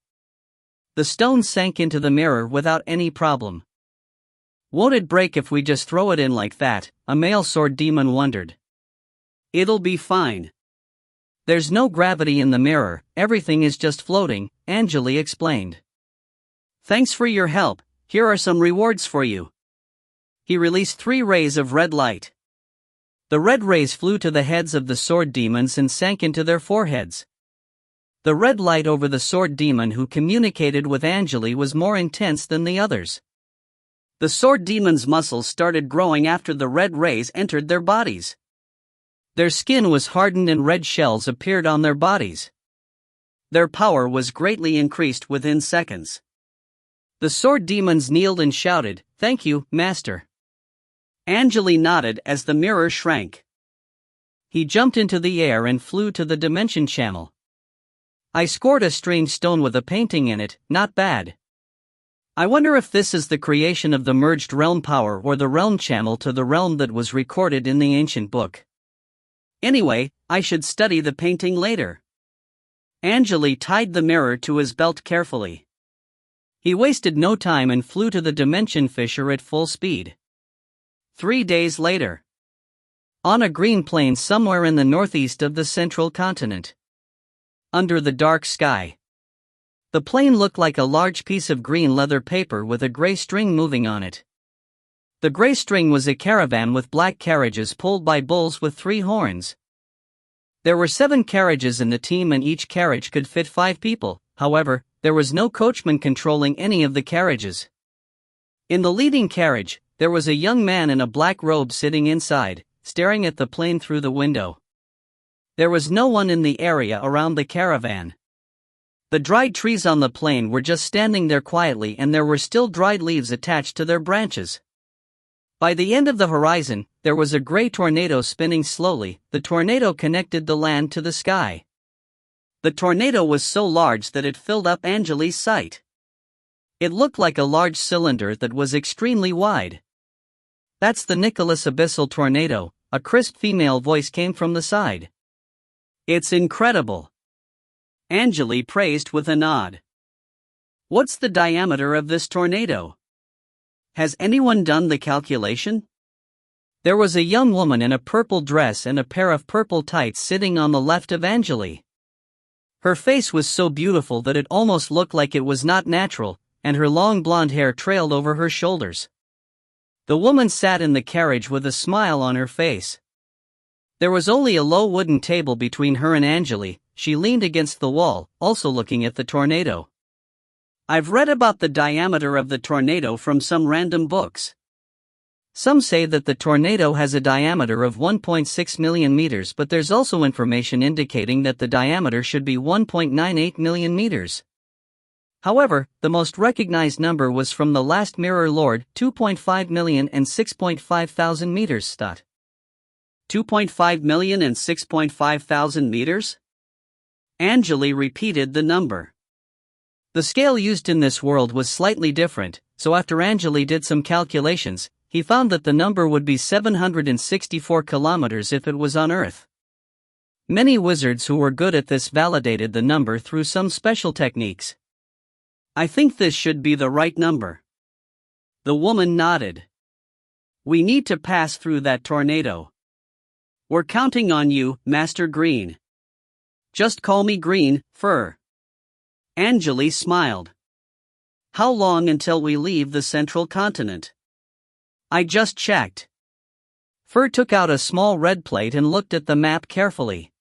The stone sank into the mirror without any problem. Won't it break if we just throw it in like that? A male sword demon wondered. It'll be fine. There's no gravity in the mirror, everything is just floating, Angele explained. Thanks for your help, here are some rewards for you. He released 3 rays of red light. The red rays flew to the heads of the sword demons and sank into their foreheads. The red light over the sword demon who communicated with Angele was more intense than the others. The sword demon's muscles started growing after the red rays entered their bodies. Their skin was hardened and red shells appeared on their bodies. Their power was greatly increased within seconds. The sword demons kneeled and shouted, "Thank you, Master." Angele nodded as the mirror shrank. He jumped into the air and flew to the dimension channel. I scored a strange stone with a painting in it, not bad. I wonder if this is the creation of the merged realm power or the realm channel to the realm that was recorded in the ancient book. Anyway, I should study the painting later. Angele tied the mirror to his belt carefully. He wasted no time and flew to the dimension fissure at full speed. 3 days later. On a green plain somewhere in the northeast of the central continent. Under the dark sky. The plain looked like a large piece of green leather paper with a gray string moving on it. The gray string was a caravan with black carriages pulled by bulls with 3 horns. There were 7 carriages in the team and each carriage could fit 5 people, however, there was no coachman controlling any of the carriages. In the leading carriage, there was a young man in a black robe sitting inside, staring at the plain through the window. There was no one in the area around the caravan. The dried trees on the plain were just standing there quietly and there were still dried leaves attached to their branches. By the end of the horizon, there was a gray tornado spinning slowly. The tornado connected the land to the sky. The tornado was so large that it filled up Angele's sight. It looked like a large cylinder that was extremely wide. That's the Nicholas Abyssal Tornado, a crisp female voice came from the side. It's incredible. Angele praised with a nod. What's the diameter of this tornado? Has anyone done the calculation? There was a young woman in a purple dress and a pair of purple tights sitting on the left of Angele. Her face was so beautiful that it almost looked like it was not natural, and her long blonde hair trailed over her shoulders. The woman sat in the carriage with a smile on her face. There was only a low wooden table between her and Angele. She leaned against the wall, also looking at the tornado. I've read about the diameter of the tornado from some random books. Some say that the tornado has a diameter of 1.6 million meters, but there's also information indicating that the diameter should be 1.98 million meters. However, the most recognized number was from the last Mirror Lord, 2.5 million and 6.5 thousand meters. 2.5 million and 6.5 thousand meters? Angele repeated the number. The scale used in this world was slightly different, so after Angele did some calculations, he found that the number would be 764 kilometers if it was on Earth. Many wizards who were good at this validated the number through some special techniques. I think this should be the right number. The woman nodded. We need to pass through that tornado. We're counting on you, Master Green. Just call me Green, Fur. Angele smiled. How long until we leave the central continent? I just checked. Fur took out a small red plate and looked at the map carefully.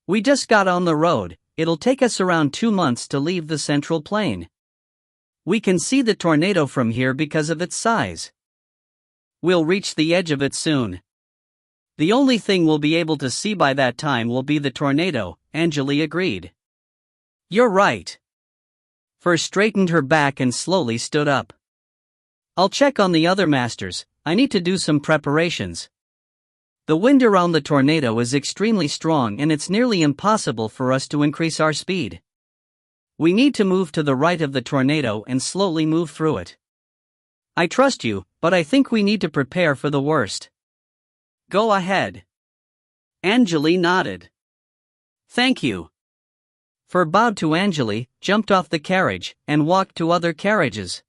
We just got on the road, it'll take us around 2 months to leave the central plain. We can see the tornado from here because of its size. We'll reach the edge of it soon. The only thing we'll be able to see by that time will be the tornado, Angele agreed. You're right. Fur straightened her back and slowly stood up. I'll check on the other masters, I need to do some preparations. The wind around the tornado is extremely strong and it's nearly impossible for us to increase our speed. We need to move to the right of the tornado and slowly move through it. I trust you, but I think we need to prepare for the worst. Go ahead. Angele nodded. Thank you. Fur bowed to Angele, jumped off the carriage, and walked to other carriages.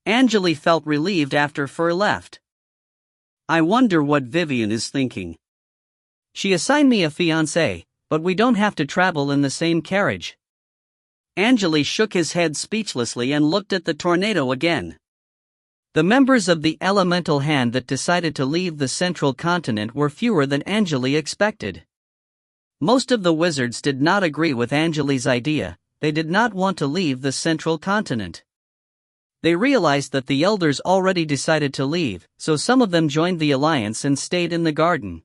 Angele felt relieved after Fur left. I wonder what Vivian is thinking. She assigned me a fiancé, but we don't have to travel in the same carriage. Angele shook his head speechlessly and looked at the tornado again. The members of the elemental hand that decided to leave the central continent were fewer than Angele expected. Most of the wizards did not agree with Angele's idea. They did not want to leave the central continent. They realized that the elders already decided to leave, so some of them joined the alliance and stayed in the garden.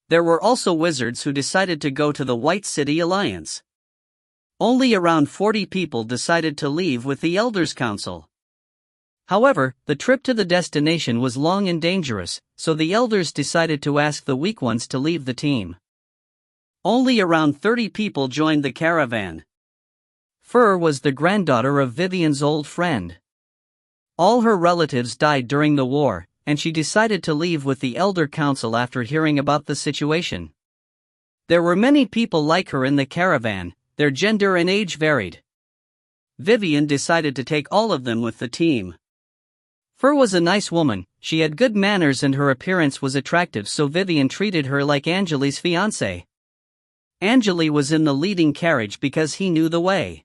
There were also wizards who decided to go to the White City Alliance. Only around 40 people decided to leave with the Elders' Council. However, the trip to the destination was long and dangerous, so the elders decided to ask the weak ones to leave the team. Only around 30 people joined the caravan. Fur was the granddaughter of Vivian's old friend. All her relatives died during the war, and she decided to leave with the Elder Council after hearing about the situation. There were many people like her in the caravan, their gender and age varied. Vivian decided to take all of them with the team. Fur was a nice woman, she had good manners and her appearance was attractive, so Vivian treated her like Angele's fiancé. Angele was in the leading carriage because he knew the way.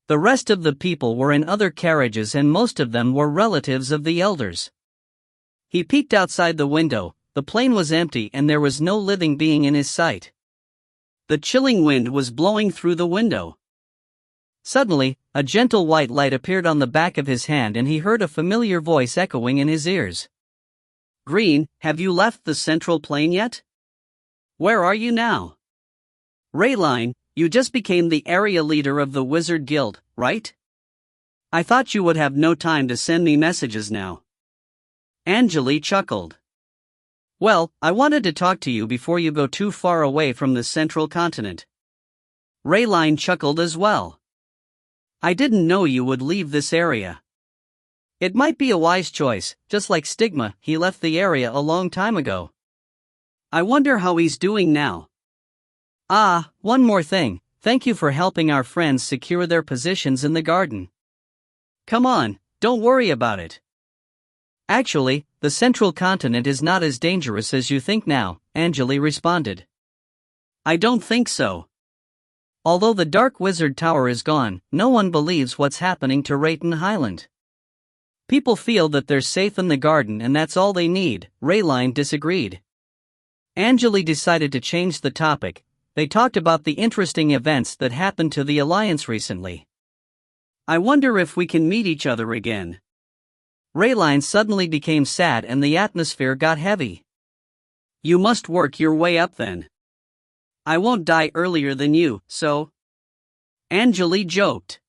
The rest of the people were in other carriages and most of them were relatives of the elders. He peeked outside the window, the plane was empty and there was no living being in his sight. The chilling wind was blowing through the window. Suddenly, a gentle white light appeared on the back of his hand and he heard a familiar voice echoing in his ears. Green, have you left the central plane yet? Where are you now? Rayline, you just became the area leader of the Wizard Guild, right? I thought you would have no time to send me messages now. Angele chuckled. Well, I wanted to talk to you before you go too far away from the central continent. Rayline chuckled as well. I didn't know you would leave this area. It might be a wise choice, just like Stigma, he left the area a long time ago. I wonder how he's doing now. Ah, one more thing, thank you for helping our friends secure their positions in the garden. Come on, don't worry about it. Actually, the central continent is not as dangerous as you think now, Angele responded. I don't think so. Although the Dark Wizard Tower is gone, no one believes what's happening to Rayton Highland. People feel that they're safe in the garden and that's all they need, Rayline disagreed. Angele decided to change the topic. They talked about the interesting events that happened to the Alliance recently. I wonder if we can meet each other again. Rayline suddenly became sad and the atmosphere got heavy. You must work your way up then. I won't die earlier than you, so... Angele joked.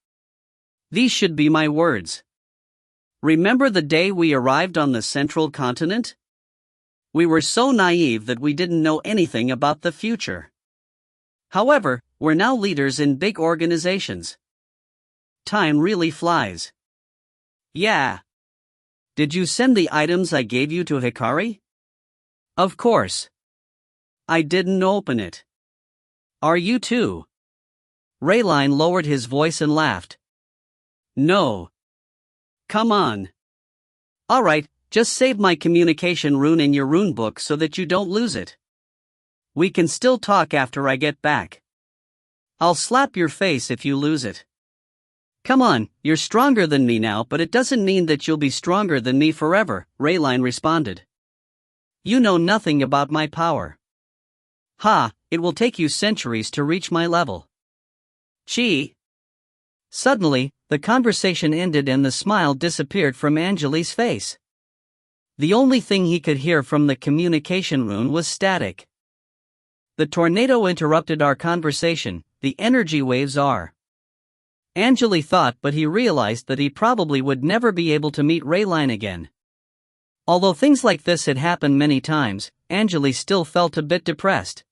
These should be my words. Remember the day we arrived on the central continent? We were so naive that we didn't know anything about the future. However, we're now leaders in big organizations. Time really flies. Yeah. Did you send the items I gave you to Hikari? Of course. I didn't open it. Are you too? Rayline lowered his voice and laughed. No. Come on. Alright, just save my communication rune in your rune book so that you don't lose it. We can still talk after I get back. I'll slap your face if you lose it. Come on, you're stronger than me now, but it doesn't mean that you'll be stronger than me forever, Rayline responded. You know nothing about my power. Ha, it will take you centuries to reach my level. Gee. Suddenly, the conversation ended and the smile disappeared from Angele's face. The only thing he could hear from the communication rune was static. The tornado interrupted our conversation, the energy waves are. Angele thought, but he realized that he probably would never be able to meet Rayline again. Although things like this had happened many times, Angele still felt a bit depressed.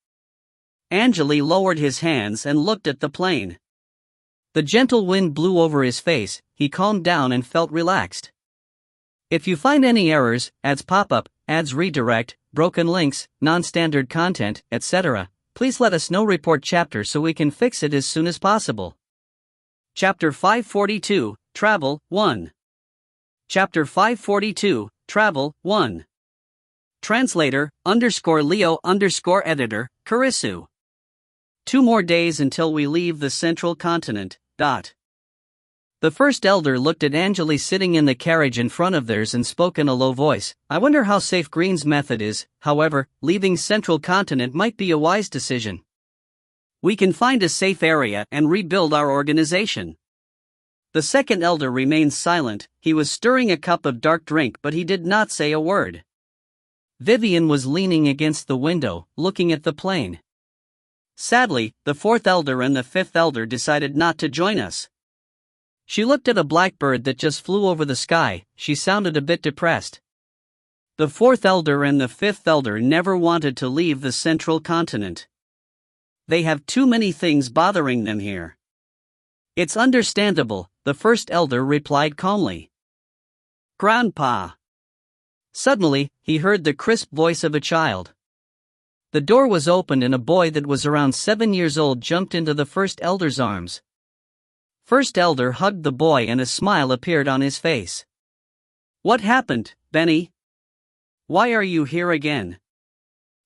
Angele lowered his hands and looked at the plane. The gentle wind blew over his face, he calmed down and felt relaxed. If you find any errors, ads pop up, ads redirect, broken links, non-standard content, etc., please let us know. Report chapter so we can fix it as soon as possible. Chapter 542, Travel, 1. Chapter 542, Travel, 1. Translator, _Leo_editor, Karisu. 2 more days until we leave the central continent. The first elder looked at Angele sitting in the carriage in front of theirs and spoke in a low voice. I wonder how safe Green's method is. However, leaving central continent might be a wise decision. We can find a safe area and rebuild our organization. The second elder remained silent. He was stirring a cup of dark drink, but he did not say a word. Vivian was leaning against the window, looking at the plane. Sadly, the fourth elder and the fifth elder decided not to join us. She looked at a blackbird that just flew over the sky. She sounded a bit depressed. The fourth elder and the fifth elder never wanted to leave the central continent. They have too many things bothering them here. It's understandable, the first elder replied calmly. Grandpa. Suddenly, he heard the crisp voice of a child. The door was opened and a boy that was around 7 years old jumped into the first elder's arms. First elder hugged the boy and a smile appeared on his face. What happened, Benny? Why are you here again?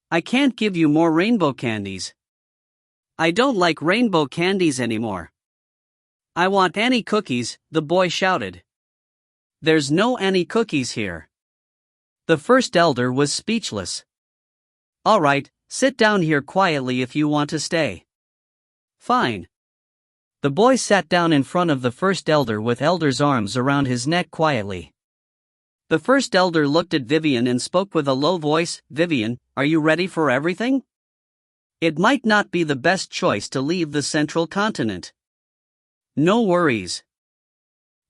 I can't give you more rainbow candies. I don't like rainbow candies anymore. I want Annie cookies, the boy shouted. There's no Annie cookies here. The first elder was speechless. All right, sit down here quietly if you want to stay. Fine. The boy sat down in front of the first elder with elder's arms around his neck quietly. The first elder looked at Vivian and spoke with a low voice. Vivian, are you ready for everything? It might not be the best choice to leave the central continent. No worries.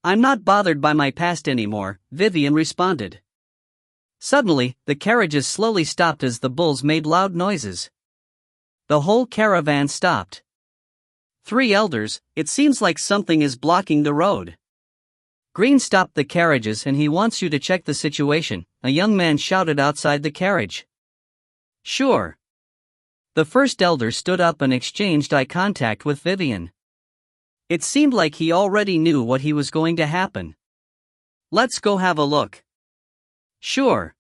I'm not bothered by my past anymore, Vivian responded. Suddenly, the carriages slowly stopped as the bulls made loud noises. The whole caravan stopped. 3 elders, it seems like something is blocking the road. Green stopped the carriages and he wants you to check the situation, a young man shouted outside the carriage. Sure. The first elder stood up and exchanged eye contact with Vivian. It seemed like he already knew what he was going to happen. Let's go have a look. Sure.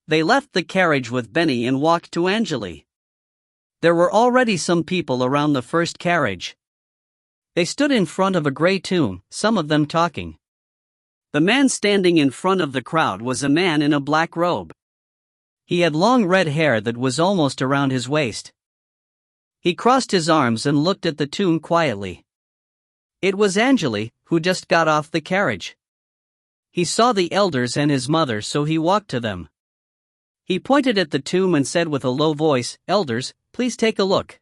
They left the carriage with Benny and walked to Angele. There were already some people around the first carriage. They stood in front of a gray tomb, some of them talking. The man standing in front of the crowd was a man in a black robe. He had long red hair that was almost around his waist. He crossed his arms and looked at the tomb quietly. It was Angele, who just got off the carriage. He saw the elders and his mother, so he walked to them. He pointed at the tomb and said with a low voice, Elders, please take a look.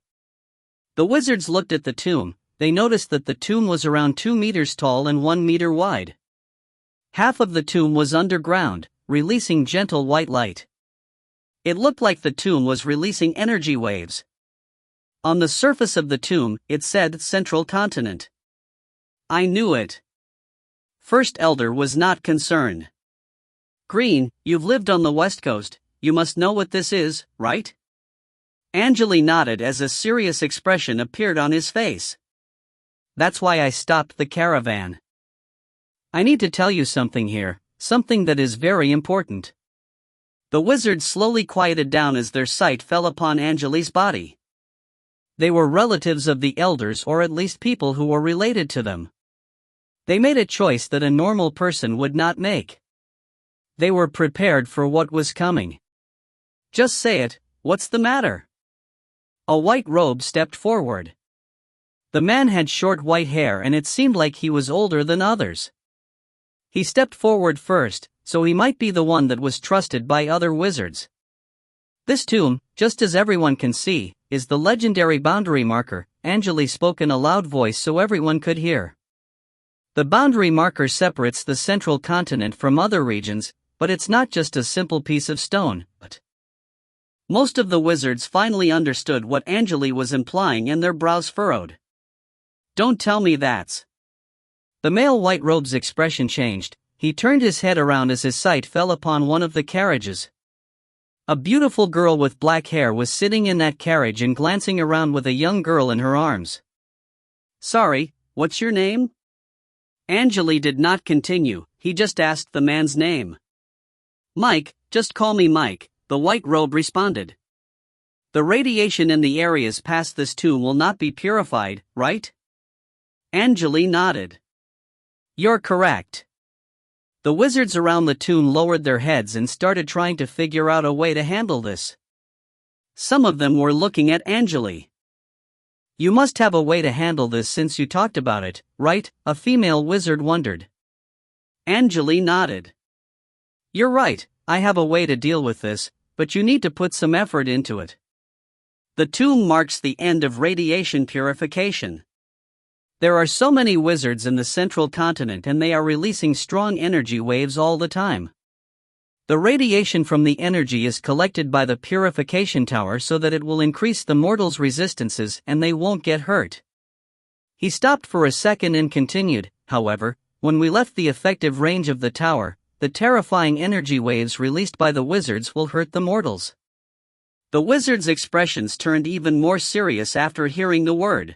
The wizards looked at the tomb. They noticed that the tomb was around 2 meters tall and 1 meter wide. Half of the tomb was underground, releasing gentle white light. It looked like the tomb was releasing energy waves. On the surface of the tomb, it said Central Continent. I knew it. First elder was not concerned. Green, you've lived on the West Coast, you must know what this is, right? Angele nodded as a serious expression appeared on his face. That's why I stopped the caravan. I need to tell you something here, something that is very important. The wizards slowly quieted down as their sight fell upon Angele's body. They were relatives of the elders, or at least people who were related to them. They made a choice that a normal person would not make. They were prepared for what was coming. Just say it, what's the matter? A white robe stepped forward. The man had short white hair and it seemed like he was older than others. He stepped forward first, so he might be the one that was trusted by other wizards. This tomb, just as everyone can see, is the legendary boundary marker, Angele spoke in a loud voice so everyone could hear. The boundary marker separates the central continent from other regions, but it's not just a simple piece of stone, but... Most of the wizards finally understood what Angele was implying and their brows furrowed. Don't tell me that's. The male white robe's expression changed. He turned his head around as his sight fell upon one of the carriages. A beautiful girl with black hair was sitting in that carriage and glancing around with a young girl in her arms. Sorry, what's your name? Angele did not continue, he just asked the man's name. Mike, just call me Mike, the white robe responded. The radiation in the areas past this tomb will not be purified, right? Angele nodded. You're correct. The wizards around the tomb lowered their heads and started trying to figure out a way to handle this. Some of them were looking at Angele. You must have a way to handle this since you talked about it, right? A female wizard wondered. Angele nodded. You're right, I have a way to deal with this, but you need to put some effort into it. The tomb marks the end of radiation purification. There are so many wizards in the central continent and they are releasing strong energy waves all the time. The radiation from the energy is collected by the purification tower so that it will increase the mortals' resistances and they won't get hurt. He stopped for a second and continued, however, when we left the effective range of the tower, the terrifying energy waves released by the wizards will hurt the mortals. The wizards' expressions turned even more serious after hearing the word.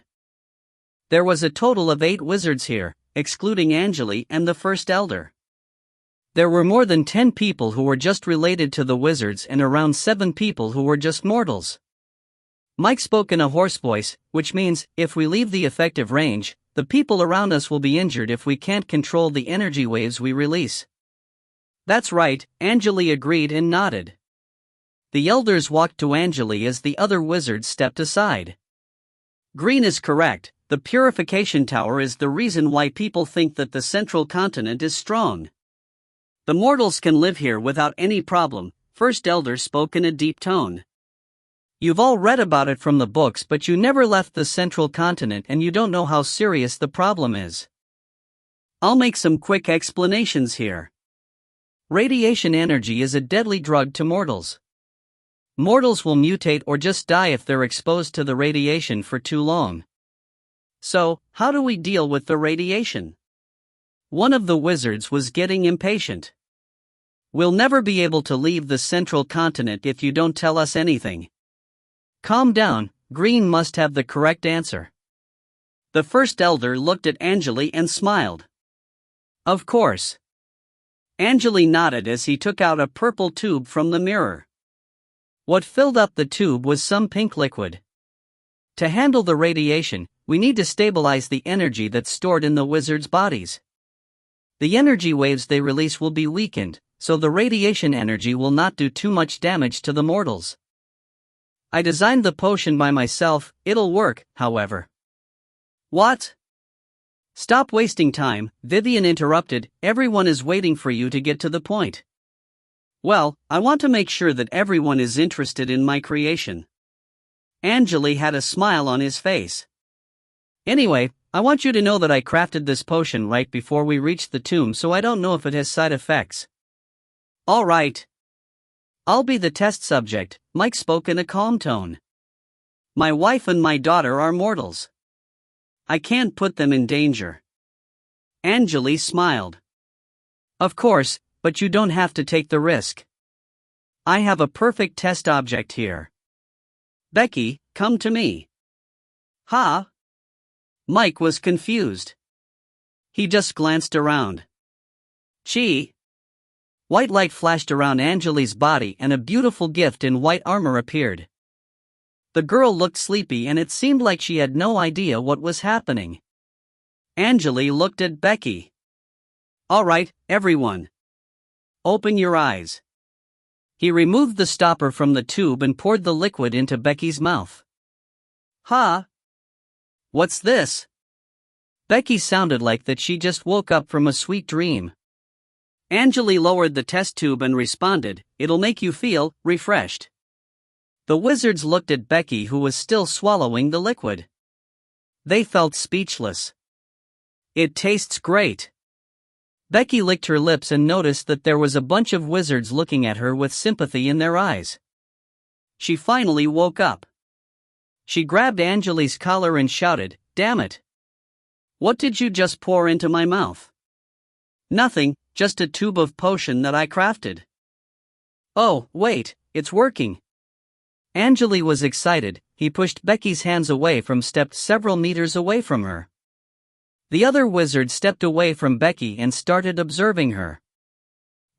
There was a total of 8 wizards here, excluding Angele and the first elder. There were more than 10 people who were just related to the wizards and around 7 people who were just mortals. Mike spoke in a hoarse voice, which means, if we leave the effective range, the people around us will be injured if we can't control the energy waves we release. That's right, Angele agreed and nodded. The elders walked to Angele as the other wizards stepped aside. Green is correct, the purification tower is the reason why people think that the central continent is strong. The mortals can live here without any problem, First Elder spoke in a deep tone. You've all read about it from the books, but you never left the central continent and you don't know how serious the problem is. I'll make some quick explanations here. Radiation energy is a deadly drug to mortals. Mortals will mutate or just die if they're exposed to the radiation for too long. So, how do we deal with the radiation? One of the wizards was getting impatient. We'll never be able to leave the central continent if you don't tell us anything. Calm down, Green must have the correct answer. The first elder looked at Angele and smiled. Of course. Angele nodded as he took out a purple tube from the mirror. What filled up the tube was some pink liquid. To handle the radiation, we need to stabilize the energy that's stored in the wizards' bodies. The energy waves they release will be weakened, so the radiation energy will not do too much damage to the mortals. I designed the potion by myself, it'll work, however. What? Stop wasting time, Vivian interrupted, everyone is waiting for you to get to the point. Well, I want to make sure that everyone is interested in my creation. Angele had a smile on his face. Anyway, I want you to know that I crafted this potion right before we reached the tomb, so I don't know if it has side effects. All right. I'll be the test subject, Mike spoke in a calm tone. My wife and my daughter are mortals. I can't put them in danger. Angele smiled. Of course, but you don't have to take the risk. I have a perfect test object here. Becky, come to me. Huh? Mike was confused. He just glanced around. Gee. White light flashed around Angele's body and a beautiful gift in white armor appeared. The girl looked sleepy and it seemed like she had no idea what was happening. Angele looked at Becky. All right, everyone. Open your eyes. He removed the stopper from the tube and poured the liquid into Becky's mouth. Huh? What's this? Becky sounded like that she just woke up from a sweet dream. Angele lowered the test tube and responded, it'll make you feel refreshed. The wizards looked at Becky, who was still swallowing the liquid. They felt speechless. It tastes great. Becky licked her lips and noticed that there was a bunch of wizards looking at her with sympathy in their eyes. She finally woke up. She grabbed Angele's collar and shouted, "Damn it! What did you just pour into my mouth? Nothing, just a tube of potion that I crafted. Oh, wait, it's working. Angele was excited. He pushed Becky's hands away from stepped several meters away from her. The other wizard stepped away from Becky and started observing her.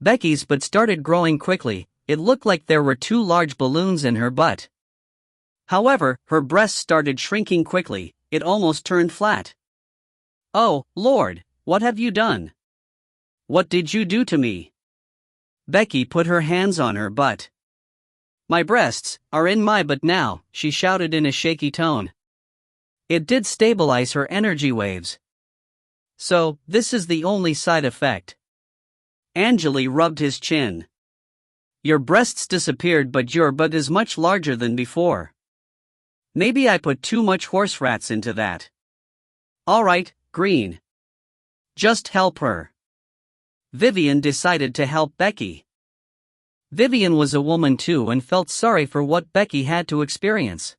Becky's butt started growing quickly. It looked like there were 2 large balloons in her butt. However, her breasts started shrinking quickly. It almost turned flat. Oh, Lord, what have you done? What did you do to me? Becky put her hands on her butt. My breasts are in my butt now, she shouted in a shaky tone. It did stabilize her energy waves. So, this is the only side effect. Angele rubbed his chin. Your breasts disappeared, but your butt is much larger than before. Maybe I put too much horse rats into that. Alright, Green. Just help her. Vivian decided to help Becky. Vivian was a woman too and felt sorry for what Becky had to experience.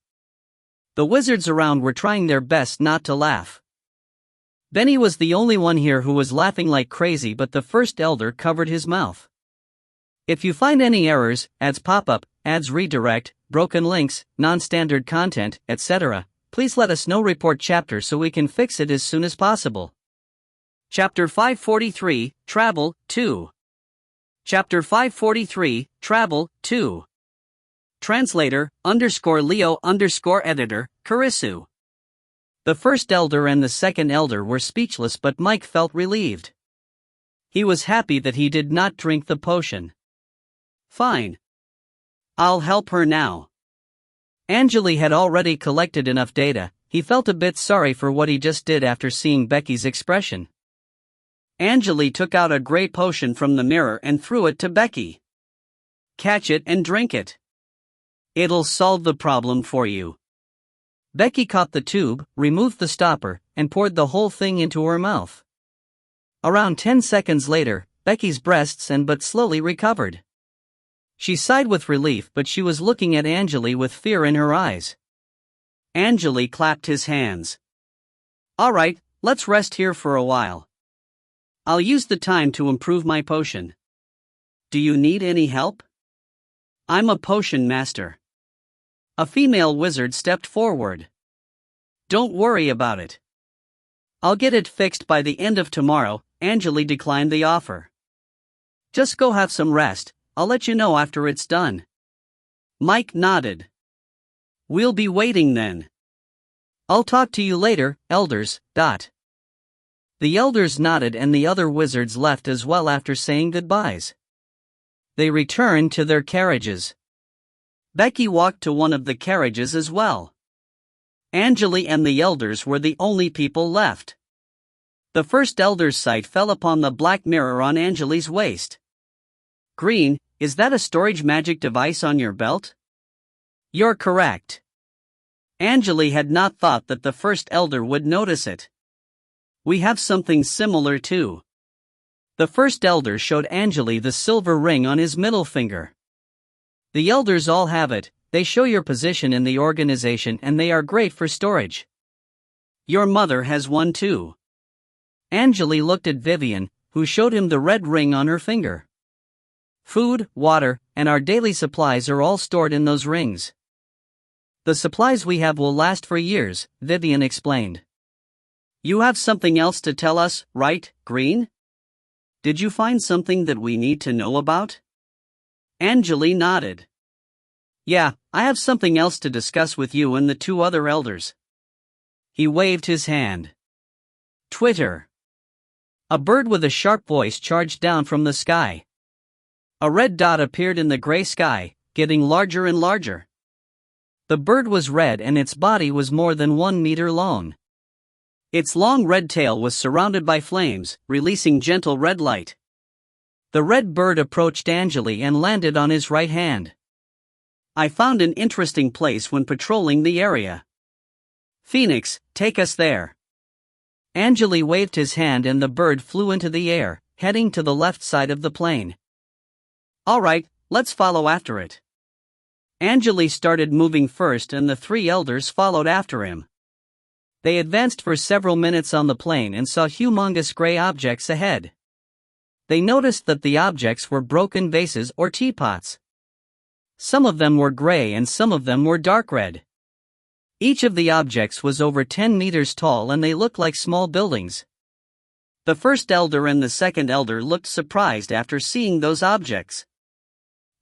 The wizards around were trying their best not to laugh. Benny was the only one here who was laughing like crazy, but the first elder covered his mouth. If you find any errors, ads pop up, ads redirect, broken links, non-standard content, etc., please let us know. Report chapter so we can fix it as soon as possible. Chapter 543, Travel, 2. Chapter 543, Travel, 2. Translator, _Leo_editor, Karisu. The first elder and the second elder were speechless, but Mike felt relieved. He was happy that he did not drink the potion. Fine. I'll help her now. Angele had already collected enough data. He felt a bit sorry for what he just did after seeing Becky's expression. Angele took out a gray potion from the mirror and threw it to Becky. Catch it and drink it. It'll solve the problem for you. Becky caught the tube, removed the stopper, and poured the whole thing into her mouth. Around 10 seconds later, Becky's breasts and butt slowly recovered. She sighed with relief, but she was looking at Angele with fear in her eyes. Angele clapped his hands. Alright, let's rest here for a while. I'll use the time to improve my potion. Do you need any help? I'm a potion master. A female wizard stepped forward. Don't worry about it. I'll get it fixed by the end of tomorrow. Angele declined the offer. Just go have some rest. I'll let you know after it's done. Mike nodded. We'll be waiting then. I'll talk to you later, elders. The elders nodded and the other wizards left as well after saying goodbyes. They returned to their carriages. Becky walked to one of the carriages as well. Angele and the elders were the only people left. The first elder's sight fell upon the black mirror on Angele's waist. Green, is that a storage magic device on your belt? You're correct. Angele had not thought that the first elder would notice it. We have something similar too. The first elder showed Angele the silver ring on his middle finger. The elders all have it. They show your position in the organization and they are great for storage. Your mother has one too. Angele looked at Vivian, who showed him the red ring on her finger. Food, water, and our daily supplies are all stored in those rings. The supplies we have will last for years, Vivian explained. You have something else to tell us, right, Green? Did you find something that we need to know about? Angele nodded. Yeah, I have something else to discuss with you and the 2 other elders. He waved his hand. Twitter. A bird with a sharp voice charged down from the sky. A red dot appeared in the gray sky, getting larger and larger. The bird was red and its body was more than 1 meter long. Its long red tail was surrounded by flames, releasing gentle red light. The red bird approached Angele and landed on his right hand. I found an interesting place when patrolling the area. Phoenix, take us there. Angele waved his hand and the bird flew into the air, heading to the left side of the plane. Alright, let's follow after it. Angele started moving first and the 3 elders followed after him. They advanced for several minutes on the plain and saw humongous gray objects ahead. They noticed that the objects were broken vases or teapots. Some of them were gray and some of them were dark red. Each of the objects was over 10 meters tall and they looked like small buildings. The first elder and the second elder looked surprised after seeing those objects.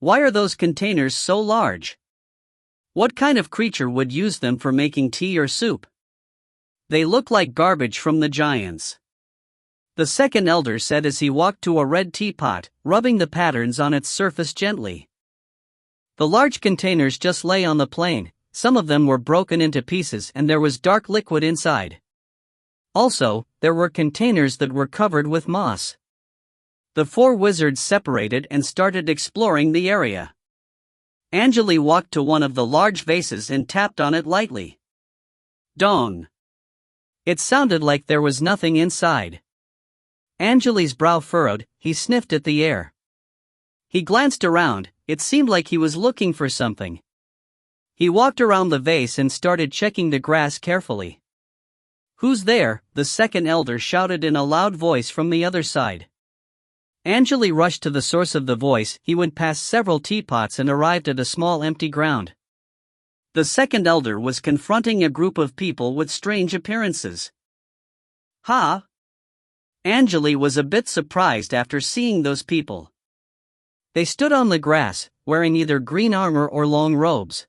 Why are those containers so large? What kind of creature would use them for making tea or soup? They look like garbage from the giants. The second elder said as he walked to a red teapot, rubbing the patterns on its surface gently. The large containers just lay on the plain, some of them were broken into pieces and there was dark liquid inside. Also, there were containers that were covered with moss. The four wizards separated and started exploring the area. Angele walked to one of the large vases and tapped on it lightly. Dong! It sounded like there was nothing inside. Angele's brow furrowed, he sniffed at the air. He glanced around, it seemed like he was looking for something. He walked around the vase and started checking the grass carefully. Who's there? The second elder shouted in a loud voice from the other side. Angele rushed to the source of the voice. He went past several teapots and arrived at a small empty ground. The second elder was confronting a group of people with strange appearances. Ha! Angele was a bit surprised after seeing those people. They stood on the grass, wearing either green armor or long robes.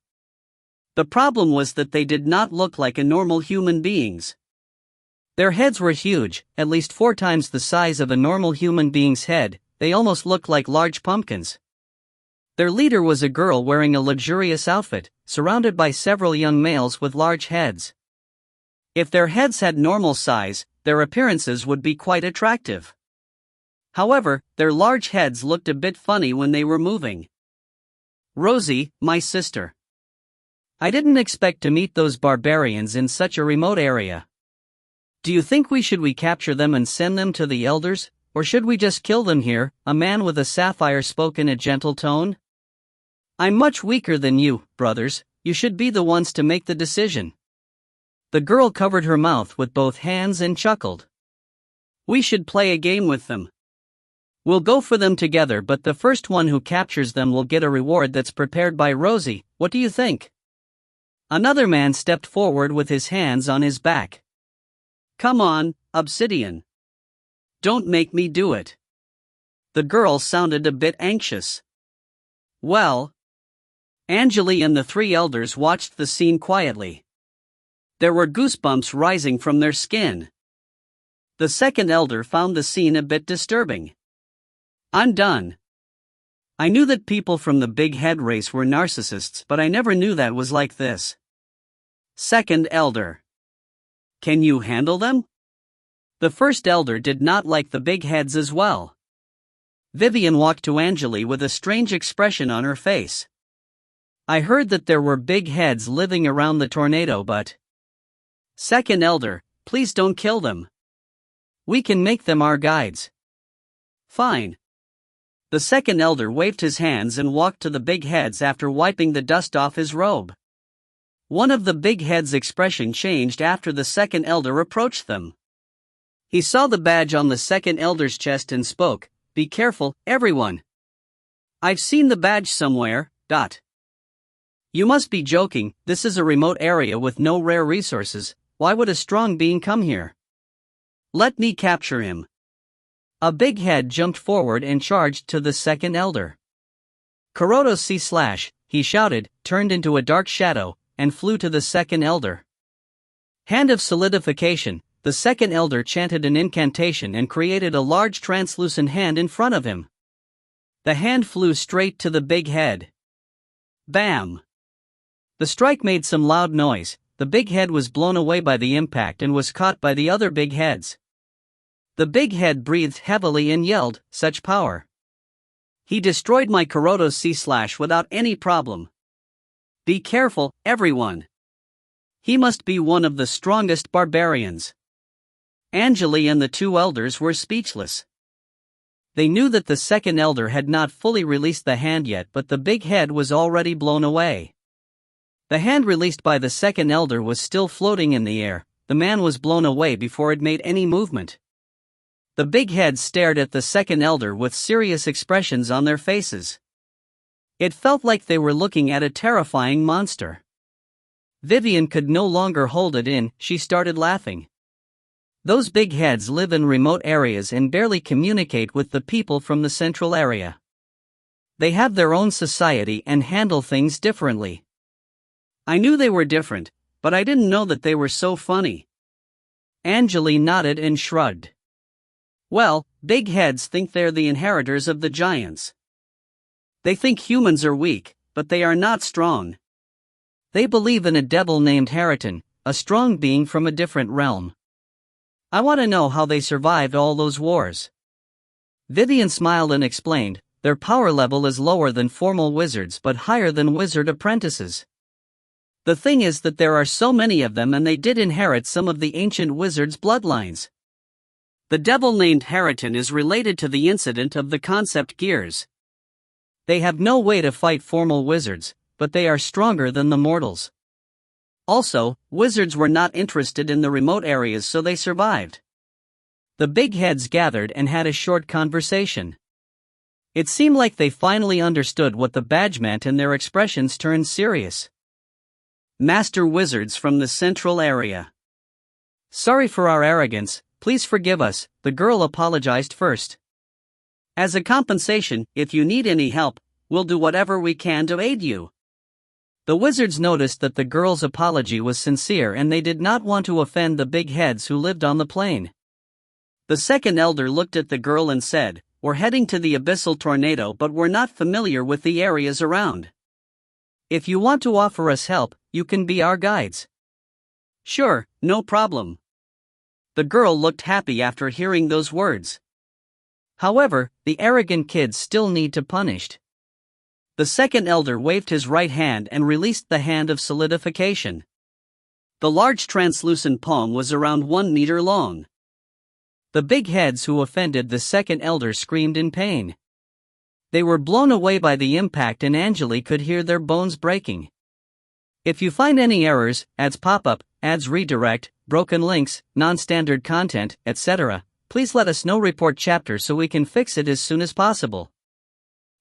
The problem was that they did not look like a normal human beings. Their heads were huge, at least 4 times the size of a normal human being's head. They almost looked like large pumpkins. Their leader was a girl wearing a luxurious outfit, surrounded by several young males with large heads. If their heads had normal size, their appearances would be quite attractive. However, their large heads looked a bit funny when they were moving. Rosie, my sister. I didn't expect to meet those barbarians in such a remote area. Do you think we should capture them and send them to the elders, or should we just kill them here? A man with a sapphire spoke in a gentle tone. I'm much weaker than you, brothers, you should be the ones to make the decision. The girl covered her mouth with both hands and chuckled. We should play a game with them. We'll go for them together, but the first one who captures them will get a reward that's prepared by Rosie. What do you think? Another man stepped forward with his hands on his back. Come on, Obsidian. Don't make me do it. The girl sounded a bit anxious. Well, Angele and the 3 elders watched the scene quietly. There were goosebumps rising from their skin. The second elder found the scene a bit disturbing. I'm done. I knew that people from the big head race were narcissists, but I never knew that was like this. Second elder. Can you handle them? The first elder did not like the big heads as well. Vivian walked to Angele with a strange expression on her face. I heard that there were big heads living around the tornado, but... Second elder, please don't kill them. We can make them our guides. Fine. The second elder waved his hands and walked to the big heads after wiping the dust off his robe. One of the big heads' expression changed after the second elder approached them. He saw the badge on the second elder's chest and spoke, Be careful, everyone. I've seen the badge somewhere. You must be joking, this is a remote area with no rare resources. Why would a strong being come here? Let me capture him. A big head jumped forward and charged to the second elder. Kuroto C/, he shouted, turned into a dark shadow, and flew to the second elder. Hand of solidification, the second elder chanted an incantation and created a large translucent hand in front of him. The hand flew straight to the big head. Bam! The strike made some loud noise. The big head was blown away by the impact and was caught by the other big heads. The big head breathed heavily and yelled, Such power! He destroyed my Kuroto C/ without any problem. Be careful, everyone. He must be one of the strongest barbarians. Angele and the 2 elders were speechless. They knew that the second elder had not fully released the hand yet, but the big head was already blown away. The hand released by the second elder was still floating in the air, the man was blown away before it made any movement. The big heads stared at the second elder with serious expressions on their faces. It felt like they were looking at a terrifying monster. Vivian could no longer hold it in, she started laughing. Those big heads live in remote areas and barely communicate with the people from the central area. They have their own society and handle things differently. I knew they were different, but I didn't know that they were so funny. Angele nodded and shrugged. Well, big heads think they're the inheritors of the giants. They think humans are weak, but they are not strong. They believe in a devil named Hariton, a strong being from a different realm. I want to know how they survived all those wars. Vivian smiled and explained, their power level is lower than formal wizards but higher than wizard apprentices. The thing is that there are so many of them and they did inherit some of the ancient wizards' bloodlines. The devil named Hariton is related to the incident of the concept gears. They have no way to fight formal wizards, but they are stronger than the mortals. Also, wizards were not interested in the remote areas so they survived. The big heads gathered and had a short conversation. It seemed like they finally understood what the badge meant and their expressions turned serious. Master wizards from the central area. Sorry for our arrogance, please forgive us, the girl apologized first. As a compensation, if you need any help, we'll do whatever we can to aid you. The wizards noticed that the girl's apology was sincere and they did not want to offend the big heads who lived on the plain. The second elder looked at the girl and said, "We're heading to the abyssal tornado but we're not familiar with the areas around. If you want to offer us help, you can be our guides." "Sure, no problem." The girl looked happy after hearing those words. However, the arrogant kids still need to be punished. The second elder waved his right hand and released the hand of solidification. The large translucent palm was around 1 meter long. The big heads who offended the second elder screamed in pain. They were blown away by the impact and Angele could hear their bones breaking. If you find any errors, ads pop up, ads redirect, broken links, non-standard content, etc., please let us know. Report chapter so we can fix it as soon as possible.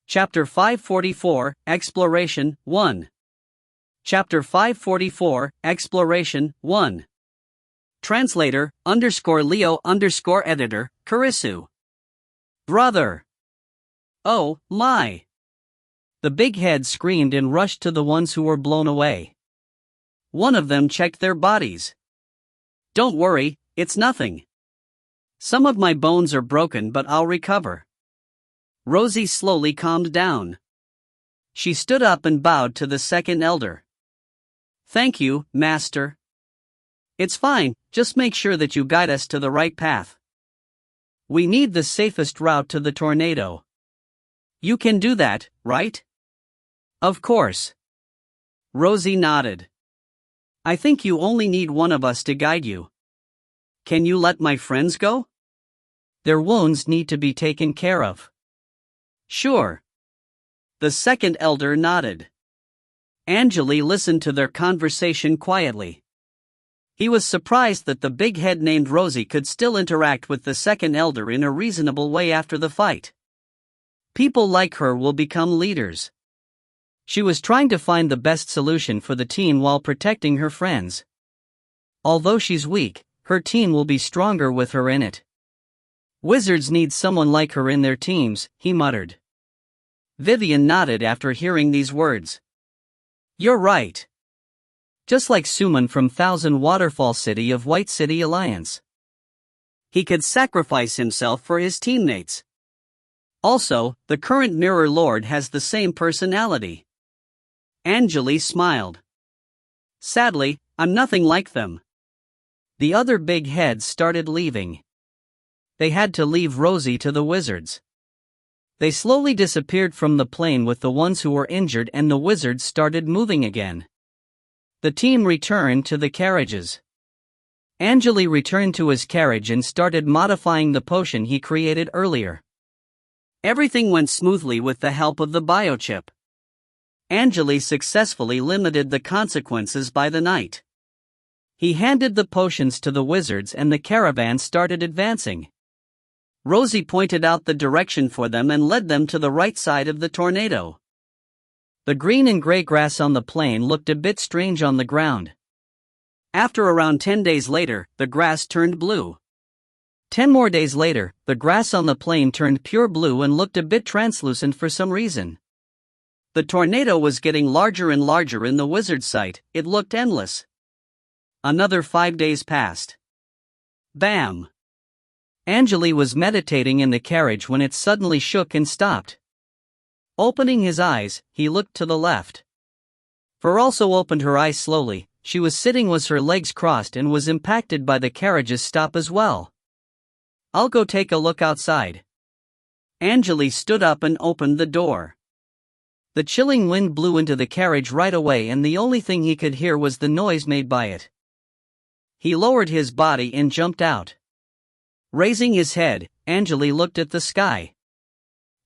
Chapter 544, Exploration 1. Chapter 544, Exploration 1. Translator, _Leo _editor, Karisu. Brother! Oh, my! The big heads screamed and rushed to the ones who were blown away. One of them checked their bodies. "Don't worry, it's nothing. Some of my bones are broken but I'll recover." Rosie slowly calmed down. She stood up and bowed to the second elder. "Thank you, Master. It's fine, just make sure that you guide us to the right path. We need the safest route to the tornado. You can do that, right?" "Of course." Rosie nodded. "I think you only need one of us to guide you. Can you let my friends go? Their wounds need to be taken care of." "Sure." The second elder nodded. Angele listened to their conversation quietly. He was surprised that the big head named Rosie could still interact with the second elder in a reasonable way after the fight. People like her will become leaders. She was trying to find the best solution for the team while protecting her friends. Although she's weak, her team will be stronger with her in it. Wizards need someone like her in their teams, he muttered. Vivian nodded after hearing these words. "You're right. Just like Suman from Thousand Waterfall City of White City Alliance. He could sacrifice himself for his teammates. Also, the current Mirror Lord has the same personality." Angele smiled. "Sadly, I'm nothing like them." The other big heads started leaving. They had to leave Rosie to the wizards. They slowly disappeared from the plane with the ones who were injured and the wizards started moving again. The team returned to the carriages. Angele returned to his carriage and started modifying the potion he created earlier. Everything went smoothly with the help of the biochip. Angele successfully limited the consequences by the night. He handed the potions to the wizards and the caravan started advancing. Rosie pointed out the direction for them and led them to the right side of the tornado. The green and gray grass on the plain looked a bit strange on the ground. After around 10 days later, the grass turned blue. 10 more days later, the grass on the plain turned pure blue and looked a bit translucent for some reason. The tornado was getting larger and larger in the wizard's sight, it looked endless. Another 5 days passed. Bam! Angele was meditating in the carriage when it suddenly shook and stopped. Opening his eyes, he looked to the left. Fur also opened her eyes slowly. She was sitting with her legs crossed and was impacted by the carriage's stop as well. I'll go take a look outside. Angele stood up and opened the door. The chilling wind blew into the carriage right away and the only thing he could hear was the noise made by it. He lowered his body and jumped out. Raising his head, Angele looked at the sky.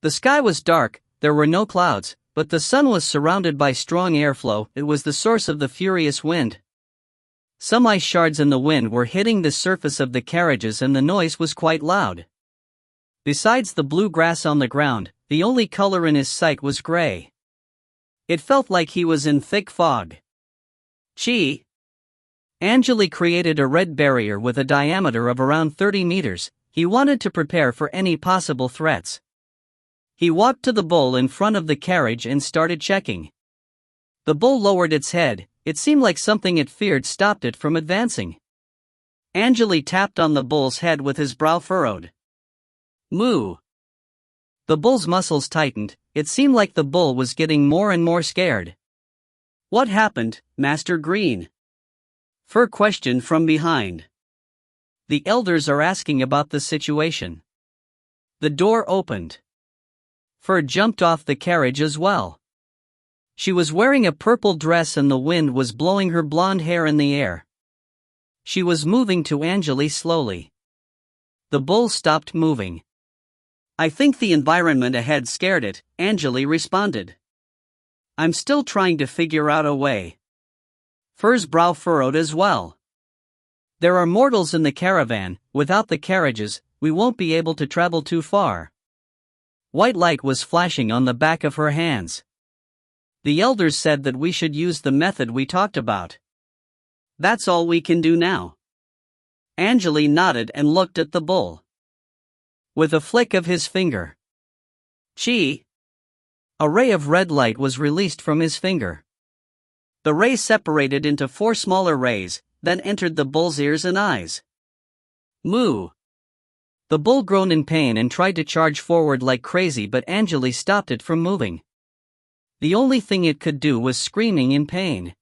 The sky was dark, there were no clouds, but the sun was surrounded by strong airflow. It was the source of the furious wind. Some ice shards in the wind were hitting the surface of the carriages and the noise was quite loud. Besides the blue grass on the ground, the only color in his sight was gray. It felt like he was in thick fog. Gee! Angele created a red barrier with a diameter of around 30 meters. He wanted to prepare for any possible threats. He walked to the bull in front of the carriage and started checking. The bull lowered its head. It seemed like something it feared stopped it from advancing. Angele tapped on the bull's head with his brow furrowed. Moo! The bull's muscles tightened. It seemed like the bull was getting more and more scared. What happened, Master Green? Fur questioned from behind. The elders are asking about the situation. The door opened. Fur jumped off the carriage as well. She was wearing a purple dress and the wind was blowing her blonde hair in the air. She was moving to Angele slowly. The bull stopped moving. I think the environment ahead scared it, Angele responded. I'm still trying to figure out a way. Fur's brow furrowed as well. There are mortals in the caravan. Without the carriages, we won't be able to travel too far. White light was flashing on the back of her hands. The elders said that we should use the method we talked about. That's all we can do now. Angele nodded and looked at the bull. With a flick of his finger. Gee! A ray of red light was released from his finger. The ray separated into 4 smaller rays, then entered the bull's ears and eyes. Moo! The bull groaned in pain and tried to charge forward like crazy, but Angele stopped it from moving. The only thing it could do was screaming in pain.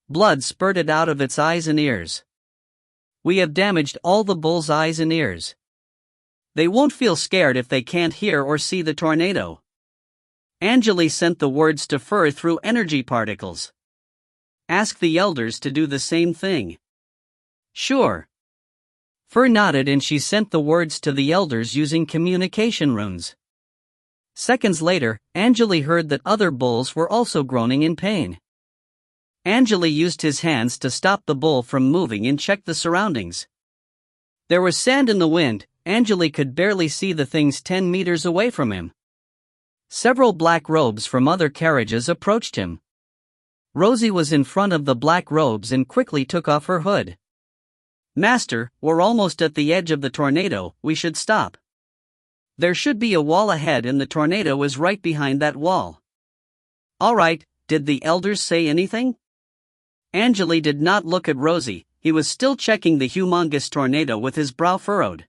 Blood spurted out of its eyes and ears. We have damaged all the bull's eyes and ears. They won't feel scared if they can't hear or see the tornado. Angele sent the words to Fur through energy particles. Ask the elders to do the same thing. Sure. Fur nodded and she sent the words to the elders using communication runes. Seconds later, Angele heard that other bulls were also groaning in pain. Angele used his hands to stop the bull from moving and checked the surroundings. There was sand in the wind. Angele could barely see the things 10 meters away from him. Several black robes from other carriages approached him. Rosie was in front of the black robes and quickly took off her hood. Master, we're almost at the edge of the tornado, we should stop. There should be a wall ahead and the tornado is right behind that wall. Alright, did the elders say anything? Angele did not look at Rosie, he was still checking the humongous tornado with his brow furrowed.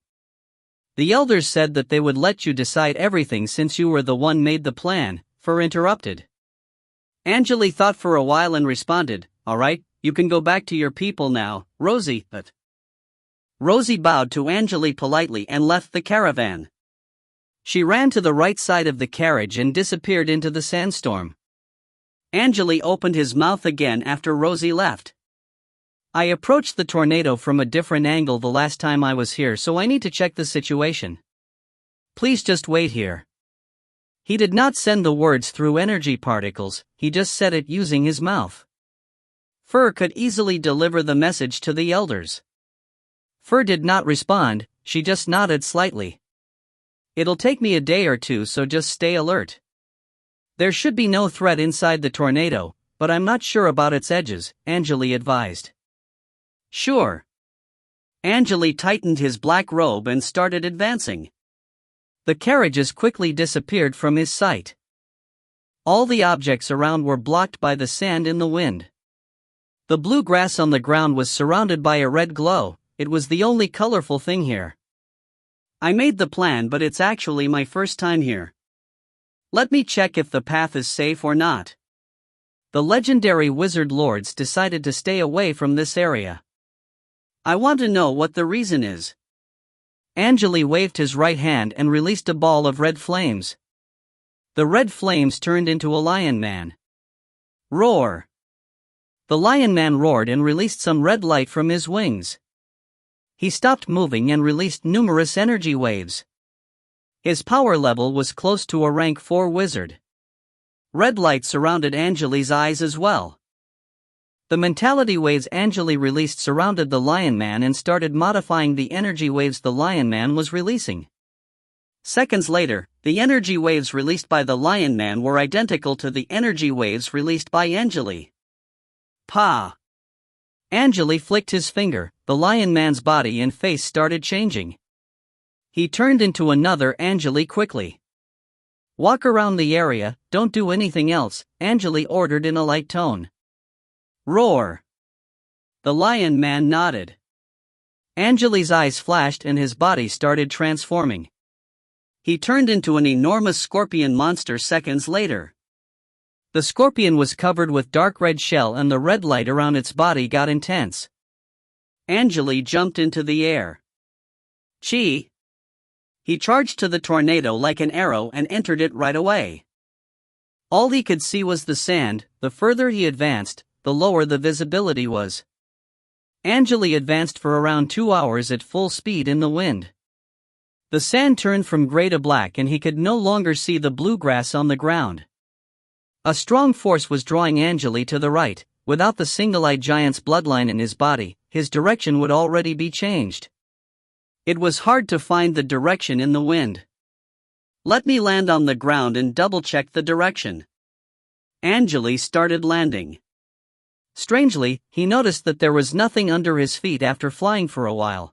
The elders said that they would let you decide everything since you were the one made the plan, Fur interrupted. Angele thought for a while and responded, alright, you can go back to your people now, Rosie, but... Rosie bowed to Angele politely and left the caravan. She ran to the right side of the carriage and disappeared into the sandstorm. Angele opened his mouth again after Rosie left. I approached the tornado from a different angle the last time I was here, so I need to check the situation. Please just wait here. He did not send the words through energy particles, he just said it using his mouth. Fur could easily deliver the message to the elders. Fur did not respond, she just nodded slightly. It'll take me a day or two, so just stay alert. There should be no threat inside the tornado, but I'm not sure about its edges, Angele advised. Sure. Angele tightened his black robe and started advancing. The carriages quickly disappeared from his sight. All the objects around were blocked by the sand in the wind. The blue grass on the ground was surrounded by a red glow. It was the only colorful thing here. I made the plan, but it's actually my first time here. Let me check if the path is safe or not. The legendary wizard lords decided to stay away from this area. I want to know what the reason is. Angele waved his right hand and released a ball of red flames. The red flames turned into a lion man. Roar! The lion man roared and released some red light from his wings. He stopped moving and released numerous energy waves. His power level was close to a rank 4 wizard. Red light surrounded Angele's eyes as well. The mentality waves Angele released surrounded the Lion Man and started modifying the energy waves the Lion Man was releasing. Seconds later, the energy waves released by the Lion Man were identical to the energy waves released by Angele. Pa! Angele flicked his finger, the Lion Man's body and face started changing. He turned into another Angele quickly. Walk around the area, don't do anything else, Angele ordered in a light tone. Roar! The Lion Man nodded. Angele's eyes flashed and his body started transforming. He turned into an enormous scorpion monster seconds later. The scorpion was covered with dark red shell and the red light around its body got intense. Angele jumped into the air. Chi! He charged to the tornado like an arrow and entered it right away. All he could see was the sand. The further he advanced, the lower the visibility was. Angele advanced for around 2 hours at full speed in the wind. The sand turned from gray to black and he could no longer see the blue grass on the ground. A strong force was drawing Angele to the right. Without the single-eyed giant's bloodline in his body, his direction would already be changed. It was hard to find the direction in the wind. Let me land on the ground and double-check the direction. Angele started landing. Strangely, he noticed that there was nothing under his feet after flying for a while.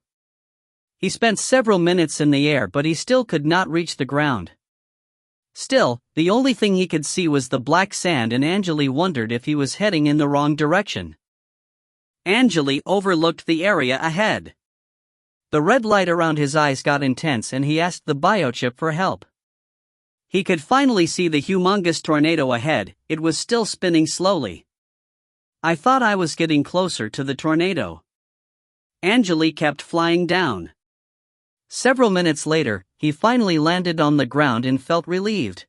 He spent several minutes in the air, but he still could not reach the ground. Still, the only thing he could see was the black sand and Angele wondered if he was heading in the wrong direction. Angele overlooked the area ahead. The red light around his eyes got intense and he asked the biochip for help. He could finally see the humongous tornado ahead. It was still spinning slowly. I thought I was getting closer to the tornado. Angele kept flying down. Several minutes later, he finally landed on the ground and felt relieved.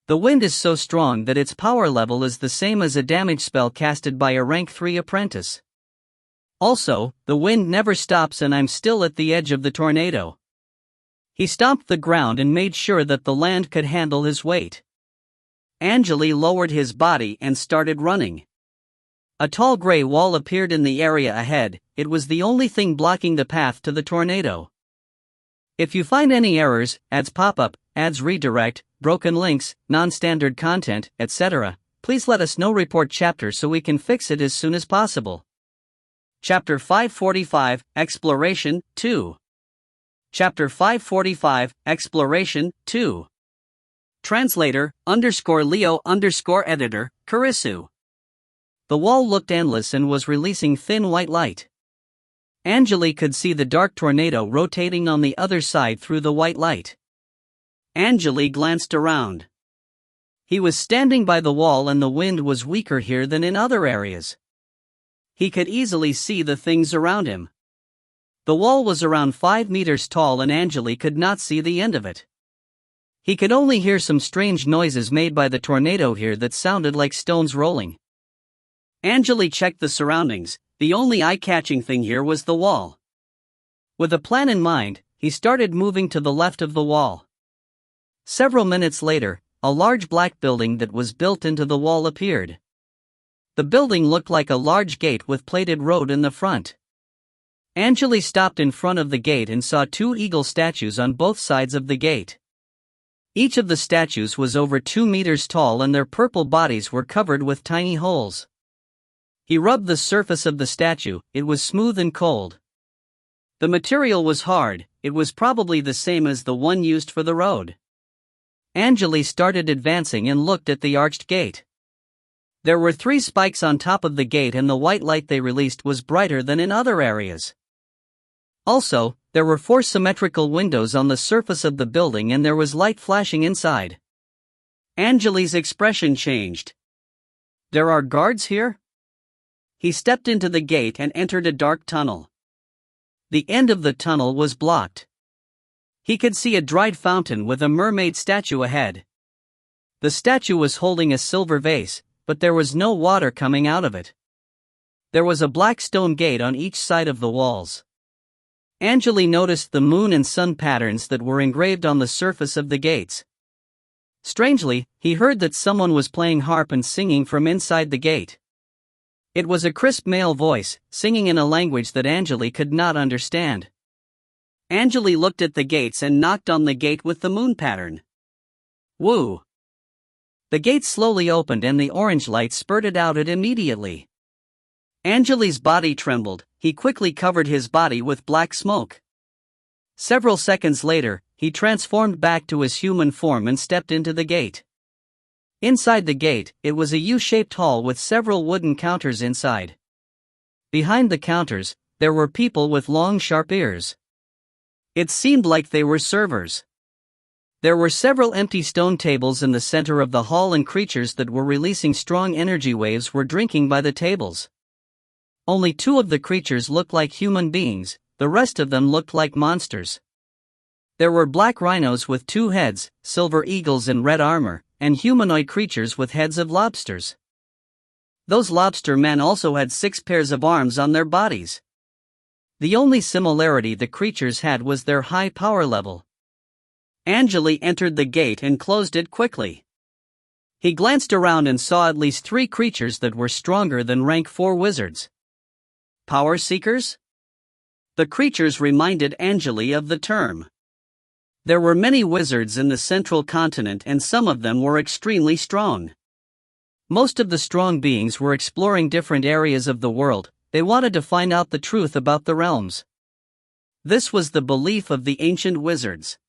The wind is so strong that its power level is the same as a damage spell casted by a rank 3 apprentice. Also, the wind never stops and I'm still at the edge of the tornado. He stomped the ground and made sure that the land could handle his weight. Angele lowered his body and started running. A tall gray wall appeared in the area ahead. It was the only thing blocking the path to the tornado. If you find any errors, ads pop up, ads redirect, broken links, non-standard content, etc., please let us know. Report chapter so we can fix it as soon as possible. Chapter 545, Exploration 2. Chapter 545, Exploration 2. Translator, _Leo_editor, Karisu. The wall looked endless and was releasing thin white light. Angele could see the dark tornado rotating on the other side through the white light. Angele glanced around. He was standing by the wall and the wind was weaker here than in other areas. He could easily see the things around him. The wall was around 5 meters tall and Angele could not see the end of it. He could only hear some strange noises made by the tornado here that sounded like stones rolling. Angele checked the surroundings. The only eye-catching thing here was the wall. With a plan in mind, he started moving to the left of the wall. Several minutes later, a large black building that was built into the wall appeared. The building looked like a large gate with plated road in the front. Angele stopped in front of the gate and saw two eagle statues on both sides of the gate. Each of the statues was over 2 meters tall and their purple bodies were covered with tiny holes. He rubbed the surface of the statue, it was smooth and cold. The material was hard, it was probably the same as the one used for the road. Angele started advancing and looked at the arched gate. There were 3 spikes on top of the gate and the white light they released was brighter than in other areas. Also, there were 4 symmetrical windows on the surface of the building and there was light flashing inside. Angele's expression changed. There are guards here? He stepped into the gate and entered a dark tunnel. The end of the tunnel was blocked. He could see a dried fountain with a mermaid statue ahead. The statue was holding a silver vase, but there was no water coming out of it. There was a black stone gate on each side of the walls. Angele noticed the moon and sun patterns that were engraved on the surface of the gates. Strangely, he heard that someone was playing harp and singing from inside the gate. It was a crisp male voice, singing in a language that Angele could not understand. Angele looked at the gates and knocked on the gate with the moon pattern. Woo! The gate slowly opened and the orange light spurted out it immediately. Angele's body trembled, he quickly covered his body with black smoke. Several seconds later, he transformed back to his human form and stepped into the gate. Inside the gate, it was a U-shaped hall with several wooden counters inside. Behind the counters, there were people with long sharp ears. It seemed like they were servers. There were several empty stone tables in the center of the hall and creatures that were releasing strong energy waves were drinking by the tables. Only 2 of the creatures looked like human beings, the rest of them looked like monsters. There were black rhinos with 2 heads, silver eagles in red armor, and humanoid creatures with heads of lobsters. Those lobster men also had 6 pairs of arms on their bodies. The only similarity the creatures had was their high power level. Angele entered the gate and closed it quickly. He glanced around and saw at least 3 creatures that were stronger than rank 4 wizards. Power seekers? The creatures reminded Angele of the term. There were many wizards in the central continent and some of them were extremely strong. Most of the strong beings were exploring different areas of the world, they wanted to find out the truth about the realms. This was the belief of the ancient wizards.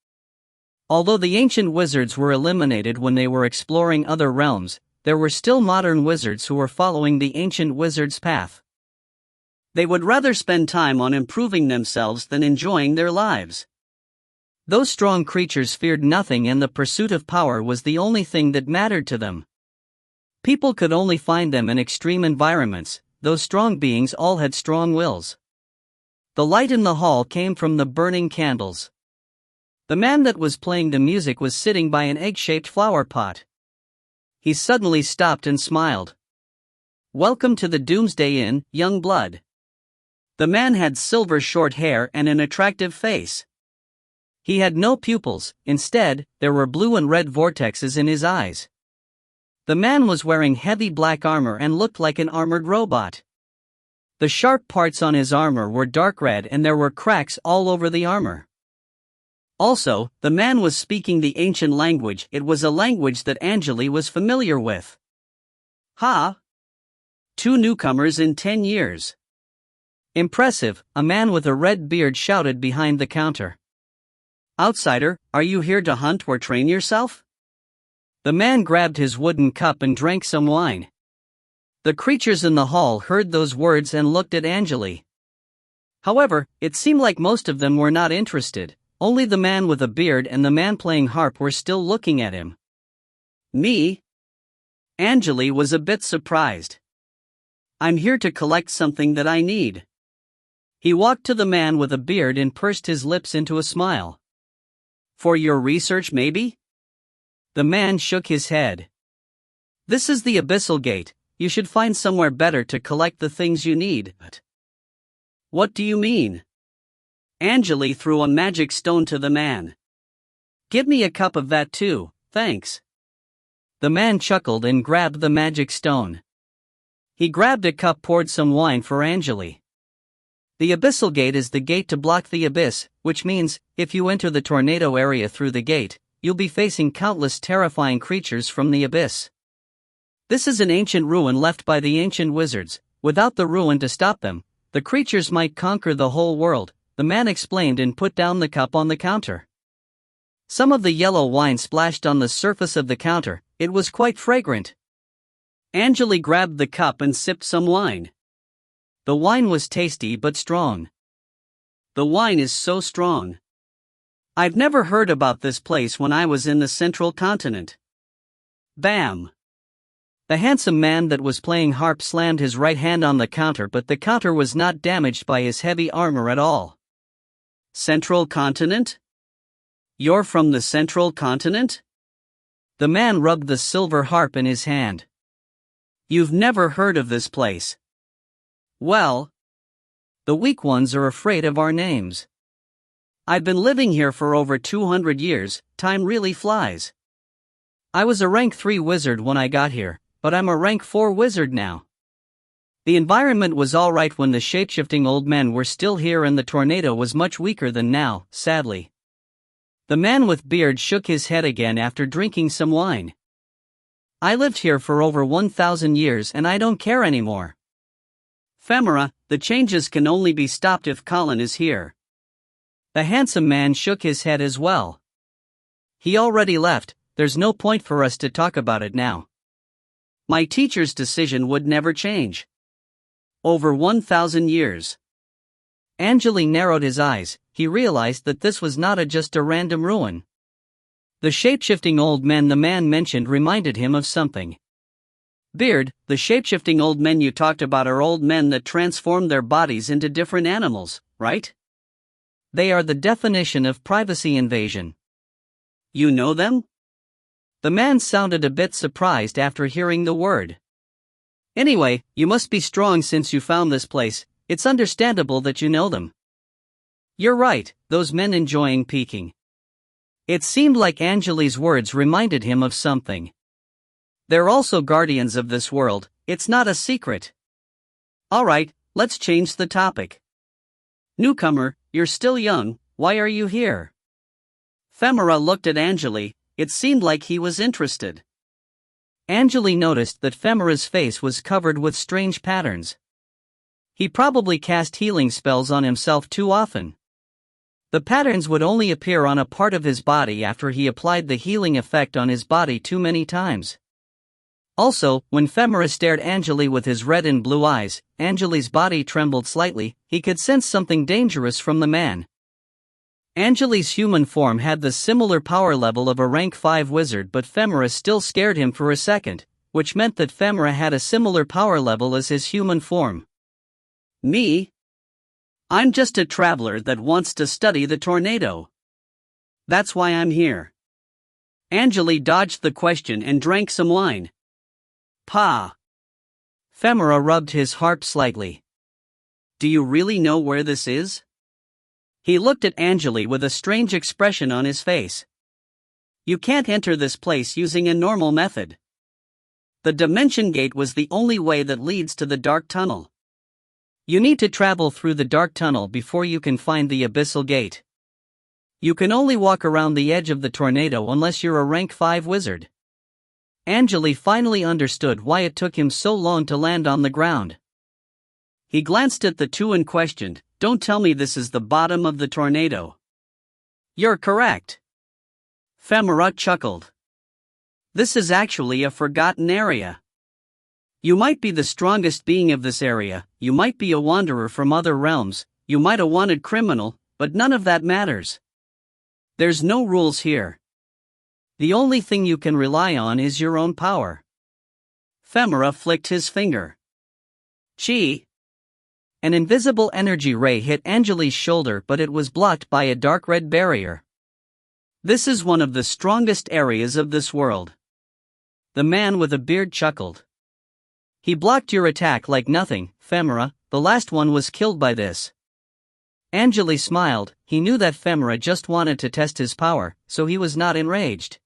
Although the ancient wizards were eliminated when they were exploring other realms, there were still modern wizards who were following the ancient wizards' path. They would rather spend time on improving themselves than enjoying their lives. Those strong creatures feared nothing and the pursuit of power was the only thing that mattered to them. People could only find them in extreme environments, those strong beings all had strong wills. The light in the hall came from the burning candles. The man that was playing the music was sitting by an egg-shaped flower pot. He suddenly stopped and smiled. Welcome to the Doomsday Inn, young blood. The man had silver short hair and an attractive face. He had no pupils, instead, there were blue and red vortexes in his eyes. The man was wearing heavy black armor and looked like an armored robot. The sharp parts on his armor were dark red and there were cracks all over the armor. Also, the man was speaking the ancient language, it was a language that Angele was familiar with. Ha! 2 newcomers in 10 years. Impressive, a man with a red beard shouted behind the counter. Outsider, are you here to hunt or train yourself? The man grabbed his wooden cup and drank some wine. The creatures in the hall heard those words and looked at Angele. However, it seemed like most of them were not interested, only the man with a beard and the man playing harp were still looking at him. Me? Angele was a bit surprised. I'm here to collect something that I need. He walked to the man with a beard and pursed his lips into a smile. For your research, maybe? The man shook his head. This is the Abyssal Gate, you should find somewhere better to collect the things you need. What do you mean? Angele threw a magic stone to the man. Give me a cup of that too, thanks. The man chuckled and grabbed the magic stone. He grabbed a cup, poured some wine for Angele. The abyssal gate is the gate to block the abyss, which means, if you enter the tornado area through the gate, you'll be facing countless terrifying creatures from the abyss. This is an ancient ruin left by the ancient wizards. Without the ruin to stop them, the creatures might conquer the whole world, the man explained and put down the cup on the counter. Some of the yellow wine splashed on the surface of the counter. It was quite fragrant. Angele grabbed the cup and sipped some wine. The wine was tasty but strong. The wine is so strong. I've never heard about this place when I was in the central continent. Bam! The handsome man that was playing harp slammed his right hand on the counter, but the counter was not damaged by his heavy armor at all. Central continent? You're from the central continent? The man rubbed the silver harp in his hand. You've never heard of this place. Well, the weak ones are afraid of our names. I've been living here for over 200 years, time really flies. I was a rank 3 wizard when I got here, but I'm a rank 4 wizard now. The environment was alright when the shapeshifting old men were still here, and the tornado was much weaker than now, sadly. The man with beard shook his head again after drinking some wine. I lived here for over 1,000 years and I don't care anymore. Femora, the changes can only be stopped if Colin is here. The handsome man shook his head as well. He already left, there's no point for us to talk about it now. My teacher's decision would never change. Over 1,000 years. Angele narrowed his eyes. He realized that this was not just a random ruin. The shapeshifting old men the man mentioned reminded him of something. Beard, the shapeshifting old men you talked about are old men that transform their bodies into different animals, right? They are the definition of privacy invasion. You know them? The man sounded a bit surprised after hearing the word. Anyway, you must be strong since you found this place. It's understandable that you know them. You're right, those men enjoying peeking. It seemed like Angele's words reminded him of something. They're also guardians of this world, it's not a secret. Alright, let's change the topic. Newcomer, you're still young, why are you here? Femora looked at Angele, it seemed like he was interested. Angele noticed that Femora's face was covered with strange patterns. He probably cast healing spells on himself too often. The patterns would only appear on a part of his body after he applied the healing effect on his body too many times. Also, when Femora stared Angele with his red and blue eyes, Angele's body trembled slightly. He could sense something dangerous from the man. Angele's human form had the similar power level of a rank 5 wizard, but Femora still scared him for a second, which meant that Femora had a similar power level as his human form. Me? I'm just a traveler that wants to study the tornado. That's why I'm here. Angele dodged the question and drank some wine. Pa. Femora rubbed his harp slightly. Do you really know where this is? He looked at Angele with a strange expression on his face. You can't enter this place using a normal method. The dimension gate was the only way that leads to the dark tunnel. You need to travel through the dark tunnel before you can find the abyssal gate. You can only walk around the edge of the tornado unless you're a rank 5 wizard. Angele finally understood why it took him so long to land on the ground. He glanced at the two and questioned, "Don't tell me this is the bottom of the tornado." "You're correct." Femora chuckled. "This is actually a forgotten area. You might be the strongest being of this area, you might be a wanderer from other realms, you might a wanted criminal, but none of that matters. There's no rules here. The only thing you can rely on is your own power." Femora flicked his finger. Chi. An invisible energy ray hit Angele's shoulder, but it was blocked by a dark red barrier. This is one of the strongest areas of this world. The man with a beard chuckled. He blocked your attack like nothing, Femora, the last one was killed by this. Angele smiled. He knew that Femora just wanted to test his power, so he was not enraged.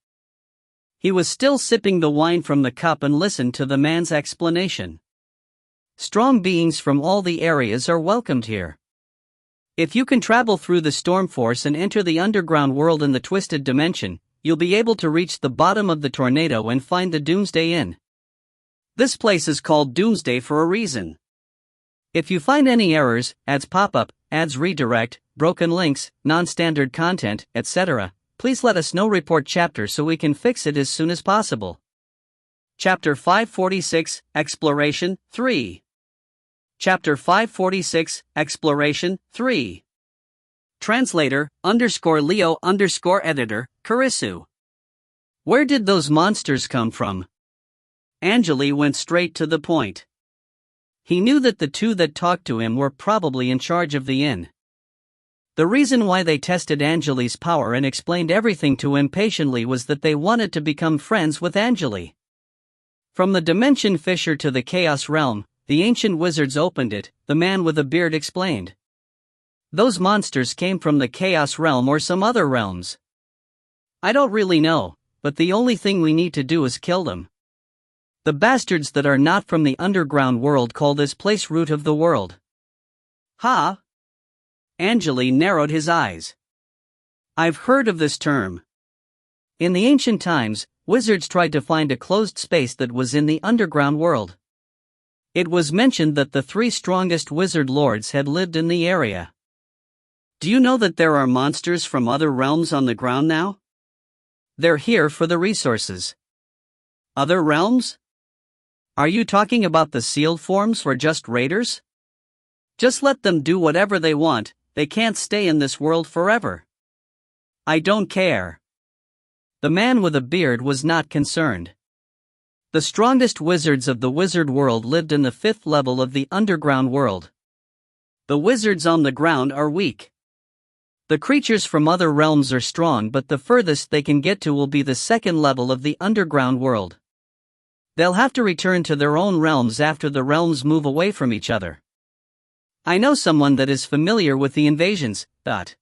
He was still sipping the wine from the cup and listened to the man's explanation. Strong beings from all the areas are welcomed here. If you can travel through the storm force and enter the underground world in the twisted dimension, you'll be able to reach the bottom of the tornado and find the Doomsday Inn. This place is called Doomsday for a reason. If you find any errors, ads pop up, ads redirect, broken links, non-standard content, etc., please let us know. Report chapter so we can fix it as soon as possible. Chapter 546, Exploration, 3. Chapter 546, Exploration, 3. Translator, _Leo _editor, Karisu. Where did those monsters come from? Angele went straight to the point. He knew that the two that talked to him were probably in charge of the inn. The reason why they tested Angele's power and explained everything to him patiently was that they wanted to become friends with Angele. From the dimension fissure to the chaos realm, the ancient wizards opened it, the man with a beard explained. Those monsters came from the chaos realm or some other realms. I don't really know, but the only thing we need to do is kill them. The bastards that are not from the underground world call this place root of the world. Ha! Angele narrowed his eyes. I've heard of this term. In the ancient times, wizards tried to find a closed space that was in the underground world. It was mentioned that the 3 strongest wizard lords had lived in the area. Do you know that there are monsters from other realms on the ground now? They're here for the resources. Other realms? Are you talking about the sealed forms or just raiders? Just let them do whatever they want, they can't stay in this world forever. I don't care. The man with a beard was not concerned. The strongest wizards of the wizard world lived in the 5th level of the underground world. The wizards on the ground are weak. The creatures from other realms are strong, but the furthest they can get to will be the 2nd level of the underground world. They'll have to return to their own realms after the realms move away from each other. I know someone that is familiar with the invasions, but...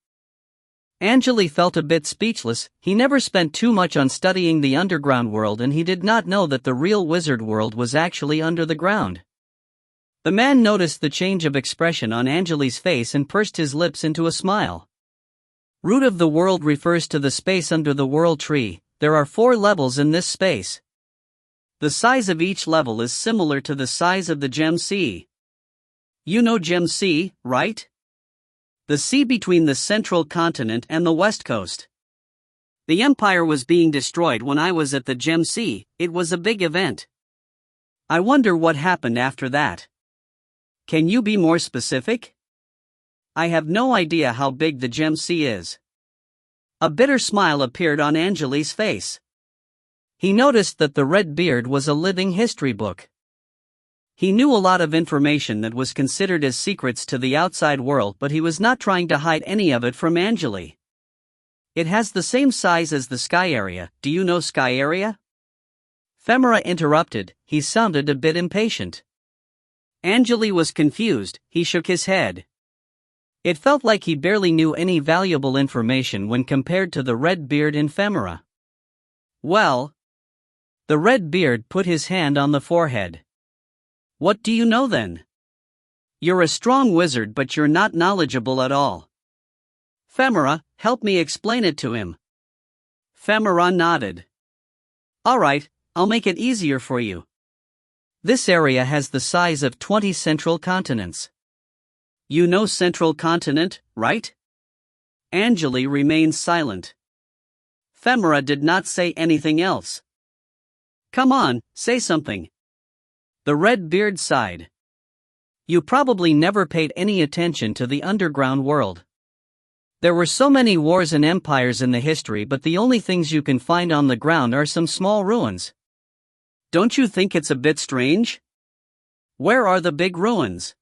Angele felt a bit speechless. He never spent too much on studying the underground world and he did not know that the real wizard world was actually under the ground. The man noticed the change of expression on Angele's face and pursed his lips into a smile. Root of the world refers to the space under the world tree. There are 4 levels in this space. The size of each level is similar to the size of the Gem Sea. You know Gem Sea, right? The sea between the central continent and the west coast. The empire was being destroyed when I was at the Gem Sea. It was a big event. I wonder what happened after that. Can you be more specific? I have no idea how big the Gem Sea is. A bitter smile appeared on Angele's face. He noticed that the red beard was a living history book. He knew a lot of information that was considered as secrets to the outside world, but he was not trying to hide any of it from Angele. It has the same size as the sky area. Do you know sky area? Femera interrupted. He sounded a bit impatient. Angele was confused. He shook his head. It felt like he barely knew any valuable information when compared to the red beard in Femera. Well, the red beard put his hand on the forehead. What do you know then? You're a strong wizard, but you're not knowledgeable at all. Femera, help me explain it to him. Femera nodded. All right, I'll make it easier for you. This area has the size of 20 central continents. You know central continent, right? Angele remained silent. Femera did not say anything else. Come on, say something. The red beard sighed. You probably never paid any attention to the underground world. There were so many wars and empires in the history, but the only things you can find on the ground are some small ruins. Don't you think it's a bit strange? Where are the big ruins?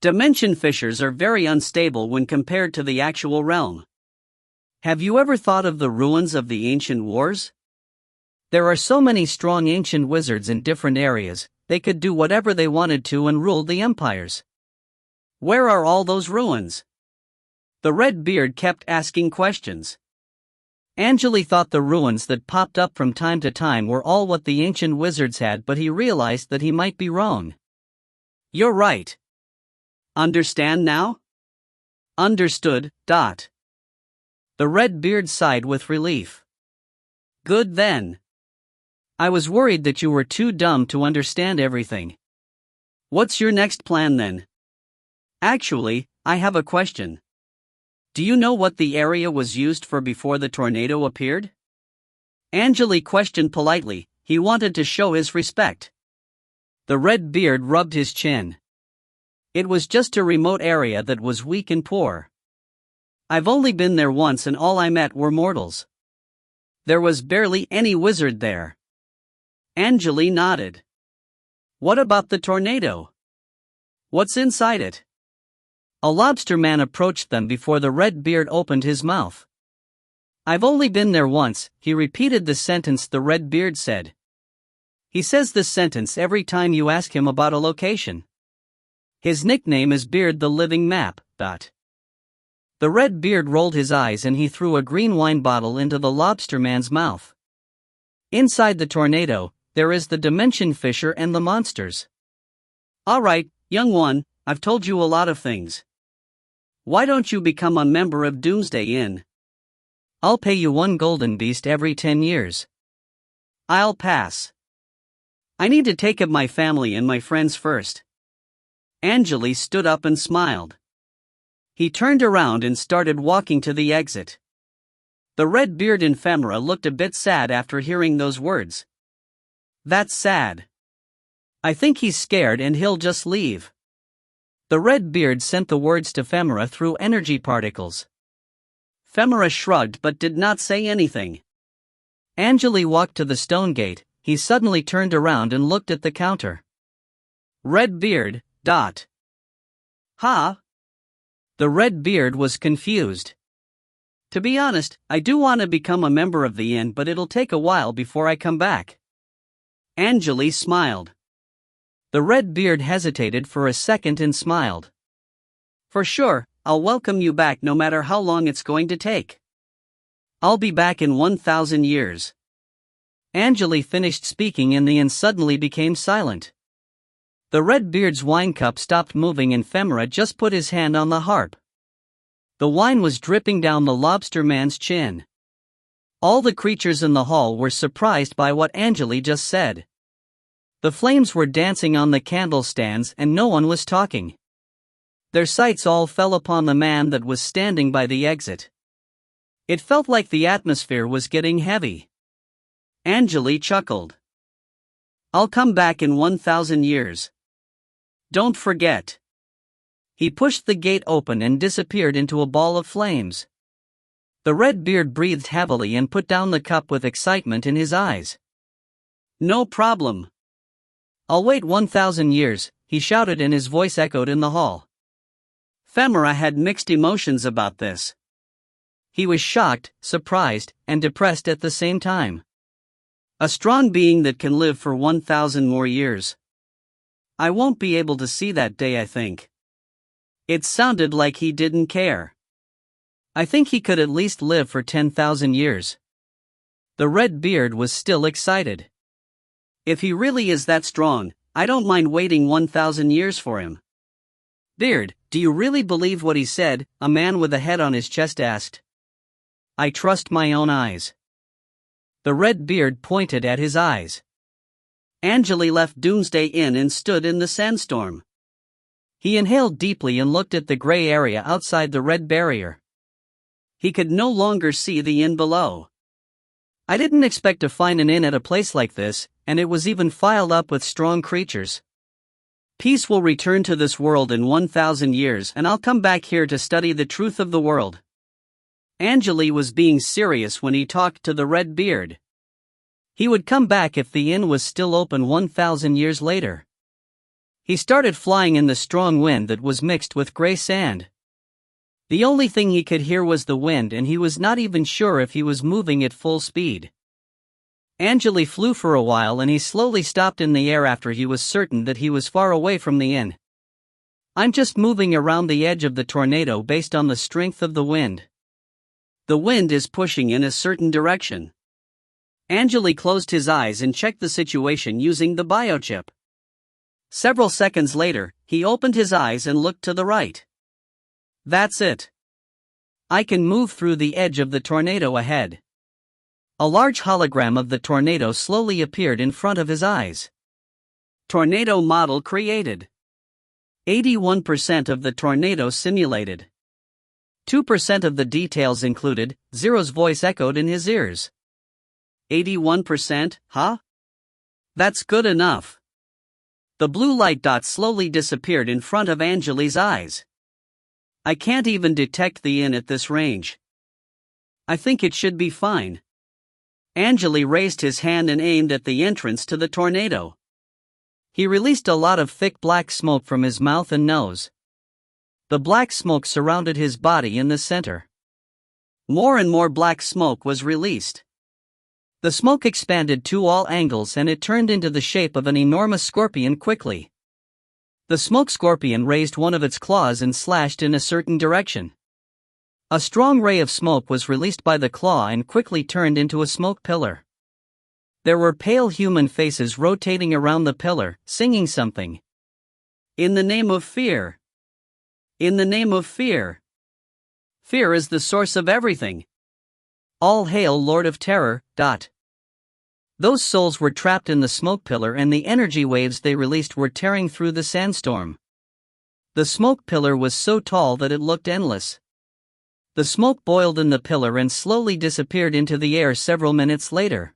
Dimension fissures are very unstable when compared to the actual realm. Have you ever thought of the ruins of the ancient wars? There are so many strong ancient wizards in different areas. They could do whatever they wanted to and rule the empires. Where are all those ruins? The red beard kept asking questions. Angele thought the ruins that popped up from time to time were all what the ancient wizards had, but he realized that he might be wrong. You're right. Understand now? Understood. The red beard sighed with relief. Good then. I was worried that you were too dumb to understand everything. What's your next plan then? Actually, I have a question. Do you know what the area was used for before the tornado appeared? Angele questioned politely. He wanted to show his respect. The red beard rubbed his chin. It was just a remote area that was weak and poor. I've only been there once and all I met were mortals. There was barely any wizard there. Angele nodded. What about the tornado? What's inside it? A lobster man approached them before the red beard opened his mouth. I've only been there once, he repeated the sentence the red beard said. He says this sentence every time you ask him about a location. His nickname is Beard the Living Map. The red beard rolled his eyes and he threw a green wine bottle into the lobster man's mouth. Inside the tornado, there is the dimension fissure and the monsters. Alright, young one, I've told you a lot of things. Why don't you become a member of Doomsday Inn? I'll pay you 1 golden beast every 10 years. I'll pass. I need to take up my family and my friends first. Angele stood up and smiled. He turned around and started walking to the exit. The red beard ephemera looked a bit sad after hearing those words. That's sad. I think he's scared and he'll just leave. The red beard sent the words to Ephemera through energy particles. Ephemera shrugged but did not say anything. Angele walked to the stone gate. He suddenly turned around and looked at the counter. Red beard. Huh? The red beard was confused. To be honest, I do want to become a member of the inn, but it'll take a while before I come back. Angele smiled. The red beard hesitated for a second and smiled. For sure, I'll welcome you back no matter how long it's going to take. I'll be back in 1,000 years. Angele finished speaking and the inn suddenly became silent. The red beard's wine cup stopped moving and Ephemera just put his hand on the harp. The wine was dripping down the lobster man's chin. All the creatures in the hall were surprised by what Angele just said. The flames were dancing on the candle stands and no one was talking. Their sights all fell upon the man that was standing by the exit. It felt like the atmosphere was getting heavy. Angele chuckled. I'll come back in 1,000 years. Don't forget. He pushed the gate open and disappeared into a ball of flames. The red beard breathed heavily and put down the cup with excitement in his eyes. No problem. I'll wait 1,000 years, he shouted and his voice echoed in the hall. Ephemera had mixed emotions about this. He was shocked, surprised, and depressed at the same time. A strong being that can live for 1,000 more years. I won't be able to see that day, I think. It sounded like he didn't care. I think he could at least live for 10,000 years. The red beard was still excited. If he really is that strong, I don't mind waiting 1,000 years for him. Beard, do you really believe what he said? A man with a head on his chest asked. I trust my own eyes. The red beard pointed at his eyes. Angele left Doomsday Inn and stood in the sandstorm. He inhaled deeply and looked at the gray area outside the red barrier. He could no longer see the inn below. I didn't expect to find an inn at a place like this, and it was even filed up with strong creatures. Peace will return to this world in 1,000 years and I'll come back here to study the truth of the world. Angele was being serious when he talked to the red beard. He would come back if the inn was still open 1,000 years later. He started flying in the strong wind that was mixed with gray sand. The only thing he could hear was the wind and he was not even sure if he was moving at full speed. Angele flew for a while and he slowly stopped in the air after he was certain that he was far away from the inn. I'm just moving around the edge of the tornado based on the strength of the wind. The wind is pushing in a certain direction. Angele closed his eyes and checked the situation using the biochip. Several seconds later, he opened his eyes and looked to the right. That's it. I can move through the edge of the tornado ahead. A large hologram of the tornado slowly appeared in front of his eyes. Tornado model created. 81% of the tornado simulated. 2% of the details included. Zero's voice echoed in his ears. 81%, huh? That's good enough. The blue light dot slowly disappeared in front of Angele's eyes. I can't even detect the inn at this range. I think it should be fine. Angele raised his hand and aimed at the entrance to the tornado. He released a lot of thick black smoke from his mouth and nose. The black smoke surrounded his body in the center. More and more black smoke was released. The smoke expanded to all angles and it turned into the shape of an enormous scorpion quickly. The smoke scorpion raised one of its claws and slashed in a certain direction. A strong ray of smoke was released by the claw and quickly turned into a smoke pillar. There were pale human faces rotating around the pillar, singing something. In the name of fear. In the name of fear. Fear is the source of everything. All hail Lord of Terror. Those souls were trapped in the smoke pillar and the energy waves they released were tearing through the sandstorm. The smoke pillar was so tall that it looked endless. The smoke boiled in the pillar and slowly disappeared into the air several minutes later.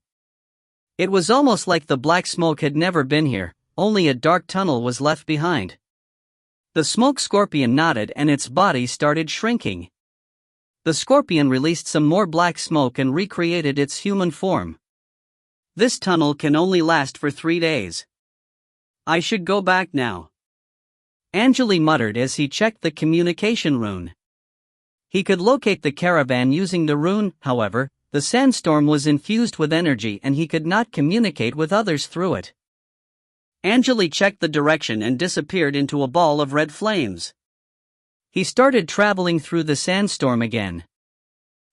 It was almost like the black smoke had never been here, only a dark tunnel was left behind. The smoke scorpion nodded and its body started shrinking. The scorpion released some more black smoke and recreated its human form. This tunnel can only last for 3 days. I should go back now. Angele muttered as he checked the communication rune. He could locate the caravan using the rune, however, the sandstorm was infused with energy and he could not communicate with others through it. Angele checked the direction and disappeared into a ball of red flames. He started traveling through the sandstorm again.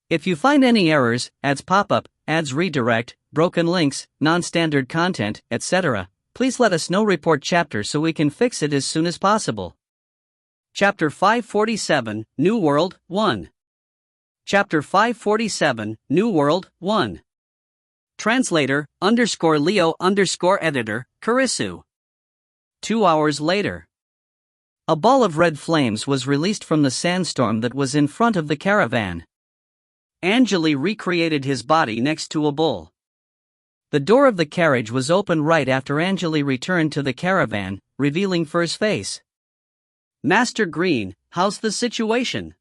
If you find any errors, ads pop up, ads redirect, broken links, non-standard content, etc., please let us know. Report chapter so we can fix it as soon as possible. Chapter 547, New World, 1. Chapter 547, New World, 1. Translator, _Leo_editor, Kurisu. 2 hours later. A ball of red flames was released from the sandstorm that was in front of the caravan. Angele recreated his body next to a bull. The door of the carriage was opened right after Angele returned to the caravan, revealing Fur's face. Master Green, how's the situation?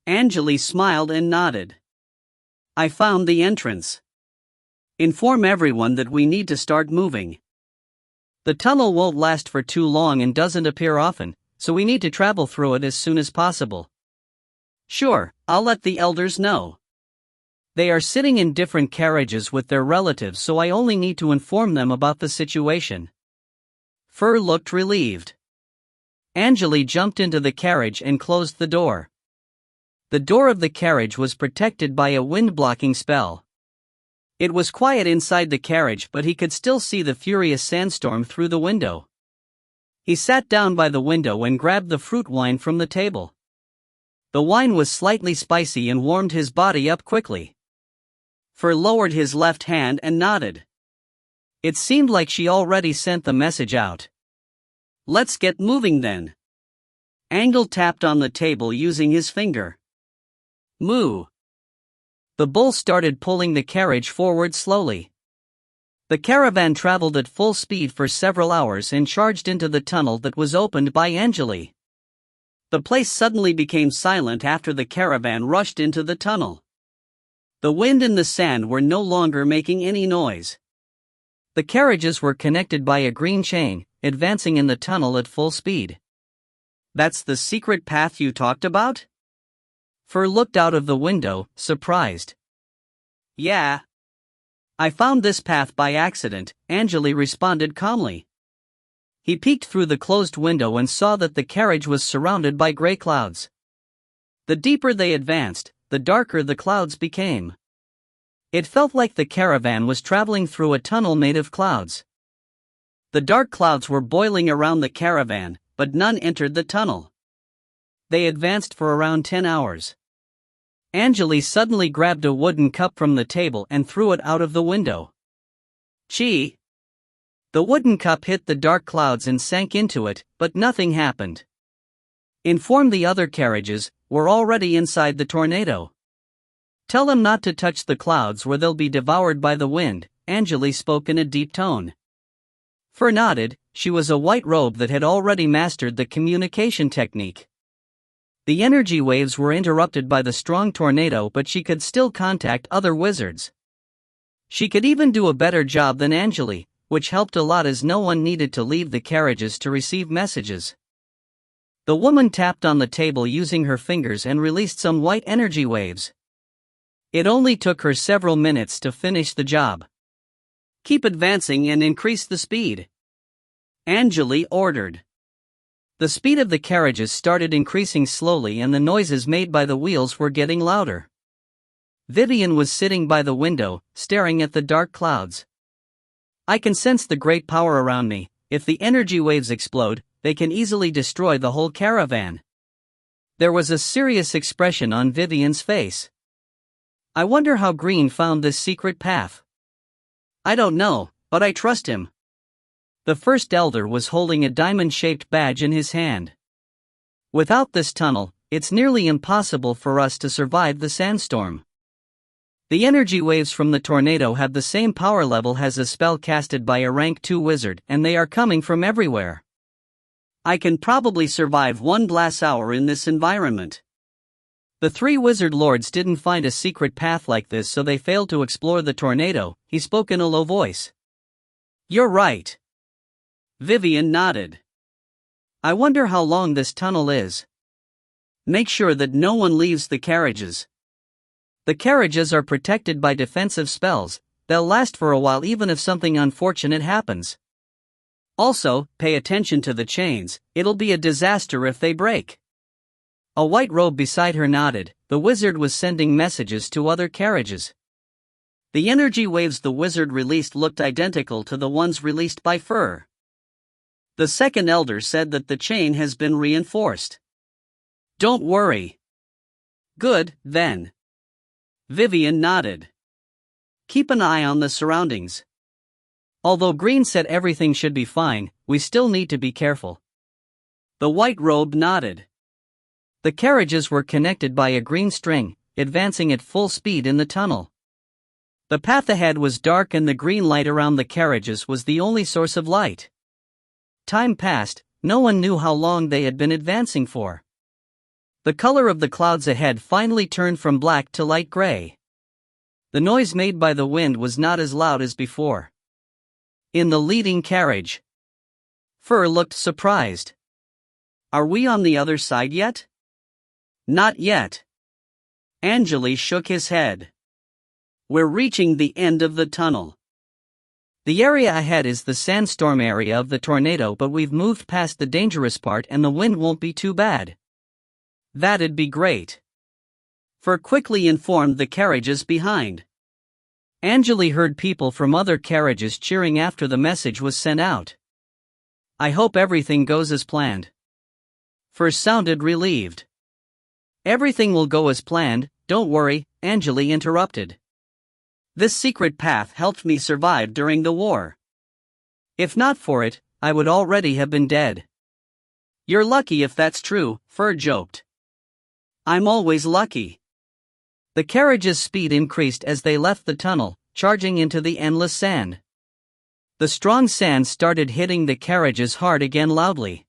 Angele smiled and nodded. I found the entrance. Inform everyone that we need to start moving. The tunnel won't last for too long and doesn't appear often, so we need to travel through it as soon as possible. Sure, I'll let the elders know. They are sitting in different carriages with their relatives, so I only need to inform them about the situation. Fur looked relieved. Angele jumped into the carriage and closed the door. The door of the carriage was protected by a wind-blocking spell. It was quiet inside the carriage, but he could still see the furious sandstorm through the window. He sat down by the window and grabbed the fruit wine from the table. The wine was slightly spicy and warmed his body up quickly. Fur lowered his left hand and nodded. It seemed like she already sent the message out. Let's get moving then. Angele tapped on the table using his finger. Moo. The bull started pulling the carriage forward slowly. The caravan traveled at full speed for several hours and charged into the tunnel that was opened by Angele. The place suddenly became silent after the caravan rushed into the tunnel. The wind and the sand were no longer making any noise. The carriages were connected by a green chain, advancing in the tunnel at full speed. That's the secret path you talked about? Fur looked out of the window, surprised. Yeah. I found this path by accident, Angele responded calmly. He peeked through the closed window and saw that the carriage was surrounded by gray clouds. The deeper they advanced, the darker the clouds became. It felt like the caravan was traveling through a tunnel made of clouds. The dark clouds were boiling around the caravan, but none entered the tunnel. They advanced for around 10 hours. Angele suddenly grabbed a wooden cup from the table and threw it out of the window. Gee! The wooden cup hit the dark clouds and sank into it, but nothing happened. Inform the other carriages, we're already inside the tornado. Tell them not to touch the clouds where they'll be devoured by the wind, Angele spoke in a deep tone. Fur nodded. She was a white robe that had already mastered the communication technique. The energy waves were interrupted by the strong tornado, but she could still contact other wizards. She could even do a better job than Angele, which helped a lot as no one needed to leave the carriages to receive messages. The woman tapped on the table using her fingers and released some white energy waves. It only took her several minutes to finish the job. Keep advancing and increase the speed, Angele ordered. The speed of the carriages started increasing slowly and the noises made by the wheels were getting louder. Vivian was sitting by the window, staring at the dark clouds. I can sense the great power around me. If the energy waves explode, they can easily destroy the whole caravan. There was a serious expression on Vivian's face. I wonder how Green found this secret path. I don't know, but I trust him. The first elder was holding a diamond-shaped badge in his hand. Without this tunnel, it's nearly impossible for us to survive the sandstorm. The energy waves from the tornado have the same power level as a spell casted by a rank 2 wizard, and they are coming from everywhere. I can probably survive 1 glass hour in this environment. The 3 wizard lords didn't find a secret path like this, so they failed to explore the tornado. He spoke in a low voice. You're right. Vivian nodded. I wonder how long this tunnel is. Make sure that no one leaves the carriages. The carriages are protected by defensive spells. They'll last for a while even if something unfortunate happens. Also, pay attention to the chains. It'll be a disaster if they break. A white robe beside her nodded. The wizard was sending messages to other carriages. The energy waves the wizard released looked identical to the ones released by Fur. The second elder said that the chain has been reinforced. Don't worry. Good, then. Vivian nodded. Keep an eye on the surroundings. Although Green said everything should be fine, we still need to be careful. The white robe nodded. The carriages were connected by a green string, advancing at full speed in the tunnel. The path ahead was dark and the green light around the carriages was the only source of light. Time passed, no one knew how long they had been advancing for. The color of the clouds ahead finally turned from black to light gray. The noise made by the wind was not as loud as before. In the leading carriage, Fur looked surprised. Are we on the other side yet? Not yet. Angele shook his head. We're reaching the end of the tunnel. The area ahead is the sandstorm area of the tornado, but we've moved past the dangerous part and the wind won't be too bad. That'd be great. Fur quickly informed the carriages behind. Angele heard people from other carriages cheering after the message was sent out. I hope everything goes as planned. Fur sounded relieved. Everything will go as planned, don't worry, Angele interrupted. This secret path helped me survive during the war. If not for it, I would already have been dead. You're lucky if that's true, Fur joked. I'm always lucky. The carriage's speed increased as they left the tunnel, charging into the endless sand. The strong sand started hitting the carriages hard again loudly.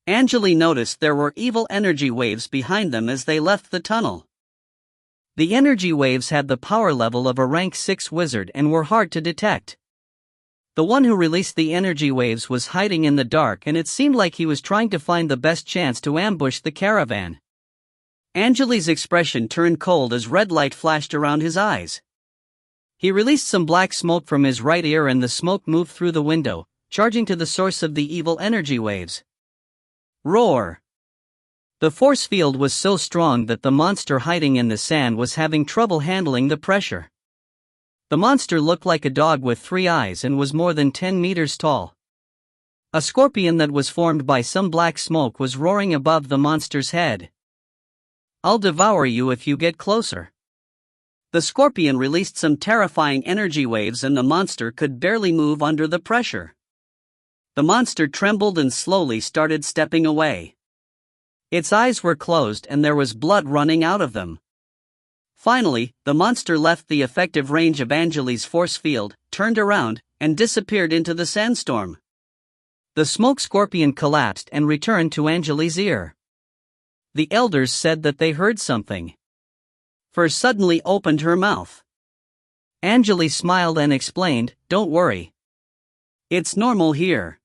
Angele noticed there were evil energy waves behind them as they left the tunnel. The energy waves had the power level of a rank 6 wizard and were hard to detect. The one who released the energy waves was hiding in the dark, and it seemed like he was trying to find the best chance to ambush the caravan. Angele's expression turned cold as red light flashed around his eyes. He released some black smoke from his right ear and the smoke moved through the window, charging to the source of the evil energy waves. Roar! The force field was so strong that the monster hiding in the sand was having trouble handling the pressure. The monster looked like a dog with 3 eyes and was more than 10 meters tall. A scorpion that was formed by some black smoke was roaring above the monster's head. "I'll devour you if you get closer." The scorpion released some terrifying energy waves and the monster could barely move under the pressure. The monster trembled and slowly started stepping away. Its eyes were closed and there was blood running out of them. Finally, the monster left the effective range of Angele's force field, turned around, and disappeared into the sandstorm. The smoke scorpion collapsed and returned to Angele's ear. The elders said that they heard something. Fur suddenly opened her mouth. Angele smiled and explained, "Don't worry. It's normal here.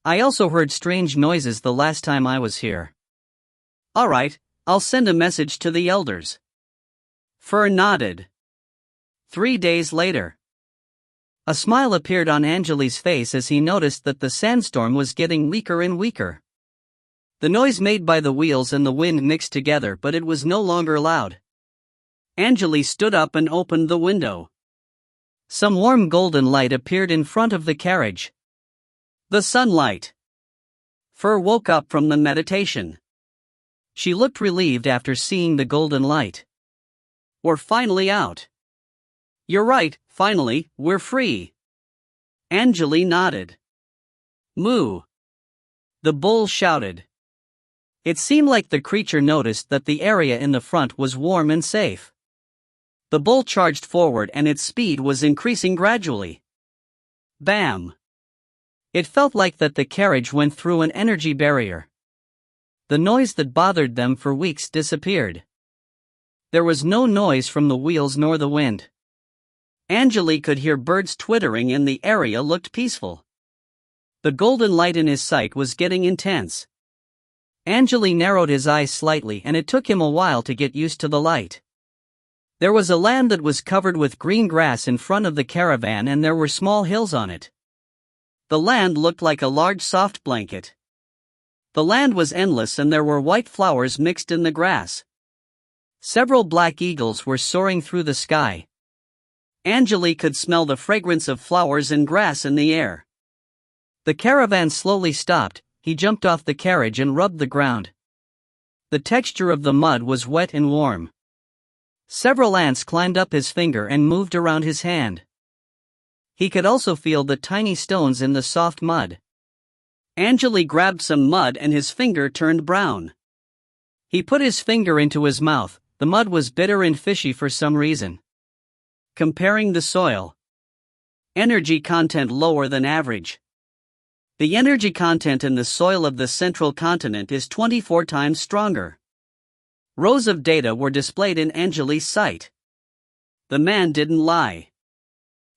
I also heard strange noises the last time I was here." "Alright, I'll send a message to the elders." Fur nodded. 3 days later. A smile appeared on Angele's face as he noticed that the sandstorm was getting weaker and weaker. The noise made by the wheels and the wind mixed together, but it was no longer loud. Angele stood up and opened the window. Some warm golden light appeared in front of the carriage. The sunlight. Fur woke up from the meditation. She looked relieved after seeing the golden light. "We're finally out." "You're right, finally, we're free." Angele nodded. "Moo!" The bull shouted. It seemed like the creature noticed that the area in the front was warm and safe. The bull charged forward and its speed was increasing gradually. Bam! It felt like that the carriage went through an energy barrier. The noise that bothered them for weeks disappeared. There was no noise from the wheels nor the wind. Angele could hear birds twittering and the area looked peaceful. The golden light in his sight was getting intense. Angele narrowed his eyes slightly and it took him a while to get used to the light. There was a land that was covered with green grass in front of the caravan and there were small hills on it. The land looked like a large soft blanket. The land was endless and there were white flowers mixed in the grass. Several black eagles were soaring through the sky. Angele could smell the fragrance of flowers and grass in the air. The caravan slowly stopped. He jumped off the carriage and rubbed the ground. The texture of the mud was wet and warm. Several ants climbed up his finger and moved around his hand. He could also feel the tiny stones in the soft mud. Angele grabbed some mud and his finger turned brown. He put his finger into his mouth. The mud was bitter and fishy for some reason. Comparing the soil. Energy content lower than average. The energy content in the soil of the central continent is 24 times stronger. Rows of data were displayed in Angele's sight. The man didn't lie.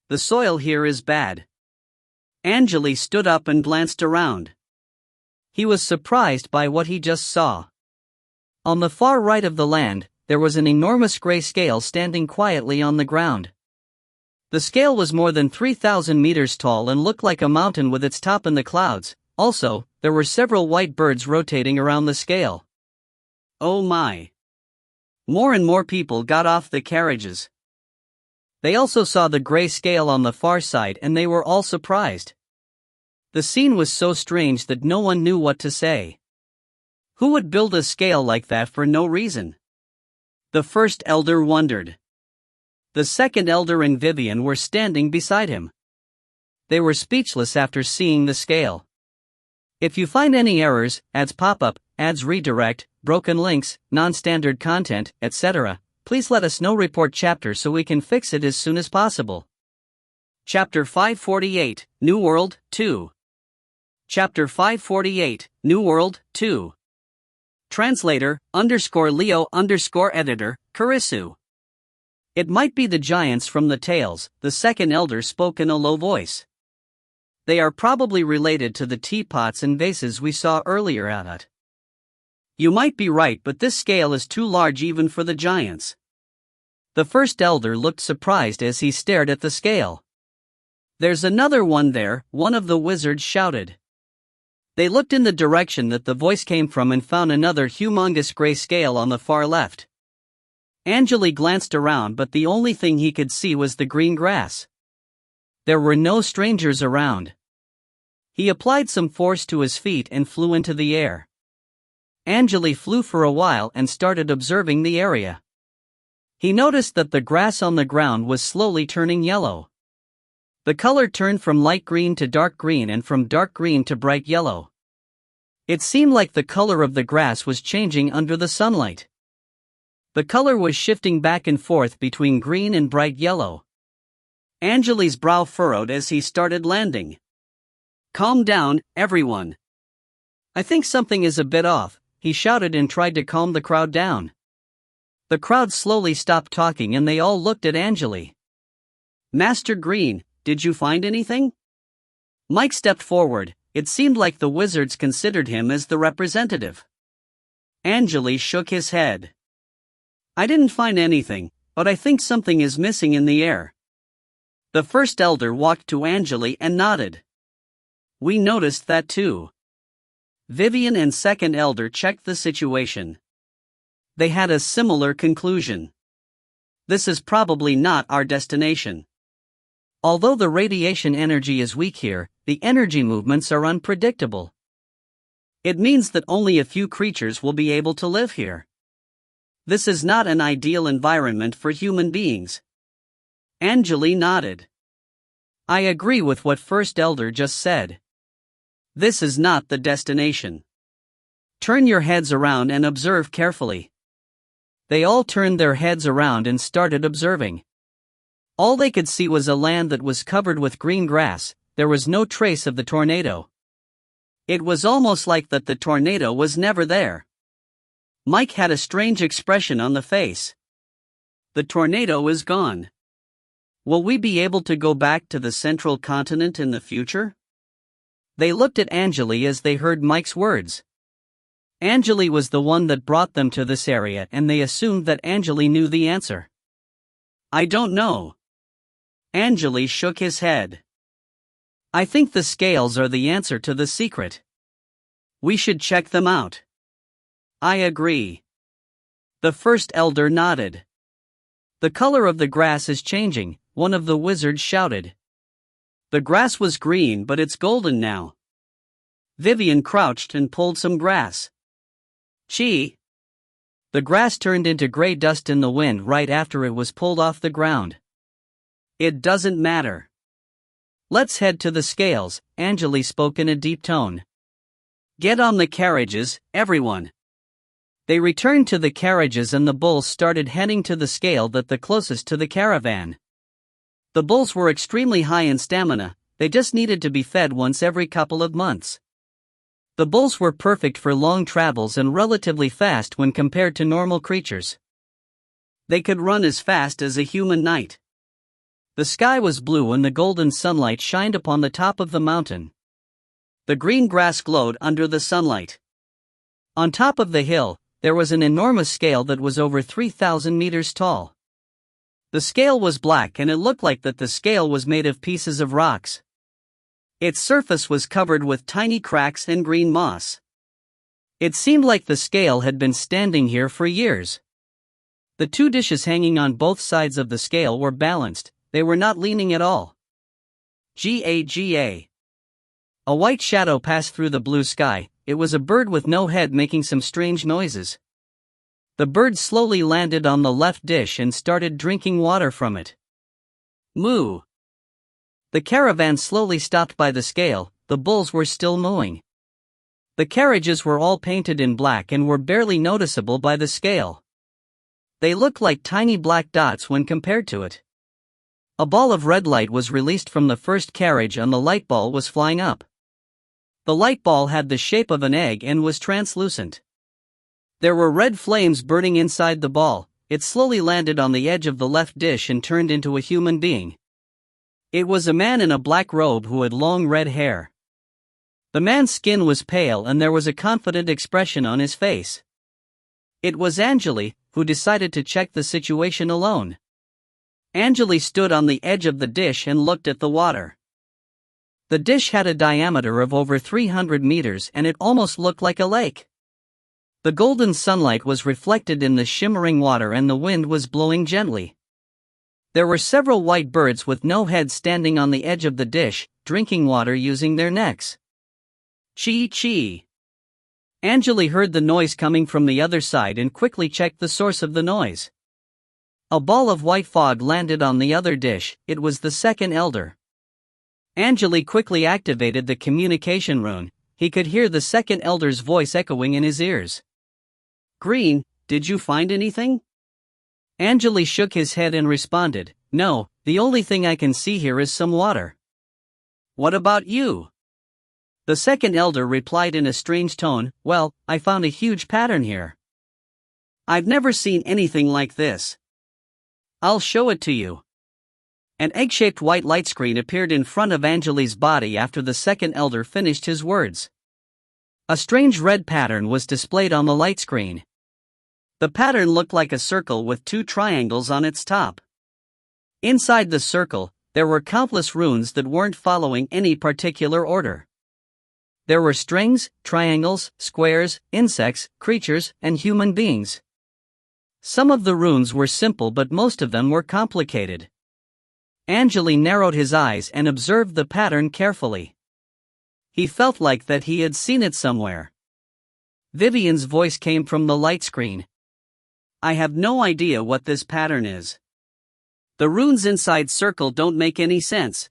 The soil here is bad. Angele stood up and glanced around. He was surprised by what he just saw. On the far right of the land, there was an enormous gray scale standing quietly on the ground. The scale was more than 3,000 meters tall and looked like a mountain with its top in the clouds. Also, there were several white birds rotating around the scale. Oh my! More and more people got off the carriages. They also saw the gray scale on the far side and they were all surprised. The scene was so strange that no one knew what to say. Who would build a scale like that for no reason? The first elder wondered. The second elder and Vivian were standing beside him. They were speechless after seeing the scale. If you find any errors, ads pop up, ads redirect, broken links, non-standard content, etc., please let us know. Report chapter so we can fix it as soon as possible. Chapter 548, New World, 2. Chapter 548, New World, 2. Translator, _Leo _editor, Karisu. It might be the giants from the tales, the second elder spoke in a low voice. They are probably related to the teapots and vases we saw earlier at it. You might be right, but this scale is too large even for the giants. The first elder looked surprised as he stared at the scale. There's another one there, one of the wizards shouted. They looked in the direction that the voice came from and found another humongous gray scale on the far left. Angele glanced around, but the only thing he could see was the green grass. There were no strangers around. He applied some force to his feet and flew into the air. Angele flew for a while and started observing the area. He noticed that the grass on the ground was slowly turning yellow. The color turned from light green to dark green and from dark green to bright yellow. It seemed like the color of the grass was changing under the sunlight. The color was shifting back and forth between green and bright yellow. Angele's brow furrowed as he started landing. "Calm down, everyone. I think something is a bit off," he shouted and tried to calm the crowd down. The crowd slowly stopped talking and they all looked at Angele. "Master Green, did you find anything?" Mike stepped forward. It seemed like the wizards considered him as the representative. Angele shook his head. "I didn't find anything, but I think something is missing in the air." The first elder walked to Angele and nodded. "We noticed that too." Vivian and second elder checked the situation. They had a similar conclusion. "This is probably not our destination." Although the radiation energy is weak here, the energy movements are unpredictable. It means that only a few creatures will be able to live here. This is not an ideal environment for human beings. Angele nodded. "I agree with what First Elder just said. This is not the destination. Turn your heads around and observe carefully." They all turned their heads around and started observing. All they could see was a land that was covered with green grass. There was no trace of the tornado. It was almost like that the tornado was never there. Mike had a strange expression on the face. "The tornado is gone. Will we be able to go back to the central continent in the future?" They looked at Angele as they heard Mike's words. Angele was the one that brought them to this area and they assumed that Angele knew the answer. "I don't know." Angele shook his head. "I think the scales are the answer to the secret. We should check them out." "I agree." The first elder nodded. "The color of the grass is changing," one of the wizards shouted. "The grass was green but it's golden now." Vivian crouched and pulled some grass. "Gee." The grass turned into gray dust in the wind right after it was pulled off the ground. "It doesn't matter. Let's head to the scales," Angele spoke in a deep tone. "Get on the carriages, everyone." They returned to the carriages and the bulls started heading to the scale that the closest to the caravan. The bulls were extremely high in stamina, they just needed to be fed once every couple of months. The bulls were perfect for long travels and relatively fast when compared to normal creatures. They could run as fast as a human knight. The sky was blue and the golden sunlight shined upon the top of the mountain. The green grass glowed under the sunlight. On top of the hill, there was an enormous scale that was over 3,000 meters tall. The scale was black and it looked like that the scale was made of pieces of rocks. Its surface was covered with tiny cracks and green moss. It seemed like the scale had been standing here for years. The two dishes hanging on both sides of the scale were balanced, they were not leaning at all. Gaga. A white shadow passed through the blue sky. It was a bird with no head making some strange noises. The bird slowly landed on the left dish and started drinking water from it. Moo. The caravan slowly stopped by the scale, the bulls were still mooing. The carriages were all painted in black and were barely noticeable by the scale. They looked like tiny black dots when compared to it. A ball of red light was released from the first carriage and the light ball was flying up. The light ball had the shape of an egg and was translucent. There were red flames burning inside the ball. It slowly landed on the edge of the left dish and turned into a human being. It was a man in a black robe who had long red hair. The man's skin was pale and there was a confident expression on his face. It was Angele, who decided to check the situation alone. Angele stood on the edge of the dish and looked at the water. The dish had a diameter of over 300 meters and it almost looked like a lake. The golden sunlight was reflected in the shimmering water and the wind was blowing gently. There were several white birds with no heads standing on the edge of the dish, drinking water using their necks. Chee chee. Angele heard the noise coming from the other side and quickly checked the source of the noise. A ball of white fog landed on the other dish. It was the second elder. Angele quickly activated the communication rune. He could hear the second elder's voice echoing in his ears. Green, did you find anything? Angele shook his head and responded, No, the only thing I can see here is some water. What about you? The second elder replied in a strange tone, Well, I found a huge pattern here. I've never seen anything like this. I'll show it to you. An egg-shaped white light screen appeared in front of Angele's body after the second elder finished his words. A strange red pattern was displayed on the light screen. The pattern looked like a circle with two triangles on its top. Inside the circle, there were countless runes that weren't following any particular order. There were strings, triangles, squares, insects, creatures, and human beings. Some of the runes were simple but most of them were complicated. Angele narrowed his eyes and observed the pattern carefully. He felt like that he had seen it somewhere. Vivian's voice came from the light screen. I have no idea what this pattern is. The runes inside circle don't make any sense.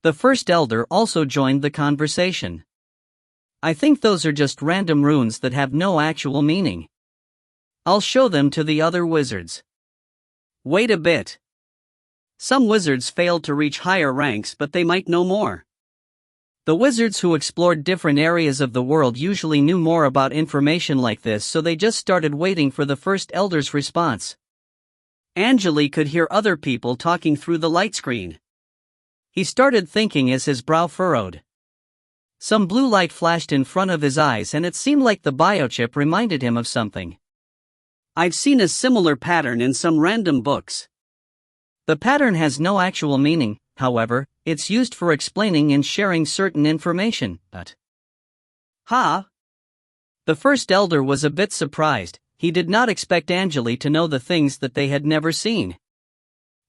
The first elder also joined the conversation. I think those are just random runes that have no actual meaning. I'll show them to the other wizards. Wait a bit. Some wizards failed to reach higher ranks, but they might know more. The wizards who explored different areas of the world usually knew more about information like this, so they just started waiting for the first elder's response. Angele could hear other people talking through the light screen. He started thinking as his brow furrowed. Some blue light flashed in front of his eyes and it seemed like the biochip reminded him of something. I've seen a similar pattern in some random books. The pattern has no actual meaning, however, it's used for explaining and sharing certain information, The first elder was a bit surprised. He did not expect Angele to know the things that they had never seen.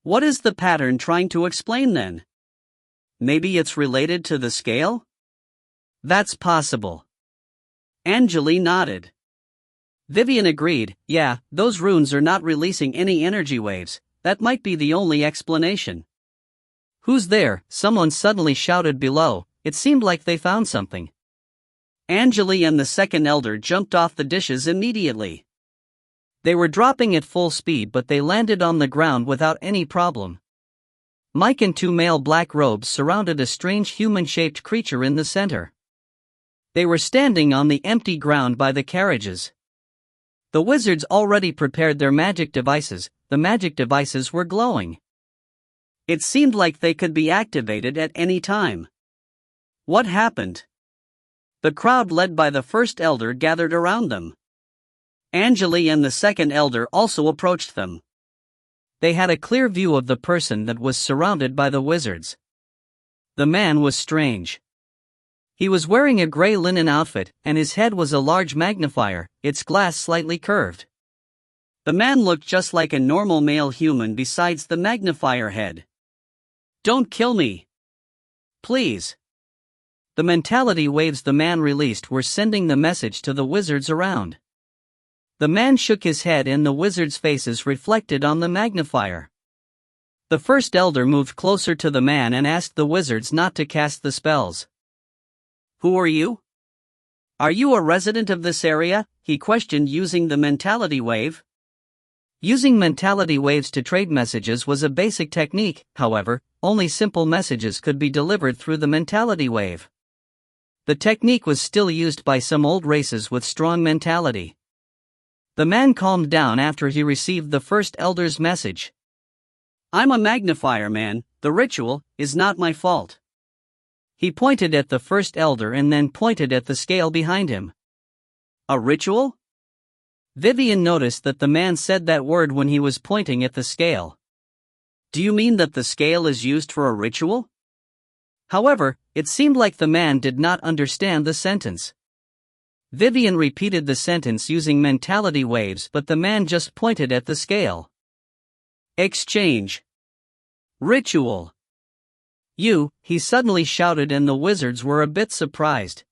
What is the pattern trying to explain then? Maybe it's related to the scale? That's possible. Angele nodded. Vivian agreed, yeah, those runes are not releasing any energy waves, that might be the only explanation. Who's there? Someone suddenly shouted below. It seemed like they found something. Angele and the second elder jumped off the dishes immediately. They were dropping at full speed but they landed on the ground without any problem. Mike and two male black robes surrounded a strange human-shaped creature in the center. They were standing on the empty ground by the carriages. The wizards already prepared their magic devices. The magic devices were glowing. It seemed like they could be activated at any time. What happened? The crowd led by the first elder gathered around them. Angele and the second elder also approached them. They had a clear view of the person that was surrounded by the wizards. The man was strange. He was wearing a gray linen outfit, and his head was a large magnifier, its glass slightly curved. The man looked just like a normal male human besides the magnifier head. Don't kill me. Please. The mentality waves the man released were sending the message to the wizards around. The man shook his head and the wizards' faces reflected on the magnifier. The first elder moved closer to the man and asked the wizards not to cast the spells. Who are you? Are you a resident of this area? He questioned using the mentality wave. Using mentality waves to trade messages was a basic technique, however, only simple messages could be delivered through the mentality wave. The technique was still used by some old races with strong mentality. The man calmed down after he received the first elder's message. I'm a magnifier man, the ritual is not my fault. He pointed at the first elder and then pointed at the scale behind him. A ritual? Vivian noticed that the man said that word when he was pointing at the scale. Do you mean that the scale is used for a ritual? However, it seemed like the man did not understand the sentence. Vivian repeated the sentence using mentality waves, but the man just pointed at the scale. Exchange. Ritual. He suddenly shouted, and the wizards were a bit surprised.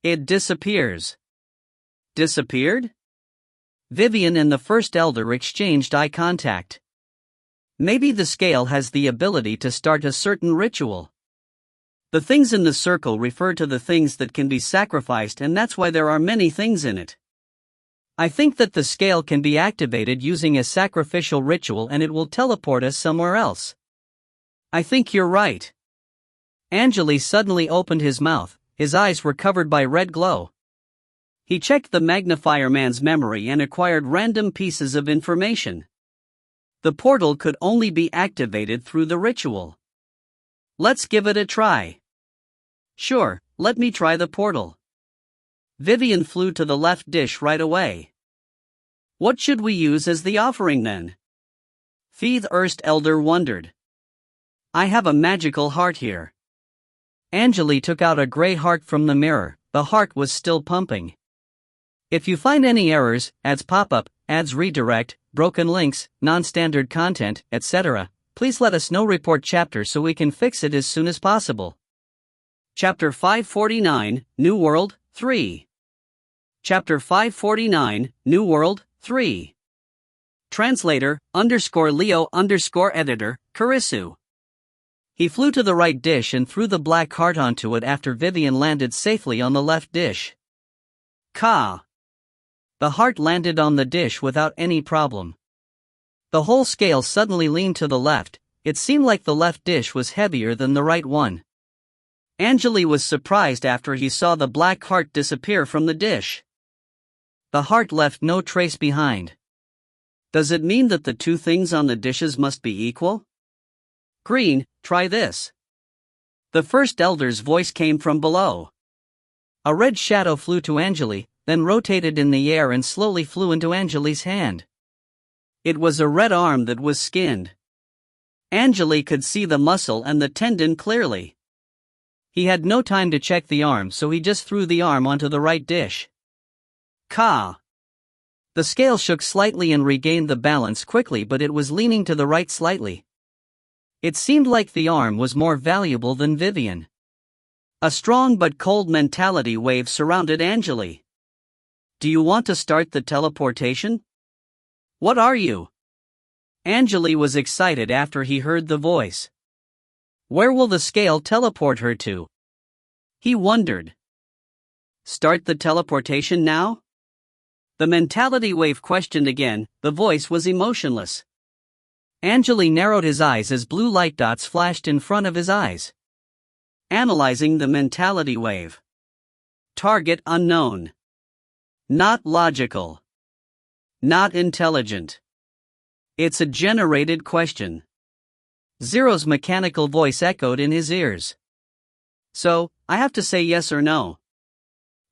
It disappears. Disappeared? Vivian and the first elder exchanged eye contact. Maybe the scale has the ability to start a certain ritual. The things in the circle refer to the things that can be sacrificed, and that's why there are many things in it. I think that the scale can be activated using a sacrificial ritual, and it will teleport us somewhere else. I think you're right. Angele suddenly opened his mouth. His eyes were covered by red glow. He checked the magnifier man's memory and acquired random pieces of information. The portal could only be activated through the ritual. Let's give it a try. Sure, let me try the portal. Vivian flew to the left dish right away. What should we use as the offering then? The Erst Elder wondered. I have a magical heart here. Angele took out a gray heart from the mirror. The heart was still pumping. If you find any errors, ads pop-up, ads redirect, broken links, non-standard content, etc., please let us know. Report chapter so we can fix it as soon as possible. Chapter 549, New World, 3. Chapter 549, New World, 3. Translator, _Leo_editor, Karisu. He flew to the right dish and threw the black heart onto it after Vivian landed safely on the left dish. Ka! The heart landed on the dish without any problem. The whole scale suddenly leaned to the left. It seemed like the left dish was heavier than the right one. Angele was surprised after he saw the black heart disappear from the dish. The heart left no trace behind. Does it mean that the two things on the dishes must be equal? Green, try this. The first elder's voice came from below. A red shadow flew to Angele, then rotated in the air and slowly flew into Angele's hand. It was a red arm that was skinned. Angele could see the muscle and the tendon clearly. He had no time to check the arm, so he just threw the arm onto the right dish. Ka! The scale shook slightly and regained the balance quickly, but it was leaning to the right slightly. It seemed like the arm was more valuable than Vivian. A strong but cold mentality wave surrounded Angele. Do you want to start the teleportation? What are you? Angele was excited after he heard the voice. Where will the scale teleport her to? He wondered. Start the teleportation now? The mentality wave questioned again. The voice was emotionless. Angele narrowed his eyes as blue light dots flashed in front of his eyes. Analyzing the mentality wave. Target unknown. Not logical. Not intelligent. It's a generated question. Zero's mechanical voice echoed in his ears. So, I have to say yes or no.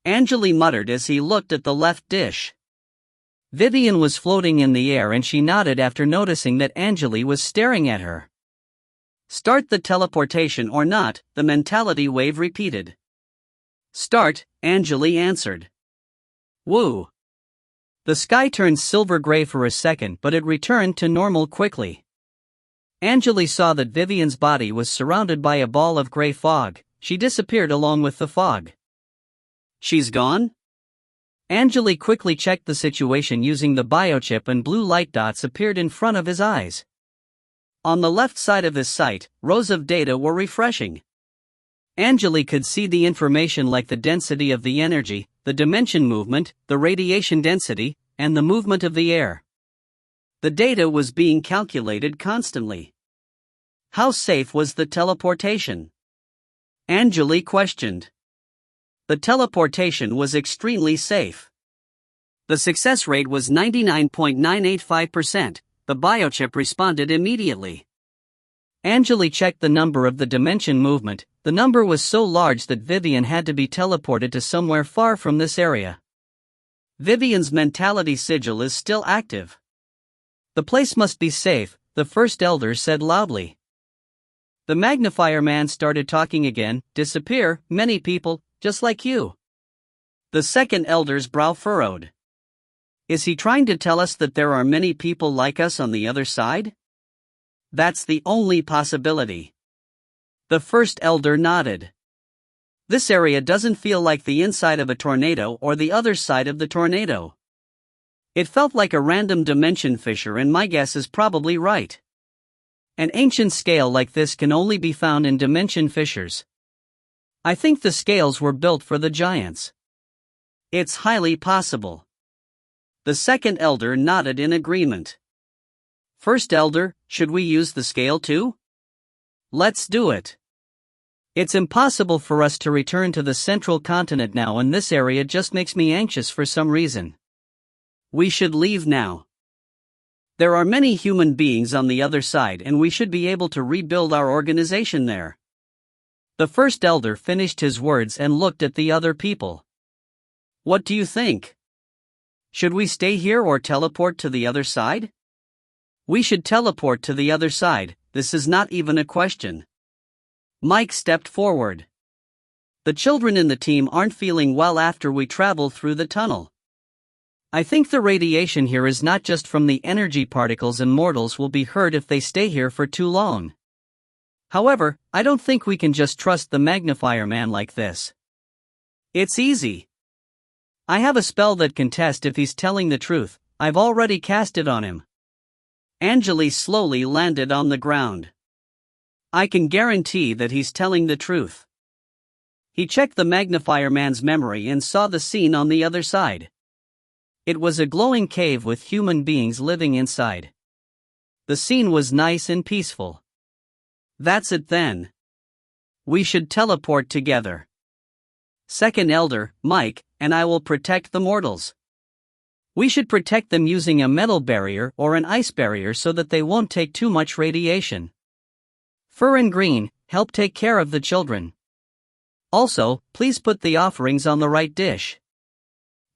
Angele muttered as he looked at the left dish. Vivian was floating in the air and she nodded after noticing that Angele was staring at her. Start the teleportation or not, the mentality wave repeated. Start, Angele answered. Woo! The sky turned silver gray for a second, but it returned to normal quickly. Angele saw that Vivian's body was surrounded by a ball of gray fog. She disappeared along with the fog. She's gone? Angele quickly checked the situation using the biochip, and blue light dots appeared in front of his eyes. On the left side of his sight, rows of data were refreshing. Angele could see the information like the density of the energy, the dimension movement, the radiation density, and the movement of the air. The data was being calculated constantly. How safe was the teleportation? Angele questioned. The teleportation was extremely safe. The success rate was 99.985%. The biochip responded immediately. Angele checked the number of the dimension movement. The number was so large that Vivian had to be teleported to somewhere far from this area. Vivian's mentality sigil is still active. The place must be safe, the first elder said loudly. The magnifier man started talking again. Disappear, many people, just like you. The second elder's brow furrowed. Is he trying to tell us that there are many people like us on the other side? That's the only possibility. The first elder nodded. This area doesn't feel like the inside of a tornado or the other side of the tornado. It felt like a random dimension fissure, and my guess is probably right. An ancient scale like this can only be found in dimension fissures. I think the scales were built for the giants. It's highly possible. The second elder nodded in agreement. First elder, should we use the scale too? Let's do it. It's impossible for us to return to the central continent now, and this area just makes me anxious for some reason. We should leave now. There are many human beings on the other side, and we should be able to rebuild our organization there. The first elder finished his words and looked at the other people. What do you think? Should we stay here or teleport to the other side? We should teleport to the other side, this is not even a question. Mike stepped forward. The children in the team aren't feeling well after we travel through the tunnel. I think the radiation here is not just from the energy particles, and mortals will be hurt if they stay here for too long. However, I don't think we can just trust the magnifier man like this. It's easy. I have a spell that can test if he's telling the truth. I've already cast it on him. Angele slowly landed on the ground. I can guarantee that he's telling the truth. He checked the magnifier man's memory and saw the scene on the other side. It was a glowing cave with human beings living inside. The scene was nice and peaceful. That's it then. We should teleport together. Second elder, Mike, and I will protect the mortals. We should protect them using a metal barrier or an ice barrier so that they won't take too much radiation. Fur and Green, help take care of the children. Also, please put the offerings on the right dish.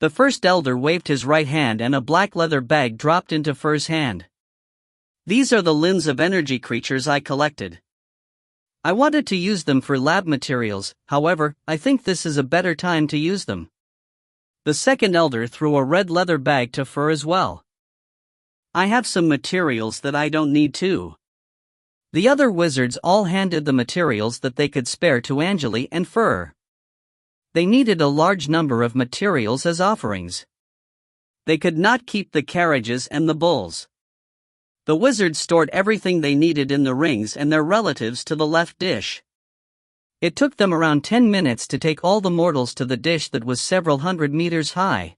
The first elder waved his right hand and a black leather bag dropped into Fur's hand. These are the limbs of energy creatures I collected. I wanted to use them for lab materials, however, I think this is a better time to use them. The second elder threw a red leather bag to Fur as well. I have some materials that I don't need too. The other wizards all handed the materials that they could spare to Angele and Fur. They needed a large number of materials as offerings. They could not keep the carriages and the bulls. The wizards stored everything they needed in the rings and their relatives to the left dish. It took them around 10 minutes to take all the mortals to the dish that was several hundred meters high.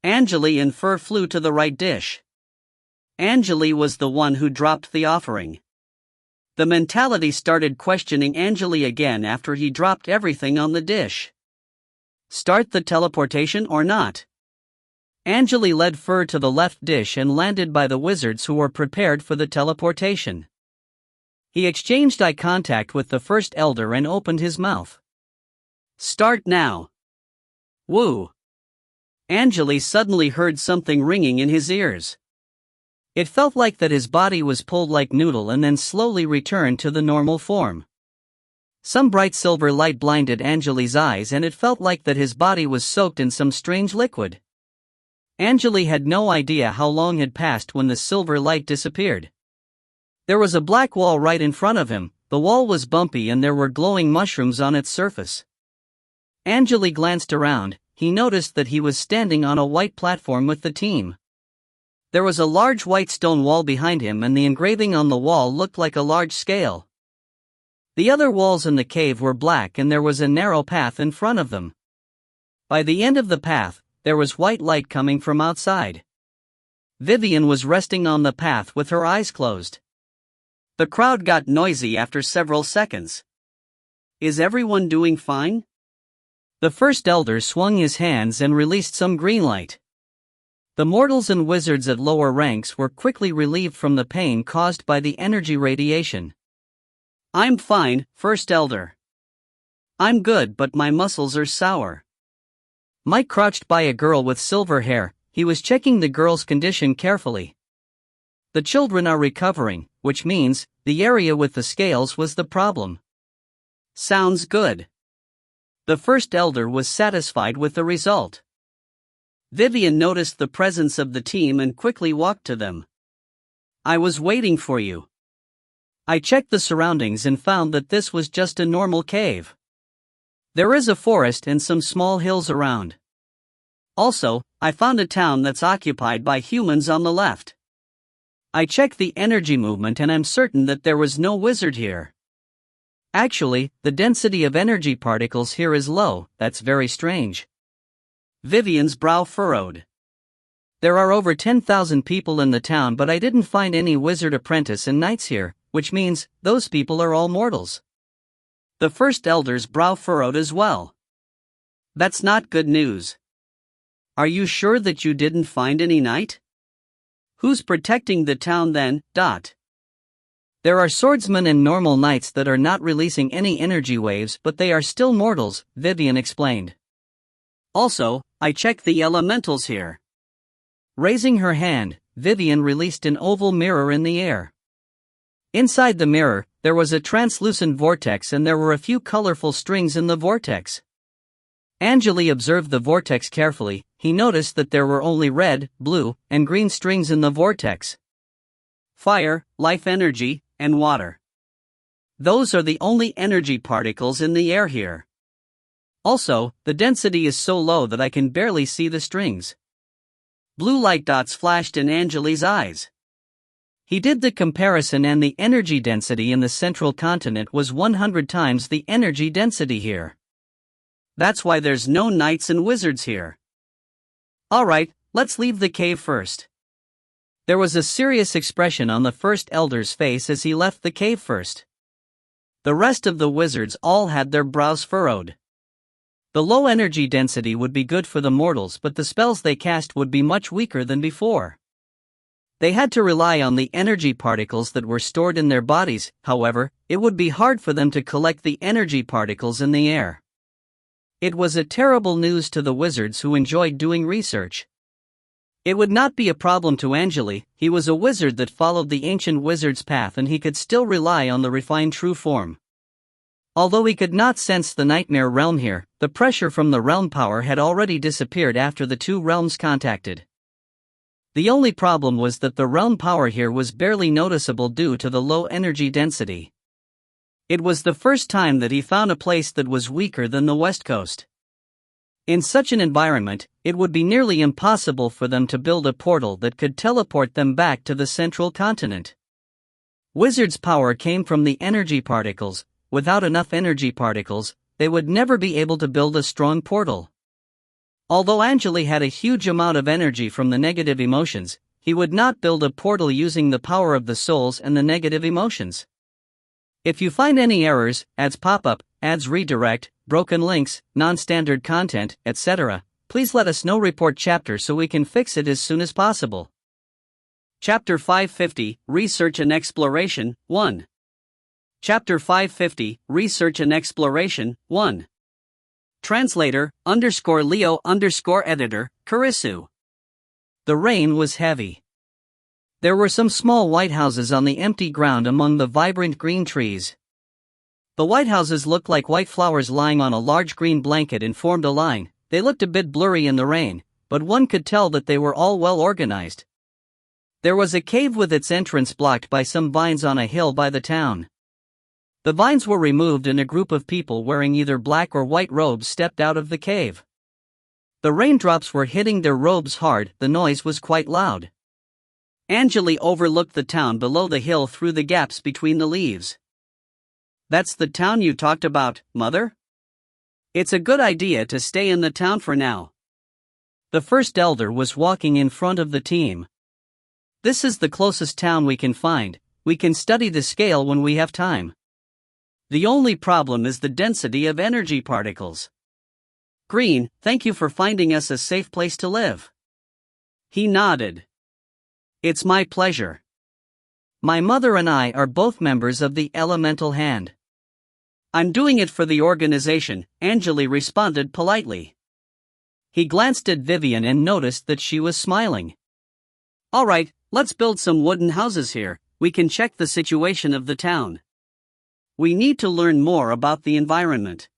Angele and Fur flew to the right dish. Angele was the one who dropped the offering. The mentality started questioning Angele again after he dropped everything on the dish. Start the teleportation or not? Angele led Fur to the left dish and landed by the wizards who were prepared for the teleportation. He exchanged eye contact with the first elder and opened his mouth. Start now. Woo! Angele suddenly heard something ringing in his ears. It felt like that his body was pulled like noodle and then slowly returned to the normal form. Some bright silver light blinded Angele's eyes and it felt like that his body was soaked in some strange liquid. Angele had no idea how long had passed when the silver light disappeared. There was a black wall right in front of him. The wall was bumpy and there were glowing mushrooms on its surface. Angele glanced around. He noticed that he was standing on a white platform with the team. There was a large white stone wall behind him and the engraving on the wall looked like a large scale. The other walls in the cave were black and there was a narrow path in front of them. By the end of the path, there was white light coming from outside. Vivian was resting on the path with her eyes closed. The crowd got noisy after several seconds. Is everyone doing fine? The first elder swung his hands and released some green light. The mortals and wizards at lower ranks were quickly relieved from the pain caused by the energy radiation. I'm fine, First Elder. I'm good, but my muscles are sour. Mike crouched by a girl with silver hair. He was checking the girl's condition carefully. The children are recovering, which means the area with the scales was the problem. Sounds good. The First Elder was satisfied with the result. Vivian noticed the presence of the team and quickly walked to them. I was waiting for you. I checked the surroundings and found that this was just a normal cave. There is a forest and some small hills around. Also, I found a town that's occupied by humans on the left. I checked the energy movement and I'm certain that there was no wizard here. Actually, the density of energy particles here is low. That's very strange. Vivian's brow furrowed. There are over 10,000 people in the town, but I didn't find any wizard apprentice and knights here, which means those people are all mortals. The first elder's brow furrowed as well. That's not good news. Are you sure that you didn't find any knight? Who's protecting the town then? There are swordsmen and normal knights that are not releasing any energy waves, but they are still mortals, Vivian explained. Also, I checked the elementals here. Raising her hand, Vivian released an oval mirror in the air. Inside the mirror, there was a translucent vortex and there were a few colorful strings in the vortex. Angele observed the vortex carefully. He noticed that there were only red, blue, and green strings in the vortex. Fire, life energy, and water. Those are the only energy particles in the air here. Also, the density is so low that I can barely see the strings. Blue light dots flashed in Angele's eyes. He did the comparison and the energy density in the central continent was 100 times the energy density here. That's why there's no knights and wizards here. Alright, let's leave the cave first. There was a serious expression on the first elder's face as he left the cave first. The rest of the wizards all had their brows furrowed. The low energy density would be good for the mortals, but the spells they cast would be much weaker than before. They had to rely on the energy particles that were stored in their bodies. However, it would be hard for them to collect the energy particles in the air. It was a terrible news to the wizards who enjoyed doing research. It would not be a problem to Angele. He was a wizard that followed the ancient wizard's path and he could still rely on the refined true form. Although he could not sense the nightmare realm here, the pressure from the realm power had already disappeared after the two realms contacted. The only problem was that the realm power here was barely noticeable due to the low energy density. It was the first time that he found a place that was weaker than the West Coast. In such an environment, it would be nearly impossible for them to build a portal that could teleport them back to the central continent. Wizards' power came from the energy particles. Without enough energy particles, they would never be able to build a strong portal. Although Angele had a huge amount of energy from the negative emotions, he would not build a portal using the power of the souls and the negative emotions. If you find any errors, ads pop up, ads redirect, broken links, non-standard content, etc., please let us know. Report chapter so we can fix it as soon as possible. Chapter 550, Research and Exploration, 1. Chapter 550, Research and Exploration, 1. Translator, _Leo _editor, Karisu. The rain was heavy. There were some small white houses on the empty ground among the vibrant green trees. The white houses looked like white flowers lying on a large green blanket and formed a line. They looked a bit blurry in the rain, but one could tell that they were all well organized. There was a cave with its entrance blocked by some vines on a hill by the town. The vines were removed and a group of people wearing either black or white robes stepped out of the cave. The raindrops were hitting their robes hard. The noise was quite loud. Angele overlooked the town below the hill through the gaps between the leaves. That's the town you talked about, Mother? It's a good idea to stay in the town for now. The first elder was walking in front of the team. This is the closest town we can find. We can study the scale when we have time. The only problem is the density of energy particles. Green, thank you for finding us a safe place to live. He nodded. It's my pleasure. My mother and I are both members of the Elemental Hand. I'm doing it for the organization, Angele responded politely. He glanced at Vivian and noticed that she was smiling. Alright, let's build some wooden houses here. We can check the situation of the town. We need to learn more about the environment.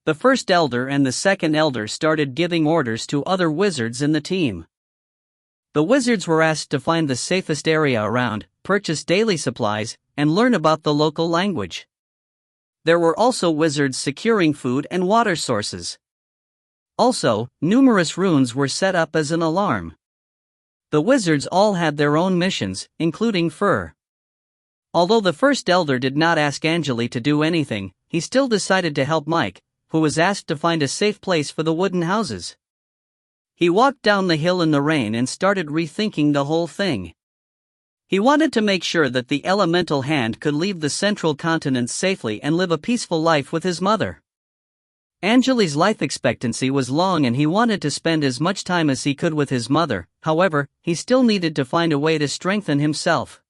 The first elder and the second elder started giving orders to other wizards in the team. The wizards were asked to find the safest area around, purchase daily supplies, and learn about the local language. There were also wizards securing food and water sources. Also, numerous runes were set up as an alarm. The wizards all had their own missions, including Fur. Although the first elder did not ask Angele to do anything, he still decided to help Mike, who was asked to find a safe place for the wooden houses. He walked down the hill in the rain and started rethinking the whole thing. He wanted to make sure that the elemental hand could leave the central continent safely and live a peaceful life with his mother. Angele's life expectancy was long and he wanted to spend as much time as he could with his mother. However, he still needed to find a way to strengthen himself.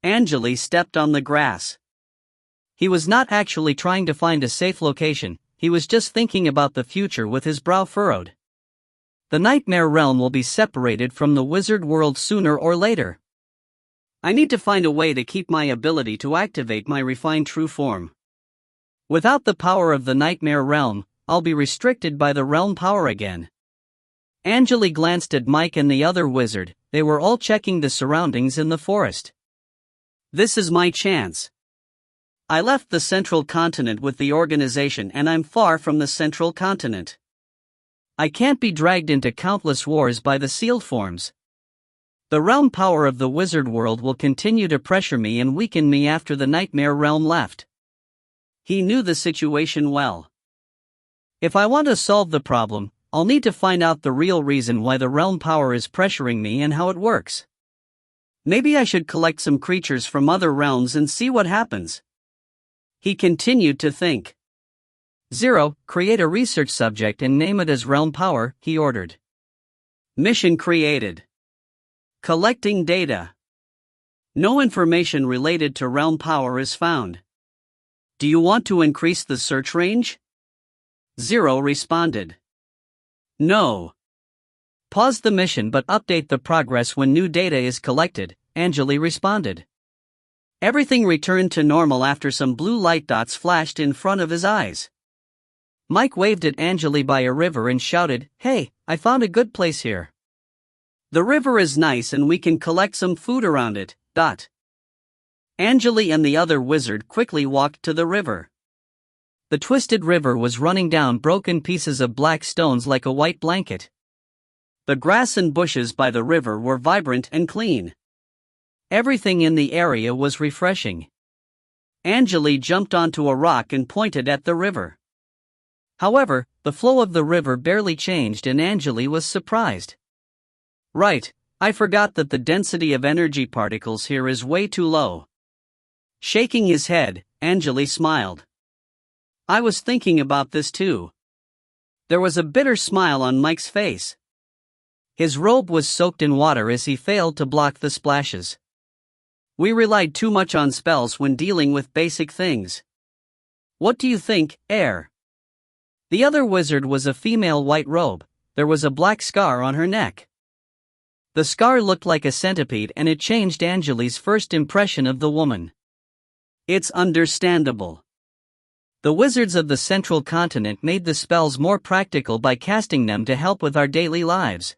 Angele stepped on the grass. He was not actually trying to find a safe location, he was just thinking about the future with his brow furrowed. The nightmare realm will be separated from the wizard world sooner or later. I need to find a way to keep my ability to activate my refined true form. Without the power of the nightmare realm, I'll be restricted by the realm power again. Angele glanced at Mike and the other wizard. They were all checking the surroundings in the forest. This is my chance. I left the central continent with the organization and I'm far from the central continent. I can't be dragged into countless wars by the sealed forms. The realm power of the wizard world will continue to pressure me and weaken me after the nightmare realm left. He knew the situation well. If I want to solve the problem, I'll need to find out the real reason why the realm power is pressuring me and how it works. Maybe I should collect some creatures from other realms and see what happens. He continued to think. 0. Create a research subject and name it as Realm Power, he ordered. Mission created. Collecting data. No information related to Realm Power is found. Do you want to increase the search range? 0 responded. No. Pause the mission but update the progress when new data is collected, Angele responded. Everything returned to normal after some blue light dots flashed in front of his eyes. Mike waved at Angele by a river and shouted, "Hey, I found a good place here. The river is nice and we can collect some food around it." Angele and the other wizard quickly walked to the river. The twisted river was running down broken pieces of black stones like a white blanket. The grass and bushes by the river were vibrant and clean. Everything in the area was refreshing. Angele jumped onto a rock and pointed at the river. However, the flow of the river barely changed and Angele was surprised. Right, I forgot that the density of energy particles here is way too low. Shaking his head, Angele smiled. I was thinking about this too. There was a bitter smile on Mike's face. His robe was soaked in water as he failed to block the splashes. We relied too much on spells when dealing with basic things. What do you think, Air? The other wizard was a female white robe. There was a black scar on her neck. The scar looked like a centipede and it changed Angele's first impression of the woman. It's understandable. The wizards of the central continent made the spells more practical by casting them to help with our daily lives.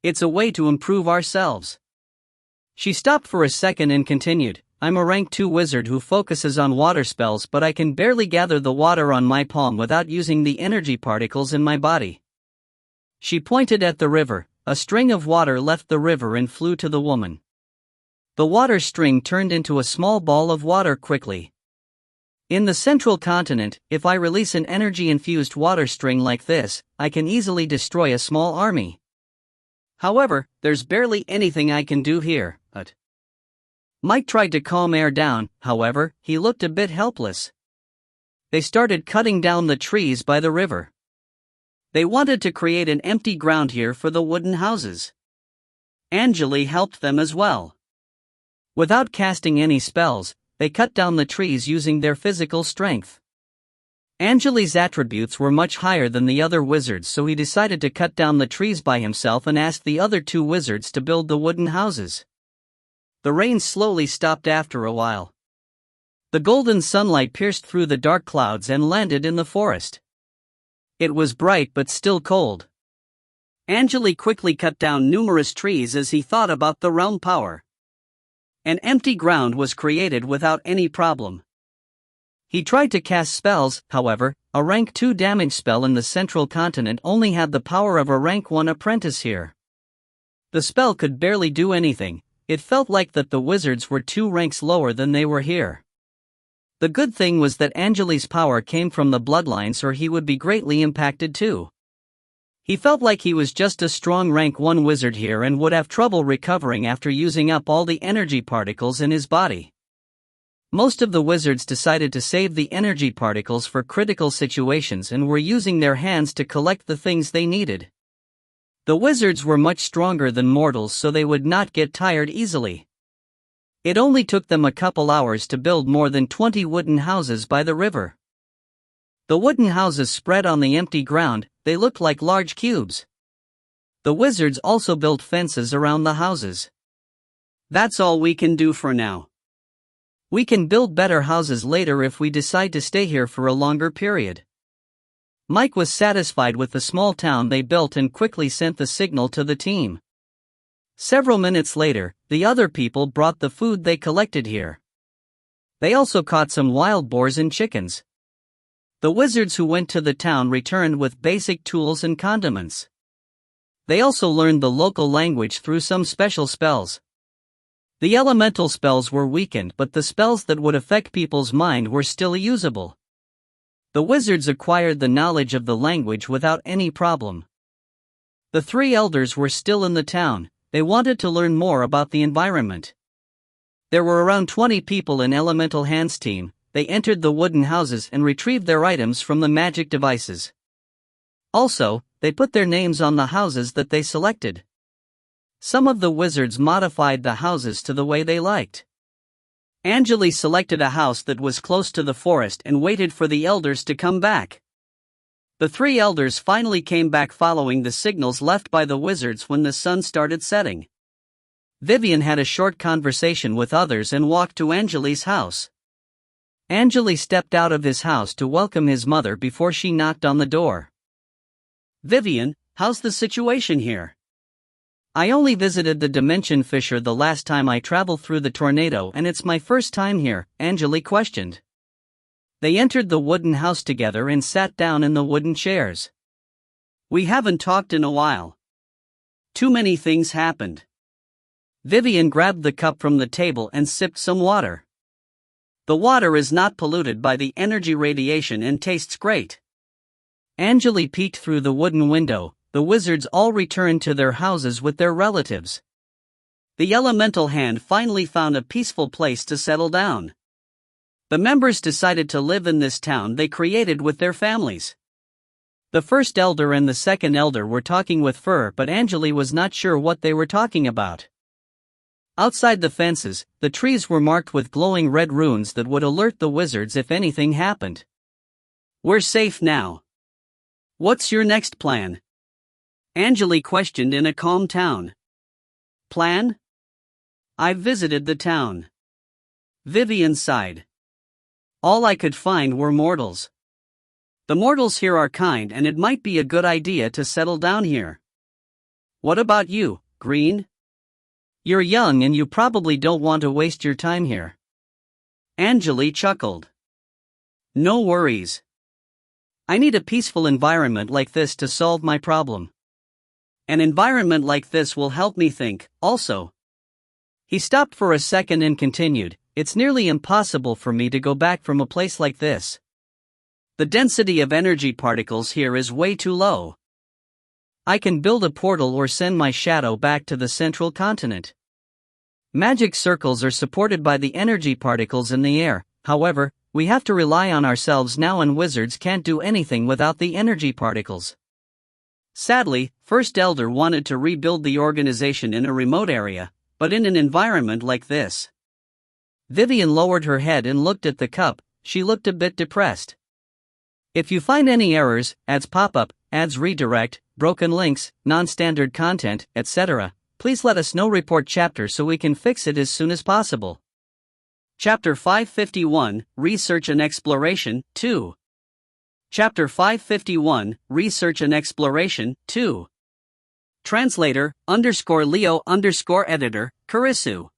It's a way to improve ourselves. She stopped for a second and continued, I'm a rank 2 wizard who focuses on water spells but I can barely gather the water on my palm without using the energy particles in my body. She pointed at the river, a string of water left the river and flew to the woman. The water string turned into a small ball of water quickly. In the central continent, if I release an energy-infused water string like this, I can easily destroy a small army. However, there's barely anything I can do here, Mike tried to calm Air down, however, he looked a bit helpless. They started cutting down the trees by the river. They wanted to create an empty ground here for the wooden houses. Angele helped them as well. Without casting any spells, they cut down the trees using their physical strength. Angele's attributes were much higher than the other wizards, so he decided to cut down the trees by himself and asked the other 2 wizards to build the wooden houses. The rain slowly stopped after a while. The golden sunlight pierced through the dark clouds and landed in the forest. It was bright but still cold. Angele quickly cut down numerous trees as he thought about the realm power. An empty ground was created without any problem. He tried to cast spells, however. A rank 2 damage spell in the central continent only had the power of a rank 1 apprentice here. The spell could barely do anything. It felt like that the wizards were 2 ranks lower than they were here. The good thing was that Angele's power came from the bloodlines, or he would be greatly impacted too. He felt like he was just a strong rank 1 wizard here and would have trouble recovering after using up all the energy particles in his body. Most of the wizards decided to save the energy particles for critical situations and were using their hands to collect the things they needed. The wizards were much stronger than mortals, so they would not get tired easily. It only took them a couple hours to build more than 20 wooden houses by the river. The wooden houses spread on the empty ground. They looked like large cubes. The wizards also built fences around the houses. That's all we can do for now. We can build better houses later if we decide to stay here for a longer period. Mike was satisfied with the small town they built and quickly sent the signal to the team. Several minutes later, the other people brought the food they collected here. They also caught some wild boars and chickens. The wizards who went to the town returned with basic tools and condiments. They also learned the local language through some special spells. The elemental spells were weakened, but the spells that would affect people's mind were still usable. The wizards acquired the knowledge of the language without any problem. The 3 elders were still in the town. They wanted to learn more about the environment. There were around 20 people in Elemental Hand's team. They entered the wooden houses and retrieved their items from the magic devices. Also, they put their names on the houses that they selected. Some of the wizards modified the houses to the way they liked. Angele selected a house that was close to the forest and waited for the elders to come back. The 3 elders finally came back following the signals left by the wizards when the sun started setting. Vivian had a short conversation with others and walked to Angele's house. Angele stepped out of his house to welcome his mother before she knocked on the door. "Vivian, how's the situation here?" "I only visited the Dimension Fissure the last time I traveled through the tornado, and it's my first time here," Angele questioned. They entered the wooden house together and sat down in the wooden chairs. "We haven't talked in a while. Too many things happened." Vivian grabbed the cup from the table and sipped some water. "The water is not polluted by the energy radiation and tastes great." Angele peeked through the wooden window. The wizards all returned to their houses with their relatives. The Elemental Hand finally found a peaceful place to settle down. The members decided to live in this town they created with their families. The first elder and the second elder were talking with Fur, but Angele was not sure what they were talking about. Outside the fences, the trees were marked with glowing red runes that would alert the wizards if anything happened. "We're safe now. What's your next plan?" Angele questioned in a calm tone. "Plan? I've visited the town." Vivian sighed. "All I could find were mortals. The mortals here are kind, and it might be a good idea to settle down here. What about you, Green? You're young and you probably don't want to waste your time here." Angele chuckled. "No worries. I need a peaceful environment like this to solve my problem. An environment like this will help me think, also." He stopped for a second and continued, "It's nearly impossible for me to go back from a place like this. The density of energy particles here is way too low. I can build a portal or send my shadow back to the central continent. Magic circles are supported by the energy particles in the air, however, we have to rely on ourselves now, and wizards can't do anything without the energy particles." Sadly, First Elder wanted to rebuild the organization in a remote area, but in an environment like this. Vivian lowered her head and looked at the cup. She looked a bit depressed. "If you find any errors, ads pop up, ads redirect, broken links, non-standard content, etc., please let us know. Report chapter so we can fix it as soon as possible." Chapter 551, Research and Exploration, 2. Chapter 551, Research and Exploration, 2. Translator, _Leo_editor, Karisu.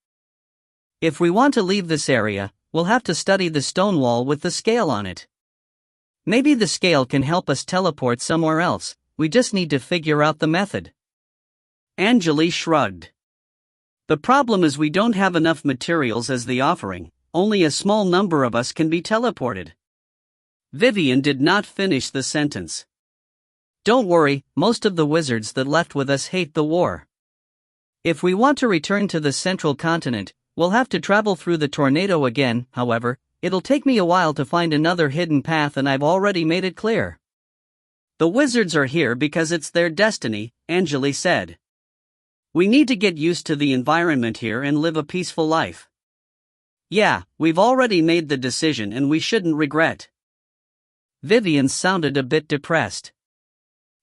If we want to leave this area, we'll have to study the stone wall with the scale on it. Maybe the scale can help us teleport somewhere else, we just need to figure out the method. Angele shrugged. The problem is we don't have enough materials as the offering, only a small number of us can be teleported. Vivian did not finish the sentence. Don't worry, most of the wizards that left with us hate the war. If we want to return to the central continent, we'll have to travel through the tornado again. However, it'll take me a while to find another hidden path, and I've already made it clear. The wizards are here because it's their destiny, Angele said. We need to get used to the environment here and live a peaceful life. Yeah, we've already made the decision and we shouldn't regret. Vivian sounded a bit depressed.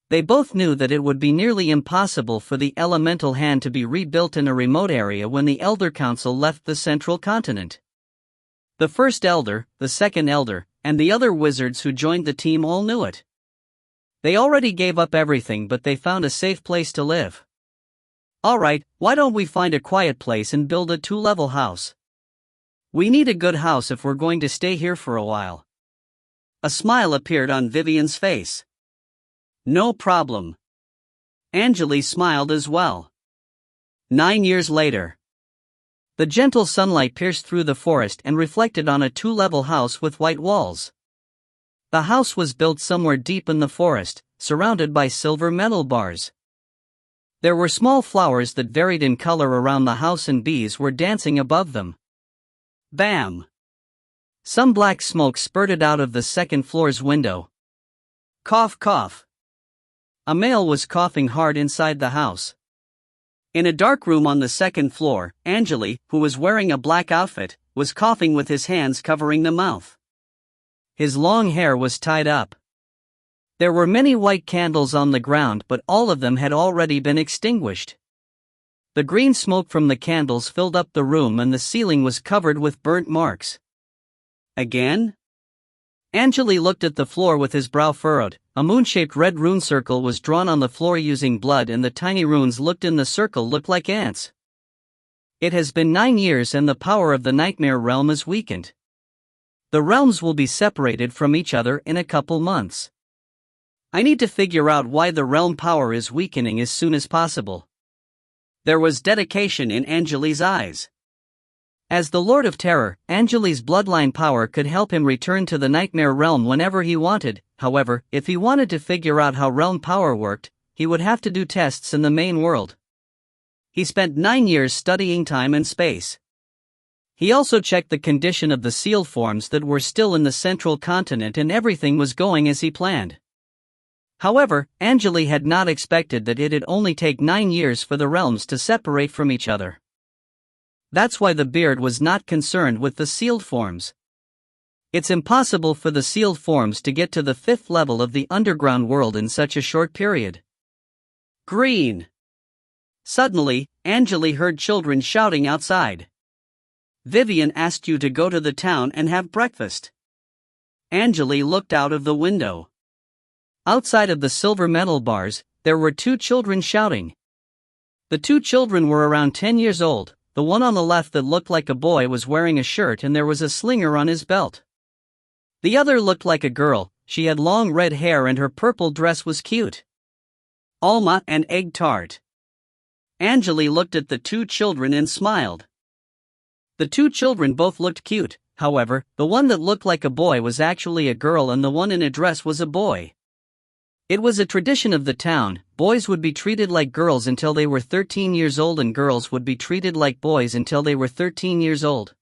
They both knew that it would be nearly impossible for the elemental hand to be rebuilt in a remote area when the Elder Council left the central continent. The first elder, the second elder, and the other wizards who joined the team all knew it. They already gave up everything, but they found a safe place to live. Alright, why don't we find a quiet place and build a 2-level house? We need a good house if we're going to stay here for a while. A smile appeared on Vivian's face. No problem. Angele smiled as well. 9 years later. The gentle sunlight pierced through the forest and reflected on a 2-level house with white walls. The house was built somewhere deep in the forest, surrounded by silver metal bars. There were small flowers that varied in color around the house, and bees were dancing above them. Bam! Some black smoke spurted out of the second floor's window. Cough, cough. A male was coughing hard inside the house. In a dark room on the second floor, Angele, who was wearing a black outfit, was coughing with his hands covering the mouth. His long hair was tied up. There were many white candles on the ground, but all of them had already been extinguished. The green smoke from the candles filled up the room and the ceiling was covered with burnt marks. Again? Angele looked at the floor with his brow furrowed. A moon-shaped red rune circle was drawn on the floor using blood, and the tiny runes looked like ants. It has been 9 years and the power of the nightmare realm is weakened. The realms will be separated from each other in a couple months. I need to figure out why the realm power is weakening as soon as possible. There was dedication in Angele's eyes. As the Lord of Terror, Angele's bloodline power could help him return to the nightmare realm whenever he wanted. However, if he wanted to figure out how realm power worked, he would have to do tests in the main world. He spent 9 years studying time and space. He also checked the condition of the sealed forms that were still in the central continent, and everything was going as he planned. However, Angele had not expected that it'd only take 9 years for the realms to separate from each other. That's why the beard was not concerned with the sealed forms. It's impossible for the sealed forms to get to the 5th level of the underground world in such a short period. Green. Suddenly, Angele heard children shouting outside. Vivian asked you to go to the town and have breakfast. Angele looked out of the window. Outside of the silver metal bars, there were 2 children shouting. The 2 children were around 10 years old. The one on the left that looked like a boy was wearing a shirt and there was a slinger on his belt. The other looked like a girl. She had long red hair and her purple dress was cute. Alma and egg tart. Angele looked at the 2 children and smiled. The 2 children both looked cute. However, the one that looked like a boy was actually a girl and the one in a dress was a boy. It was a tradition of the town. Boys would be treated like girls until they were 13 years old, and girls would be treated like boys until they were 13 years old.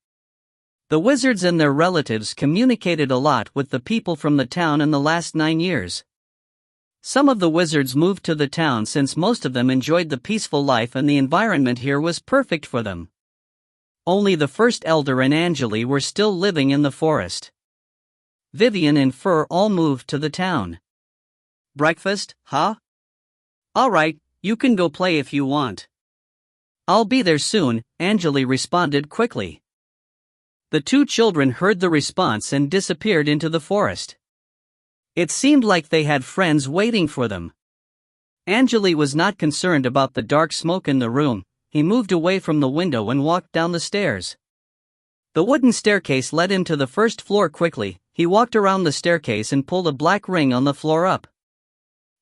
The wizards and their relatives communicated a lot with the people from the town in the last 9 years. Some of the wizards moved to the town since most of them enjoyed the peaceful life and the environment here was perfect for them. Only the first elder and Angele were still living in the forest. Vivian and Fur all moved to the town. Breakfast, huh? Alright, you can go play if you want. I'll be there soon, Angele responded quickly. The 2 children heard the response and disappeared into the forest. It seemed like they had friends waiting for them. Angele was not concerned about the dark smoke in the room. He moved away from the window and walked down the stairs. The wooden staircase led him to the first floor quickly. He walked around the staircase and pulled a black ring on the floor up.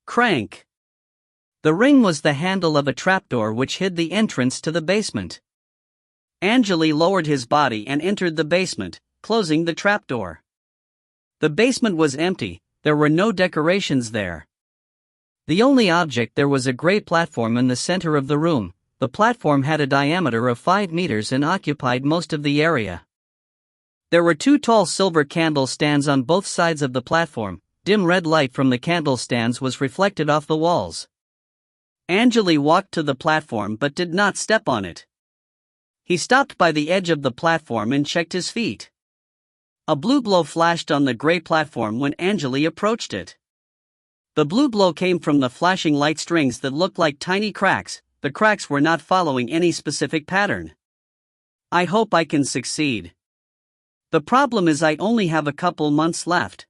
Crank. The ring was the handle of a trapdoor which hid the entrance to the basement. Angele lowered his body and entered the basement, closing the trapdoor. The basement was empty, there were no decorations there. The only object there was a gray platform in the center of the room. The platform had a diameter of 5 meters and occupied most of the area. There were 2 tall silver candle stands on both sides of the platform. Dim red light from the candle stands was reflected off the walls. Angele walked to the platform but did not step on it. He stopped by the edge of the platform and checked his feet. A blue glow flashed on the gray platform when Angele approached it. The blue glow came from the flashing light strings that looked like tiny cracks. The cracks were not following any specific pattern. I hope I can succeed. The problem is I only have a couple months left.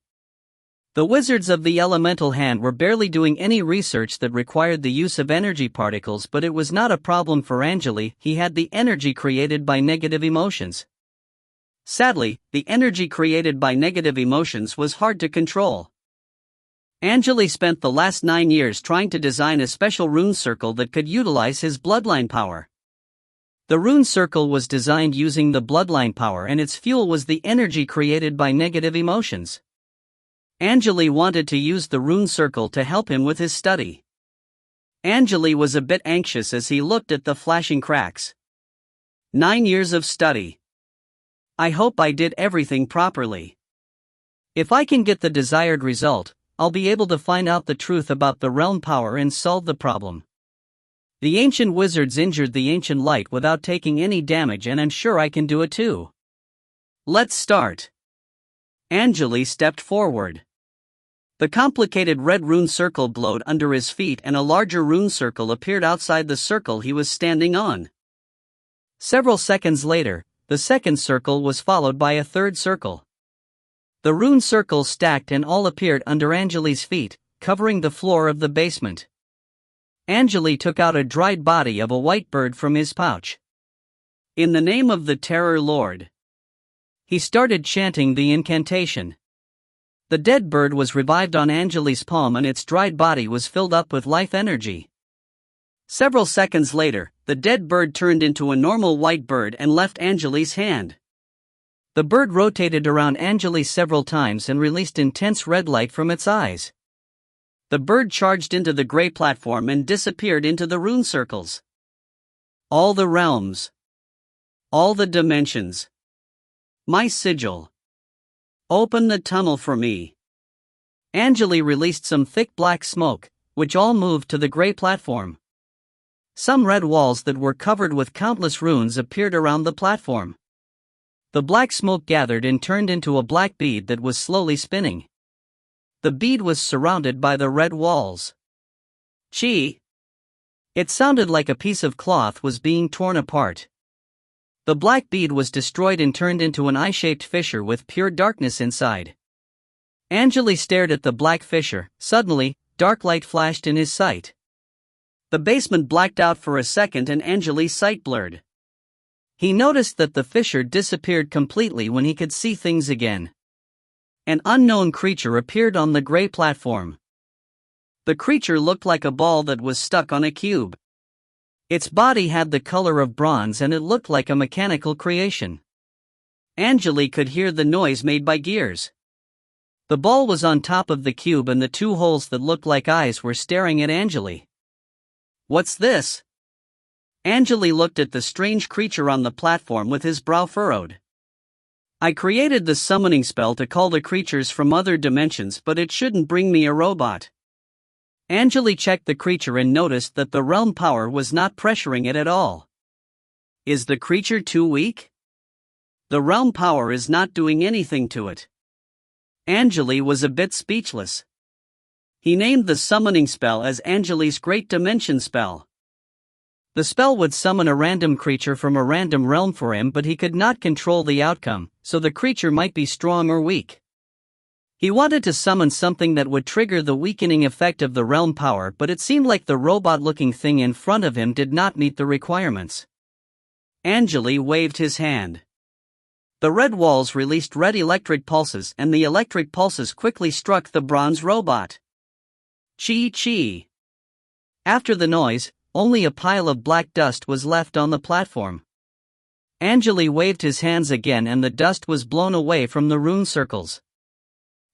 The wizards of the elemental hand were barely doing any research that required the use of energy particles, but it was not a problem for Angele. He had the energy created by negative emotions. Sadly, the energy created by negative emotions was hard to control. Angele spent the last 9 years trying to design a special rune circle that could utilize his bloodline power. The rune circle was designed using the bloodline power, and its fuel was the energy created by negative emotions. Angele wanted to use the rune circle to help him with his study. Angele was a bit anxious as he looked at the flashing cracks. 9 years of study. I hope I did everything properly. If I can get the desired result, I'll be able to find out the truth about the realm power and solve the problem. The ancient wizards injured the ancient light without taking any damage, and I'm sure I can do it too. Let's start. Angele stepped forward. The complicated red rune circle glowed under his feet, and a larger rune circle appeared outside the circle he was standing on. Several seconds later, the second circle was followed by a third circle. The rune circles stacked and all appeared under Angele's feet, covering the floor of the basement. Angele took out a dried body of a white bird from his pouch. In the name of the Terror Lord. He started chanting the incantation. The dead bird was revived on Angele's palm, and its dried body was filled up with life energy. Several seconds later, the dead bird turned into a normal white bird and left Angele's hand. The bird rotated around Angele several times and released intense red light from its eyes. The bird charged into the gray platform and disappeared into the rune circles. All the realms. All the dimensions. My sigil. Open the tunnel for me. Angele released some thick black smoke, which all moved to the gray platform. Some red walls that were covered with countless runes appeared around the platform. The black smoke gathered and turned into a black bead that was slowly spinning. The bead was surrounded by the red walls. Chi! It sounded like a piece of cloth was being torn apart. The black bead was destroyed and turned into an eye-shaped fissure with pure darkness inside. Angele stared at the black fissure. Suddenly, dark light flashed in his sight. The basement blacked out for a second and Angele's sight blurred. He noticed that the fissure disappeared completely when he could see things again. An unknown creature appeared on the gray platform. The creature looked like a ball that was stuck on a cube. Its body had the color of bronze and it looked like a mechanical creation. Angele could hear the noise made by gears. The ball was on top of the cube and the 2 holes that looked like eyes were staring at Angele. What's this? Angele looked at the strange creature on the platform with his brow furrowed. I created the summoning spell to call the creatures from other dimensions, but it shouldn't bring me a robot. Angele checked the creature and noticed that the realm power was not pressuring it at all. Is the creature too weak? The realm power is not doing anything to it. Angele was a bit speechless. He named the summoning spell as Angele's Great Dimension Spell. The spell would summon a random creature from a random realm for him, but he could not control the outcome, so the creature might be strong or weak. He wanted to summon something that would trigger the weakening effect of the realm power, but it seemed like the robot-looking thing in front of him did not meet the requirements. Angele waved his hand. The red walls released red electric pulses, and the electric pulses quickly struck the bronze robot. Chee-chee. After the noise, only a pile of black dust was left on the platform. Angele waved his hands again and the dust was blown away from the rune circles.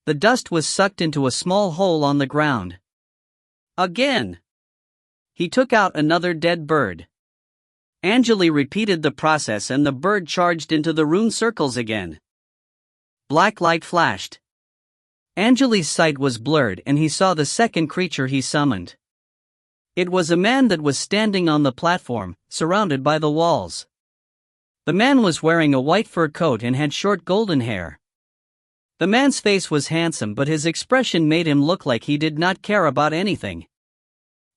The dust was sucked into a small hole on the ground. Again. He took out another dead bird. Angele repeated the process and the bird charged into the rune circles again. Black light flashed. Angele's sight was blurred and he saw the second creature he summoned. It was a man that was standing on the platform, surrounded by the walls. The man was wearing a white fur coat and had short golden hair. The man's face was handsome, but his expression made him look like he did not care about anything.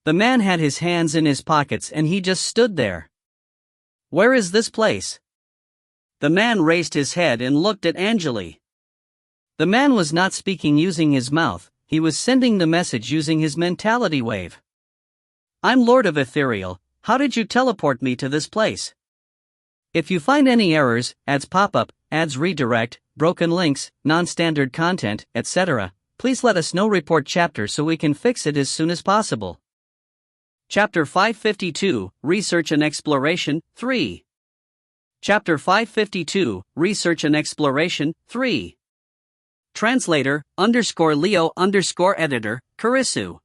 The man had his hands in his pockets and he just stood there. "Where is this place?" The man raised his head and looked at Angele. The man was not speaking using his mouth, he was sending the message using his mentality wave. "I'm Lord of Ethereal, how did you teleport me to this place? If you find any errors, ads pop up, ads redirect, broken links, non-standard content, etc., please let us know. Report chapter so we can fix it as soon as possible." Chapter 552, Research and Exploration, 3. Chapter 552, Research and Exploration, 3. Translator, _Leo_editor, Karisu.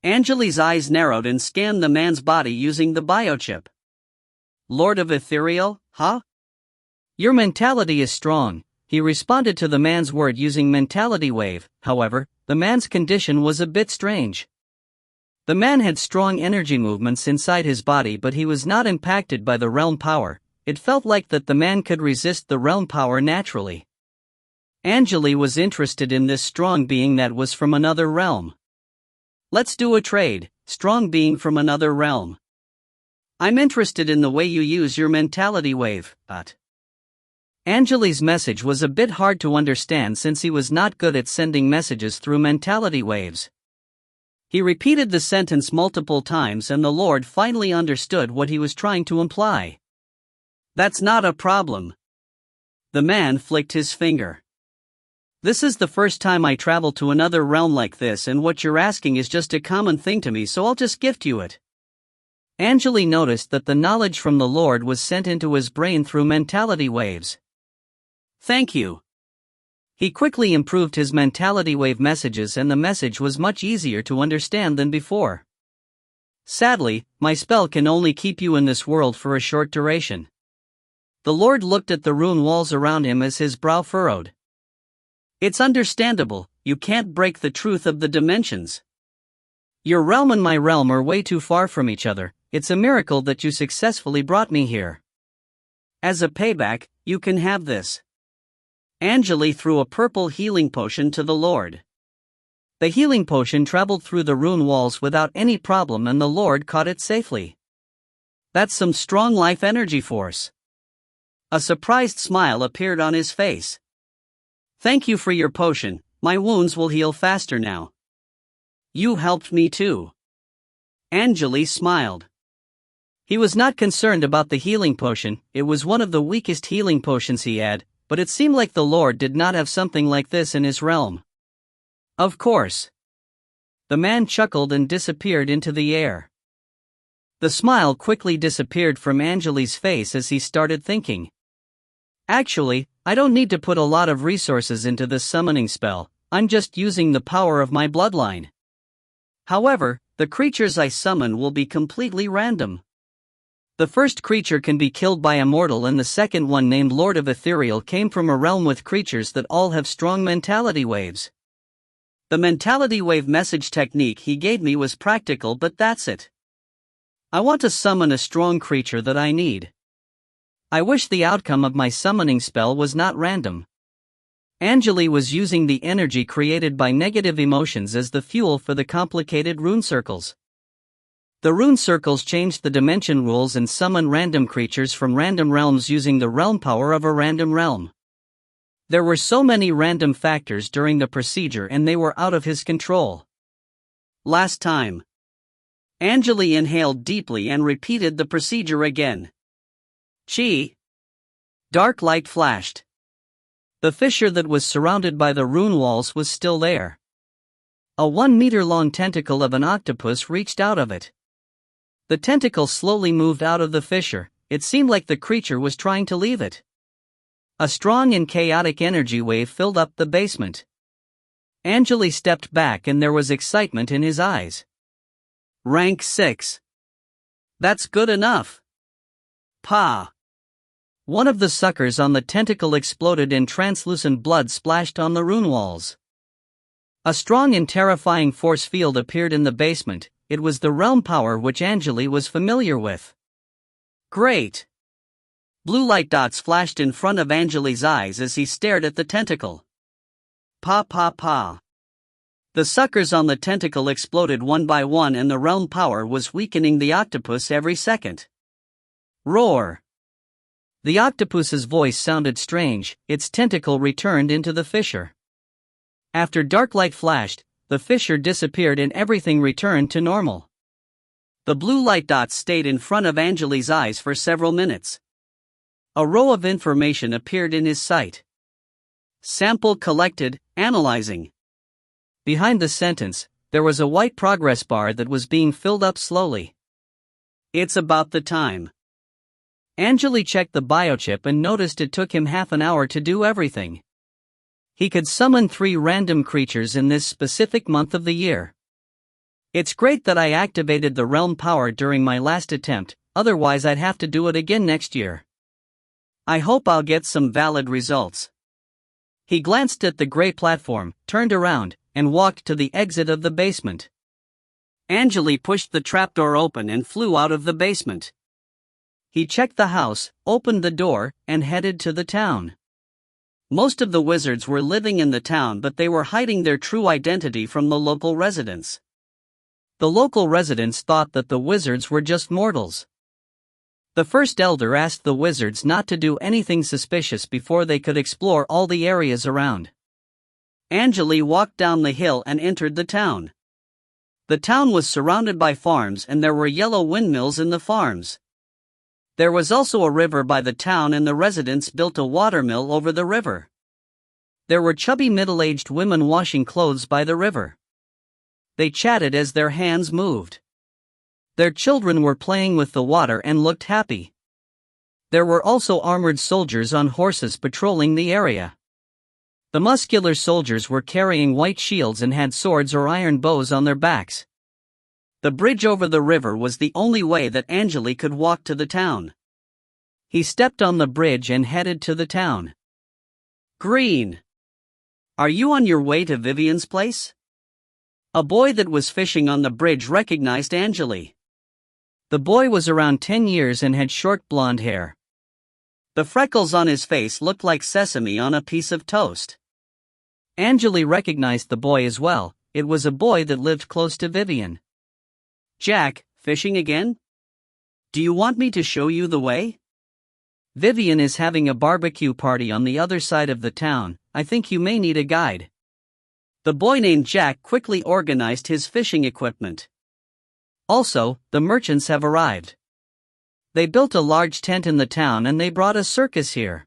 Angele's eyes narrowed and scanned the man's body using the biochip. "Lord of Ethereal, huh? Your mentality is strong," he responded to the man's word using mentality wave. However, the man's condition was a bit strange. The man had strong energy movements inside his body, but he was not impacted by the realm power. It felt like that the man could resist the realm power naturally. Angele was interested in this strong being that was from another realm. "Let's do a trade, strong being from another realm. I'm interested in the way you use your mentality wave, but..." Angele's message was a bit hard to understand since he was not good at sending messages through mentality waves. He repeated the sentence multiple times and the Lord finally understood what he was trying to imply. "That's not a problem." The man flicked his finger. "This is the first time I travel to another realm like this, and what you're asking is just a common thing to me, so I'll just gift you it." Angele noticed that the knowledge from the Lord was sent into his brain through mentality waves. "Thank you." He quickly improved his mentality wave messages and the message was much easier to understand than before. "Sadly, my spell can only keep you in this world for a short duration." The Lord looked at the rune walls around him as his brow furrowed. "It's understandable, you can't break the truth of the dimensions. Your realm and my realm are way too far from each other. It's a miracle that you successfully brought me here. As a payback, you can have this." Angele threw a purple healing potion to the Lord. The healing potion traveled through the rune walls without any problem and the Lord caught it safely. "That's some strong life energy force." A surprised smile appeared on his face. "Thank you for your potion, my wounds will heal faster now." "You helped me too." Angele smiled. He was not concerned about the healing potion, it was one of the weakest healing potions he had, but it seemed like the Lord did not have something like this in his realm. "Of course." The man chuckled and disappeared into the air. The smile quickly disappeared from Angele's face as he started thinking. "Actually, I don't need to put a lot of resources into this summoning spell, I'm just using the power of my bloodline. However, the creatures I summon will be completely random. The first creature can be killed by a mortal and the second one, named Lord of Ethereal, came from a realm with creatures that all have strong mentality waves. The mentality wave message technique he gave me was practical, but that's it. I want to summon a strong creature that I need. I wish the outcome of my summoning spell was not random." Angele was using the energy created by negative emotions as the fuel for the complicated rune circles. The rune circles changed the dimension rules and summoned random creatures from random realms using the realm power of a random realm. There were so many random factors during the procedure and they were out of his control. "Last time." Angele inhaled deeply and repeated the procedure again. "Chi." Dark light flashed. The fissure that was surrounded by the rune walls was still there. A 1-meter-long tentacle of an octopus reached out of it. The tentacle slowly moved out of the fissure. It seemed like the creature was trying to leave it. A strong and chaotic energy wave filled up the basement. Angele stepped back and there was excitement in his eyes. Rank 6. That's good enough. Pa! One of the suckers on the tentacle exploded and translucent blood splashed on the rune walls. A strong and terrifying force field appeared in the basement. It was the realm power which Angele was familiar with. Great! Blue light dots flashed in front of Angele's eyes as he stared at the tentacle. Pa pa pa. The suckers on the tentacle exploded one by one and the realm power was weakening the octopus every second. Roar! The octopus's voice sounded strange. Its tentacle returned into the fissure. After dark light flashed, the fissure disappeared and everything returned to normal. The blue light dots stayed in front of Angele's eyes for several minutes. A row of information appeared in his sight. Sample collected, analyzing. Behind the sentence, there was a white progress bar that was being filled up slowly. It's about the time. Angele checked the biochip and noticed it took him half an hour to do everything. He could summon 3 random creatures in this specific month of the year. It's great that I activated the realm power during my last attempt, otherwise I'd have to do it again next year. I hope I'll get some valid results. He glanced at the gray platform, turned around, and walked to the exit of the basement. Angele pushed the trapdoor open and flew out of the basement. He checked the house, opened the door, and headed to the town. Most of the wizards were living in the town, but they were hiding their true identity from the local residents. The local residents thought that the wizards were just mortals. The first elder asked the wizards not to do anything suspicious before they could explore all the areas around. Angele walked down the hill and entered the town. The town was surrounded by farms and there were yellow windmills in the farms. There was also a river by the town and the residents built a watermill over the river. There were chubby middle-aged women washing clothes by the river. They chatted as their hands moved. Their children were playing with the water and looked happy. There were also armored soldiers on horses patrolling the area. The muscular soldiers were carrying white shields and had swords or iron bows on their backs. The bridge over the river was the only way that Angele could walk to the town. He stepped on the bridge and headed to the town. Green. Are you on your way to Vivian's place? A boy that was fishing on the bridge recognized Angele. The boy was around 10 years and had short blonde hair. The freckles on his face looked like sesame on a piece of toast. Angele recognized the boy as well. It was a boy that lived close to Vivian. Jack, fishing again? Do you want me to show you the way? Vivian is having a barbecue party on the other side of the town. I think you may need a guide. The boy named Jack quickly organized his fishing equipment. Also, the merchants have arrived. They built a large tent in the town and they brought a circus here.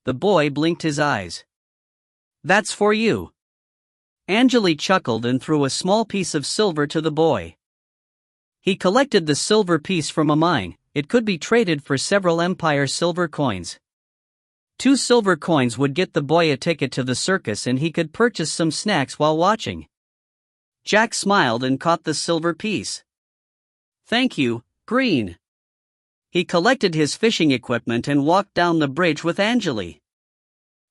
The boy blinked his eyes. That's for you. Angele chuckled and threw a small piece of silver to the boy. He collected the silver piece from a mine. It could be traded for several Empire silver coins. 2 silver coins would get the boy a ticket to the circus and he could purchase some snacks while watching. Jack smiled and caught the silver piece. Thank you, Green. He collected his fishing equipment and walked down the bridge with Angele.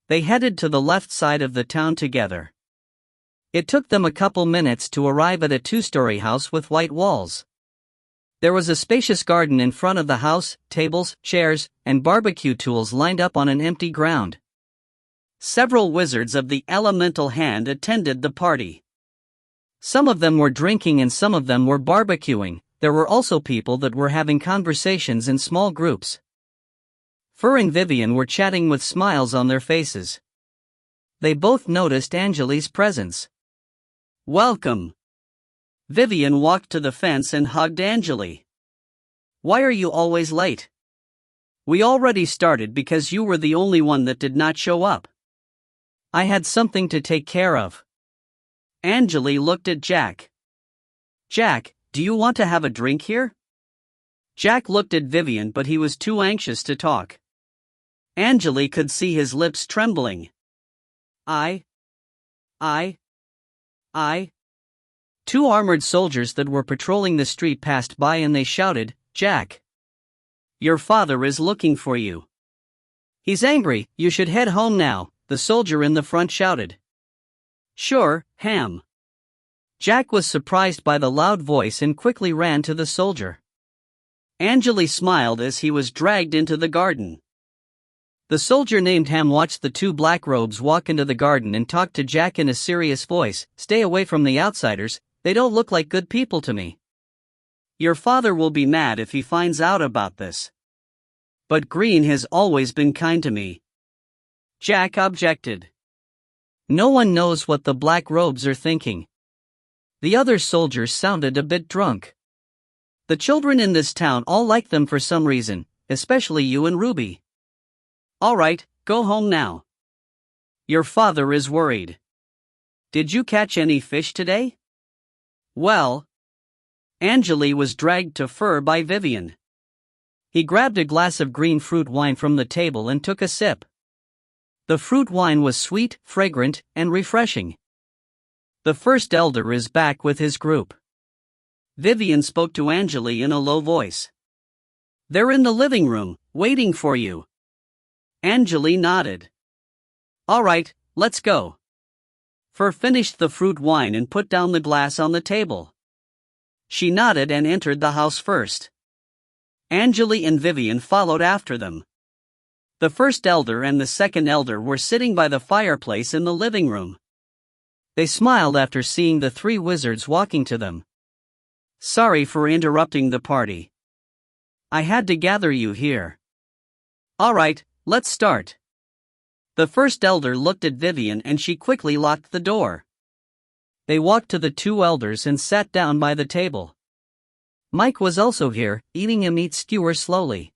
They headed to the left side of the town together. It took them a couple minutes to arrive at a 2-story house with white walls. There was a spacious garden in front of the house, tables, chairs, and barbecue tools lined up on an empty ground. Several wizards of the elemental hand attended the party. Some of them were drinking and some of them were barbecuing. There were also people that were having conversations in small groups. Fur and Vivian were chatting with smiles on their faces. They both noticed Angele's presence. Welcome. Vivian walked to the fence and hugged Angele. Why are you always late? We already started because you were the only one that did not show up. I had something to take care of. Angele looked at Jack. Jack, do you want to have a drink here? Jack looked at Vivian, but he was too anxious to talk. Angele could see his lips trembling. I. Two armored soldiers that were patrolling the street passed by and they shouted, Jack. Your father is looking for you. He's angry, you should head home now, the soldier in the front shouted. Sure, Ham. Jack was surprised by the loud voice and quickly ran to the soldier. Angele smiled as he was dragged into the garden. The soldier named Ham watched the two black robes walk into the garden and talked to Jack in a serious voice, Stay away from the outsiders, they don't look like good people to me. Your father will be mad if he finds out about this. But Green has always been kind to me. Jack objected. No one knows what the black robes are thinking. The other soldiers sounded a bit drunk. The children in this town all like them for some reason, especially you and Ruby. All right, go home now. Your father is worried. Did you catch any fish today? Well, Angele was dragged to Fur by Vivian. He grabbed a glass of green fruit wine from the table and took a sip. The fruit wine was sweet, fragrant, and refreshing. The first elder is back with his group. Vivian spoke to Angele in a low voice. They're in the living room, waiting for you. Angele nodded. All right, let's go. Fur finished the fruit wine and put down the glass on the table. She nodded and entered the house first. Angele and Vivian followed after them. The first elder and the second elder were sitting by the fireplace in the living room. They smiled after seeing the three wizards walking to them. Sorry for interrupting the party. I had to gather you here. All right, let's start. The first elder looked at Vivian and she quickly locked the door. They walked to the two elders and sat down by the table. Mike was also here, eating a meat skewer slowly.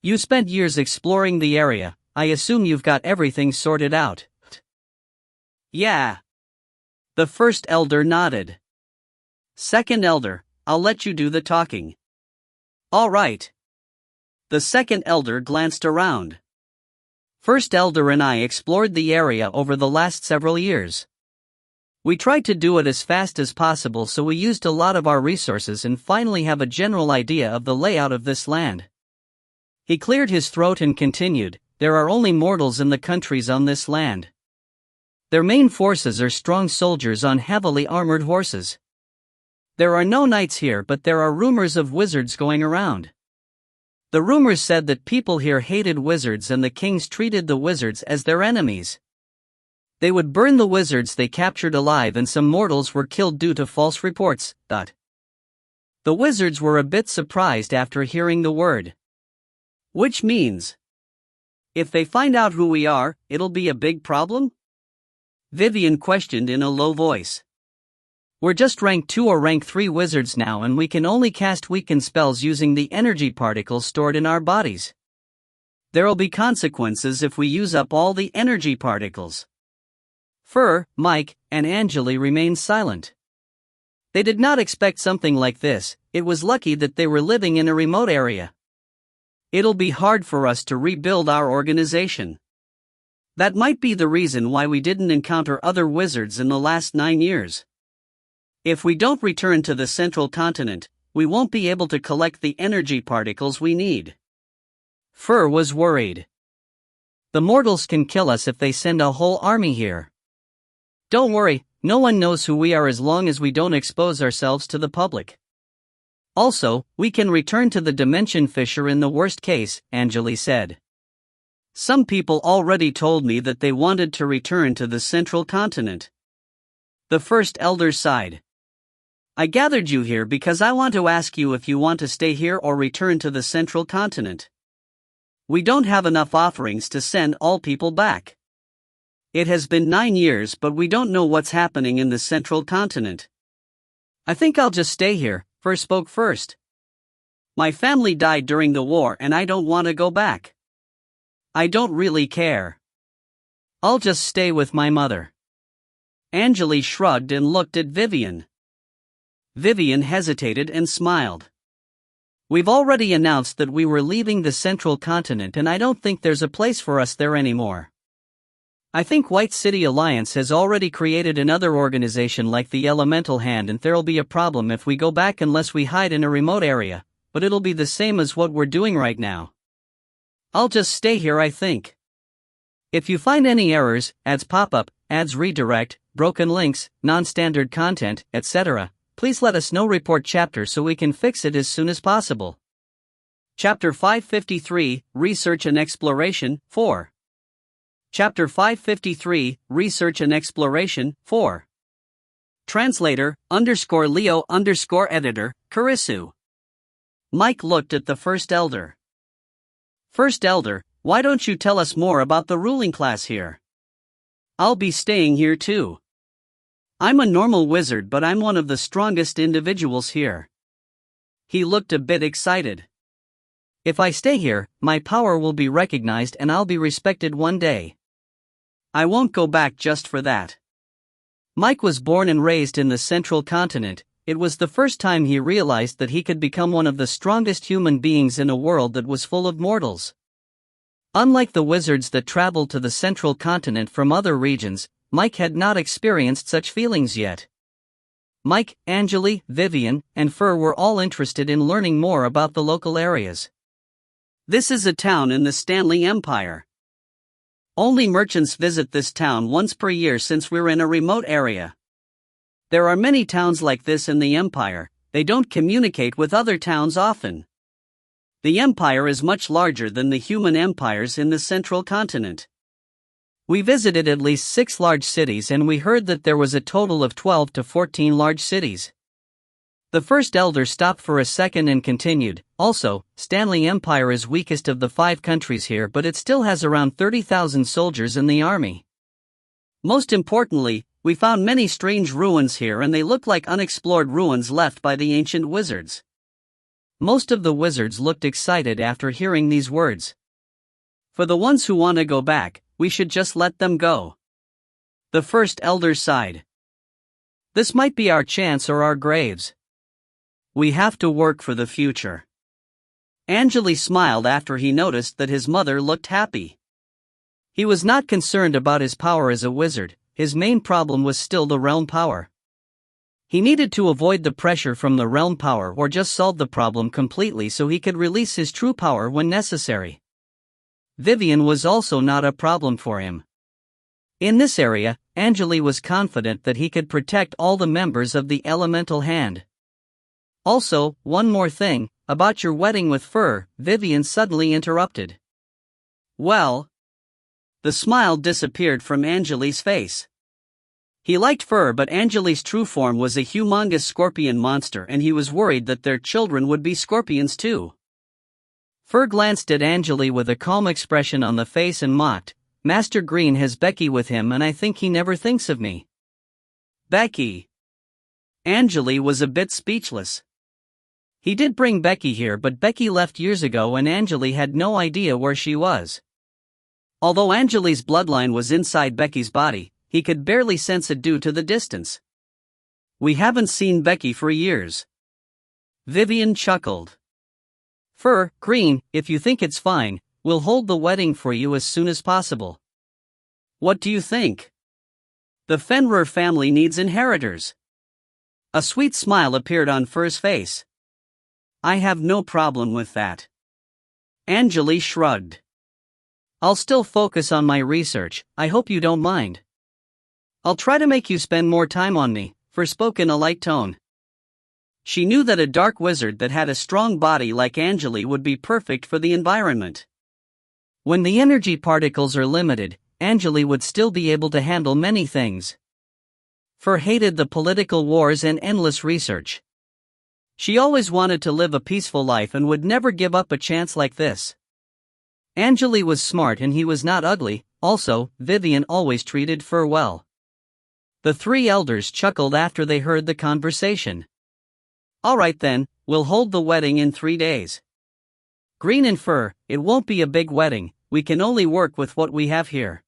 You spent years exploring the area, I assume you've got everything sorted out. Yeah. The first elder nodded. Second elder, I'll let you do the talking. All right. The second elder glanced around. First elder and I explored the area over the last several years. We tried to do it as fast as possible, so we used a lot of our resources and finally have a general idea of the layout of this land. He cleared his throat and continued, there are only mortals in the countries on this land. Their main forces are strong soldiers on heavily armored horses. There are no knights here, but there are rumors of wizards going around. The rumors said that people here hated wizards and the kings treated the wizards as their enemies. They would burn the wizards they captured alive and some mortals were killed due to false reports. The wizards were a bit surprised after hearing the word. Which means, if they find out who we are, it'll be a big problem? Vivian questioned in a low voice. We're just rank 2 or rank 3 wizards now and we can only cast weakened spells using the energy particles stored in our bodies. There'll be consequences if we use up all the energy particles. Fur, Mike, and Angele remained silent. They did not expect something like this, it was lucky that they were living in a remote area. It'll be hard for us to rebuild our organization. That might be the reason why we didn't encounter other wizards in the last 9 years. If we don't return to the central continent, we won't be able to collect the energy particles we need. Fur was worried. The mortals can kill us if they send a whole army here. Don't worry, no one knows who we are as long as we don't expose ourselves to the public. Also, we can return to the Dimension Fisher in the worst case, Angele said. Some people already told me that they wanted to return to the central continent. The first elder sighed. I gathered you here because I want to ask you if you want to stay here or return to the central continent. We don't have enough offerings to send all people back. It has been 9 years, but we don't know what's happening in the central continent. I think I'll just stay here, Fur spoke first. My family died during the war and I don't want to go back. I don't really care. I'll just stay with my mother. Angele shrugged and looked at Vivian. Vivian hesitated and smiled. We've already announced that we were leaving the central continent and I don't think there's a place for us there anymore. I think White City Alliance has already created another organization like the Elemental Hand, and there'll be a problem if we go back unless we hide in a remote area, but it'll be the same as what we're doing right now. I'll just stay here, I think. If you find any errors, ads pop up, ads redirect, broken links, non-standard content, etc., please let us know. Report chapter so we can fix it as soon as possible. Chapter 553, Research and Exploration, 4. Chapter 553, Research and Exploration, 4. Translator, _Leo _editor, Karisu. Mike looked at the First Elder. First Elder, why don't you tell us more about the ruling class here? I'll be staying here too. I'm a normal wizard, but I'm one of the strongest individuals here. He looked a bit excited. If I stay here, my power will be recognized and I'll be respected one day. I won't go back just for that. Mike was born and raised in the central continent. It was the first time he realized that he could become one of the strongest human beings in a world that was full of mortals. Unlike the wizards that traveled to the central continent from other regions, Mike had not experienced such feelings yet. Mike, Angele, Vivian, and Fur were all interested in learning more about the local areas. This is a town in the Stanley Empire. Only merchants visit this town once per year since we're in a remote area. There are many towns like this in the Empire. They don't communicate with other towns often. The Empire is much larger than the human empires in the central continent. We visited at least 6 large cities and we heard that there was a total of 12 to 14 large cities. The First Elder stopped for a second and continued, also, Stanley Empire is weakest of the 5 countries here, but it still has around 30,000 soldiers in the army. Most importantly, we found many strange ruins here and they look like unexplored ruins left by the ancient wizards. Most of the wizards looked excited after hearing these words. For the ones who want to go back, we should just let them go. The First Elder sighed. This might be our chance or our graves. We have to work for the future. Angele smiled after he noticed that his mother looked happy. He was not concerned about his power as a wizard, his main problem was still the realm power. He needed to avoid the pressure from the realm power or just solve the problem completely so he could release his true power when necessary. Vivian was also not a problem for him. In this area, Angele was confident that he could protect all the members of the Elemental Hand. Also, one more thing, about your wedding with Fur, Vivian suddenly interrupted. Well? The smile disappeared from Angele's face. He liked Fur, but Angele's true form was a humongous scorpion monster and he was worried that their children would be scorpions too. Fur glanced at Angele with a calm expression on the face and mocked, Master Green has Becky with him and I think he never thinks of me. Becky. Angele was a bit speechless. He did bring Becky here, but Becky left years ago and Angele had no idea where she was. Although Angele's bloodline was inside Becky's body, he could barely sense it due to the distance. We haven't seen Becky for years. Vivian chuckled. Fur, Green, if you think it's fine, we'll hold the wedding for you as soon as possible. What do you think? The Fenrir family needs inheritors. A sweet smile appeared on Fur's face. I have no problem with that. Angele shrugged. I'll still focus on my research, I hope you don't mind. I'll try to make you spend more time on me, Fur spoke in a light tone. She knew that a dark wizard that had a strong body like Angele would be perfect for the environment. When the energy particles are limited, Angele would still be able to handle many things. Fur hated the political wars and endless research. She always wanted to live a peaceful life and would never give up a chance like this. Angele was smart and he was not ugly, also, Vivian always treated Fur well. The 3 elders chuckled after they heard the conversation. Alright then, we'll hold the wedding in 3 days. Green and fur, it won't be a big wedding, we can only work with what we have here.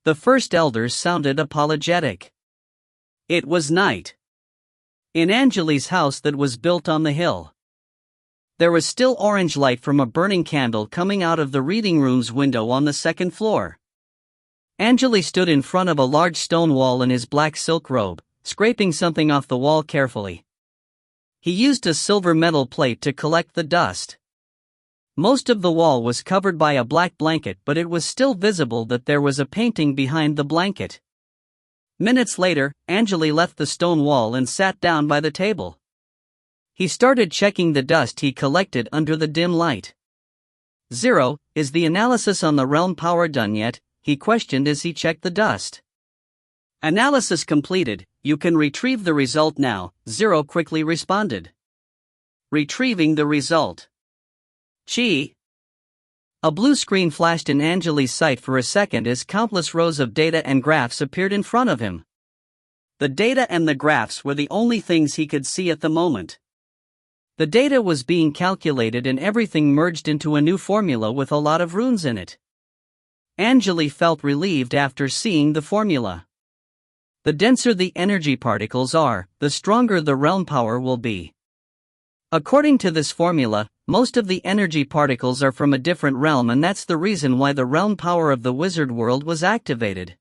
The first elders sounded apologetic. It was night. In Angele's house that was built on the hill. There was still orange light from a burning candle coming out of the reading room's window on the second floor. Angele stood in front of a large stone wall in his black silk robe, scraping something off the wall carefully. He used a silver metal plate to collect the dust. Most of the wall was covered by a black blanket, but it was still visible that there was a painting behind the blanket. Minutes later, Angele left the stone wall and sat down by the table. He started checking the dust he collected under the dim light. 0. Is the analysis on the realm power done yet? He questioned as he checked the dust. Analysis completed, you can retrieve the result now, 0 quickly responded. Retrieving the result. Chi. A blue screen flashed in Angele's sight for a second as countless rows of data and graphs appeared in front of him. The data and the graphs were the only things he could see at the moment. The data was being calculated and everything merged into a new formula with a lot of runes in it. Angele felt relieved after seeing the formula. The denser the energy particles are, the stronger the realm power will be. According to this formula, most of the energy particles are from a different realm, and that's the reason why the realm power of the wizard world was activated.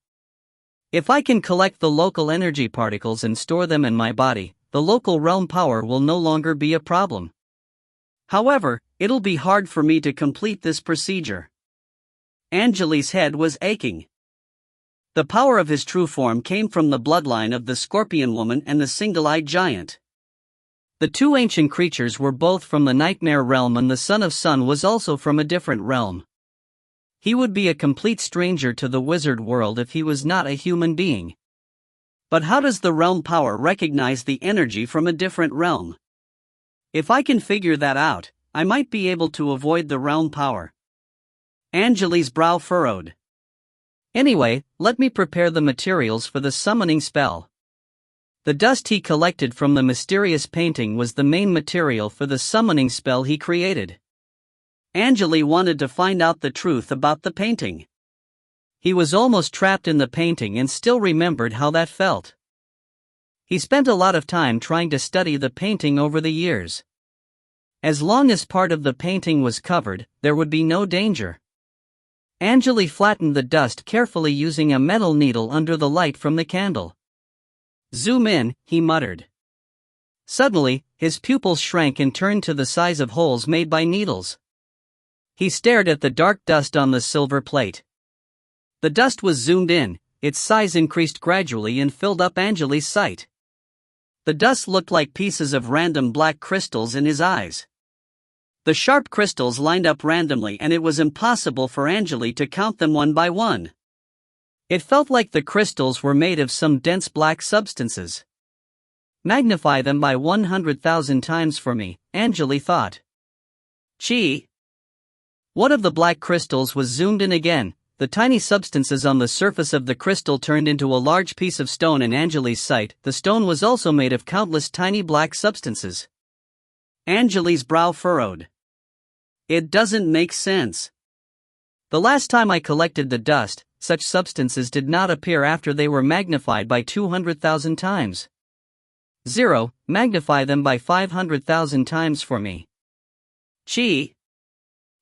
If I can collect the local energy particles and store them in my body, the local realm power will no longer be a problem. However, it'll be hard for me to complete this procedure. Angele's head was aching. The power of his true form came from the bloodline of the Scorpion Woman and the Single-Eyed Giant. The two ancient creatures were both from the Nightmare Realm, and the Son of Sun was also from a different realm. He would be a complete stranger to the wizard world if he was not a human being. But how does the realm power recognize the energy from a different realm? If I can figure that out, I might be able to avoid the realm power. Angele's brow furrowed. Anyway, let me prepare the materials for the summoning spell. The dust he collected from the mysterious painting was the main material for the summoning spell he created. Angele wanted to find out the truth about the painting. He was almost trapped in the painting and still remembered how that felt. He spent a lot of time trying to study the painting over the years. As long as part of the painting was covered, there would be no danger. Angele flattened the dust carefully using a metal needle under the light from the candle. Zoom in, he muttered. Suddenly, his pupils shrank and turned to the size of holes made by needles. He stared at the dark dust on the silver plate. The dust was zoomed in, its size increased gradually and filled up Angele's sight. The dust looked like pieces of random black crystals in his eyes. The sharp crystals lined up randomly, and it was impossible for Angele to count them one by one. It felt like the crystals were made of some dense black substances. Magnify them by 100,000 times for me, Angele thought. Chi. One of the black crystals was zoomed in again. The tiny substances on the surface of the crystal turned into a large piece of stone in Angele's sight. The stone was also made of countless tiny black substances. Angele's brow furrowed. It doesn't make sense. The last time I collected the dust, such substances did not appear after they were magnified by 200,000 times. 0. Magnify them by 500,000 times for me. Chi.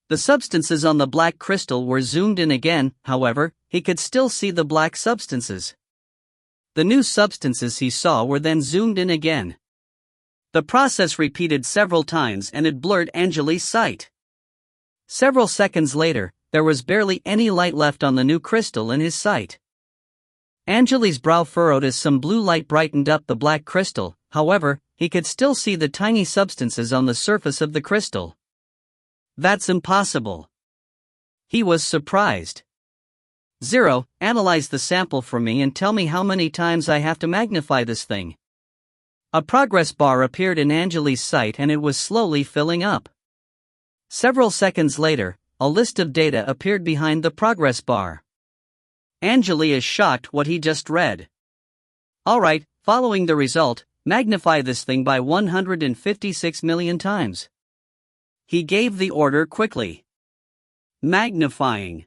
The substances on the black crystal were zoomed in again, however, he could still see the black substances. The new substances he saw were then zoomed in again. The process repeated several times and it blurred Angele's sight. Several seconds later, there was barely any light left on the new crystal in his sight. Angele's brow furrowed as some blue light brightened up the black crystal, however, he could still see the tiny substances on the surface of the crystal. That's impossible. He was surprised. 0. Analyze the sample for me and tell me how many times I have to magnify this thing. A progress bar appeared in Angele's sight and it was slowly filling up. Several seconds later, a list of data appeared behind the progress bar. Angele is shocked what he just read. Alright, following the result, Magnify this thing by 156 million times. He gave the order quickly. Magnifying.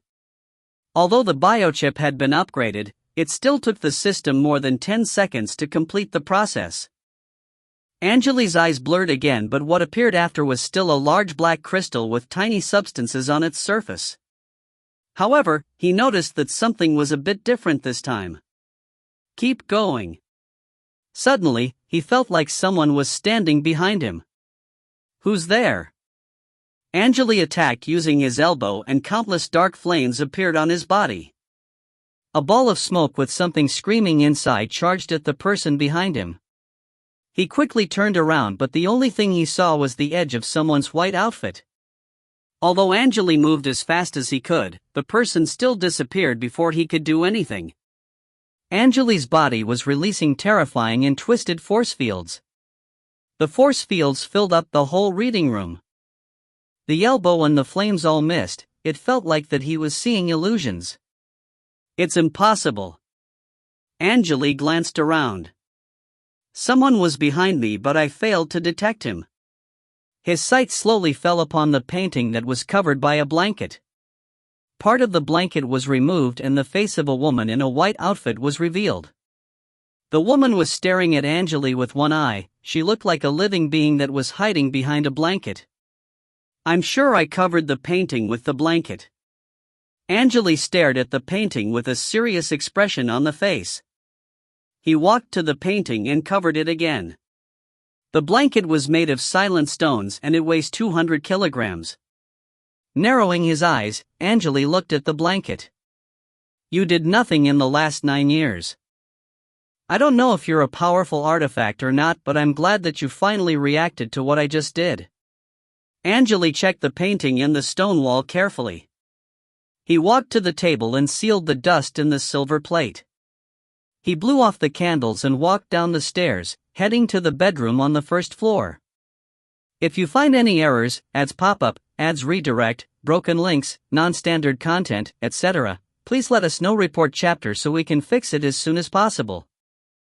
Although the biochip had been upgraded, it still took the system more than 10 seconds to complete the process. Angele's eyes blurred again, but what appeared after was still a large black crystal with tiny substances on its surface. However, he noticed that something was a bit different this time. Keep going. Suddenly, he felt like someone was standing behind him. Who's there? Angele attacked using his elbow, and countless dark flames appeared on his body. A ball of smoke with something screaming inside charged at the person behind him. He quickly turned around, but the only thing he saw was the edge of someone's white outfit. Although Angele moved as fast as he could, the person still disappeared before he could do anything. Angele's body was releasing terrifying and twisted force fields. The force fields filled up the whole reading room. The elbow and the flames all missed. It felt like that he was seeing illusions. It's impossible. Angele glanced around. Someone was behind me, but I failed to detect him. His sight slowly fell upon the painting that was covered by a blanket. Part of the blanket was removed and the face of a woman in a white outfit was revealed. The woman was staring at Angele with one eye. She looked like a living being that was hiding behind a blanket. I'm sure I covered the painting with the blanket. Angele stared at the painting with a serious expression on the face. He walked to the painting and covered it again. The blanket was made of silent stones and it weighs 200 kilograms. Narrowing his eyes, Angele looked at the blanket. You did nothing in the last 9 years. I don't know if you're a powerful artifact or not, but I'm glad that you finally reacted to what I just did. Angele checked the painting and the stone wall carefully. He walked to the table and sealed the dust in the silver plate. He blew off the candles and walked down the stairs, heading to the bedroom on the first floor. If you find any errors, ads pop up, ads redirect, broken links, non-standard content, etc., please let us know. Report chapter so we can fix it as soon as possible.